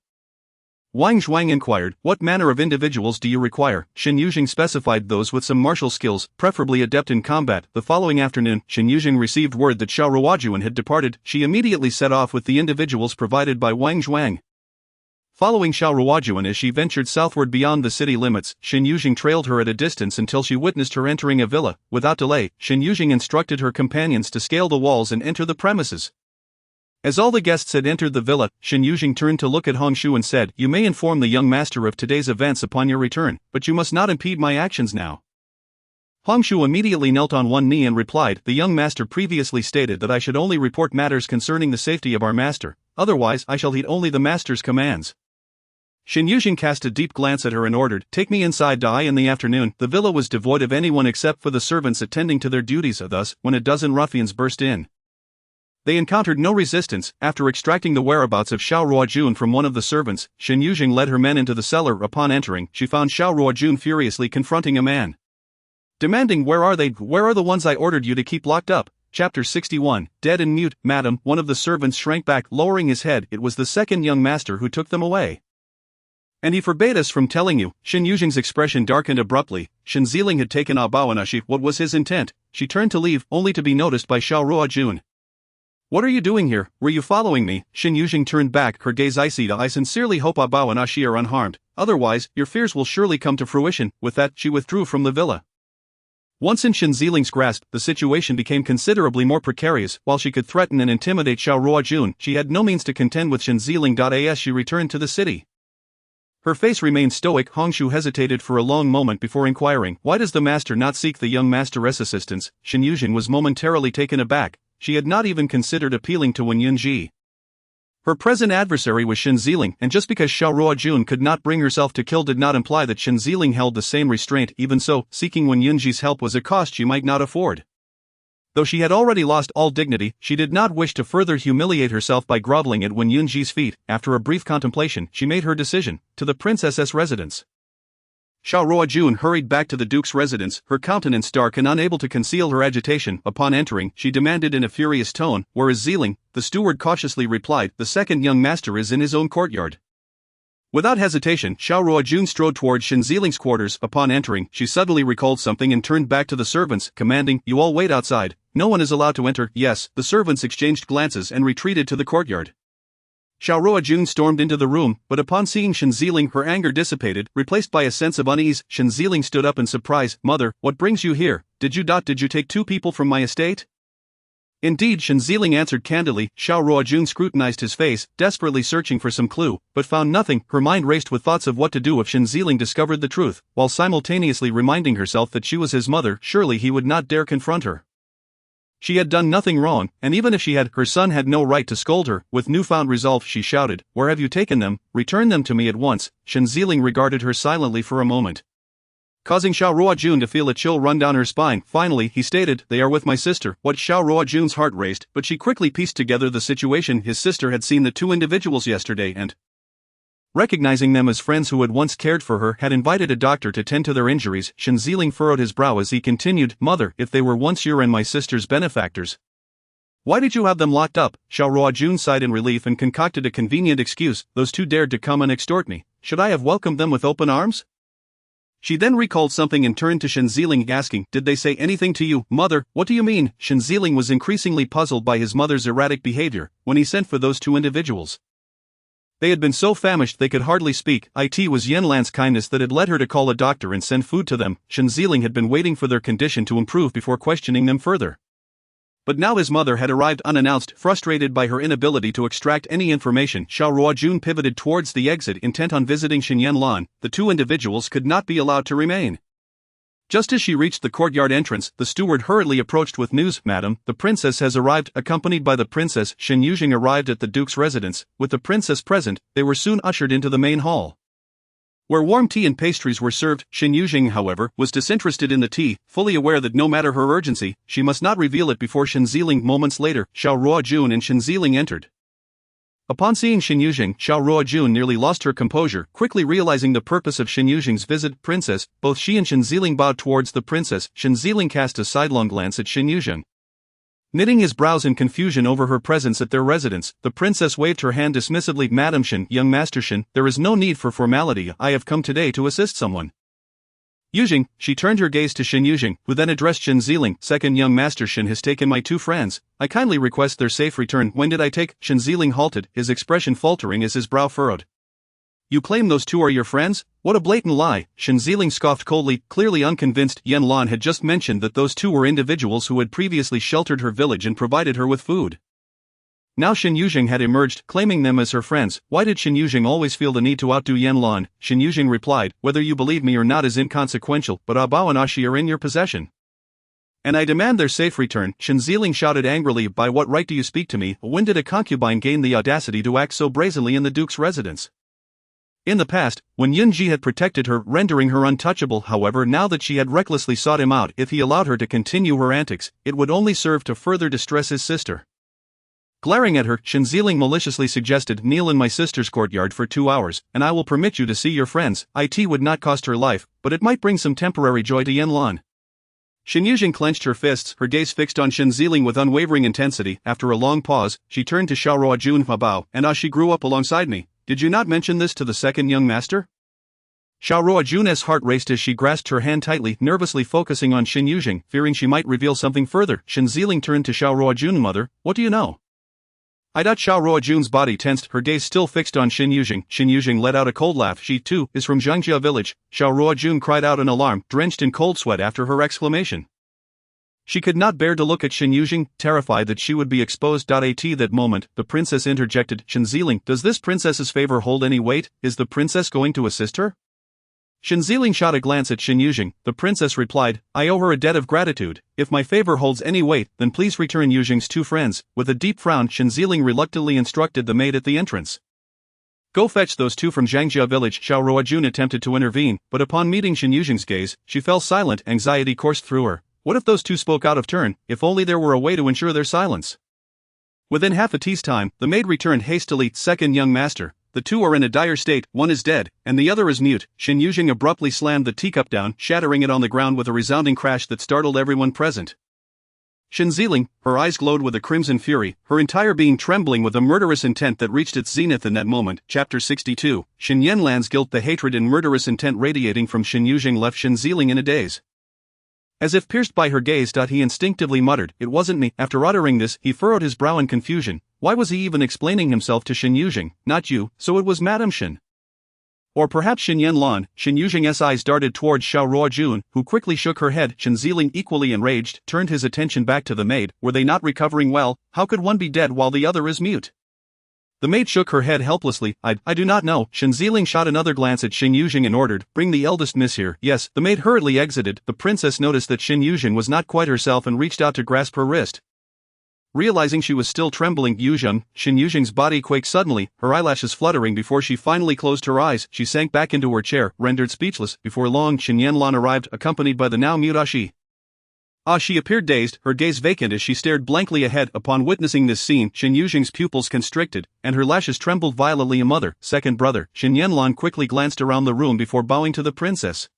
Speaker 2: Wang Zhuang inquired, "What manner of individuals do you require?" Shen Yuzheng specified those with some martial skills, preferably adept in combat. The following afternoon, Shen Yuzheng received word that Xiao Ruojuan had departed. She immediately set off with the individuals provided by Wang Zhuang. Following Xiao Ruojuan as she ventured southward beyond the city limits, Shen Yuzheng trailed her at a distance until she witnessed her entering a villa. Without delay, Shen Yuzheng instructed her companions to scale the walls and enter the premises. As all the guests had entered the villa, Shen Yuzheng turned to look at Hongshu and said, "You may inform the young master of today's events upon your return, but you must not impede my actions now." Hongshu immediately knelt on one knee and replied, "The young master previously stated that I should only report matters concerning the safety of our master, otherwise I shall heed only the master's commands." Shen Yuzheng cast a deep glance at her and ordered, "Take me inside." In the afternoon, the villa was devoid of anyone except for the servants attending to their duties. Thus, when a dozen ruffians burst in, they encountered no resistance. After extracting the whereabouts of Xiao Ruojun from one of the servants, Shen Yuzheng led her men into the cellar. Upon entering, she found Xiao Ruojun furiously confronting a man. demanding where are they, where are the ones I ordered you to keep locked up. Chapter 61, Dead and mute, madam, one of the servants shrank back, lowering his head. It was the second young master who took them away. And he forbade us from telling you. Shen Yuzheng's expression darkened abruptly. Shen Yuzheng had taken Abawanashi. What was his intent? She turned to leave, only to be noticed by Xiao Ruojun. What are you doing here? Were you following me? Shen Yuzheng turned back, her gaze icy. I sincerely hope Abawanashi are unharmed. Otherwise, your fears will surely come to fruition. With that, she withdrew from the villa. Once in Shen Yuzheng's grasp, the situation became considerably more precarious. While she could threaten and intimidate Xiao Ruojun, she had no means to contend with Shen Yuzheng. As she returned to the city, her face remained stoic. Hongshu hesitated for a long moment before inquiring, why does the master not seek the young master's assistance? Shen Yuzheng was momentarily taken aback. She had not even considered appealing to Wen Yunji. Her present adversary was Shen Yuzheng, and just because Xiao Ruojun could not bring herself to kill did not imply that Shen Yuzheng held the same restraint. Even so, seeking Wen Yunji's help was a cost she might not afford. Though she had already lost all dignity, she did not wish to further humiliate herself by groveling at Wen Yunji's feet. After a brief contemplation, she made her decision, to the princess's residence. Xiao Ruojun hurried back to the duke's residence, her countenance dark and unable to conceal her agitation. Upon entering, she demanded in a furious tone, where is Yuzheng? The steward cautiously replied, the second young master is in his own courtyard. Without hesitation, Xiao Ruojun strode towards Shen Yuzheng's quarters. Upon entering, she suddenly recalled something and turned back to the servants, commanding, you all wait outside. No one is allowed to enter. Yes, the servants exchanged glances and retreated to the courtyard. Xiao Ruojun stormed into the room, but upon seeing Shen Yuzheng her anger dissipated, replaced by a sense of unease. Shen Yuzheng stood up in surprise. Mother, what brings you here? Did you take 2 people from my estate? Indeed, Shen Yuzheng answered candidly. Xiao Ruojun scrutinized his face, desperately searching for some clue, but found nothing. Her mind raced with thoughts of what to do if Shen Yuzheng discovered the truth, while simultaneously reminding herself that she was his mother. Surely he would not dare confront her. She had done nothing wrong, and even if she had, her son had no right to scold her. With newfound resolve she shouted, where have you taken them? Return them to me at once. Shen Yuzheng regarded her silently for a moment, causing Xiao Ruojun to feel a chill run down her spine. Finally, he stated, they are with my sister. What? Xiao Ruojun's heart raced, but she quickly pieced together the situation. His sister had seen the 2 individuals yesterday and, recognizing them as friends who had once cared for her, had invited a doctor to tend to their injuries. Shen Yuzheng furrowed his brow as he continued, Mother, if they were once your and my sister's benefactors, why did you have them locked up? Xiao Ruojun sighed in relief and concocted a convenient excuse. Those 2 dared to come and extort me. Should I have welcomed them with open arms? She then recalled something and turned to Shen Yuzheng, asking, did they say anything to you? Mother, what do you mean? Shen Yuzheng was increasingly puzzled by his mother's erratic behavior when he sent for those 2 individuals. They had been so famished they could hardly speak. It was Yanlan's kindness that had led her to call a doctor and send food to them. Shen Yuzheng had been waiting for their condition to improve before questioning them further. But now his mother had arrived unannounced. Frustrated by her inability to extract any information, Xiao Ruojun pivoted towards the exit, intent on visiting Shen Yanlan. The 2 individuals could not be allowed to remain. Just as she reached the courtyard entrance, the steward hurriedly approached with news. Madam, the princess has arrived. Accompanied by the princess, Shen Yuzheng arrived at the duke's residence. With the princess present, they were soon ushered into the main hall, where warm tea and pastries were served. Shen Yuzheng, however, was disinterested in the tea, fully aware that no matter her urgency, she must not reveal it before Shen Yuzheng. Moments later, Xiao Ruojun and Shen Yuzheng entered. Upon seeing Shen Yuzheng, Xiao Ruojun nearly lost her composure, quickly realizing the purpose of Shen Yuzheng's visit. Princess, both she and Shen Yuzheng bowed towards the princess. Shen Yuzheng cast a sidelong glance at Shen Yuzheng, knitting his brows in confusion over her presence at their residence. The princess waved her hand dismissively. Madam Shen, young master Shen, there is no need for formality. I have come today to assist someone. Yuzheng, she turned her gaze to Shen Yuzheng, who then addressed Shen Yuzheng. Second young master Shen has taken my 2 friends. I kindly request their safe return. When did I take? Shen Yuzheng halted, his expression faltering as his brow furrowed. You claim those 2 are your friends? What a blatant lie. Shen Yuzheng scoffed coldly, clearly unconvinced. Yanlan had just mentioned that those 2 were individuals who had previously sheltered her village and provided her with food. Now Shen Yuzheng had emerged, claiming them as her friends. Why did Shen Yuzheng always feel the need to outdo Yanlan? Shen Yuzheng replied, whether you believe me or not is inconsequential, but Abawanashi are in your possession, and I demand their safe return. Shen Yuzheng shouted angrily, by what right do you speak to me? When did a concubine gain the audacity to act so brazenly in the duke's residence? In the past, when Yunji had protected her, rendering her untouchable. However, now that she had recklessly sought him out, if he allowed her to continue her antics, it would only serve to further distress his sister. Glaring at her, Shen Yuzheng maliciously suggested, kneel in my sister's courtyard for 2 hours, and I will permit you to see your friends. It would not cost her life, but it might bring some temporary joy to Yanlan. Shen Yuzheng clenched her fists, her gaze fixed on Shen Yuzheng with unwavering intensity. After a long pause, she turned to Xiao Ruojun Hubao, and as she grew up alongside me, did you not mention this to the second young master? Xiao Ruojun's heart raced as she grasped her hand tightly, nervously focusing on Shen Yuzheng, fearing she might reveal something further. Shen Yuzheng turned to Xiao Ruojun, mother, what do you know? Xiao Ruojun's body tensed, her gaze still fixed on Shen Yuzheng. Shen Yuzheng let out a cold laugh. She, too, is from Zhangjia village. Xiao Ruojun cried out in alarm, drenched in cold sweat after her exclamation. She could not bear to look at Shen Yuzheng, terrified that she would be exposed. At that moment, the princess interjected, Shen Yuzheng, does this princess's favor hold any weight? Is the princess going to assist her? Shen Yuzheng shot a glance at Shen Yuzheng. The princess replied, I owe her a debt of gratitude. If my favor holds any weight, then please return Yuzheng's two friends. With a deep frown, Shen Yuzheng reluctantly instructed the maid at the entrance. Go fetch those two from Zhangjia village. Xiao Ruojun attempted to intervene, but upon meeting Shen Yuzheng's gaze, she fell silent. Anxiety coursed through her. What if those two spoke out of turn? If only there were a way to ensure their silence. Within half a tea's time, the maid returned hastily. Second young master. The two are in a dire state, one is dead, and the other is mute. Shen Yuzheng abruptly slammed the teacup down, shattering it on the ground with a resounding crash that startled everyone present. Shen Yuzheng, her eyes glowed with a crimson fury, her entire being trembling with a murderous intent that reached its zenith in that moment. Chapter 62, Shen Yanlan's guilt. The hatred and murderous intent radiating from Shen Yuzheng left Shen Yuzheng in a daze. As if pierced by her gaze, he instinctively muttered, it wasn't me. After uttering this, he furrowed his brow in confusion. Why was he even explaining himself to Shen Yuzheng? Not you, so it was Madame Shen. Or perhaps Shen Yanlan. Shen Yuzheng's eyes darted towards Xiao Ruojun, who quickly shook her head. Shen Yuzheng, equally enraged, turned his attention back to the maid. Were they not recovering well? How could one be dead while the other is mute? The maid shook her head helplessly. I do not know. Shen Yuzheng shot another glance at Shen Yuzheng and ordered, bring the eldest miss here. Yes, the maid hurriedly exited. The princess noticed that Shen Yuzheng was not quite herself and reached out to grasp her wrist. Realizing she was still trembling, Yuzheng, Shen Yuzheng's body quaked suddenly, her eyelashes fluttering before she finally closed her eyes. She sank back into her chair, rendered speechless. Before long, Shen Yanlan arrived, accompanied by the now mute Ashi. She appeared dazed, her gaze vacant as she stared blankly ahead. Upon witnessing this scene, Shen Yuzheng's pupils constricted, and her lashes trembled violently. A mother, second brother. Shen Yanlan quickly glanced around the room before bowing to the princess.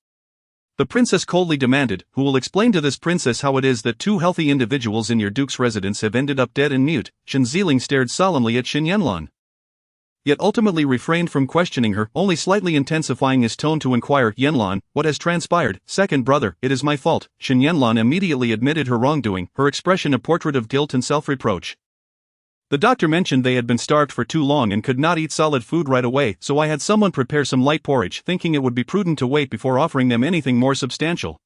Speaker 2: The princess coldly demanded, who will explain to this princess how it is that two healthy individuals in your duke's residence have ended up dead and mute? Shen Yuzheng stared solemnly at Shen Yanlan, yet ultimately refrained from questioning her, only slightly intensifying his tone to inquire, Yanlan, what has transpired? Second brother, it is my fault. Shen Yanlan immediately admitted her wrongdoing, her expression a portrait of guilt and self-reproach. The doctor mentioned they had been starved for too long and could not eat solid food right away, so I had someone prepare some light porridge, thinking it would be prudent to wait before offering them anything more substantial.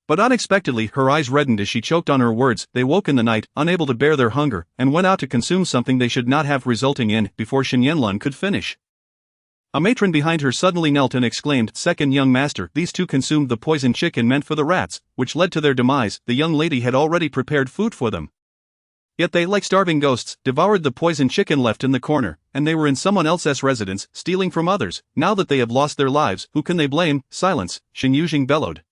Speaker 2: But unexpectedly, her eyes reddened as she choked on her words. They woke in the night, unable to bear their hunger, and went out to consume something they should not have, resulting in, before Shen Yanlan could finish. A matron behind her suddenly knelt and exclaimed, second young master, these two consumed the poisoned chicken meant for the rats, which led to their demise. The young lady had already prepared food for them. Yet they, like starving ghosts, devoured the poisoned chicken left in the corner, and they were in someone else's residence, stealing from others. Now that they have lost their lives, who can they blame? Silence, Shen Yuzheng bellowed.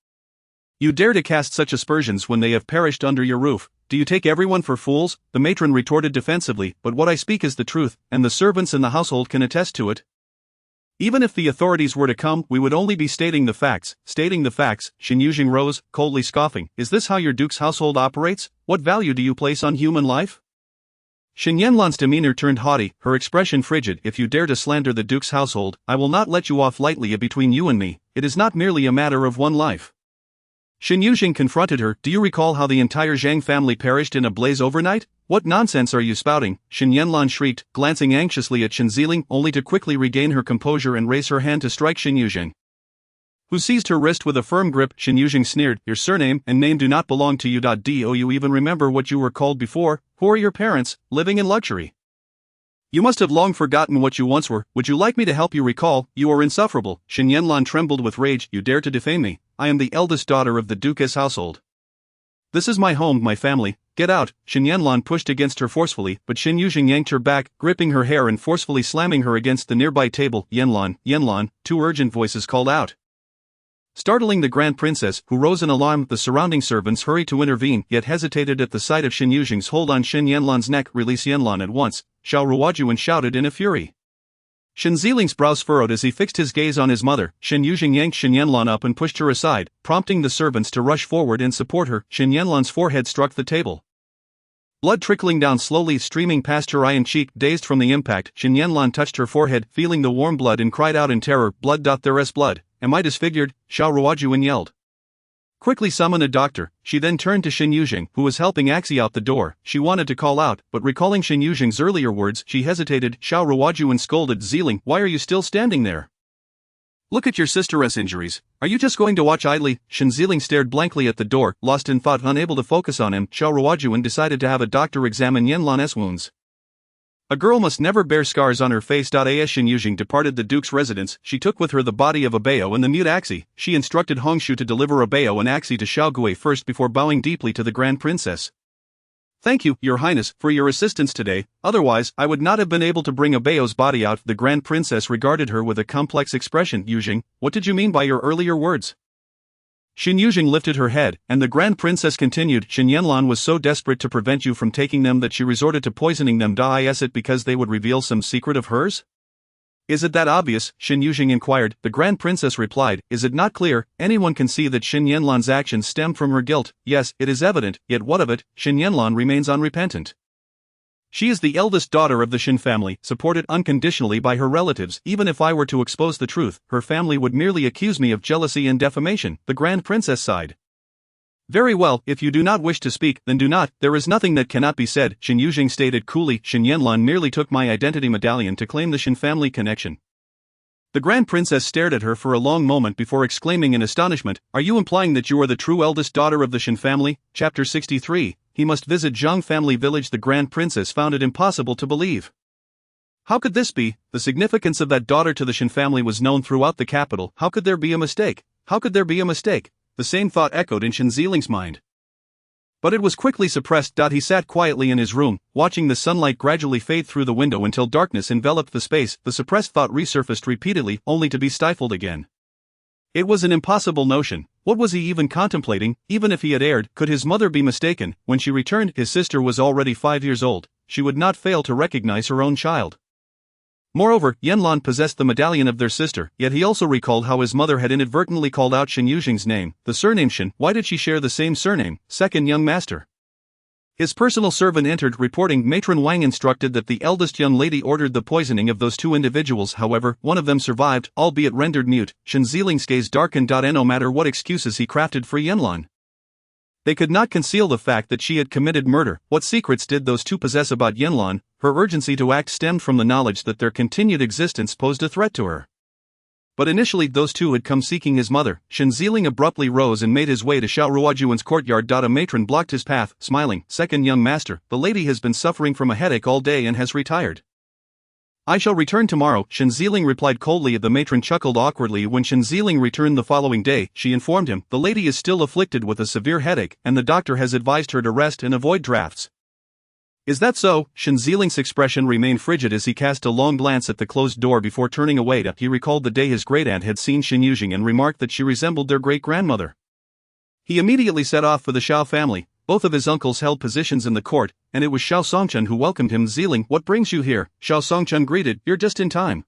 Speaker 2: You dare to cast such aspersions when they have perished under your roof? Do you take everyone for fools? The matron retorted defensively, but what I speak is the truth, and the servants in the household can attest to it. Even if the authorities were to come, we would only be stating the facts. Stating the facts, Shen Yuzheng rose, coldly scoffing. Is this how your duke's household operates? What value do you place on human life? Shen Yanlan's demeanor turned haughty, her expression frigid. If you dare to slander the duke's household, I will not let you off lightly. Between you and me, it is not merely a matter of one life. Shen Yuzheng confronted her. Do you recall how the entire Zhang family perished in a blaze overnight? What nonsense are you spouting? Shen Yanlan shrieked, glancing anxiously at Shen Yuzheng, only to quickly regain her composure and raise her hand to strike Shen Yuzheng, who seized her wrist with a firm grip. Shen Yuzheng sneered, your surname and name do not belong to you. Do you even remember what you were called before? Who are your parents, living in luxury? You must have long forgotten what you once were. Would you like me to help you recall? You are insufferable. Shen Yanlan trembled with rage. You dare to defame me? I am the eldest daughter of the duke's household. This is my home, my family. Get out. Shen Yanlan pushed against her forcefully, but Shen Yuzheng yanked her back, gripping her hair and forcefully slamming her against the nearby table. Yanlan, Yanlan, two urgent voices called out, startling the grand princess, who rose in alarm. The surrounding servants hurried to intervene, yet hesitated at the sight of Shen Yuzheng's hold on Shen Yanlan's neck. Release Yanlan at once, Xiao Ruojun shouted in a fury. Shen Yuzheng's brows furrowed as he fixed his gaze on his mother. Shen Yuzheng yanked Shen Yanlan up and pushed her aside, prompting the servants to rush forward and support her. Shen Yanlan's forehead struck the table. Blood trickling down slowly, streaming past her eye and cheek. Dazed from the impact, Shen Yanlan touched her forehead, feeling the warm blood, and cried out in terror, "Blood! There is blood! Am I disfigured?" Xiao Ruojuan yelled. "Quickly summon a doctor." She then turned to Shen Yuzheng, who was helping Axie out the door. She wanted to call out, but recalling Shen Yuzheng's earlier words, she hesitated. Xiao Ruojuan scolded, "Ziling, why are you still standing there? Look at your sister's injuries. Are you just going to watch idly?" Shen Ziling stared blankly at the door, lost in thought, unable to focus on him. Xiao Ruojuan decided to have a doctor examine Yanlan's wounds. A girl must never bear scars on her face. As Shen Yuzheng departed the duke's residence, she took with her the body of Abeo and the mute Axie. She instructed Hongshu to deliver Abeo and Axie to Xiao Gui first before bowing deeply to the Grand Princess. "Thank you, Your Highness, for your assistance today, otherwise I would not have been able to bring Abeo's body out." The Grand Princess regarded her with a complex expression. "Yuzheng, what did you mean by your earlier words?" Shen Yuzheng lifted her head, and the Grand Princess continued, "Shen Yanlan was so desperate to prevent you from taking them that she resorted to poisoning them. Is it because they would reveal some secret of hers?" "Is it that obvious?" Shen Yuzheng inquired. The Grand Princess replied, "Is it not clear? Anyone can see that Shen Yanlan's actions stem from her guilt." "Yes, it is evident, yet what of it? Shen Yanlan remains unrepentant. She is the eldest daughter of the Shen family, supported unconditionally by her relatives. Even if I were to expose the truth, her family would merely accuse me of jealousy and defamation." The Grand Princess sighed. "Very well, if you do not wish to speak, then do not. There is nothing that cannot be said," Shen Yuzheng stated coolly. "Shen Yanlan merely took my identity medallion to claim the Shen family connection." The Grand Princess stared at her for a long moment before exclaiming in astonishment, "Are you implying that you are the true eldest daughter of the Shen family?" Chapter 63. He must visit Zhang family village. The Grand Princess found it impossible to believe. How could this be? The significance of that daughter to the Shen family was known throughout the capital. How could there be a mistake? How could there be a mistake? The same thought echoed in Shen Ziling's mind. But it was quickly suppressed. He sat quietly in his room, watching the sunlight gradually fade through the window until darkness enveloped the space. The suppressed thought resurfaced repeatedly, only to be stifled again. It was an impossible notion. What was he even contemplating? Even if he had erred, could his mother be mistaken? When she returned, his sister was already 5 years old. She would not fail to recognize her own child. Moreover, Yanlan possessed the medallion of their sister, yet he also recalled how his mother had inadvertently called out Shen Yuzheng's name. The surname Shen. Why did she share the same surname? Second young master. His personal servant entered, reporting, "Matron Wang instructed that the eldest young lady ordered the poisoning of those two individuals. However, one of them survived, albeit rendered mute." Shen Ziling's gaze darkened. No matter what excuses he crafted for Yanlan, they could not conceal the fact that she had committed murder. What secrets did those two possess about Yanlan? Her urgency to act stemmed from the knowledge that their continued existence posed a threat to her. But initially those two had come seeking his mother. Shen Ziling abruptly rose and made his way to Xiao Ruojuan's courtyard. A matron blocked his path, smiling. "Second young master, the lady has been suffering from a headache all day and has retired." "I shall return tomorrow," Shen Ziling replied coldly. The matron chuckled awkwardly. When Shen Ziling returned the following day, she informed him, "The lady is still afflicted with a severe headache, and the doctor has advised her to rest and avoid drafts." "Is that so?" Shen Ziling's expression remained frigid as he cast a long glance at the closed door before turning away. He recalled the day his great-aunt had seen Shen Yuzheng and remarked that she resembled their great-grandmother. He immediately set off for the Xiao family. Both of his uncles held positions in the court, and it was Xiao Songchen who welcomed him. "Ziling, what brings you here?" Xiao Songchen greeted. "You're just in time.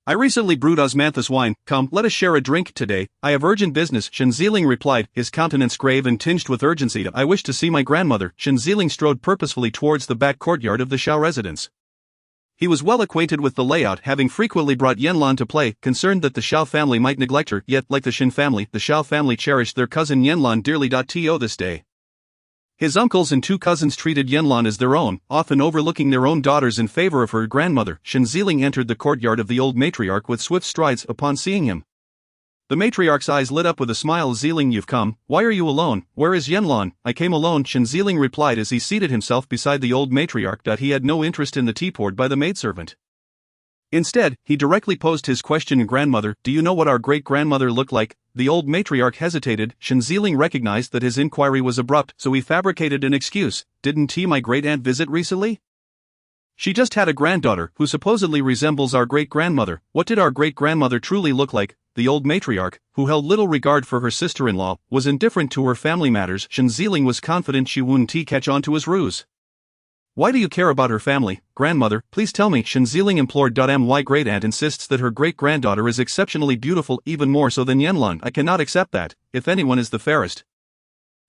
Speaker 2: I recently brewed osmanthus wine. Come, let us share a drink today. I have urgent business," Shen Ziling replied, his countenance grave and tinged with urgency. "I wish to see my grandmother." Shen Ziling strode purposefully towards the back courtyard of the Xiao residence. He was well acquainted with the layout, having frequently brought Yanlan to play, concerned that the Xiao family might neglect her. Yet, like the Shen family, the Xiao family cherished their cousin Yanlan dearly. This day, his uncles and two cousins treated Yanlan as their own, often overlooking their own daughters in favor of her grandmother. Shen Ziling entered the courtyard of the old matriarch with swift strides. Upon seeing him, the matriarch's eyes lit up with a smile. "Ziling, you've come. Why are you alone? Where is Yanlan?" "I came alone," Shen Ziling replied as he seated himself beside the old matriarch. He had no interest in the tea poured by the maidservant. Instead, he directly posed his question. "Grandmother, do you know what our great-grandmother looked like?" The old matriarch hesitated. Shen Ziling recognized that his inquiry was abrupt, so he fabricated an excuse. "Didn't my great-aunt visit recently? She just had a granddaughter, who supposedly resembles our great-grandmother." "What did our great-grandmother truly look like?" The old matriarch, who held little regard for her sister-in-law, was indifferent to her family matters. Shen Ziling was confident she wouldn't catch on to his ruse. Why do you care about her family, grandmother? Please tell me, Shen Yuzheng implored. My great-aunt insists that her great-granddaughter is exceptionally beautiful, even more so than Yanlan. I cannot accept that, if anyone is the fairest.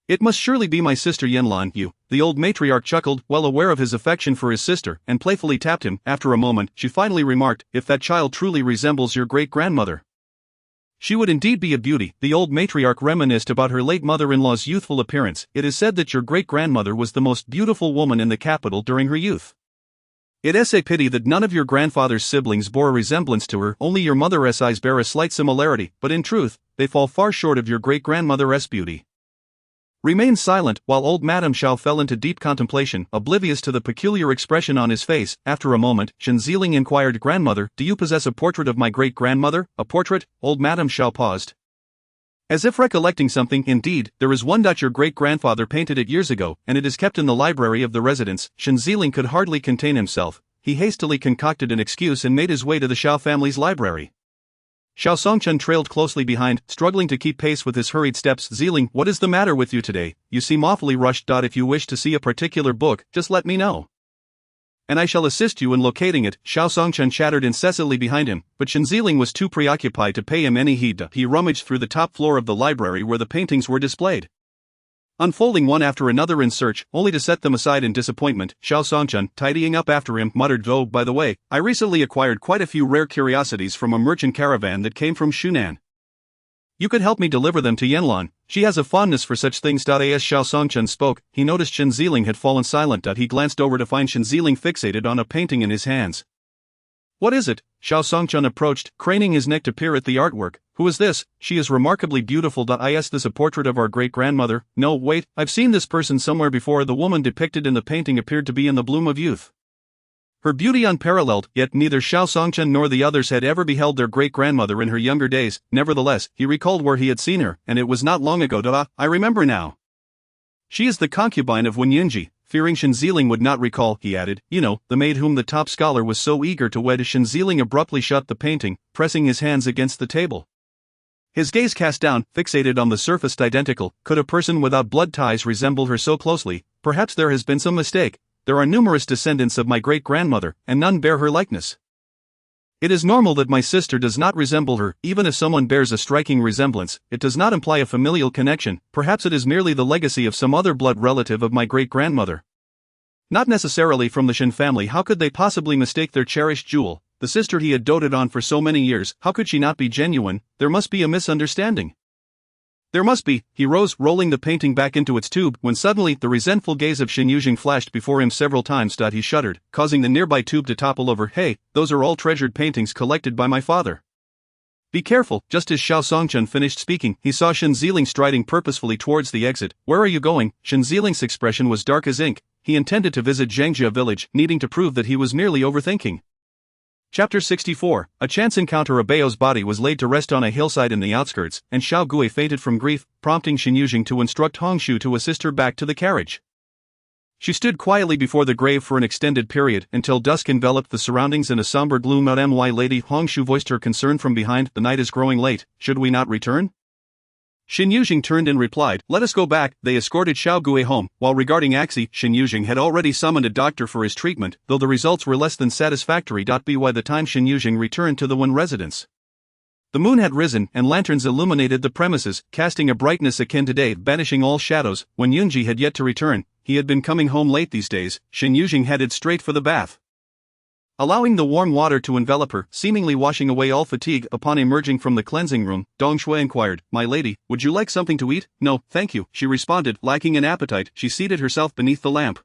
Speaker 2: It must surely be my sister Yanlan. You, the old matriarch chuckled, well aware of his affection for his sister, and playfully tapped him. After a moment, she finally remarked, if that child truly resembles your great-grandmother, she would indeed be a beauty. The old matriarch reminisced about her late mother-in-law's youthful appearance. It is said that your great-grandmother was the most beautiful woman in the capital during her youth. It is a pity that none of your grandfather's siblings bore a resemblance to her. Only your mother's eyes bear a slight similarity, but in truth, they fall far short of your great-grandmother's beauty. Remained silent, while old Madame Xiao fell into deep contemplation, oblivious to the peculiar expression on his face. After a moment, Shen Yuzheng inquired, grandmother, do you possess a portrait of my great-grandmother? A portrait? Old Madame Xiao paused, as if recollecting something. Indeed, there is one. Your great-grandfather painted it years ago, and it is kept in the library of the residence. Shen Yuzheng could hardly contain himself. He hastily concocted an excuse and made his way to the Xiao family's library. Xiao Songchen trailed closely behind, struggling to keep pace with his hurried steps. Yuzheng, what is the matter with you today? You seem awfully rushed. If you wish to see a particular book, just let me know, and I shall assist you in locating it. Xiao Songchen chattered incessantly behind him, but Shen Yuzheng was too preoccupied to pay him any heed. He rummaged through the top floor of the library where the paintings were displayed, unfolding one after another in search, only to set them aside in disappointment. Xiao Songchen, tidying up after him, muttered, oh, by the way, I recently acquired quite a few rare curiosities from a merchant caravan that came from Shunan. You could help me deliver them to Yanlan. She has a fondness for such things. As Xiao Songchen spoke, he noticed Shen Yuzheng had fallen silent. He glanced over to find Shen Yuzheng fixated on a painting in his hands. What is it? Xiao Songchen approached, craning his neck to peer at the artwork. Who is this? She is remarkably beautiful. Is this a portrait of our great-grandmother? No, wait, I've seen this person somewhere before. The woman depicted in the painting appeared to be in the bloom of youth, her beauty unparalleled, yet neither Xiao Songchen nor the others had ever beheld their great-grandmother in her younger days. Nevertheless, he recalled where he had seen her, and it was not long ago. I remember now. She is the concubine of Wenyunji. Fearing Shen Yuzheng would not recall, he added, you know, the maid whom the top scholar was so eager to wed. Shen Yuzheng abruptly shut the painting, pressing his hands against the table. His gaze cast down, fixated on the surface. Identical. Could a person without blood ties resemble her so closely? Perhaps there has been some mistake. There are numerous descendants of my great-grandmother, and none bear her likeness. It is normal that my sister does not resemble her. Even if someone bears a striking resemblance, it does not imply a familial connection. Perhaps it is merely the legacy of some other blood relative of my great-grandmother. Not necessarily from the Shen family. How could they possibly mistake their cherished jewel, the sister he had doted on for so many years? How could she not be genuine? There must be a misunderstanding. There must be. He rose, rolling the painting back into its tube, when suddenly the resentful gaze of Shen Yuzheng flashed before him several times. He shuddered, causing the nearby tube to topple over. Hey, those are all treasured paintings collected by my father. Be careful. Just as Xiao Songchen finished speaking, he saw Shen Yuzheng striding purposefully towards the exit. Where are you going? Shen Yuzheng's expression was dark as ink. He intended to visit Zhengjia village, needing to prove that he was merely overthinking. Chapter 64. A chance encounter. A Bao's body was laid to rest on a hillside in the outskirts, and Xiao Gui fainted from grief, prompting Shen Yuzheng to instruct Hongshu to assist her back to the carriage. She stood quietly before the grave for an extended period, until dusk enveloped the surroundings in a somber gloom. My lady, Hongshu voiced her concern from behind, the night is growing late, should we not return? Shen Yuzheng turned and replied, let us go back. They escorted Xiao Gui home. While regarding Axi, Shen Yuzheng had already summoned a doctor for his treatment, though the results were less than satisfactory. By the time Shen Yuzheng returned to the Wen residence, the moon had risen, and lanterns illuminated the premises, casting a brightness akin to day, banishing all shadows. When Yunji had yet to return, he had been coming home late these days. Shen Yuzheng headed straight for the bath, allowing the warm water to envelop her, seemingly washing away all fatigue. Upon emerging from the cleansing room, Dong Shui inquired, my lady, would you like something to eat? No, thank you, she responded. Lacking an appetite, she seated herself beneath the lamp.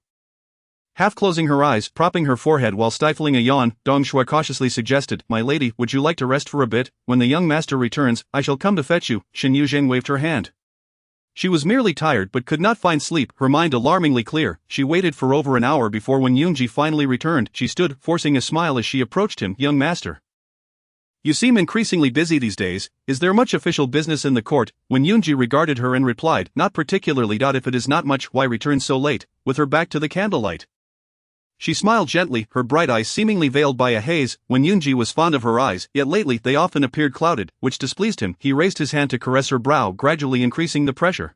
Speaker 2: Half closing her eyes, propping her forehead while stifling a yawn, Dong Shui cautiously suggested, my lady, would you like to rest for a bit? When the young master returns, I shall come to fetch you. Shen Yuzheng waved her hand. She was merely tired but could not find sleep, her mind alarmingly clear. She waited for over an hour before when Yunji finally returned. She stood, forcing a smile as she approached him. Young master, you seem increasingly busy these days. Is there much official business in the court? When Yunji regarded her and replied, not particularly. If it is not much, why return so late? With her back to the candlelight, she smiled gently, her bright eyes seemingly veiled by a haze. When Yunji was fond of her eyes, yet lately they often appeared clouded, which displeased him. He raised his hand to caress her brow, gradually increasing the pressure.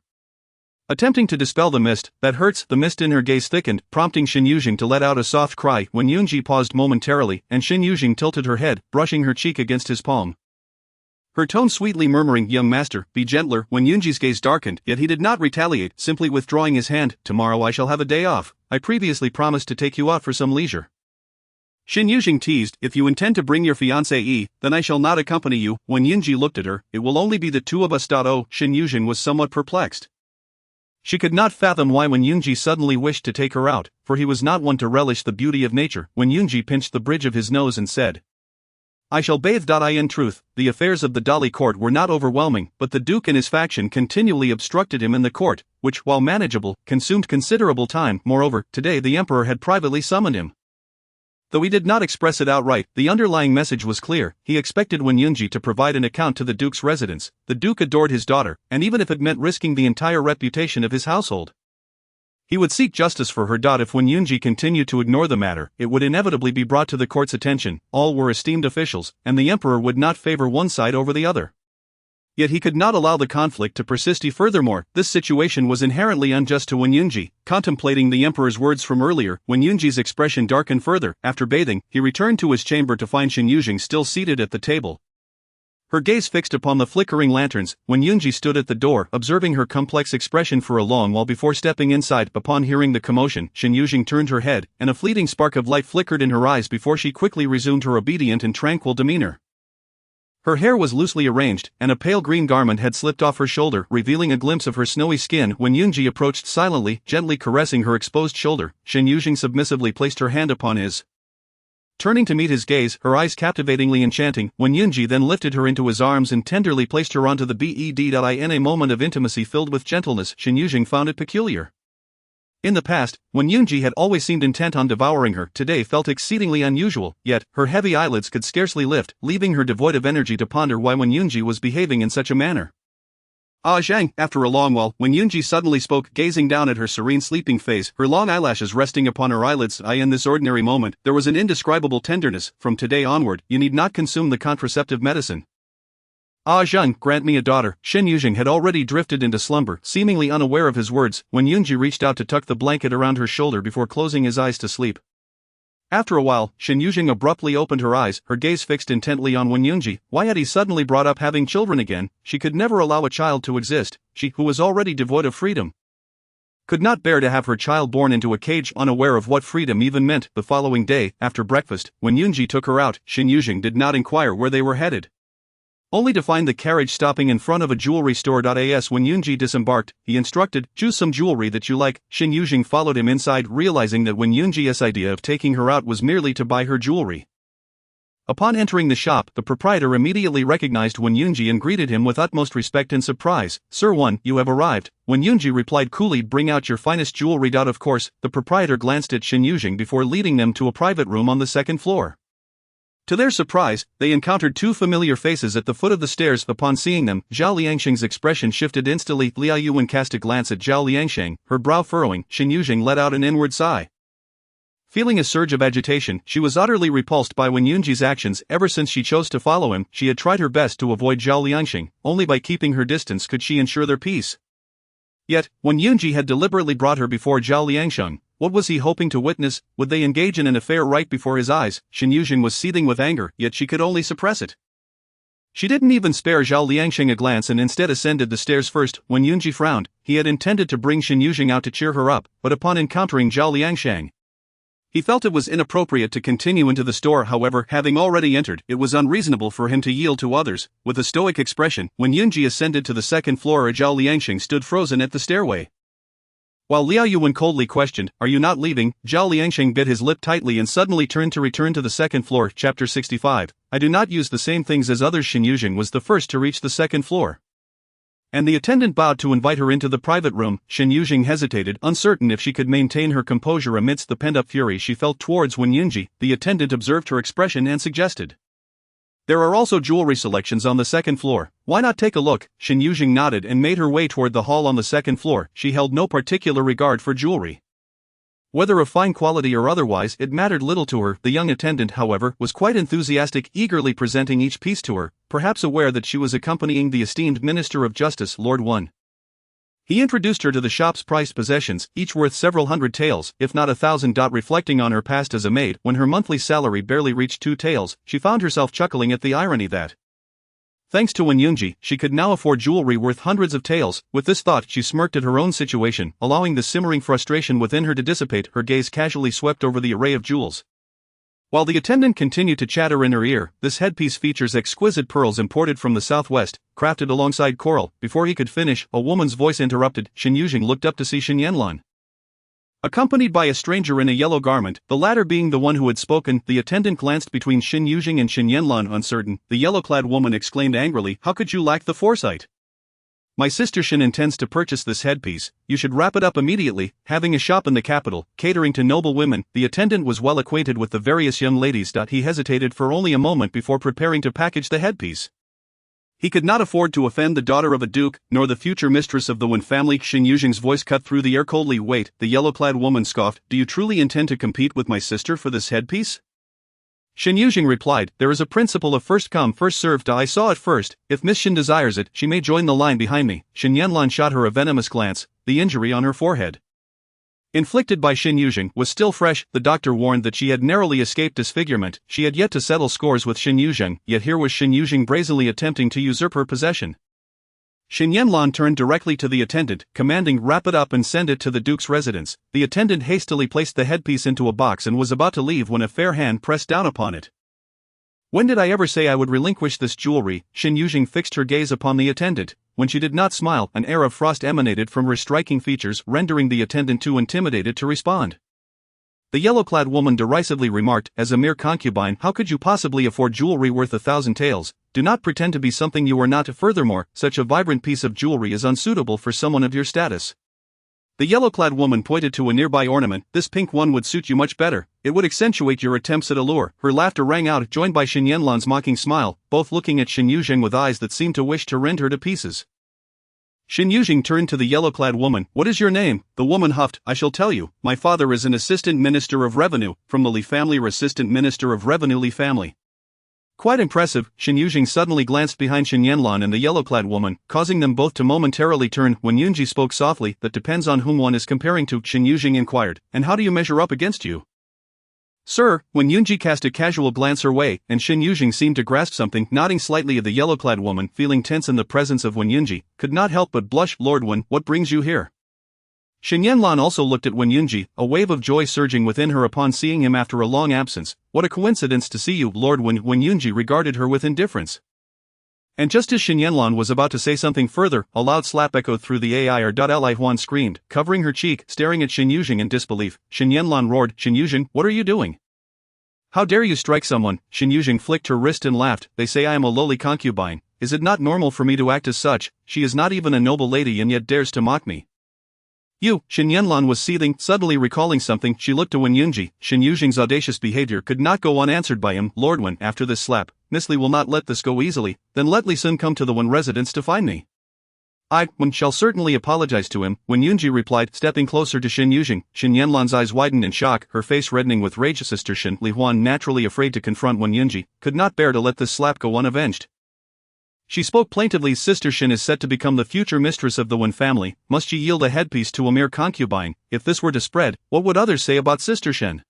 Speaker 2: Attempting to dispel the mist that hurts, the mist in her gaze thickened, prompting Shen Yuzheng to let out a soft cry. When Yunji paused momentarily, and Shen Yuzheng tilted her head, brushing her cheek against his palm. Her tone sweetly murmuring, "Young master, be gentler." When Yunji's gaze darkened, yet he did not retaliate, simply withdrawing his hand. "Tomorrow I shall have a day off. I previously promised to take you out for some leisure." Shen Yuzheng teased, "If you intend to bring your fiancée, then I shall not accompany you." When Yunji looked at her, "It will only be the two of us." Oh, Shen Yuzheng was somewhat perplexed. She could not fathom why when Yunji suddenly wished to take her out, for he was not one to relish the beauty of nature. When Yunji pinched the bridge of his nose and said, "I shall bathe." In truth, the affairs of the Dali court were not overwhelming, but the duke and his faction continually obstructed him in the court, which, while manageable, consumed considerable time. Moreover, today the emperor had privately summoned him. Though he did not express it outright, the underlying message was clear. He expected Wen Yunji to provide an account to the duke's residence. The duke adored his daughter, and even if it meant risking the entire reputation of his household, he would seek justice for her. If Wen Yunji continued to ignore the matter, it would inevitably be brought to the court's attention. All were esteemed officials, and the emperor would not favor one side over the other. Yet he could not allow the conflict to persist. Furthermore, this situation was inherently unjust to Wen Yunji. Contemplating the emperor's words from earlier, Wen Yunji's expression darkened further. After bathing, he returned to his chamber to find Shen Yuzheng still seated at the table, her gaze fixed upon the flickering lanterns. Wen Yunji stood at the door, observing her complex expression for a long while before stepping inside. Upon hearing the commotion, Shen Yuzheng turned her head, and a fleeting spark of light flickered in her eyes before she quickly resumed her obedient and tranquil demeanor. Her hair was loosely arranged, and a pale green garment had slipped off her shoulder, revealing a glimpse of her snowy skin. When Yunji approached silently, gently caressing her exposed shoulder, Shen Yuzheng submissively placed her hand upon his. Turning to meet his gaze, her eyes captivatingly enchanting, Wen Yunji then lifted her into his arms and tenderly placed her onto the bed. In a moment of intimacy filled with gentleness, Shen Yuzheng found it peculiar. In the past, when Yunji had always seemed intent on devouring her, today felt exceedingly unusual, yet her heavy eyelids could scarcely lift, leaving her devoid of energy to ponder why Wen Yunji was behaving in such a manner. Zhang." After a long while, Wen Yunji suddenly spoke, gazing down at her serene sleeping face, her long eyelashes resting upon her eyelids. In this ordinary moment, there was an indescribable tenderness. From today onward, you need not consume the contraceptive medicine. Zhang, grant me a daughter." Shen Yuzheng had already drifted into slumber, seemingly unaware of his words, when Yunji reached out to tuck the blanket around her shoulder before closing his eyes to sleep. After a while, Shen Yuzheng abruptly opened her eyes, her gaze fixed intently on Wen Yunji. Why had he suddenly brought up having children again? She could never allow a child to exist, she, who was already devoid of freedom, could not bear to have her child born into a cage. Unaware of what freedom even meant, the following day, after breakfast, when Yunji took her out, Shen Yuzheng did not inquire where they were headed, only to find the carriage stopping in front of a jewelry store. As when Yunji disembarked, he instructed, "Choose some jewelry that you like." Shen Yuzheng followed him inside, realizing that Wen Yunji's idea of taking her out was merely to buy her jewelry. Upon entering the shop, the proprietor immediately recognized Wen Yunji and greeted him with utmost respect and surprise. "Sir Wen, you have arrived." Wen Yunji replied coolly, "Bring out your finest jewelry." Of course, the proprietor glanced at Shen Yuzheng before leading them to a private room on the second floor. To their surprise, they encountered two familiar faces at the foot of the stairs. Upon seeing them, Zhao Liangsheng's expression shifted instantly. Liao Yuan cast a glance at Zhao Liangsheng, her brow furrowing. Shen Yuzheng let out an inward sigh. Feeling a surge of agitation, she was utterly repulsed by Wen Yunji's actions. Ever since she chose to follow him, she had tried her best to avoid Zhao Liangsheng. Only by keeping her distance could she ensure their peace. Yet, when Yunji had deliberately brought her before Zhao Liangsheng, what was he hoping to witness? Would they engage in an affair right before his eyes? Shen Yuzheng was seething with anger, yet she could only suppress it. She didn't even spare Zhao Liangsheng a glance and instead ascended the stairs first. When Yunji frowned, he had intended to bring Shen Yuzheng out to cheer her up, but upon encountering Zhao Liangsheng, he felt it was inappropriate to continue into the store. However, having already entered, it was unreasonable for him to yield to others. With a stoic expression, when Yunji ascended to the second floor, Zhao Liangsheng stood frozen at the stairway. While Liao Yuan coldly questioned, "Are you not leaving?" Zhao Liangsheng bit his lip tightly and suddenly turned to return to the second floor. Chapter 65. "I do not use the same things as others." Shen Yuzheng was the first to reach the second floor, and the attendant bowed to invite her into the private room. Shen Yuzheng hesitated, uncertain if she could maintain her composure amidst the pent-up fury she felt towards Wen Yunji. The attendant observed her expression and suggested, "There are also jewelry selections on the second floor. Why not take a look?" Shen Yuzheng nodded and made her way toward the hall on the second floor. She held no particular regard for jewelry, whether of fine quality or otherwise. It mattered little to her. The young attendant, however, was quite enthusiastic, eagerly presenting each piece to her, perhaps aware that she was accompanying the esteemed Minister of Justice, Lord Wen. He introduced her to the shop's priced possessions, each worth several hundred taels, if not 1,000. Reflecting on her past as a maid, when her monthly salary barely reached 2 taels, she found herself chuckling at the irony that, thanks to Wenyunji, she could now afford jewelry worth hundreds of taels. With this thought, she smirked at her own situation, allowing the simmering frustration within her to dissipate. Her gaze casually swept over the array of jewels. While the attendant continued to chatter in her ear, this headpiece features exquisite pearls imported from the southwest, crafted alongside coral. Before he could finish, a woman's voice interrupted. Shen Yuzheng looked up to see Shen Yanlan, accompanied by a stranger in a yellow garment, the latter being the one who had spoken. The attendant glanced between Shen Yuzheng and Shen Yanlan, uncertain. The yellow-clad woman exclaimed angrily, "How could you lack the foresight? My sister Shen intends to purchase this headpiece. You should wrap it up immediately." Having a shop in the capital, catering to noble women, the attendant was well acquainted with the various young ladies. He hesitated for only a moment before preparing to package the headpiece. He could not afford to offend the daughter of a duke, nor the future mistress of the Wen family. Shen Yuzheng's voice cut through the air coldly. "Wait," the yellow-clad woman scoffed, "do you truly intend to compete with my sister for this headpiece?" Shen Yuzheng replied, "There is a principle of first come first served. I saw it first. If Miss Shen desires it, she may join the line behind me." Shen Yanlan shot her a venomous glance. The injury on her forehead, inflicted by Shen Yuzheng, was still fresh. The doctor warned that she had narrowly escaped disfigurement. She had yet to settle scores with Shen Yuzheng, yet here was Shen Yuzheng brazenly attempting to usurp her possession. Shen Yanlan turned directly to the attendant, commanding, "Wrap it up and send it to the duke's residence." The attendant hastily placed the headpiece into a box and was about to leave when a fair hand pressed down upon it. "When did I ever say I would relinquish this jewelry?" Shen Yuzheng fixed her gaze upon the attendant. When she did not smile, an air of frost emanated from her striking features, rendering the attendant too intimidated to respond. The yellow-clad woman derisively remarked, "As a mere concubine, how could you possibly afford jewelry worth 1,000 taels? Do not pretend to be something you are not. Furthermore, such a vibrant piece of jewelry is unsuitable for someone of your status." The yellow-clad woman pointed to a nearby ornament. "This pink one would suit you much better. It would accentuate your attempts at allure." Her laughter rang out, joined by Shen Yanlan's mocking smile, both looking at Shen Yuzheng with eyes that seemed to wish to rend her to pieces. Shen Yuzheng turned to the yellow-clad woman. "What is your name?" The woman huffed, "I shall tell you. My father is an assistant minister of revenue, from the Li family, or assistant minister of revenue, Li family." Quite impressive. Shen Yuzheng suddenly glanced behind Shen Yanlan and the yellow-clad woman, causing them both to momentarily turn. Wenyunji spoke softly. "That depends on whom one is comparing to," Shen Yuzheng inquired. "And how do you measure up against you?" "Sir," Wenyunji cast a casual glance her way, and Shen Yuzheng seemed to grasp something, nodding slightly at the yellow-clad woman, feeling tense in the presence of Wenyunji, could not help but blush. "Lord Wen, what brings you here?" Shen Yanlan also looked at Wenyunji, a wave of joy surging within her upon seeing him after a long absence. "What a coincidence to see you, Lord Wen." Wenyunji regarded her with indifference. And just as Shen Yanlan was about to say something further, a loud slap echoed through the air. Li Huan screamed, covering her cheek, staring at Shen Yuzheng in disbelief. Shen Yanlan roared, "Shen Yuzheng, what are you doing? How dare you strike someone?" Shen Yuzheng flicked her wrist and laughed. "They say I am a lowly concubine. Is it not normal for me to act as such? She is not even a noble lady and yet dares to mock me." "You," Shen Yanlan was seething, suddenly recalling something. She looked to Wenyunji. Shen Yuzheng's audacious behavior could not go unanswered by him. "Lord Wen, after this slap, Miss Li will not let this go easily. Then let Li Sun come to the Wen residence to find me." Wen shall certainly apologize to him," Wenyunji replied, stepping closer to Shen Yuzheng. Shen Yanlan's eyes widened in shock, her face reddening with rage. Sister Shen, Li Huan, naturally afraid to confront Wenyunji, could not bear to let this slap go unavenged. She spoke plaintively. "Sister Shen is set to become the future mistress of the Wen family. Must she yield a headpiece to a mere concubine? If this were to spread, what would others say about Sister Shen?"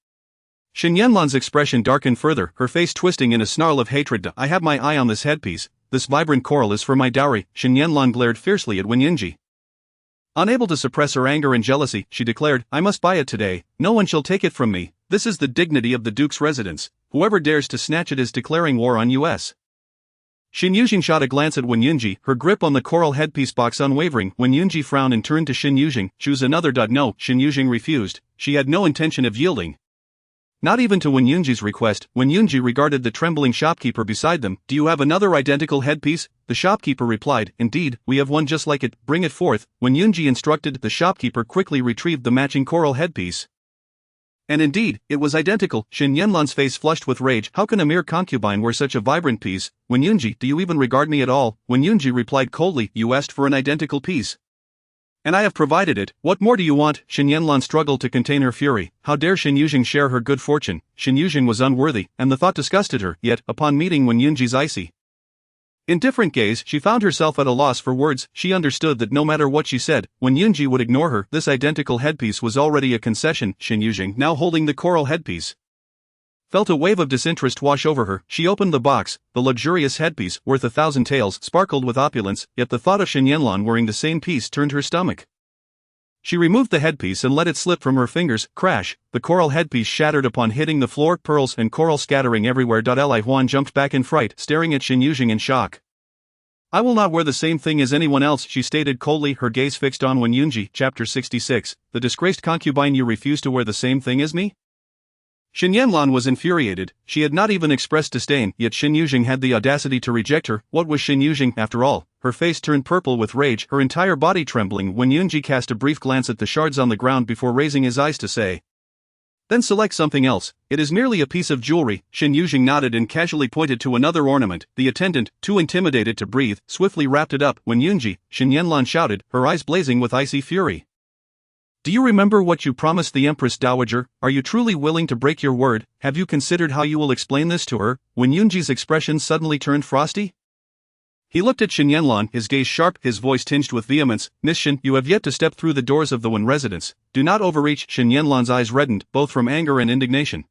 Speaker 2: Shen Yanlan's expression darkened further, her face twisting in a snarl of hatred. "I have my eye on this headpiece. This vibrant coral is for my dowry." Shen Yanlan glared fiercely at Wenyunji. Unable to suppress her anger and jealousy, she declared, "I must buy it today. No one shall take it from me. This is the dignity of the Duke's residence. Whoever dares to snatch it is declaring war on us." Shen Yuzheng shot a glance at Wenyunji, her grip on the coral headpiece box unwavering. Wenyunji frowned and turned to Shen Yuzheng. "Choose another." No, Shen Yuzheng refused. She had no intention of yielding. Not even to Wenyunji's request. Wenyunji regarded the trembling shopkeeper beside them. "Do you have another identical headpiece?" The shopkeeper replied, "Indeed, we have one just like it. Bring it forth." Wenyunji instructed. The shopkeeper quickly retrieved the matching coral headpiece. And indeed, it was identical. Shen Yanlan's face flushed with rage. "How can a mere concubine wear such a vibrant piece? Wenyunji, do you even regard me at all?" Wenyunji replied coldly, "You asked for an identical piece, and I have provided it. What more do you want?" Shen Yanlan struggled to contain her fury. How dare Shen Yuzheng share her good fortune? Shen Yuzheng was unworthy, and the thought disgusted her. Yet, upon meeting Wenyunji's icy In different gaze, she found herself at a loss for words. She understood that no matter what she said, Wen Yunji would ignore her. This identical headpiece was already a concession. Shen Yuzheng, now holding the coral headpiece, felt a wave of disinterest wash over her. She opened the box. The luxurious headpiece, worth 1,000 taels, sparkled with opulence, yet the thought of Shen Yanlan wearing the same piece turned her stomach. She removed the headpiece and let it slip from her fingers. Crash! The coral headpiece shattered upon hitting the floor, pearls and coral scattering everywhere. Li Huan jumped back in fright, staring at Shen Yuzheng in shock. "I will not wear the same thing as anyone else," she stated coldly, her gaze fixed on Wen Yunji. Chapter 66. The disgraced concubine. "You refuse to wear the same thing as me?" Shen Yanlan was infuriated. She had not even expressed disdain, yet Shen Yuzheng had the audacity to reject her. What was Shen Yuzheng, after all? Her face turned purple with rage, her entire body trembling. Wen Yunji cast a brief glance at the shards on the ground before raising his eyes to say, "Then select something else. It is merely a piece of jewelry." Shen Yuzheng nodded and casually pointed to another ornament. The attendant, too intimidated to breathe, swiftly wrapped it up. "Wen Yunji," Shen Yanlan shouted, her eyes blazing with icy fury. "Do you remember what you promised the Empress Dowager? Are you truly willing to break your word? Have you considered how you will explain this to her?" Wen Yunji's expression suddenly turned frosty. He looked at Shen Yanlan, his gaze sharp, his voice tinged with vehemence. "Miss Shen, you have yet to step through the doors of the Wen residence. Do not overreach." Shen Yanlan's eyes reddened, both from anger and indignation.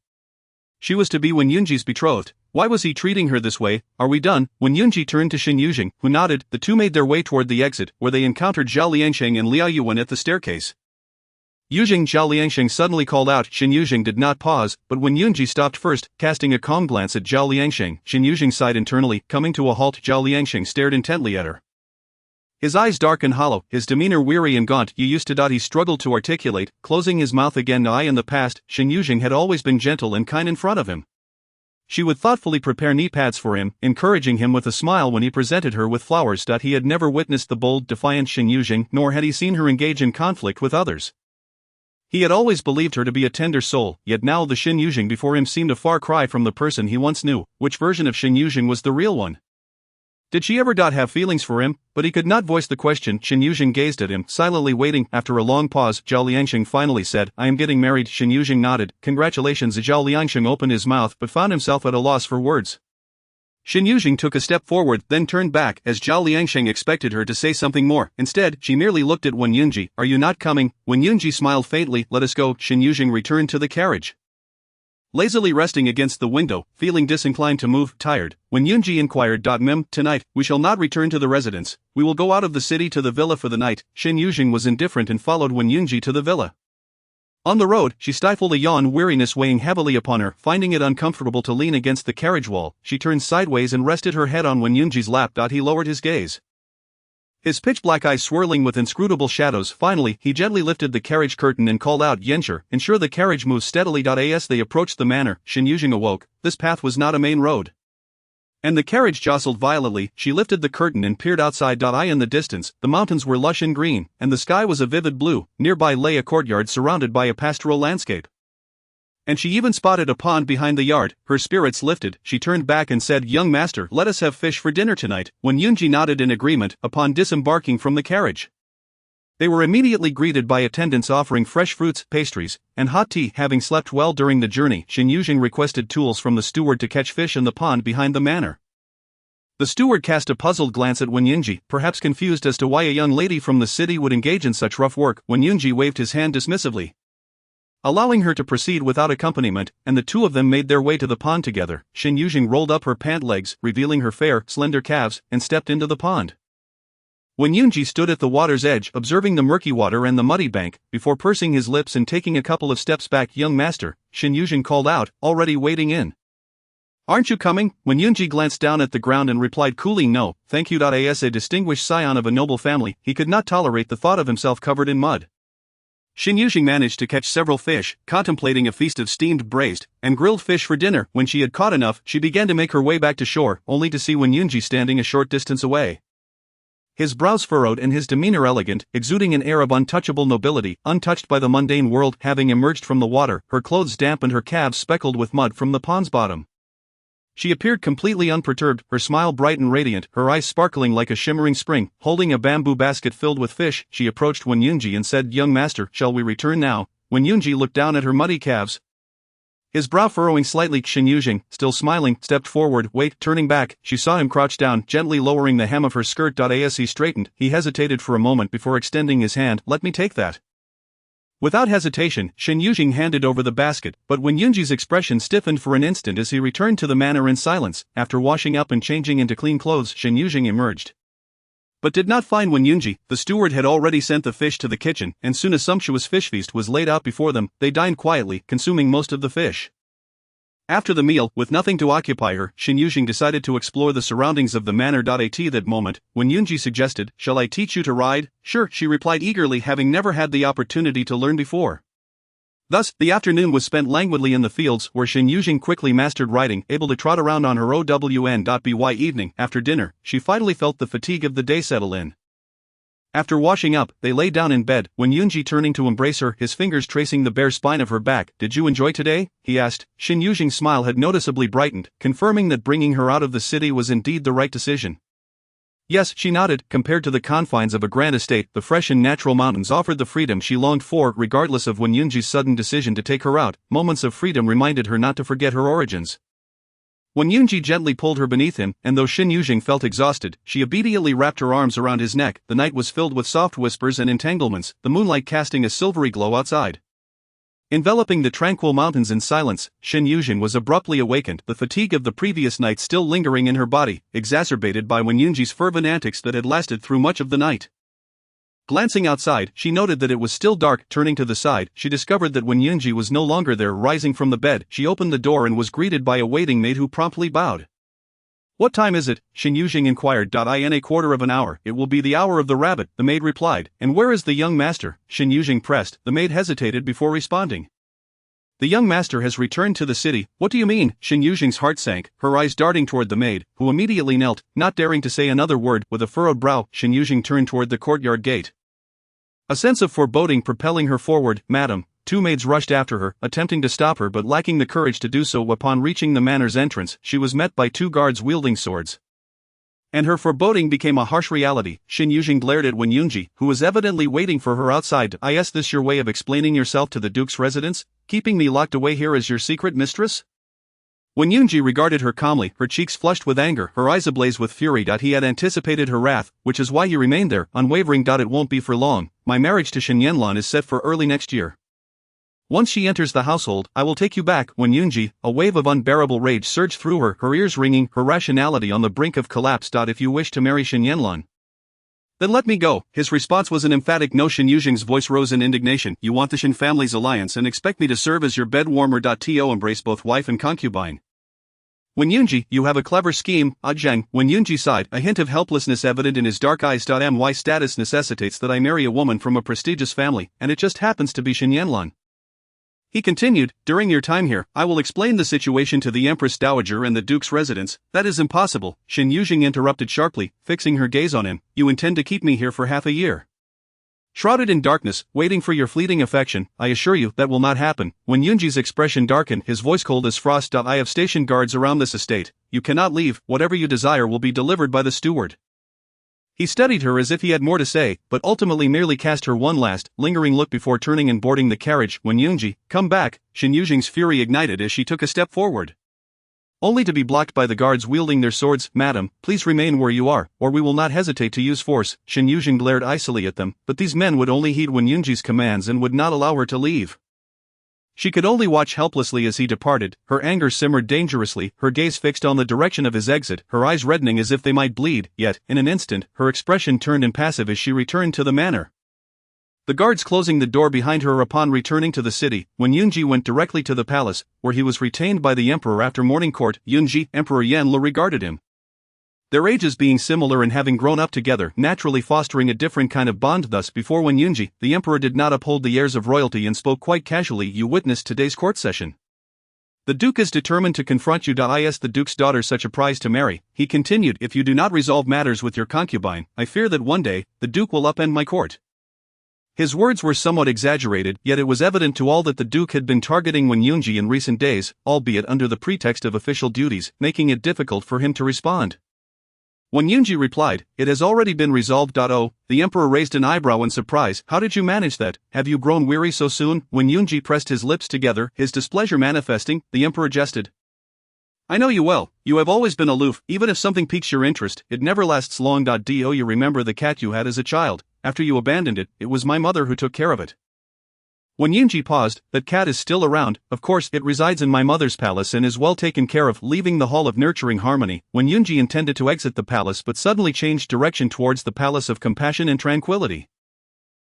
Speaker 2: She was to be Wen Yunji's betrothed. Why was he treating her this way? "Are we done?" Wen Yunji turned to Shen Yuzheng, who nodded. The two made their way toward the exit, where they encountered Zhao Liangsheng and Liao Yuan at the staircase. Yuzheng. Zhao Liangsheng suddenly called out. Shen Yuzheng did not pause, but Wen Yunji stopped first, casting a calm glance at Zhao Liangsheng. Shen Yuzheng sighed internally. Coming to a halt, Zhao Liangsheng stared intently at her. His eyes dark and hollow, his demeanor weary and gaunt. "You used to." He struggled to articulate, closing his mouth again. In the past, Shen Yuzheng had always been gentle and kind in front of him. She would thoughtfully prepare knee pads for him, encouraging him with a smile when he presented her with flowers. He had never witnessed the bold, defiant Shen Yuzheng, nor had he seen her engage in conflict with others. He had always believed her to be a tender soul, yet now the Shen Yuzheng before him seemed a far cry from the person he once knew. Which version of Shen Yuzheng was the real one? Did she ever have feelings for him? But he could not voice the question. Shen Yuzheng gazed at him, silently waiting. After a long pause, Zhao Liangsheng finally said, "I am getting married." Shen Yuzheng nodded. "Congratulations." Zhao Liangsheng opened his mouth but found himself at a loss for words. Shen Yuzheng took a step forward, then turned back, as Zhao Liangsheng expected her to say something more. Instead, she merely looked at Wen Yunji. "Are you not coming?" Wen Yunji smiled faintly. "Let us go." Shen Yuzheng returned to the carriage. Lazily resting against the window, feeling disinclined to move, tired, Wen Yunji inquired, "Tonight, we shall not return to the residence. We will go out of the city to the villa for the night." Shen Yuzheng was indifferent and followed Wen Yunji to the villa. On the road, she stifled a yawn, weariness weighing heavily upon her. Finding it uncomfortable to lean against the carriage wall, she turned sideways and rested her head on Wen Yunji's lap. He lowered his gaze, his pitch-black eyes swirling with inscrutable shadows. Finally, he gently lifted the carriage curtain and called out, "Yensher, ensure the carriage moves steadily." As they approached the manor, Shen Yuzheng awoke. This path was not a main road, and the carriage jostled violently. She lifted the curtain and peered outside. In the distance, the mountains were lush and green, and the sky was a vivid blue. Nearby lay a courtyard surrounded by a pastoral landscape, and she even spotted a pond behind the yard. Her spirits lifted. She turned back and said, "Young master, let us have fish for dinner tonight." Wen Yunji nodded in agreement. Upon disembarking from the carriage, they were immediately greeted by attendants offering fresh fruits, pastries, and hot tea. Having slept well during the journey, Shen Yuzheng requested tools from the steward to catch fish in the pond behind the manor. The steward cast a puzzled glance at Wen Yunji, perhaps confused as to why a young lady from the city would engage in such rough work. Wen Yunji waved his hand dismissively, allowing her to proceed without accompaniment, and the two of them made their way to the pond together. Shen Yuzheng rolled up her pant legs, revealing her fair, slender calves, and stepped into the pond. Wen Yunji stood at the water's edge, observing the murky water and the muddy bank, before pursing his lips and taking a couple of steps back. "Young master," Shen Yuzheng called out, already wading in. "Aren't you coming?" Wen Yunji glanced down at the ground and replied coolly, "No, thank you." As a distinguished scion of a noble family, he could not tolerate the thought of himself covered in mud. Shen Yuzheng managed to catch several fish, contemplating a feast of steamed, braised, and grilled fish for dinner. When she had caught enough, she began to make her way back to shore, only to see Wen Yunji standing a short distance away. His brows furrowed and his demeanor elegant, exuding an air of untouchable nobility, untouched by the mundane world. Having emerged from the water, her clothes damp and her calves speckled with mud from the pond's bottom, she appeared completely unperturbed, her smile bright and radiant, her eyes sparkling like a shimmering spring. Holding a bamboo basket filled with fish, she approached Wen Yunji and said, "Young master, shall we return now?" Wen Yunji looked down at her muddy calves. His brow furrowing slightly. Shen Yuzheng, still smiling, stepped forward. Wait, turning back, she saw him crouch down, gently lowering the hem of her skirt. As he straightened, he hesitated for a moment before extending his hand. Let me take that. Without hesitation, Shen Yuzheng handed over the basket, but Wenyunji's expression stiffened for an instant as he returned to the manor in silence. After washing up and changing into clean clothes, Shen Yuzheng emerged, but did not find Wenyunji. The steward had already sent the fish to the kitchen, and soon a sumptuous fish feast was laid out before them. They dined quietly, consuming most of the fish. After the meal, with nothing to occupy her, Shen Yuzheng decided to explore the surroundings of the manor. At that moment, Wenyunji suggested, "Shall I teach you to ride?" "Sure," she replied eagerly, having never had the opportunity to learn before. Thus, the afternoon was spent languidly in the fields, where Shen Yuzheng quickly mastered riding, able to trot around on her own. Evening, after dinner, she finally felt the fatigue of the day settle in. After washing up, they lay down in bed, Wenyunji turning to embrace her, his fingers tracing the bare spine of her back. "Did you enjoy today?" he asked. Shen Yuzheng's smile had noticeably brightened, confirming that bringing her out of the city was indeed the right decision. Yes, she nodded. Compared to the confines of a grand estate, the fresh and natural mountains offered the freedom she longed for. Regardless of Wenyunji's sudden decision to take her out, moments of freedom reminded her not to forget her origins. Wenyunji gently pulled her beneath him, and though Shen Yuzheng felt exhausted, she obediently wrapped her arms around his neck. The night was filled with soft whispers and entanglements, the moonlight casting a silvery glow outside. Enveloping the tranquil mountains in silence, Shen Yuzheng was abruptly awakened, the fatigue of the previous night still lingering in her body, exacerbated by Wenyunji's fervent antics that had lasted through much of the night. Glancing outside, she noted that it was still dark. Turning to the side, she discovered that Wenyunji was no longer there. Rising from the bed, she opened the door and was greeted by a waiting maid who promptly bowed. "What time is it?" Shen Yuzheng inquired. "In a quarter of an hour, it will be the hour of the rabbit," the maid replied. "And where is the young master?" Shen Yuzheng pressed. The maid hesitated before responding. "The young master has returned to the city." "What do you mean?" Shen Yuzheng's heart sank, her eyes darting toward the maid, who immediately knelt, not daring to say another word. With a furrowed brow, Shen Yuzheng turned toward the courtyard gate, a sense of foreboding propelling her forward. "Madam." Two maids rushed after her, attempting to stop her but lacking the courage to do so. Upon reaching the manor's entrance, she was met by two guards wielding swords, and her foreboding became a harsh reality. Shen Yuzheng glared at Wenyunji, who was evidently waiting for her outside. "Is this your way of explaining yourself to the Duke's residence? Keeping me locked away here as your secret mistress?" Wenyunji regarded her calmly, her cheeks flushed with anger, her eyes ablaze with fury. He had anticipated her wrath, which is why he remained there, unwavering. "It won't be for long. My marriage to Shen Yanlan is set for early next year. Once she enters the household, I will take you back." Wenyunji, a wave of unbearable rage surged through her, her ears ringing, her rationality on the brink of collapse. "If you wish to marry Shen Yanlan, then let me go." His response was an emphatic no. Shen Yuzheng's voice rose in indignation. "You want the Shen family's alliance and expect me to serve as your bed warmer. To embrace both wife and concubine. Wenyunji, you have a clever scheme." Adhering. Wenyunji sighed, a hint of helplessness evident in his dark eyes. My status necessitates that I marry a woman from a prestigious family, and it just happens to be Shen Yanlan. He continued, "During your time here, I will explain the situation to the Empress Dowager and the Duke's residence." "That is impossible," Shen Yuzheng interrupted sharply, fixing her gaze on him. "You intend to keep me here for half a year, shrouded in darkness, waiting for your fleeting affection? I assure you, that will not happen." Wenyunji's expression darkened, his voice cold as frost. "I have stationed guards around this estate. You cannot leave. Whatever you desire will be delivered by the steward." He studied her as if he had more to say, but ultimately merely cast her one last, lingering look before turning and boarding the carriage. "Wenyunji, come back." Shen Yuzheng's fury ignited as she took a step forward, only to be blocked by the guards wielding their swords. "Madam, please remain where you are, or we will not hesitate to use force." Shen Yuzheng glared icily at them, but these men would only heed Wenyunji's commands and would not allow her to leave. She could only watch helplessly as he departed. Her anger simmered dangerously, her gaze fixed on the direction of his exit, her eyes reddening as if they might bleed. Yet, in an instant, her expression turned impassive as she returned to the manor, the guards closing the door behind her. Upon returning to the city, Wenyunji went directly to the palace, where he was retained by the emperor after morning court. Yunji, Emperor Yanlu regarded him, their ages being similar and having grown up together, naturally fostering a different kind of bond. Thus, before Wenyunji, the emperor did not uphold the airs of royalty and spoke quite casually. "You witnessed today's court session. The duke is determined to confront you. Is the duke's daughter such a prize to marry?" he continued. "If you do not resolve matters with your concubine, I fear that one day, the duke will upend my court." His words were somewhat exaggerated, yet it was evident to all that the duke had been targeting Wenyunji in recent days, albeit under the pretext of official duties, making it difficult for him to respond. When Yunji replied, "It has already been resolved." Oh, the emperor raised an eyebrow in surprise. "How did you manage that? Have you grown weary so soon?" When Yunji pressed his lips together, his displeasure manifesting, the emperor jested. "I know you well. You have always been aloof. Even if something piques your interest, it never lasts long. Do you remember the cat you had as a child? After you abandoned it, it was my mother who took care of it." When Yunji paused, "That cat is still around. Of course, it resides in my mother's palace and is well taken care of." Leaving the hall of nurturing harmony, when Yunji intended to exit the palace but suddenly changed direction towards the palace of compassion and tranquility.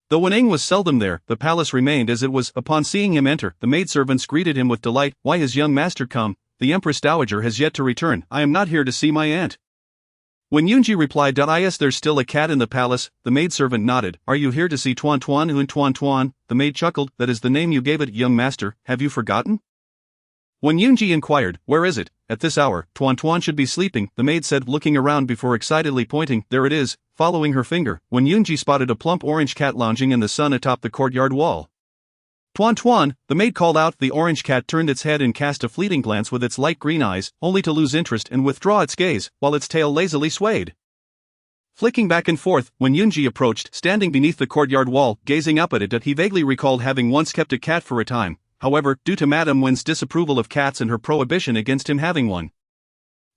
Speaker 2: Though Wenang was seldom there, the palace remained as it was. Upon seeing him enter, the maidservants greeted him with delight. "Why has young master come? The Empress Dowager has yet to return." "I am not here to see my aunt." When Yunji replied, "Is there's still a cat in the palace?" The maidservant nodded. "Are you here to see Tuan Tuan?" Tuan Tuan, the maid chuckled. "That is the name you gave it, young master. Have you forgotten?" When Yunji inquired, "Where is it?" "At this hour, Tuan Tuan should be sleeping," the maid said, looking around before excitedly pointing. "There it is," following her finger, when Yunji spotted a plump orange cat lounging in the sun atop the courtyard wall. "Tuan Tuan," the maid called out. The orange cat turned its head and cast a fleeting glance with its light green eyes, only to lose interest and withdraw its gaze, while its tail lazily swayed. Flicking back and forth, when Yunji approached, standing beneath the courtyard wall, gazing up at it, he vaguely recalled having once kept a cat for a time. However, due to Madame Wen's disapproval of cats and her prohibition against him having one,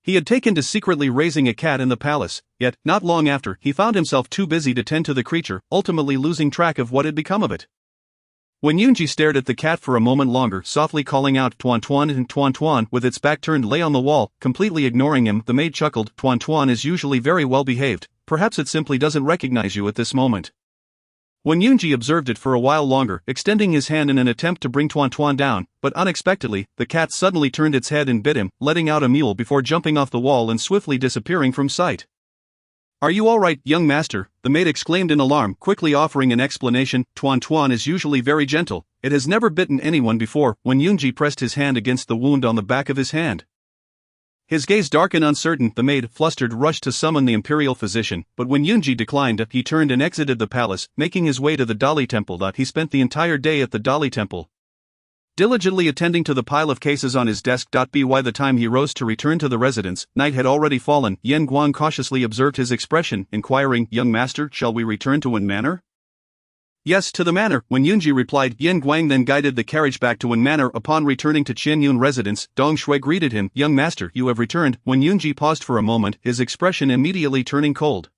Speaker 2: he had taken to secretly raising a cat in the palace. Yet, not long after, he found himself too busy to tend to the creature, ultimately losing track of what had become of it. When Yunji stared at the cat for a moment longer, softly calling out "Tuan Tuan," and Tuan Tuan, with its back turned, lay on the wall, completely ignoring him, the maid chuckled. "Tuan Tuan is usually very well behaved. Perhaps it simply doesn't recognize you at this moment." When Yunji observed it for a while longer, extending his hand in an attempt to bring Tuan Tuan down, but unexpectedly, the cat suddenly turned its head and bit him, letting out a mewl before jumping off the wall and swiftly disappearing from sight. "Are you all right, young master?" the maid exclaimed in alarm, quickly offering an explanation. "Tuan Tuan is usually very gentle. It has never bitten anyone before." When Yunji pressed his hand against the wound on the back of his hand, his gaze dark and uncertain, the maid, flustered, rushed to summon the imperial physician, but when Yunji declined, he turned and exited the palace, making his way to the Dali temple. He spent the entire day at the Dali temple, diligently attending to the pile of cases on his desk. By the time he rose to return to the residence, night had already fallen. Yen Guang cautiously observed his expression, inquiring, "Young master, shall we return to Wen Manor?" "Yes, to the manor," when Yunji replied. Yen Guang then guided the carriage back to Wen Manor. Upon returning to Qianyun residence, Dong Shui greeted him. "Young master, you have returned." When Yunji paused for a moment, his expression immediately turning cold.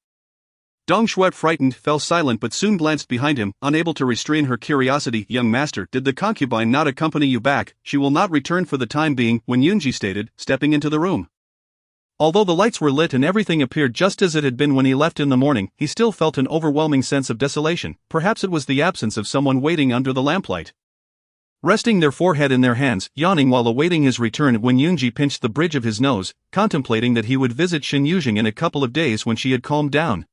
Speaker 2: Dong Shui, frightened, fell silent but soon glanced behind him, unable to restrain her curiosity. "Young master, did the concubine not accompany you back?" "She will not return for the time being," when Yunji stated, stepping into the room. Although the lights were lit and everything appeared just as it had been when he left in the morning, he still felt an overwhelming sense of desolation. Perhaps it was the absence of someone waiting under the lamplight. Resting their forehead in their hands, yawning while awaiting his return, when Yunji pinched the bridge of his nose, contemplating that he would visit Shen Yuzheng in a couple of days when she had calmed down.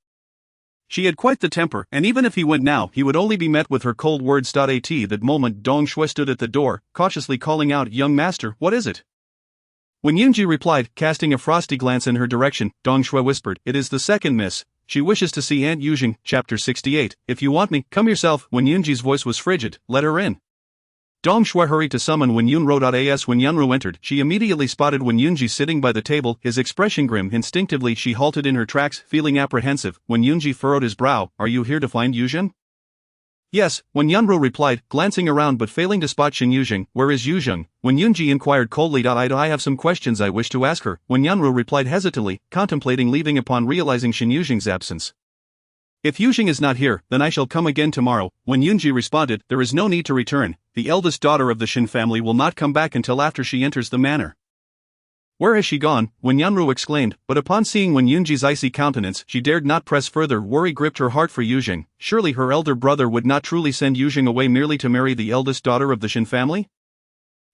Speaker 2: She had quite the temper, and even if he went now, he would only be met with her cold words. At that moment, Dong Shui stood at the door, cautiously calling out, "Young master, what is it?" When Yunji replied, casting a frosty glance in her direction, Dong Shui whispered, "It is the second miss. She wishes to see Aunt Yuzheng." Chapter 68. "If you want me, come yourself." When Yunji's voice was frigid, "Let her in." Dong Shui hurried to summon Wen Yunro. As Wen Yunro entered, she immediately spotted Wen Yunji sitting by the table, his expression grim. Instinctively she halted in her tracks, feeling apprehensive. Wen Yunji furrowed his brow. "Are you here to find Yuzheng?" "Yes," Wen Yunro replied, glancing around but failing to spot Shen Yuzheng. "Where is Yuzheng?" Wen Yunji inquired coldly. "I have some questions I wish to ask her," Wen Yunro replied hesitantly, contemplating leaving upon realizing Shen Yuzheng's absence. "If Yuzheng is not here, then I shall come again tomorrow." When Yunji responded, "There is no need to return. The eldest daughter of the Shen family will not come back until after she enters the manor." "Where has she gone?" Wen Yunru exclaimed, but upon seeing Wen Yunji's icy countenance, she dared not press further. Worry gripped her heart for Yuzheng. Surely her elder brother would not truly send Yuzheng away merely to marry the eldest daughter of the Shen family?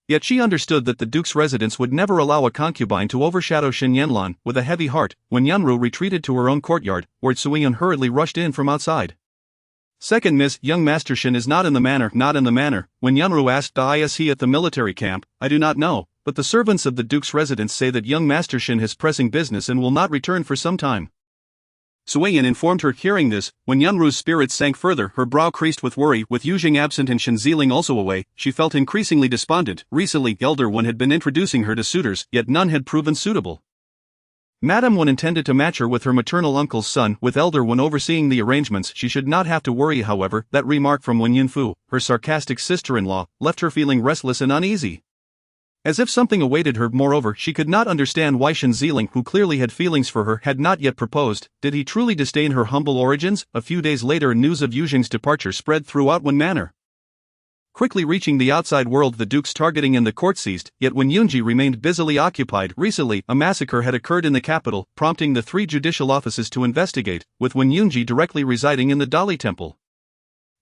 Speaker 2: Yet she understood that the duke's residence would never allow a concubine to overshadow Shen Yanlan. With a heavy heart, Wen Yunru retreated to her own courtyard, where Tsuyin hurriedly rushed in from outside. "Second miss, young Master Shen is not in the manor." "Not in the manor?" Wen Yunru asked. "Is he at the military camp?" "I do not know, but the servants of the duke's residence say that young Master Shen has pressing business and will not return for some time." Tsuyin informed her. Hearing this, Wen Yunru's spirits sank further, her brow creased with worry. With Yuzheng absent and Shen Ziling also away, she felt increasingly despondent. Recently, Elder One had been introducing her to suitors, yet none had proven suitable. Madame Wen intended to match her with her maternal uncle's son, with elder Wen overseeing the arrangements. She should not have to worry, however. That remark from Wen Yunfu, her sarcastic sister-in-law, left her feeling restless and uneasy. As if something awaited her. Moreover, she could not understand why Shen Yuzheng, who clearly had feelings for her, had not yet proposed. Did he truly disdain her humble origins? A few days later, news of Yuzheng's departure spread throughout Wen Manor. Quickly reaching the outside world, the duke's targeting in the court ceased, yet Wen Yunji remained busily occupied. Recently, a massacre had occurred in the capital, prompting the 3 judicial offices to investigate, with Wen Yunji directly residing in the Dali Temple.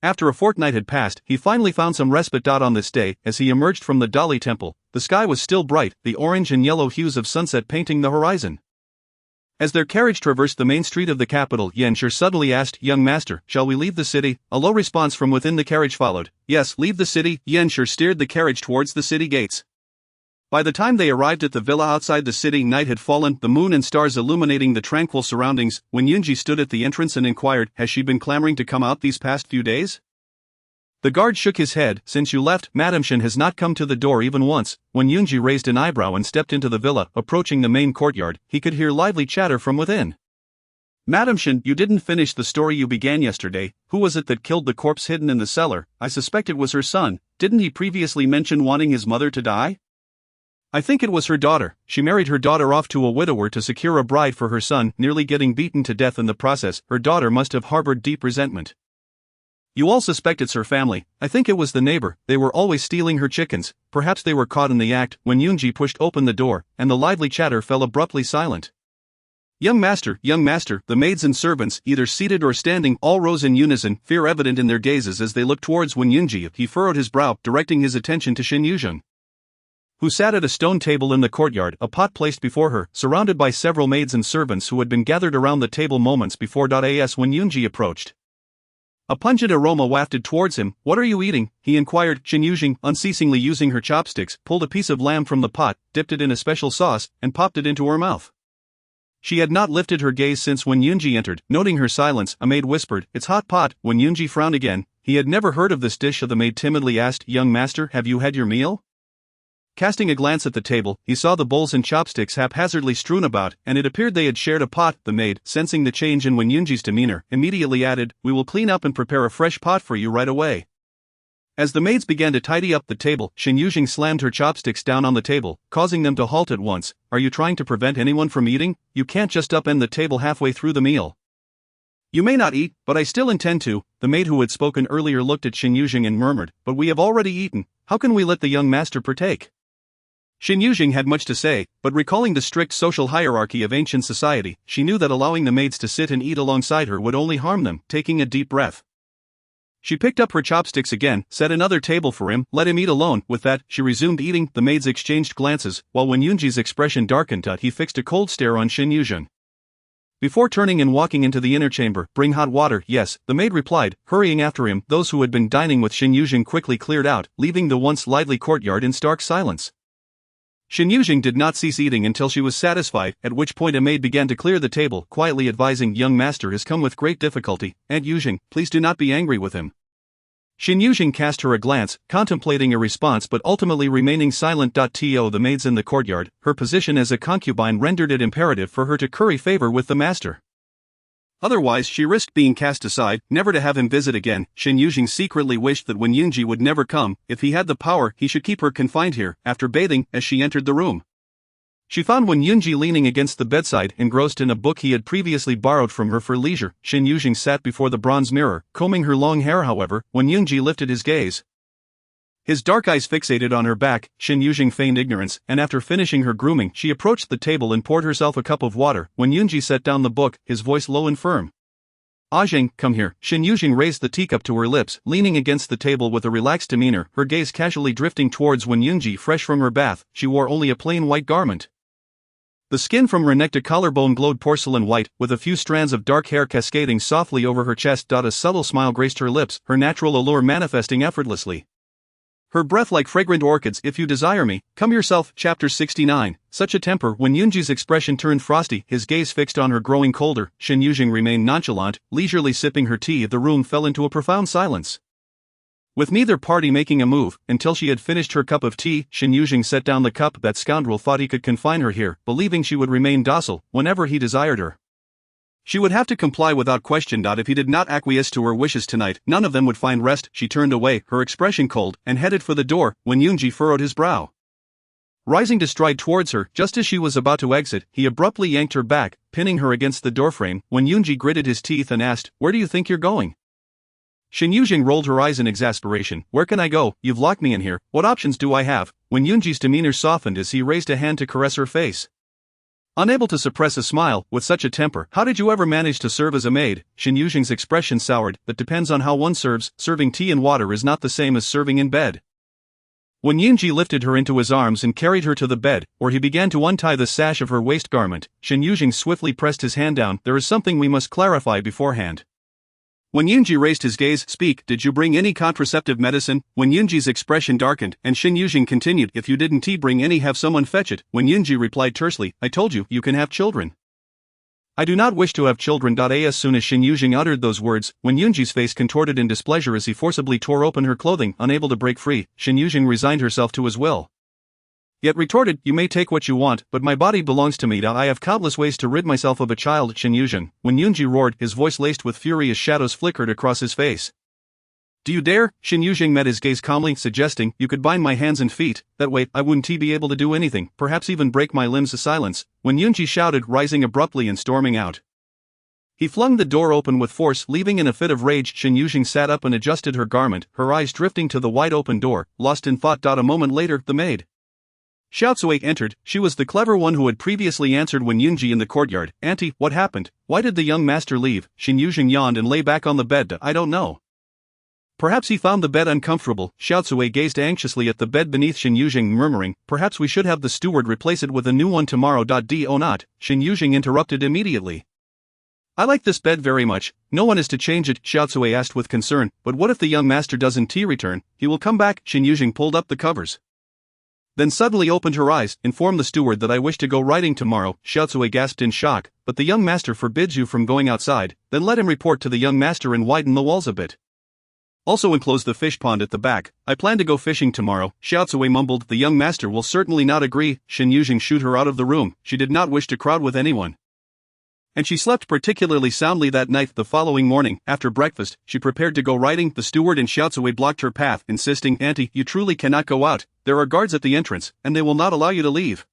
Speaker 2: After a fortnight had passed, he finally found some respite. On this day, as he emerged from the Dali Temple, the sky was still bright, the orange and yellow hues of sunset painting the horizon. As their carriage traversed the main street of the capital, Yanshi suddenly asked, "Young master, shall we leave the city?" A low response from within the carriage followed. "Yes, leave the city." Yanshi steered the carriage towards the city gates. By the time they arrived at the villa outside the city, night had fallen, the moon and stars illuminating the tranquil surroundings. When Yunji stood at the entrance and inquired, "Has she been clamoring to come out these past few days?" The guard shook his head. "Since you left, Madame Shen has not come to the door even once." When Yunji raised an eyebrow and stepped into the villa, approaching the main courtyard, he could hear lively chatter from within. "Madame Shen, you didn't finish the story you began yesterday. Who was it that killed the corpse hidden in the cellar?" "I suspect it was her son. Didn't he previously mention wanting his mother to die?" "I think it was her daughter. She married her daughter off to a widower to secure a bride for her son, nearly getting beaten to death in the process. Her daughter must have harbored deep resentment. You all suspect it's her family. I think it was the neighbor. They were always stealing her chickens. Perhaps they were caught in the act." When Yunji pushed open the door, and the lively chatter fell abruptly silent. Young master," the maids and servants, either seated or standing, all rose in unison, fear evident in their gazes as they looked towards Wen Yunji. He furrowed his brow, directing his attention to Shen Yuzheng, who sat at a stone table in the courtyard, a pot placed before her, surrounded by several maids and servants who had been gathered around the table moments before. As when Yunji approached, a pungent aroma wafted towards him. "What are you eating?" he inquired. Shen Yuzheng, unceasingly using her chopsticks, pulled a piece of lamb from the pot, dipped it in a special sauce, and popped it into her mouth. She had not lifted her gaze since when Yunji entered. Noting her silence, a maid whispered, "It's hot pot." When Yunji frowned again, he had never heard of this dish. The maid timidly asked, "Young master, have you had your meal?" Casting a glance at the table, he saw the bowls and chopsticks haphazardly strewn about, and it appeared they had shared a pot. The maid, sensing the change in Wen Yunji's demeanor, immediately added, "We will clean up and prepare a fresh pot for you right away." As the maids began to tidy up the table, Shen Yuzheng slammed her chopsticks down on the table, causing them to halt at once. "Are you trying to prevent anyone from eating? You can't just upend the table halfway through the meal." "You may not eat, but I still intend to." The maid who had spoken earlier looked at Shen Yuzheng and murmured, "But we have already eaten. How can we let the young master partake?" Shen Yuzheng had much to say, but recalling the strict social hierarchy of ancient society, she knew that allowing the maids to sit and eat alongside her would only harm them. Taking a deep breath, she picked up her chopsticks again, set another table for him, let him eat alone. With that, she resumed eating. The maids exchanged glances, while when Yunji's expression darkened, he fixed a cold stare on Shen Yuzheng. Before turning and walking into the inner chamber, "Bring hot water." "Yes," the maid replied, hurrying after him. Those who had been dining with Shen Yuzheng quickly cleared out, leaving the once lively courtyard in stark silence. Shen Yuzheng did not cease eating until she was satisfied, at which point a maid began to clear the table, quietly advising, "Young master has come with great difficulty. Aunt Yuzheng, please do not be angry with him." Shen Yuzheng cast her a glance, contemplating a response but ultimately remaining silent. To the maids in the courtyard, her position as a concubine rendered it imperative for her to curry favor with the master. Otherwise, she risked being cast aside, never to have him visit again. Shen Yuzheng secretly wished that Wen Yunji would never come. If he had the power, he should keep her confined here. After bathing, as she entered the room, she found Wen Yunji leaning against the bedside, engrossed in a book he had previously borrowed from her for leisure. Shen Yuzheng sat before the bronze mirror, combing her long hair. However, when Yunji lifted his gaze, his dark eyes fixated on her back. Shen Yuzheng feigned ignorance, and after finishing her grooming, she approached the table and poured herself a cup of water. When Yunji set down the book, his voice low and firm, "Adhering, come here." Shen Yuzheng raised the teacup to her lips, leaning against the table with a relaxed demeanor, her gaze casually drifting towards Wen Yunji. Fresh from her bath, she wore only a plain white garment. The skin from her neck to collarbone glowed porcelain white, with a few strands of dark hair cascading softly over her chest. A subtle smile graced her lips, her natural allure manifesting effortlessly. Her breath like fragrant orchids. "If you desire me, come yourself." Chapter 69. Such a temper. When Yunji's expression turned frosty, his gaze fixed on her, growing colder. Shen Yuzheng remained nonchalant, leisurely sipping her tea. The room fell into a profound silence. With neither party making a move, until she had finished her cup of tea, Shen Yuzheng set down the cup. That scoundrel thought he could confine her here, believing she would remain docile whenever he desired her. She would have to comply without question. If he did not acquiesce to her wishes tonight, none of them would find rest. She turned away, her expression cold, and headed for the door, when Yunji furrowed his brow. Rising to stride towards her, just as she was about to exit, he abruptly yanked her back, pinning her against the doorframe. When Yunji gritted his teeth and asked, "Where do you think you're going?" Shen Yuzheng rolled her eyes in exasperation. "Where can I go? You've locked me in here. What options do I have?" When Yunji's demeanor softened as he raised a hand to caress her face. Unable to suppress a smile, with such a temper, "How did you ever manage to serve as a maid?" Shen Yuzheng's expression soured. "That depends on how one serves. Serving tea and water is not the same as serving in bed." When Yunji lifted her into his arms and carried her to the bed, where he began to untie the sash of her waist garment, Shen Yuzheng swiftly pressed his hand down. "There is something we must clarify beforehand." When Yunji raised his gaze, "Speak, did you bring any contraceptive medicine?" When Yunji's expression darkened, and Shen Yuzheng continued, "If you didn't bring any, have someone fetch it." When Yunji replied tersely, "I told you, you can have children." "I do not wish to have children." As soon as Shen Yuzheng uttered those words, when Yunji's face contorted in displeasure as he forcibly tore open her clothing, unable to break free, Shen Yuzheng resigned herself to his will. Yet retorted, "You may take what you want, but my body belongs to me. I have countless ways to rid myself of a child." Shen Yuzheng. When Yunji roared, his voice laced with fury as shadows flickered across his face. "Do you dare?" Shen Yuzheng met his gaze calmly, suggesting, "You could bind my hands and feet. That way, I wouldn't be able to do anything, perhaps even break my limbs." Silence. When Yunji shouted, rising abruptly and storming out. He flung the door open with force, leaving in a fit of rage. Shen Yuzheng sat up and adjusted her garment, her eyes drifting to the wide-open door, lost in thought. A moment later, the maid Xiaocui entered. She was the clever one who had previously answered when Yunji in the courtyard. "Auntie, what happened? Why did the young master leave?" Shen Yuzheng yawned and lay back on the bed. "I don't know. Perhaps he found the bed uncomfortable." Xiaocui gazed anxiously at the bed beneath Shen Yuzheng, murmuring, "Perhaps we should have the steward replace it with a new one tomorrow." Do not. Shen Yuzheng interrupted immediately. "I like this bed very much. No one is to change it." Xiaocui asked with concern, "But what if the young master doesn't return? He will come back." Shen Yuzheng pulled up the covers, then suddenly opened her eyes. "Inform the steward that I wish to go riding tomorrow." Xiaocui gasped in shock. "But the young master forbids you from going outside." "Then let him report to the young master and widen the walls a bit. Also enclose the fish pond at the back. I plan to go fishing tomorrow." Xiaocui mumbled, "The young master will certainly not agree." Shen Yuzheng shooed her out of the room. She did not wish to crowd with anyone, and she slept particularly soundly that night. The following morning, after breakfast, she prepared to go riding. The steward and Xiaocui blocked her path, insisting, "Auntie, you truly cannot go out. There are guards at the entrance, and they will not allow you to leave."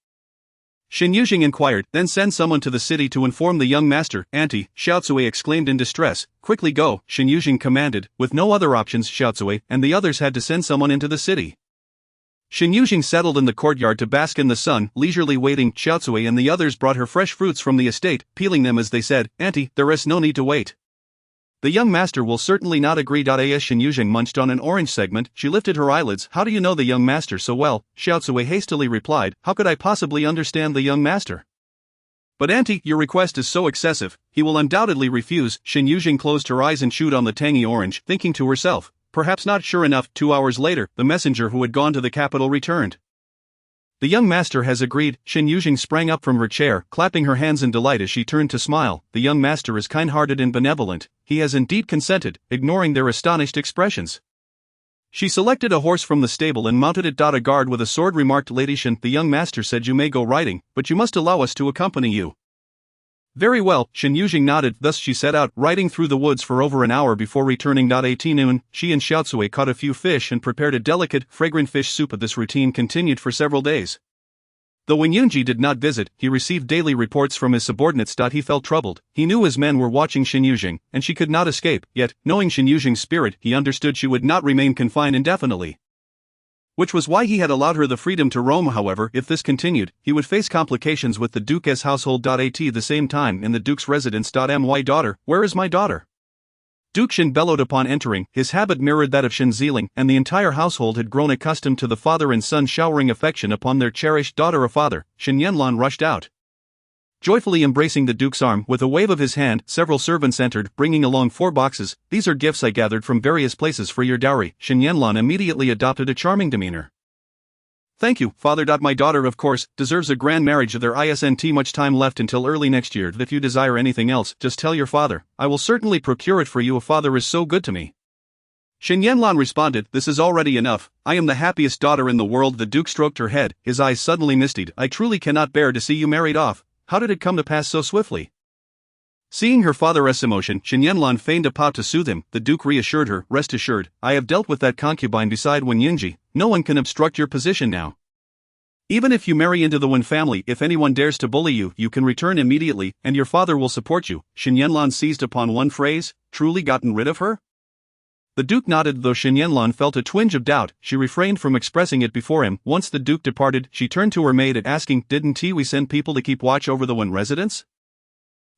Speaker 2: Shen Yuzheng inquired, "Then send someone to the city to inform the young master." "Auntie," Xiaocui exclaimed in distress. "Quickly go," Shen Yuzheng commanded. With no other options, Xiaocui and the others had to send someone into the city. Shen Yuzheng settled in the courtyard to bask in the sun, leisurely waiting. Xiaocui and the others brought her fresh fruits from the estate, peeling them as they said, "Auntie, there is no need to wait. The young master will certainly not agree." As Shen Yuzheng munched on an orange segment, she lifted her eyelids. "How do you know the young master so well?" Xiaocui hastily replied, "How could I possibly understand the young master?" "But auntie, your request is so excessive. He will undoubtedly refuse." Shen Yuzheng closed her eyes and chewed on the tangy orange, thinking to herself, "Perhaps not." Sure enough, 2 hours later, the messenger who had gone to the capital returned. "The young master has agreed." Shen Yuzheng sprang up from her chair, clapping her hands in delight as she turned to smile. "The young master is kind-hearted and benevolent. He has indeed consented," ignoring their astonished expressions. She selected a horse from the stable and mounted it. A guard with a sword remarked, "Lady Shen, the young master said you may go riding, but you must allow us to accompany you." "Very well." Shen Yuzheng nodded. Thus she set out, riding through the woods for over an hour before returning. At noon, she and Xiaocui caught a few fish and prepared a delicate, fragrant fish soup. This routine continued for several days. Though when Yunji did not visit, he received daily reports from his subordinates. He felt troubled. He knew his men were watching Shen Yuzheng, and she could not escape. Yet, knowing Shen Yuzheng's spirit, he understood she would not remain confined indefinitely, which was why he had allowed her the freedom to roam. However, if this continued, he would face complications with the Duke's household. At the same time, in the Duke's residence. My daughter, where is my daughter?" Duke Shen bellowed upon entering. His habit mirrored that of Shen Ziling, and the entire household had grown accustomed to the father and son showering affection upon their cherished daughter. A father, Shen Yanlan, rushed out, joyfully embracing the Duke's arm. With a wave of his hand, several servants entered, bringing along 4 boxes. "These are gifts I gathered from various places for your dowry." Shen Yanlan immediately adopted a charming demeanor. "Thank you, father. My daughter, of course, deserves a grand marriage. There isn't much time left until early next year. If you desire anything else, just tell your father. I will certainly procure it for you. A father is so good to me." Shen Yuzheng responded, "This is already enough. I am the happiest daughter in the world." The Duke stroked her head, his eyes suddenly misted. "I truly cannot bear to see you married off. How did it come to pass so swiftly?" Seeing her father's emotion, Shen Yuzheng feigned a pout to soothe him. The Duke reassured her, "Rest assured, I have dealt with that concubine beside Wenyunji. No one can obstruct your position now. Even if you marry into the Wen family, if anyone dares to bully you, you can return immediately, and your father will support you." Shen Yuzheng seized upon one phrase, "Truly gotten rid of her?" The Duke nodded, though Shen Yuzheng felt a twinge of doubt. She refrained from expressing it before him. Once the Duke departed, she turned to her maid, asking, "Didn't we send people to keep watch over the Wen residence?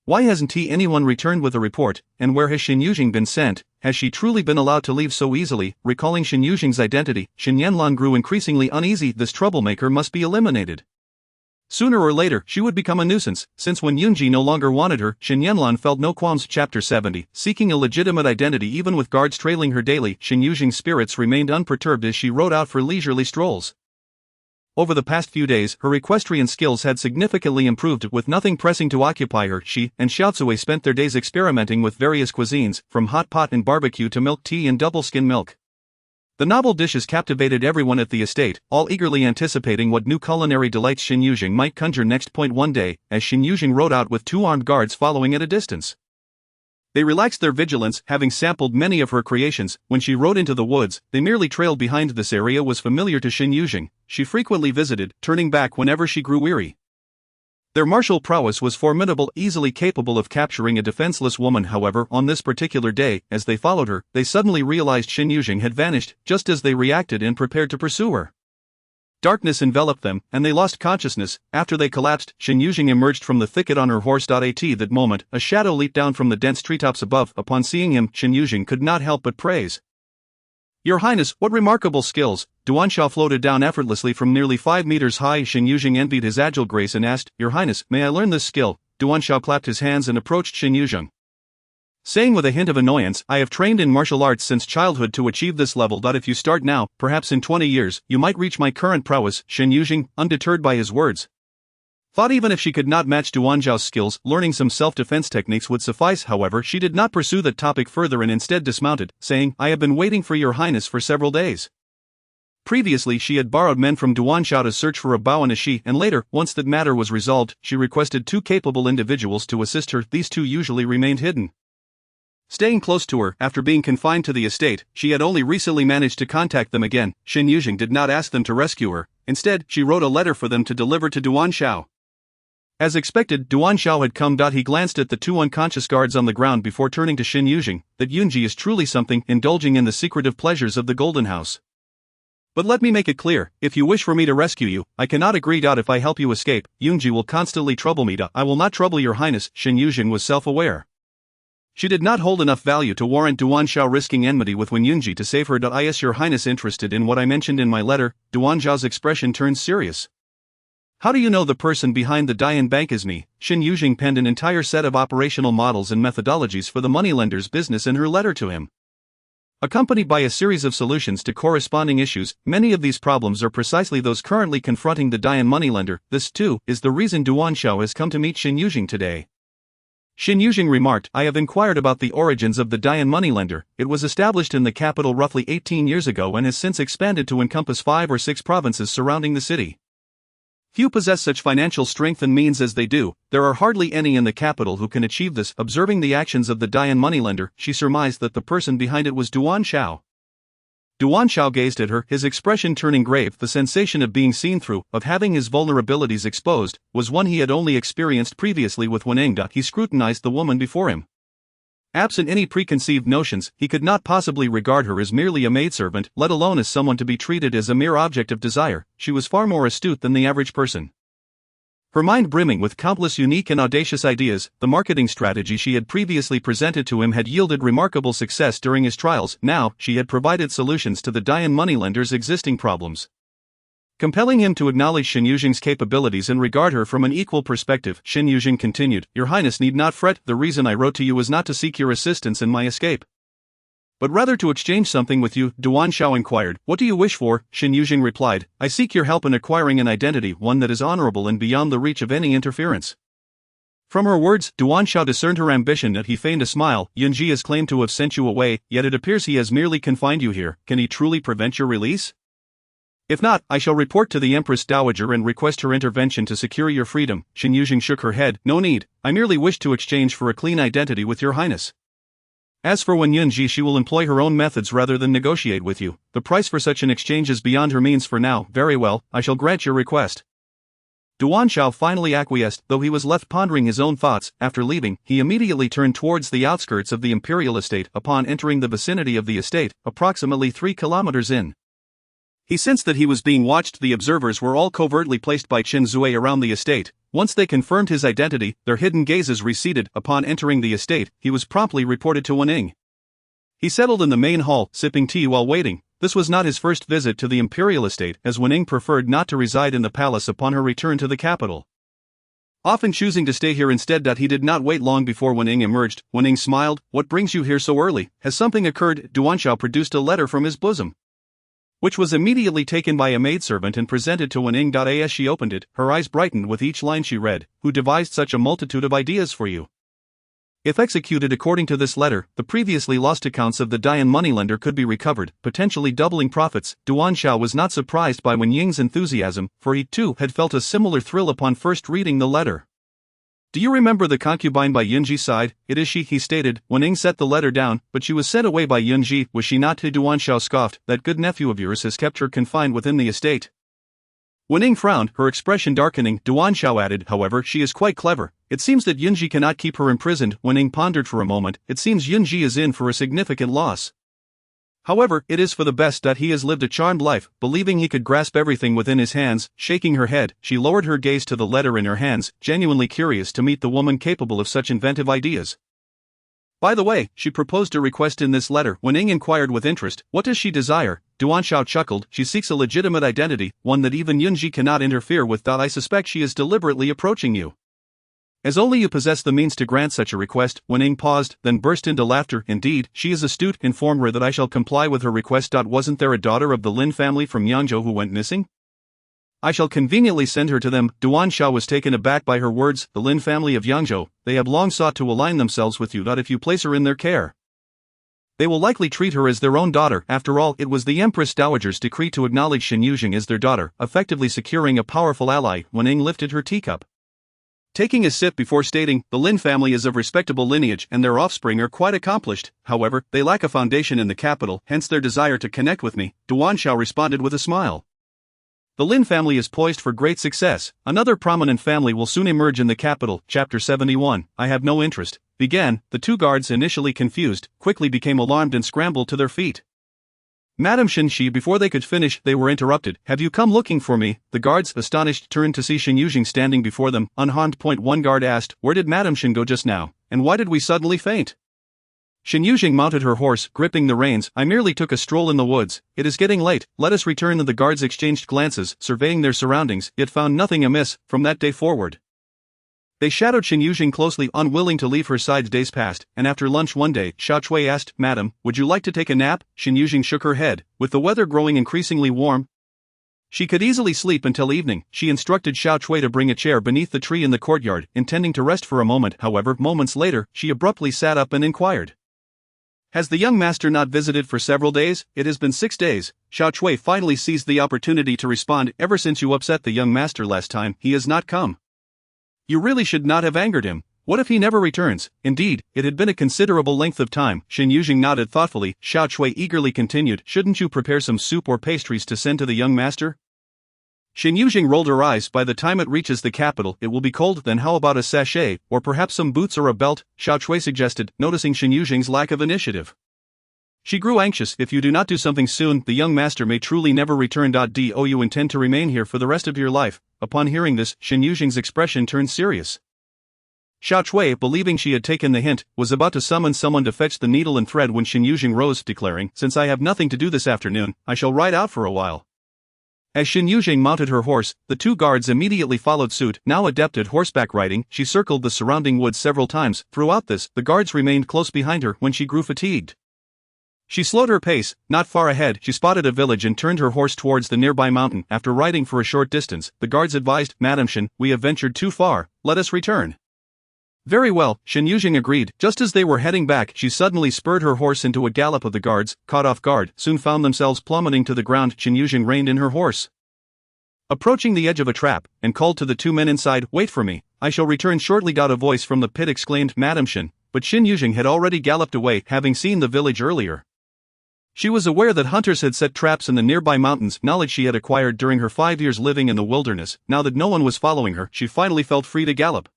Speaker 2: Why hasn't anyone returned with a report, and where has Shen Yuzheng been sent? Has she truly been allowed to leave so easily?" Recalling Shen Yuzheng's identity, Shen Yuzheng grew increasingly uneasy. This troublemaker must be eliminated. Sooner or later, she would become a nuisance, since when Yunji no longer wanted her, Shen Yuzheng felt no qualms. Chapter 70. Seeking a legitimate identity even with guards trailing her daily, Shen Yuzheng's spirits remained unperturbed as she rode out for leisurely strolls. Over the past few days, her equestrian skills had significantly improved. With nothing pressing to occupy her, she and Xiaozui spent their days experimenting with various cuisines, from hot pot and barbecue to milk tea and double skim milk. The novel dishes captivated everyone at the estate, all eagerly anticipating what new culinary delights Shen Yuzheng might conjure next. One day, as Shen Yuzheng rode out with 2 armed guards following at a distance. They relaxed their vigilance, having sampled many of her creations. When she rode into the woods, they merely trailed behind. This area was familiar to Shen Yuzheng. She frequently visited, turning back whenever she grew weary. Their martial prowess was formidable, easily capable of capturing a defenseless woman. However, on this particular day, as they followed her, they suddenly realized Shen Yuzheng had vanished, just as they reacted and prepared to pursue her. Darkness enveloped them, and they lost consciousness. After they collapsed, Shen Yuzheng emerged from the thicket on her horse. At that moment, a shadow leaped down from the dense treetops above. Upon seeing him, Shen Yuzheng could not help but praise. "Your Highness, what remarkable skills!" Duanshao floated down effortlessly from nearly 5 meters high. Shen Yuzheng envied his agile grace and asked, "Your Highness, may I learn this skill?" Duanshao clapped his hands and approached Shen Yuzheng, saying with a hint of annoyance, "I have trained in martial arts since childhood to achieve this level. If you start now, perhaps in 20 years, you might reach my current prowess." Shen Yuzheng, undeterred by his words, thought even if she could not match Duanzhao's skills, learning some self-defense techniques would suffice. However, she did not pursue the topic further and instead dismounted, saying, "I have been waiting for your Highness for several days." Previously, she had borrowed men from Duanzhao to search for a bao and a shi, and later, once that matter was resolved, she requested 2 capable individuals to assist her. These 2 usually remained hidden, staying close to her. After being confined to the estate, she had only recently managed to contact them again. Shen Yuzheng did not ask them to rescue her. Instead, she wrote a letter for them to deliver to Duanzhao. As expected, Duanzhao had come. He glanced at the 2 unconscious guards on the ground before turning to Shen Yuzheng. "That Yunji is truly something, indulging in the secretive pleasures of the Golden House. But let me make it clear, if you wish for me to rescue you, I cannot agree. If I help you escape, Yunji will constantly trouble me. I will not trouble your Highness." Shen Yuzheng was self-aware. She did not hold enough value to warrant Duanzhao risking enmity with Wenyunji to save her. "Is your Highness interested in what I mentioned in my letter?" Duanzhao's expression turned serious. "How do you know the person behind the Dian Bank is me?" Shen Yuzheng penned an entire set of operational models and methodologies for the moneylender's business in her letter to him, accompanied by a series of solutions to corresponding issues. Many of these problems are precisely those currently confronting the Dian moneylender. This, too, is the reason Duanzhao has come to meet Shen Yuzheng today. Shen Yuzheng remarked, "I have inquired about the origins of the Dian moneylender. It was established in the capital roughly 18 years ago and has since expanded to encompass 5 or 6 provinces surrounding the city. Few possess such financial strength and means as they do. There are hardly any in the capital who can achieve this." Observing the actions of the Dian moneylender, she surmised that the person behind it was Duanzhao. Duanzhao gazed at her, his expression turning grave. The sensation of being seen through, of having his vulnerabilities exposed, was one he had only experienced previously with Weneng. He scrutinized the woman before him. Absent any preconceived notions, he could not possibly regard her as merely a maidservant, let alone as someone to be treated as a mere object of desire. She was far more astute than the average person, her mind brimming with countless unique and audacious ideas. The marketing strategy she had previously presented to him had yielded remarkable success during his trials. Now, she had provided solutions to the Dian moneylender's existing problems, compelling him to acknowledge Shen Yuzheng's capabilities and regard her from an equal perspective. Shen Yuzheng continued, "Your Highness need not fret. The reason I wrote to you was not to seek your assistance in my escape, but rather to exchange something with you." Duanzhao inquired, "What do you wish for?" Shen Yuzheng replied, "I seek your help in acquiring an identity, one that is honorable and beyond the reach of any interference." From her words, Duanshao discerned her ambition that he feigned a smile. Yunji has claimed to have sent you away, yet it appears he has merely confined you here. Can he truly prevent your release? If not, I shall report to the Empress Dowager and request her intervention to secure your freedom. Shen Yuzheng shook her head. No need, I merely wish to exchange for a clean identity with your highness. As for Wen Yunji, she will employ her own methods rather than negotiate with you. The price for such an exchange is beyond her means for now. Very well, I shall grant your request. Duanshao finally acquiesced, though he was left pondering his own thoughts. After leaving, he immediately turned towards the outskirts of the imperial estate. Upon entering the vicinity of the estate, approximately 3 kilometers in, he sensed that he was being watched. The observers were all covertly placed by Chen Zui around the estate. Once they confirmed his identity, their hidden gazes receded. Upon entering the estate, he was promptly reported to Wening. He settled in the main hall, sipping tea while waiting. This was not his first visit to the imperial estate, as Wening preferred not to reside in the palace upon her return to the capital, often choosing to stay here instead. He did not wait long before Wening emerged. Wening smiled. What brings you here so early? Has something occurred? Duanshao produced a letter from his bosom, which was immediately taken by a maidservant and presented to Wening. As she opened it, her eyes brightened with each line she read. Who devised such a multitude of ideas for you? If executed according to this letter, the previously lost accounts of the Dian moneylender could be recovered, potentially doubling profits. Duanshao was not surprised by Wen Ying's enthusiasm, for he too had felt a similar thrill upon first reading the letter. Do you remember the concubine by Yunji's side? It is she, he stated. Wen Ying set the letter down, but she was sent away by Yunji, was she not? Duanshao scoffed. That good nephew of yours has kept her confined within the estate. Wen Ying frowned, her expression darkening. Duanshao added, however, she is quite clever. It seems that Yunji cannot keep her imprisoned. Wen Ying pondered for a moment. It seems Yunji is in for a significant loss. However, it is for the best that he has lived a charmed life, believing he could grasp everything within his hands. Shaking her head, she lowered her gaze to the letter in her hands, genuinely curious to meet the woman capable of such inventive ideas. By the way, she proposed a request in this letter. Wen Ying inquired with interest. What does she desire? Duanshao chuckled. She seeks a legitimate identity, one that even Yunji cannot interfere with. I suspect she is deliberately approaching you, as only you possess the means to grant such a request. Wen Ying paused, then burst into laughter. Indeed, she is astute. Inform her that I shall comply with her request. Wasn't there a daughter of the Lin family from Yangzhou who went missing? I shall conveniently send her to them. Duanshao was taken aback by her words. The Lin family of Yangzhou, they have long sought to align themselves with you. If you place her in their care, they will likely treat her as their own daughter. After all, it was the Empress Dowager's decree to acknowledge Shen Yuzheng as their daughter, effectively securing a powerful ally. Wen Ying lifted her teacup, taking a sip before stating, the Lin family is of respectable lineage and their offspring are quite accomplished. However, they lack a foundation in the capital, hence their desire to connect with me. Duanshao responded with a smile. The Lin family is poised for great success. Another prominent family will soon emerge in the capital. Chapter 71. I have no interest. Began. The two guards, initially confused, quickly became alarmed and scrambled to their feet. Madam Shen Shi, before they could finish, they were interrupted. Have you come looking for me? The guards, astonished, turned to see Shen Yuzheng standing before them, unharmed. One guard asked, where did Madam Shen go just now, and why did we suddenly faint? Shen Yuzheng mounted her horse, gripping the reins. I merely took a stroll in the woods. It is getting late, let us return. The guards exchanged glances, surveying their surroundings, yet found nothing amiss. From that day forward, they shadowed Shen Yuzheng closely, unwilling to leave her side. Days passed, and after lunch one day, Xiao Chui asked, Madam, would you like to take a nap? Shen Yuzheng shook her head. With the weather growing increasingly warm, she could easily sleep until evening. She instructed Xiao Chui to bring a chair beneath the tree in the courtyard, intending to rest for a moment. However, moments later, she abruptly sat up and inquired, has the young master not visited for several days? It has been 6 days. Xiao Chui finally seized the opportunity to respond. Ever since you upset the young master last time, he has not come. You really should not have angered him. What if he never returns? Indeed, it had been a considerable length of time. Shen Yuzheng nodded thoughtfully. Xiao Chui eagerly continued, shouldn't you prepare some soup or pastries to send to the young master? Shen Yuzheng rolled her eyes. By the time it reaches the capital, it will be cold. Then how about a sachet, or perhaps some boots or a belt? Xiao Chui suggested, noticing Shen Yuzheng's lack of initiative. She grew anxious. If you do not do something soon, the young master may truly never return. Do you intend to remain here for the rest of your life? Upon hearing this, Shen Yuzheng's expression turned serious. Xiao Chui, believing she had taken the hint, was about to summon someone to fetch the needle and thread when Shen Yuzheng rose, declaring, since I have nothing to do this afternoon, I shall ride out for a while. As Shen Yuzheng mounted her horse, the two guards immediately followed suit. Now adept at horseback riding, she circled the surrounding woods several times. Throughout this, the guards remained close behind her. When she grew fatigued, she slowed her pace. Not far ahead, she spotted a village and turned her horse towards the nearby mountain. After riding for a short distance, the guards advised, Madam Shen, we have ventured too far, let us return. Very well, Shen Yuzheng agreed. Just as they were heading back, she suddenly spurred her horse into a gallop of the guards, caught off guard, soon found themselves plummeting to the ground. Shen Yuzheng reined in her horse, approaching the edge of a trap, and called to the two men inside, "Wait for me, I shall return shortly." A voice from the pit exclaimed, "Madam Shen," but Shen Yuzheng had already galloped away, having seen the village earlier. She was aware that hunters had set traps in the nearby mountains, knowledge she had acquired during her 5 years living in the wilderness. Now that no one was following her, she finally felt free to gallop.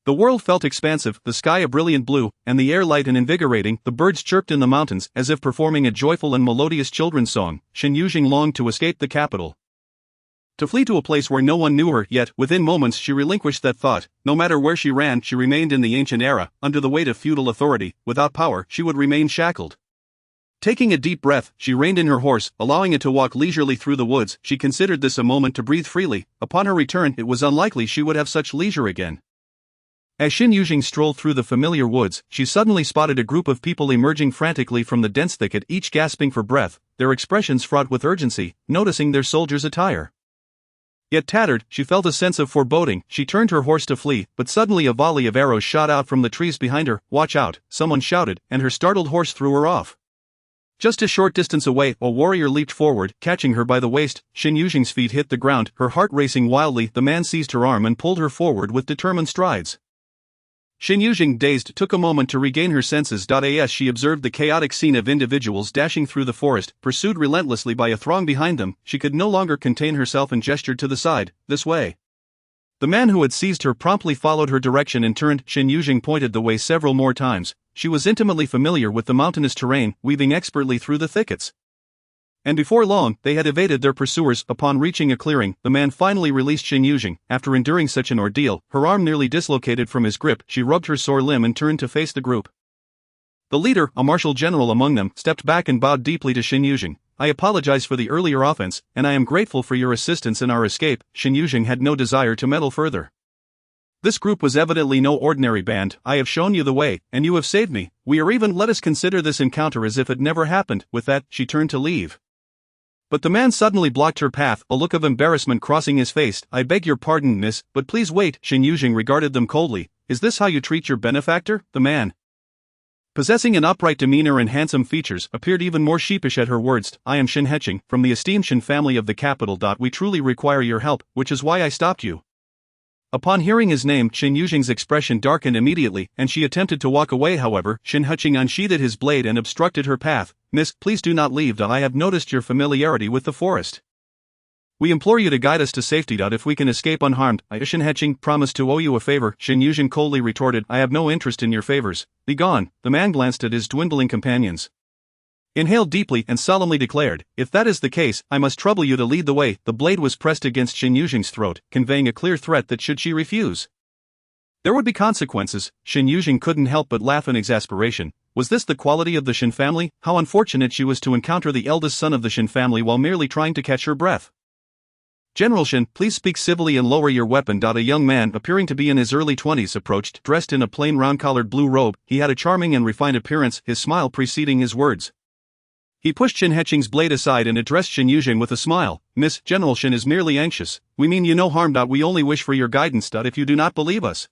Speaker 2: The world felt expansive, the sky a brilliant blue, and the air light and invigorating. The birds chirped in the mountains, as if performing a joyful and melodious children's song. Shen Yuzheng longed to escape the capital, to flee to a place where no one knew her, yet, within moments she relinquished that thought. No matter where she ran, she remained in the ancient era, under the weight of feudal authority. Without power, she would remain shackled. Taking a deep breath, she reined in her horse, allowing it to walk leisurely through the woods. She considered this a moment to breathe freely. Upon her return, it was unlikely she would have such leisure again. As Shen Yuzheng strolled through the familiar woods, she suddenly spotted a group of people emerging frantically from the dense thicket, each gasping for breath, their expressions fraught with urgency. Noticing their soldiers' attire, yet tattered, she felt a sense of foreboding. She turned her horse to flee, but suddenly a volley of arrows shot out from the trees behind her. "Watch out," someone shouted, and her startled horse threw her off. Just a short distance away, a warrior leaped forward, catching her by the waist. Shen Yuzheng's feet hit the ground, her heart racing wildly. The man seized her arm and pulled her forward with determined strides. Shen Yuzheng, dazed, took a moment to regain her senses. As she observed the chaotic scene of individuals dashing through the forest, pursued relentlessly by a throng behind them, she could no longer contain herself and gestured to the side, "This way." The man who had seized her promptly followed her direction and turned. Shen Yuzheng pointed the way several more times. She was intimately familiar with the mountainous terrain, weaving expertly through the thickets. And before long, they had evaded their pursuers. Upon reaching a clearing, the man finally released Shen Yuzheng. After enduring such an ordeal, her arm nearly dislocated from his grip, she rubbed her sore limb and turned to face the group. The leader, a martial general among them, stepped back and bowed deeply to Shen Yuzheng. "I apologize for the earlier offense, and I am grateful for your assistance in our escape." Shen Yuzheng had no desire to meddle further. This group was evidently no ordinary band. "I have shown you the way, and you have saved me. We are even. Let us consider this encounter as if it never happened." With that, she turned to leave. But the man suddenly blocked her path, a look of embarrassment crossing his face. "I beg your pardon, miss, but please wait." Shen Yuzheng regarded them coldly. "Is this how you treat your benefactor?" The man, possessing an upright demeanor and handsome features, appeared even more sheepish at her words. "I am Shen Yuzheng, from the esteemed Shen family of the capital. We truly require your help, which is why I stopped you." Upon hearing his name, Shen Yuzheng's expression darkened immediately, and she attempted to walk away. However, Shen Yuzheng unsheathed his blade and obstructed her path. "Miss, please do not leave. I have noticed your familiarity with the forest. We implore you to guide us to safety. If we can escape unharmed, I, Shen Yuzheng, promise to owe you a favor." Shen Yuzheng coldly retorted, "I have no interest in your favors. Be gone." The man glanced at his dwindling companions, inhaled deeply, and solemnly declared, "If that is the case, I must trouble you to lead the way." The blade was pressed against Shen Yuzheng's throat, conveying a clear threat that should she refuse, there would be consequences. Shen Yuzheng couldn't help but laugh in exasperation. Was this the quality of the Shen family? How unfortunate she was to encounter the eldest son of the Shen family while merely trying to catch her breath. "General Shen, please speak civilly and lower your weapon." A young man, appearing to be in his early 20s, approached, dressed in a plain round-collared blue robe. He had a charming and refined appearance, his smile preceding his words. He pushed Shen Yuzheng's blade aside and addressed Shen Yuzheng with a smile. "Miss, General Shen is merely anxious. We mean you no harm. We only wish for your guidance. If you do not believe us."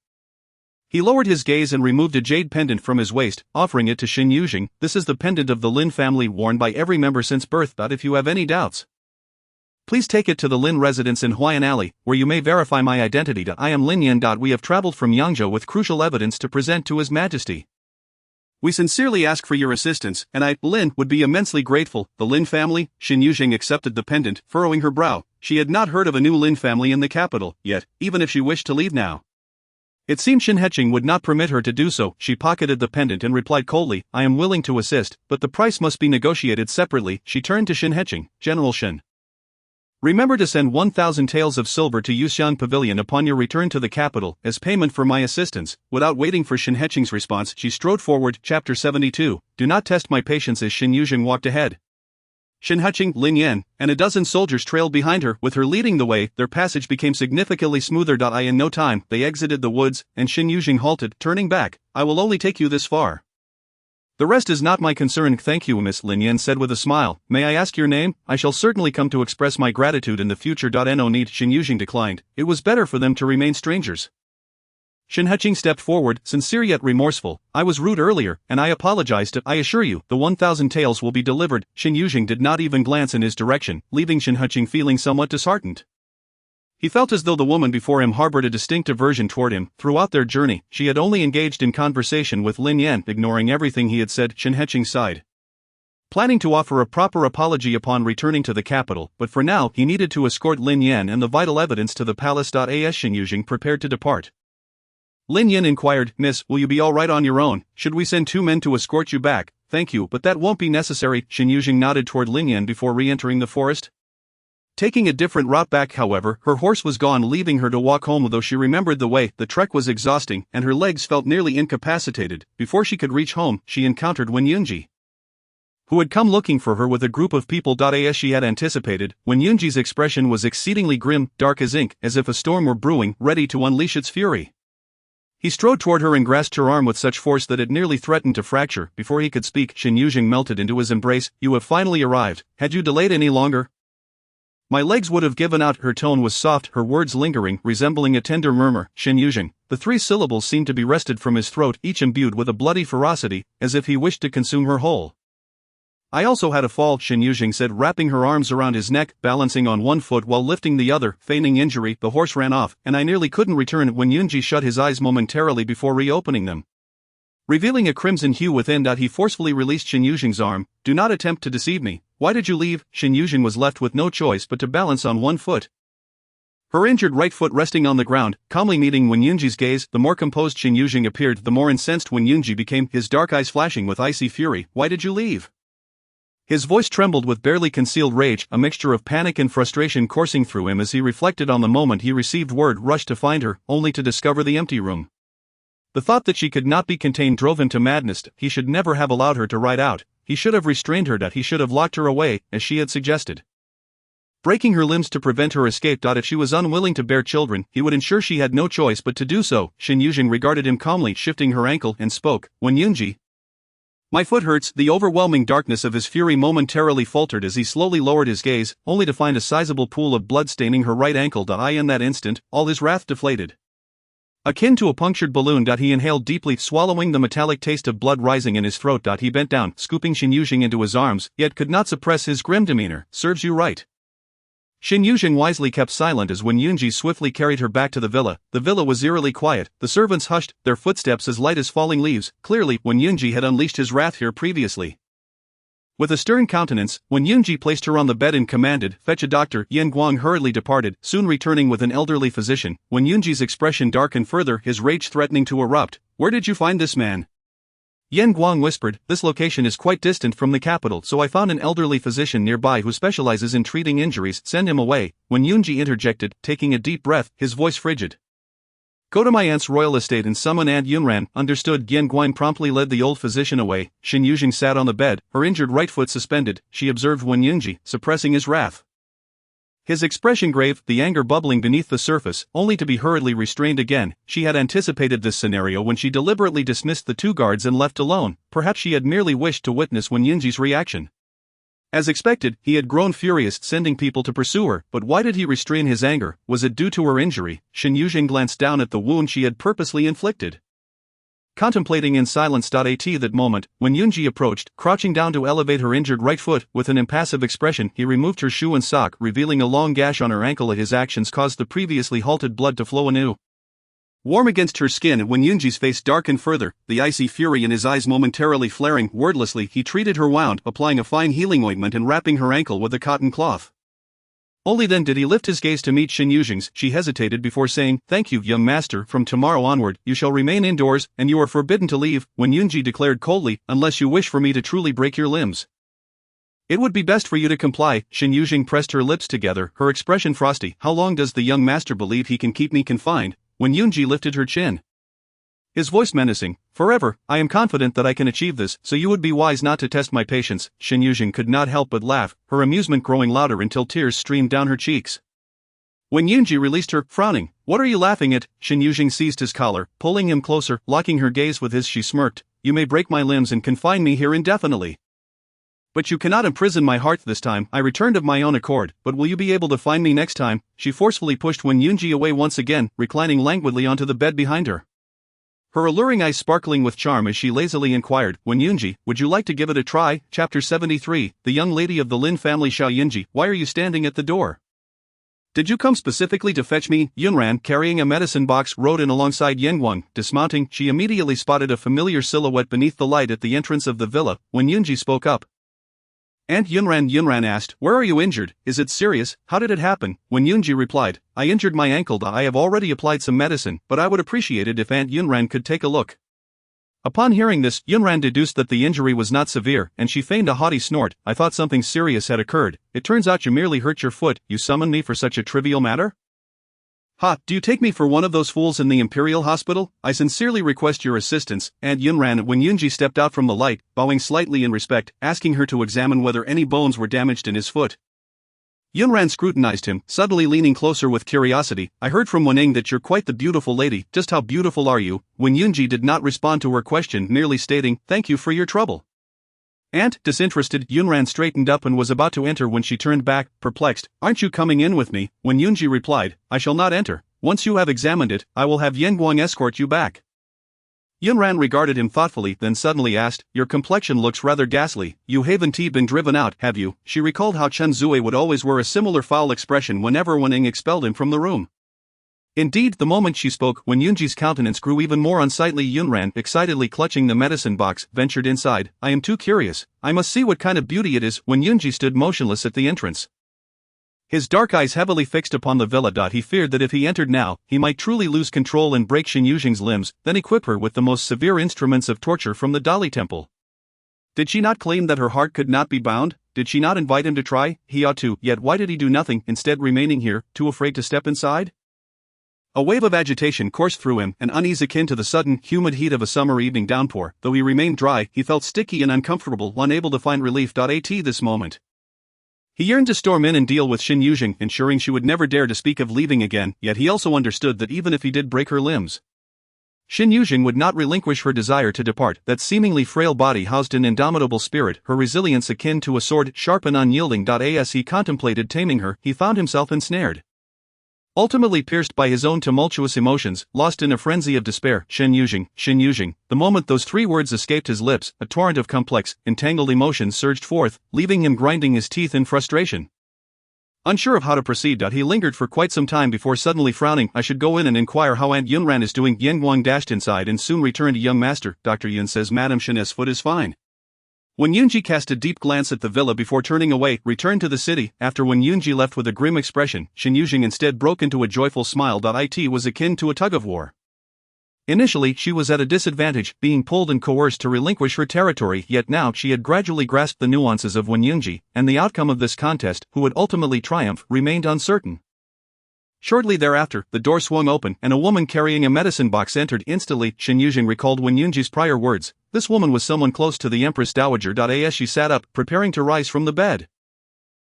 Speaker 2: He lowered his gaze and removed a jade pendant from his waist, offering it to Shen Yuzheng. "This is the pendant of the Lin family, worn by every member since birth. If you have any doubts, please take it to the Lin residence in Huayan Alley, where you may verify my identity. I am Lin Yan. We have traveled from Yangzhou with crucial evidence to present to His Majesty. We sincerely ask for your assistance, and I, Lin, would be immensely grateful." The Lin family? Shen Yuzheng accepted the pendant, furrowing her brow. She had not heard of a new Lin family in the capital, yet, even if she wished to leave now, it seemed Shen Yuzheng would not permit her to do so. She pocketed the pendant and replied coldly, "I am willing to assist, but the price must be negotiated separately." She turned to Shen Yuzheng. "General Shen, remember to send 1,000 taels of silver to Yuxiang Pavilion upon your return to the capital, as payment for my assistance." Without waiting for Shen Yuzheng's response, she strode forward. Chapter 72. Do not test my patience. As Shen Yuzheng walked ahead, Shen Yuzheng, Lin Yan, and a dozen soldiers trailed behind her. With her leading the way, their passage became significantly smoother. In no time, they exited the woods, and Shen Yuzheng halted, turning back. "I will only take you this far. The rest is not my concern." "Thank you, Miss," Lin Yan said with a smile. "May I ask your name? I shall certainly come to express my gratitude in the future." No need, Shen Yuzheng declined. It was better for them to remain strangers. Shen Yuzheng stepped forward, sincere yet remorseful. I was rude earlier, and I apologized. I assure you, the 1,000 taels will be delivered. Shen Yuzheng did not even glance in his direction, leaving Shen Yuzheng feeling somewhat disheartened. He felt as though the woman before him harbored a distinct aversion toward him. Throughout their journey, she had only engaged in conversation with Lin Yan, ignoring everything he had said. Shen Yuzheng sighed, planning to offer a proper apology upon returning to the capital, but for now he needed to escort Lin Yan and the vital evidence to the palace. As Shen Yuzheng prepared to depart, Lin Yan inquired, Miss, will you be alright on your own? Should we send 2 men to escort you back? Thank you, but that won't be necessary. Shen Yuzheng nodded toward Lin Yan before re-entering the forest. Taking a different route back, however, her horse was gone, leaving her to walk home. Though she remembered the way, the trek was exhausting, and her legs felt nearly incapacitated. Before she could reach home, she encountered Wenyunji, who had come looking for her with a group of people. As she had anticipated, Wenyunji's expression was exceedingly grim, dark as ink, as if a storm were brewing, ready to unleash its fury. He strode toward her and grasped her arm with such force that it nearly threatened to fracture. Before he could speak, Shen Yuzheng melted into his embrace. You have finally arrived. Had you delayed any longer, my legs would have given out. Her tone was soft, her words lingering, resembling a tender murmur. Shen Yuzheng. The 3 syllables seemed to be wrested from his throat, each imbued with a bloody ferocity, as if he wished to consume her whole. I also had a fall, Shen Yuzheng said, wrapping her arms around his neck, balancing on one foot while lifting the other. Feigning injury, the horse ran off, and I nearly couldn't return. Wenyunji shut his eyes momentarily before reopening them, revealing a crimson hue within. He forcefully released Shen Yuzheng's arm. Do not attempt to deceive me. Why did you leave? Shen Yuzheng was left with no choice but to balance on one foot, her injured right foot resting on the ground, calmly meeting Wenyunji's gaze. The more composed Shen Yuzheng appeared, the more incensed Wenyunji became, his dark eyes flashing with icy fury. Why did you leave? His voice trembled with barely concealed rage, a mixture of panic and frustration coursing through him as he reflected on the moment he received word, rushed to find her, only to discover the empty room. The thought that she could not be contained drove him to madness. He should never have allowed her to ride out. He should have restrained her. He should have locked her away, as she had suggested, breaking her limbs to prevent her escape. If she was unwilling to bear children, he would ensure she had no choice but to do so. Shen Yuzheng regarded him calmly, shifting her ankle, and spoke. Wenyunji, my foot hurts. The overwhelming darkness of his fury momentarily faltered as he slowly lowered his gaze, only to find a sizable pool of blood staining her right ankle. In that instant, all his wrath deflated, akin to a punctured balloon. He inhaled deeply, swallowing the metallic taste of blood rising in his throat. He bent down, scooping Shen Yuzheng into his arms, yet could not suppress his grim demeanor. Serves you right. Shen Yuzheng wisely kept silent as Wenyunji swiftly carried her back to the villa. The villa was eerily quiet, the servants hushed, their footsteps as light as falling leaves. Clearly, Wenyunji had unleashed his wrath here previously. With a stern countenance, Wenyunji placed her on the bed and commanded, fetch a doctor. Yan Guang hurriedly departed, soon returning with an elderly physician. Wenyunji's expression darkened further, his rage threatening to erupt. Where did you find this man? Yan Guang whispered, this location is quite distant from the capital, so I found an elderly physician nearby who specializes in treating injuries. Send him away. Wenyunji interjected, taking a deep breath, his voice frigid. Go to my aunt's royal estate and summon Aunt Yunran. Understood. Yan Guang promptly led the old physician away. Shen Yuzheng sat on the bed, her injured right foot suspended. She observed Wenyunji, suppressing his wrath, his expression grave, the anger bubbling beneath the surface, only to be hurriedly restrained again. She had anticipated this scenario when she deliberately dismissed the 2 guards and left alone. Perhaps she had merely wished to witness Wenyunji's reaction. As expected, he had grown furious, sending people to pursue her. But why did he restrain his anger? Was it due to her injury? Shen Yuzheng glanced down at the wound she had purposely inflicted, contemplating in silence. At that moment, Wenyunji approached, crouching down to elevate her injured right foot. With an impassive expression, he removed her shoe and sock, revealing a long gash on her ankle. His actions caused the previously halted blood to flow anew, warm against her skin. Wenyunji's face darkened further, the icy fury in his eyes momentarily flaring. Wordlessly, he treated her wound, applying a fine healing ointment and wrapping her ankle with a cotton cloth. Only then did he lift his gaze to meet Shen Yuzheng's. She hesitated before saying, thank you, young master. From tomorrow onward, you shall remain indoors, and you are forbidden to leave. Wenyunji declared coldly, unless you wish for me to truly break your limbs. It would be best for you to comply. Shen Yuzheng pressed her lips together, her expression frosty. How long does the young master believe he can keep me confined? Wenyunji lifted her chin, his voice menacing. Forever. I am confident that I can achieve this, so you would be wise not to test my patience. Shen Yuzheng could not help but laugh, her amusement growing louder until tears streamed down her cheeks. Wenyunji released her, frowning. What are you laughing at? Shen Yuzheng seized his collar, pulling him closer, locking her gaze with his. She smirked. You may break my limbs and confine me here indefinitely, but you cannot imprison my heart this time. I returned of my own accord, but will you be able to find me next time? She forcefully pushed Wenyunji away once again, reclining languidly onto the bed behind her. her alluring eyes sparkling with charm as she lazily inquired, Wen Yunji, would you like to give it a try? Chapter 73, the young lady of the Lin family Xiao Yunji, why are you standing at the door? Did you come specifically to fetch me? Yunran, carrying a medicine box, rode in alongside Yenguang. Dismounting, she immediately spotted a familiar silhouette beneath the light at the entrance of the villa. Wen Yunji spoke up. And Yunran asked, where are you injured? Is it serious? How did it happen? When Yunji replied, I injured my ankle. I have already applied some medicine, but I would appreciate it if Aunt Yunran could take a look. Upon hearing this, Yunran deduced that the injury was not severe, and she feigned a haughty snort. I thought something serious had occurred. It turns out you merely hurt your foot. You summoned me for such a trivial matter? Ha, do you take me for one of those fools in the Imperial Hospital? I sincerely request your assistance, Aunt Yunran. When Yunji stepped out from the light, bowing slightly in respect, asking her to examine whether any bones were damaged in his foot. Yunran scrutinized him, suddenly leaning closer with curiosity. I heard from Wening that you're quite the beautiful lady. Just how beautiful are you? When Yunji did not respond to her question, merely stating, thank you for your trouble. Aunt, disinterested, Yunran straightened up and was about to enter when she turned back, perplexed. Aren't you coming in with me? When Yunji replied, I shall not enter. Once you have examined it, I will have Yenguang escort you back. Yunran regarded him thoughtfully, then suddenly asked, your complexion looks rather ghastly. You haven't been driven out, have you? She recalled how Chen Zue would always wear a similar foul expression whenever Wening expelled him from the room. Indeed, the moment she spoke, when Yunji's countenance grew even more unsightly, Yunran, excitedly clutching the medicine box, ventured inside. I am too curious. I must see what kind of beauty it is. When Yunji stood motionless at the entrance, his dark eyes heavily fixed upon the villa. He feared that if he entered now, he might truly lose control and break Shen Yuzheng's limbs, then equip her with the most severe instruments of torture from the Dali Temple. Did she not claim that her heart could not be bound? Did she not invite him to try? He ought to, yet why did he do nothing, instead remaining here, too afraid to step inside? A wave of agitation coursed through him, an unease akin to the sudden, humid heat of a summer evening downpour. Though he remained dry, he felt sticky and uncomfortable, unable to find relief. At this moment, he yearned to storm in and deal with Shen Yuzheng, ensuring she would never dare to speak of leaving again, yet he also understood that even if he did break her limbs, Shen Yuzheng would not relinquish her desire to depart. That seemingly frail body housed an indomitable spirit, her resilience akin to a sword, sharp and unyielding. As he contemplated taming her, he found himself ensnared. Ultimately pierced by his own tumultuous emotions, lost in a frenzy of despair. Shen Yuzheng. The moment those three words escaped his lips, a torrent of complex, entangled emotions surged forth, leaving him grinding his teeth in frustration. Unsure of how to proceed, he lingered for quite some time before suddenly frowning. I should go in and inquire how Aunt Yunran is doing. Yenguang dashed inside and soon returned. Young master, Dr. Yun says Madame Shen's foot is fine. When Yunji cast a deep glance at the villa before turning away, returned to the city. After when Yunji left with a grim expression, Shen Yuzheng instead broke into a joyful smile. It was akin to a tug-of-war. Initially, she was at a disadvantage, being pulled and coerced to relinquish her territory, yet now she had gradually grasped the nuances of Wen Yunji, and the outcome of this contest, who would ultimately triumph, remained uncertain. Shortly thereafter, the door swung open, and a woman carrying a medicine box entered. Instantly, Shen Yuzheng recalled Wen Yunji's prior words. This woman was someone close to the Empress Dowager. As she sat up, preparing to rise from the bed,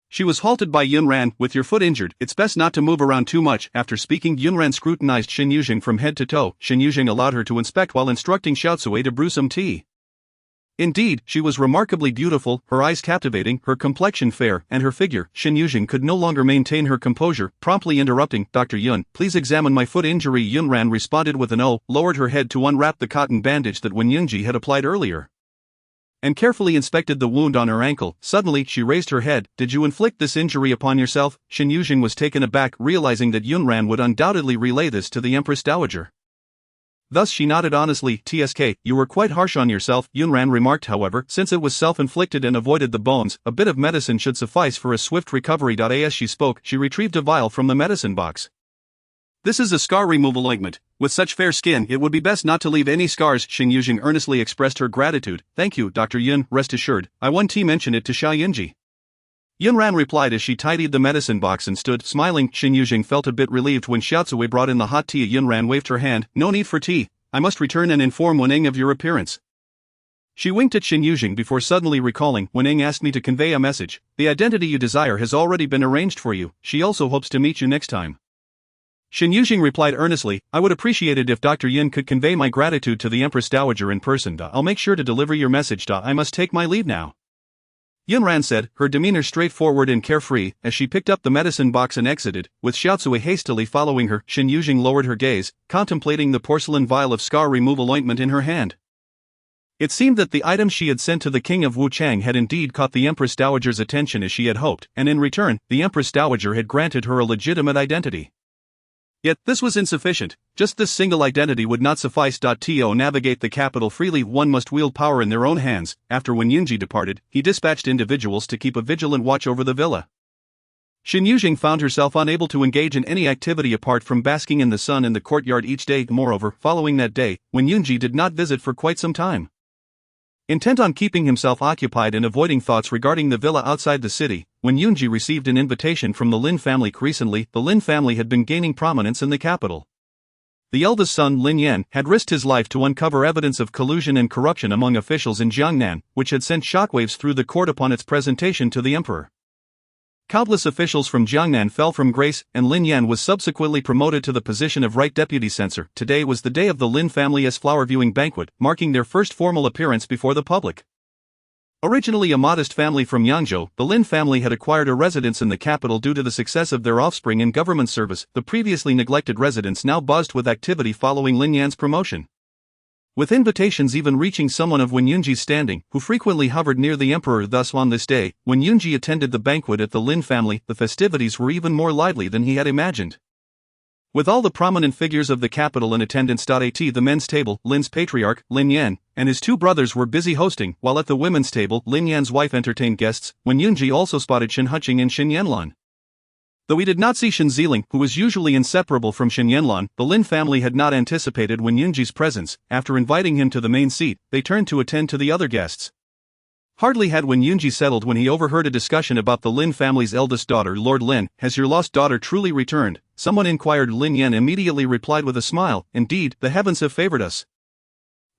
Speaker 2: she was halted by Yunran. With your foot injured, it's best not to move around too much. After speaking, Yunran scrutinized Shen Yuzheng from head to toe. Shen Yuzheng allowed her to inspect while instructing Xiaotsui to brew some tea. Indeed, she was remarkably beautiful, her eyes captivating, her complexion fair, and her figure. Shen Yuzheng could no longer maintain her composure, promptly interrupting, Dr. Yun, please examine my foot injury. Yunran responded with an O, lowered her head to unwrap the cotton bandage that Wen Yunji had applied earlier, and carefully inspected the wound on her ankle. Suddenly, she raised her head. Did you inflict this injury upon yourself? Shen Yuzheng was taken aback, realizing that Yunran would undoubtedly relay this to the Empress Dowager. Thus she nodded honestly. TSK, you were quite harsh on yourself, Yunran remarked. However, since it was self-inflicted and avoided the bones, a bit of medicine should suffice for a swift recovery. As she spoke, she retrieved a vial from the medicine box. This is a scar removal ointment. With such fair skin, it would be best not to leave any scars. Shen Yuzheng earnestly expressed her gratitude. Thank you, Dr. Yun, rest assured, I won't mention it to Xiao Yunji. Yunran replied as she tidied the medicine box and stood, smiling. Shen Yuzheng felt a bit relieved when Xiaotsui brought in the hot tea. Yunran waved her hand. No need for tea. I must return and inform Wening of your appearance. She winked at Shen Yuzheng before suddenly recalling, Wening asked me to convey a message. The identity you desire has already been arranged for you. She also hopes to meet you next time. Shen Yuzheng replied earnestly, I would appreciate it if Dr. Yin could convey my gratitude to the Empress Dowager in person. I'll make sure to deliver your message. I must take my leave now. Yunran said, her demeanor straightforward and carefree, as she picked up the medicine box and exited, with Xiaotsui hastily following her. Shen Yuzheng lowered her gaze, contemplating the porcelain vial of scar removal ointment in her hand. It seemed that the item she had sent to the king of Wuchang had indeed caught the Empress Dowager's attention as she had hoped, and in return, the Empress Dowager had granted her a legitimate identity. Yet, this was insufficient. Just this single identity would not suffice. To navigate the capital freely, one must wield power in their own hands. After Wen Yunji departed, he dispatched individuals to keep a vigilant watch over the villa. Shen Yuzheng found herself unable to engage in any activity apart from basking in the sun in the courtyard each day. Moreover, following that day, Wen Yunji did not visit for quite some time. Intent on keeping himself occupied and avoiding thoughts regarding the villa outside the city, Wen Yunji received an invitation from the Lin family. Recently, the Lin family had been gaining prominence in the capital. The eldest son, Lin Yan, had risked his life to uncover evidence of collusion and corruption among officials in Jiangnan, which had sent shockwaves through the court upon its presentation to the emperor. Countless officials from Jiangnan fell from grace, and Lin Yan was subsequently promoted to the position of right deputy censor. Today was the day of the Lin family's flower-viewing banquet, marking their first formal appearance before the public. Originally a modest family from Yangzhou, the Lin family had acquired a residence in the capital due to the success of their offspring in government service. The previously neglected residence now buzzed with activity following Lin Yan's promotion, with invitations even reaching someone of Wen Yunji's standing, who frequently hovered near the emperor. Thus on this day, when Yunji attended the banquet at the Lin family, the festivities were even more lively than he had imagined. With all the prominent figures of the capital in attendance. At the men's table, Lin's patriarch, Lin Yan, and his two brothers were busy hosting, while at the women's table, Lin Yan's wife entertained guests. Wen Yunji also spotted Shen Yuzheng and Shen Yanlan. Though he did not see Shen Ziling, who was usually inseparable from Shen Yanlan, the Lin family had not anticipated Wen Yunji's presence. After inviting him to the main seat, they turned to attend to the other guests. Hardly had Wen Yunji settled when he overheard a discussion about the Lin family's eldest daughter. Lord Lin, has your lost daughter truly returned? Someone inquired. Lin Yan immediately replied with a smile, indeed, the heavens have favored us.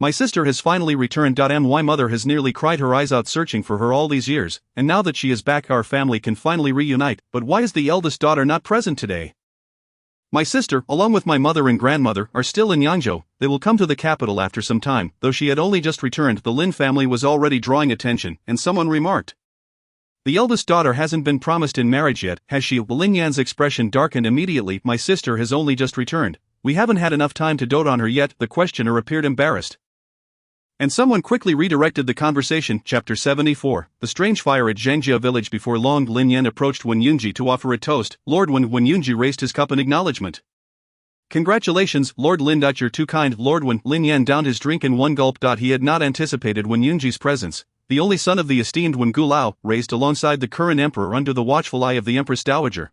Speaker 2: My sister has finally returned. My mother has nearly cried her eyes out searching for her all these years, and now that she is back our family can finally reunite. But why is the eldest daughter not present today? My sister, along with my mother and grandmother, are still in Yangzhou. They will come to the capital after some time. Though she had only just returned, the Lin family was already drawing attention, and someone remarked, the eldest daughter hasn't been promised in marriage yet, has she? Lin Yan's expression darkened immediately. My sister has only just returned. We haven't had enough time to dote on her yet. The questioner appeared embarrassed, and someone quickly redirected the conversation. Chapter 74. The strange fire at Zhengjia village. Before long, Lin Yan approached Wen Yunji to offer a toast. Lord Wen. Wen Yunji raised his cup in acknowledgement. Congratulations, Lord Lin. You're too kind, Lord Wen. Lin Yan downed his drink in one gulp. He had not anticipated Wen Yunji's presence. The only son of the esteemed Wen Gulao, raised alongside the current emperor under the watchful eye of the Empress Dowager.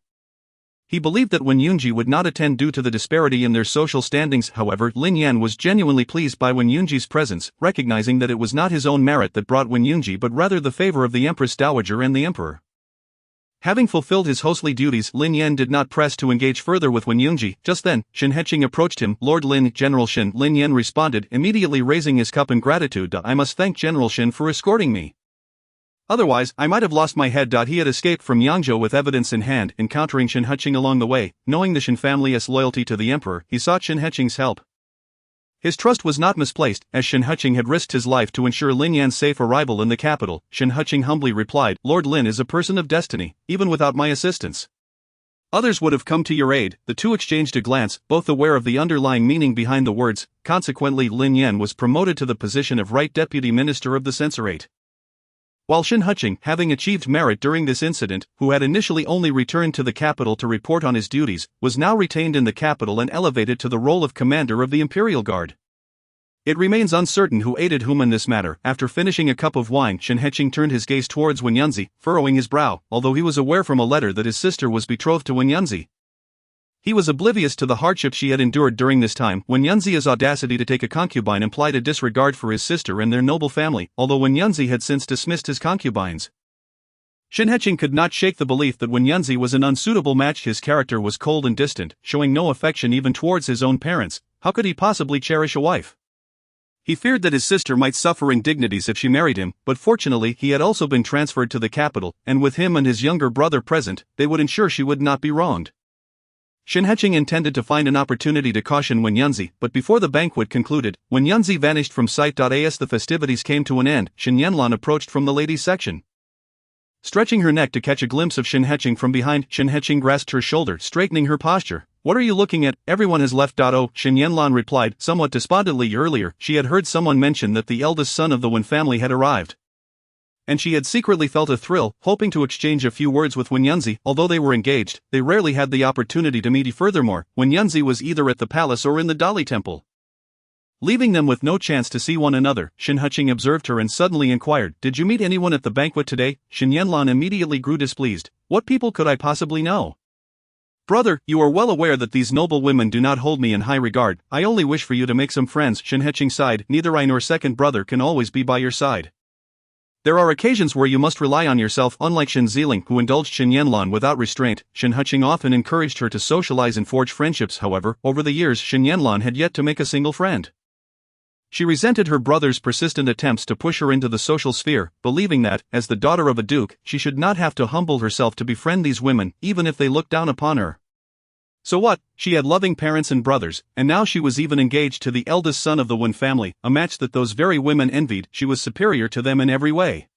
Speaker 2: He believed that Wen Yunji would not attend due to the disparity in their social standings. However, Lin Yan was genuinely pleased by Wen Yunji's presence, recognizing that it was not his own merit that brought Wen Yunji but rather the favor of the Empress Dowager and the emperor. Having fulfilled his hostly duties, Lin Yan did not press to engage further with Wen Yunji. Just then, Shen Yuzheng approached him. Lord Lin, General Shen. Lin Yan responded, immediately raising his cup in gratitude. I must thank General Shen for escorting me. Otherwise, I might have lost my head. He had escaped from Yangzhou with evidence in hand. Encountering Shen Yuzheng along the way, knowing the Shen family's loyalty to the emperor, he sought Shen Yuzheng's help. His trust was not misplaced, as Shen Yuzheng had risked his life to ensure Lin Yan's safe arrival in the capital. Shen Yuzheng humbly replied, Lord Lin is a person of destiny, even without my assistance. Others would have come to your aid. The two exchanged a glance, both aware of the underlying meaning behind the words. Consequently, Lin Yan was promoted to the position of right deputy minister of the censorate, while Shen Yuzheng, having achieved merit during this incident, who had initially only returned to the capital to report on his duties, was now retained in the capital and elevated to the role of commander of the Imperial Guard. It remains uncertain who aided whom in this matter. After finishing a cup of wine, Shen Yuzheng turned his gaze towards Wen Yunzi, furrowing his brow, although he was aware from a letter that his sister was betrothed to Wen Yunzi. He was oblivious to the hardship she had endured during this time. Wen Yunzi's audacity to take a concubine implied a disregard for his sister and their noble family, although Wen Yunzi had since dismissed his concubines. Shen Yuzheng could not shake the belief that Wen Yunzi was an unsuitable match. His character was cold and distant, showing no affection even towards his own parents. How could he possibly cherish a wife? He feared that his sister might suffer indignities if she married him, but fortunately he had also been transferred to the capital, and with him and his younger brother present, they would ensure she would not be wronged. Shen Yuzheng intended to find an opportunity to caution Wen Yunzi, but before the banquet concluded, Wen Yunzi vanished from sight. As the festivities came to an end, Shen Yanlan approached from the ladies' section. Stretching her neck to catch a glimpse of Shen Yuzheng from behind, Shen Yuzheng grasped her shoulder, straightening her posture. "What are you looking at? Everyone has left." "Oh," Shen Yuzheng replied, somewhat despondently. Earlier, she had heard someone mention that the eldest son of the Wen family had arrived. And she had secretly felt a thrill, hoping to exchange a few words with Wen Yunzi. Although they were engaged, they rarely had the opportunity to meet. Furthermore, Wen Yunzi was either at the palace or in the Dali temple, leaving them with no chance to see one another. Shen Yuzheng observed her and suddenly inquired, "Did you meet anyone at the banquet today?" Shen Yuzheng immediately grew displeased. "What people could I possibly know? Brother, you are well aware that these noble women do not hold me in high regard. I only wish for you to make some friends." Shen Yuzheng sighed. "Neither I nor second brother can always be by your side. There are occasions where you must rely on yourself." Unlike Shen Yuzheng, who indulged Shen Yuzheng without restraint, Shen Yuzheng often encouraged her to socialize and forge friendships. However, over the years Shen Yuzheng had yet to make a single friend. She resented her brother's persistent attempts to push her into the social sphere, believing that, as the daughter of a duke, she should not have to humble herself to befriend these women, even if they looked down upon her. So what? She had loving parents and brothers, and now she was even engaged to the eldest son of the Wen family, a match that those very women envied. She was superior to them in every way.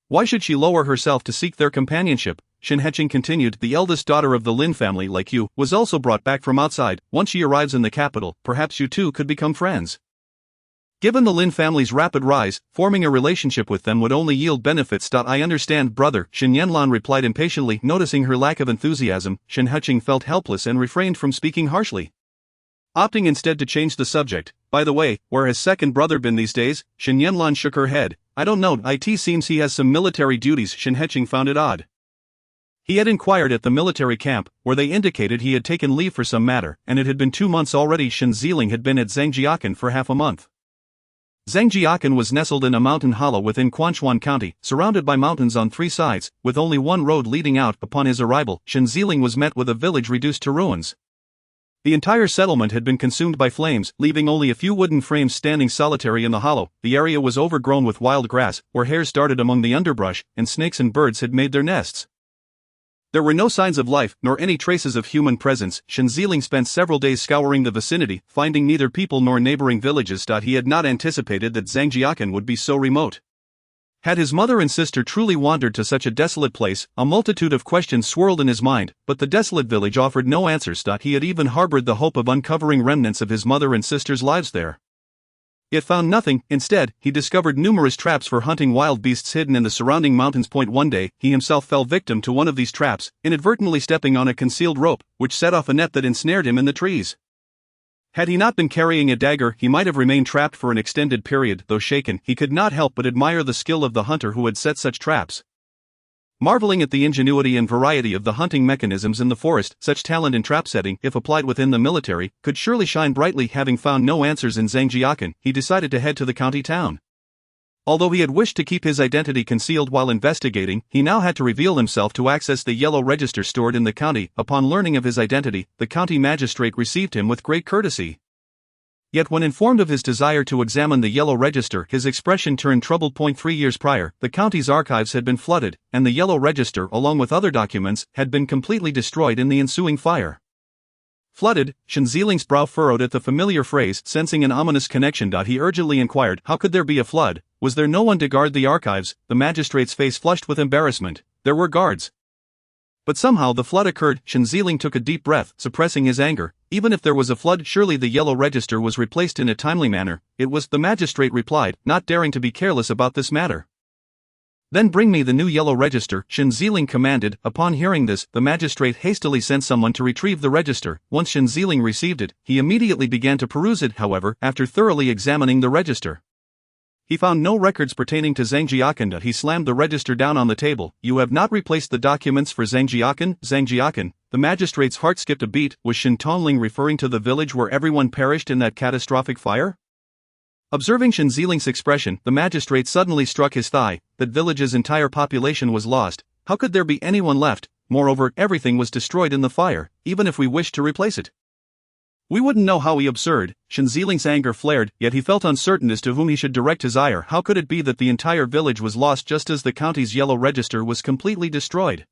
Speaker 2: Why should she lower herself to seek their companionship? Shen Yuzheng continued. "The eldest daughter of the Lin family, like you, was also brought back from outside. Once she arrives in the capital, perhaps you two could become friends. Given the Lin family's rapid rise, forming a relationship with them would only yield benefits." "I understand, brother," Shen Yuzheng replied impatiently. Noticing her lack of enthusiasm, Shen Yuzheng felt helpless and refrained from speaking harshly, opting instead to change the subject. "By the way, where has second brother been these days?" Shen Yuzheng shook her head. "I don't know. It seems he has some military duties." Shen Yuzheng found it odd. He had inquired at the military camp, where they indicated he had taken leave for some matter, and it had been 2 months already. Shen Yuzheng had been at Zhangjiakan for half a month. Zhangjiakan was nestled in a mountain hollow within Quanchuan County, surrounded by mountains on 3 sides, with only one road leading out. Upon his arrival, Shen Yuzheng was met with a village reduced to ruins. The entire settlement had been consumed by flames, leaving only a few wooden frames standing solitary in the hollow. The area was overgrown with wild grass, where hares darted among the underbrush, and snakes and birds had made their nests. There were no signs of life, nor any traces of human presence. Shen Yuzheng spent several days scouring the vicinity, finding neither people nor neighboring villages. He had not anticipated that Zhangjiakan would be so remote. Had his mother and sister truly wandered to such a desolate place? A multitude of questions swirled in his mind, but the desolate village offered no answers. He had even harbored the hope of uncovering remnants of his mother and sister's lives there, yet found nothing. Instead, he discovered numerous traps for hunting wild beasts hidden in the surrounding mountains. One day, he himself fell victim to one of these traps, inadvertently stepping on a concealed rope, which set off a net that ensnared him in the trees. Had he not been carrying a dagger, he might have remained trapped for an extended period. Though shaken, he could not help but admire the skill of the hunter who had set such traps. Marveling at the ingenuity and variety of the hunting mechanisms in the forest, such talent in trap setting, if applied within the military, could surely shine brightly. Having found no answers in Zhangjiakan, he decided to head to the county town. Although he had wished to keep his identity concealed while investigating, he now had to reveal himself to access the yellow register stored in the county. Upon learning of his identity, the county magistrate received him with great courtesy. Yet when informed of his desire to examine the yellow register, his expression turned troubled. 3 years prior, the county's archives had been flooded, and the yellow register, along with other documents, had been completely destroyed in the ensuing fire. Flooded, Shen Yuzheng's brow furrowed at the familiar phrase, sensing an ominous connection. He urgently inquired, "How could there be a flood? Was there no one to guard the archives?" The magistrate's face flushed with embarrassment. "There were guards, but somehow the flood occurred." Shen Yuzheng took a deep breath, suppressing his anger. Even if there was a flood, surely the yellow register was replaced in a timely manner. "It was," the magistrate replied, not daring to be careless about this matter. "Then bring me the new yellow register," Shen Yuzheng commanded. Upon hearing this, the magistrate hastily sent someone to retrieve the register. Once Shen Yuzheng received it, he immediately began to peruse it. However, after thoroughly examining the register, he found no records pertaining to Zhangjiakan. He slammed the register down on the table. "You have not replaced the documents for Zhangjiakan?" Zhangjiakan? The magistrate's heart skipped a beat. Was Shen Yuzheng referring to the village where everyone perished in that catastrophic fire? Observing Shen Yuzheng's expression, the magistrate suddenly struck his thigh. That village's entire population was lost. How could there be anyone left? Moreover, everything was destroyed in the fire, even if we wished to replace it. "We wouldn't know how." He absurd. Shen Yuzheng's anger flared, yet he felt uncertain as to whom he should direct his ire. How could it be that the entire village was lost just as the county's yellow register was completely destroyed?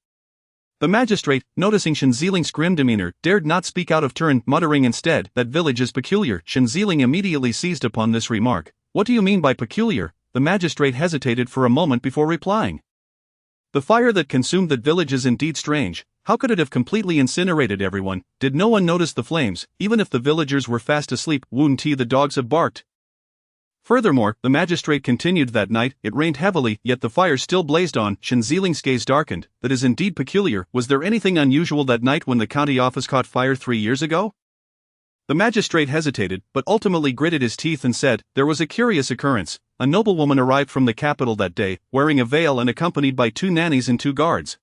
Speaker 2: The magistrate, noticing Shen Yuzheng's grim demeanor, dared not speak out of turn, muttering instead, "That village is peculiar." Shen Yuzheng immediately seized upon this remark. "What do you mean by peculiar?" The magistrate hesitated for a moment before replying. The fire that consumed that village is indeed strange. How could it have completely incinerated everyone? Did no one notice the flames, even if the villagers were fast asleep? Wouldn't the dogs have barked? Furthermore, the magistrate continued that night, it rained heavily, yet the fire still blazed on. Shen Yuzheng's gaze darkened. That is indeed peculiar. Was there anything unusual that night when the county office caught fire 3 years ago? The magistrate hesitated, but ultimately gritted his teeth and said, there was a curious occurrence. A noblewoman arrived from the capital that day, wearing a veil and accompanied by 2 nannies and 2 guards.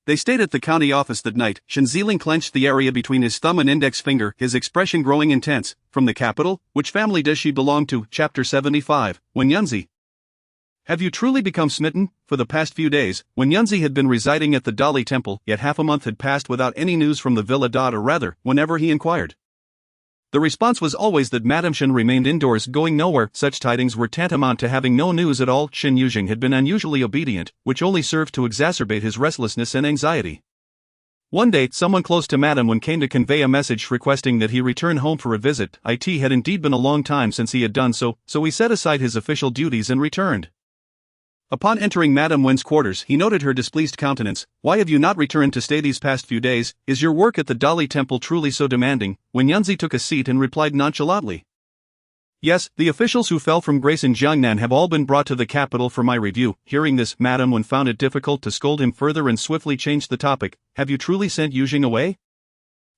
Speaker 2: They stayed at the county office that night. Shen Yuzheng clenched the area between his thumb and index finger, his expression growing intense. From the capital? Which family does she belong to? Chapter 75, Wen Yunzi. Have you truly become smitten? For the past few days, Wen Yunzi had been residing at the Dali temple, yet half a month had passed without any news from the villa. Or rather, whenever he inquired, the response was always that Madame Shen remained indoors, going nowhere. Such tidings were tantamount to having no news at all. Shen Yuzheng had been unusually obedient, which only served to exacerbate his restlessness and anxiety. One day, someone close to Madame Wen came to convey a message requesting that he return home for a visit. It had indeed been a long time since he had done so, so he set aside his official duties and returned. Upon entering Madame Wen's quarters, he noted her displeased countenance. Why have you not returned to stay these past few days? Is your work at the Dali temple truly so demanding? Wen Yunzi took a seat and replied nonchalantly. Yes, the officials who fell from grace in Jiangnan have all been brought to the capital for my review. Hearing this, Madame Wen found it difficult to scold him further and swiftly changed the topic. Have you truly sent Yuzheng away?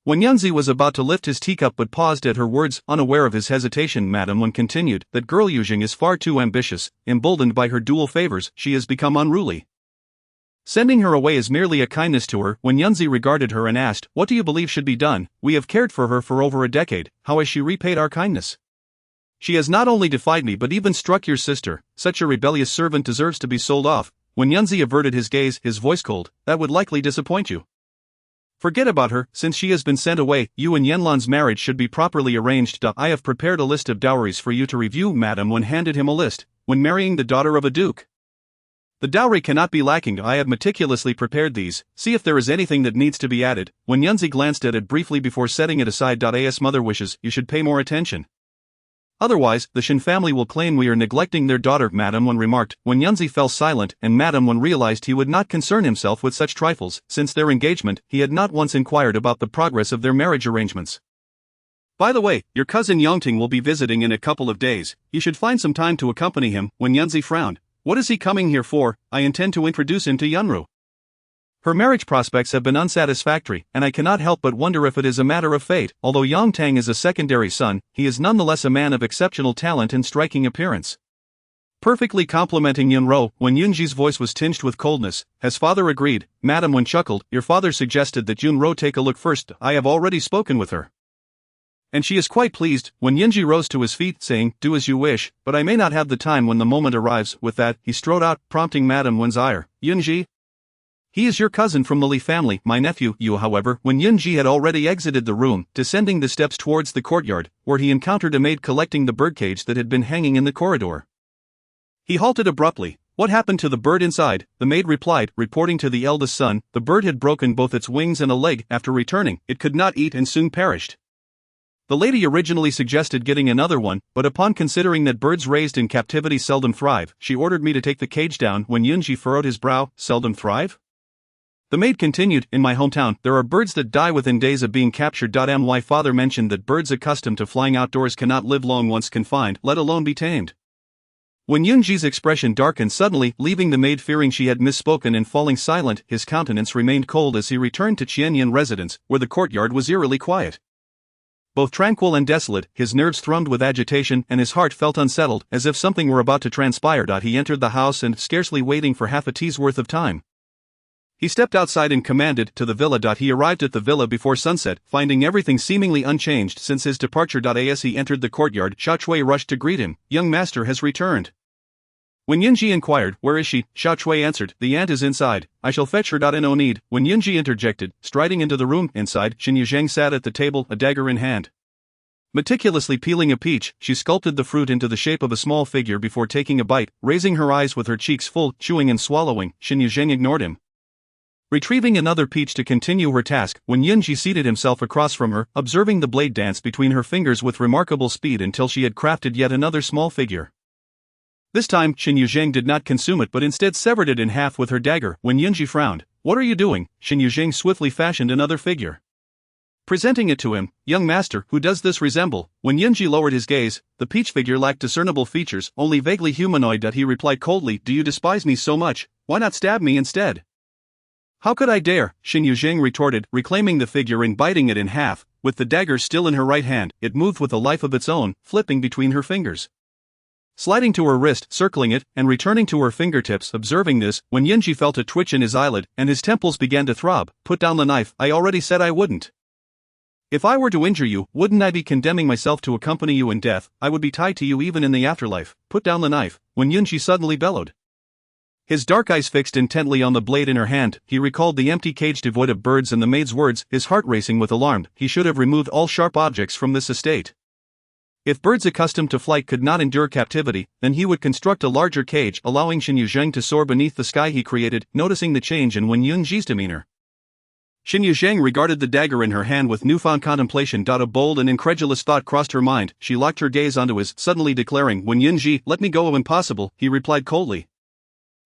Speaker 2: Wen Yunzi was about to lift his teacup but paused at her words, unaware of his hesitation. Madame Wen continued, that girl Yuzheng is far too ambitious. Emboldened by her dual favors, she has become unruly. Sending her away is merely a kindness to her. Wen Yunzi regarded her and asked, what do you believe should be done? We have cared for her for over a decade. How has she repaid our kindness? She has not only defied me but even struck your sister. Such a rebellious servant deserves to be sold off. Wen Yunzi averted his gaze, his voice cold. That would likely disappoint you. Forget about her, since she has been sent away. You and Yanlan's marriage should be properly arranged. I have prepared a list of dowries for you to review. Madame Wen handed him a list. When marrying the daughter of a duke, the dowry cannot be lacking. I have meticulously prepared these. See if there is anything that needs to be added. When Yunzi glanced at it briefly before setting it aside. As mother wishes, you should pay more attention. Otherwise, the Shen family will claim we are neglecting their daughter, Madame Wen remarked. When Yunzi fell silent, and Madame Wen realized he would not concern himself with such trifles. Since their engagement, he had not once inquired about the progress of their marriage arrangements. By the way, your cousin Yongting will be visiting in a couple of days. You should find some time to accompany him. When Yunzi frowned. What is he coming here for? I intend to introduce him to Yunru. Her marriage prospects have been unsatisfactory, and I cannot help but wonder if it is a matter of fate. Although Yongtang is a secondary son, he is nonetheless a man of exceptional talent and striking appearance. Perfectly complimenting Yunro. When Yunji's voice was tinged with coldness, has father agreed? Madame Wen chuckled. Your father suggested that Yunro take a look first. I have already spoken with her, and she is quite pleased. When Yunji rose to his feet, saying, do as you wish, but I may not have the time when the moment arrives. With that, he strode out, prompting Madame Wen's ire. Yunji? He is your cousin from the Li family, my nephew. You, however. When Yunji had already exited the room, descending the steps towards the courtyard, where he encountered a maid collecting the birdcage that had been hanging in the corridor. He halted abruptly. What happened to the bird inside? The maid replied, reporting to the eldest son, the bird had broken both its wings and a leg. After returning, it could not eat and soon perished. The lady originally suggested getting another one, but upon considering that birds raised in captivity seldom thrive, she ordered me to take the cage down. When Yunji furrowed his brow, seldom thrive? The maid continued, in my hometown, there are birds that die within days of being captured. My father mentioned that birds accustomed to flying outdoors cannot live long once confined, let alone be tamed. When Yunji's expression darkened suddenly, leaving the maid fearing she had misspoken and falling silent, his countenance remained cold as he returned to Qianyan residence, where the courtyard was eerily quiet. Both tranquil and desolate, his nerves thrummed with agitation and his heart felt unsettled, as if something were about to transpire. He entered the house and, scarcely waiting for half a tea's worth of time, he stepped outside and commanded to the villa. He arrived at the villa before sunset, finding everything seemingly unchanged since his departure. As he entered the courtyard, Xiao Chui rushed to greet him. Young master has returned. When Yunji inquired, where is she? Xiao Chui answered, the aunt is inside. I shall fetch her. No need. When Yunji interjected, striding into the room, inside, Shen Yuzheng sat at the table, a dagger in hand. Meticulously peeling a peach, she sculpted the fruit into the shape of a small figure before taking a bite, raising her eyes with her cheeks full, chewing and swallowing. Shen Yuzheng ignored him, retrieving another peach to continue her task. When Yunji seated himself across from her, observing the blade dance between her fingers with remarkable speed until she had crafted yet another small figure. This time, Shen Yuzheng did not consume it but instead severed it in half with her dagger. When Yunji frowned, "What are you doing?" Shen Yuzheng swiftly fashioned another figure, presenting it to him. "Young master, who does this resemble?" When Yunji lowered his gaze, the peach figure lacked discernible features, only vaguely humanoid. He replied coldly, "Do you despise me so much? Why not stab me instead?" "How could I dare?" Shen Yuzheng retorted, reclaiming the figure and biting it in half. With the dagger still in her right hand, it moved with a life of its own, flipping between her fingers, sliding to her wrist, circling it, and returning to her fingertips. Observing this, when Yunji felt a twitch in his eyelid, and his temples began to throb. "Put down the knife, I already said I wouldn't. If I were to injure you, wouldn't I be condemning myself to accompany you in death? I would be tied to you even in the afterlife. Put down the knife." When Yunji suddenly bellowed, his dark eyes fixed intently on the blade in her hand, he recalled the empty cage devoid of birds and the maid's words, his heart racing with alarm. He should have removed all sharp objects from this estate. If birds accustomed to flight could not endure captivity, then he would construct a larger cage, allowing Shen Yuzheng to soar beneath the sky he created. Noticing the change in Wen Yunji's demeanor, Shen Yuzheng regarded the dagger in her hand with newfound contemplation. A bold and incredulous thought crossed her mind. She locked her gaze onto his, suddenly declaring, "Wen Yunji, let me go." "Impossible," he replied coldly.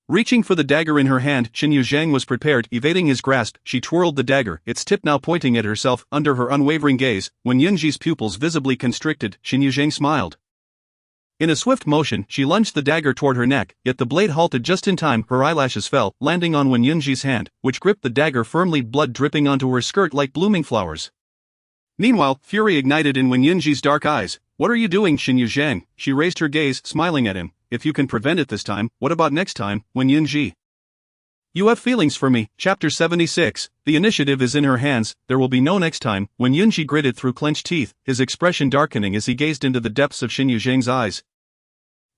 Speaker 2: Reaching for the dagger in her hand, Shen Yuzheng was prepared. Evading his grasp, she twirled the dagger, its tip now pointing at herself. Under her unwavering gaze, when Yunji's pupils visibly constricted, Shen Yuzheng smiled. In a swift motion, she lunged the dagger toward her neck, yet the blade halted just in time. Her eyelashes fell, landing on Wen Yunji's hand, which gripped the dagger firmly, blood dripping onto her skirt like blooming flowers. Meanwhile, fury ignited in Wen Yunji's dark eyes. "What are you doing, Shen Yuzheng?" She raised her gaze, smiling at him. "If you can prevent it this time, what about next time, Wen Yunji? You have feelings for me." Chapter 76. The initiative is in her hands, there will be no next time. Wen Yunji gritted through clenched teeth, his expression darkening as he gazed into the depths of Shen Yuzheng's eyes.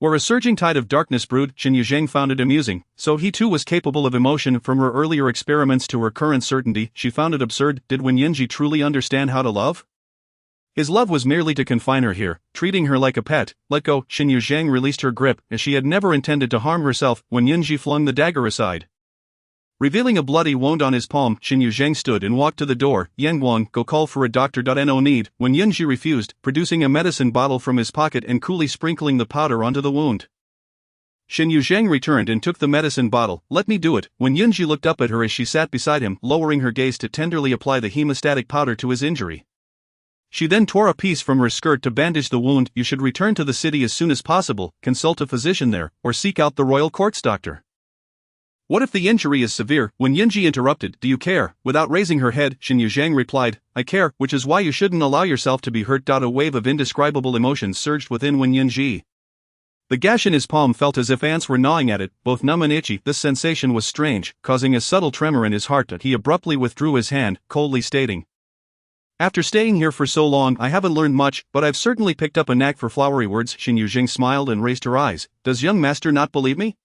Speaker 2: Where a surging tide of darkness brewed, Shen Yuzheng found it amusing. So he too was capable of emotion. From her earlier experiments to her current certainty, she found it absurd. Did Wen Yunji truly understand how to love? His love was merely to confine her here, treating her like a pet. "Let go." Shen Yuzheng released her grip, as she had never intended to harm herself. When Yunji flung the dagger aside, revealing a bloody wound on his palm, Shen Yuzheng stood and walked to the door. "Yanguang, go call for a doctor." "No need." When Yunji refused, producing a medicine bottle from his pocket and coolly sprinkling the powder onto the wound, Shen Yuzheng returned and took the medicine bottle. "Let me do it." When Yunji looked up at her as she sat beside him, lowering her gaze to tenderly apply the hemostatic powder to his injury, she then tore a piece from her skirt to bandage the wound. "You should return to the city as soon as possible, consult a physician there, or seek out the royal court's doctor." "What if the injury is severe?" When Yunji interrupted, "Do you care?" Without raising her head, Shen Yuzheng replied, "I care, which is why you shouldn't allow yourself to be hurt." A wave of indescribable emotions surged within Wen Yunji. The gash in his palm felt as if ants were gnawing at it, both numb and itchy. This sensation was strange, causing a subtle tremor in his heart. He abruptly withdrew his hand, coldly stating, "After staying here for so long, I haven't learned much, but I've certainly picked up a knack for flowery words." Shen Yuzheng smiled and raised her eyes. "Does young master not believe me?"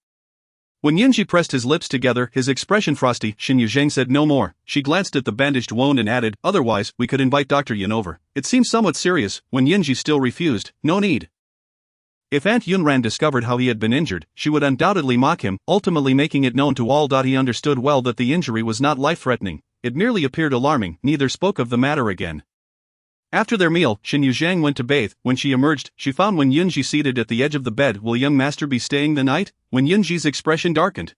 Speaker 2: When Yunji pressed his lips together, his expression frosty, Shen Yuzheng said no more. She glanced at the bandaged wound and added, "Otherwise, we could invite Dr. Yun over. It seems somewhat serious." When Yunji still refused, "No need." If Aunt Yunran discovered how he had been injured, she would undoubtedly mock him, ultimately making it known to all. He understood well that the injury was not life-threatening. It merely appeared alarming. Neither spoke of the matter again. After their meal, Shen Yuzheng went to bathe. When she emerged, she found Wen Yunji seated at the edge of the bed. "Will young master be staying the night?" Wen Yunji's expression darkened,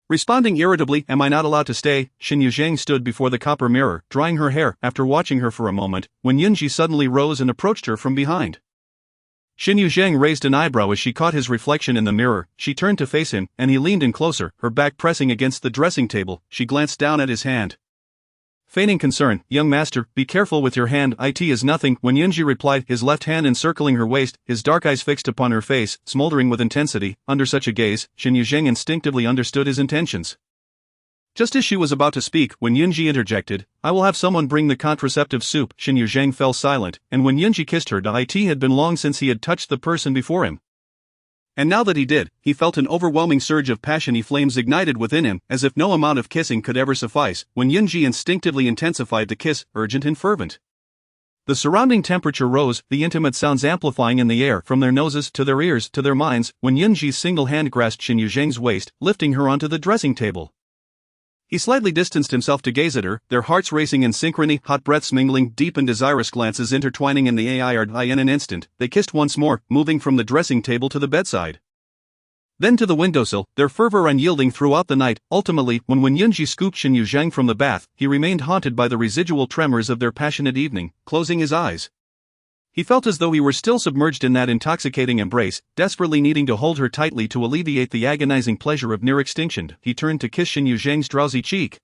Speaker 2: responding irritably, "Am I not allowed to stay?" Shen Yuzheng stood before the copper mirror, drying her hair. After watching her for a moment, Wen Yunji suddenly rose and approached her from behind. Shen Yuzheng raised an eyebrow as she caught his reflection in the mirror. She turned to face him, and he leaned in closer, her back pressing against the dressing table. She glanced down at his hand, feigning concern. "Young master, be careful with your hand." "It is nothing," Wen Yunji replied, his left hand encircling her waist, his dark eyes fixed upon her face, smoldering with intensity. Under such a gaze, Shen Yuzheng instinctively understood his intentions. Just as she was about to speak, Wen Yunji interjected, "I will have someone bring the contraceptive soup." Shen Yuzheng fell silent, and when Yunji kissed her, it had been long since he had touched the person before him. And now that he did, he felt an overwhelming surge of passion. Flames ignited within him, as if no amount of kissing could ever suffice. When Yunji instinctively intensified the kiss, urgent and fervent, the surrounding temperature rose, the intimate sounds amplifying in the air, from their noses to their ears to their minds. When Yunji's single hand grasped Shen Yuzheng's waist, lifting her onto the dressing table, he slightly distanced himself to gaze at her, their hearts racing in synchrony, hot breaths mingling, deep and desirous glances intertwining in the air. In an instant, they kissed once more, moving from the dressing table to the bedside. Then to the windowsill, their fervor unyielding throughout the night. Ultimately, when Yunji scooped Shen Yuzheng from the bath, he remained haunted by the residual tremors of their passionate evening, closing his eyes. He felt as though he were still submerged in that intoxicating embrace, desperately needing to hold her tightly to alleviate the agonizing pleasure of near extinction. He turned to kiss Shen Yuzheng's drowsy cheek.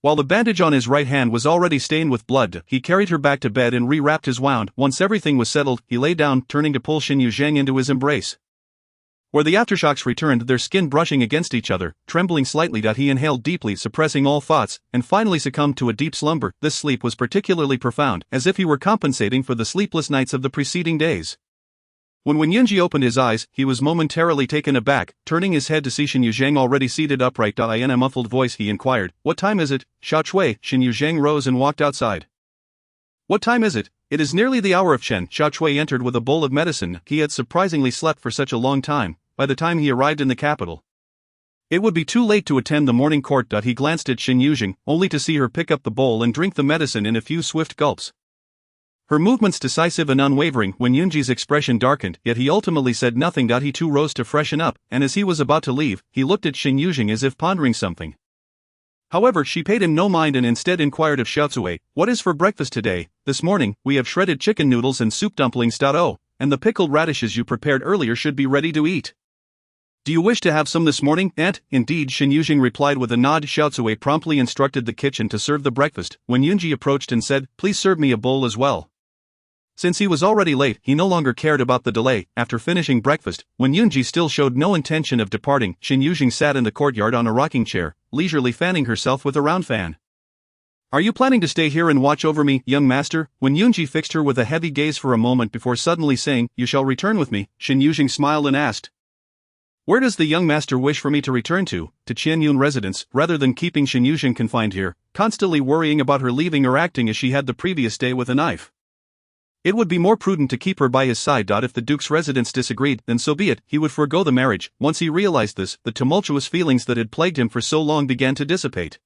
Speaker 2: While the bandage on his right hand was already stained with blood, he carried her back to bed and rewrapped his wound. Once everything was settled, he lay down, turning to pull Shen Yuzheng into his embrace. Where the aftershocks returned, their skin brushing against each other, trembling slightly, he inhaled deeply, suppressing all thoughts, and finally succumbed to a deep slumber. This sleep was particularly profound, as if he were compensating for the sleepless nights of the preceding days. When Yunji opened his eyes, he was momentarily taken aback. Turning his head to see Shen Yuzheng already seated upright, in a muffled voice he inquired, "What time is it, Xiao Chui?" Shen Yuzheng rose and walked outside. "What time is it? It is nearly the hour of Chen." Xiao Chui entered with a bowl of medicine. He had surprisingly slept for such a long time. By the time he arrived in the capital, it would be too late to attend the morning court. He glanced at Shen Yuzheng, only to see her pick up the bowl and drink the medicine in a few swift gulps. Her movements decisive and unwavering. When Yunji's expression darkened, yet he ultimately said nothing. He too rose to freshen up, and as he was about to leave, he looked at Shen Yuzheng as if pondering something. However, she paid him no mind and instead inquired of Xiaocui, "What is for breakfast today?" "This morning, we have shredded chicken noodles and soup dumplings. Oh, and the pickled radishes you prepared earlier should be ready to eat. Do you wish to have some this morning, Aunt?" "Indeed," Shen Yuzheng replied with a nod. Xiaocui promptly instructed the kitchen to serve the breakfast. When Yunji approached and said, "Please serve me a bowl as well." Since he was already late, he no longer cared about the delay. After finishing breakfast, when Yunji still showed no intention of departing, Shen Yuzheng sat in the courtyard on a rocking chair, leisurely fanning herself with a round fan. "Are you planning to stay here and watch over me, young master?" When Yunji fixed her with a heavy gaze for a moment before suddenly saying, "You shall return with me," Shen Yuzheng smiled and asked, "Where does the young master wish for me to return to?" "To Qianyun residence." Rather than keeping Shen Yuzheng confined here, constantly worrying about her leaving or acting as she had the previous day with a knife, it would be more prudent to keep her by his side. If the Duke's residence disagreed, then so be it, he would forego the marriage. Once he realized this, the tumultuous feelings that had plagued him for so long began to dissipate.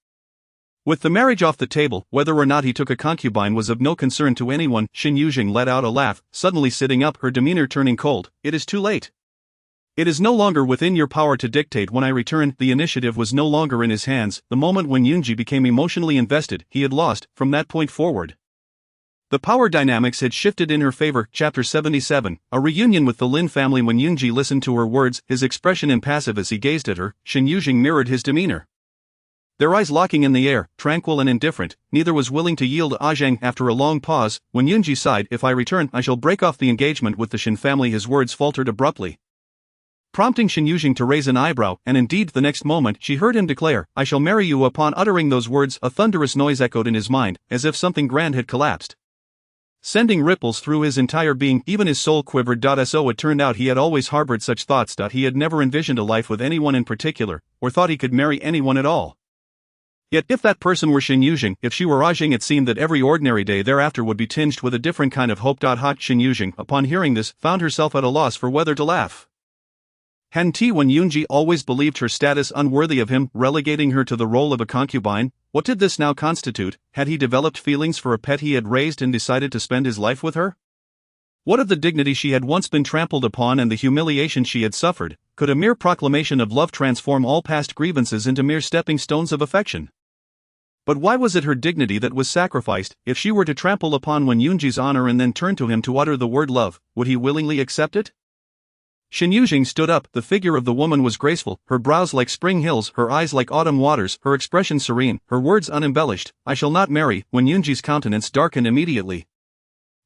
Speaker 2: With the marriage off the table, whether or not he took a concubine was of no concern to anyone. Shen Yuzheng let out a laugh, suddenly sitting up, her demeanor turning cold. "It is too late. It is no longer within your power to dictate when I return." The initiative was no longer in his hands. The moment when Yunji became emotionally invested, he had lost. From that point forward, the power dynamics had shifted in her favor. Chapter 77, A reunion with the Lin family. When Yunji listened to her words, his expression impassive as he gazed at her, Shen Yuzheng mirrored his demeanor. Their eyes locking in the air, tranquil and indifferent, neither was willing to yield. Adhering. After a long pause, when Yunji sighed, "If I return, I shall break off the engagement with the Shen family." His words faltered abruptly, prompting Shen Yuzheng to raise an eyebrow, and indeed the next moment she heard him declare, "I shall marry you." Upon uttering those words, a thunderous noise echoed in his mind, as if something grand had collapsed, sending ripples through his entire being. Even his soul quivered. So it turned out he had always harbored such thoughts. He had never envisioned a life with anyone in particular, or thought he could marry anyone at all. Yet if that person were Shen Yuzheng, if she were Adhering, it seemed that every ordinary day thereafter would be tinged with a different kind of hope. Shen Yuzheng, upon hearing this, found herself at a loss for whether to laugh. When Yunji always believed her status unworthy of him, relegating her to the role of a concubine, what did this now constitute? Had he developed feelings for a pet he had raised and decided to spend his life with her? What of the dignity she had once been trampled upon and the humiliation she had suffered? Could a mere proclamation of love transform all past grievances into mere stepping stones of affection? But why was it her dignity that was sacrificed? If she were to trample upon Yunji's honor and then turn to him to utter the word love, would he willingly accept it? Shen Yuzheng stood up. The figure of the woman was graceful, her brows like spring hills, her eyes like autumn waters, her expression serene, her words unembellished. "I shall not marry." When Yunji's countenance darkened immediately,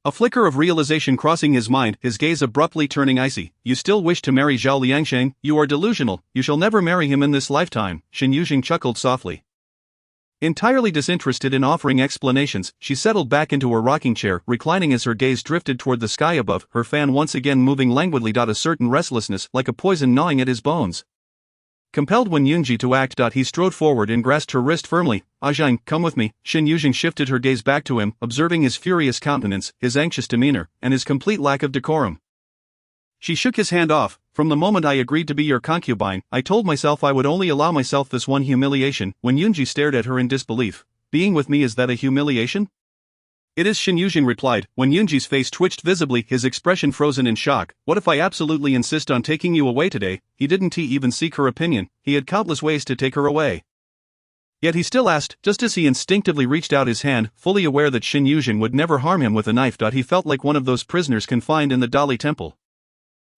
Speaker 2: a flicker of realization crossing his mind, his gaze abruptly turning icy. "You still wish to marry Zhao Liangsheng? You are delusional. You shall never marry him in this lifetime." Shen Yuzheng chuckled softly. Entirely disinterested in offering explanations, she settled back into her rocking chair, reclining as her gaze drifted toward the sky above, her fan once again moving languidly. A certain restlessness, like a poison gnawing at his bones, compelled Yunji to act. He strode forward and grasped her wrist firmly. "Adhering, come with me." Shen Yuzheng shifted her gaze back to him, observing his furious countenance, his anxious demeanor, and his complete lack of decorum. She shook his hand off. "From the moment I agreed to be your concubine, I told myself I would only allow myself this one humiliation." When Yunji stared at her in disbelief, "Being with me, is that a humiliation?" It is, Shen Yuzheng replied. When Yunji's face twitched visibly, his expression frozen in shock. What if I absolutely insist on taking you away today? He didn't even seek her opinion, he had countless ways to take her away. Yet he still asked, just as he instinctively reached out his hand, fully aware that Shen Yuzheng would never harm him with a knife. He felt like one of those prisoners confined in the Dali temple.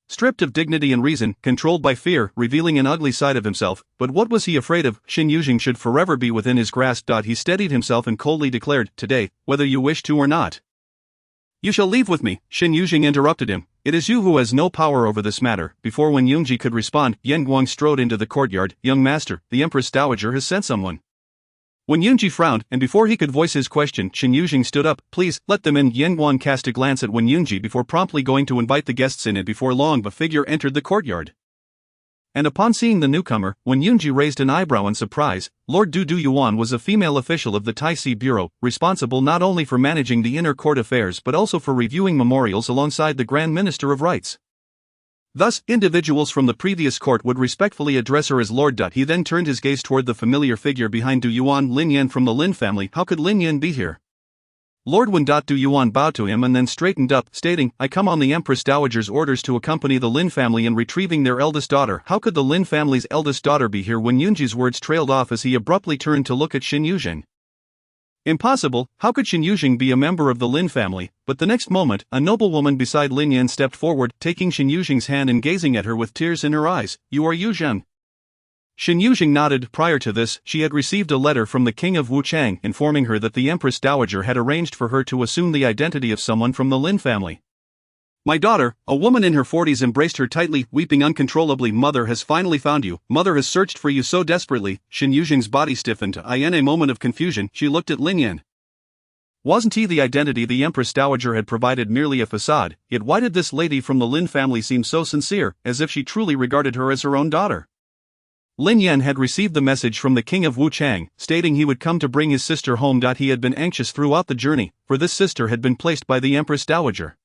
Speaker 2: Stripped of dignity and reason, controlled by fear, revealing an ugly side of himself. But what was he afraid of? Shen Yuzheng should forever be within his grasp. He steadied himself and coldly declared, today, whether you wish to or not. You shall leave with me, Shen Yuzheng interrupted him. It is you who has no power over this matter. Before Wen Yunji could respond, Yan Guang strode into the courtyard. Young master, the Empress Dowager has sent someone. When Yunji frowned, and before he could voice his question, Shen Yuzheng stood up. Please, let them in. Yan Guang cast a glance at Wen Yunji before promptly going to invite the guests in, and before long a figure entered the courtyard. And upon seeing the newcomer, Wen Yunji raised an eyebrow in surprise. Lord Du Yuan was a female official of the Taixi Bureau, responsible not only for managing the inner court affairs but also for reviewing memorials alongside the Grand Minister of Rights. Thus, individuals from the previous court would respectfully address her as Lord. He then turned his gaze toward the familiar figure behind Du Yuan, Lin Yan from the Lin family. How could Lin Yan be here? Lord Wen. Du Yuan bowed to him and then straightened up, stating, I come on the Empress Dowager's orders to accompany the Lin family in retrieving their eldest daughter. How could the Lin family's eldest daughter be here? When Yunji's words trailed off as he abruptly turned to look at Shen Yuzheng. Impossible, how could Shen Yuzheng be a member of the Lin family? But the next moment, a noblewoman beside Lin Yan stepped forward, taking Shen Yuzheng's hand and gazing at her with tears in her eyes. You are Yuzheng. Shen Yuzheng nodded. Prior to this, she had received a letter from the king of Wuchang informing her that the Empress Dowager had arranged for her to assume the identity of someone from the Lin family. My daughter, a woman in her 40s, embraced her tightly, weeping uncontrollably. Mother has finally found you. Mother has searched for you so desperately. Shen Yuzheng's body stiffened. In a moment of confusion, she looked at Lin Yan. Wasn't he the identity the Empress Dowager had provided merely a facade? Yet why did this lady from the Lin family seem so sincere, as if she truly regarded her as her own daughter? Lin Yan had received the message from the king of Wuchang, stating he would come to bring his sister home. He had been anxious throughout the journey, for this sister had been placed by the Empress Dowager.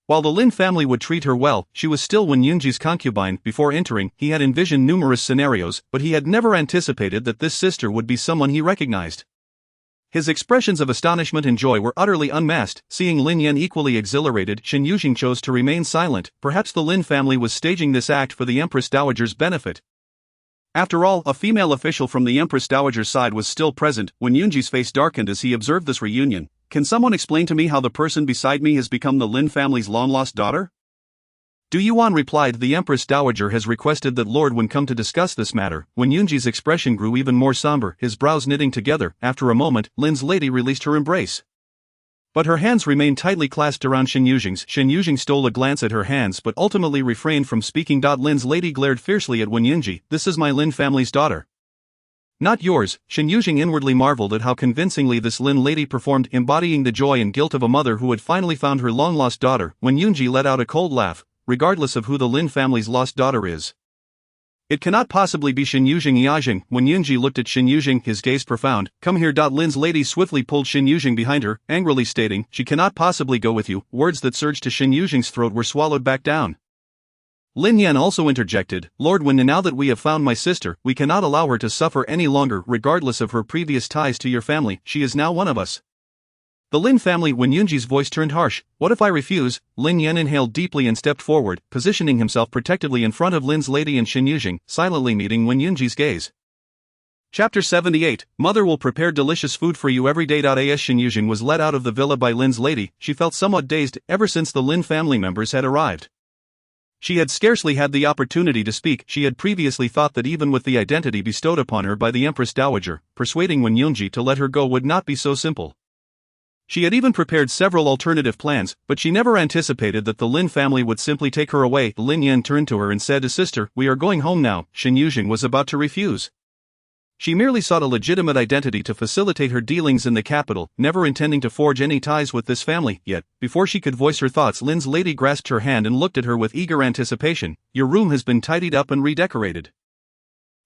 Speaker 2: While the Lin family would treat her well, she was still Wen Yunji's concubine. Before entering, he had envisioned numerous scenarios, but he had never anticipated that this sister would be someone he recognized. His expressions of astonishment and joy were utterly unmasked. Seeing Lin Yan equally exhilarated, Shen Yuzheng chose to remain silent. Perhaps the Lin family was staging this act for the Empress Dowager's benefit. After all, a female official from the Empress Dowager's side was still present. When Yunji's face darkened as he observed this reunion. Can someone explain to me how the person beside me has become the Lin family's long-lost daughter? Du Yuan replied, the Empress Dowager has requested that Lord Wen come to discuss this matter. When Yunji's expression grew even more somber, his brows knitting together, after a moment, Lin's lady released her embrace. But her hands remained tightly clasped around Shen Yuzheng's. Shen Yuzheng stole a glance at her hands but ultimately refrained from speaking. Lin's lady glared fiercely at Wen Yunji. This is my Lin family's daughter. Not yours. Shen Yuzheng inwardly marveled at how convincingly this Lin lady performed, embodying the joy and guilt of a mother who had finally found her long-lost daughter. Wen Yunji let out a cold laugh, regardless of who the Lin family's lost daughter is. It cannot possibly be Shen Yuzheng. When Yunji looked at Shen Yuzheng, his gaze profound. Come here. Lin's lady swiftly pulled Shen Yuzheng behind her, angrily stating, she cannot possibly go with you. Words that surged to Shen Yuzheng's throat were swallowed back down. Lin Yan also interjected, Lord Wen, now that we have found my sister, we cannot allow her to suffer any longer. Regardless of her previous ties to your family, she is now one of us. The Lin family. When Yunji's voice turned harsh. What if I refuse? Lin Yan inhaled deeply and stepped forward, positioning himself protectively in front of Lin's lady and Shen Yuzheng, silently meeting Wen Yunji's gaze. Chapter 78, Mother will prepare delicious food for you every day. As Shen Yuzheng was led out of the villa by Lin's lady, she felt somewhat dazed ever since the Lin family members had arrived. She had scarcely had the opportunity to speak. She had previously thought that even with the identity bestowed upon her by the Empress Dowager, persuading Wen Yunji to let her go would not be so simple. She had even prepared several alternative plans, but she never anticipated that the Lin family would simply take her away. Lin Yan turned to her and said, Sister, we are going home now. Shen Yuzheng was about to refuse. She merely sought a legitimate identity to facilitate her dealings in the capital, never intending to forge any ties with this family. Yet, before she could voice her thoughts, Lin's lady grasped her hand and looked at her with eager anticipation. Your room has been tidied up and redecorated.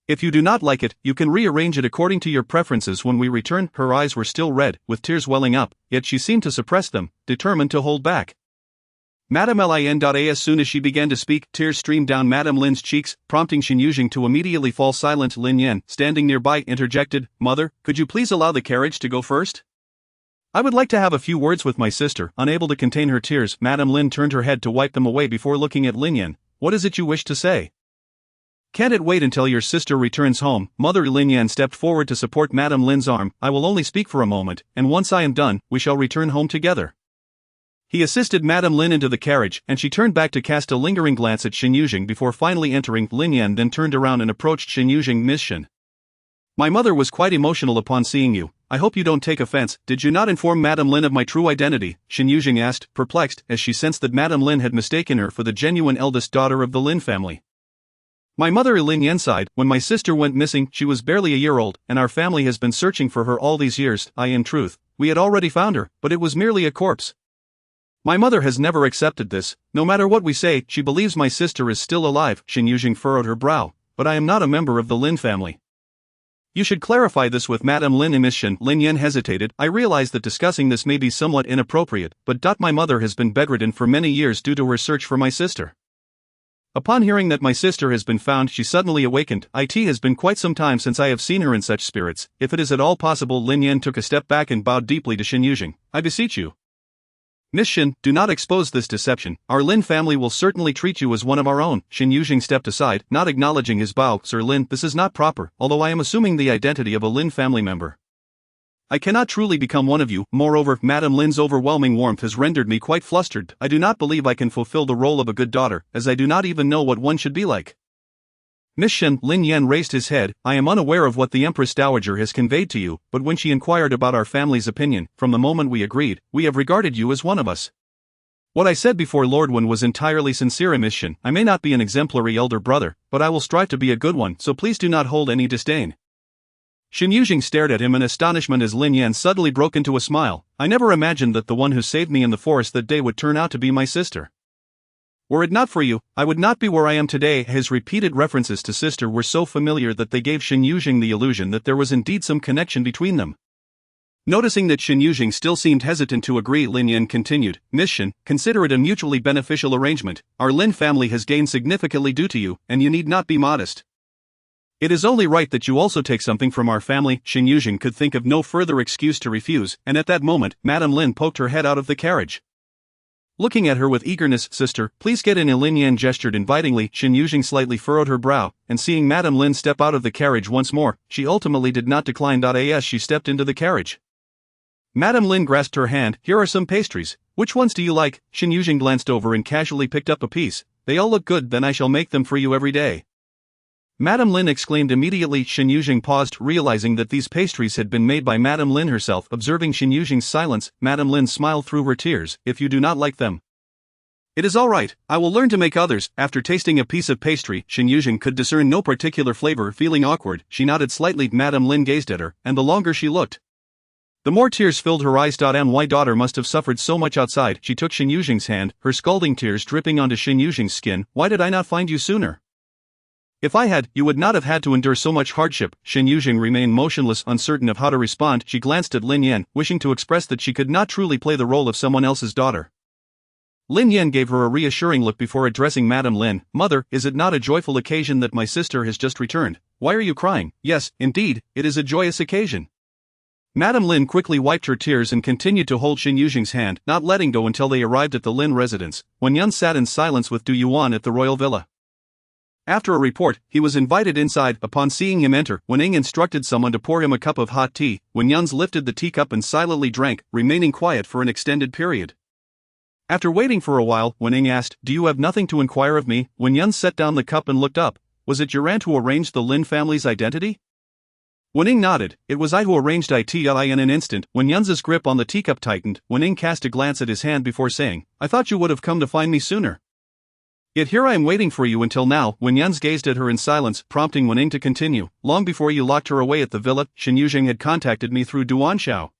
Speaker 2: If you do not like it, you can rearrange it according to your preferences when we return. Her eyes were still red, with tears welling up, yet she seemed to suppress them, determined to hold back. Madame Lin. As soon as she began to speak, tears streamed down Madame Lin's cheeks, prompting Shen Yuzheng to immediately fall silent. Lin Yan, standing nearby, interjected, Mother, could you please allow the carriage to go first? I would like to have a few words with my sister. Unable to contain her tears, Madame Lin turned her head to wipe them away before looking at Lin Yan. What is it you wish to say? Can't it wait until your sister returns home? Mother Lin Yan stepped forward to support Madame Lin's arm. I will only speak for a moment, and once I am done, we shall return home together. He assisted Madame Lin into the carriage, and she turned back to cast a lingering glance at Shen Yuzheng before finally entering. Lin Yan then turned around and approached Shen Yuzheng. Miss Shen. My mother was quite emotional upon seeing you. I hope you don't take offense. Did you not inform Madame Lin of my true identity? Shen Yuzheng asked, perplexed, as she sensed that Madame Lin had mistaken her for the genuine eldest daughter of the Lin family. My mother Lin Yan sighed. When my sister went missing, she was barely a year old, and our family has been searching for her all these years. In truth, we had already found her, but it was merely a corpse. My mother has never accepted this. No matter what we say, she believes my sister is still alive. Shen Yuzheng furrowed her brow. But I am not a member of the Lin family. You should clarify this with Madame Lin. Miss Shen. Lin Yan hesitated. I realize that discussing this may be somewhat inappropriate, but my mother has been bedridden for many years due to her search for my sister. Upon hearing that my sister has been found, she suddenly awakened. It has been quite some time since I have seen her in such spirits. If it is at all possible. Lin Yan took a step back and bowed deeply to Shen Yuzheng. I beseech you, Miss Shen, do not expose this deception. Our Lin family will certainly treat you as one of our own. Shen Yuzheng stepped aside, not acknowledging his bow. Sir Lin, this is not proper, although I am assuming the identity of a Lin family member. I cannot truly become one of you. Moreover, Madame Lin's overwhelming warmth has rendered me quite flustered. I do not believe I can fulfill the role of a good daughter, as I do not even know what one should be like. Miss Shen. Lin Yan raised his head. I am unaware of what the Empress Dowager has conveyed to you, but when she inquired about our family's opinion, from the moment we agreed, we have regarded you as one of us. What I said before Lord Wen was entirely sincere. Miss Shen. I may not be an exemplary elder brother, but I will strive to be a good one, so please do not hold any disdain. Shen Yuzheng stared at him in astonishment as Lin Yan suddenly broke into a smile. I never imagined that the one who saved me in the forest that day would turn out to be my sister. Were it not for you, I would not be where I am today. His repeated references to sister were so familiar that they gave Shen Yuzheng the illusion that there was indeed some connection between them. Noticing that Shen Yuzheng still seemed hesitant to agree, Lin Yan continued, Miss Shen, consider it a mutually beneficial arrangement. Our Lin family has gained significantly due to you, and you need not be modest. It is only right that you also take something from our family. Shen Yuzheng could think of no further excuse to refuse, and at that moment, Madame Lin poked her head out of the carriage. Looking at her with eagerness, sister, please get in. Lin Yan gestured invitingly. Shen Yuzheng slightly furrowed her brow, and seeing Madame Lin step out of the carriage once more, she ultimately did not decline. As she stepped into the carriage, Madame Lin grasped her hand. Here are some pastries. Which ones do you like? Shen Yuzheng glanced over and casually picked up a piece. They all look good. Then I shall make them for you every day. Madame Lin exclaimed immediately. Shen Yuzheng paused, realizing that these pastries had been made by Madame Lin herself. Observing Shen Yuzheng's silence, Madame Lin smiled through her tears. If you do not like them, it is all right, I will learn to make others. After tasting a piece of pastry, Shen Yuzheng could discern no particular flavor. Feeling awkward, she nodded slightly. Madame Lin gazed at her, and the longer she looked, the more tears filled her eyes. My daughter must have suffered so much outside. She took Shen Yuzheng's hand, her scalding tears dripping onto Shen Yuzheng's skin. Why did I not find you sooner? If I had, you would not have had to endure so much hardship. Shen Yuzheng remained motionless, uncertain of how to respond. She glanced at Lin Yan, wishing to express that she could not truly play the role of someone else's daughter. Lin Yan gave her a reassuring look before addressing Madame Lin. Mother, is it not a joyful occasion that my sister has just returned? Why are you crying? Yes, indeed, it is a joyous occasion. Madame Lin quickly wiped her tears and continued to hold Shen Yuzheng's hand, not letting go until they arrived at the Lin residence. Wen Yun sat in silence with Du Yuan at the royal villa. After a report, he was invited inside. Upon seeing him enter, Wen Ying instructed someone to pour him a cup of hot tea. Wen Yun lifted the teacup and silently drank, remaining quiet for an extended period. After waiting for a while, Wen Ying asked, Do you have nothing to inquire of me? Wen Yun set down the cup and looked up. Was it your aunt who arranged the Lin family's identity? Wen Ying nodded. It was I who arranged it. In an instant, Wen Yun's grip on the teacup tightened. Wen Ying cast a glance at his hand before saying, I thought you would have come to find me sooner. Yet here I am waiting for you until now. Wen Yun gazed at her in silence, prompting Wen Ying to continue. Long before you locked her away at the villa, Shen Yuzheng had contacted me through Duan Xiao.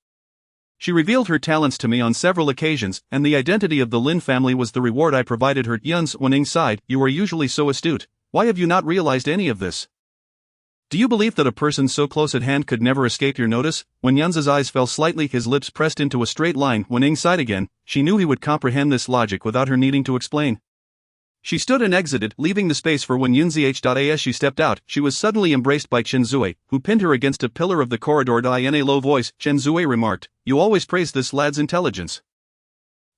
Speaker 2: She revealed her talents to me on several occasions, and the identity of the Lin family was the reward I provided her. Wen Ying sighed. You are usually so astute. Why have you not realized any of this? Do you believe that a person so close at hand could never escape your notice? Wen Yun's eyes fell slightly, his lips pressed into a straight line. Wen Ying sighed again. She knew he would comprehend this logic without her needing to explain. She stood and exited, leaving the space for when Yunzih. As she stepped out, she was suddenly embraced by Chen Zui, who pinned her against a pillar of the corridor. In a low voice, Chen Zui remarked, "You always praise this lad's intelligence.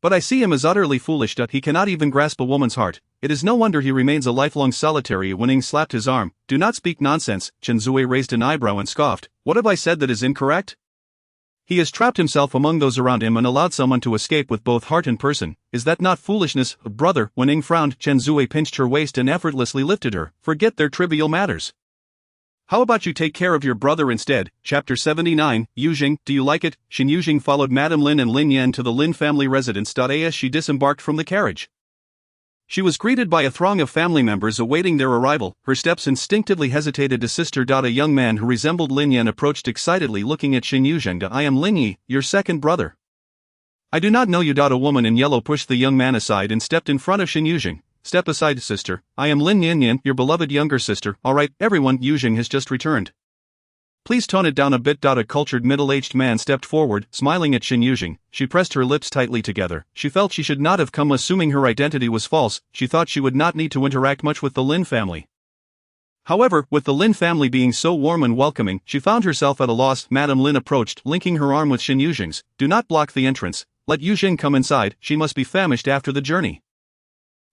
Speaker 2: But I see him as utterly foolish. He cannot even grasp a woman's heart. It is no wonder he remains a lifelong solitary." Wen Ying slapped his arm. "Do not speak nonsense." Chen Zui raised an eyebrow and scoffed. "What have I said that is incorrect? He has trapped himself among those around him and allowed someone to escape with both heart and person. Is that not foolishness, brother?" Wen Ying frowned. Chen Zui pinched her waist and effortlessly lifted her. "Forget their trivial matters. How about you take care of your brother instead?" Chapter 79, Yuzheng, do you like it? Shen Yuzheng followed Madame Lin and Lin Yan to the Lin family residence. As she disembarked from the carriage, she was greeted by a throng of family members awaiting their arrival. Her steps instinctively hesitated to sister. A young man who resembled Lin Yan approached excitedly, looking at Shen Yuzheng. "I am Lin Yi, your second brother. I do not know you." A woman in yellow pushed the young man aside and stepped in front of Shen Yuzheng. "Step aside, sister. I am Lin Yan, your beloved younger sister." "Alright, everyone, Yuzheng has just returned. Please tone it down a bit." A cultured middle-aged man stepped forward, smiling at Shen Yuzheng. She pressed her lips tightly together. She felt she should not have come. Assuming her identity was false, she thought she would not need to interact much with the Lin family. However, with the Lin family being so warm and welcoming, she found herself at a loss. Madame Lin approached, linking her arm with Shen Yuzheng's. "Do not block the entrance. Let Yuzheng come inside. She must be famished after the journey.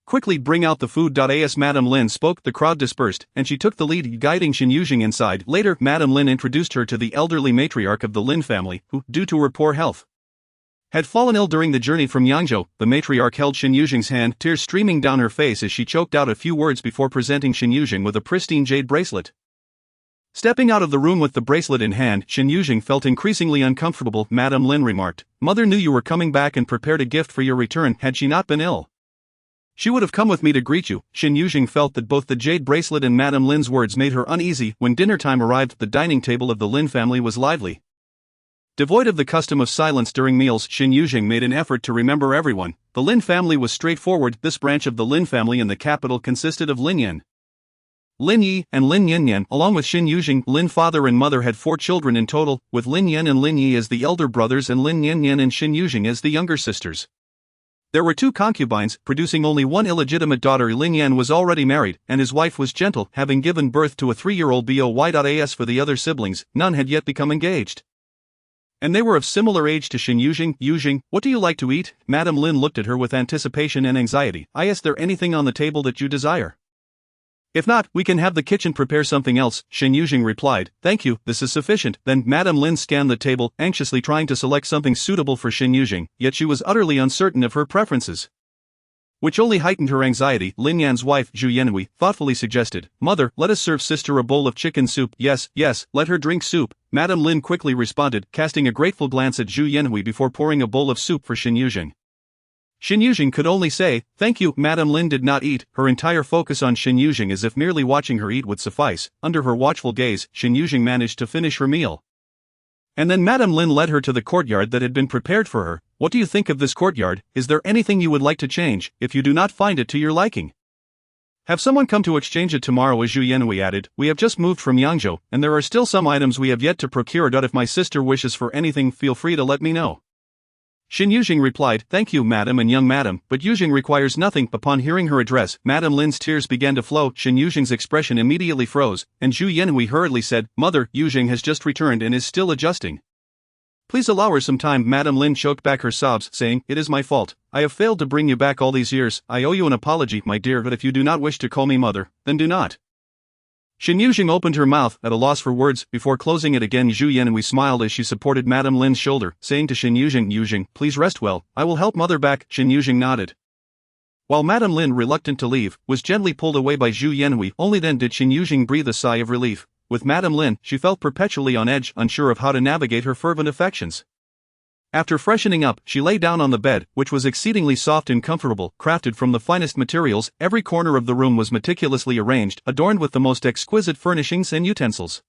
Speaker 2: Quickly bring out the food." As Madame Lin spoke, the crowd dispersed, and she took the lead, guiding Shen Yuzheng inside. Later, Madame Lin introduced her to the elderly matriarch of the Lin family, who, due to her poor health, had fallen ill during the journey from Yangzhou. The matriarch held Shen Yuzheng's hand, tears streaming down her face as she choked out a few words before presenting Shen Yuzheng with a pristine jade bracelet. Stepping out of the room with the bracelet in hand, Shen Yuzheng felt increasingly uncomfortable. Madame Lin remarked, "Mother knew you were coming back and prepared a gift for your return. Had she not been ill, she would have come with me to greet you." Shen Yuzheng felt that both the jade bracelet and Madame Lin's words made her uneasy. When dinner time arrived, the dining table of the Lin family was lively. Devoid of the custom of silence during meals, Shen Yuzheng made an effort to remember everyone. The Lin family was straightforward. This branch of the Lin family in the capital consisted of Lin Yan, Lin Yi, and Lin Yanyan. Along with Shen Yuzheng, Lin father and mother had 4 children in total, with Lin Yan and Lin Yi as the elder brothers and Lin Yanyan and Shen Yuzheng as the younger sisters. There were 2 concubines, producing only 1 illegitimate daughter. Lin Yan was already married, and his wife was gentle, having given birth to a 3-year-old boy. As for the other siblings, none had yet become engaged, and they were of similar age to Shen Yuzheng. "Yuzheng, what do you like to eat?" Madame Lin looked at her with anticipation and anxiety. "Is there anything on the table that you desire? If not, we can have the kitchen prepare something else." Shen Yuzheng replied, "Thank you, this is sufficient." Then Madame Lin scanned the table, anxiously trying to select something suitable for Shen Yuzheng, yet she was utterly uncertain of her preferences, which only heightened her anxiety. Lin Yan's wife, Zhu Yanhui, thoughtfully suggested, "Mother, let us serve sister a bowl of chicken soup." "Yes, yes, let her drink soup," Madame Lin quickly responded, casting a grateful glance at Zhu Yanhui before pouring a bowl of soup for Shen Yuzheng. Shen Yuzheng could only say, "Thank you." Madame Lin did not eat, her entire focus on Shen Yuzheng, as if merely watching her eat would suffice. Under her watchful gaze, Shen Yuzheng managed to finish her meal. And then Madame Lin led her to the courtyard that had been prepared for her. "What do you think of this courtyard? Is there anything you would like to change, if you do not find it to your liking? Have someone come to exchange it tomorrow." As Zhu Yanhui added, "We have just moved from Yangzhou, and there are still some items we have yet to procure. If my sister wishes for anything, feel free to let me know." Shen Yuzheng replied, "Thank you, madam and young madam, but Yuzheng requires nothing." Upon hearing her address, Madame Lin's tears began to flow. Shen Yuzheng's expression immediately froze, and Zhu Yanhui hurriedly said, "Mother, Yuzheng has just returned and is still adjusting. Please allow her some time." Madame Lin choked back her sobs, saying, "It is my fault. I have failed to bring you back all these years. I owe you an apology, my dear, but if you do not wish to call me mother, then do not." Shen Yuzheng opened her mouth, at a loss for words, before closing it again. Zhu Yanhui smiled as she supported Madame Lin's shoulder, saying to Shen Yuzheng, "Yuzheng, please rest well, I will help mother back." Shen Yuzheng nodded, while Madame Lin, reluctant to leave, was gently pulled away by Zhu Yanhui. Only then did Shen Yuzheng breathe a sigh of relief. With Madame Lin, she felt perpetually on edge, unsure of how to navigate her fervent affections. After freshening up, she lay down on the bed, which was exceedingly soft and comfortable, crafted from the finest materials. Every corner of the room was meticulously arranged, adorned with the most exquisite furnishings and utensils.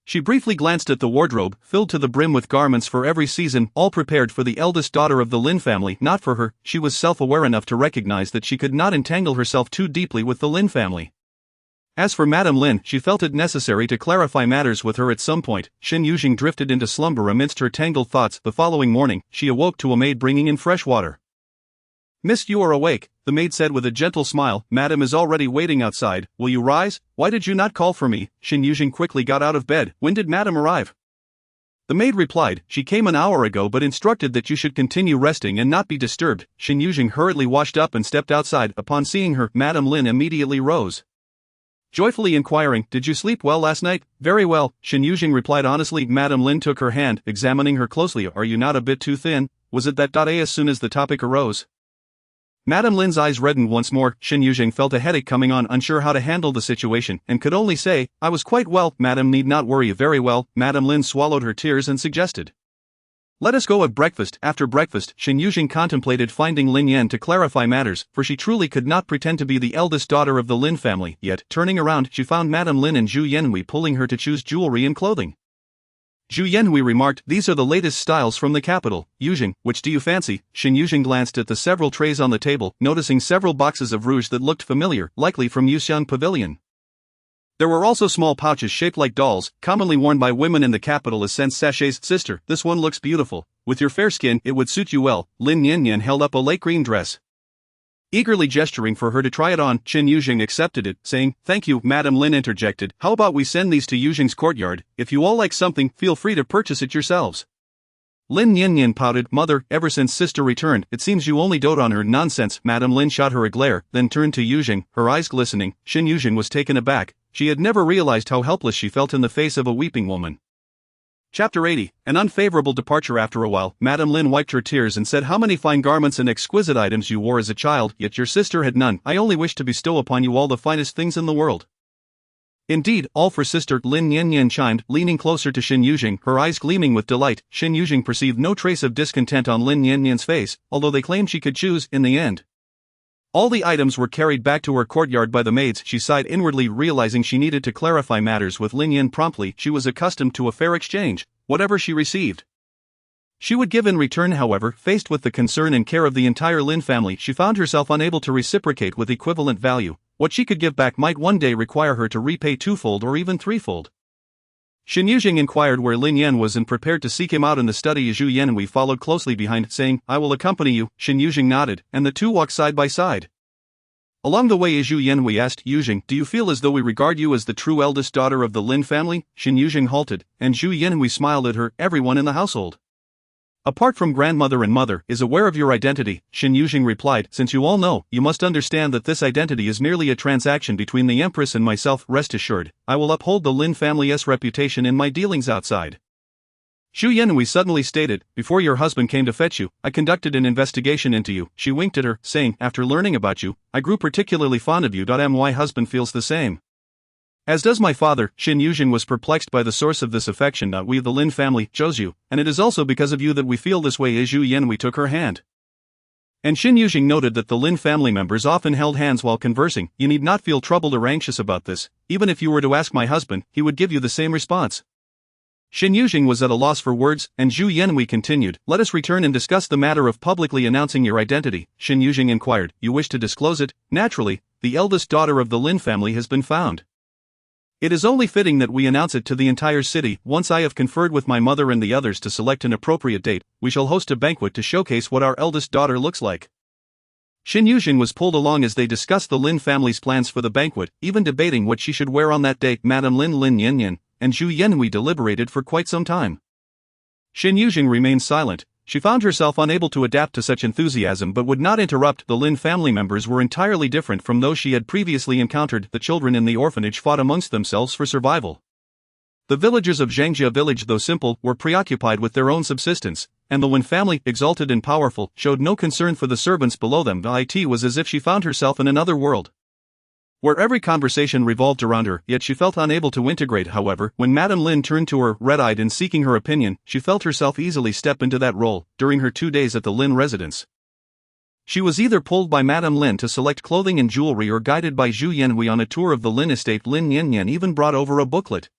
Speaker 2: She briefly glanced at the wardrobe, filled to the brim with garments for every season, all prepared for the eldest daughter of the Lin family, not for her. She was self-aware enough to recognize that she could not entangle herself too deeply with the Lin family. As for Madame Lin, she felt it necessary to clarify matters with her at some point. Shen Yuzheng drifted into slumber amidst her tangled thoughts. The following morning, she awoke to a maid bringing in fresh water. Missed you are awake, the maid said with a gentle smile. Madam is already waiting outside. Will you rise? Why did you not call for me? Shen Yuzheng quickly got out of bed. When did Madam arrive? The maid replied, she came an hour ago but instructed that you should continue resting and not be disturbed. Shen Yuzheng hurriedly washed up and stepped outside. Upon seeing her, Madam Lin immediately rose, joyfully inquiring, did you sleep well last night? Very well, Shen Yuzheng replied honestly. Madam Lin took her hand, examining her closely. Are you not a bit too thin? Was it that? As soon as the topic arose, Madam Lin's eyes reddened once more. Shen Yuzheng felt a headache coming on, unsure how to handle the situation, and could only say, I was quite well. Madam need not worry. Very well. Madam Lin swallowed her tears and suggested, let us go at breakfast. After breakfast, Shen Yuzheng contemplated finding Lin Yan to clarify matters, for she truly could not pretend to be the eldest daughter of the Lin family. Yet, turning around, she found Madam Lin and Zhu Yanhui pulling her to choose jewelry and clothing. Zhu Yanhui remarked, these are the latest styles from the capital. Yuzheng, which do you fancy? Shen Yuzheng glanced at the several trays on the table, noticing several boxes of rouge that looked familiar, likely from Yuxiang Pavilion. There were also small pouches shaped like dolls, commonly worn by women in the capital as scent sachets. Sister, this one looks beautiful. With your fair skin, it would suit you well. Lin Yanyan held up a light green dress, eagerly gesturing for her to try it on. Shen Yuzheng accepted it, saying, thank you. Madam Lin interjected, how about we send these to Yuzheng's courtyard? If you all like something, feel free to purchase it yourselves. Lin Yanyan pouted, mother, ever since sister returned, it seems you only dote on her. Nonsense. Madam Lin shot her a glare, then turned to Yuzheng, her eyes glistening. Shen Yuzheng was taken aback. She had never realized how helpless she felt in the face of a weeping woman. Chapter 80, an unfavorable departure. After a while, Madam Lin wiped her tears and said, how many fine garments and exquisite items you wore as a child, yet your sister had none. I only wish to bestow upon you all the finest things in the world. Indeed, all for sister. Lin Yanyan chimed, leaning closer to Shen Yuzheng, her eyes gleaming with delight. Shen Yuzheng perceived no trace of discontent on Lin Yanyan's face, although they claimed she could choose, in the end. All the items were carried back to her courtyard by the maids. She sighed inwardly, realizing she needed to clarify matters with Lin Yan promptly. She was accustomed to a fair exchange. Whatever she received, she would give in return. However, faced with the concern and care of the entire Lin family, she found herself unable to reciprocate with equivalent value. What she could give back might one day require her to repay twofold or even threefold. Shen Yuzheng inquired where Lin Yan was and prepared to seek him out in the study. Zhu Yanhui followed closely behind, saying, I will accompany you. Shen Yuzheng nodded, and the two walked side by side. Along the way, Zhu Yanhui asked, Yuzheng, do you feel as though we regard you as the true eldest daughter of the Lin family? Shen Yuzheng halted, and Zhu Yanhui smiled at her. Everyone in the household, apart from grandmother and mother, is aware of your identity. Shen Yuzheng replied, since you all know, you must understand that this identity is merely a transaction between the Empress and myself. Rest assured, I will uphold the Lin family's reputation in my dealings outside. Zhu Yanhui suddenly stated, before your husband came to fetch you, I conducted an investigation into you. She winked at her, saying, after learning about you, I grew particularly fond of you. My husband feels the same, as does my father. Shen Yuzheng was perplexed by the source of this affection. We, the Lin family, chose you, and it is also because of you that we feel this way. Zhu Yanhui took her hand, and Shen Yuzheng noted that the Lin family members often held hands while conversing. You need not feel troubled or anxious about this. Even if you were to ask my husband, he would give you the same response. Shen Yuzheng was at a loss for words, and Zhu Yanhui continued, let us return and discuss the matter of publicly announcing your identity. Shen Yuzheng inquired, you wish to disclose it? Naturally, the eldest daughter of the Lin family has been found. It is only fitting that we announce it to the entire city. Once I have conferred with my mother and the others to select an appropriate date, we shall host a banquet to showcase what our eldest daughter looks like. Shen Yuzheng was pulled along as they discussed the Lin family's plans for the banquet, even debating what she should wear on that day. Madam Lin Yanyan and Zhu Yanhui deliberated for quite some time. Shen Yuzheng remained silent. She found herself unable to adapt to such enthusiasm but would not interrupt. The Lin family members were entirely different from those she had previously encountered. The children in the orphanage fought amongst themselves for survival. The villagers of Zhangjia village, though simple, were preoccupied with their own subsistence, and the Wen family, exalted and powerful, showed no concern for the servants below them. It was as if she found herself in another world, where every conversation revolved around her, yet she felt unable to integrate. However, when Madam Lin turned to her, red-eyed and seeking her opinion, she felt herself easily step into that role. During her 2 days at the Lin residence, she was either pulled by Madam Lin to select clothing and jewelry or guided by Zhu Yanhui on a tour of the Lin estate. Lin Yanyan even brought over a booklet,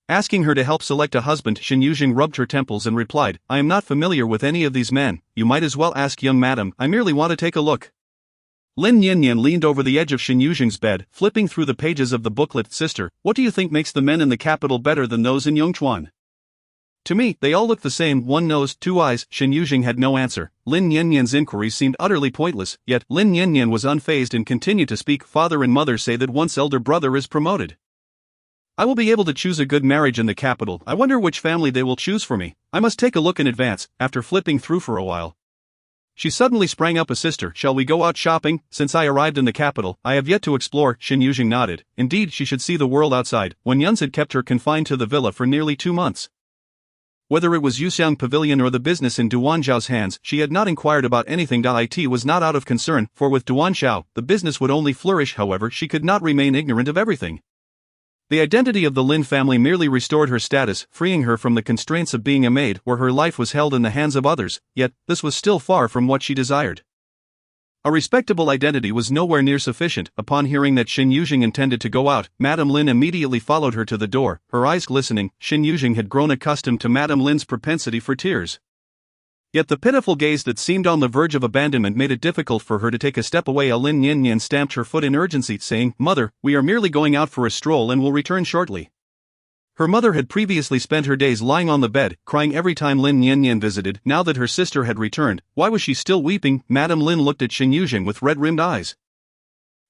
Speaker 2: asking her to help select a husband. Shen Yuzheng rubbed her temples and replied, I am not familiar with any of these men. You might as well ask young madam. I merely want to take a look. Lin Yanyan leaned over the edge of Shen Yuzheng's bed, flipping through the pages of the booklet. Sister, what do you think makes the men in the capital better than those in Yongchuan? To me, they all look the same, one nose, two eyes. Shen Yuzheng had no answer. Lin Yanyan's inquiries seemed utterly pointless, yet Lin Yanyan was unfazed and continued to speak. Father and mother say that once elder brother is promoted, I will be able to choose a good marriage in the capital. I wonder which family they will choose for me. I must take a look in advance. After flipping through for a while, she suddenly sprang up. A sister, shall we go out shopping? Since I arrived in the capital, I have yet to explore. Shen Yuzheng nodded. Indeed, she should see the world outside. Wen Yun's had kept her confined to the villa for nearly 2 months. Whether it was Yuxiang Pavilion or the business in Duanzhao's hands, she had not inquired about anything. It was not out of concern, for with Duanzhao, the business would only flourish. However, she could not remain ignorant of everything. The identity of the Lin family merely restored her status, freeing her from the constraints of being a maid, where her life was held in the hands of others, yet, this was still far from what she desired. A respectable identity was nowhere near sufficient. Upon hearing that Shen Yuzheng intended to go out, Madame Lin immediately followed her to the door, her eyes glistening. Shen Yuzheng had grown accustomed to Madame Lin's propensity for tears. Yet the pitiful gaze that seemed on the verge of abandonment made it difficult for her to take a step away. Lin Yanyan stamped her foot in urgency, saying, Mother, we are merely going out for a stroll and will return shortly. Her mother had previously spent her days lying on the bed, crying every time Lin Yanyan visited. Now that her sister had returned, why was she still weeping? Madame Lin looked at Shen Yuzheng with red-rimmed eyes.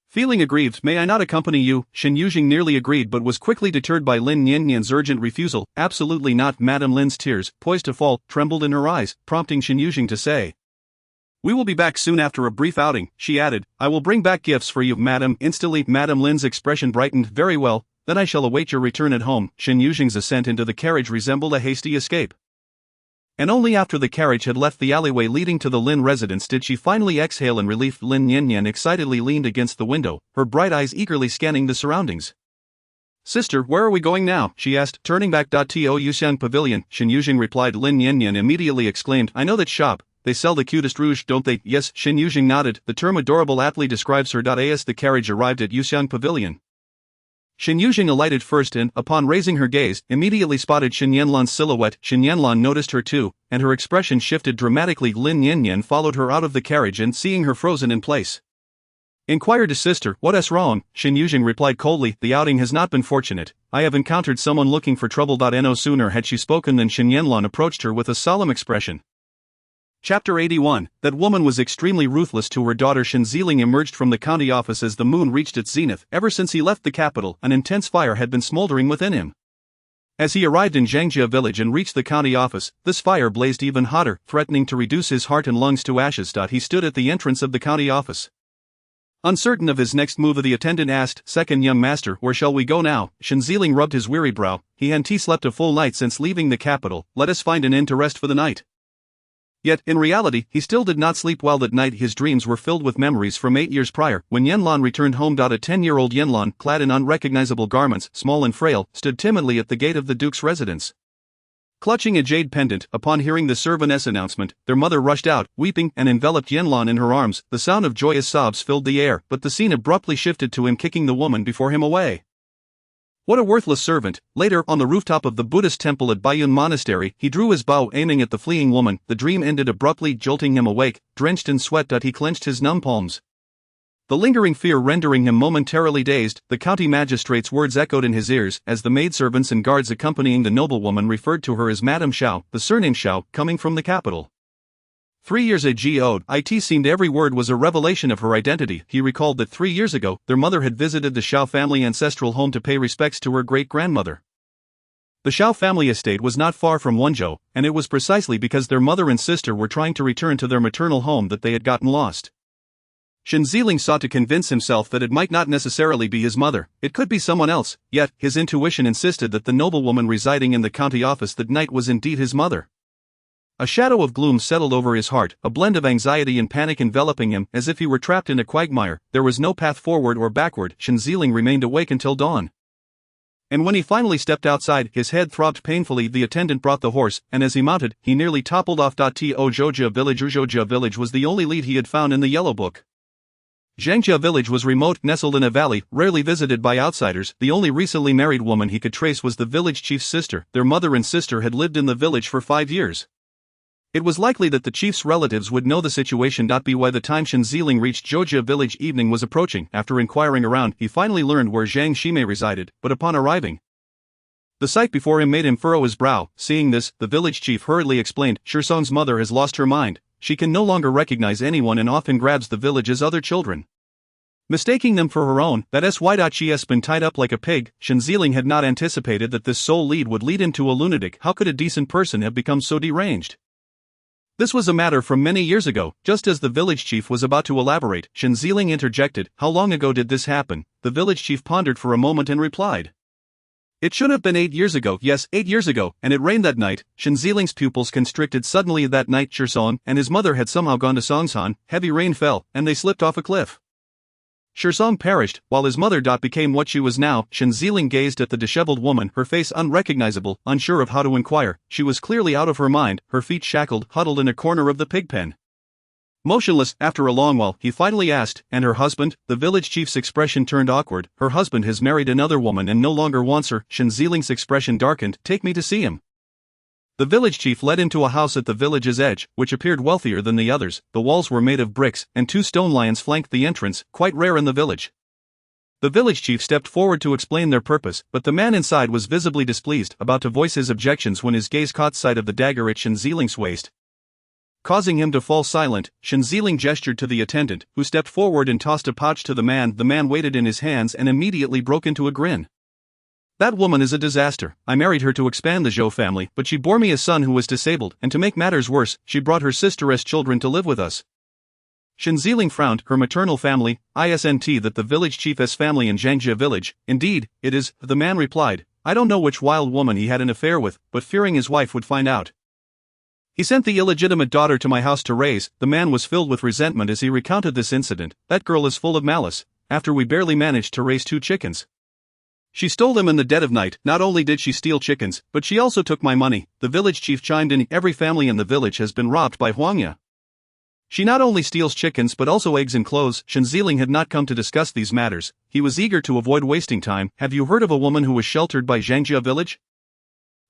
Speaker 2: Feeling aggrieved, may I not accompany you? Shen Yuzheng nearly agreed but was quickly deterred by Lin Yanyan's urgent refusal. Absolutely not. Madame Lin's tears, poised to fall, trembled in her eyes, prompting Shen Yuzheng to say, We will be back soon. After a brief outing, she added, I will bring back gifts for you, madam. Instantly, Madame Lin's expression brightened. Very well. Then I shall await your return at home. Shen Yuzheng's ascent into the carriage resembled a hasty escape. And only after the carriage had left the alleyway leading to the Lin residence did she finally exhale in relief. Lin Yanyan excitedly leaned against the window, her bright eyes eagerly scanning the surroundings. Sister, where are we going now? She asked, turning back. To Yuxiang Pavilion, Shen Yuzheng replied. Lin Yanyan immediately exclaimed, I know that shop. They sell the cutest rouge, don't they? Yes, Shen Yuzheng nodded. The term adorable aptly describes her. As the carriage arrived at Yuxiang Pavilion, Shen Yuzheng alighted first and, upon raising her gaze, immediately spotted Shen Yanlan's silhouette. Shen Yanlan noticed her too, and her expression shifted dramatically. Lin Yanyan followed her out of the carriage and, seeing her frozen in place, inquired his sister, What's wrong? Shen Yuzheng replied coldly, The outing has not been fortunate. I have encountered someone looking for trouble. No sooner had she spoken than Shen Yanlan approached her with a solemn expression. Chapter 81. That woman was extremely ruthless to her daughter. Shen Yuzheng emerged from the county office as the moon reached its zenith. Ever since he left the capital, an intense fire had been smoldering within him. As he arrived in Zhangjia village and reached the county office, this fire blazed even hotter, threatening to reduce his heart and lungs to ashes. He stood at the entrance of the county office, uncertain of his next move. The attendant asked, Second young master, where shall we go now? Shen Yuzheng rubbed his weary brow. He hadn't slept a full night since leaving the capital. Let us find an inn to rest for the night. Yet, in reality, he still did not sleep well that night. His dreams were filled with memories from 8 years prior, when Yanlan returned home. A 10-year-old Yanlan, clad in unrecognizable garments, small and frail, stood timidly at the gate of the duke's residence. Clutching a jade pendant, upon hearing the servantess' announcement, their mother rushed out, weeping, and enveloped Yanlan in her arms. The sound of joyous sobs filled the air, but the scene abruptly shifted to him kicking the woman before him away. What a worthless servant. Later, on the rooftop of the Buddhist temple at Baiyun Monastery, he drew his bow aiming at the fleeing woman. The dream ended abruptly, jolting him awake, drenched in sweat. He clenched his numb palms, the lingering fear rendering him momentarily dazed. The county magistrate's words echoed in his ears, as the maidservants and guards accompanying the noblewoman referred to her as Madame Xiao, the surname Xiao, coming from the capital. 3 years ago, it seemed every word was a revelation of her identity. He recalled that 3 years ago, their mother had visited the Xiao family ancestral home to pay respects to her great-grandmother. The Xiao family estate was not far from Wenzhou, and it was precisely because their mother and sister were trying to return to their maternal home that they had gotten lost. Shen Yuzheng sought to convince himself that it might not necessarily be his mother, it could be someone else, yet, his intuition insisted that the noblewoman residing in the county office that night was indeed his mother. A shadow of gloom settled over his heart, a blend of anxiety and panic enveloping him, as if he were trapped in a quagmire. There was no path forward or backward. Shen Yuzheng remained awake until dawn. And when he finally stepped outside, his head throbbed painfully. The attendant brought the horse, and as he mounted, he nearly toppled off. Zhangjia village was the only lead he had found in the Yellow Book. Zhangjia village was remote, nestled in a valley, rarely visited by outsiders. The only recently married woman he could trace was the village chief's sister. Their mother and sister had lived in the village for 5 years. It was likely that the chief's relatives would know the situation. By the time Shen Yuzheng reached Zhangjia village, evening was approaching. After inquiring around, he finally learned where Zhang Shimei resided, but upon arriving, The sight before him made him furrow his brow. Seeing this, the village chief hurriedly explained, Shursong's mother has lost her mind. She can no longer recognize anyone and often grabs the village's other children, mistaking them for her own. That's why she has been tied up like a pig. Shen Yuzheng had not anticipated that this sole lead would lead him to a lunatic. How could a decent person have become so deranged? This was a matter from many years ago. Just as the village chief was about to elaborate, Shen Yuzheng interjected, How long ago did this happen? The village chief pondered for a moment and replied, It should have been 8 years ago. Yes, 8 years ago, and it rained that night. Shen Yuzheng's pupils constricted suddenly. That night Shursong and his mother had somehow gone to Songshan. Heavy rain fell, and they slipped off a cliff. Shursong perished, while his mother became what she was now. Shen Yuzheng gazed at the disheveled woman, her face unrecognizable, unsure of how to inquire. She was clearly out of her mind, her feet shackled, huddled in a corner of the pig pen. Motionless, after a long while, he finally asked, And her husband? The village chief's expression turned awkward. Her husband has married another woman and no longer wants her. Shen Yuzheng's expression darkened. Take me to see him. The village chief led him to a house at the village's edge, which appeared wealthier than the others. The walls were made of bricks, and 2 stone lions flanked the entrance, quite rare in the village. The village chief stepped forward to explain their purpose, but the man inside was visibly displeased, about to voice his objections when his gaze caught sight of the dagger at Shen Yuzheng's waist. Causing him to fall silent, Shen Yuzheng gestured to the attendant, who stepped forward and tossed a pouch to the man. The man weighed it in his hands and immediately broke into a grin. That woman is a disaster. I married her to expand the Zhou family, but she bore me a son who was disabled, and to make matters worse, she brought her sister as children to live with us. Shen Yuzheng frowned. Her maternal family, isn't that the village chief's family in Zhangjia village? Indeed, it is, the man replied. I don't know which wild woman he had an affair with, but fearing his wife would find out, he sent the illegitimate daughter to my house to raise. The man was filled with resentment as he recounted this incident. That girl is full of malice. After we barely managed to raise 2 chickens, she stole them in the dead of night. Not only did she steal chickens, but she also took my money. The village chief chimed in. Every family in the village has been robbed by Huangya. She not only steals chickens but also eggs and clothes. Shen Yuzheng had not come to discuss these matters. He was eager to avoid wasting time. Have you heard of a woman who was sheltered by Zhangjia village?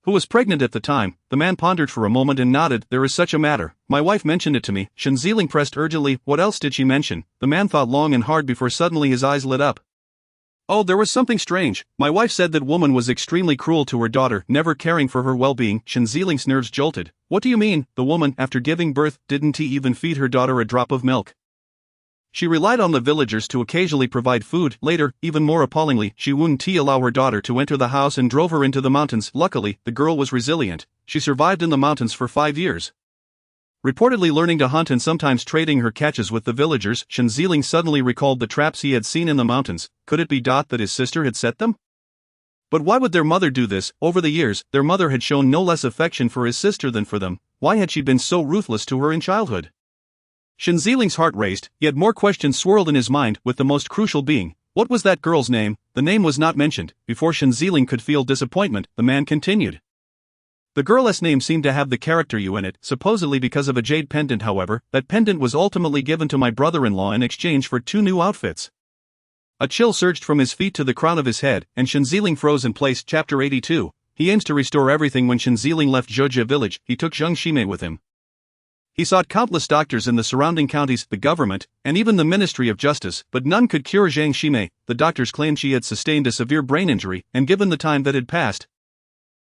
Speaker 2: Who was pregnant at the time? The man pondered for a moment and nodded. There is such a matter. My wife mentioned it to me. Shen Yuzheng pressed urgently. What else did she mention? The man thought long and hard before suddenly his eyes lit up. Oh, there was something strange. My wife said that woman was extremely cruel to her daughter, never caring for her well-being. Shen Yuzheng's nerves jolted. What do you mean? The woman, after giving birth, didn't he even feed her daughter a drop of milk? She relied on the villagers to occasionally provide food. Later, even more appallingly, she wouldn't allow her daughter to enter the house and drove her into the mountains. Luckily, the girl was resilient. She survived in the mountains for 5 years, reportedly learning to hunt and sometimes trading her catches with the villagers. Shen Yuzheng suddenly recalled the traps he had seen in the mountains. Could it be that his sister had set them? But why would their mother do this? Over the years, their mother had shown no less affection for his sister than for them. Why had she been so ruthless to her in childhood? Shen Yuzheng's heart raced, yet more questions swirled in his mind, with the most crucial being, what was that girl's name? The name was not mentioned. Before Shen Yuzheng could feel disappointment, the man continued. The girl's name seemed to have the character U in it, supposedly because of a jade pendant. However, that pendant was ultimately given to my brother-in-law in exchange for 2 new outfits. A chill surged from his feet to the crown of his head, and Shen Yuzheng froze in place. Chapter 82. He aims to restore everything. When Shen Yuzheng left Zhangjia village, he took Zhang Shimei with him. He sought countless doctors in the surrounding counties, the government, and even the Ministry of Justice, but none could cure Zhang Shimei. The doctors claimed she had sustained a severe brain injury, and given the time that had passed,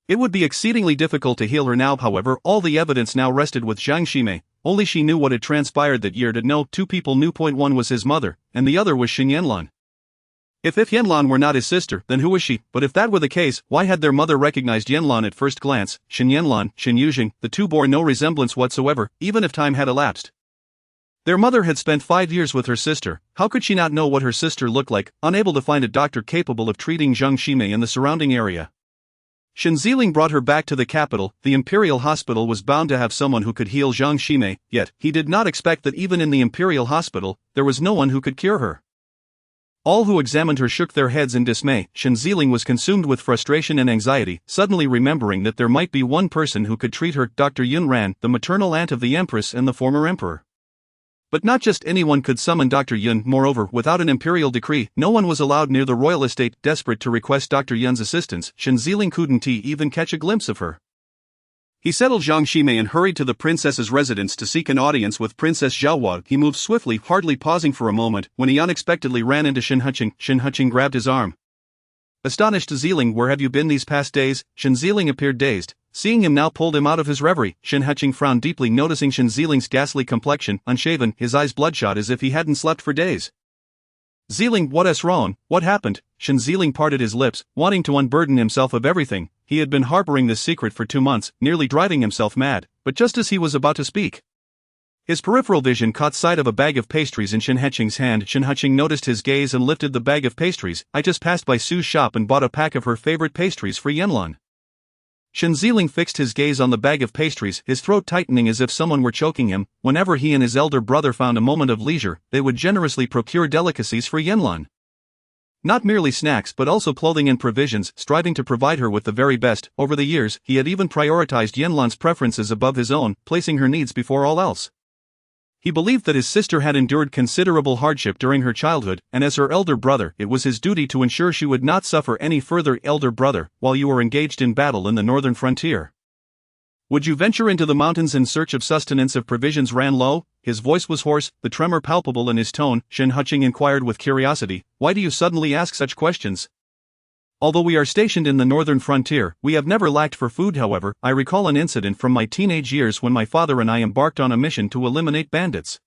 Speaker 2: it would be exceedingly difficult to heal her now. However, all the evidence now rested with Zhang Shimei. Only she knew what had transpired that year. No, 2 people knew. One was his mother, and the other was Shen Yanlan. If Yanlan were not his sister, then who was she? But if that were the case, why had their mother recognized Yanlan at first glance? Shen Yanlan, Shen Yuzheng, the 2 bore no resemblance whatsoever, even if time had elapsed. Their mother had spent 5 years with her sister. How could she not know what her sister looked like? Unable to find a doctor capable of treating Zhang Shimei in the surrounding area, Shen Yuzheng brought her back to the capital. The imperial hospital was bound to have someone who could heal Zhang Shimei, yet he did not expect that even in the imperial hospital, there was no one who could cure her. All who examined her shook their heads in dismay. Shen Yuzheng was consumed with frustration and anxiety, suddenly remembering that there might be one person who could treat her, Dr. Yun Ran, the maternal aunt of the empress and the former emperor. But not just anyone could summon Dr. Yun. Moreover, without an imperial decree, no one was allowed near the royal estate. Desperate to request Dr. Yun's assistance, Shen Yuzheng couldn't even catch a glimpse of her. He settled Zhang Shimei and hurried to the princess's residence to seek an audience with Princess Zhaohua. He moved swiftly, hardly pausing for a moment, when he unexpectedly ran into Shen Yuzheng. Shen Yuzheng grabbed his arm. Astonished Zhiling, where have you been these past days? Shen Yuzheng appeared dazed. Seeing him now pulled him out of his reverie. Shen Yuzheng frowned deeply, noticing Shen Yuzheng's ghastly complexion, unshaven, his eyes bloodshot as if he hadn't slept for days. Zhiling, what's wrong? What happened? Shen Yuzheng parted his lips, wanting to unburden himself of everything. He had been harboring this secret for 2 months, nearly driving himself mad, but just as he was about to speak, his peripheral vision caught sight of a bag of pastries in Shen Yuzheng's hand. Shen Yuzheng noticed his gaze and lifted the bag of pastries. I just passed by Sue's shop and bought a pack of her favorite pastries for Yanlan. Shen Yuzheng fixed his gaze on the bag of pastries, his throat tightening as if someone were choking him. Whenever he and his elder brother found a moment of leisure, they would generously procure delicacies for Yanlan. Not merely snacks but also clothing and provisions, striving to provide her with the very best. Over the years, he had even prioritized Yanlan's preferences above his own, placing her needs before all else. He believed that his sister had endured considerable hardship during her childhood, and as her elder brother, it was his duty to ensure she would not suffer any further. Elder brother, while you were engaged in battle in the northern frontier, would you venture into the mountains in search of sustenance if provisions ran low? His voice was hoarse, the tremor palpable in his tone. Shen Yuzheng inquired with curiosity, why do you suddenly ask such questions? Although we are stationed in the northern frontier, we have never lacked for food. However, I recall an incident from my teenage years when my father and I embarked on a mission to eliminate bandits.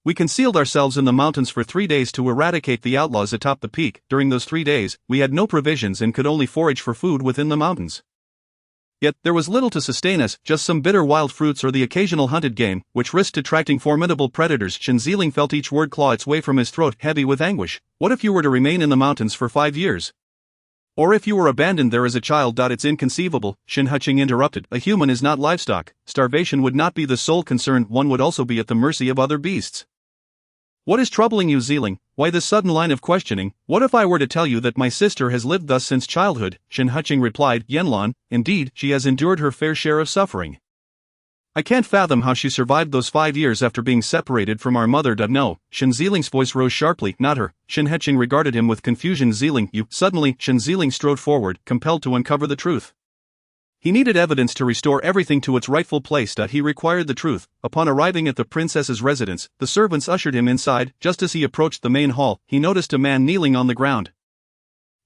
Speaker 2: We concealed ourselves in the mountains for 3 days to eradicate the outlaws atop the peak. During those 3 days, we had no provisions and could only forage for food within the mountains. Yet, there was little to sustain us, just some bitter wild fruits or the occasional hunted game, which risked attracting formidable predators. Shen Yuzheng felt each word claw its way from his throat, heavy with anguish. What if you were to remain in the mountains for 5 years? Or if you were abandoned there as a child? It's inconceivable, Shen Yuzheng interrupted. A human is not livestock. Starvation would not be the sole concern, one would also be at the mercy of other beasts. What is troubling you, Zhiling? Why this sudden line of questioning? What if I were to tell you that my sister has lived thus since childhood? Shen Yuzheng replied, Yanlan, indeed, she has endured her fair share of suffering. I can't fathom how she survived those 5 years after being separated from our mother. No, Shen Yuzheng's voice rose sharply, not her. Shen Yuzheng regarded him with confusion. Zhiling, you. Suddenly, Shen Yuzheng strode forward, compelled to uncover the truth. He needed evidence to restore everything to its rightful place. He required the truth. Upon arriving at the princess's residence, the servants ushered him inside. Just as he approached the main hall, he noticed a man kneeling on the ground.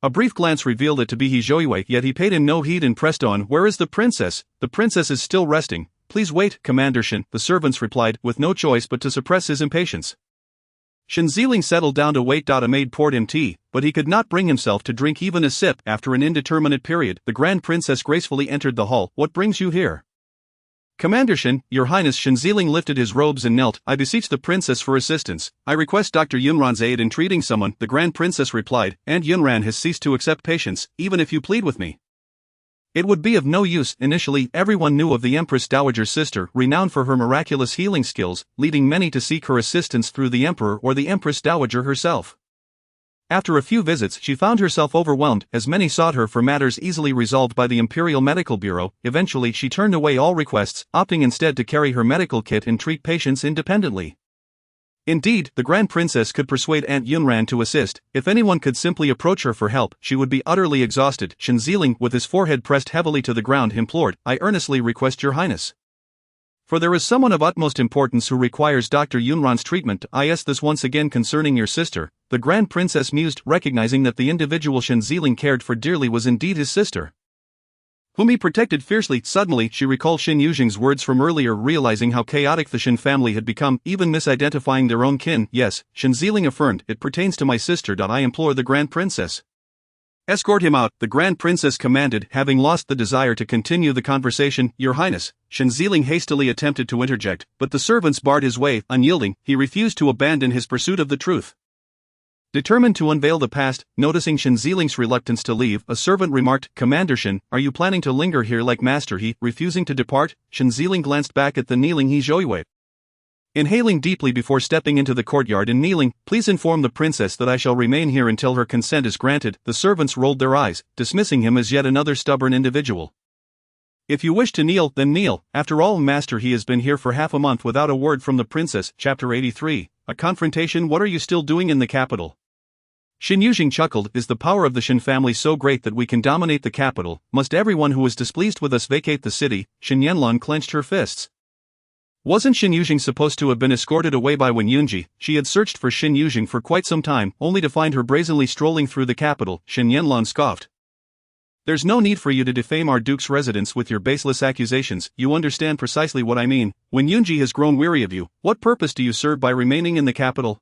Speaker 2: A brief glance revealed it to be He Zhuiwei, yet he paid him no heed and pressed on. Where is the princess? The princess is still resting. Please wait, Commander Shen, the servants replied, with no choice but to suppress his impatience. Shen Yuzheng settled down to wait. A maid poured him tea, but he could not bring himself to drink even a sip. After an indeterminate period, the Grand Princess gracefully entered the hall. What brings you here? Commander Shen, Your Highness. Shen Yuzheng lifted his robes and knelt. I beseech the princess for assistance. I request Dr. Yunran's aid in treating someone, the Grand Princess replied, and Yunran has ceased to accept patients, even if you plead with me. It would be of no use. Initially, everyone knew of the Empress Dowager's sister, renowned for her miraculous healing skills, leading many to seek her assistance through the Emperor or the Empress Dowager herself. After a few visits, she found herself overwhelmed, as many sought her for matters easily resolved by the Imperial Medical Bureau. Eventually, she turned away all requests, opting instead to carry her medical kit and treat patients independently. Indeed, the Grand Princess could persuade Aunt Yunran to assist. If anyone could simply approach her for help, she would be utterly exhausted. Shen Yuzheng, with his forehead pressed heavily to the ground, implored, I earnestly request Your Highness. For there is someone of utmost importance who requires Dr. Yunran's treatment. I ask this once again concerning your sister, the Grand Princess mused, recognizing that the individual Shen Yuzheng cared for dearly was indeed his sister, whom he protected fiercely. Suddenly, she recalled Shen Yuzheng's words from earlier, realizing how chaotic the Shen family had become, even misidentifying their own kin. Yes, Shen Yuzheng affirmed, it pertains to my sister. I implore the Grand Princess. Escort him out, the Grand Princess commanded, having lost the desire to continue the conversation. Your Highness, Shen Yuzheng hastily attempted to interject, but the servants barred his way. Unyielding, he refused to abandon his pursuit of the truth. Determined to unveil the past, noticing Shen Yuzheng's reluctance to leave, a servant remarked, Commander Shen, are you planning to linger here like Master He? Refusing to depart, Shen Yuzheng glanced back at the kneeling He Zhuiwei. Inhaling deeply before stepping into the courtyard and kneeling, please inform the princess that I shall remain here until her consent is granted. The servants rolled their eyes, dismissing him as yet another stubborn individual. If you wish to kneel, then kneel. After all, Master He has been here for half a month without a word from the princess. Chapter 83. A confrontation. What are you still doing in the capital? Shen Yuzheng chuckled, is the power of the Shen family so great that we can dominate the capital? Must everyone who is displeased with us vacate the city? Shen Yanlan clenched her fists. Wasn't Shen Yuzheng supposed to have been escorted away by Wen Yunji? She had searched for Shen Yuzheng for quite some time, only to find her brazenly strolling through the capital. Shen Yanlan scoffed. There's no need for you to defame our duke's residence with your baseless accusations. You understand precisely what I mean. Wen Yunji has grown weary of you. What purpose do you serve by remaining in the capital?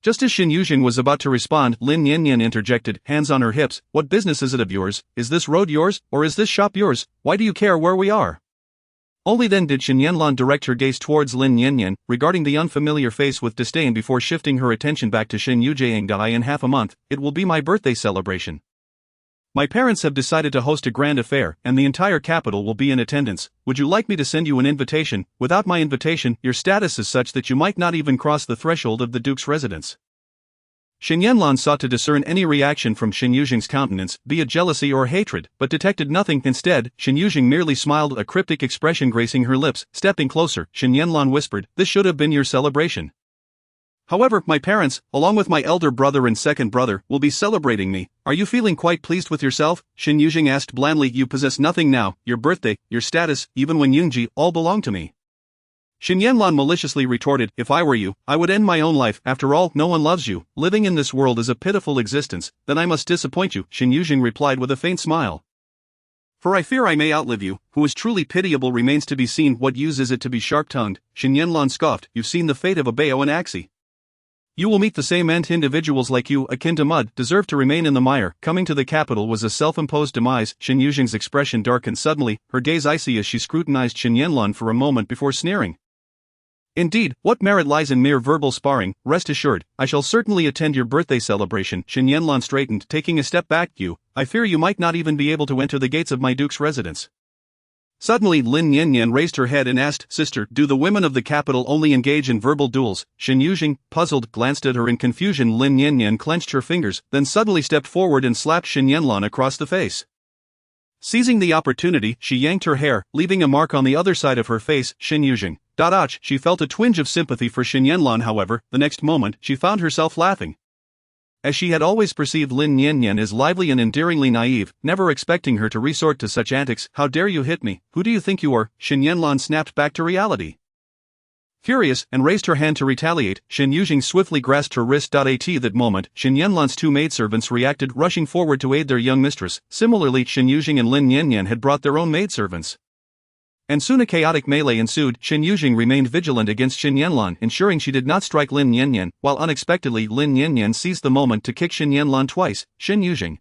Speaker 2: Just as Shen Yuzheng was about to respond, Lin Yanyan interjected, hands on her hips. What business is it of yours? Is this road yours, or is this shop yours? Why do you care where we are? Only then did Shen Yanlan direct her gaze towards Lin Yanyan, regarding the unfamiliar face with disdain before shifting her attention back to Shen Yuzheng. In half a month, it will be my birthday celebration. My parents have decided to host a grand affair, and the entire capital will be in attendance. Would you like me to send you an invitation? Without my invitation, your status is such that you might not even cross the threshold of the duke's residence. Shen Yanlan sought to discern any reaction from Shen Yuzheng's countenance, be it jealousy or hatred, but detected nothing. Instead, Shen Yuzheng merely smiled, a cryptic expression gracing her lips. Stepping closer, Shen Yanlan whispered, "This should have been your celebration. However, my parents, along with my elder brother and second brother, will be celebrating me. Are you feeling quite pleased with yourself?" Shen Yuzheng asked blandly. "You possess nothing now. Your birthday, your status, even Wen Yunji, all belong to me." Shen Yanlan maliciously retorted, "If I were you, I would end my own life. After all, no one loves you. Living in this world is a pitiful existence. Then I must disappoint you." Shen Yuzheng replied with a faint smile. "For I fear I may outlive you. Who is truly pitiable remains to be seen. What use is it to be sharp-tongued?" Shen Yanlan scoffed. "You've seen the fate of a Bao and Axi. You will meet the same end. Individuals like you, akin to mud, deserve to remain in the mire. Coming to the capital was a self-imposed demise." Shen Yuzheng's expression darkened suddenly, her gaze icy as she scrutinized Shen Yanlan for a moment before sneering. "Indeed, what merit lies in mere verbal sparring? Rest assured, I shall certainly attend your birthday celebration." Shen Yanlan straightened, taking a step back. I fear you might not even be able to enter the gates of my duke's residence." Suddenly Lin Yanyan raised her head and asked, "Sister, do the women of the capital only engage in verbal duels?" Shen Yuzheng, puzzled, glanced at her in confusion. Lin Yanyan clenched her fingers, then suddenly stepped forward and slapped Shen Yanlan across the face. Seizing the opportunity, she yanked her hair, leaving a mark on the other side of her face. Shen Yuzheng. She felt a twinge of sympathy for Shen Yanlan. However, the next moment, she found herself laughing. As she had always perceived Lin Yanyan as lively and endearingly naive, never expecting her to resort to such antics. "How dare you hit me? Who do you think you are?" Shen Yanlan snapped back to reality. Furious, and raised her hand to retaliate, Shen Yuzheng swiftly grasped her wrist. At that moment, Shen Yanlan's two maidservants reacted, rushing forward to aid their young mistress. Similarly, Shen Yuzheng and Lin Yanyan had brought their own maidservants. And soon a chaotic melee ensued. Shen Yuzheng remained vigilant against Shen Yanlan, ensuring she did not strike Lin Yanyan, while unexpectedly Lin Yanyan seized the moment to kick Shen Yanlan twice. Shen Yuzheng.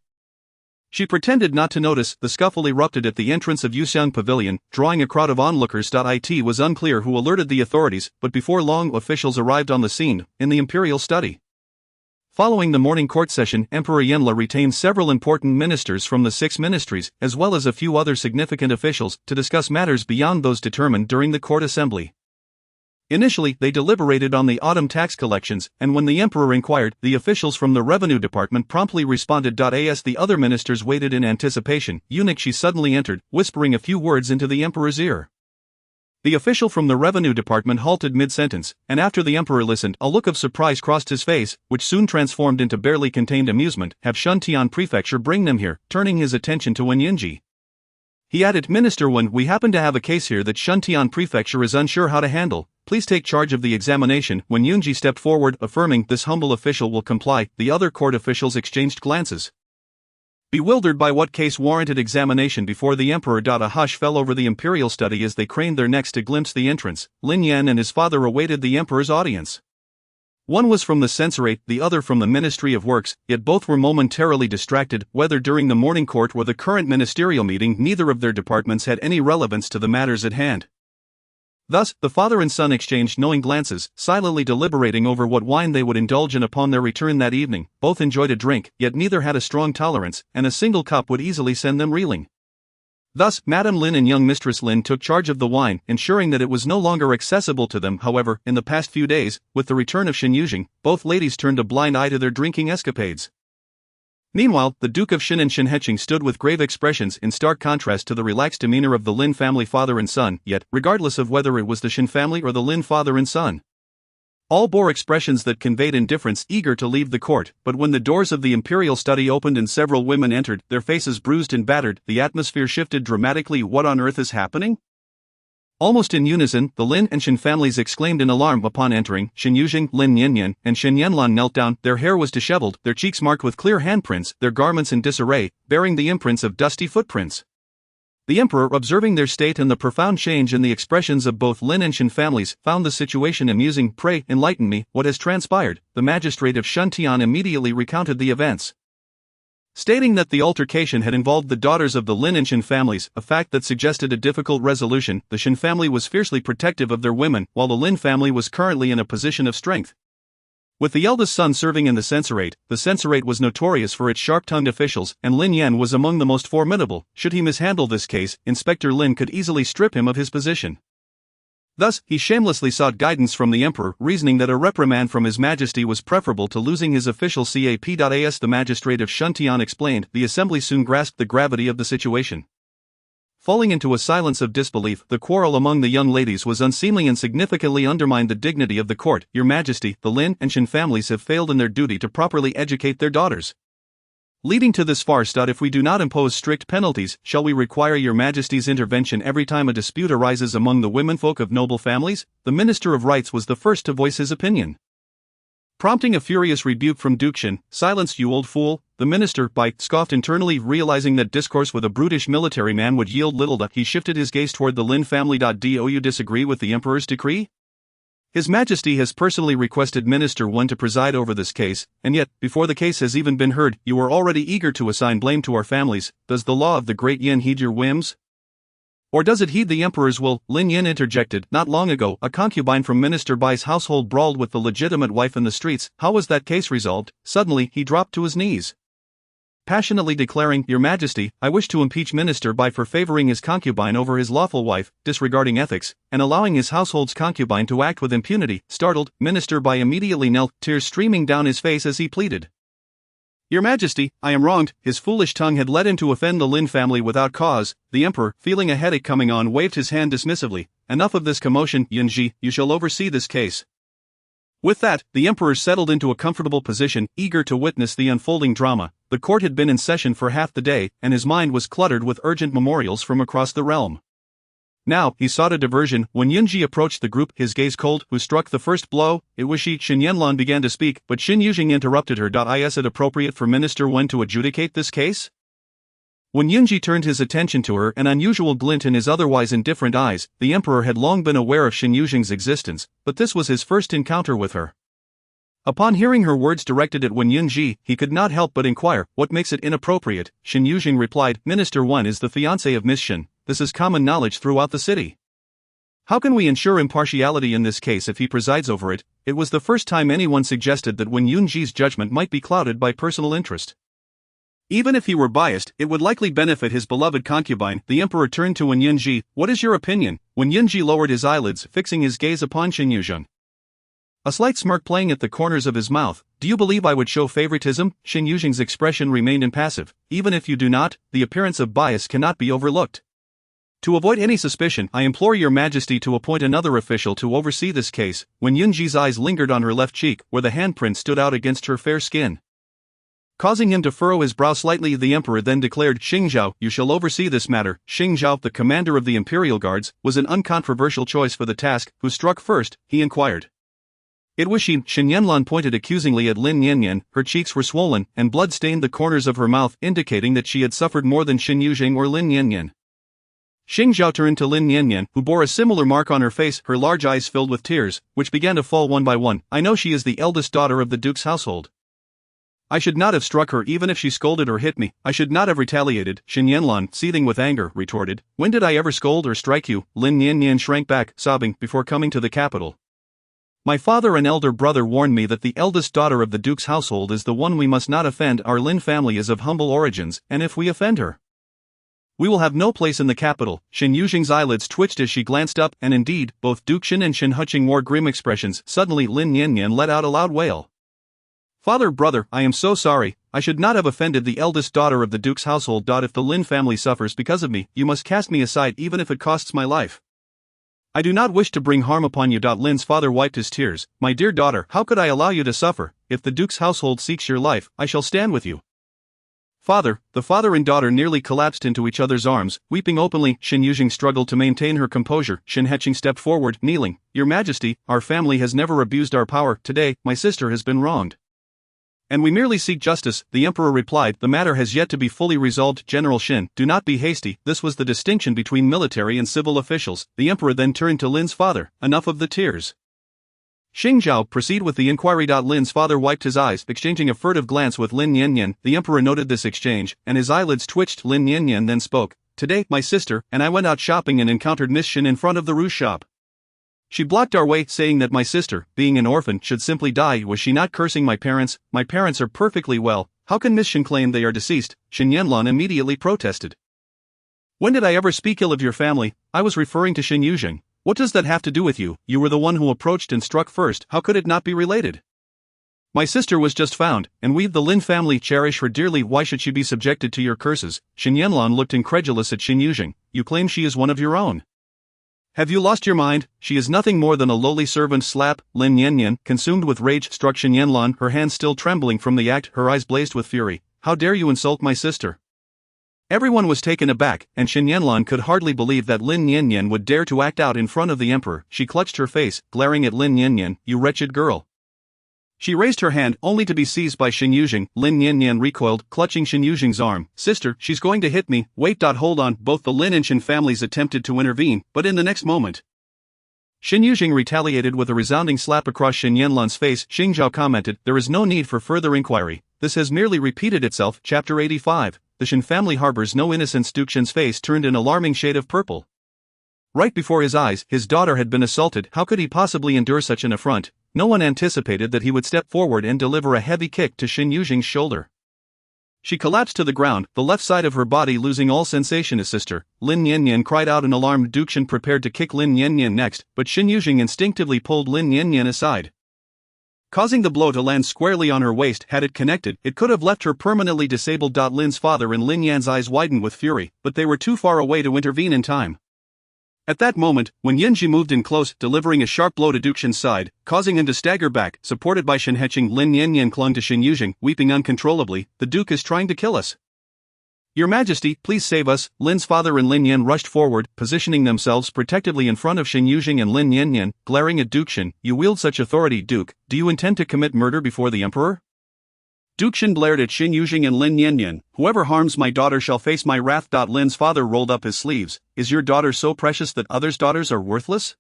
Speaker 2: She pretended not to notice. The scuffle erupted at the entrance of Yuxiang Pavilion, drawing a crowd of onlookers. It was unclear who alerted the authorities, but before long officials arrived on the scene, in the imperial study. Following the morning court session, Emperor Yanla retained several important ministers from the 6 ministries, as well as a few other significant officials, to discuss matters beyond those determined during the court assembly. Initially, they deliberated on the autumn tax collections, and when the emperor inquired, the officials from the revenue department promptly responded. As the other ministers waited in anticipation, Eunuch suddenly entered, whispering a few words into the emperor's ear. The official from the revenue department halted mid-sentence, and after the emperor listened, a look of surprise crossed his face, which soon transformed into barely contained amusement. "Have Shuntian Prefecture bring them here," turning his attention to Wen Yunji. He added, "Minister Wen, we happen to have a case here that Shuntian Prefecture is unsure how to handle. Please take charge of the examination." Wen Yunji stepped forward, affirming, "This humble official will comply." The other court officials exchanged glances, bewildered by what case warranted examination before the emperor. A hush fell over the imperial study as they craned their necks to glimpse the entrance. Lin Yan and his father awaited the emperor's audience. One was from the censorate, the other from the Ministry of Works, yet both were momentarily distracted. Whether during the morning court or the current ministerial meeting, neither of their departments had any relevance to the matters at hand. Thus, the father and son exchanged knowing glances, silently deliberating over what wine they would indulge in upon their return that evening. Both enjoyed a drink, yet neither had a strong tolerance, and a single cup would easily send them reeling. Thus, Madame Lin and young Mistress Lin took charge of the wine, ensuring that it was no longer accessible to them. However, in the past few days, with the return of Shen Yuzheng, both ladies turned a blind eye to their drinking escapades. Meanwhile, the Duke of Shen and Shen Yuzheng stood with grave expressions, in stark contrast to the relaxed demeanor of the Lin family father and son, yet, regardless of whether it was the Shen family or the Lin father and son, all bore expressions that conveyed indifference, eager to leave the court. But when the doors of the imperial study opened and several women entered, their faces bruised and battered, the atmosphere shifted dramatically. What on earth is happening? Almost in unison, the Lin and Shen families exclaimed in alarm upon entering. Shen Yuzheng, Lin Yanyan, and Shen Yanlan knelt down, their hair was disheveled, their cheeks marked with clear handprints, their garments in disarray, bearing the imprints of dusty footprints. The emperor, observing their state and the profound change in the expressions of both Lin and Shen families, found the situation amusing. "Pray, enlighten me, what has transpired?" The magistrate of Shuntian immediately recounted the events, stating that the altercation had involved the daughters of the Lin and Shen families, a fact that suggested a difficult resolution. The Shen family was fiercely protective of their women, while the Lin family was currently in a position of strength. With the eldest son serving in the censorate was notorious for its sharp-tongued officials, and Lin Yan was among the most formidable. Should he mishandle this case, Inspector Lin could easily strip him of his position. Thus, he shamelessly sought guidance from the emperor, reasoning that a reprimand from His Majesty was preferable to losing his official cap. The magistrate of Shuntian explained. The assembly soon grasped the gravity of the situation. Falling into a silence of disbelief, the quarrel among the young ladies was unseemly and significantly undermined the dignity of the court. "Your Majesty, the Lin and Shen families have failed in their duty to properly educate their daughters, leading to this farce. If we do not impose strict penalties, shall we require Your Majesty's intervention every time a dispute arises among the womenfolk of noble families?" The Minister of Rights was the first to voice his opinion, prompting a furious rebuke from Duke Shen. "Silence, you old fool!" The minister scoffed internally, realizing that discourse with a brutish military man would yield little. He shifted his gaze toward the Lin family. "Do you disagree with the emperor's decree? His Majesty has personally requested Minister 1 to preside over this case, and yet, before the case has even been heard, you are already eager to assign blame to our families. Does the law of the great Yin heed your whims? Or does it heed the emperor's will?" Lin Yin interjected. "Not long ago, a concubine from Minister Bai's household brawled with the legitimate wife in the streets. How was that case resolved?" Suddenly, he dropped to his knees, passionately declaring, "Your Majesty, I wish to impeach Minister Bai for favoring his concubine over his lawful wife, disregarding ethics, and allowing his household's concubine to act with impunity." Startled, Minister Bai immediately knelt, tears streaming down his face as he pleaded, "Your Majesty, I am wronged." His foolish tongue had led him to offend the Lin family without cause. The emperor, feeling a headache coming on, waved his hand dismissively. "Enough of this commotion, Yunji, you shall oversee this case." With that, the emperor settled into a comfortable position, eager to witness the unfolding drama. The court had been in session for half the day, and his mind was cluttered with urgent memorials from across the realm. Now, he sought a diversion. When Yunji approached the group, his gaze cold. "Who struck the first blow?" It was she. Shen Yanlan began to speak, but Shen Yuzheng interrupted her. "Is it appropriate for Minister 1 to adjudicate this case?" When Yunji turned his attention to her, an unusual glint in his otherwise indifferent eyes, the emperor had long been aware of Shen Yuzheng's existence, but this was his first encounter with her. Upon hearing her words directed at Wen Yunji, he could not help but inquire, "What makes it inappropriate?" Shen Yuzheng replied, "Minister 1 is the fiancé of Miss Shen. This is common knowledge throughout the city. How can we ensure impartiality in this case if he presides over it?" It was the first time anyone suggested that Wen Yunji's judgment might be clouded by personal interest. Even if he were biased, it would likely benefit his beloved concubine. The emperor turned to Wen Yunji. "What is your opinion?" Wen Yunji lowered his eyelids, fixing his gaze upon Shen Yuzheng, a slight smirk playing at the corners of his mouth. "Do you believe I would show favoritism?" Shen Yuzheng's expression remained impassive. "Even if you do not, the appearance of bias cannot be overlooked. To avoid any suspicion, I implore Your Majesty to appoint another official to oversee this case." When Yunji's eyes lingered on her left cheek, where the handprint stood out against her fair skin, causing him to furrow his brow slightly, the emperor then declared, "Xing Zhao, you shall oversee this matter." Xing Zhao, the commander of the Imperial Guards, was an uncontroversial choice for the task. "Who struck first?" he inquired. It was she. Shen Yanlan pointed accusingly at Lin Yanyan. Her cheeks were swollen, and blood stained the corners of her mouth, indicating that she had suffered more than Shen Yuzheng or Lin Yanyan. Xing Zhao turned to Lin Yanyan, who bore a similar mark on her face, her large eyes filled with tears, which began to fall one by one. "I know she is the eldest daughter of the Duke's household. I should not have struck her even if she scolded or hit me. I should not have retaliated," Shen Yanlan, seething with anger, retorted. "When did I ever scold or strike you?" Lin Yanyan shrank back, sobbing, "Before coming to the capital. My father and elder brother warned me that the eldest daughter of the Duke's household is the one we must not offend. Our Lin family is of humble origins, and if we offend her, we will have no place in the capital." Shen Yuzheng's eyelids twitched as she glanced up, and indeed, both Duke Shen and Shen Hucheng wore grim expressions. Suddenly Lin Yanyan let out a loud wail. "Father, brother, I am so sorry. I should not have offended the eldest daughter of the Duke's household. If the Lin family suffers because of me, you must cast me aside even if it costs my life. I do not wish to bring harm upon you." Lin's father wiped his tears. "My dear daughter, how could I allow you to suffer? If the Duke's household seeks your life, I shall stand with you." Father, the father and daughter nearly collapsed into each other's arms, weeping openly. Shen Yuzheng struggled to maintain her composure. Shen Yuzheng stepped forward, kneeling. Your Majesty, our family has never abused our power. Today, my sister has been wronged. And we merely seek justice, the emperor replied. The matter has yet to be fully resolved. General Shen, do not be hasty. This was the distinction between military and civil officials. The emperor then turned to Lin's father. Enough of the tears. Xing Zhao, proceed with the inquiry. Lin's father wiped his eyes, exchanging a furtive glance with Lin Yanyan. The emperor noted this exchange, and his eyelids twitched. Lin Yanyan then spoke. Today, my sister and I went out shopping and encountered Miss Shen in front of the Rouge shop. She blocked our way, saying that my sister, being an orphan, should simply die. Was she not cursing my parents? My parents are perfectly well. How can Miss Shen claim they are deceased? Shen Yanlan immediately protested. When did I ever speak ill of your family? I was referring to Shen Yuzheng. What does that have to do with you? You were the one who approached and struck first. How could it not be related? My sister was just found, and we, the Lin family, cherish her dearly. Why should she be subjected to your curses? Shen Yanlan looked incredulous at Shen Yuzheng. You claim she is one of your own. Have you lost your mind? She is nothing more than a lowly servant. Slap. Lin Yanyan, consumed with rage, struck Shen Yanlan, her hands still trembling from the act. Her eyes blazed with fury. How dare you insult my sister? Everyone was taken aback, and Shen Yanlan could hardly believe that Lin Yanyan would dare to act out in front of the emperor. She clutched her face, glaring at Lin Yanyan. You wretched girl. She raised her hand, only to be seized by Shen Yuzheng. Lin Yanyan recoiled, clutching Shen Yuzheng's arm. Sister, she's going to hit me. Wait. Hold on. Both the Lin and Shen families attempted to intervene, but in the next moment, Shen Yuzheng retaliated with a resounding slap across Shen Yanlan's face. Xing Zhao commented, there is no need for further inquiry. This has merely repeated itself. Chapter 85. The Shen family harbors no innocence. Duke Shen's face turned an alarming shade of purple. Right before his eyes, his daughter had been assaulted. How could he possibly endure such an affront? No one anticipated that he would step forward and deliver a heavy kick to Shen Yuzheng's shoulder. She collapsed to the ground, the left side of her body losing all sensation. His sister, Lin Yanyan, cried out in alarm. Duke Shen prepared to kick Lin Yanyan next, but Shen Yuzheng instinctively pulled Lin Yanyan aside, causing the blow to land squarely on her waist. Had it connected, it could have left her permanently disabled. Lin's father and Lin Yan's eyes widened with fury, but they were too far away to intervene in time. At that moment, when Yunji moved in close, delivering a sharp blow to Duke Shen's side, causing him to stagger back, supported by Shen Yuzheng, Lin Yanyan clung to Shen Yuzheng, weeping uncontrollably. The Duke is trying to kill us. Your Majesty, please save us. Lin's father and Lin Yan rushed forward, positioning themselves protectively in front of Shen Yuzheng and Lin Yanyan, glaring at Duke Shen. You wield such authority, Duke. Do you intend to commit murder before the emperor? Duke Shen blared at Shen Yuzheng and Lin Yanyan. Whoever harms my daughter shall face my wrath. Lin's father rolled up his sleeves. Is your daughter so precious that others' daughters are worthless?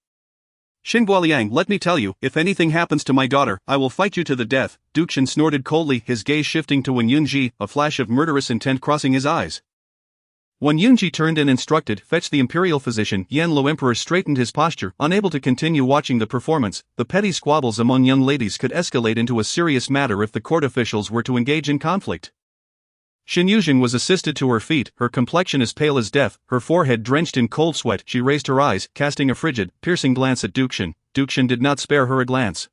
Speaker 2: Shen Guoliang, let me tell you, if anything happens to my daughter, I will fight you to the death. Duke Shen snorted coldly, his gaze shifting to Wen Yunji, a flash of murderous intent crossing his eyes. When Yunji turned and instructed, fetch the imperial physician. Yanlo Emperor straightened his posture, unable to continue watching the performance. The petty squabbles among young ladies could escalate into a serious matter if the court officials were to engage in conflict. Shen Yuzheng was assisted to her feet, her complexion as pale as death, her forehead drenched in cold sweat. She raised her eyes, casting a frigid, piercing glance at Duke Shen. Duke Shen did not spare her a glance.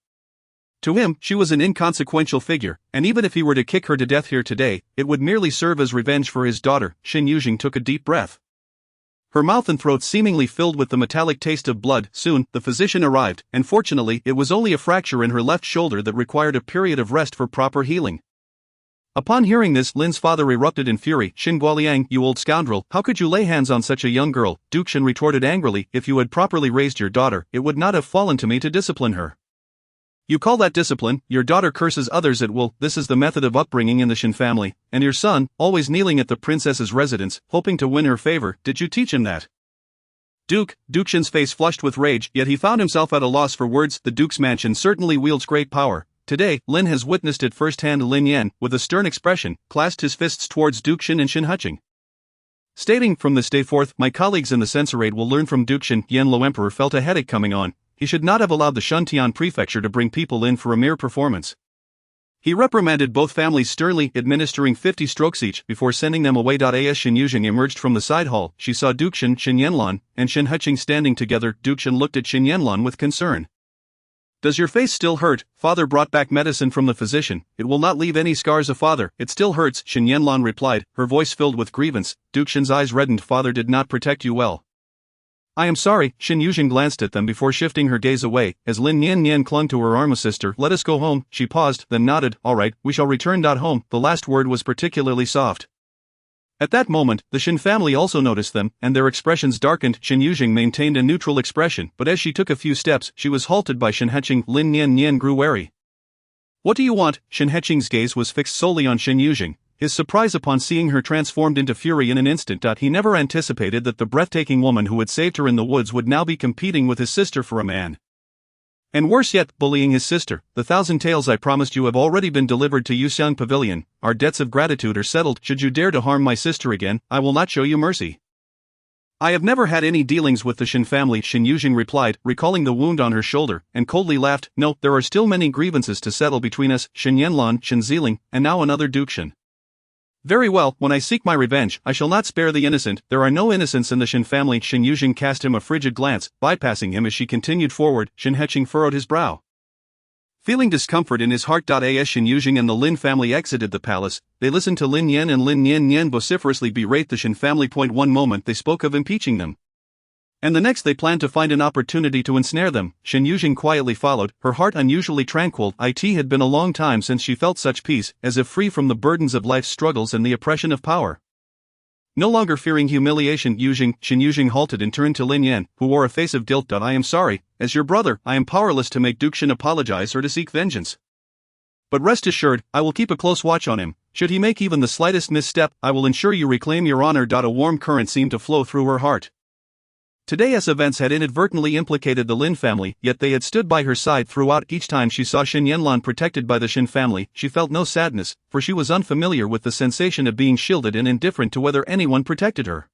Speaker 2: To him, she was an inconsequential figure, and even if he were to kick her to death here today, it would merely serve as revenge for his daughter. Shen Yuzheng took a deep breath, her mouth and throat seemingly filled with the metallic taste of blood. Soon, the physician arrived, and fortunately, it was only a fracture in her left shoulder that required a period of rest for proper healing. Upon hearing this, Lin's father erupted in fury. Shen Guoliang, you old scoundrel, how could you lay hands on such a young girl? Duke Shen retorted angrily, if you had properly raised your daughter, it would not have fallen to me to discipline her. You call that discipline? Your daughter curses others at will. This is the method of upbringing in the Shen family. And your son, always kneeling at the princess's residence, hoping to win her favor, did you teach him that? Duke Shen's face flushed with rage, yet he found himself at a loss for words. The Duke's mansion certainly wields great power. Today, Lin has witnessed it firsthand. Lin Yan, with a stern expression, clasped his fists towards Duke Shen and Shen Yuzheng, stating, from this day forth, my colleagues in the censorate will learn from Duke Shen. Yanlo Emperor felt a headache coming on. He should not have allowed the Shuntian prefecture to bring people in for a mere performance. He reprimanded both families sternly, administering 50 strokes each before sending them away. As Shen Yuzheng emerged from the side hall, she saw Duke Shen, Shen Yanlan, and Shen Yuzheng standing together. Duke Shen looked at Shen Yanlan with concern. Does your face still hurt? Father brought back medicine from the physician. It will not leave any scars of father. It still hurts, Shen Yanlan replied, her voice filled with grievance. Duke Shen's eyes reddened. Father did not protect you well. I am sorry. Shen Yuzheng glanced at them before shifting her gaze away, as Lin Yanyan clung to her arm. Sister, let us go home. She paused, then nodded. All right, we shall return. Home. The last word was particularly soft. At that moment, the Shen family also noticed them, and their expressions darkened. Shen Yuzheng maintained a neutral expression, but as she took a few steps, she was halted by Shen Yuzheng. Lin Nian grew wary. "What do you want?" Shen Yuzheng's gaze was fixed solely on Shen Yuzheng, his surprise upon seeing her transformed into fury in an instant. He never anticipated that the breathtaking woman who had saved her in the woods would now be competing with his sister for a man. And worse yet, bullying his sister. "The 1,000 taels I promised you have already been delivered to Yuxiang Pavilion. Our debts of gratitude are settled. Should you dare to harm my sister again, I will not show you mercy." "I have never had any dealings with the Shen family," Shen Yuzheng replied, recalling the wound on her shoulder, and coldly laughed. "No, there are still many grievances to settle between us, Shen Yanlan, Shen Ziling, and now another Duke Shen. Very well, when I seek my revenge, I shall not spare the innocent. There are no innocents in the Shen family." Shen Yuzheng cast him a frigid glance, bypassing him as she continued forward. Shen Yuzheng furrowed his brow. Feeling discomfort in his heart. As Shen Yuzheng and the Lin family exited the palace, they listened to Lin Yan and Lin Nian vociferously berate the Shen family. One moment they spoke of impeaching them, and the next they planned to find an opportunity to ensnare them. Shen Yuzheng quietly followed, her heart unusually tranquil. It had been a long time since she felt such peace, as if free from the burdens of life's struggles and the oppression of power. No longer fearing humiliation, Shen Yuzheng halted and turned to Lin Yan, who wore a face of guilt. "I am sorry. As your brother, I am powerless to make Duke Shen apologize or to seek vengeance. But rest assured, I will keep a close watch on him. Should he make even the slightest misstep, I will ensure you reclaim your honor." A warm current seemed to flow through her heart. Today's events had inadvertently implicated the Lin family, yet they had stood by her side throughout. Each time she saw Shen Yanlan protected by the Shen family, she felt no sadness, for she was unfamiliar with the sensation of being shielded and indifferent to whether anyone protected her.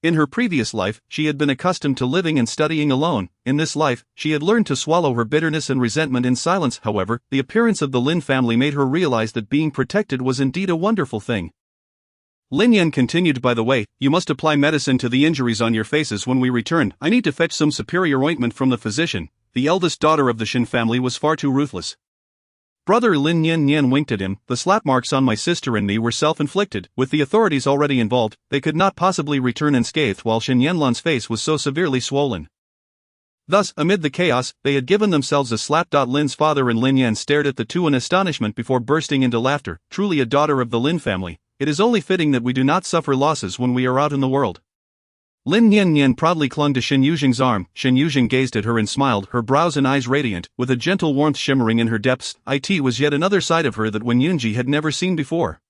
Speaker 2: In her previous life, she had been accustomed to living and studying alone. In this life, she had learned to swallow her bitterness and resentment in silence. However, the appearance of the Lin family made her realize that being protected was indeed a wonderful thing. Lin Yan continued, "By the way, you must apply medicine to the injuries on your faces when we return. I need to fetch some superior ointment from the physician." The eldest daughter of the Shen family was far too ruthless. Brother Lin Nian winked at him. "The slap marks on my sister and me were self-inflicted. With the authorities already involved, they could not possibly return unscathed while Shen Yanlan's face was so severely swollen. Thus, amid the chaos, they had given themselves a slap. Lin's father and Lin Yan stared at the two in astonishment before bursting into laughter. "Truly a daughter of the Lin family. It is only fitting that we do not suffer losses when we are out in the world." Lin Nian proudly clung to Shen Yuzheng's arm. Shen Yuzheng gazed at her and smiled, her brows and eyes radiant, with a gentle warmth shimmering in her depths. It was yet another side of her that Wen Yunji had never seen before,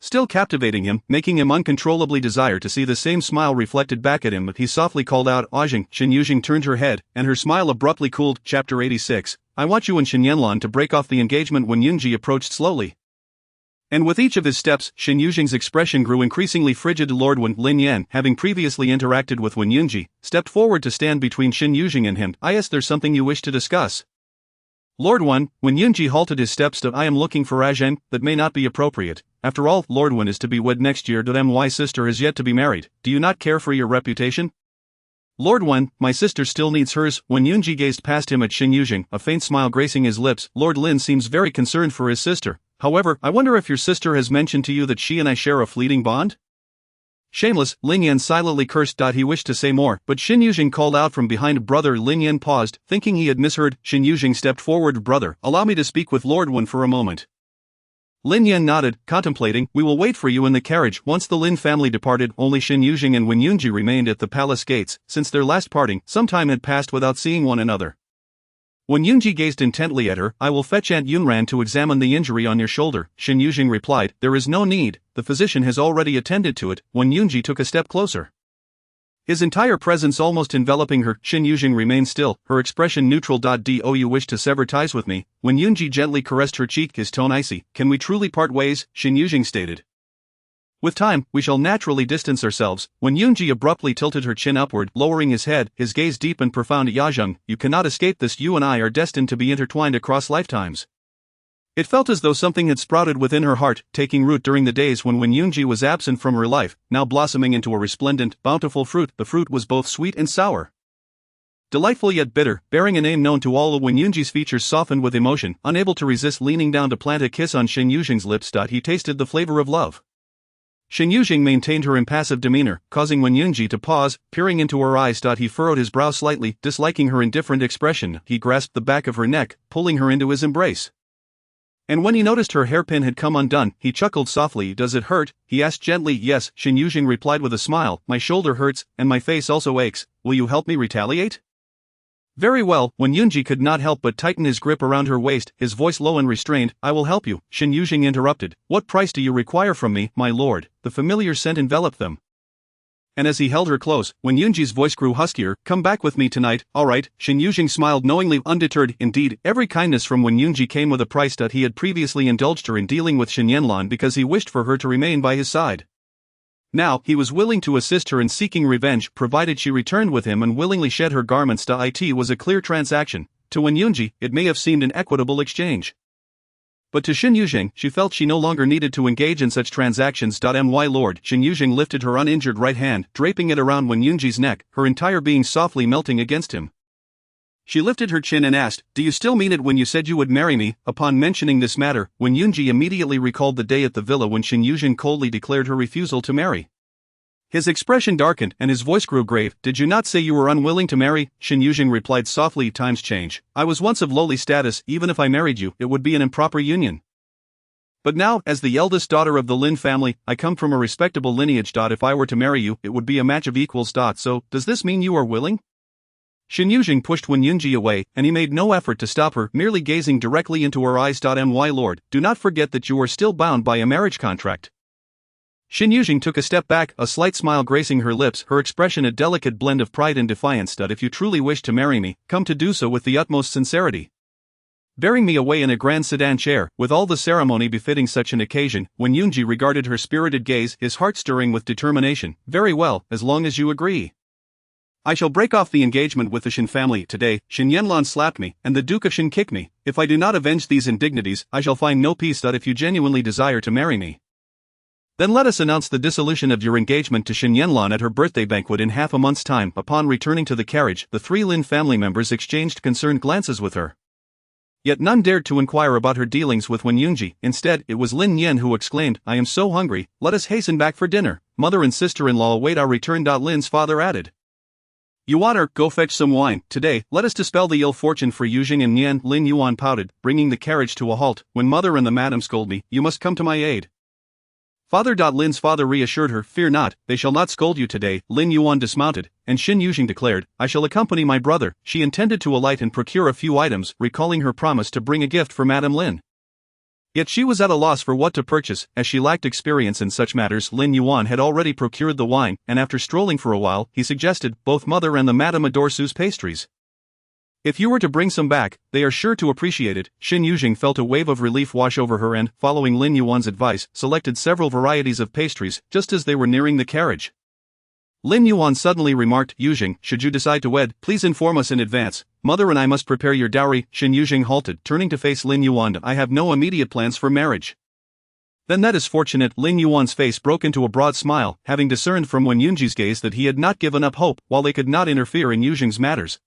Speaker 2: still captivating him, making him uncontrollably desire to see the same smile reflected back at him. But he softly called out, "Adhering." Shen Yuzheng turned her head, and her smile abruptly cooled. Chapter 86. "I want you and Shen Yanlan to break off the engagement." Wen Yunji approached slowly, and with each of his steps, Shen Yuzheng's expression grew increasingly frigid. Lord Wen, Lin Yan, having previously interacted with Wen Yunji, stepped forward to stand between Shen Yuzheng and him. "There's something you wish to discuss." Lord Wen, Wen Yunji halted his steps. "I am looking for Adhering. That may not be appropriate. After all, Lord Wen is to be wed next year. My sister has yet to be married. Do you not care for your reputation?" "Lord Wen, my sister still needs hers." Wen Yunji gazed past him at Shen Yuzheng, a faint smile gracing his lips. "Lord Lin seems very concerned for his sister. However, I wonder if your sister has mentioned to you that she and I share a fleeting bond?" Shameless, Lin Yan silently cursed. He wished to say more, but Shen Yuzheng called out from behind. Brother Lin Yan paused, thinking he had misheard. Shen Yuzheng stepped forward. "Brother, allow me to speak with Lord Wen for a moment." Lin Yan nodded, contemplating. "We will wait for you in the carriage." Once the Lin family departed, only Shen Yuzheng and Wen Yunji remained at the palace gates. Since their last parting, some time had passed without seeing one another. Wen Yunji gazed intently at her. "I will fetch Aunt Yunran to examine the injury on your shoulder." Shen Yuzheng replied, "There is no need, the physician has already attended to it." Wen Yunji took a step closer, his entire presence almost enveloping her. Shen Yuzheng remained still, her expression neutral. "Do you wish to sever ties with me?" Wen Yunji gently caressed her cheek, his tone icy. "Can we truly part ways?" Shen Yuzheng stated. "With time, we shall naturally distance ourselves." When Yunji abruptly tilted her chin upward, lowering his head, his gaze deep and profound. "Yuzheng, you cannot escape this. You and I are destined to be intertwined across lifetimes." It felt as though something had sprouted within her heart, taking root during the days when Yunji was absent from her life, now blossoming into a resplendent, bountiful fruit. The fruit was both sweet and sour, delightful yet bitter, bearing a name known to all. When Yunji's features softened with emotion, unable to resist leaning down to plant a kiss on Shen Yuzheng's lips. He tasted the flavor of love. Shen Yuzheng maintained her impassive demeanor, causing Wen Yunji to pause, peering into her eyes. He furrowed his brow slightly, disliking her indifferent expression. He grasped the back of her neck, pulling her into his embrace. And when he noticed her hairpin had come undone, he chuckled softly. Does it hurt? He asked gently. Yes, Shen Yuzheng replied with a smile. My shoulder hurts, and my face also aches. Will you help me retaliate? Very well. Wen Yunji could not help but tighten his grip around her waist, his voice low and restrained. I will help you, Shen Yuzheng interrupted. What price do you require from me, my lord? The familiar scent enveloped them. And as he held her close, Wen Yunji's voice grew huskier. Come back with me tonight. All right. Shen Yuzheng smiled knowingly, undeterred. Indeed, every kindness from Wen Yunji came with a price that he had previously indulged her in dealing with Shen Yanlan because he wished for her to remain by his side. Now, he was willing to assist her in seeking revenge, provided she returned with him and willingly shed her garments. It was a clear transaction. To Wen Yunji, it may have seemed an equitable exchange. But to Shen Yuzheng, she felt she no longer needed to engage in such transactions. My lord, Shen Yuzheng lifted her uninjured right hand, draping it around Wen Yunji's neck, her entire being softly melting against him. She lifted her chin and asked, Do you still mean it when you said you would marry me? Upon mentioning this matter, Wen Yunji immediately recalled the day at the villa when Shen Yuzheng coldly declared her refusal to marry. His expression darkened and his voice grew grave. Did you not say you were unwilling to marry? Shen Yuzheng replied softly. Times change. I was once of lowly status. Even if I married you, it would be an improper union. But now, as the eldest daughter of the Lin family, I come from a respectable lineage. If I were to marry you, it would be a match of equals. So, does this mean you are willing? Shen Yuzheng pushed Wen Yunji away, and he made no effort to stop her, merely gazing directly into her eyes. My lord, do not forget that you are still bound by a marriage contract. Shen Yuzheng took a step back, a slight smile gracing her lips, her expression a delicate blend of pride and defiance. If you truly wish to marry me, come to do so with the utmost sincerity. Bearing me away in a grand sedan chair, with all the ceremony befitting such an occasion, Wen Yunji regarded her spirited gaze, his heart stirring with determination. Very well, as long as you agree. I shall break off the engagement with the Shen family today. Shen Yanlan slapped me, and the Duke of Shen kicked me. If I do not avenge these indignities, I shall find no peace. If you genuinely desire to marry me, then let us announce the dissolution of your engagement to Shen Yanlan at her birthday banquet in half a month's time. Upon returning to the carriage, the three Lin family members exchanged concerned glances with her. Yet none dared to inquire about her dealings with Wen Yunji. Instead, it was Lin Yan who exclaimed, I am so hungry, let us hasten back for dinner. Mother and sister-in-law await our return. Lin's father added. Yuan, go fetch some wine. Today, let us dispel the ill fortune for Yuzheng and Yan. Lin Yuan pouted, bringing the carriage to a halt. When mother and the madam scold me, you must come to my aid. Father. Lin's father reassured her, fear not, they shall not scold you today. Lin Yuan dismounted, and Shen Yuzheng declared, I shall accompany my brother. She intended to alight and procure a few items, recalling her promise to bring a gift for Madame Lin. Yet she was at a loss for what to purchase, as she lacked experience in such matters. Lin Yuan had already procured the wine, and after strolling for a while, he suggested, both mother and the Madame adore Sue's pastries. If you were to bring some back, they are sure to appreciate it. Shen Yuzheng felt a wave of relief wash over her and, following Lin Yuan's advice, selected several varieties of pastries, just as they were nearing the carriage. Lin Yuan suddenly remarked, Yuzheng, should you decide to wed, please inform us in advance. Mother and I must prepare your dowry. Shen Yuzheng halted, turning to face Lin Yuan. I have no immediate plans for marriage. Then that is fortunate. Lin Yuan's face broke into a broad smile, having discerned from Wen Yunji's gaze that he had not given up hope, while they could not interfere in Yuzheng's matters.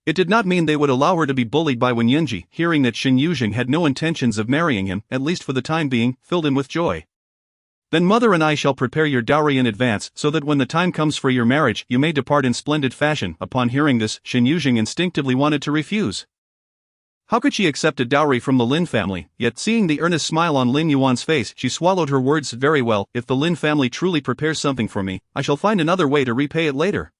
Speaker 2: It did not mean they would allow her to be bullied by Wen Yunji. Hearing that Shen Yuzheng had no intentions of marrying him, at least for the time being, filled him with joy. Then mother and I shall prepare your dowry in advance, so that when the time comes for your marriage, you may depart in splendid fashion. Upon hearing this, Shen Yuzheng instinctively wanted to refuse. How could she accept a dowry from the Lin family? Yet seeing the earnest smile on Lin Yuan's face, she swallowed her words. Very well, if the Lin family truly prepares something for me, I shall find another way to repay it later.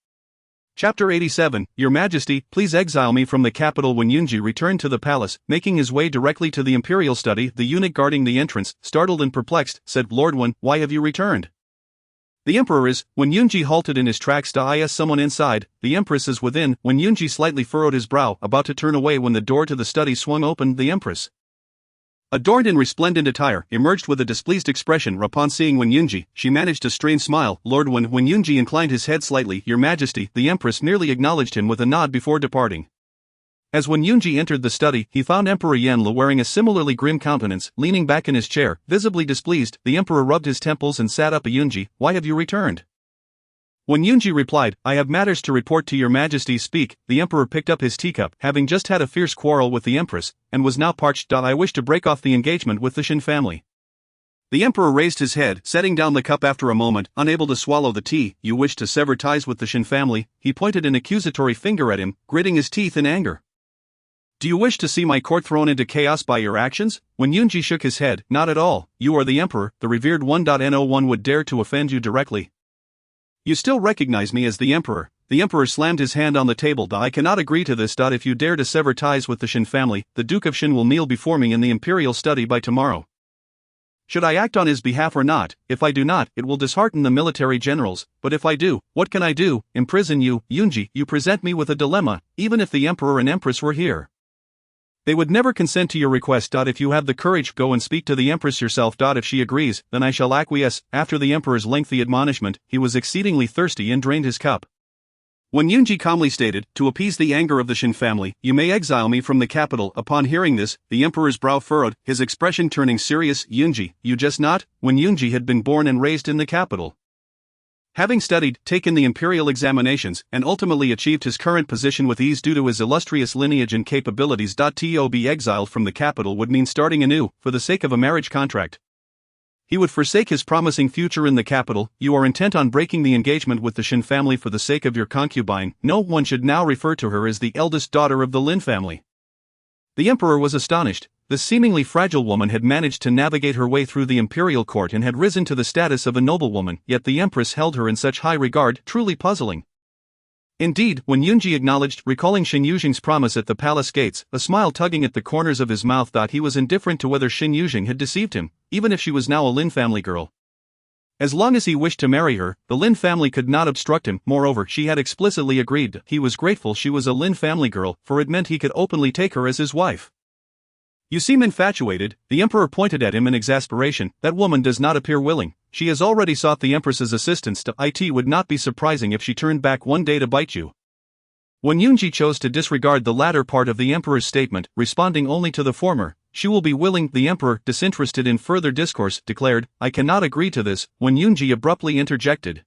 Speaker 2: Chapter 87, Your Majesty, please exile me from the capital. Wen Yunji returned to the palace, making his way directly to the imperial study. The eunuch guarding the entrance, startled and perplexed, said, Lord Wen, why have you returned? The emperor is. Wen Yunji halted in his tracks. Is someone inside? The empress is within. Wen Yunji slightly furrowed his brow, about to turn away when the door to the study swung open. The empress, adorned in resplendent attire, emerged with a displeased expression. Upon seeing Wen Yunji, she managed a strained smile. Lord Wen. Wen Yunji inclined his head slightly. Your Majesty. The empress merely acknowledged him with a nod before departing. As Wen Yunji entered the study, he found Emperor Yanli wearing a similarly grim countenance, leaning back in his chair, visibly displeased. The emperor rubbed his temples and sat up. Yunji, why have you returned? Wen Yunji replied, I have matters to report to your Majesty. Speak. The emperor picked up his teacup, having just had a fierce quarrel with the empress, and was now parched. I wish to break off the engagement with the Shen family. The emperor raised his head, setting down the cup after a moment, unable to swallow the tea. You wish to sever ties with the Shen family? He pointed an accusatory finger at him, gritting his teeth in anger. Do you wish to see my court thrown into chaos by your actions? Wen Yunji shook his head. Not at all, you are the emperor, the revered one. No one would dare to offend you directly. You still recognize me as the emperor. The emperor slammed his hand on the table. I cannot agree to this. If you dare to sever ties with the Shen family, the Duke of Shen will kneel before me in the imperial study by tomorrow. Should I act on his behalf or not? If I do not, it will dishearten the military generals, but if I do, what can I do? Imprison you, Yunji. You present me with a dilemma, even if the emperor and empress were here. They would never consent to your request. If you have the courage, go and speak to the empress yourself. If she agrees, then I shall acquiesce. After the emperor's lengthy admonishment, he was exceedingly thirsty and drained his cup. Wen Yunji calmly stated, to appease the anger of the Shen family, you may exile me from the capital. Upon hearing this, the emperor's brow furrowed, his expression turning serious. Yunji, you just not? Wen Yunji had been born and raised in the capital. Having studied, taken the imperial examinations, and ultimately achieved his current position with ease due to his illustrious lineage and capabilities. To be exiled from the capital would mean starting anew, for the sake of a marriage contract. He would forsake his promising future in the capital. You are intent on breaking the engagement with the Shen family for the sake of your concubine. No one should now refer to her as the eldest daughter of the Lin family. The emperor was astonished. The seemingly fragile woman had managed to navigate her way through the imperial court and had risen to the status of a noblewoman, yet the empress held her in such high regard, truly puzzling. Indeed, when Yunji acknowledged, recalling Shen Yuzheng's promise at the palace gates, a smile tugging at the corners of his mouth, he was indifferent to whether Shen Yuzheng had deceived him, even if she was now a Lin family girl. As long as he wished to marry her, the Lin family could not obstruct him. Moreover, she had explicitly agreed. He was grateful she was a Lin family girl, for it meant he could openly take her as his wife. You seem infatuated, the emperor pointed at him in exasperation. That woman does not appear willing. She has already sought the empress's assistance. It would not be surprising if she turned back one day to bite you. When Yunji chose to disregard the latter part of the emperor's statement, responding only to the former, she will be willing. The emperor, disinterested in further discourse, declared, I cannot agree to this. When Yunji abruptly interjected.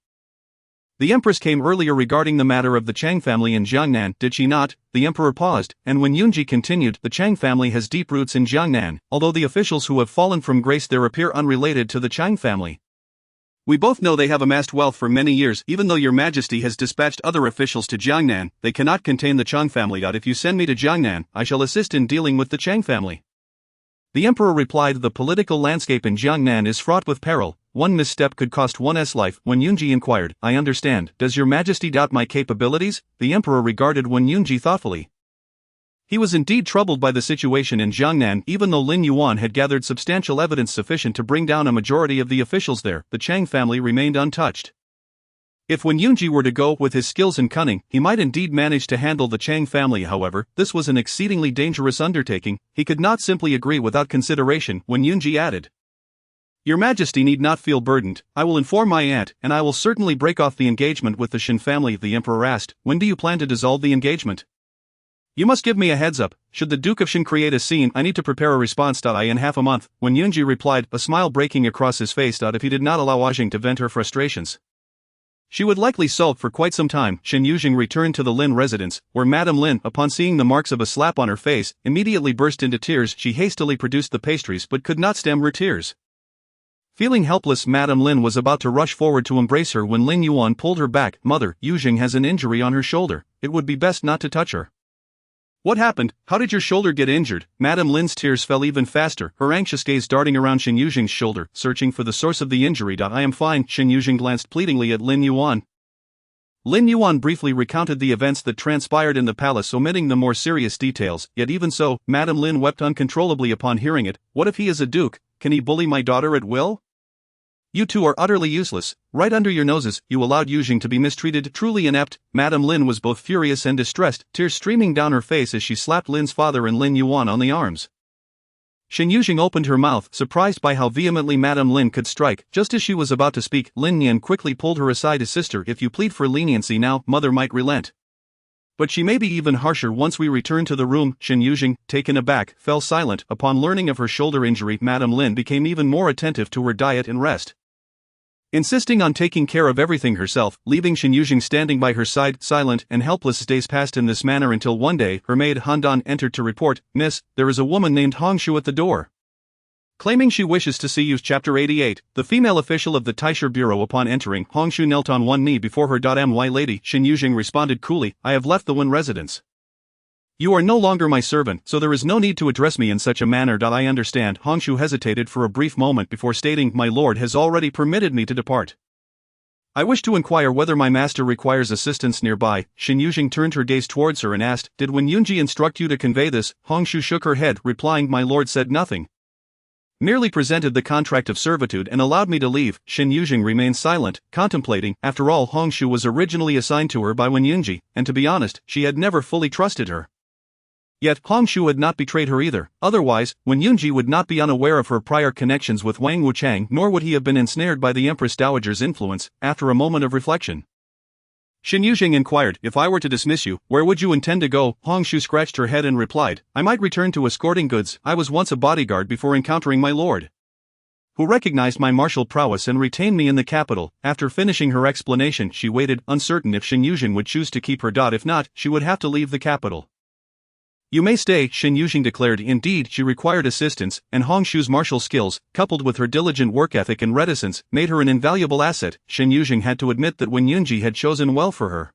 Speaker 2: The empress came earlier regarding the matter of the Chang family in Jiangnan, did she not? The emperor paused, and when Yunji continued, the Chang family has deep roots in Jiangnan, although the officials who have fallen from grace there appear unrelated to the Chang family. We both know they have amassed wealth for many years. Even though your majesty has dispatched other officials to Jiangnan, they cannot contain the Chang family. If you send me to Jiangnan, I shall assist in dealing with the Chang family. The emperor replied, the political landscape in Jiangnan is fraught with peril. One misstep could cost one's life. When Yunji inquired, I understand. Does your majesty doubt my capabilities? The emperor regarded Wen Yunji thoughtfully. He was indeed troubled by the situation in Jiangnan. Even though Lin Yuan had gathered substantial evidence sufficient to bring down a majority of the officials there, the Chang family remained untouched. If Wen Yunji were to go with his skills and cunning, he might indeed manage to handle the Chang family. However, this was an exceedingly dangerous undertaking. He could not simply agree without consideration. Wen Yunji added, Your Majesty need not feel burdened. I will inform my aunt, and I will certainly break off the engagement with the Shen family. The emperor asked, when do you plan to dissolve the engagement? You must give me a heads up. Should the Duke of Shen create a scene, I need to prepare a response. In half a month. When Yunji replied, a smile breaking across his face. If he did not allow Adhering to vent her frustrations, she would likely sulk for quite some time. Shen Yuzheng returned to the Lin residence, where Madame Lin, upon seeing the marks of a slap on her face, immediately burst into tears. She hastily produced the pastries but could not stem her tears. Feeling helpless, Madame Lin was about to rush forward to embrace her when Lin Yuan pulled her back. Mother, Yuzheng has an injury on her shoulder. It would be best not to touch her. What happened? How did your shoulder get injured? Madame Lin's tears fell even faster, her anxious gaze darting around Shen Yuzheng's shoulder, searching for the source of the injury. I am fine. Shen Yuzheng glanced pleadingly at Lin Yuan. Lin Yuan briefly recounted the events that transpired in the palace, omitting the more serious details, yet even so, Madame Lin wept uncontrollably upon hearing it. What if he is a duke? Can he bully my daughter at will? You two are utterly useless. Right under your noses, you allowed Yuzheng to be mistreated. Truly inept. Madame Lin was both furious and distressed, tears streaming down her face as she slapped Lin's father and Lin Yuan on the arms. Shen Yuzheng opened her mouth, surprised by how vehemently Madame Lin could strike. Just as she was about to speak, Lin Yan quickly pulled her aside. His sister, if you plead for leniency now, mother might relent. But she may be even harsher once we return to the room. Shen Yuzheng, taken aback, fell silent. Upon learning of her shoulder injury, Madame Lin became even more attentive to her diet and rest, insisting on taking care of everything herself, leaving Shen Yuzheng standing by her side, silent and helpless. Days passed in this manner until one day, her maid Han Dan entered to report, Miss, there is a woman named Hong Shu at the door, claiming she wishes to see you. Chapter 88. The female official of the Taisher Bureau. Upon entering, Hong Shu knelt on one knee before her. My lady, Shen Yuzheng responded coolly, I have left the Wen residence. You are no longer my servant, so there is no need to address me in such a manner. I understand. Hongshu hesitated for a brief moment before stating, my lord has already permitted me to depart. I wish to inquire whether my master requires assistance nearby. Shen Yuzheng turned her gaze towards her and asked, did Wenyunji instruct you to convey this? Hongshu shook her head, replying, my lord said nothing. Merely presented the contract of servitude and allowed me to leave. Shen Yuzheng remained silent, contemplating. After all, Hongshu was originally assigned to her by Wenyunji, and to be honest, she had never fully trusted her. Yet, Hongshu had not betrayed her either. Otherwise, Wenyunji would not be unaware of her prior connections with Wang Wuchang, nor would he have been ensnared by the Empress Dowager's influence. After a moment of reflection, Shen Yuzheng inquired, if I were to dismiss you, where would you intend to go? Hongshu scratched her head and replied, I might return to escorting goods. I was once a bodyguard before encountering my lord, who recognized my martial prowess and retained me in the capital. After finishing her explanation, she waited, uncertain if Shen Yuzheng would choose to keep her. If not, she would have to leave the capital. You may stay, Shen Yuzheng declared. Indeed, she required assistance, and Hongshu's martial skills, coupled with her diligent work ethic and reticence, made her an invaluable asset. Shen Yuzheng had to admit that Wenyunji had chosen well for her.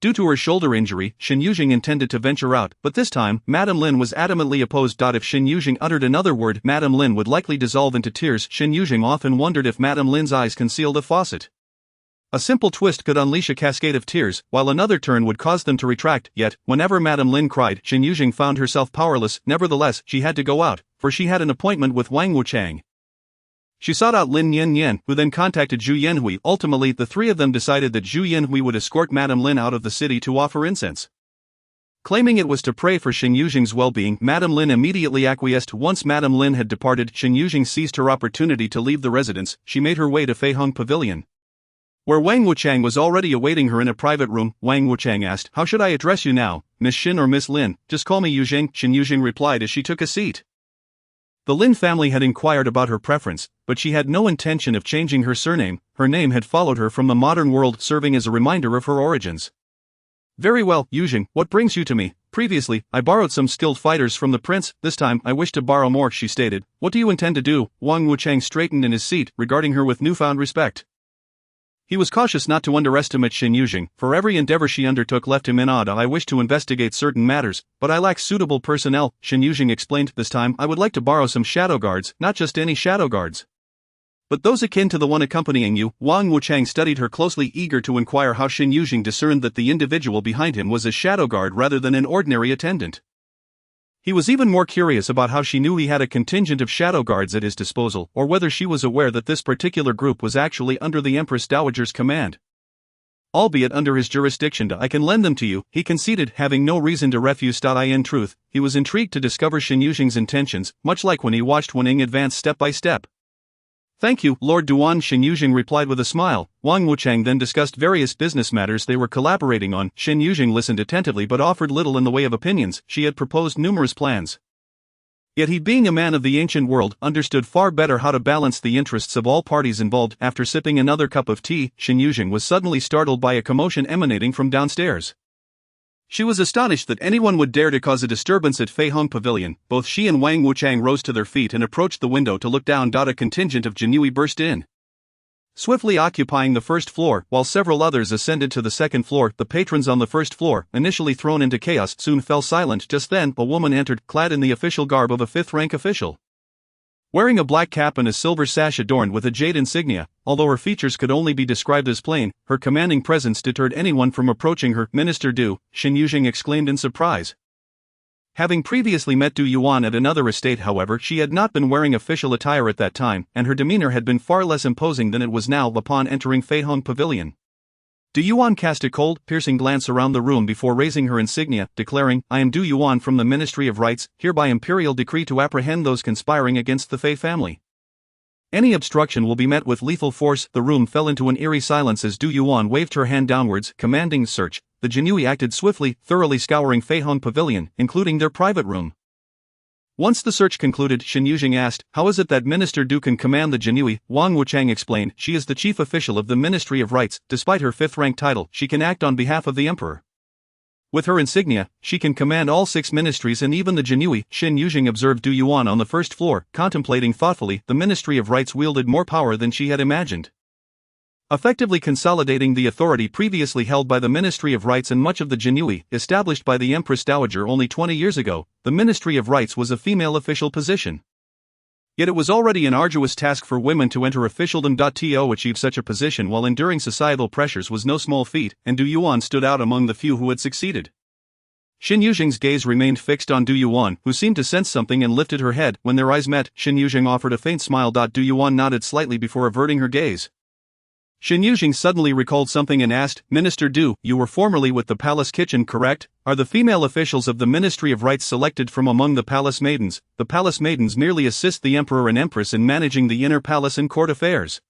Speaker 2: Due to her shoulder injury, Shen Yuzheng intended to venture out, but this time, Madame Lin was adamantly opposed. If Shen Yuzheng uttered another word, Madame Lin would likely dissolve into tears. Shen Yuzheng often wondered if Madame Lin's eyes concealed a faucet. A simple twist could unleash a cascade of tears, while another turn would cause them to retract. Yet, whenever Madame Lin cried, Shen Yuzheng found herself powerless. Nevertheless, she had to go out, for she had an appointment with Wang Wuchang. She sought out Lin Yanyan, who then contacted Zhu Yanhui. Ultimately, the three of them decided that Zhu Yanhui would escort Madame Lin out of the city to offer incense. Claiming it was to pray for Shen Yuzheng's well-being, Madame Lin immediately acquiesced. Once Madame Lin had departed, Shen Yuzheng seized her opportunity to leave the residence. She made her way to Feihong Pavilion, where Wang Wuchang was already awaiting her in a private room. Wang Wuchang asked, how should I address you now, Miss Shen or Miss Lin? Just call me Yuzheng, Shen Yuzheng replied as she took a seat. The Lin family had inquired about her preference, but she had no intention of changing her surname. Her name had followed her from the modern world, serving as a reminder of her origins. Very well, Yuzheng, what brings you to me? Previously, I borrowed some skilled fighters from the prince. This time, I wish to borrow more, she stated. What do you intend to do? Wang Wuchang straightened in his seat, regarding her with newfound respect. He was cautious not to underestimate Shen Yuzheng, for every endeavor she undertook left him in awe. I wish to investigate certain matters, but I lack suitable personnel, Shen Yuzheng explained. This time, I would like to borrow some shadow guards, not just any shadow guards, but those akin to the one accompanying you. Wang Wuchang studied her closely, eager to inquire how Shen Yuzheng discerned that the individual behind him was a shadow guard rather than an ordinary attendant. He was even more curious about how she knew he had a contingent of shadow guards at his disposal, or whether she was aware that this particular group was actually under the Empress Dowager's command, albeit under his jurisdiction. I can lend them to you, he conceded, having no reason to refuse. In truth, he was intrigued to discover Shen Yuzheng's intentions, much like when he watched Wen Ying advance step by step. Thank you, Lord Duan, Shen Yuzheng replied with a smile. Wang Wuchang then discussed various business matters they were collaborating on. Shen Yuzheng listened attentively but offered little in the way of opinions. She had proposed numerous plans, yet he, being a man of the ancient world, understood far better how to balance the interests of all parties involved. After sipping another cup of tea, Shen Yuzheng was suddenly startled by a commotion emanating from downstairs. She was astonished that anyone would dare to cause a disturbance at Feihong Pavilion. Both she and Wang Wuchang rose to their feet and approached the window to look down. A contingent of Jinui burst in, swiftly occupying the first floor, while several others ascended to the second floor. The patrons on the first floor, initially thrown into chaos, soon fell silent. Just then, a woman entered, clad in the official garb of a fifth-rank official, wearing a black cap and a silver sash adorned with a jade insignia. Although her features could only be described as plain, her commanding presence deterred anyone from approaching her. Minister Du, Shen Yuzheng exclaimed in surprise. Having previously met Du Yuan at another estate, however, she had not been wearing official attire at that time, and her demeanor had been far less imposing than it was now upon entering Feihong Pavilion. Du Yuan cast a cold, piercing glance around the room before raising her insignia, declaring, I am Du Yuan from the Ministry of Rights, hereby imperial decree to apprehend those conspiring against the Fei family. Any obstruction will be met with lethal force. The room fell into an eerie silence as Du Yuan waved her hand downwards, commanding search. The Jinui acted swiftly, thoroughly scouring Feihong Pavilion, including their private room. Once the search concluded, Shen Yuzheng asked, how is it that Minister Du can command the Jinui? Wang Wuchang explained, she is the chief official of the Ministry of Rights. Despite her fifth-rank title, she can act on behalf of the emperor. With her insignia, she can command all 6 ministries and even the Jinui. Shen Yuzheng observed Du Yuan on the first floor, contemplating thoughtfully. The Ministry of Rights wielded more power than she had imagined. effectively consolidating the authority previously held by the Ministry of Rites and much of the Jinui. Established by the Empress Dowager only 20 years ago, the Ministry of Rites was a female official position. Yet it was already an arduous task for women to enter officialdom. To achieve such a position while enduring societal pressures was no small feat, and Du Yuan stood out among the few who had succeeded. Shen Yuzheng's gaze remained fixed on Du Yuan, who seemed to sense something and lifted her head. When their eyes met, Shen Yuzheng offered a faint smile. Du Yuan nodded slightly before averting her gaze. Shen Yuzheng suddenly recalled something and asked, Minister Du, you were formerly with the palace kitchen, correct? Are the female officials of the Ministry of Rites selected from among the palace maidens? The palace maidens merely assist the emperor and empress in managing the inner palace and court affairs.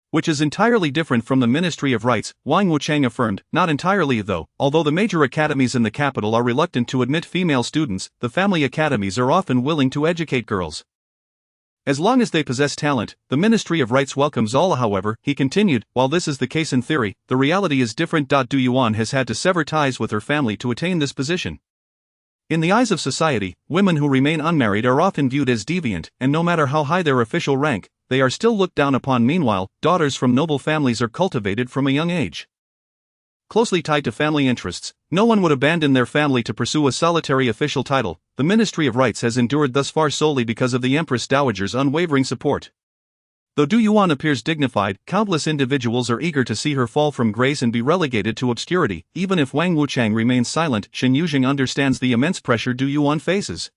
Speaker 2: Which is entirely different from the Ministry of Rites, Wang Wuchang affirmed. Not entirely though. Although the major academies in the capital are reluctant to admit female students, the family academies are often willing to educate girls. As long as they possess talent, the Ministry of Rites welcomes all. However, he continued, while this is the case in theory, the reality is different. Du Yuan has had to sever ties with her family to attain this position. In the eyes of society, women who remain unmarried are often viewed as deviant, and no matter how high their official rank, they are still looked down upon. Meanwhile, daughters from noble families are cultivated from a young age. Closely tied to family interests, no one would abandon their family to pursue a solitary official title. The Ministry of Rites has endured thus far solely because of the Empress Dowager's unwavering support. Though Du Yuan appears dignified, countless individuals are eager to see her fall from grace and be relegated to obscurity. Even if Wang Wuchang remains silent, Shen Yuzheng understands the immense pressure Du Yuan faces.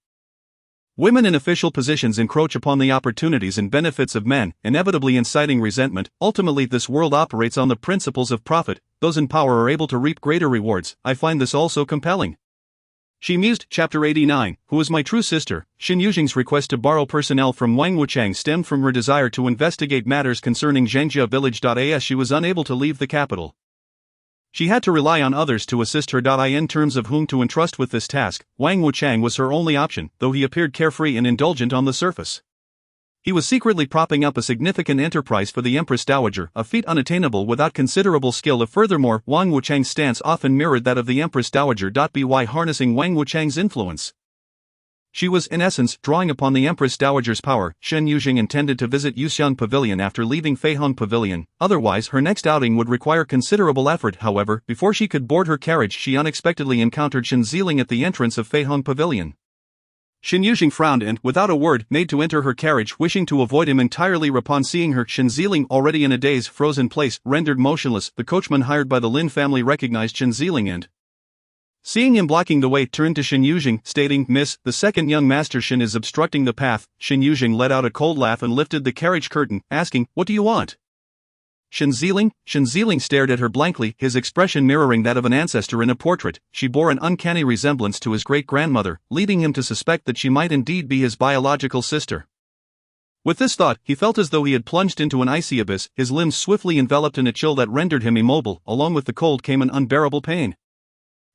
Speaker 2: Women in official positions encroach upon the opportunities and benefits of men, inevitably inciting resentment. Ultimately, this world operates on the principles of profit. Those in power are able to reap greater rewards. I find this also compelling. She mused. Chapter 89. Who is my true sister? Shen Yuzheng's request to borrow personnel from Wang Wuchang stemmed from her desire to investigate matters concerning Zhengjia village. As she was unable to leave the capital, she had to rely on others to assist her. In terms of whom to entrust with this task, Wang Wuchang was her only option, though he appeared carefree and indulgent on the surface. He was secretly propping up a significant enterprise for the Empress Dowager, a feat unattainable without considerable skill. Furthermore, Wang Wuchang's stance often mirrored that of the Empress Dowager. By harnessing Wang Wuchang's influence, she was, in essence, drawing upon the Empress Dowager's power. Shen Yuzheng intended to visit Yuxiang Pavilion after leaving Feihong Pavilion, otherwise her next outing would require considerable effort. However, before she could board her carriage, she unexpectedly encountered Shen Yuzheng at the entrance of Feihong Pavilion. Shen Yuzheng frowned and, without a word, made to enter her carriage, wishing to avoid him entirely. Upon seeing her, Shen Yuzheng, already in a daze, froze in place, rendered motionless. The coachman hired by the Lin family recognized Shen Yuzheng and, seeing him blocking the way, turned to Shen Yuzheng, stating, Miss, the second young master Shen is obstructing the path. Shen Yuzheng let out a cold laugh and lifted the carriage curtain, asking, What do you want? Shen Yuzheng stared at her blankly, his expression mirroring that of an ancestor in a portrait. She bore an uncanny resemblance to his great-grandmother, leading him to suspect that she might indeed be his biological sister. With this thought, he felt as though he had plunged into an icy abyss, his limbs swiftly enveloped in a chill that rendered him immobile. Along with the cold came an unbearable pain.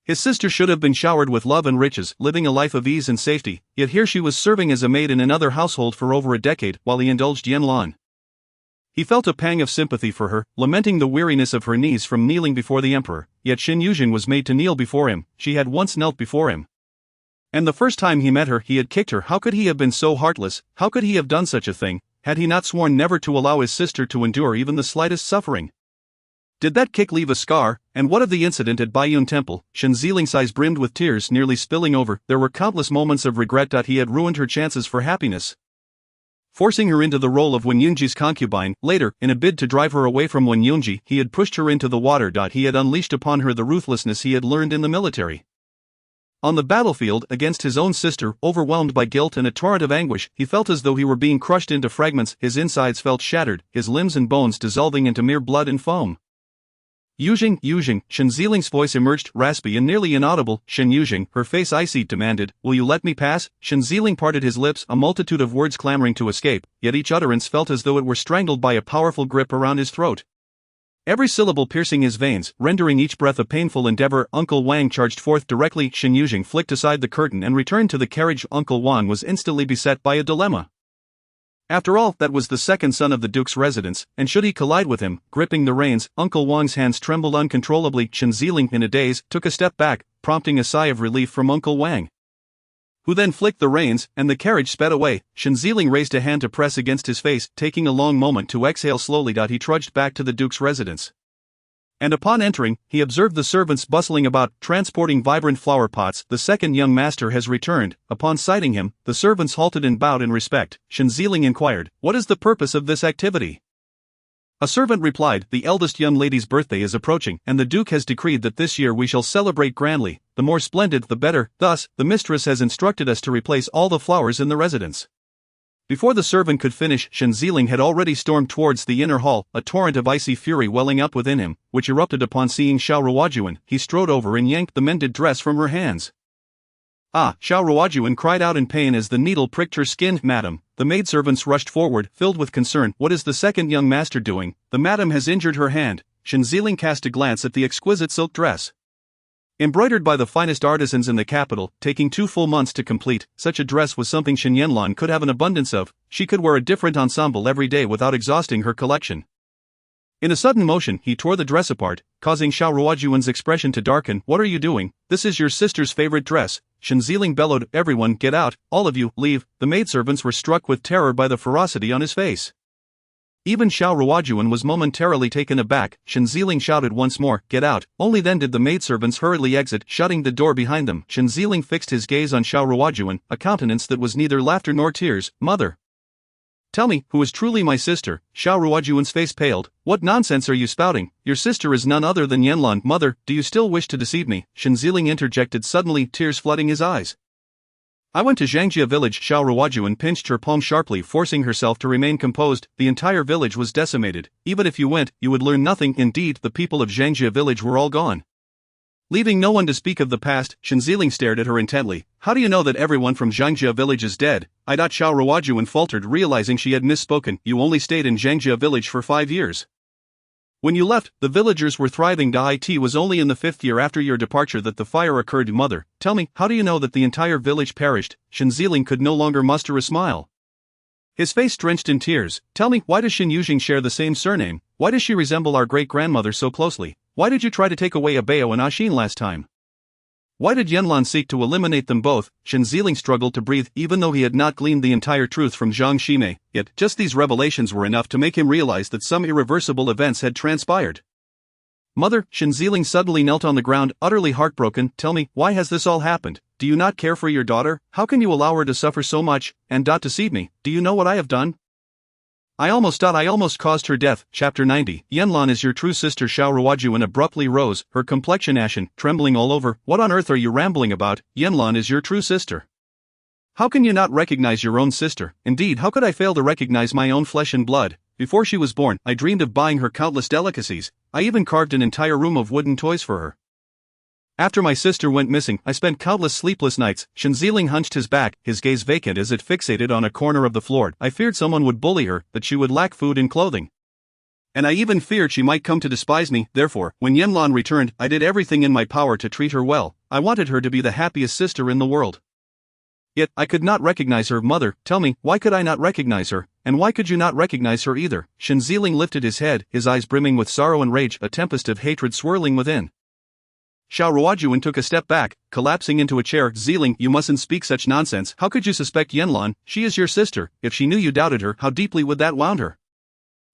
Speaker 2: His sister should have been showered with love and riches, living a life of ease and safety, yet here she was serving as a maid in another household for over a decade, while he indulged Yen Lan. He felt a pang of sympathy for her, lamenting the weariness of her knees from kneeling before the emperor. Yet Shen Yuzheng was made to kneel before him. She had once knelt before him, and the first time he met her, he had kicked her. How could he have been so heartless? How could he have done such a thing? Had he not sworn never to allow his sister to endure even the slightest suffering? Did that kick leave a scar? And what of the incident at Baiyun Temple? Shen Yuzheng's eyes brimmed with tears, nearly spilling over. There were countless moments of regret. He had ruined her chances for happiness, forcing her into the role of Wen Yunji's concubine. Later, in a bid to drive her away from Wen Yunji, he had pushed her into the water. He had unleashed upon her the ruthlessness he had learned in the military. On the battlefield, against his own sister, overwhelmed by guilt and a torrent of anguish, he felt as though he were being crushed into fragments. His insides felt shattered, his limbs and bones dissolving into mere blood and foam. Yuzheng, Shen Yuzheng's voice emerged, raspy and nearly inaudible. Shen Yuzheng, her face icy, demanded, Will you let me pass? Shen Yuzheng parted his lips, a multitude of words clamoring to escape, yet each utterance felt as though it were strangled by a powerful grip around his throat. Every syllable piercing his veins, rendering each breath a painful endeavor. Uncle Wang charged forth directly. Shen Yuzheng flicked aside the curtain and returned to the carriage. Uncle Wang was instantly beset by a dilemma. After all, that was the second son of the Duke's residence, and should he collide with him? Gripping the reins, Uncle Wang's hands trembled uncontrollably. Shen Yuzheng, in a daze, took a step back, prompting a sigh of relief from Uncle Wang. who then flicked the reins, and the carriage sped away. Shen Yuzheng raised a hand to press against his face, taking a long moment to exhale slowly. He trudged back to the duke's residence. And upon entering, he observed the servants bustling about, transporting vibrant flower pots. The second young master has returned. Upon sighting him, the servants halted and bowed in respect. Shen Yuzheng inquired, "What is the purpose of this activity?" A servant replied, "The eldest young lady's birthday is approaching, and the Duke has decreed that this year we shall celebrate grandly, the more splendid the better. Thus, the mistress has instructed us to replace all the flowers in the residence." Before the servant could finish, Shen Yuzheng had already stormed towards the inner hall, a torrent of icy fury welling up within him, which erupted upon seeing Xiao Ruojuan. He strode over and yanked the mended dress from her hands. "Ah!" Xiao Ruojuan cried out in pain as the needle pricked her skin. "Madam!" The maidservants rushed forward, filled with concern. "What is the second young master doing? The madam has injured her hand." Shen Yuzheng cast a glance at the exquisite silk dress. Embroidered by the finest artisans in the capital, taking 2 full months to complete, such a dress was something Shen Yanlan could have an abundance of. She could wear a different ensemble every day without exhausting her collection. In a sudden motion, he tore the dress apart, causing Xiao Ruojuan's expression to darken. "What are you doing? This is your sister's favorite dress." Shen Yuzheng bellowed, "Everyone, get out, all of you, leave." The maidservants were struck with terror by the ferocity on his face. Even Xiao Ruojuan was momentarily taken aback. Shen Yuzheng shouted once more, "Get out." Only then did the maidservants hurriedly exit, shutting the door behind them. Shen Yuzheng fixed his gaze on Xiao Ruojuan, a countenance that was neither laughter nor tears. "Mother, tell me, who is truly my sister?" Xiao Ruojuan's face paled. "What nonsense are you spouting? Your sister is none other than Yanlan." "Mother, do you still wish to deceive me?" Shen Yuzheng interjected suddenly, tears flooding his eyes. "I went to Zhangjia village." Xiao Ruojuan pinched her palm sharply, forcing herself to remain composed. "The entire village was decimated. Even if you went, you would learn nothing. Indeed, the people of Zhangjia village were all gone." Leaving no one to speak of the past, Shen Yuzheng stared at her intently. "How do you know that everyone from Zhangjia village is dead?" Xiao Ruojuan faltered, realizing she had misspoken. "You only stayed in Zhangjia village for 5 years. When you left, the villagers were thriving. It was only in the 5th year after your departure that the fire occurred." "Mother, tell me, how do you know that the entire village perished?" Shen Yuzheng could no longer muster a smile. His face drenched in tears. "Tell me, why does Shen Yuzheng share the same surname? Why does she resemble our great-grandmother so closely? Why did you try to take away Abeo and Ashin last time? Why did Yanlan seek to eliminate them both?" Shen Yuzheng struggled to breathe, even though he had not gleaned the entire truth from Zhang Shimei, yet just these revelations were enough to make him realize that some irreversible events had transpired. "Mother," Shen Yuzheng suddenly knelt on the ground, utterly heartbroken. "Tell me, why has this all happened? Do you not care for your daughter? How can you allow her to suffer so much, and deceive me? Do you know what I have done? I almost caused her death." Chapter 90. "Yanlan is your true sister." Xiao Ruojuan abruptly rose, her complexion ashen, trembling all over. "What on earth are you rambling about? Yanlan is your true sister. How can you not recognize your own sister? Indeed, how could I fail to recognize my own flesh and blood? Before she was born, I dreamed of buying her countless delicacies. I even carved an entire room of wooden toys for her. After my sister went missing, I spent countless sleepless nights." Shen Yuzheng hunched his back, his gaze vacant as it fixated on a corner of the floor. "I feared someone would bully her, that she would lack food and clothing. And I even feared she might come to despise me. Therefore, when Yanlan returned, I did everything in my power to treat her well. I wanted her to be the happiest sister in the world. Yet, I could not recognize her." "Mother, tell me, why could I not recognize her? And why could you not recognize her either?" Shen Yuzheng lifted his head, his eyes brimming with sorrow and rage, a tempest of hatred swirling within. Xiao Ruojuan took a step back, collapsing into a chair. "Yuzheng, you mustn't speak such nonsense. How could you suspect Yanlan? She is your sister. If she knew you doubted her, how deeply would that wound her?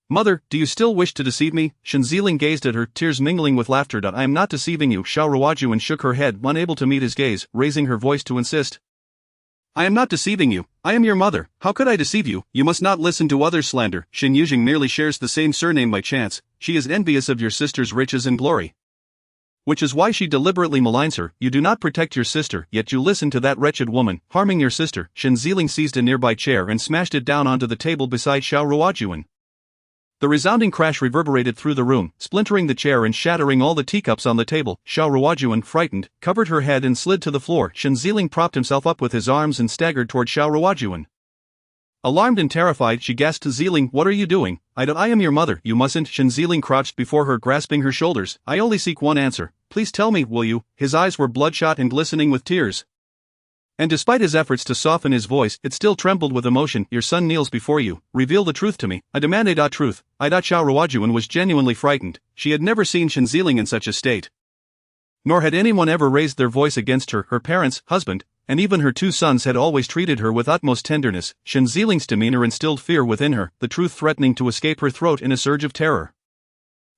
Speaker 2: Mother, do you still wish to deceive me?" Shen Yuzheng gazed at her, tears mingling with laughter. "I am not deceiving you." Xiao Ruojuan shook her head, unable to meet his gaze, raising her voice to insist. "I am not deceiving you. I am your mother. How could I deceive you? You must not listen to others' slander. Shen Yuzheng merely shares the same surname by chance. She is envious of your sister's riches and glory, which is why she deliberately maligns her. You do not protect your sister, yet you listen to that wretched woman, harming your sister." Shen Yuzheng seized a nearby chair and smashed it down onto the table beside Xiao Ruojuan. The resounding crash reverberated through the room, splintering the chair and shattering all the teacups on the table. Xiao Ruojuan, frightened, covered her head and slid to the floor. Shen Yuzheng propped himself up with his arms and staggered toward Xiao Ruojuan. Alarmed and terrified, she gasped to Yuzheng, "What are you doing? I am your mother." "You mustn't." Shen Yuzheng crouched before her, grasping her shoulders. "I only seek one answer. Please tell me, will you?" His eyes were bloodshot and glistening with tears. And despite his efforts to soften his voice, it still trembled with emotion. "Your son kneels before you. Reveal the truth to me." I demanded truth. Xiao Ruojuan was genuinely frightened. She had never seen Shen Yuzheng in such a state. Nor had anyone ever raised their voice against her. Her parents, husband, and even her 2 sons had always treated her with utmost tenderness. Shen Yuzheng's demeanor instilled fear within her, the truth threatening to escape her throat in a surge of terror.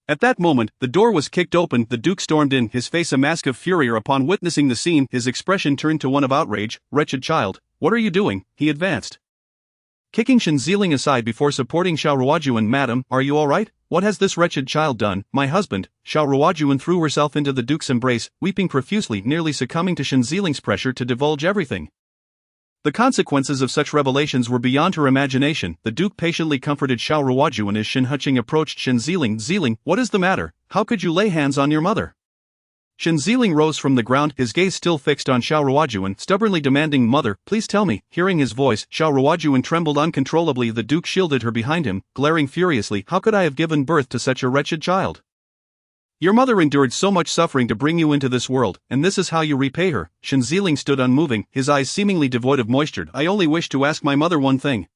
Speaker 2: At that moment, the door was kicked open, the Duke stormed in, his face a mask of fury. Upon witnessing the scene, his expression turned to one of outrage. "Wretched child, what are you doing?" He advanced, kicking Shen Yuzheng aside before supporting Xiao Ruojuan. "Madam, are you all right? What has this wretched child done?" "My husband." Xiao Ruojuan threw herself into the Duke's embrace, weeping profusely, nearly succumbing to Shen Yuzheng's pressure to divulge everything. The consequences of such revelations were beyond her imagination. The Duke patiently comforted Xiao Ruojuan as Shen Yuzheng approached Shen Yuzheng. "Yuzheng, what is the matter? How could you lay hands on your mother?" Shen Yuzheng rose from the ground, his gaze still fixed on Xiao Ruojuan, stubbornly demanding, "Mother, please tell me." Hearing his voice, Xiao Ruojuan trembled uncontrollably. The Duke shielded her behind him, glaring furiously. "How could I have given birth to such a wretched child? Your mother endured so much suffering to bring you into this world, and this is how you repay her." Shen Yuzheng stood unmoving, his eyes seemingly devoid of moisture. "I only wish to ask my mother one thing."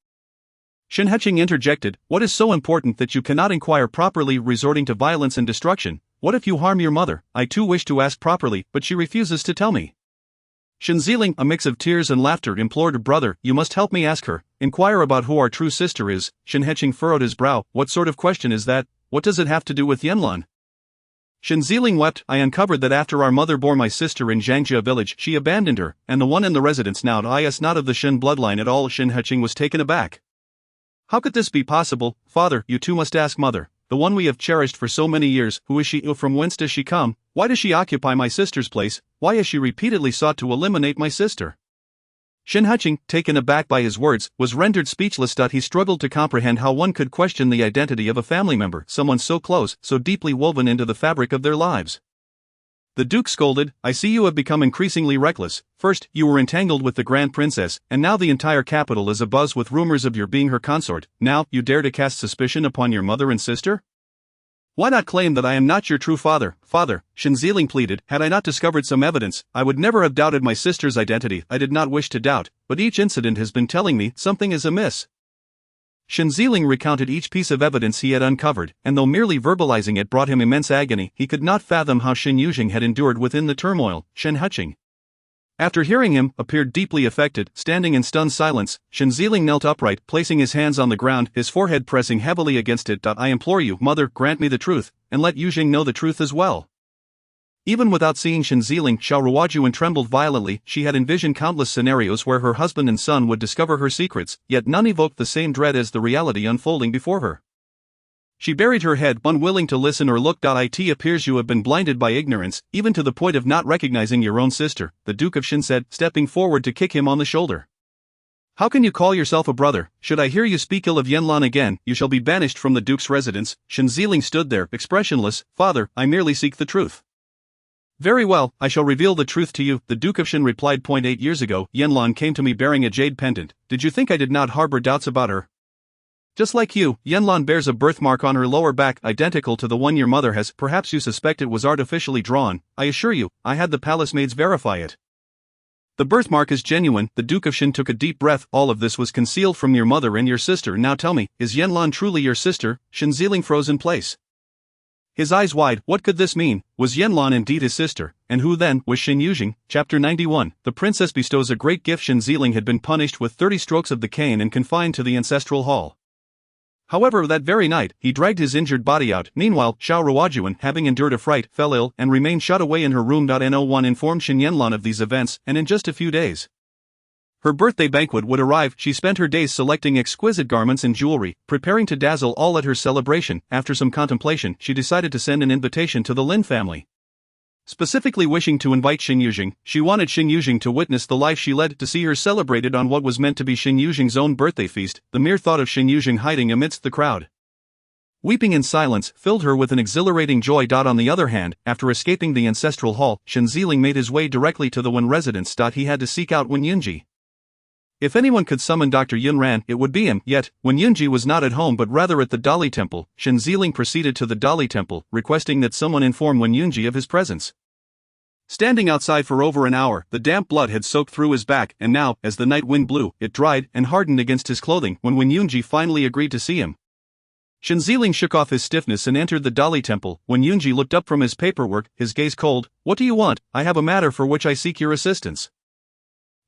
Speaker 2: Shen Yuzheng interjected, "What is so important that you cannot inquire properly, resorting to violence and destruction? What if you harm your mother?" "I too wish to ask properly, but she refuses to tell me." Shen Yuzheng, a mix of tears and laughter, implored, "Brother, you must help me ask her. Inquire about who our true sister is." Shen Yuzheng furrowed his brow. "What sort of question is that? What does it have to do with yearned?" Shen Yuzheng wept. "I uncovered that after our mother bore my sister in Zhangjia village, she abandoned her, and the one in the residence now is not of the Shen bloodline at all." Shen Yuzheng was taken aback. "How could this be possible? Father, you too must ask mother, the one we have cherished for so many years. Who is she? From whence does she come? Why does she occupy my sister's place? Why has she repeatedly sought to eliminate my sister?" Shen Yuzheng, taken aback by his words, was rendered speechless. He struggled to comprehend how one could question the identity of a family member, someone so close, so deeply woven into the fabric of their lives. The Duke scolded, "I see you have become increasingly reckless. First, you were entangled with the Grand Princess, and now the entire capital is abuzz with rumors of your being her consort. Now, you dare to cast suspicion upon your mother and sister? Why not claim that I am not your true father?" "Father," Shen Yuzheng pleaded, "had I not discovered some evidence, I would never have doubted my sister's identity." "I did not wish to doubt, but each incident has been telling me something is amiss." Shen Yuzheng recounted each piece of evidence he had uncovered, and though merely verbalizing it brought him immense agony, he could not fathom how Shen Yuzheng had endured within the turmoil. Shen Yuzheng, after hearing him, appeared deeply affected. Standing in stunned silence, Shen Yuzheng knelt upright, placing his hands on the ground, his forehead pressing heavily against it. "I implore you, mother, grant me the truth, and let Yuzheng know the truth as well." Even without seeing Shen Yuzheng, Xiao Ruojuan trembled violently. She had envisioned countless scenarios where her husband and son would discover her secrets, yet none evoked the same dread as the reality unfolding before her. She buried her head, unwilling to listen or look. "It appears you have been blinded by ignorance, even to the point of not recognizing your own sister," the Duke of Shen said, stepping forward to kick him on the shoulder. "How can you call yourself a brother? Should I hear you speak ill of yearned again, you shall be banished from the Duke's residence." Shen Yuzheng stood there, expressionless. "Father, I merely seek the truth." "Very well, I shall reveal the truth to you," the Duke of Shen replied. 8 years ago, yearned came to me bearing a jade pendant. Did you think I did not harbor doubts about her? Just like you, yearned bears a birthmark on her lower back identical to the one your mother has. Perhaps you suspect it was artificially drawn. I assure you, I had the palace maids verify it. The birthmark is genuine." The Duke of Shen took a deep breath. "All of this was concealed from your mother and your sister. Now tell me, is yearned truly your sister?" Shen Yuzheng froze in place, his eyes wide. What could this mean? Was yearned indeed his sister? And who then was Shen Yuzheng? Chapter 91. The princess bestows a great gift. Shen Yuzheng had been punished with 30 strokes of the cane and confined to the ancestral hall. However, that very night, he dragged his injured body out. Meanwhile, Xiao Ruojuan, having endured a fright, fell ill and remained shut away in her room. No one informed Shen Yuzheng of these events, and in just a few days, her birthday banquet would arrive. She spent her days selecting exquisite garments and jewelry, preparing to dazzle all at her celebration. After some contemplation, she decided to send an invitation to the Lin family. Specifically wishing to invite Shen Yuzheng, she wanted Shen Yuzheng to witness the life she led, to see her celebrated on what was meant to be Shen Yuzheng's own birthday feast. The mere thought of Shen Yuzheng hiding amidst the crowd, weeping in silence, filled her with an exhilarating joy. On the other hand, after escaping the ancestral hall, Shen Yuzheng made his way directly to the Wen residence. He had to seek out Wen Yunji. If anyone could summon Dr. Yunran, it would be him. Yet, when Yunji was not at home but rather at the Dali Temple, Shen Yuzheng proceeded to the Dali Temple, requesting that someone inform Wen Yunji of his presence. Standing outside for over an hour, the damp blood had soaked through his back, and now, as the night wind blew, it dried and hardened against his clothing. When Wen Yunji finally agreed to see him, Shen Yuzheng shook off his stiffness and entered the Dali Temple. When Yunji looked up from his paperwork, his gaze cold. "What do you want?" "I have a matter for which I seek your assistance."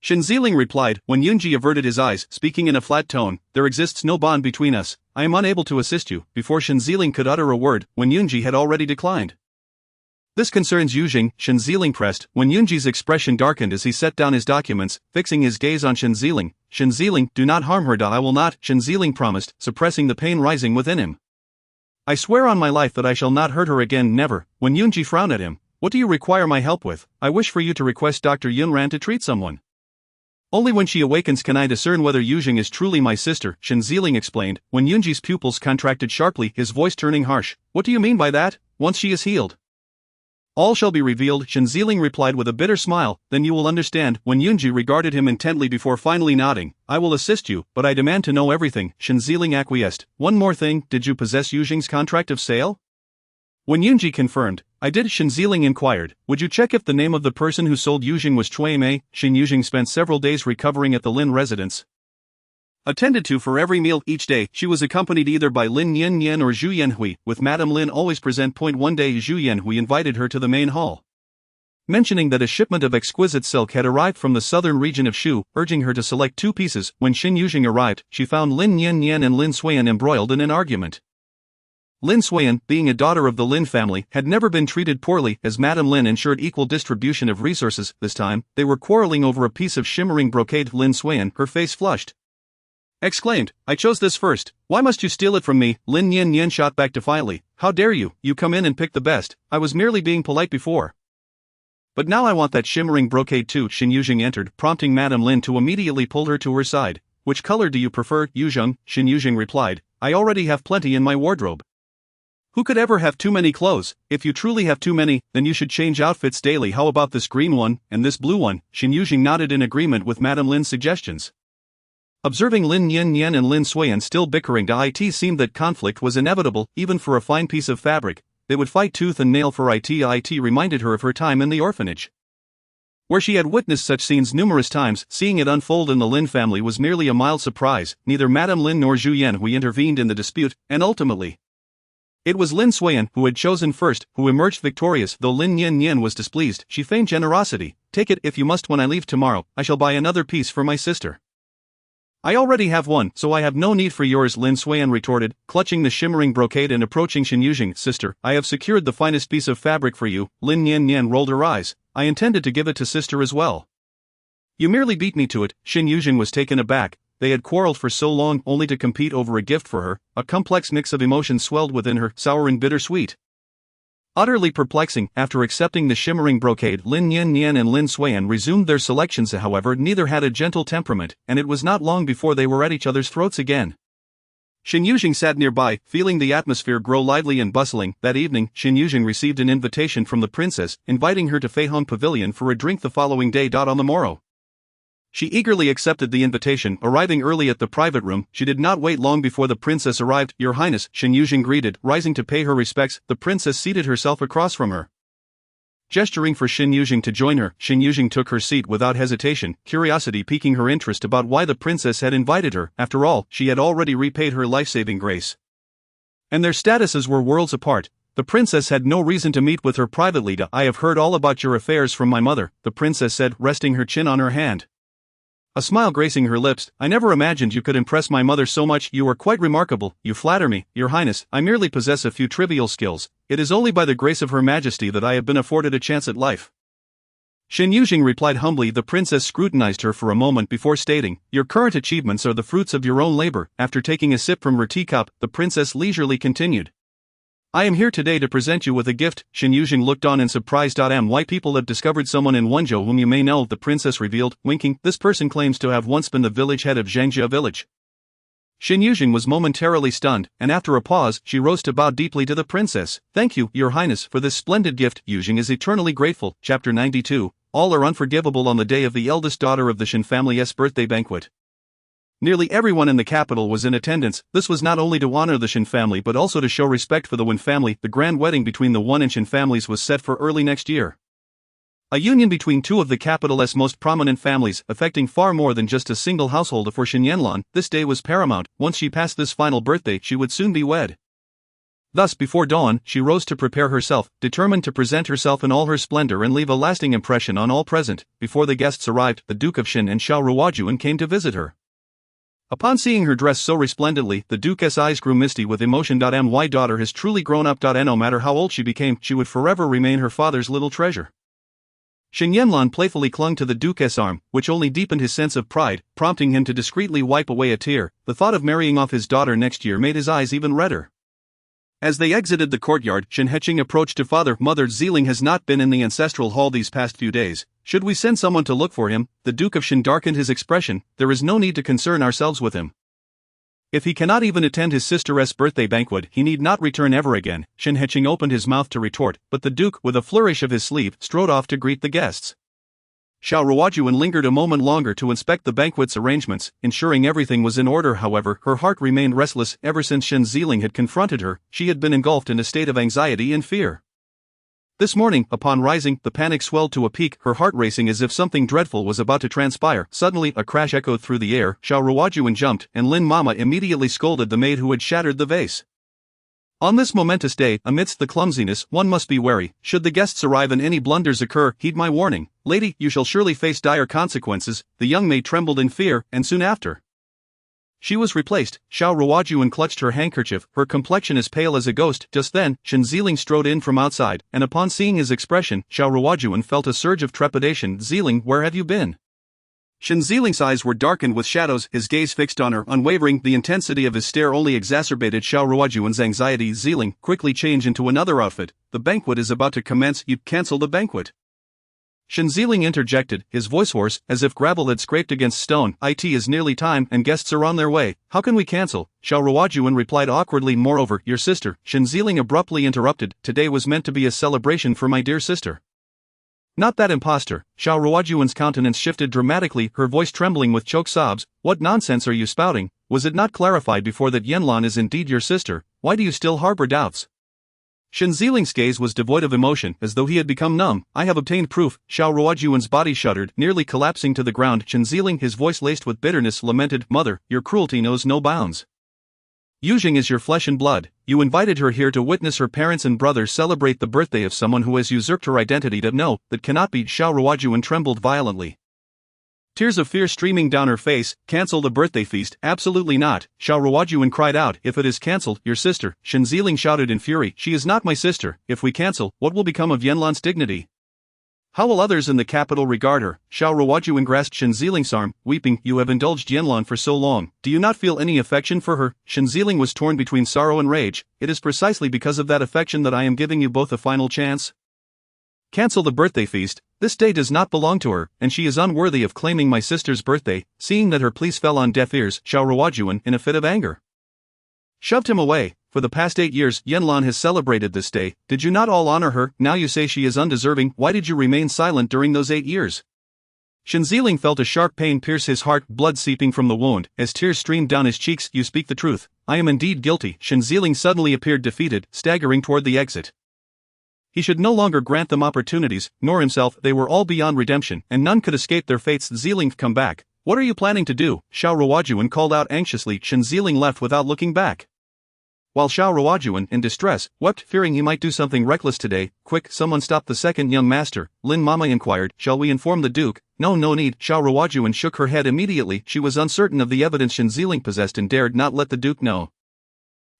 Speaker 2: Shen Yuzheng replied. When Yunji averted his eyes, speaking in a flat tone, there exists no bond between us, I am unable to assist you. Before Shen Yuzheng could utter a word, when Yunji had already declined. This concerns Yuzheng, Shen Yuzheng pressed. When Yunji's expression darkened as he set down his documents, fixing his gaze on Shen Yuzheng. Shen Yuzheng, do not harm her. I will not, Shen Yuzheng promised, suppressing the pain rising within him. I swear on my life that I shall not hurt her again, never. When Yunji frowned at him, what do you require my help with? I wish for you to request Dr. Yunran to treat someone. Only when she awakens can I discern whether Yuzheng is truly my sister, Shen Yuzheng explained. When Yunji's pupils contracted sharply, his voice turning harsh. What do you mean by that? Once she is healed, all shall be revealed, Shen Yuzheng replied with a bitter smile. Then you will understand. When Yunji regarded him intently before finally nodding, I will assist you, but I demand to know everything, Shen Yuzheng acquiesced. One more thing, did you possess Yuzheng's contract of sale? When Yunji confirmed, I did, Shen Yuzheng inquired. Would you check if the name of the person who sold Yuzheng was Cui Mei? Shen Yuzheng spent several days recovering at the Lin residence. Attended to for every meal each day, she was accompanied either by Lin Yanyan or Zhu Yanhui, with Madame Lin always present. One day Zhu Yanhui invited her to the main hall, mentioning that a shipment of exquisite silk had arrived from the southern region of Shu, urging her to select 2 pieces. When Shen Yuzheng arrived, she found Lin Yanyan and Lin Suiyan embroiled in an argument. Lin Suiyan, being a daughter of the Lin family, had never been treated poorly, as Madame Lin ensured equal distribution of resources. This time, they were quarreling over a piece of shimmering brocade. Lin Suiyan, her face flushed, exclaimed, I chose this first, why must you steal it from me? Lin Yan shot back defiantly, how dare you, you come in and pick the best, I was merely being polite before. But now I want that shimmering brocade too. Shen Yuzheng entered, prompting Madame Lin to immediately pull her to her side. Which color do you prefer, Yuzheng? Shen Yuzheng replied, I already have plenty in my wardrobe. Who could ever have too many clothes? If you truly have too many, then you should change outfits daily. How about this green one, and this blue one? Shen Yuzheng nodded in agreement with Madame Lin's suggestions. Observing Lin Yanyan and Lin Suiyan still bickering, it seemed that conflict was inevitable. Even for a fine piece of fabric, they would fight tooth and nail for it. It reminded her of her time in the orphanage, where she had witnessed such scenes numerous times. Seeing it unfold in the Lin family was merely a mild surprise. Neither Madame Lin nor Zhu Yanhui intervened in the dispute, and ultimately, it was Lin Suiyan who had chosen first, who emerged victorious. Though Lin Yanyan was displeased, she feigned generosity. Take it if you must. When I leave tomorrow, I shall buy another piece for my sister. I already have one, so I have no need for yours, Lin Suiyan retorted, clutching the shimmering brocade and approaching Shen Yuzheng. Sister, I have secured the finest piece of fabric for you. Lin Yanyan rolled her eyes. I intended to give it to sister as well. You merely beat me to it. Shen Yuzheng was taken aback. They had quarreled for so long only to compete over a gift for her. A complex mix of emotions swelled within her, sour and bittersweet. Utterly perplexing. After accepting the shimmering brocade, Lin Yanyan and Lin Suiyan resumed their selections. However, neither had a gentle temperament, and it was not long before they were at each other's throats again. Shen Yuzheng sat nearby, feeling the atmosphere grow lively and bustling. That evening, Shen Yuzheng received an invitation from the princess, inviting her to Feihong Pavilion for a drink the following day. On the morrow, she eagerly accepted the invitation. Arriving early at the private room, she did not wait long before the princess arrived. Your Highness, Shen Yuzheng greeted, rising to pay her respects. The princess seated herself across from her. Gesturing for Shen Yuzheng to join her, Shen Yuzheng took her seat without hesitation, curiosity piquing her interest about why the princess had invited her. After all, she had already repaid her life-saving grace, and their statuses were worlds apart. The princess had no reason to meet with her privately. I have heard all about your affairs from my mother, the princess said, resting her chin on her hand, a smile gracing her lips. I never imagined you could impress my mother so much. You are quite remarkable. You flatter me, Your Highness. I merely possess a few trivial skills. It is only by the grace of Her Majesty that I have been afforded a chance at life. Shen Yuzheng replied humbly. The princess scrutinized her for a moment before stating, your current achievements are the fruits of your own labor. After taking a sip from her teacup, the princess leisurely continued, I am here today to present you with a gift. Shen Yuzheng looked on in surprise. Why people have discovered someone in Wenzhou whom you may know, the princess revealed, winking. This person claims to have once been the village head of Zhengjia village. Shen Yuzheng was momentarily stunned, and after a pause, she rose to bow deeply to the princess. Thank you, Your Highness, for this splendid gift. Yuzheng is eternally grateful. Chapter 92. All are unforgivable. On the day of the eldest daughter of the Shen family's birthday banquet, nearly everyone in the capital was in attendance. This was not only to honor the Shen family but also to show respect for the Wen family. The grand wedding between the Wen and Shen families was set for early next year. A union between two of the capital's most prominent families, affecting far more than just a single household. For Shen Yanlan, this day was paramount. Once she passed this final birthday, she would soon be wed. Thus before dawn, she rose to prepare herself, determined to present herself in all her splendor and leave a lasting impression on all present. Before the guests arrived, the Duke of Shen and Xiao Ruojuan came to visit her. Upon seeing her dressed so resplendently, the Duke's eyes grew misty with emotion. My daughter has truly grown up. No matter how old she became, she would forever remain her father's little treasure. Shen Yanlan playfully clung to the Duke's arm, which only deepened his sense of pride, prompting him to discreetly wipe away a tear. The thought of marrying off his daughter next year made his eyes even redder. As they exited the courtyard, Shen Yuzheng approached to father. Mother, Zhiling has not been in the ancestral hall these past few days. Should we send someone to look for him? The Duke of Shen darkened his expression. There is no need to concern ourselves with him. If he cannot even attend his sister's birthday banquet, he need not return ever again. Shen Yuzheng opened his mouth to retort, but the Duke, with a flourish of his sleeve, strode off to greet the guests. Xiao Ruojuan lingered a moment longer to inspect the banquet's arrangements, ensuring everything was in order. However, her heart remained restless. Ever since Shen Yuzheng had confronted her, she had been engulfed in a state of anxiety and fear. This morning, upon rising, the panic swelled to a peak, her heart racing as if something dreadful was about to transpire. Suddenly, a crash echoed through the air. Xiao Ruojuan jumped, and Lin Mama immediately scolded the maid who had shattered the vase. On this momentous day, amidst the clumsiness, one must be wary. Should the guests arrive and any blunders occur, heed my warning. Lady, you shall surely face dire consequences. The young maid trembled in fear, and soon after she was replaced. Xiao Ruojuan clutched her handkerchief, her complexion as pale as a ghost. Just then, Shen Yuzheng strode in from outside, and upon seeing his expression, Xiao Ruojuan felt a surge of trepidation. Yuzheng, where have you been? Shen Yuzheng's eyes were darkened with shadows, his gaze fixed on her, unwavering. The intensity of his stare only exacerbated Xiao Ruojuan's anxiety. Yuzheng, quickly change into another outfit. The banquet is about to commence. You cancel the banquet. Shen Yuzheng interjected, his voice hoarse, as if gravel had scraped against stone. It is nearly time, and guests are on their way. How can we cancel? Xiao Ruojuan replied awkwardly. Moreover, your sister. Shen Yuzheng abruptly interrupted. Today was meant to be a celebration for my dear sister. Not that impostor. Xiao Ruojuan's countenance shifted dramatically, her voice trembling with choked sobs. What nonsense are you spouting? Was it not clarified before that Yanlan is indeed your sister? Why do you still harbor doubts? Shen Yuzheng's gaze was devoid of emotion, as though he had become numb. I have obtained proof. Xiao Ruojuan's body shuddered, nearly collapsing to the ground. Shen Yuzheng, his voice laced with bitterness, lamented, Mother, your cruelty knows no bounds. Yuzheng is your flesh and blood. You invited her here to witness her parents and brothers celebrate the birthday of someone who has usurped her identity. No, that cannot be. Xiao Ruojuan trembled violently, tears of fear streaming down her face. Cancel the birthday feast? Absolutely not. Xiao Ruojuan cried out. If it is cancelled, your sister. Shen Yuzheng shouted in fury. She is not my sister. If we cancel, what will become of Yanlan's dignity? How will others in the capital regard her? Xiao Ruojuan grasped Shen Yuzheng's arm, weeping. You have indulged Yanlan for so long. Do you not feel any affection for her? Shen Yuzheng was torn between sorrow and rage. It is precisely because of that affection that I am giving you both a final chance. Cancel the birthday feast. This day does not belong to her, and she is unworthy of claiming my sister's birthday. Seeing that her pleas fell on deaf ears, Xiao Ruojuan, in a fit of anger, shoved him away. For the past 8 years, Yanlan has celebrated this day. Did you not all honor her? Now you say she is undeserving. Why did you remain silent during those 8 years? Shen Yuzheng felt a sharp pain pierce his heart, blood seeping from the wound, as tears streamed down his cheeks. You speak the truth. I am indeed guilty. Shen Yuzheng suddenly appeared defeated, staggering toward the exit. He should no longer grant them opportunities, nor himself. They were all beyond redemption, and none could escape their fates. Yuzheng, come back. What are you planning to do? Xiao Ruojuan called out anxiously. Shen Yuzheng left without looking back, while Xiao Ruojuan, in distress, wept, fearing he might do something reckless today. Quick, someone stop the second young master. Lin Mama inquired. Shall we inform the Duke? No need. Xiao Ruojuan shook her head immediately. She was uncertain of the evidence Shen Yuzheng possessed and dared not let the Duke know.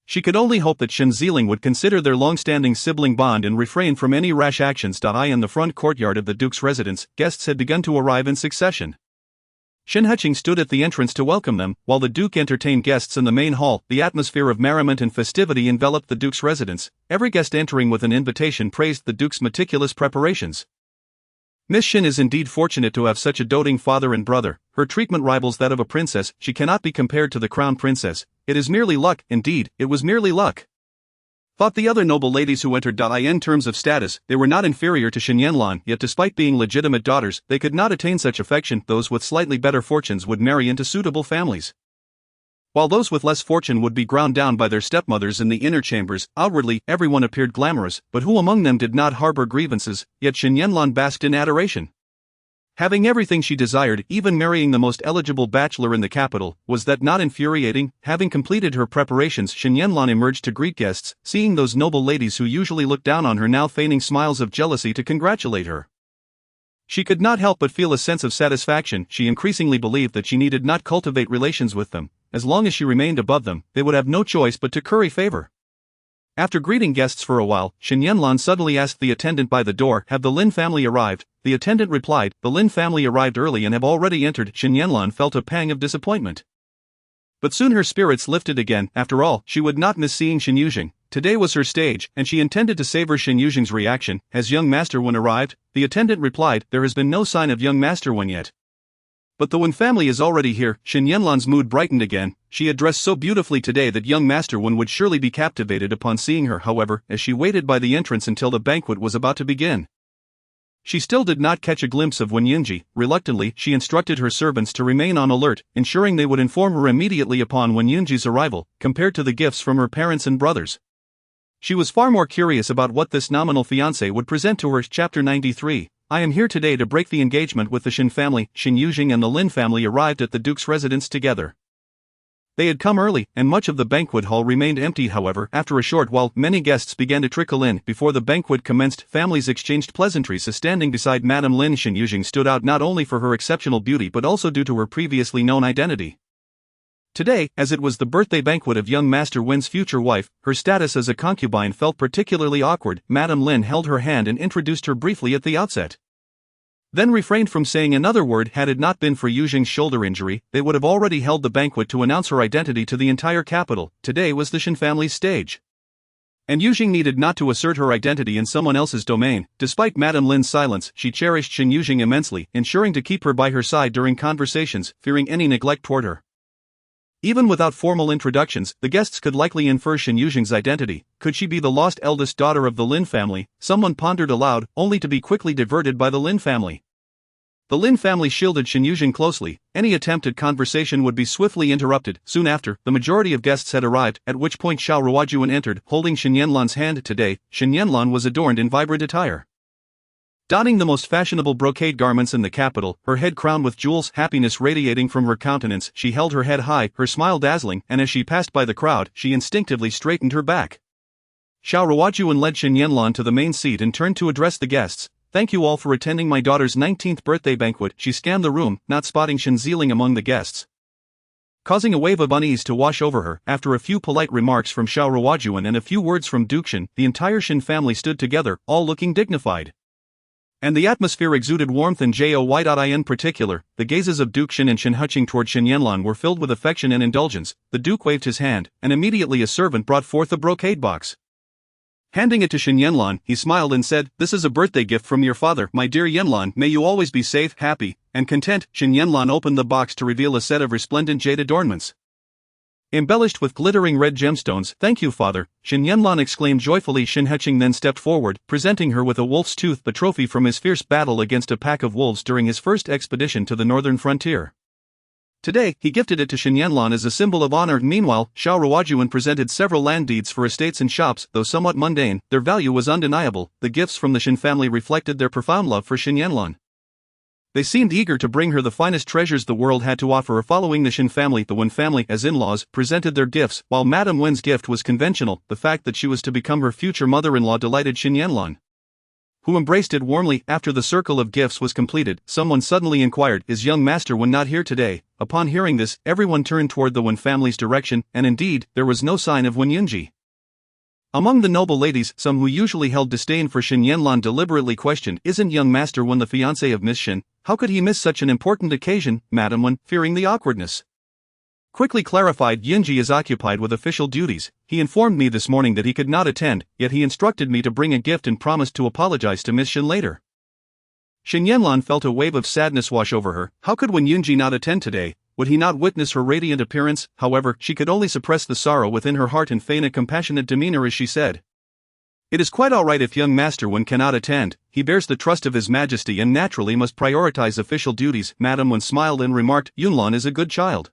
Speaker 2: She could only hope that Shen Yuzheng would consider their long-standing sibling bond and refrain from any rash actions. In the front courtyard of the Duke's residence, guests had begun to arrive in succession. Shen Yuzheng stood at the entrance to welcome them, while the Duke entertained guests in the main hall. The atmosphere of merriment and festivity enveloped the Duke's residence. Every guest entering with an invitation praised the Duke's meticulous preparations. Miss Shen is indeed fortunate to have such a doting father and brother. Her treatment rivals that of a princess. She cannot be compared to the crown princess. It is merely luck. Indeed, it was merely luck, thought the other noble ladies who entered. In terms of status, they were not inferior to Shen Yanlan, yet despite being legitimate daughters, they could not attain such affection. Those with slightly better fortunes would marry into suitable families, while those with less fortune would be ground down by their stepmothers in the inner chambers. Outwardly, everyone appeared glamorous, but who among them did not harbor grievances? Yet Shen Yanlan basked in adoration. Having everything she desired, even marrying the most eligible bachelor in the capital, was that not infuriating? Having completed her preparations, Shen Yuzheng emerged to greet guests, seeing those noble ladies who usually looked down on her now feigning smiles of jealousy to congratulate her. She could not help but feel a sense of satisfaction. She increasingly believed that she needed not cultivate relations with them. As long as she remained above them, they would have no choice but to curry favor. After greeting guests for a while, Shen Yuzheng suddenly asked the attendant by the door, "Have the Lin family arrived?" The attendant replied, "The Lin family arrived early and have already entered." Shen Yuzheng felt a pang of disappointment. But soon her spirits lifted again. After all, she would not miss seeing Shen Yuzheng. Today was her stage, and she intended to savor Shen Yuzheng's reaction. "Has young Master Wen arrived?" The attendant replied, "There has been no sign of young Master Wen yet. But the Wen family is already here." Shen Yuzheng's mood brightened again. She had dressed so beautifully today that young Master Wen would surely be captivated upon seeing her. However, as she waited by the entrance until the banquet was about to begin, she still did not catch a glimpse of Wen Yunji. Reluctantly, she instructed her servants to remain on alert, ensuring they would inform her immediately upon Wen Yunji's arrival. Compared to the gifts from her parents and brothers, she was far more curious about what this nominal fiancé would present to her. Chapter 93. I am here today to break the engagement with the Shen family. Shen Yuzheng and the Lin family arrived at the Duke's residence together. They had come early, and much of the banquet hall remained empty. However, after a short while, many guests began to trickle in. Before the banquet commenced, families exchanged pleasantries. Standing beside Madame Lin, Shen Yuzheng stood out not only for her exceptional beauty but also due to her previously known identity. Today, as it was the birthday banquet of young Master Wen's future wife, her status as a concubine felt particularly awkward. Madame Lin held her hand and introduced her briefly at the outset, then refrained from saying another word. Had it not been for Yuzheng's shoulder injury, they would have already held the banquet to announce her identity to the entire capital. Today was the Shen family's stage, and Yuzheng needed not to assert her identity in someone else's domain. Despite Madame Lin's silence, she cherished Shen Yuzheng immensely, ensuring to keep her by her side during conversations, fearing any neglect toward her. Even without formal introductions, the guests could likely infer Shen Yuzheng's identity. Could she be the lost eldest daughter of the Lin family? Someone pondered aloud, only to be quickly diverted by the Lin family. The Lin family shielded Shen Yuzheng closely. Any attempt at conversation would be swiftly interrupted. Soon after, the majority of guests had arrived, at which point Xiao Ruojuan entered, holding Shen Yuzheng's hand. Today, Shen Yuzheng was adorned in vibrant attire, donning the most fashionable brocade garments in the capital, her head crowned with jewels, happiness radiating from her countenance. She held her head high, her smile dazzling, and as she passed by the crowd, she instinctively straightened her back. Xiao Ruojuan led Shen Yuzheng to the main seat and turned to address the guests. "Thank you all for attending my daughter's 19th birthday banquet." She scanned the room, not spotting Shen Yuzheng among the guests, causing a wave of unease to wash over her. After a few polite remarks from Xiao Ruojuan and a few words from Duke Shen, the entire Shen family stood together, all looking dignified, and the atmosphere exuded warmth and joy. In particular, the gazes of Duke Shen and Shen Yuzheng toward Shen Yuzheng were filled with affection and indulgence. The Duke waved his hand, and immediately a servant brought forth a brocade box. Handing it to Shen Yuzheng, he smiled and said, "This is a birthday gift from your father, my dear Yuzheng. May you always be safe, happy, and content." Shen Yuzheng opened the box to reveal a set of resplendent jade adornments, embellished with glittering red gemstones. "Thank you, father," Shen Yuzheng exclaimed joyfully. Shen Yuzheng then stepped forward, presenting her with a wolf's tooth, the trophy from his fierce battle against a pack of wolves during his first expedition to the northern frontier. Today, he gifted it to Shen Yuzheng as a symbol of honor. Meanwhile, Xiao Ruojuan presented several land deeds for estates and shops. Though somewhat mundane, their value was undeniable. The gifts from the Shen family reflected their profound love for Shen Yuzheng. They seemed eager to bring her the finest treasures the world had to offer. Following the Shen family, the Wen family, as in-laws, presented their gifts. While Madame Wen's gift was conventional, the fact that she was to become her future mother-in-law delighted Shen Yuzheng, who embraced it warmly. After the circle of gifts was completed, someone suddenly inquired, "Is young Master Wen not here today?" Upon hearing this, everyone turned toward the Wen family's direction, and indeed, there was no sign of Wen Yunji. Among the noble ladies, some who usually held disdain for Shen Yuzheng deliberately questioned, "Isn't young Master Wen the fiancé of Miss Shen? How could he miss such an important occasion?" Madame Wen, fearing the awkwardness, quickly clarified, "Yunji is occupied with official duties. He informed me this morning that he could not attend, yet he instructed me to bring a gift and promised to apologize to Miss Shen later." Shen Yuzheng felt a wave of sadness wash over her. How could Wen Yunji not attend today? Would he not witness her radiant appearance? However, she could only suppress the sorrow within her heart and feign a compassionate demeanor as she said, "It is quite alright if young Master Wen cannot attend. He bears the trust of His Majesty and naturally must prioritize official duties." Madame Wen smiled and remarked, "Yunlan is a good child.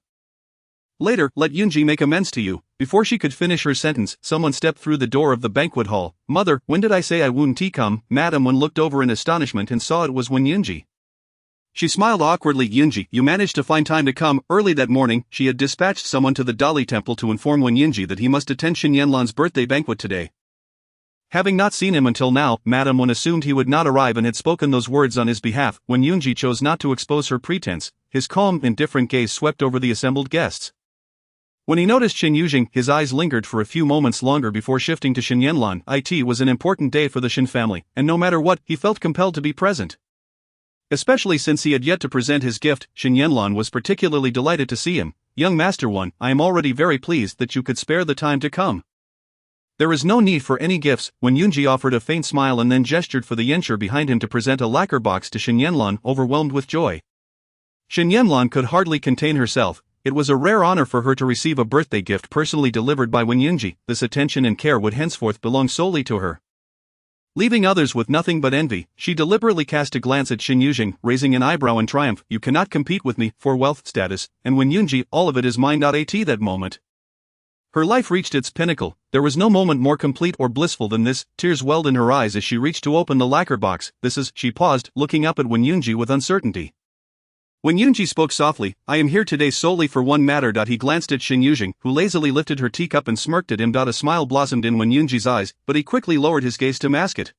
Speaker 2: Later, let Yunji make amends to you." Before she could finish her sentence, someone stepped through the door of the banquet hall. "Mother, when did I say I wouldn't come?" Madame Wen looked over in astonishment and saw it was Wen Yunji. She smiled awkwardly. Yunji, you managed to find time to come. Early that morning, she had dispatched someone to the Dali temple to inform Wenyunji that he must attend Shen Yanlan's birthday banquet today. Having not seen him until now, Madame Wen assumed he would not arrive and had spoken those words on his behalf. When Yunji chose not to expose her pretense, his calm, indifferent gaze swept over the assembled guests. When he noticed Shen Yuzheng, his eyes lingered for a few moments longer before shifting to Shen Yanlan. It was an important day for the Shen family, and no matter what, he felt compelled to be present. Especially since he had yet to present his gift, Shen Yanlan was particularly delighted to see him. Young Master One, I am already very pleased that you could spare the time to come. There is no need for any gifts. When Yunji offered a faint smile and then gestured for the Yenshur behind him to present a lacquer box to Shen Yanlan, overwhelmed with joy. Shen Yanlan could hardly contain herself. It was a rare honor for her to receive a birthday gift personally delivered by Wenyunji. This attention and care would henceforth belong solely to her. Leaving others with nothing but envy, she deliberately cast a glance at Shen Yuzheng, raising an eyebrow in triumph. You cannot compete with me for wealth, status, and Wenyunji, all of it is mine. At that moment, her life reached its pinnacle. There was no moment more complete or blissful than this. Tears welled in her eyes as she reached to open the lacquer box. This is, she paused, looking up at Wenyunji with uncertainty. Wenyunji spoke softly, I am here today solely for one matter. He glanced at Shen Yuzheng, who lazily lifted her teacup and smirked at him. A smile blossomed in Wenyunji's eyes, but he quickly lowered his gaze to mask it.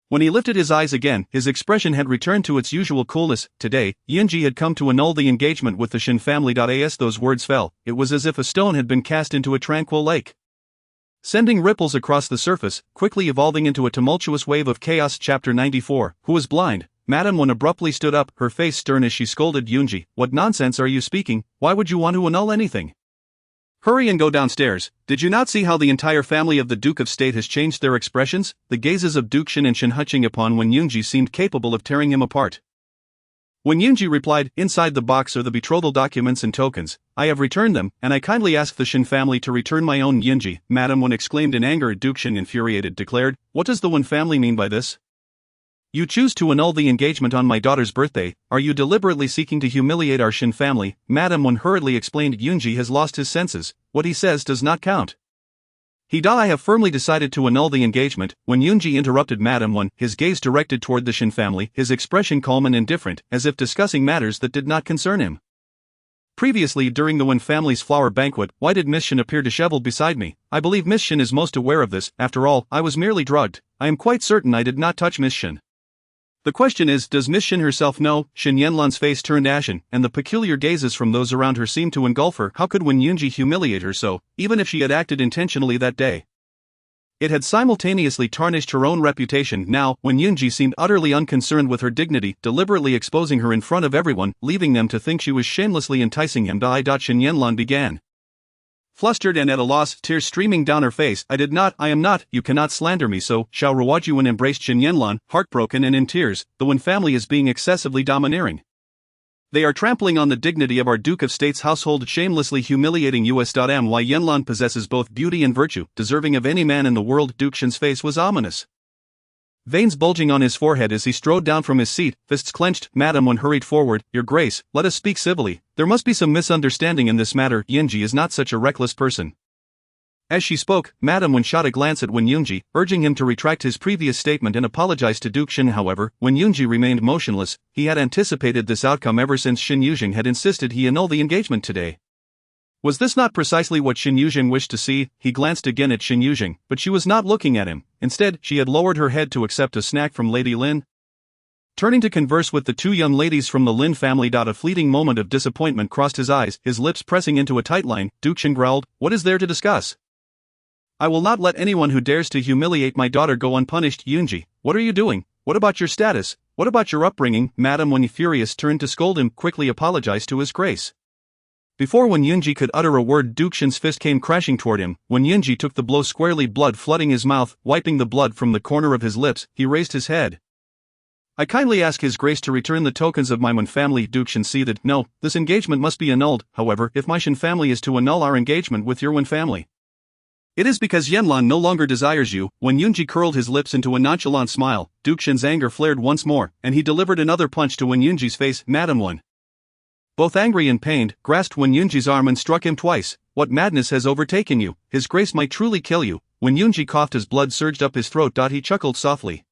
Speaker 2: When he lifted his eyes again, his expression had returned to its usual coolness. Today, Yunji had come to annul the engagement with the Shen family. As those words fell, it was as if a stone had been cast into a tranquil lake, sending ripples across the surface, quickly evolving into a tumultuous wave of chaos. Chapter 94, Who is blind? Madame Wen abruptly stood up, her face stern as she scolded Yunji. What nonsense are you speaking? Why would you want to annul anything? Hurry and go downstairs. Did you not see how the entire family of the Duke of State has changed their expressions? The gazes of Duke Shen and Shen Yuzheng upon Wenyunji seemed capable of tearing him apart. Wenyunji replied, inside the box are the betrothal documents and tokens. I have returned them, and I kindly ask the Shen family to return my own. Yunji, Madame Wen exclaimed in anger. Duke Shen, infuriated, declared, what does the Wen family mean by this? You choose to annul the engagement on my daughter's birthday. Are you deliberately seeking to humiliate our Shen family? Madame Wen hurriedly explained. Yunji has lost his senses. What he says does not count. I have firmly decided to annul the engagement. When Yunji interrupted Madame Wen, his gaze directed toward the Shen family, his expression calm and indifferent, as if discussing matters that did not concern him. Previously, during the Wen family's flower banquet, why did Miss Shen appear disheveled beside me? I believe Miss Shen is most aware of this. After all, I was merely drugged. I am quite certain I did not touch Miss Shen. The question is, does Miss Shen herself know? Shen Yanlan's face turned ashen, and the peculiar gazes from those around her seemed to engulf her. How could Wenyunji humiliate her so, even if she had acted intentionally that day? It had simultaneously tarnished her own reputation. Now, Wenyunji seemed utterly unconcerned with her dignity, deliberately exposing her in front of everyone, leaving them to think she was shamelessly enticing him. Shen Yanlan began. Flustered and at a loss, tears streaming down her face, I am not, you cannot slander me so. Xiao Ruojuan embraced Shen Yanlan, heartbroken and in tears. The Wen family is being excessively domineering. They are trampling on the dignity of our Duke of State's household, shamelessly humiliating us. My Yanlan possesses both beauty and virtue, deserving of any man in the world. Duke Shen's face was ominous, veins bulging on his forehead as he strode down from his seat, fists clenched. Madame Wen hurried forward. Your Grace, let us speak civilly. There must be some misunderstanding in this matter. Yunji is not such a reckless person. As she spoke, Madame Wen shot a glance at Wenyunji, urging him to retract his previous statement and apologize to Duke Shen. However, Wenyunji remained motionless. He had anticipated this outcome ever since Shen Yuzheng had insisted he annul the engagement today. Was this not precisely what Shen Yuzheng wished to see? He glanced again at Shen Yuzheng, but she was not looking at him. Instead, she had lowered her head to accept a snack from Lady Lin. Turning to converse with the two young ladies from the Lin family. A fleeting moment of disappointment crossed his eyes, his lips pressing into a tight line. Duke Shen growled, what is there to discuss? I will not let anyone who dares to humiliate my daughter go unpunished. Yunji, what are you doing? What about your status? What about your upbringing? Madame Wen, furious, turned to scold him, quickly apologized to his grace. Before Wenyunji could utter a word, Duke Shen's fist came crashing toward him. Wenyunji took the blow squarely, blood flooding his mouth. Wiping the blood from the corner of his lips, he raised his head. I kindly ask His Grace to return the tokens of my Wen family. Duke Shen seethed. No, this engagement must be annulled. However, if my Shen family is to annul our engagement with your Wen family, it is because Yanlan no longer desires you. Wenyunji curled his lips into a nonchalant smile. Duke Shen's anger flared once more, and he delivered another punch to Wenyunji's face. Madame Wen, both angry and pained, grasped Wenyunji's arm and struck him twice. What madness has overtaken you? His Grace might truly kill you. Wenyunji coughed as blood surged up his throat. He chuckled softly.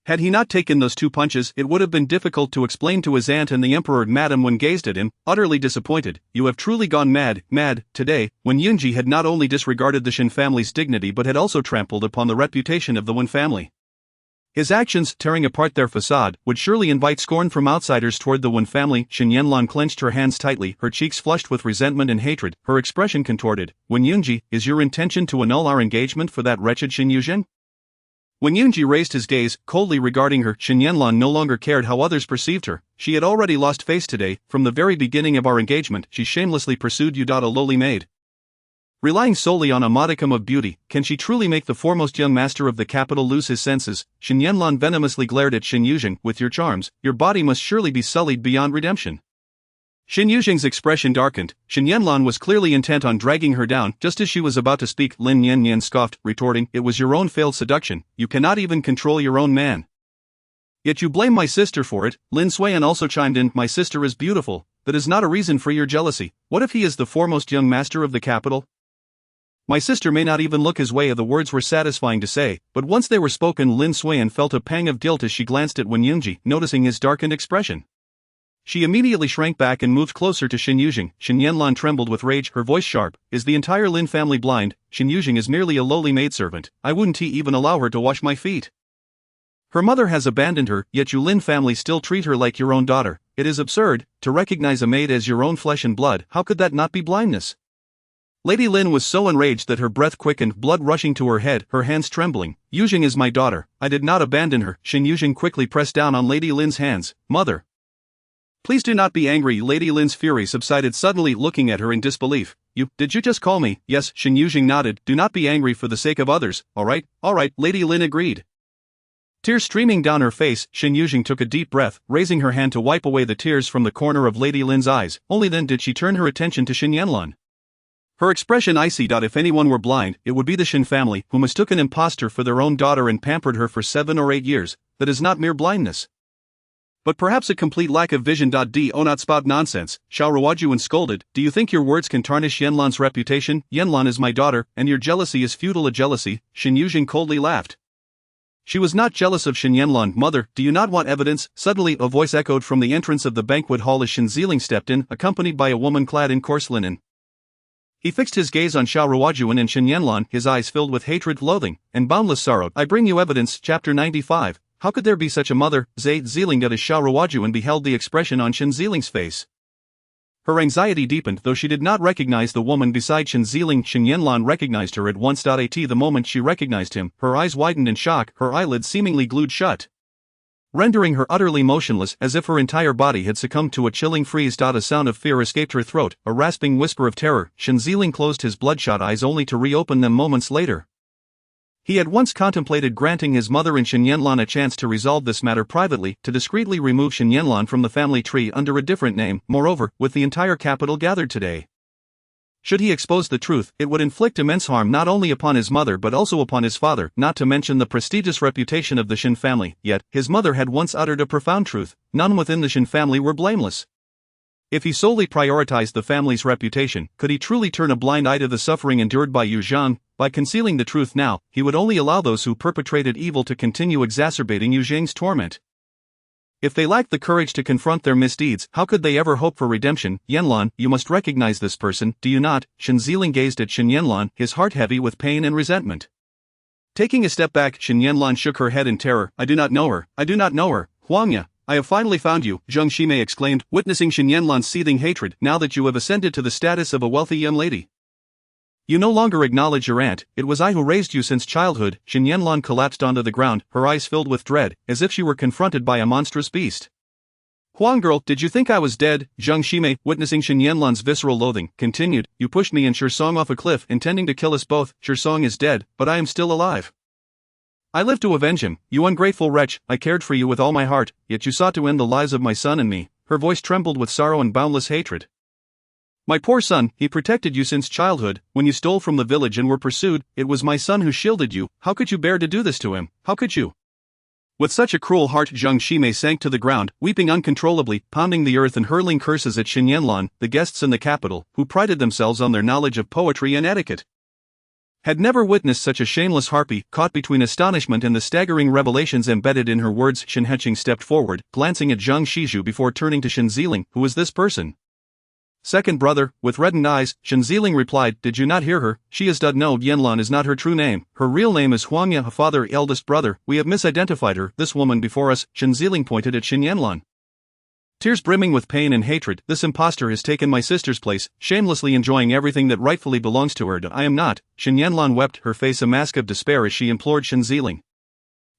Speaker 2: Had he not taken those 2 punches, it would have been difficult to explain to his aunt and the emperor. Madame Wen gazed at him, utterly disappointed. You have truly gone mad, today. Wen Yunji had not only disregarded the Shen family's dignity but had also trampled upon the reputation of the Wen family. His actions, tearing apart their facade, would surely invite scorn from outsiders toward the Wen family. Shen Yuzheng clenched her hands tightly, her cheeks flushed with resentment and hatred, her expression contorted. Wen Yunji, is your intention to annul our engagement for that wretched Shen Yuzheng? When Yunji raised his gaze, coldly regarding her, Shen Yuzheng no longer cared how others perceived her. She had already lost face today. From the very beginning of our engagement, she shamelessly pursued you. A lowly maid. Relying solely on a modicum of beauty, can she truly make the foremost young master of the capital lose his senses? Shen Yuzheng venomously glared at Shen Yuzheng. With your charms, your body must surely be sullied beyond redemption. Shen Yuzheng's expression darkened. Shen Yuzheng was clearly intent on dragging her down. Just as she was about to speak, Lin Yan scoffed, retorting, "It was your own failed seduction. You cannot even control your own man. Yet you blame my sister for it." Lin Suiyan also chimed in, "My sister is beautiful. That is not a reason for your jealousy. What if he is the foremost young master of the capital? My sister may not even look his way." The words were satisfying to say, but once they were spoken, Lin Suiyan felt a pang of guilt as she glanced at Wen Yunji, noticing his darkened expression. She immediately shrank back and moved closer to Shen Yuzheng. Shen Yuzheng trembled with rage, her voice sharp. "Is the entire Lin family blind? Shen Yuzheng is merely a lowly maidservant. I wouldn't even allow her to wash my feet. Her mother has abandoned her, yet you Lin family still treat her like your own daughter. It is absurd. To recognize a maid as your own flesh and blood, how could that not be blindness?" Lady Lin was so enraged that her breath quickened, blood rushing to her head, her hands trembling. "Yuzheng is my daughter. I did not abandon her." Shen Yuzheng quickly pressed down on Lady Lin's hands. "Mother, please do not be angry." Lady Lin's fury subsided suddenly, looking at her in disbelief. Did you just call me?" "Yes." Shen Yuzheng nodded. "Do not be angry for the sake of others." All right, Lady Lin agreed. Tears streaming down her face, Shen Yuzheng took a deep breath, raising her hand to wipe away the tears from the corner of Lady Lin's eyes. Only then did she turn her attention to Shen Yuzheng. Her expression icy. If anyone were blind, it would be the Shen family, who mistook an impostor for their own daughter and pampered her for 7 or 8 years. That is not mere blindness, but perhaps a complete lack of vision. Do not spout nonsense, Xiao Ruojuan scolded. Do you think your words can tarnish Yanlan's reputation? Yanlan is my daughter, and your jealousy is futile. A jealousy? Shen Yuzheng coldly laughed. She was not jealous of Shen Yanlan. "Mother, do you not want evidence?" Suddenly, a voice echoed from the entrance of the banquet hall as Shen Yuzheng stepped in, accompanied by a woman clad in coarse linen. He fixed his gaze on Xiao Ruojuan and Shen Yanlan, his eyes filled with hatred, loathing, and boundless sorrow. "I bring you evidence." Chapter 95. How could there be such a mother? Zheling. As Xiao Ruojuan beheld the expression on Shen Ziling's face, her anxiety deepened, though she did not recognize the woman beside Shen Ziling. Shen Yanlan recognized her at once. The moment she recognized him, her eyes widened in shock, her eyelids seemingly glued shut, rendering her utterly motionless, as if her entire body had succumbed to a chilling freeze. A sound of fear escaped her throat, a rasping whisper of terror. Shen Ziling closed his bloodshot eyes only to reopen them moments later. He had once contemplated granting his mother and Shen Yanlan a chance to resolve this matter privately, to discreetly remove Shen Yanlan from the family tree under a different name. Moreover, with the entire capital gathered today, should he expose the truth, it would inflict immense harm not only upon his mother but also upon his father, not to mention the prestigious reputation of the Shen family. Yet, his mother had once uttered a profound truth: none within the Shen family were blameless. If he solely prioritized the family's reputation, could he truly turn a blind eye to the suffering endured by Yu Zhang? By concealing the truth now, he would only allow those who perpetrated evil to continue exacerbating Yu Zhang's torment. If they lacked the courage to confront their misdeeds, how could they ever hope for redemption? "Yanlan, you must recognize this person, do you not?" Shen Ziling gazed at Shen Yanlan, his heart heavy with pain and resentment. Taking a step back, Shen Yanlan shook her head in terror. "I do not know her. I do not know her." "Huangya, I have finally found you," Zheng Shimei exclaimed, witnessing Shen Yanlan's seething hatred. "Now that you have ascended to the status of a wealthy young lady, you no longer acknowledge your aunt. It was I who raised you since childhood." Shen Yanlan collapsed onto the ground, her eyes filled with dread, as if she were confronted by a monstrous beast. "Huang girl, did you think I was dead?" Zheng Shimei, witnessing Shen Yanlan's visceral loathing, continued. "You pushed me and Song off a cliff, intending to kill us both. Song is dead, but I am still alive. I live to avenge him. You ungrateful wretch, I cared for you with all my heart, yet you sought to end the lives of my son and me." Her voice trembled with sorrow and boundless hatred. "My poor son, he protected you since childhood. When you stole from the village and were pursued, it was my son who shielded you. How could you bear to do this to him? How could you?" With such a cruel heart, Zheng Shimei sank to the ground, weeping uncontrollably, pounding the earth and hurling curses at Shen Yanlan, the guests in the capital, who prided themselves on their knowledge of poetry and etiquette. had never witnessed such a shameless harpy, caught between astonishment and the staggering revelations embedded in her words. Shen Yuzheng stepped forward, glancing at Zhang Shizhu before turning to Shen Yuzheng. Who is this person? Second brother, with reddened eyes, Shen Yuzheng replied, did you not hear her? She is dead. No, Yanlan is not her true name. Her real name is Huangya, father, eldest brother. We have misidentified her, this woman before us. Shen Yuzheng pointed at Shen Yanlan. Tears brimming with pain and hatred, this impostor has taken my sister's place, shamelessly enjoying everything that rightfully belongs to her. I am not. Shen Yanlan wept, her face a mask of despair as she implored Shen Yuzheng.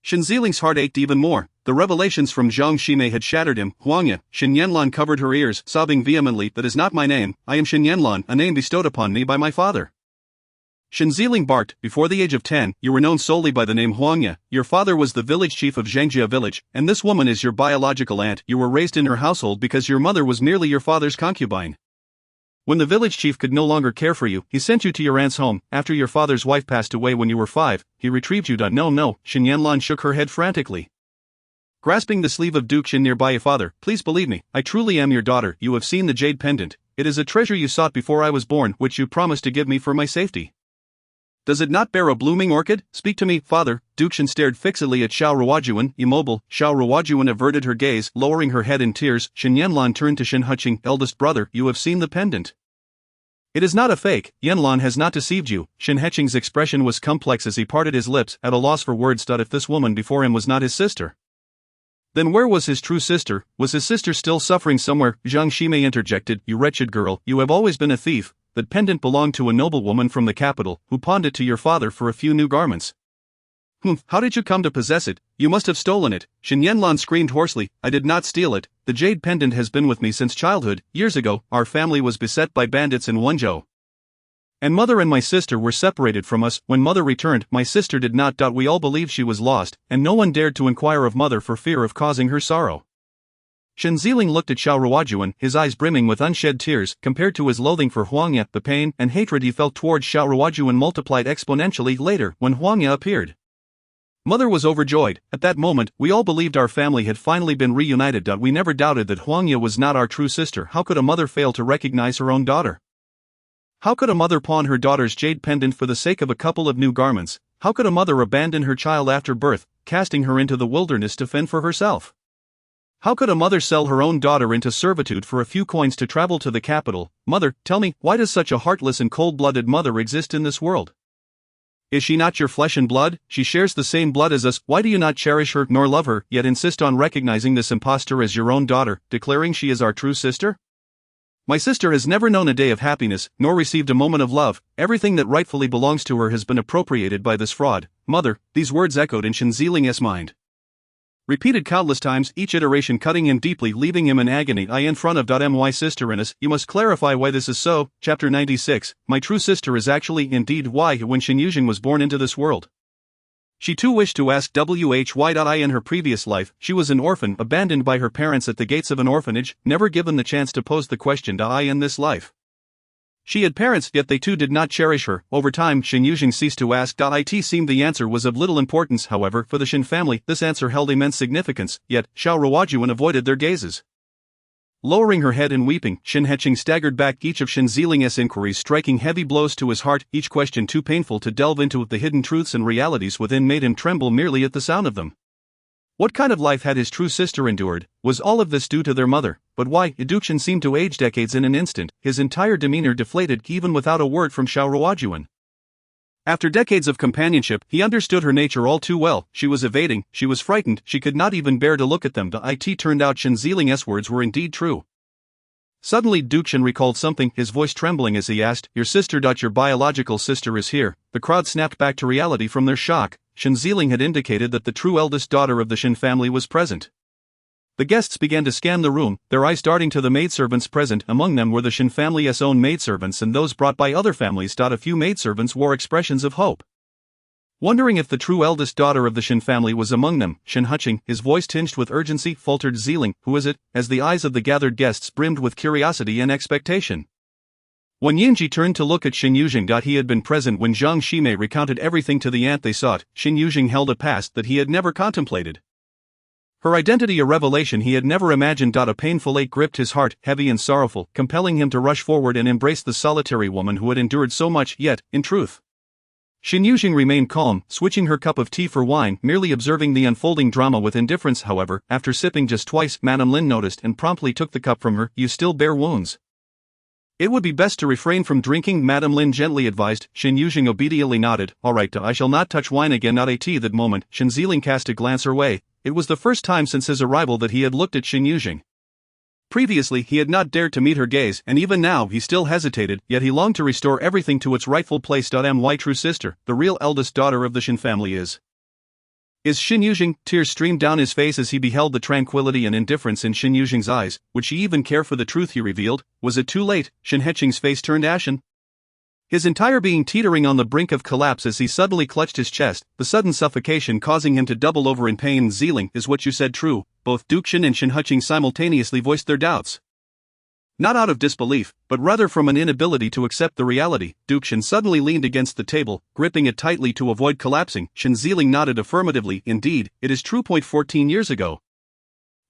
Speaker 2: Shen Yuzheng's heart ached even more. The revelations from Zhang Shimei had shattered him. Huangya, Shen Yanlan covered her ears, sobbing vehemently, that is not my name. I am Shen Yanlan, a name bestowed upon me by my father. Shen Yuzheng barked, before the age of 10, you were known solely by the name Huangya. Your father was the village chief of Zhangjia village, and this woman is your biological aunt. You were raised in her household because your mother was merely your father's concubine. When the village chief could no longer care for you, he sent you to your aunt's home. After your father's wife passed away when you were 5, he retrieved you. No, Shen Yanlan shook her head frantically, grasping the sleeve of Duke Shen nearby. Father, please believe me, I truly am your daughter. You have seen the jade pendant. It is a treasure you sought before I was born, which you promised to give me for my safety. Does it not bear a blooming orchid? Speak to me, father. Duke Shen stared fixedly at Xiao Ruojuan, immobile. Xiao Ruojuan averted her gaze, lowering her head in tears. Shen Yanlan turned to Shen Yuzheng, eldest brother, you have seen the pendant. It is not a fake. Yanlan has not deceived you. Shen Yuzheng's expression was complex as he parted his lips, at a loss for words. If this woman before him was not his sister, then where was his true sister? Was his sister still suffering somewhere? Zhang Shimei interjected, you wretched girl, you have always been a thief. That pendant belonged to a noblewoman from the capital, who pawned it to your father for a few new garments. How did you come to possess it? You must have stolen it. Shen Yanlan screamed hoarsely, I did not steal it. The jade pendant has been with me since childhood. Years ago, our family was beset by bandits in Wenzhou, and mother and my sister were separated from us. When mother returned, my sister did not. We all believed she was lost, and no one dared to inquire of mother for fear of causing her sorrow. Shen Yuzheng looked at Xiao Ruojuan, his eyes brimming with unshed tears. Compared to his loathing for Huangya, the pain and hatred he felt towards Xiao Ruojuan multiplied exponentially later when Huangya appeared. Mother was overjoyed. At that moment, we all believed our family had finally been reunited. We never doubted that Huangya was not our true sister. How could a mother fail to recognize her own daughter? How could a mother pawn her daughter's jade pendant for the sake of a couple of new garments? How could a mother abandon her child after birth, casting her into the wilderness to fend for herself? How could a mother sell her own daughter into servitude for a few coins to travel to the capital? Mother, tell me, why does such a heartless and cold-blooded mother exist in this world? Is she not your flesh and blood? She shares the same blood as us. Why do you not cherish her nor love her, yet insist on recognizing this impostor as your own daughter, declaring she is our true sister? My sister has never known a day of happiness, nor received a moment of love. Everything that rightfully belongs to her has been appropriated by this fraud. Mother, these words echoed in Shen Yuzheng's mind, repeated countless times, each iteration cutting him deeply, leaving him in agony. I in front of my sister in us, you must clarify why this is so. Chapter 96, my true sister is actually indeed why when Shen Yuzheng was born into this world, she too wished to ask why. In her previous life, she was an orphan, abandoned by her parents at the gates of an orphanage, never given the chance to pose the question in this life. She had parents, yet they too did not cherish her. Over time, Shen Yuzheng ceased to ask. It seemed the answer was of little importance. However, for the Shen family, this answer held immense significance, yet Xiao Ruojuan avoided their gazes. Lowering her head and weeping, Shen Yuzheng staggered back, each of Shen Yuzheng's inquiries striking heavy blows to his heart, each question too painful to delve into. The hidden truths and realities within made him tremble merely at the sound of them. What kind of life had his true sister endured? Was all of this due to their mother? But why? Duke Shen seemed to age decades in an instant, his entire demeanor deflated even without a word from Xiao Ruojuan. After decades of companionship, he understood her nature all too well. She was evading, she was frightened, she could not even bear to look at them. It turned out Shen Yuzheng's words were indeed true. Suddenly Duke Shen recalled something, his voice trembling as he asked, your sister. Your biological sister is here. The crowd snapped back to reality from their shock. Shen Yuzheng had indicated that the true eldest daughter of the Shen family was present. The guests began to scan the room, their eyes darting to the maidservants present. Among them were the Shen family's own maidservants and those brought by other families. A few maidservants wore expressions of hope, wondering if the true eldest daughter of the Shen family was among them. Shen Yuzheng, his voice tinged with urgency, faltered. Yuzheng, who is it? As the eyes of the gathered guests brimmed with curiosity and expectation. When Yinji turned to look at Shen Yuzheng, he had been present when Zhang Shimei recounted everything to the aunt they sought. Shen Yuzheng held a past that he had never contemplated, her identity a revelation he had never imagined. A painful ache gripped his heart, heavy and sorrowful, compelling him to rush forward and embrace the solitary woman who had endured so much. Yet, in truth, Shen Yuzheng remained calm, switching her cup of tea for wine, merely observing the unfolding drama with indifference. However, after sipping just twice, Madame Lin noticed and promptly took the cup from her. You still bear wounds. It would be best to refrain from drinking, Madame Lin gently advised. Shen Yuzheng obediently nodded. All right, I shall not touch wine again. Not at that moment, Shen Yuzheng cast a glance her way. It was the first time since his arrival that he had looked at Shen Yuzheng. Previously he had not dared to meet her gaze, and even now he still hesitated, yet he longed to restore everything to its rightful place. My true sister, the real eldest daughter of the Shen family is Shen Yuzheng. Tears streamed down his face as he beheld the tranquility and indifference in Shen Yuzheng's eyes. Would she even care for the truth he revealed? Was it too late? Shen Yuzheng's face turned ashen, his entire being teetering on the brink of collapse as he suddenly clutched his chest, the sudden suffocation causing him to double over in pain. Zhealing, is what you said true? Both Duke Shen and Shen Yuzheng simultaneously voiced their doubts. Not out of disbelief, but rather from an inability to accept the reality. Duke Shen suddenly leaned against the table, gripping it tightly to avoid collapsing. Shen Yuzheng nodded affirmatively. Indeed, it is true. 14 years ago,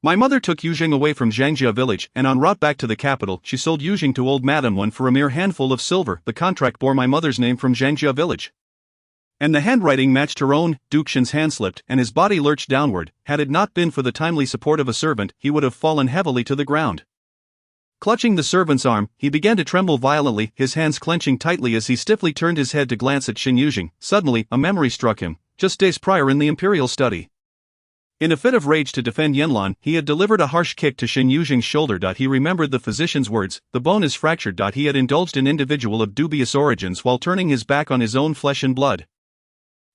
Speaker 2: my mother took Yuzheng away from Zhangjia village, and en route back to the capital, she sold Yuzheng to old Madame Wen for a mere handful of silver. The contract bore my mother's name from Zhangjia village, and the handwriting matched her own. Duke Shen's hand slipped, and his body lurched downward. Had it not been for the timely support of a servant, he would have fallen heavily to the ground. Clutching the servant's arm, he began to tremble violently, his hands clenching tightly as he stiffly turned his head to glance at Shen Yuzheng. Suddenly, a memory struck him. Just days prior in the imperial study, in a fit of rage to defend Yanlan, he had delivered a harsh kick to Shen Yuzheng's shoulder. He remembered the physician's words, the bone is fractured. He had indulged an individual of dubious origins while turning his back on his own flesh and blood.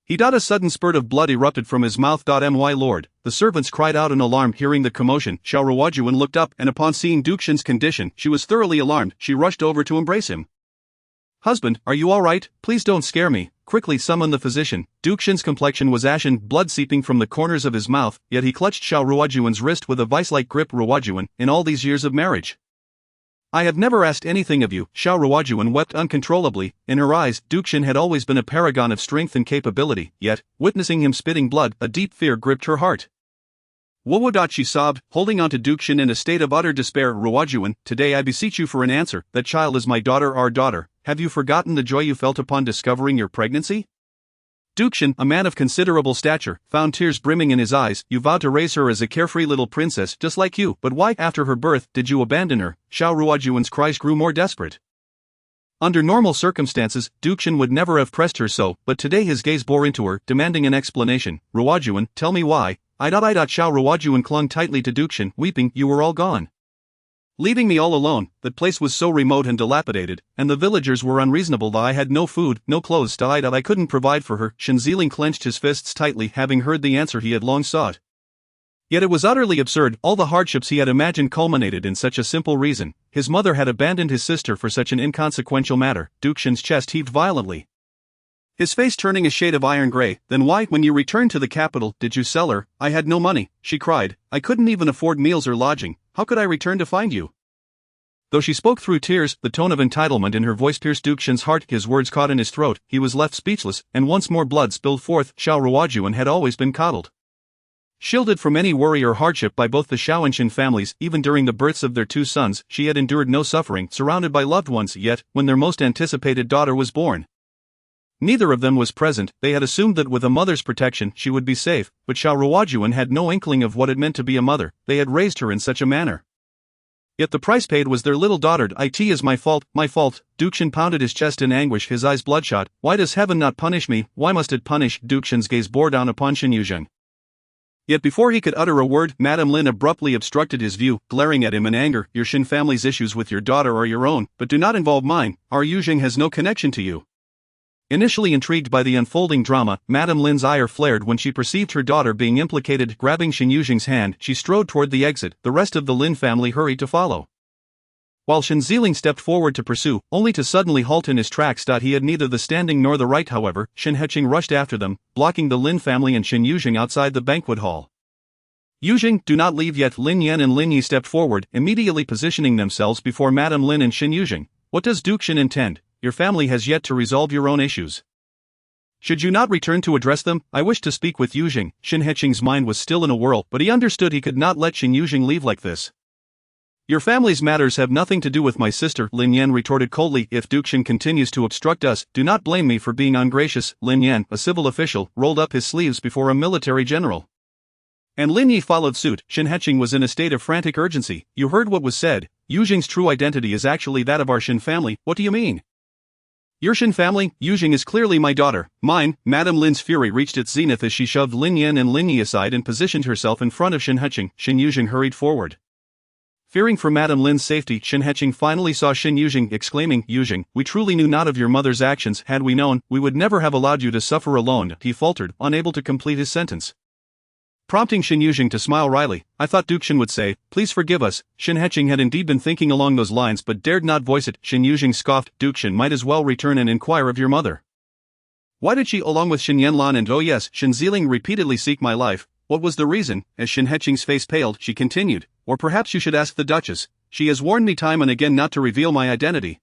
Speaker 2: A sudden spurt of blood erupted from his mouth. My lord, the servants cried out in alarm. Hearing the commotion, Xiao Ruojuan looked up, and upon seeing Duke Shen's condition, she was thoroughly alarmed. She rushed over to embrace him. Husband, are you all right? Please don't scare me. Quickly summon the physician. Duke Shen's complexion was ashen, blood seeping from the corners of his mouth, yet he clutched Xiao Ruojuan's wrist with a vice-like grip. Ruojuan, in all these years of marriage, I have never asked anything of you. Xiao Ruojuan wept uncontrollably. In her eyes, Duke Shen had always been a paragon of strength and capability, yet, witnessing him spitting blood, a deep fear gripped her heart. Wowo. She sobbed, holding on to Duke Shen in a state of utter despair. Ruojuan, today I beseech you for an answer. That child is my daughter, our daughter. Have you forgotten the joy you felt upon discovering your pregnancy? Duke Shen, a man of considerable stature, found tears brimming in his eyes. You vowed to raise her as a carefree little princess just like you, but why, after her birth, did you abandon her? Xiao Ruojuan's cries grew more desperate. Under normal circumstances, Duke Shen would never have pressed her so, but today his gaze bore into her, demanding an explanation. Ruojuan, tell me why. Xiao Ruojuan clung tightly to Duke Shen, weeping. You were all gone, leaving me all alone. That place was so remote and dilapidated, and the villagers were unreasonable. I had no food, no clothes. I couldn't provide for her. Shen Yuzheng clenched his fists tightly, having heard the answer he had long sought. Yet it was utterly absurd. All the hardships he had imagined culminated in such a simple reason. His mother had abandoned his sister for such an inconsequential matter. Duke Shen's chest heaved violently, his face turning a shade of iron gray. Then why, when you returned to the capital, did you sell her? I had no money, she cried. I couldn't even afford meals or lodging. How could I return to find you? Though she spoke through tears, the tone of entitlement in her voice pierced Duke Shen's heart. His words caught in his throat, he was left speechless, and once more blood spilled forth. Xiao Ruojuan had always been coddled, shielded from any worry or hardship by both the Xiao and Shen families. Even during the births of their two sons, she had endured no suffering, surrounded by loved ones. Yet, when their most anticipated daughter was born, neither of them was present. They had assumed that with a mother's protection she would be safe, but Xiao Ruojuan had no inkling of what it meant to be a mother. They had raised her in such a manner, yet the price paid was their little daughter. It is my fault, my fault. Duke Shen pounded his chest in anguish, his eyes bloodshot. Why does heaven not punish me? Why must it punish? Duke Shen's gaze bore down upon Shen Yuzheng. Yet before he could utter a word, Madame Lin abruptly obstructed his view, glaring at him in anger. Your Shen family's issues with your daughter are your own, but do not involve mine. Our Yuzheng has no connection to you. Initially intrigued by the unfolding drama, Madame Lin's ire flared when she perceived her daughter being implicated. Grabbing Shen Yuzheng's hand, she strode toward the exit. The rest of the Lin family hurried to follow, while Shen Yuzheng stepped forward to pursue, only to suddenly halt in his tracks. He had neither the standing nor the right. However, Shen Yuzheng rushed after them, blocking the Lin family and Shen Yuzheng outside the banquet hall. Yuzheng, do not leave yet. Lin Yan and Lin Yi stepped forward, immediately positioning themselves before Madame Lin and Shen Yuzheng. What does Duke Shen intend? Your family has yet to resolve your own issues. Should you not return to address them? I wish to speak with Yuzheng. Shen Yuzheng's mind was still in a whirl, but he understood he could not let Shen Yuzheng leave like this. Your family's matters have nothing to do with my sister, Lin Yan retorted coldly. If Duke Shen continues to obstruct us, do not blame me for being ungracious. Lin Yan, a civil official, rolled up his sleeves before a military general. And Lin Yi followed suit. Shen Yuzheng was in a state of frantic urgency. You heard what was said. Yuzheng's true identity is actually that of our Shen family. What do you mean? Your Shen family? Yuzheng is clearly my daughter. Mine. Madame Lin's fury reached its zenith as she shoved Lin Yan and Lin Yi aside and positioned herself in front of Shen Yuzheng. Shen Yuzheng hurried forward. Fearing for Madame Lin's safety, Shen Yuzheng finally saw Shen Yuzheng, exclaiming, Yuzheng, we truly knew not of your mother's actions. Had we known, we would never have allowed you to suffer alone. He faltered, unable to complete his sentence. Prompting Shen Yuzheng to smile wryly, I thought Duke Shen would say, please forgive us. Shen Yuzheng had indeed been thinking along those lines but dared not voice it. Shen Yuzheng scoffed, Duke Shen might as well return and inquire of your mother. Why did she, along with Shen Yanlan and oh yes, Shen Yuzheng repeatedly seek my life? What was the reason? As Shen Yuzheng's face paled, she continued, or perhaps you should ask the Duchess. She has warned me time and again not to reveal my identity,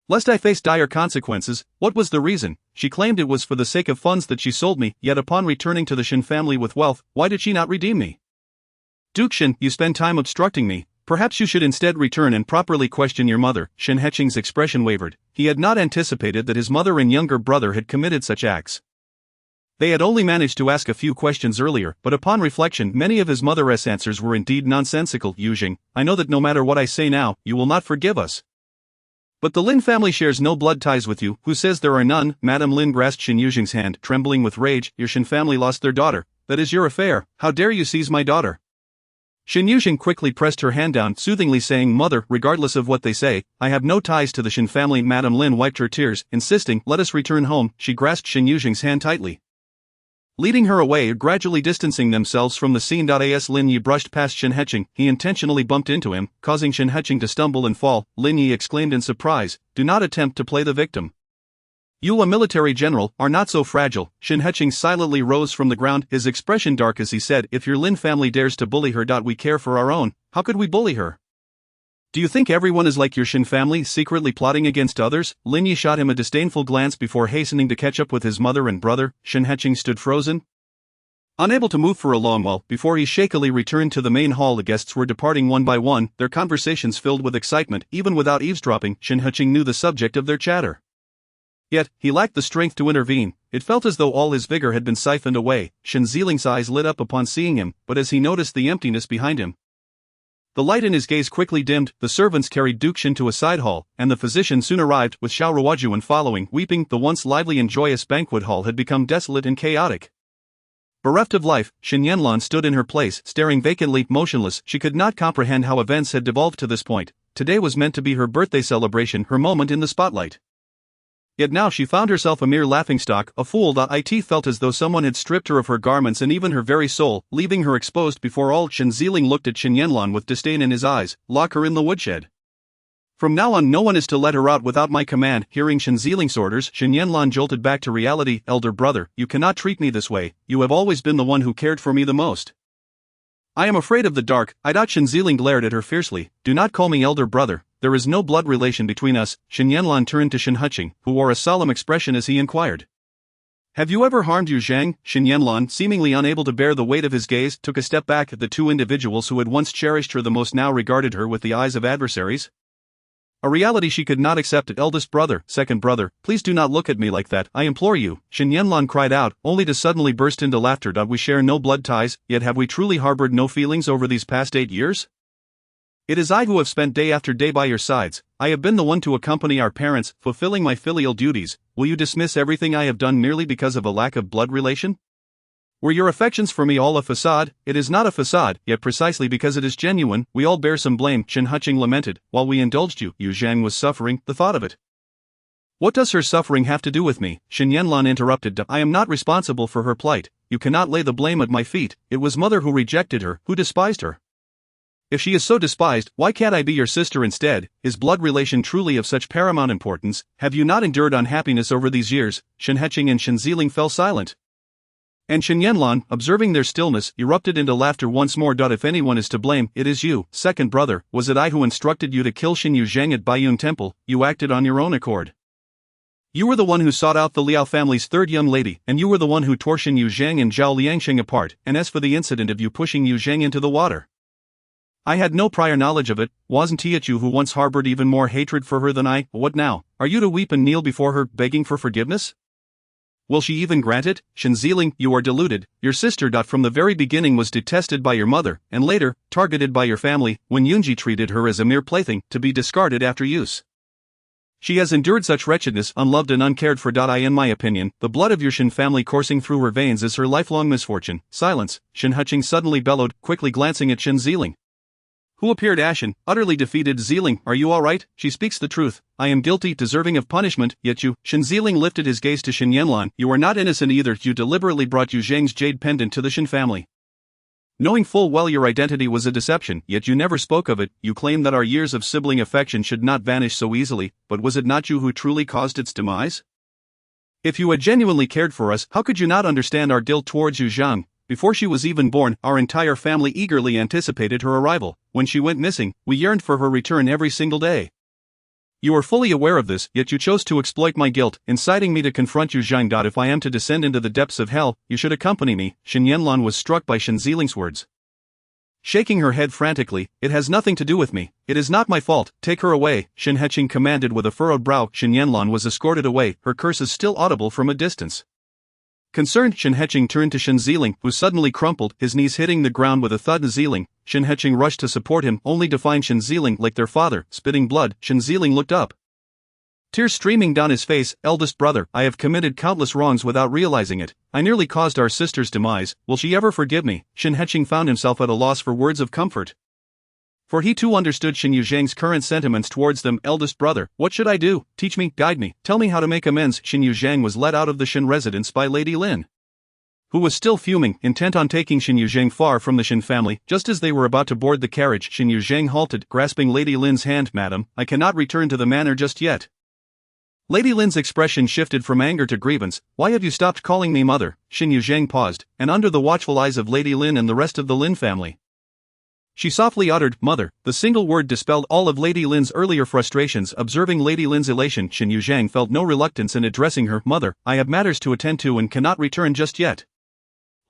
Speaker 2: lest I face dire consequences. What was the reason? She claimed it was for the sake of funds that she sold me, yet upon returning to the Shen family with wealth, why did she not redeem me? Duke Shen, you spend time obstructing me. Perhaps you should instead return and properly question your mother. Shen Yuzheng's expression wavered. He had not anticipated that his mother and younger brother had committed such acts. They had only managed to ask a few questions earlier, but upon reflection many of his mother's answers were indeed nonsensical. Yuzheng, I know that no matter what I say now, you will not forgive us. But the Lin family shares no blood ties with you. Who says there are none? Madame Lin grasped Shen Yuzheng's hand, trembling with rage. Your Shen family lost their daughter. That is your affair. How dare you seize my daughter? Shen Yuzheng quickly pressed her hand down, soothingly saying, Mother, regardless of what they say, I have no ties to the Shen family. Madame Lin wiped her tears, insisting, let us return home. She grasped Shen Yuzheng's hand tightly, leading her away, gradually distancing themselves from the scene. As Lin Yi brushed past Shen Yuzheng, he intentionally bumped into him, causing Shen Yuzheng to stumble and fall. Lin Yi exclaimed in surprise, do not attempt to play the victim. You, a military general, are not so fragile. Shen Yuzheng silently rose from the ground, his expression dark as he said, if your Lin family dares to bully her. We care for our own. How could we bully her? Do you think everyone is like your Shen family, secretly plotting against others? Lin Yi shot him a disdainful glance before hastening to catch up with his mother and brother. Shen Yuzheng stood frozen, unable to move for a long while, before he shakily returned to the main hall. The guests were departing one by one, their conversations filled with excitement. Even without eavesdropping, Shen Yuzheng knew the subject of their chatter. Yet, he lacked the strength to intervene. It felt as though all his vigor had been siphoned away. Shen Yuzheng's eyes lit up upon seeing him, but as he noticed the emptiness behind him, the light in his gaze quickly dimmed. The servants carried Duke Shen to a side hall, and the physician soon arrived, with Xiao Ruojuan following, weeping. The once lively and joyous banquet hall had become desolate and chaotic. Bereft of life, Shen Yanlan stood in her place, staring vacantly, motionless. She could not comprehend how events had devolved to this point. Today was meant to be her birthday celebration, her moment in the spotlight. Yet now she found herself a mere laughingstock, a fool. It felt as though someone had stripped her of her garments and even her very soul, leaving her exposed before all. Shen Yuzheng looked at Shen Yanlan with disdain in his eyes. Lock her in the woodshed. From now on no one is to let her out without my command. Hearing Shen Yuzheng's orders, Shen Yanlan jolted back to reality. Elder brother, you cannot treat me this way. You have always been the one who cared for me the most. I am afraid of the dark. Shen Yuzheng glared at her fiercely. Do not call me elder brother. There is no blood relation between us. Shen Yanlan turned to Shen Yuzheng, who wore a solemn expression as he inquired, have you ever harmed Yuzheng? Shen Yanlan, seemingly unable to bear the weight of his gaze, took a step back. The two individuals who had once cherished her the most now regarded her with the eyes of adversaries, a reality she could not accept. Eldest brother, second brother, please do not look at me like that, I implore you, Shen Yanlan cried out, only to suddenly burst into laughter. We share no blood ties, yet have we truly harbored no feelings over these past 8 years? It is I who have spent day after day by your sides. I have been the one to accompany our parents, fulfilling my filial duties. Will you dismiss everything I have done merely because of a lack of blood relation? Were your affections for me all a facade? It is not a facade, yet precisely because it is genuine, we all bear some blame. Shen Yuzheng lamented, while we indulged you. Yuzheng was suffering, the thought of it. What does her suffering have to do with me? Shen Yanlan interrupted. I am not responsible for her plight. You cannot lay the blame at my feet. It was mother who rejected her, who despised her. If she is so despised, why can't I be your sister instead? Is blood relation truly of such paramount importance? Have you not endured unhappiness over these years? Shen Yuzheng and Shen Yuzheng fell silent, and Shen Yanlan, observing their stillness, erupted into laughter once more. If anyone is to blame, it is you, second brother. Was it I who instructed you to kill Shen Yuzheng at Baiyun Temple? You acted on your own accord. You were the one who sought out the Liao family's third young lady, and you were the one who tore Shen Yuzheng and Zhao Liangsheng apart. And as for the incident of you pushing Yuzheng into the water, I had no prior knowledge of it. Wasn't it you who once harbored even more hatred for her than I? What now? Are you to weep and kneel before her, begging for forgiveness? Will she even grant it? Shen Yuzheng, you are deluded. Your sister. From the very beginning was detested by your mother, and later, targeted by your family, when Yunji treated her as a mere plaything, to be discarded after use. She has endured such wretchedness, unloved and uncared for. In my opinion, the blood of your Shen family coursing through her veins is her lifelong misfortune. Silence, Shen Yuzheng suddenly bellowed, quickly glancing at Shen Yuzheng, who appeared ashen, utterly defeated. Yuzheng, are you all right? She speaks the truth. I am guilty, deserving of punishment, yet you. Shen Yuzheng lifted his gaze to Shen Yanlan. You are not innocent either. You deliberately brought Yu Zheng's jade pendant to the Shen family, knowing full well your identity was a deception, yet you never spoke of it. You claim that our years of sibling affection should not vanish so easily, but was it not you who truly caused its demise? If you had genuinely cared for us, how could you not understand our guilt towards Yu Zhang? Before she was even born, our entire family eagerly anticipated her arrival. When she went missing, we yearned for her return every single day. You are fully aware of this, yet you chose to exploit my guilt, inciting me to confront Yu Zhang. If I am to descend into the depths of hell, you should accompany me. Shen Yanlan was struck by Shen Yuzheng's words, shaking her head frantically. It has nothing to do with me. It is not my fault. Take her away, Shen Yuzheng commanded with a furrowed brow. Shen Yanlan was escorted away, her curses still audible from a distance. Concerned, Shen Yuzheng turned to Shen Yuzheng, who suddenly crumpled, his knees hitting the ground with a thud. Yuzheng, Shen Yuzheng rushed to support him, only to find Shen Yuzheng like their father, spitting blood. Shen Yuzheng looked up, tears streaming down his face. Eldest brother, I have committed countless wrongs without realizing it. I nearly caused our sister's demise. Will she ever forgive me? Shen Yuzheng found himself at a loss for words of comfort, for he too understood Shen Yuzheng's current sentiments towards them. Eldest brother, what should I do? Teach me, guide me, tell me how to make amends. Shen Yuzheng was led out of the Shen residence by Lady Lin, who was still fuming, intent on taking Shen Yuzheng far from the Shen family. Just as they were about to board the carriage, Shen Yuzheng halted, grasping Lady Lin's hand. Madam, I cannot return to the manor just yet. Lady Lin's expression shifted from anger to grievance. Why have you stopped calling me mother? Shen Yuzheng paused, and under the watchful eyes of Lady Lin and the rest of the Lin family, she softly uttered, mother. The single word dispelled all of Lady Lin's earlier frustrations. Observing Lady Lin's elation, Shen Yuzheng felt no reluctance in addressing her. Mother, I have matters to attend to and cannot return just yet.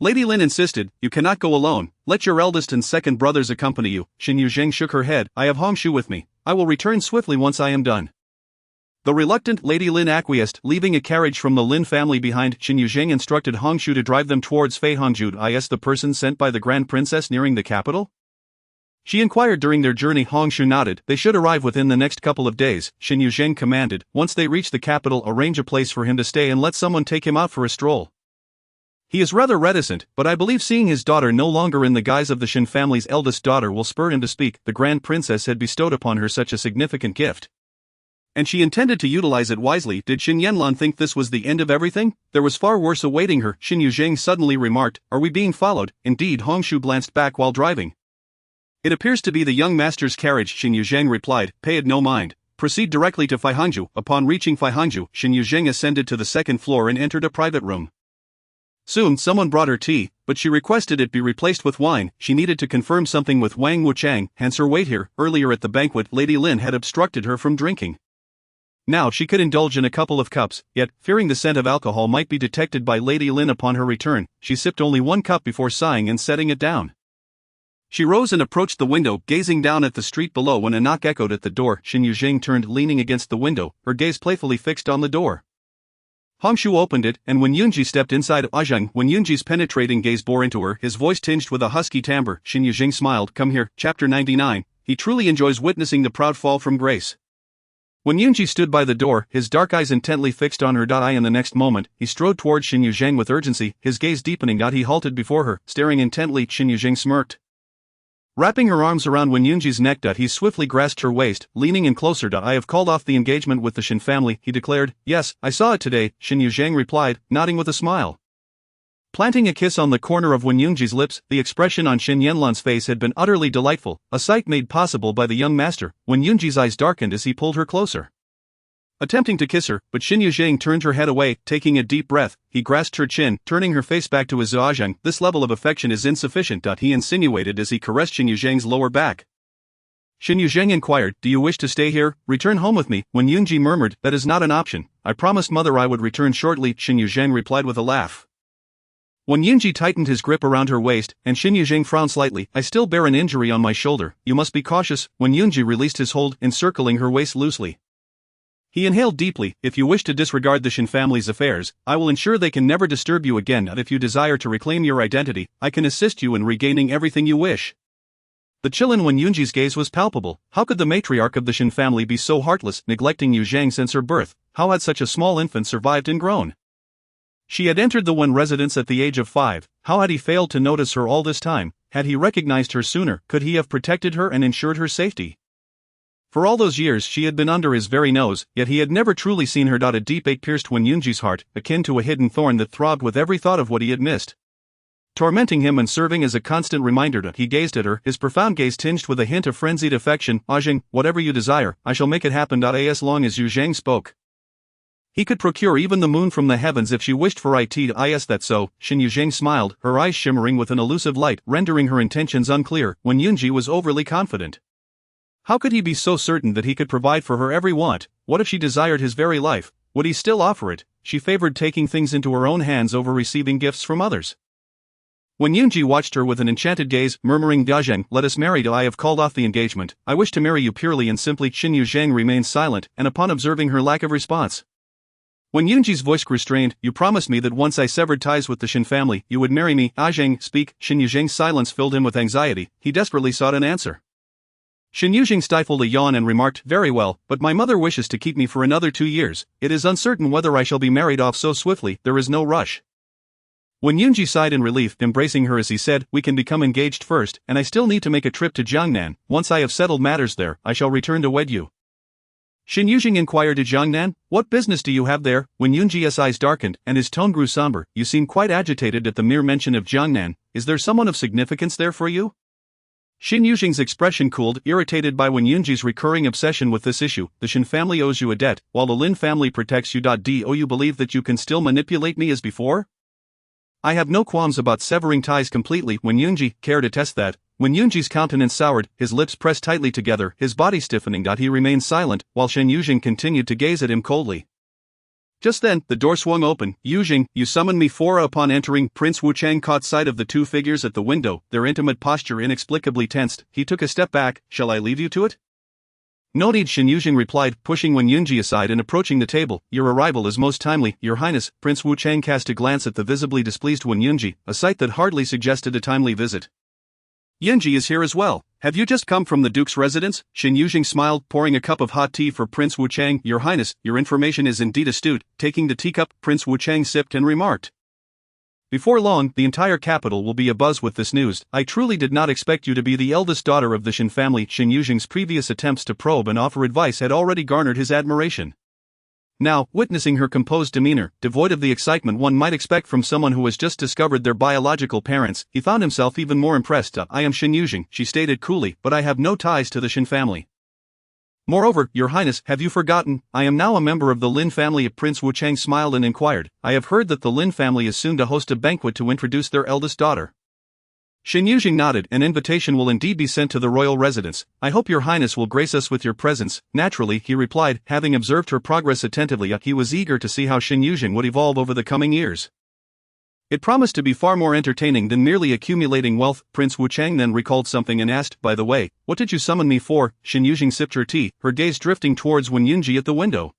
Speaker 2: Lady Lin insisted, you cannot go alone. Let your eldest and second brothers accompany you. Shen Yuzheng shook her head. I have Hongshu with me. I will return swiftly once I am done. The reluctant Lady Lin acquiesced, leaving a carriage from the Lin family behind. Shen Yuzheng instructed Hongshu to drive them towards Fei Hongju. Is the person sent by the Grand Princess nearing the capital? She inquired during their journey. Hongshu nodded. They should arrive within the next couple of days, Shen Yuzheng commanded. Once they reach the capital, arrange a place for him to stay and let someone take him out for a stroll. He is rather reticent, but I believe seeing his daughter no longer in the guise of the Shen family's eldest daughter will spur him to speak. The Grand Princess had bestowed upon her such a significant gift, and she intended to utilize it wisely. Did Shen Yanlan think this was the end of everything? There was far worse awaiting her. Shen Yuzheng suddenly remarked, are we being followed? Indeed. Hongshu glanced back while driving. It appears to be the young master's carriage, Shen Yuzheng replied. Pay it no mind. Proceed directly to Fei Hongju. Upon reaching Fei Hongju, Shen Yuzheng ascended to the second floor and entered a private room. Soon someone brought her tea, but she requested it be replaced with wine. She needed to confirm something with Wang Wuchang, hence her wait here. Earlier at the banquet, Lady Lin had obstructed her from drinking. Now she could indulge in a couple of cups, yet, fearing the scent of alcohol might be detected by Lady Lin upon her return, she sipped only one cup before sighing and setting it down. She rose and approached the window, gazing down at the street below when a knock echoed at the door. Shen Yuzheng turned, leaning against the window, her gaze playfully fixed on the door. Hongshu opened it, and when Yunji stepped inside, Adhering, when Yunji's penetrating gaze bore into her, his voice tinged with a husky timbre, Shen Yuzheng smiled. Come here. Chapter 99. He truly enjoys witnessing the proud fall from grace. When Yunji stood by the door, his dark eyes intently fixed on her. In the next moment, he strode towards Shen Yuzheng with urgency, his gaze deepening. He halted before her, staring intently. Shen Yuzheng smirked, wrapping her arms around Wen Yunji's neck. He swiftly grasped her waist, leaning in closer. I have called off the engagement with the Shen family, he declared. Yes, I saw it today, Shen Yuzheng replied, nodding with a smile. Planting a kiss on the corner of Wen Yunji's lips, the expression on Shen Yanlan's face had been utterly delightful, a sight made possible by the young master. Wen Yunji's eyes darkened as he pulled her closer, attempting to kiss her, but Shen Yuzheng turned her head away. Taking a deep breath, he grasped her chin, turning her face back to his Adhering. This level of affection is insufficient, he insinuated as he caressed Shen Yuzheng's lower back. Shen Yuzheng inquired, do you wish to stay here? Return home with me. Wen Yunji murmured, that is not an option. I promised mother I would return shortly, Shen Yuzheng replied with a laugh. Wen Yunji tightened his grip around her waist, and Shen Yuzheng frowned slightly. I still bear an injury on my shoulder, you must be cautious. Wen Yunji released his hold, encircling her waist loosely. He inhaled deeply. If you wish to disregard the Shen family's affairs, I will ensure they can never disturb you again, and if you desire to reclaim your identity, I can assist you in regaining everything you wish. The chill in Wen Yunji's gaze was palpable. How could the matriarch of the Shen family be so heartless, neglecting Yuzheng since her birth? How had such a small infant survived and grown? She had entered the Wen residence at the age of 5, how had he failed to notice her all this time? Had he recognized her sooner, could he have protected her and ensured her safety? For all those years she had been under his very nose, yet he had never truly seen her. A deep ache pierced Wen Yunji's heart, akin to a hidden thorn that throbbed with every thought of what he had missed. Tormenting him and serving as a constant reminder, he gazed at her, his profound gaze tinged with a hint of frenzied affection. Adhering, whatever you desire, I shall make it happen. As long as Yuzheng spoke, he could procure even the moon from the heavens if she wished for it. Is that so? Shen Yuzheng smiled, her eyes shimmering with an elusive light, rendering her intentions unclear. Wen Yunji was overly confident. How could he be so certain that he could provide for her every want? What if she desired his very life? Would he still offer it? She favored taking things into her own hands over receiving gifts from others. Wen Yunji watched her with an enchanted gaze, murmuring, Adhering, let us marry. I have called off the engagement. I wish to marry you purely and simply. Shen Yuzheng remained silent, and upon observing her lack of response, Wen Yunji's voice grew strained. You promised me that once I severed ties with the Shen family, you would marry me. Adhering, speak. Shen Yuzheng's silence filled him with anxiety. He desperately sought an answer. Shen Yuzheng stifled a yawn and remarked, very well, but my mother wishes to keep me for another 2 years. It is uncertain whether I shall be married off so swiftly. There is no rush. Wen Yunji sighed in relief, embracing her as he said, we can become engaged first, and I still need to make a trip to Jiangnan. Once I have settled matters there, I shall return to wed you. Shen Yuzheng inquired, to Jiangnan? What business do you have there? Wen Yunji's eyes darkened, and his tone grew somber. You seem quite agitated at the mere mention of Jiangnan. Is there someone of significance there for you? Shen Yuzheng's expression cooled, irritated by Wen Yunji's recurring obsession with this issue. The Shen family owes you a debt, while the Lin family protects you. Do you believe that you can still manipulate me as before? I have no qualms about severing ties completely. Wen Yunji, care to test that? Wen Yunji's countenance soured, his lips pressed tightly together, his body stiffening. He remained silent, while Shen Yuzheng continued to gaze at him coldly. Just then, the door swung open. Yuzheng, you summoned me for. Upon entering, Prince Wuchang caught sight of the two figures at the window, their intimate posture inexplicably tensed. He took a step back. Shall I leave you to it? No need, Shen Yuzheng replied, pushing Wen Yunji aside and approaching the table. Your arrival is most timely, Your Highness. Prince Wuchang cast a glance at the visibly displeased Wen Yunji, a sight that hardly suggested a timely visit. Yunji is here as well. Have you just come from the Duke's residence? Shen Yuzheng smiled, pouring a cup of hot tea for Prince Wuchang. Your Highness, your information is indeed astute. Taking the teacup, Prince Wuchang sipped and remarked, before long, the entire capital will be abuzz with this news. I truly did not expect you to be the eldest daughter of the Shen family. Shen Yuzheng's previous attempts to probe and offer advice had already garnered his admiration. Now, witnessing her composed demeanor, devoid of the excitement one might expect from someone who has just discovered their biological parents, he found himself even more impressed. I am Shen Yuzheng, she stated coolly, but I have no ties to the Shen family. Moreover, Your Highness, have you forgotten? I am now a member of the Lin family. Prince Wuchang smiled and inquired, I have heard that the Lin family is soon to host a banquet to introduce their eldest daughter. Shen Yuzheng nodded. An invitation will indeed be sent to the royal residence. I hope Your Highness will grace us with your presence. Naturally, he replied, having observed her progress attentively. He was eager to see how Shen Yuzheng would evolve over the coming years. It promised to be far more entertaining than merely accumulating wealth. Prince Wuchang then recalled something and asked, by the way, what did you summon me for? Shen Yuzheng sipped her tea, her gaze drifting towards Wen Yunji at the window.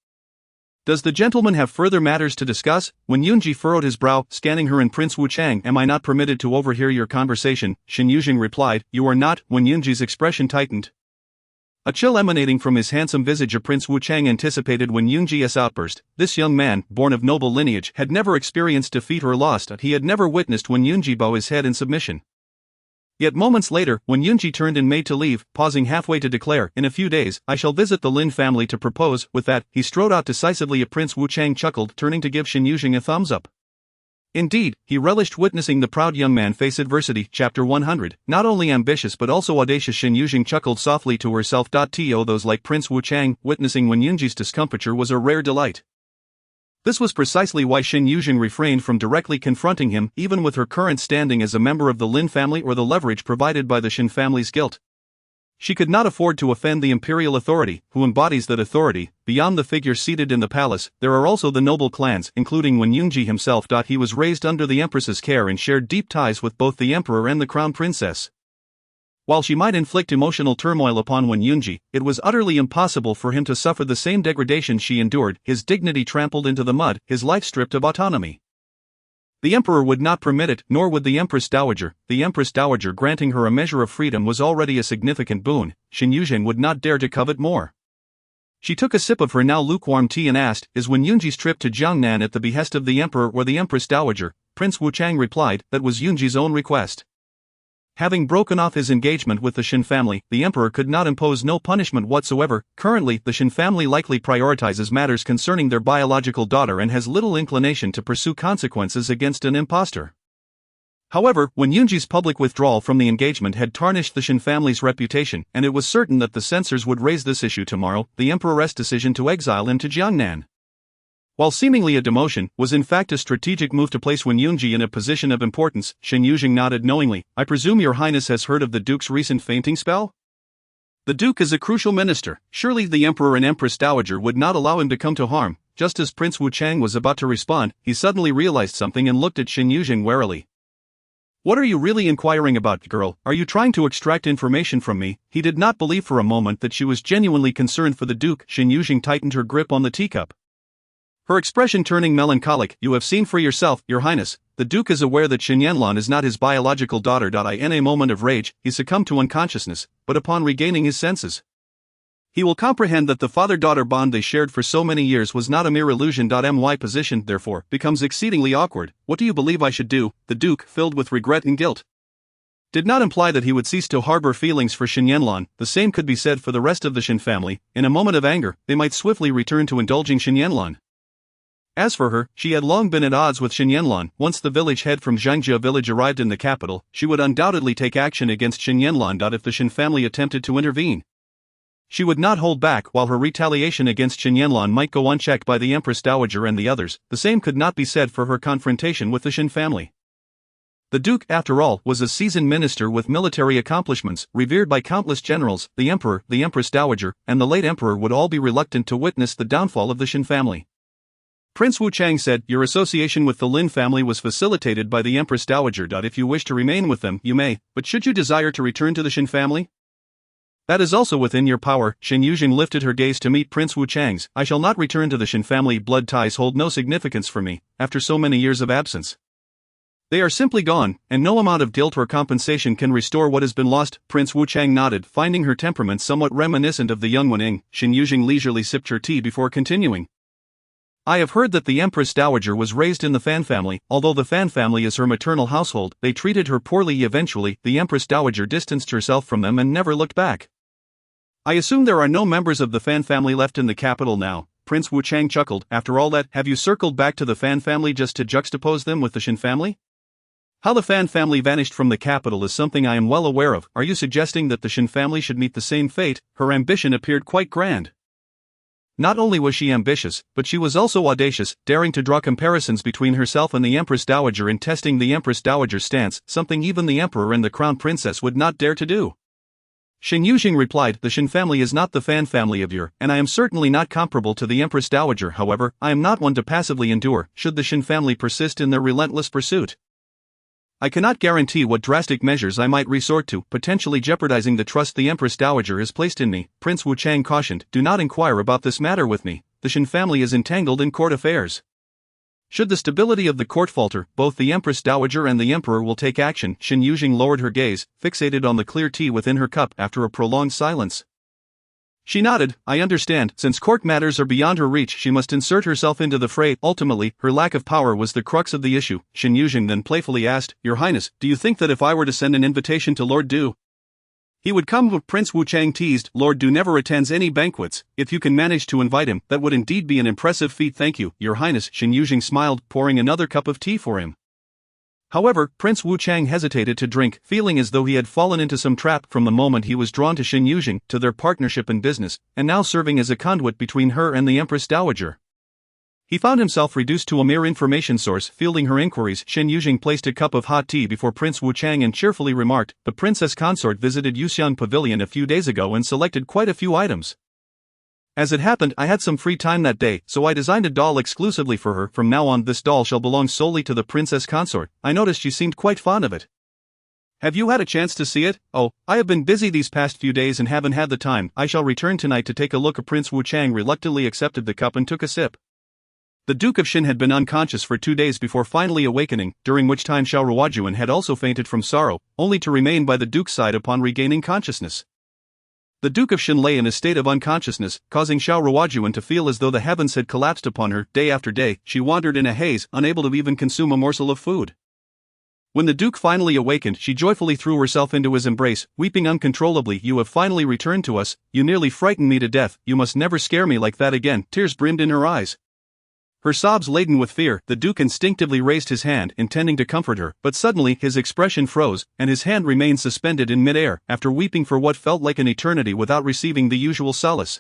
Speaker 2: Does the gentleman have further matters to discuss? Wen Yunji furrowed his brow, scanning her and Prince Wuchang. Am I not permitted to overhear your conversation? Shen Yuzheng replied, you are not. Wen Yunji's expression tightened, a chill emanating from his handsome visage. Prince Wuchang anticipated Wen Yunji's outburst. This young man, born of noble lineage, had never experienced defeat or lost. He had never witnessed Wen Yunji bow his head in submission. Yet moments later, Wen Yunji turned and made to leave, pausing halfway to declare, in a few days, I shall visit the Lin family to propose. With that, he strode out decisively. Prince Wuchang chuckled, turning to give Shen Yuzheng a thumbs up. Indeed, he relished witnessing the proud young man face adversity. Chapter 100. Not only ambitious but also audacious. Shen Yuzheng chuckled softly to herself. To those like Prince Wuchang, witnessing Wen Yunji's discomfiture was a rare delight. This was precisely why Shen Yuzheng refrained from directly confronting him, even with her current standing as a member of the Lin family or the leverage provided by the Shen family's guilt. She could not afford to offend the imperial authority, who embodies that authority. Beyond the figure seated in the palace, there are also the noble clans, including Wenyunji himself. He was raised under the empress's care and shared deep ties with both the emperor and the crown princess. While she might inflict emotional turmoil upon Wenyunji, it was utterly impossible for him to suffer the same degradation she endured, his dignity trampled into the mud, his life stripped of autonomy. The emperor would not permit it, nor would the empress dowager. The empress dowager granting her a measure of freedom was already a significant boon. Shen Yuzheng would not dare to covet more. She took a sip of her now lukewarm tea and asked, "Is Wenyunji's trip to Jiangnan at the behest of the emperor or the empress dowager?" Prince Wuchang replied, "That was Yunji's own request." Having broken off his engagement with the Shen family, the emperor could not impose no punishment whatsoever. Currently, the Shen family likely prioritizes matters concerning their biological daughter and has little inclination to pursue consequences against an impostor. However, when Yunji's public withdrawal from the engagement had tarnished the Shen family's reputation, and it was certain that the censors would raise this issue tomorrow, the emperor's decision to exile him to Jiangnan, while seemingly a demotion, was in fact a strategic move to place Wenyunji in a position of importance. Shen Yuzheng nodded knowingly. "I presume your highness has heard of the duke's recent fainting spell?" "The duke is a crucial minister. Surely the emperor and empress dowager would not allow him to come to harm." Just as Prince Wuchang was about to respond, he suddenly realized something and looked at Shen Yuzheng warily. "What are you really inquiring about, girl? Are you trying to extract information from me?" He did not believe for a moment that she was genuinely concerned for the duke. Shen Yuzheng tightened her grip on the teacup, her expression turning melancholic. "You have seen for yourself, your highness. The duke is aware that Shen Yanlan is not his biological daughter. In a moment of rage, he succumbed to unconsciousness, but upon regaining his senses, he will comprehend that the father-daughter bond they shared for so many years was not a mere illusion. My position, therefore, becomes exceedingly awkward. What do you believe I should do?" The duke, filled with regret and guilt, did not imply that he would cease to harbor feelings for Shen Yanlan. The same could be said for the rest of the Shen family. In a moment of anger, they might swiftly return to indulging Shen Yanlan. As for her, she had long been at odds with Shen Yanlan. Once the village head from Zhangjia village arrived in the capital, she would undoubtedly take action against Shen Yanlan. If the Shen family attempted to intervene, she would not hold back. While her retaliation against Shen Yanlan might go unchecked by the empress dowager and the others, the same could not be said for her confrontation with the Shen family. The duke, after all, was a seasoned minister with military accomplishments, revered by countless generals. The emperor, the empress dowager, and the late emperor would all be reluctant to witness the downfall of the Shen family. Prince Wuchang said, "Your association with the Lin family was facilitated by the Empress Dowager. If you wish to remain with them, you may, but should you desire to return to the Shen family, that is also within your power." Shen Yuzheng lifted her gaze to meet Prince Wuchang's. "I shall not return to the Shen family. Blood ties hold no significance for me, after so many years of absence. They are simply gone, and no amount of guilt or compensation can restore what has been lost." Prince Wuchang nodded, finding her temperament somewhat reminiscent of the young Wenying. Shen Yuzheng leisurely sipped her tea before continuing. "I have heard that the Empress Dowager was raised in the Fan family. Although the Fan family is her maternal household, they treated her poorly. Eventually, the Empress Dowager distanced herself from them and never looked back. I assume there are no members of the Fan family left in the capital now." Prince Wuchang chuckled. "After all that, have you circled back to the Fan family just to juxtapose them with the Shen family? How the Fan family vanished from the capital is something I am well aware of. Are you suggesting that the Shen family should meet the same fate?" Her ambition appeared quite grand. Not only was she ambitious, but she was also audacious, daring to draw comparisons between herself and the Empress Dowager and testing the Empress Dowager's stance, something even the Emperor and the Crown Princess would not dare to do. Shen Yuzheng replied, "The Shen family is not the Fan family of your, and I am certainly not comparable to the Empress Dowager. However, I am not one to passively endure, should the Shen family persist in their relentless pursuit. I cannot guarantee what drastic measures I might resort to, potentially jeopardizing the trust the Empress Dowager has placed in me." Prince Wuchang cautioned, "Do not inquire about this matter with me. The Shen family is entangled in court affairs. Should the stability of the court falter, both the Empress Dowager and the Emperor will take action." Shen Yuzheng lowered her gaze, fixated on the clear tea within her cup. After a prolonged silence, she nodded. "I understand. Since court matters are beyond her reach, she must insert herself into the fray. Ultimately, her lack of power was the crux of the issue." Shen Yuzheng then playfully asked, "Your Highness, do you think that if I were to send an invitation to Lord Du, he would come?" Prince Wuchang teased, "Lord Du never attends any banquets. If you can manage to invite him, that would indeed be an impressive feat." "Thank you, Your Highness." Shen Yuzheng smiled, pouring another cup of tea for him. However, Prince Wuchang hesitated to drink, feeling as though he had fallen into some trap from the moment he was drawn to Shen Yuzheng, to their partnership in business, and now serving as a conduit between her and the Empress Dowager. He found himself reduced to a mere information source. Fielding her inquiries, Shen Yuzheng placed a cup of hot tea before Prince Wu Chang and cheerfully remarked, "The princess consort visited Yuxiang Pavilion a few days ago and selected quite a few items. As it happened, I had some free time that day, so I designed a doll exclusively for her. From now on, this doll shall belong solely to the princess consort. I noticed she seemed quite fond of it. Have you had a chance to see it?" "Oh, I have been busy these past few days and haven't had the time. I shall return tonight to take a look." Prince Wu Chang reluctantly accepted the cup and took a sip. The Duke of Shen had been unconscious for 2 days before finally awakening, during which time Xiao Ruojuan had also fainted from sorrow, only to remain by the Duke's side upon regaining consciousness. The Duke of Shen lay in a state of unconsciousness, causing Xiao Ruojuan to feel as though the heavens had collapsed upon her. Day after day, she wandered in a haze, unable to even consume a morsel of food. When the Duke finally awakened, she joyfully threw herself into his embrace, weeping uncontrollably. "You have finally returned to us. You nearly frightened me to death. You must never scare me like that again." Tears brimmed in her eyes. Her sobs laden with fear, the Duke instinctively raised his hand, intending to comfort her, but suddenly his expression froze, and his hand remained suspended in mid-air, after weeping for what felt like an eternity without receiving the usual solace.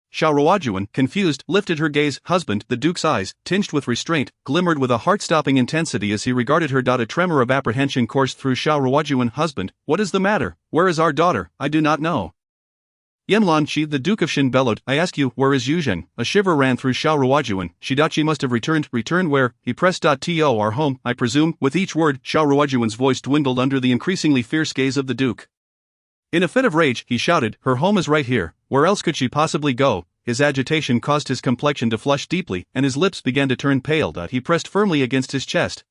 Speaker 2: Xiao Ruojuan, confused, lifted her gaze. "Husband," the Duke's eyes, tinged with restraint, glimmered with a heart-stopping intensity as he regarded her. A tremor of apprehension coursed through Xiao Ruojuan. "Husband, what is the matter? Where is our daughter?" "I do not know." "Yanlan Shi," the Duke of Shen bellowed, "I ask you, where is Yuzheng?" A shiver ran through Xiao Ruojuan. She must have returned." "Returned where?" He pressed. "To our home, I presume." With each word, Xiao Ruojuan's voice dwindled under the increasingly fierce gaze of the Duke. In a fit of rage, he shouted, "Her home is right here. Where else could she possibly go?" His agitation caused his complexion to flush deeply, and his lips began to turn pale. He pressed firmly against his chest.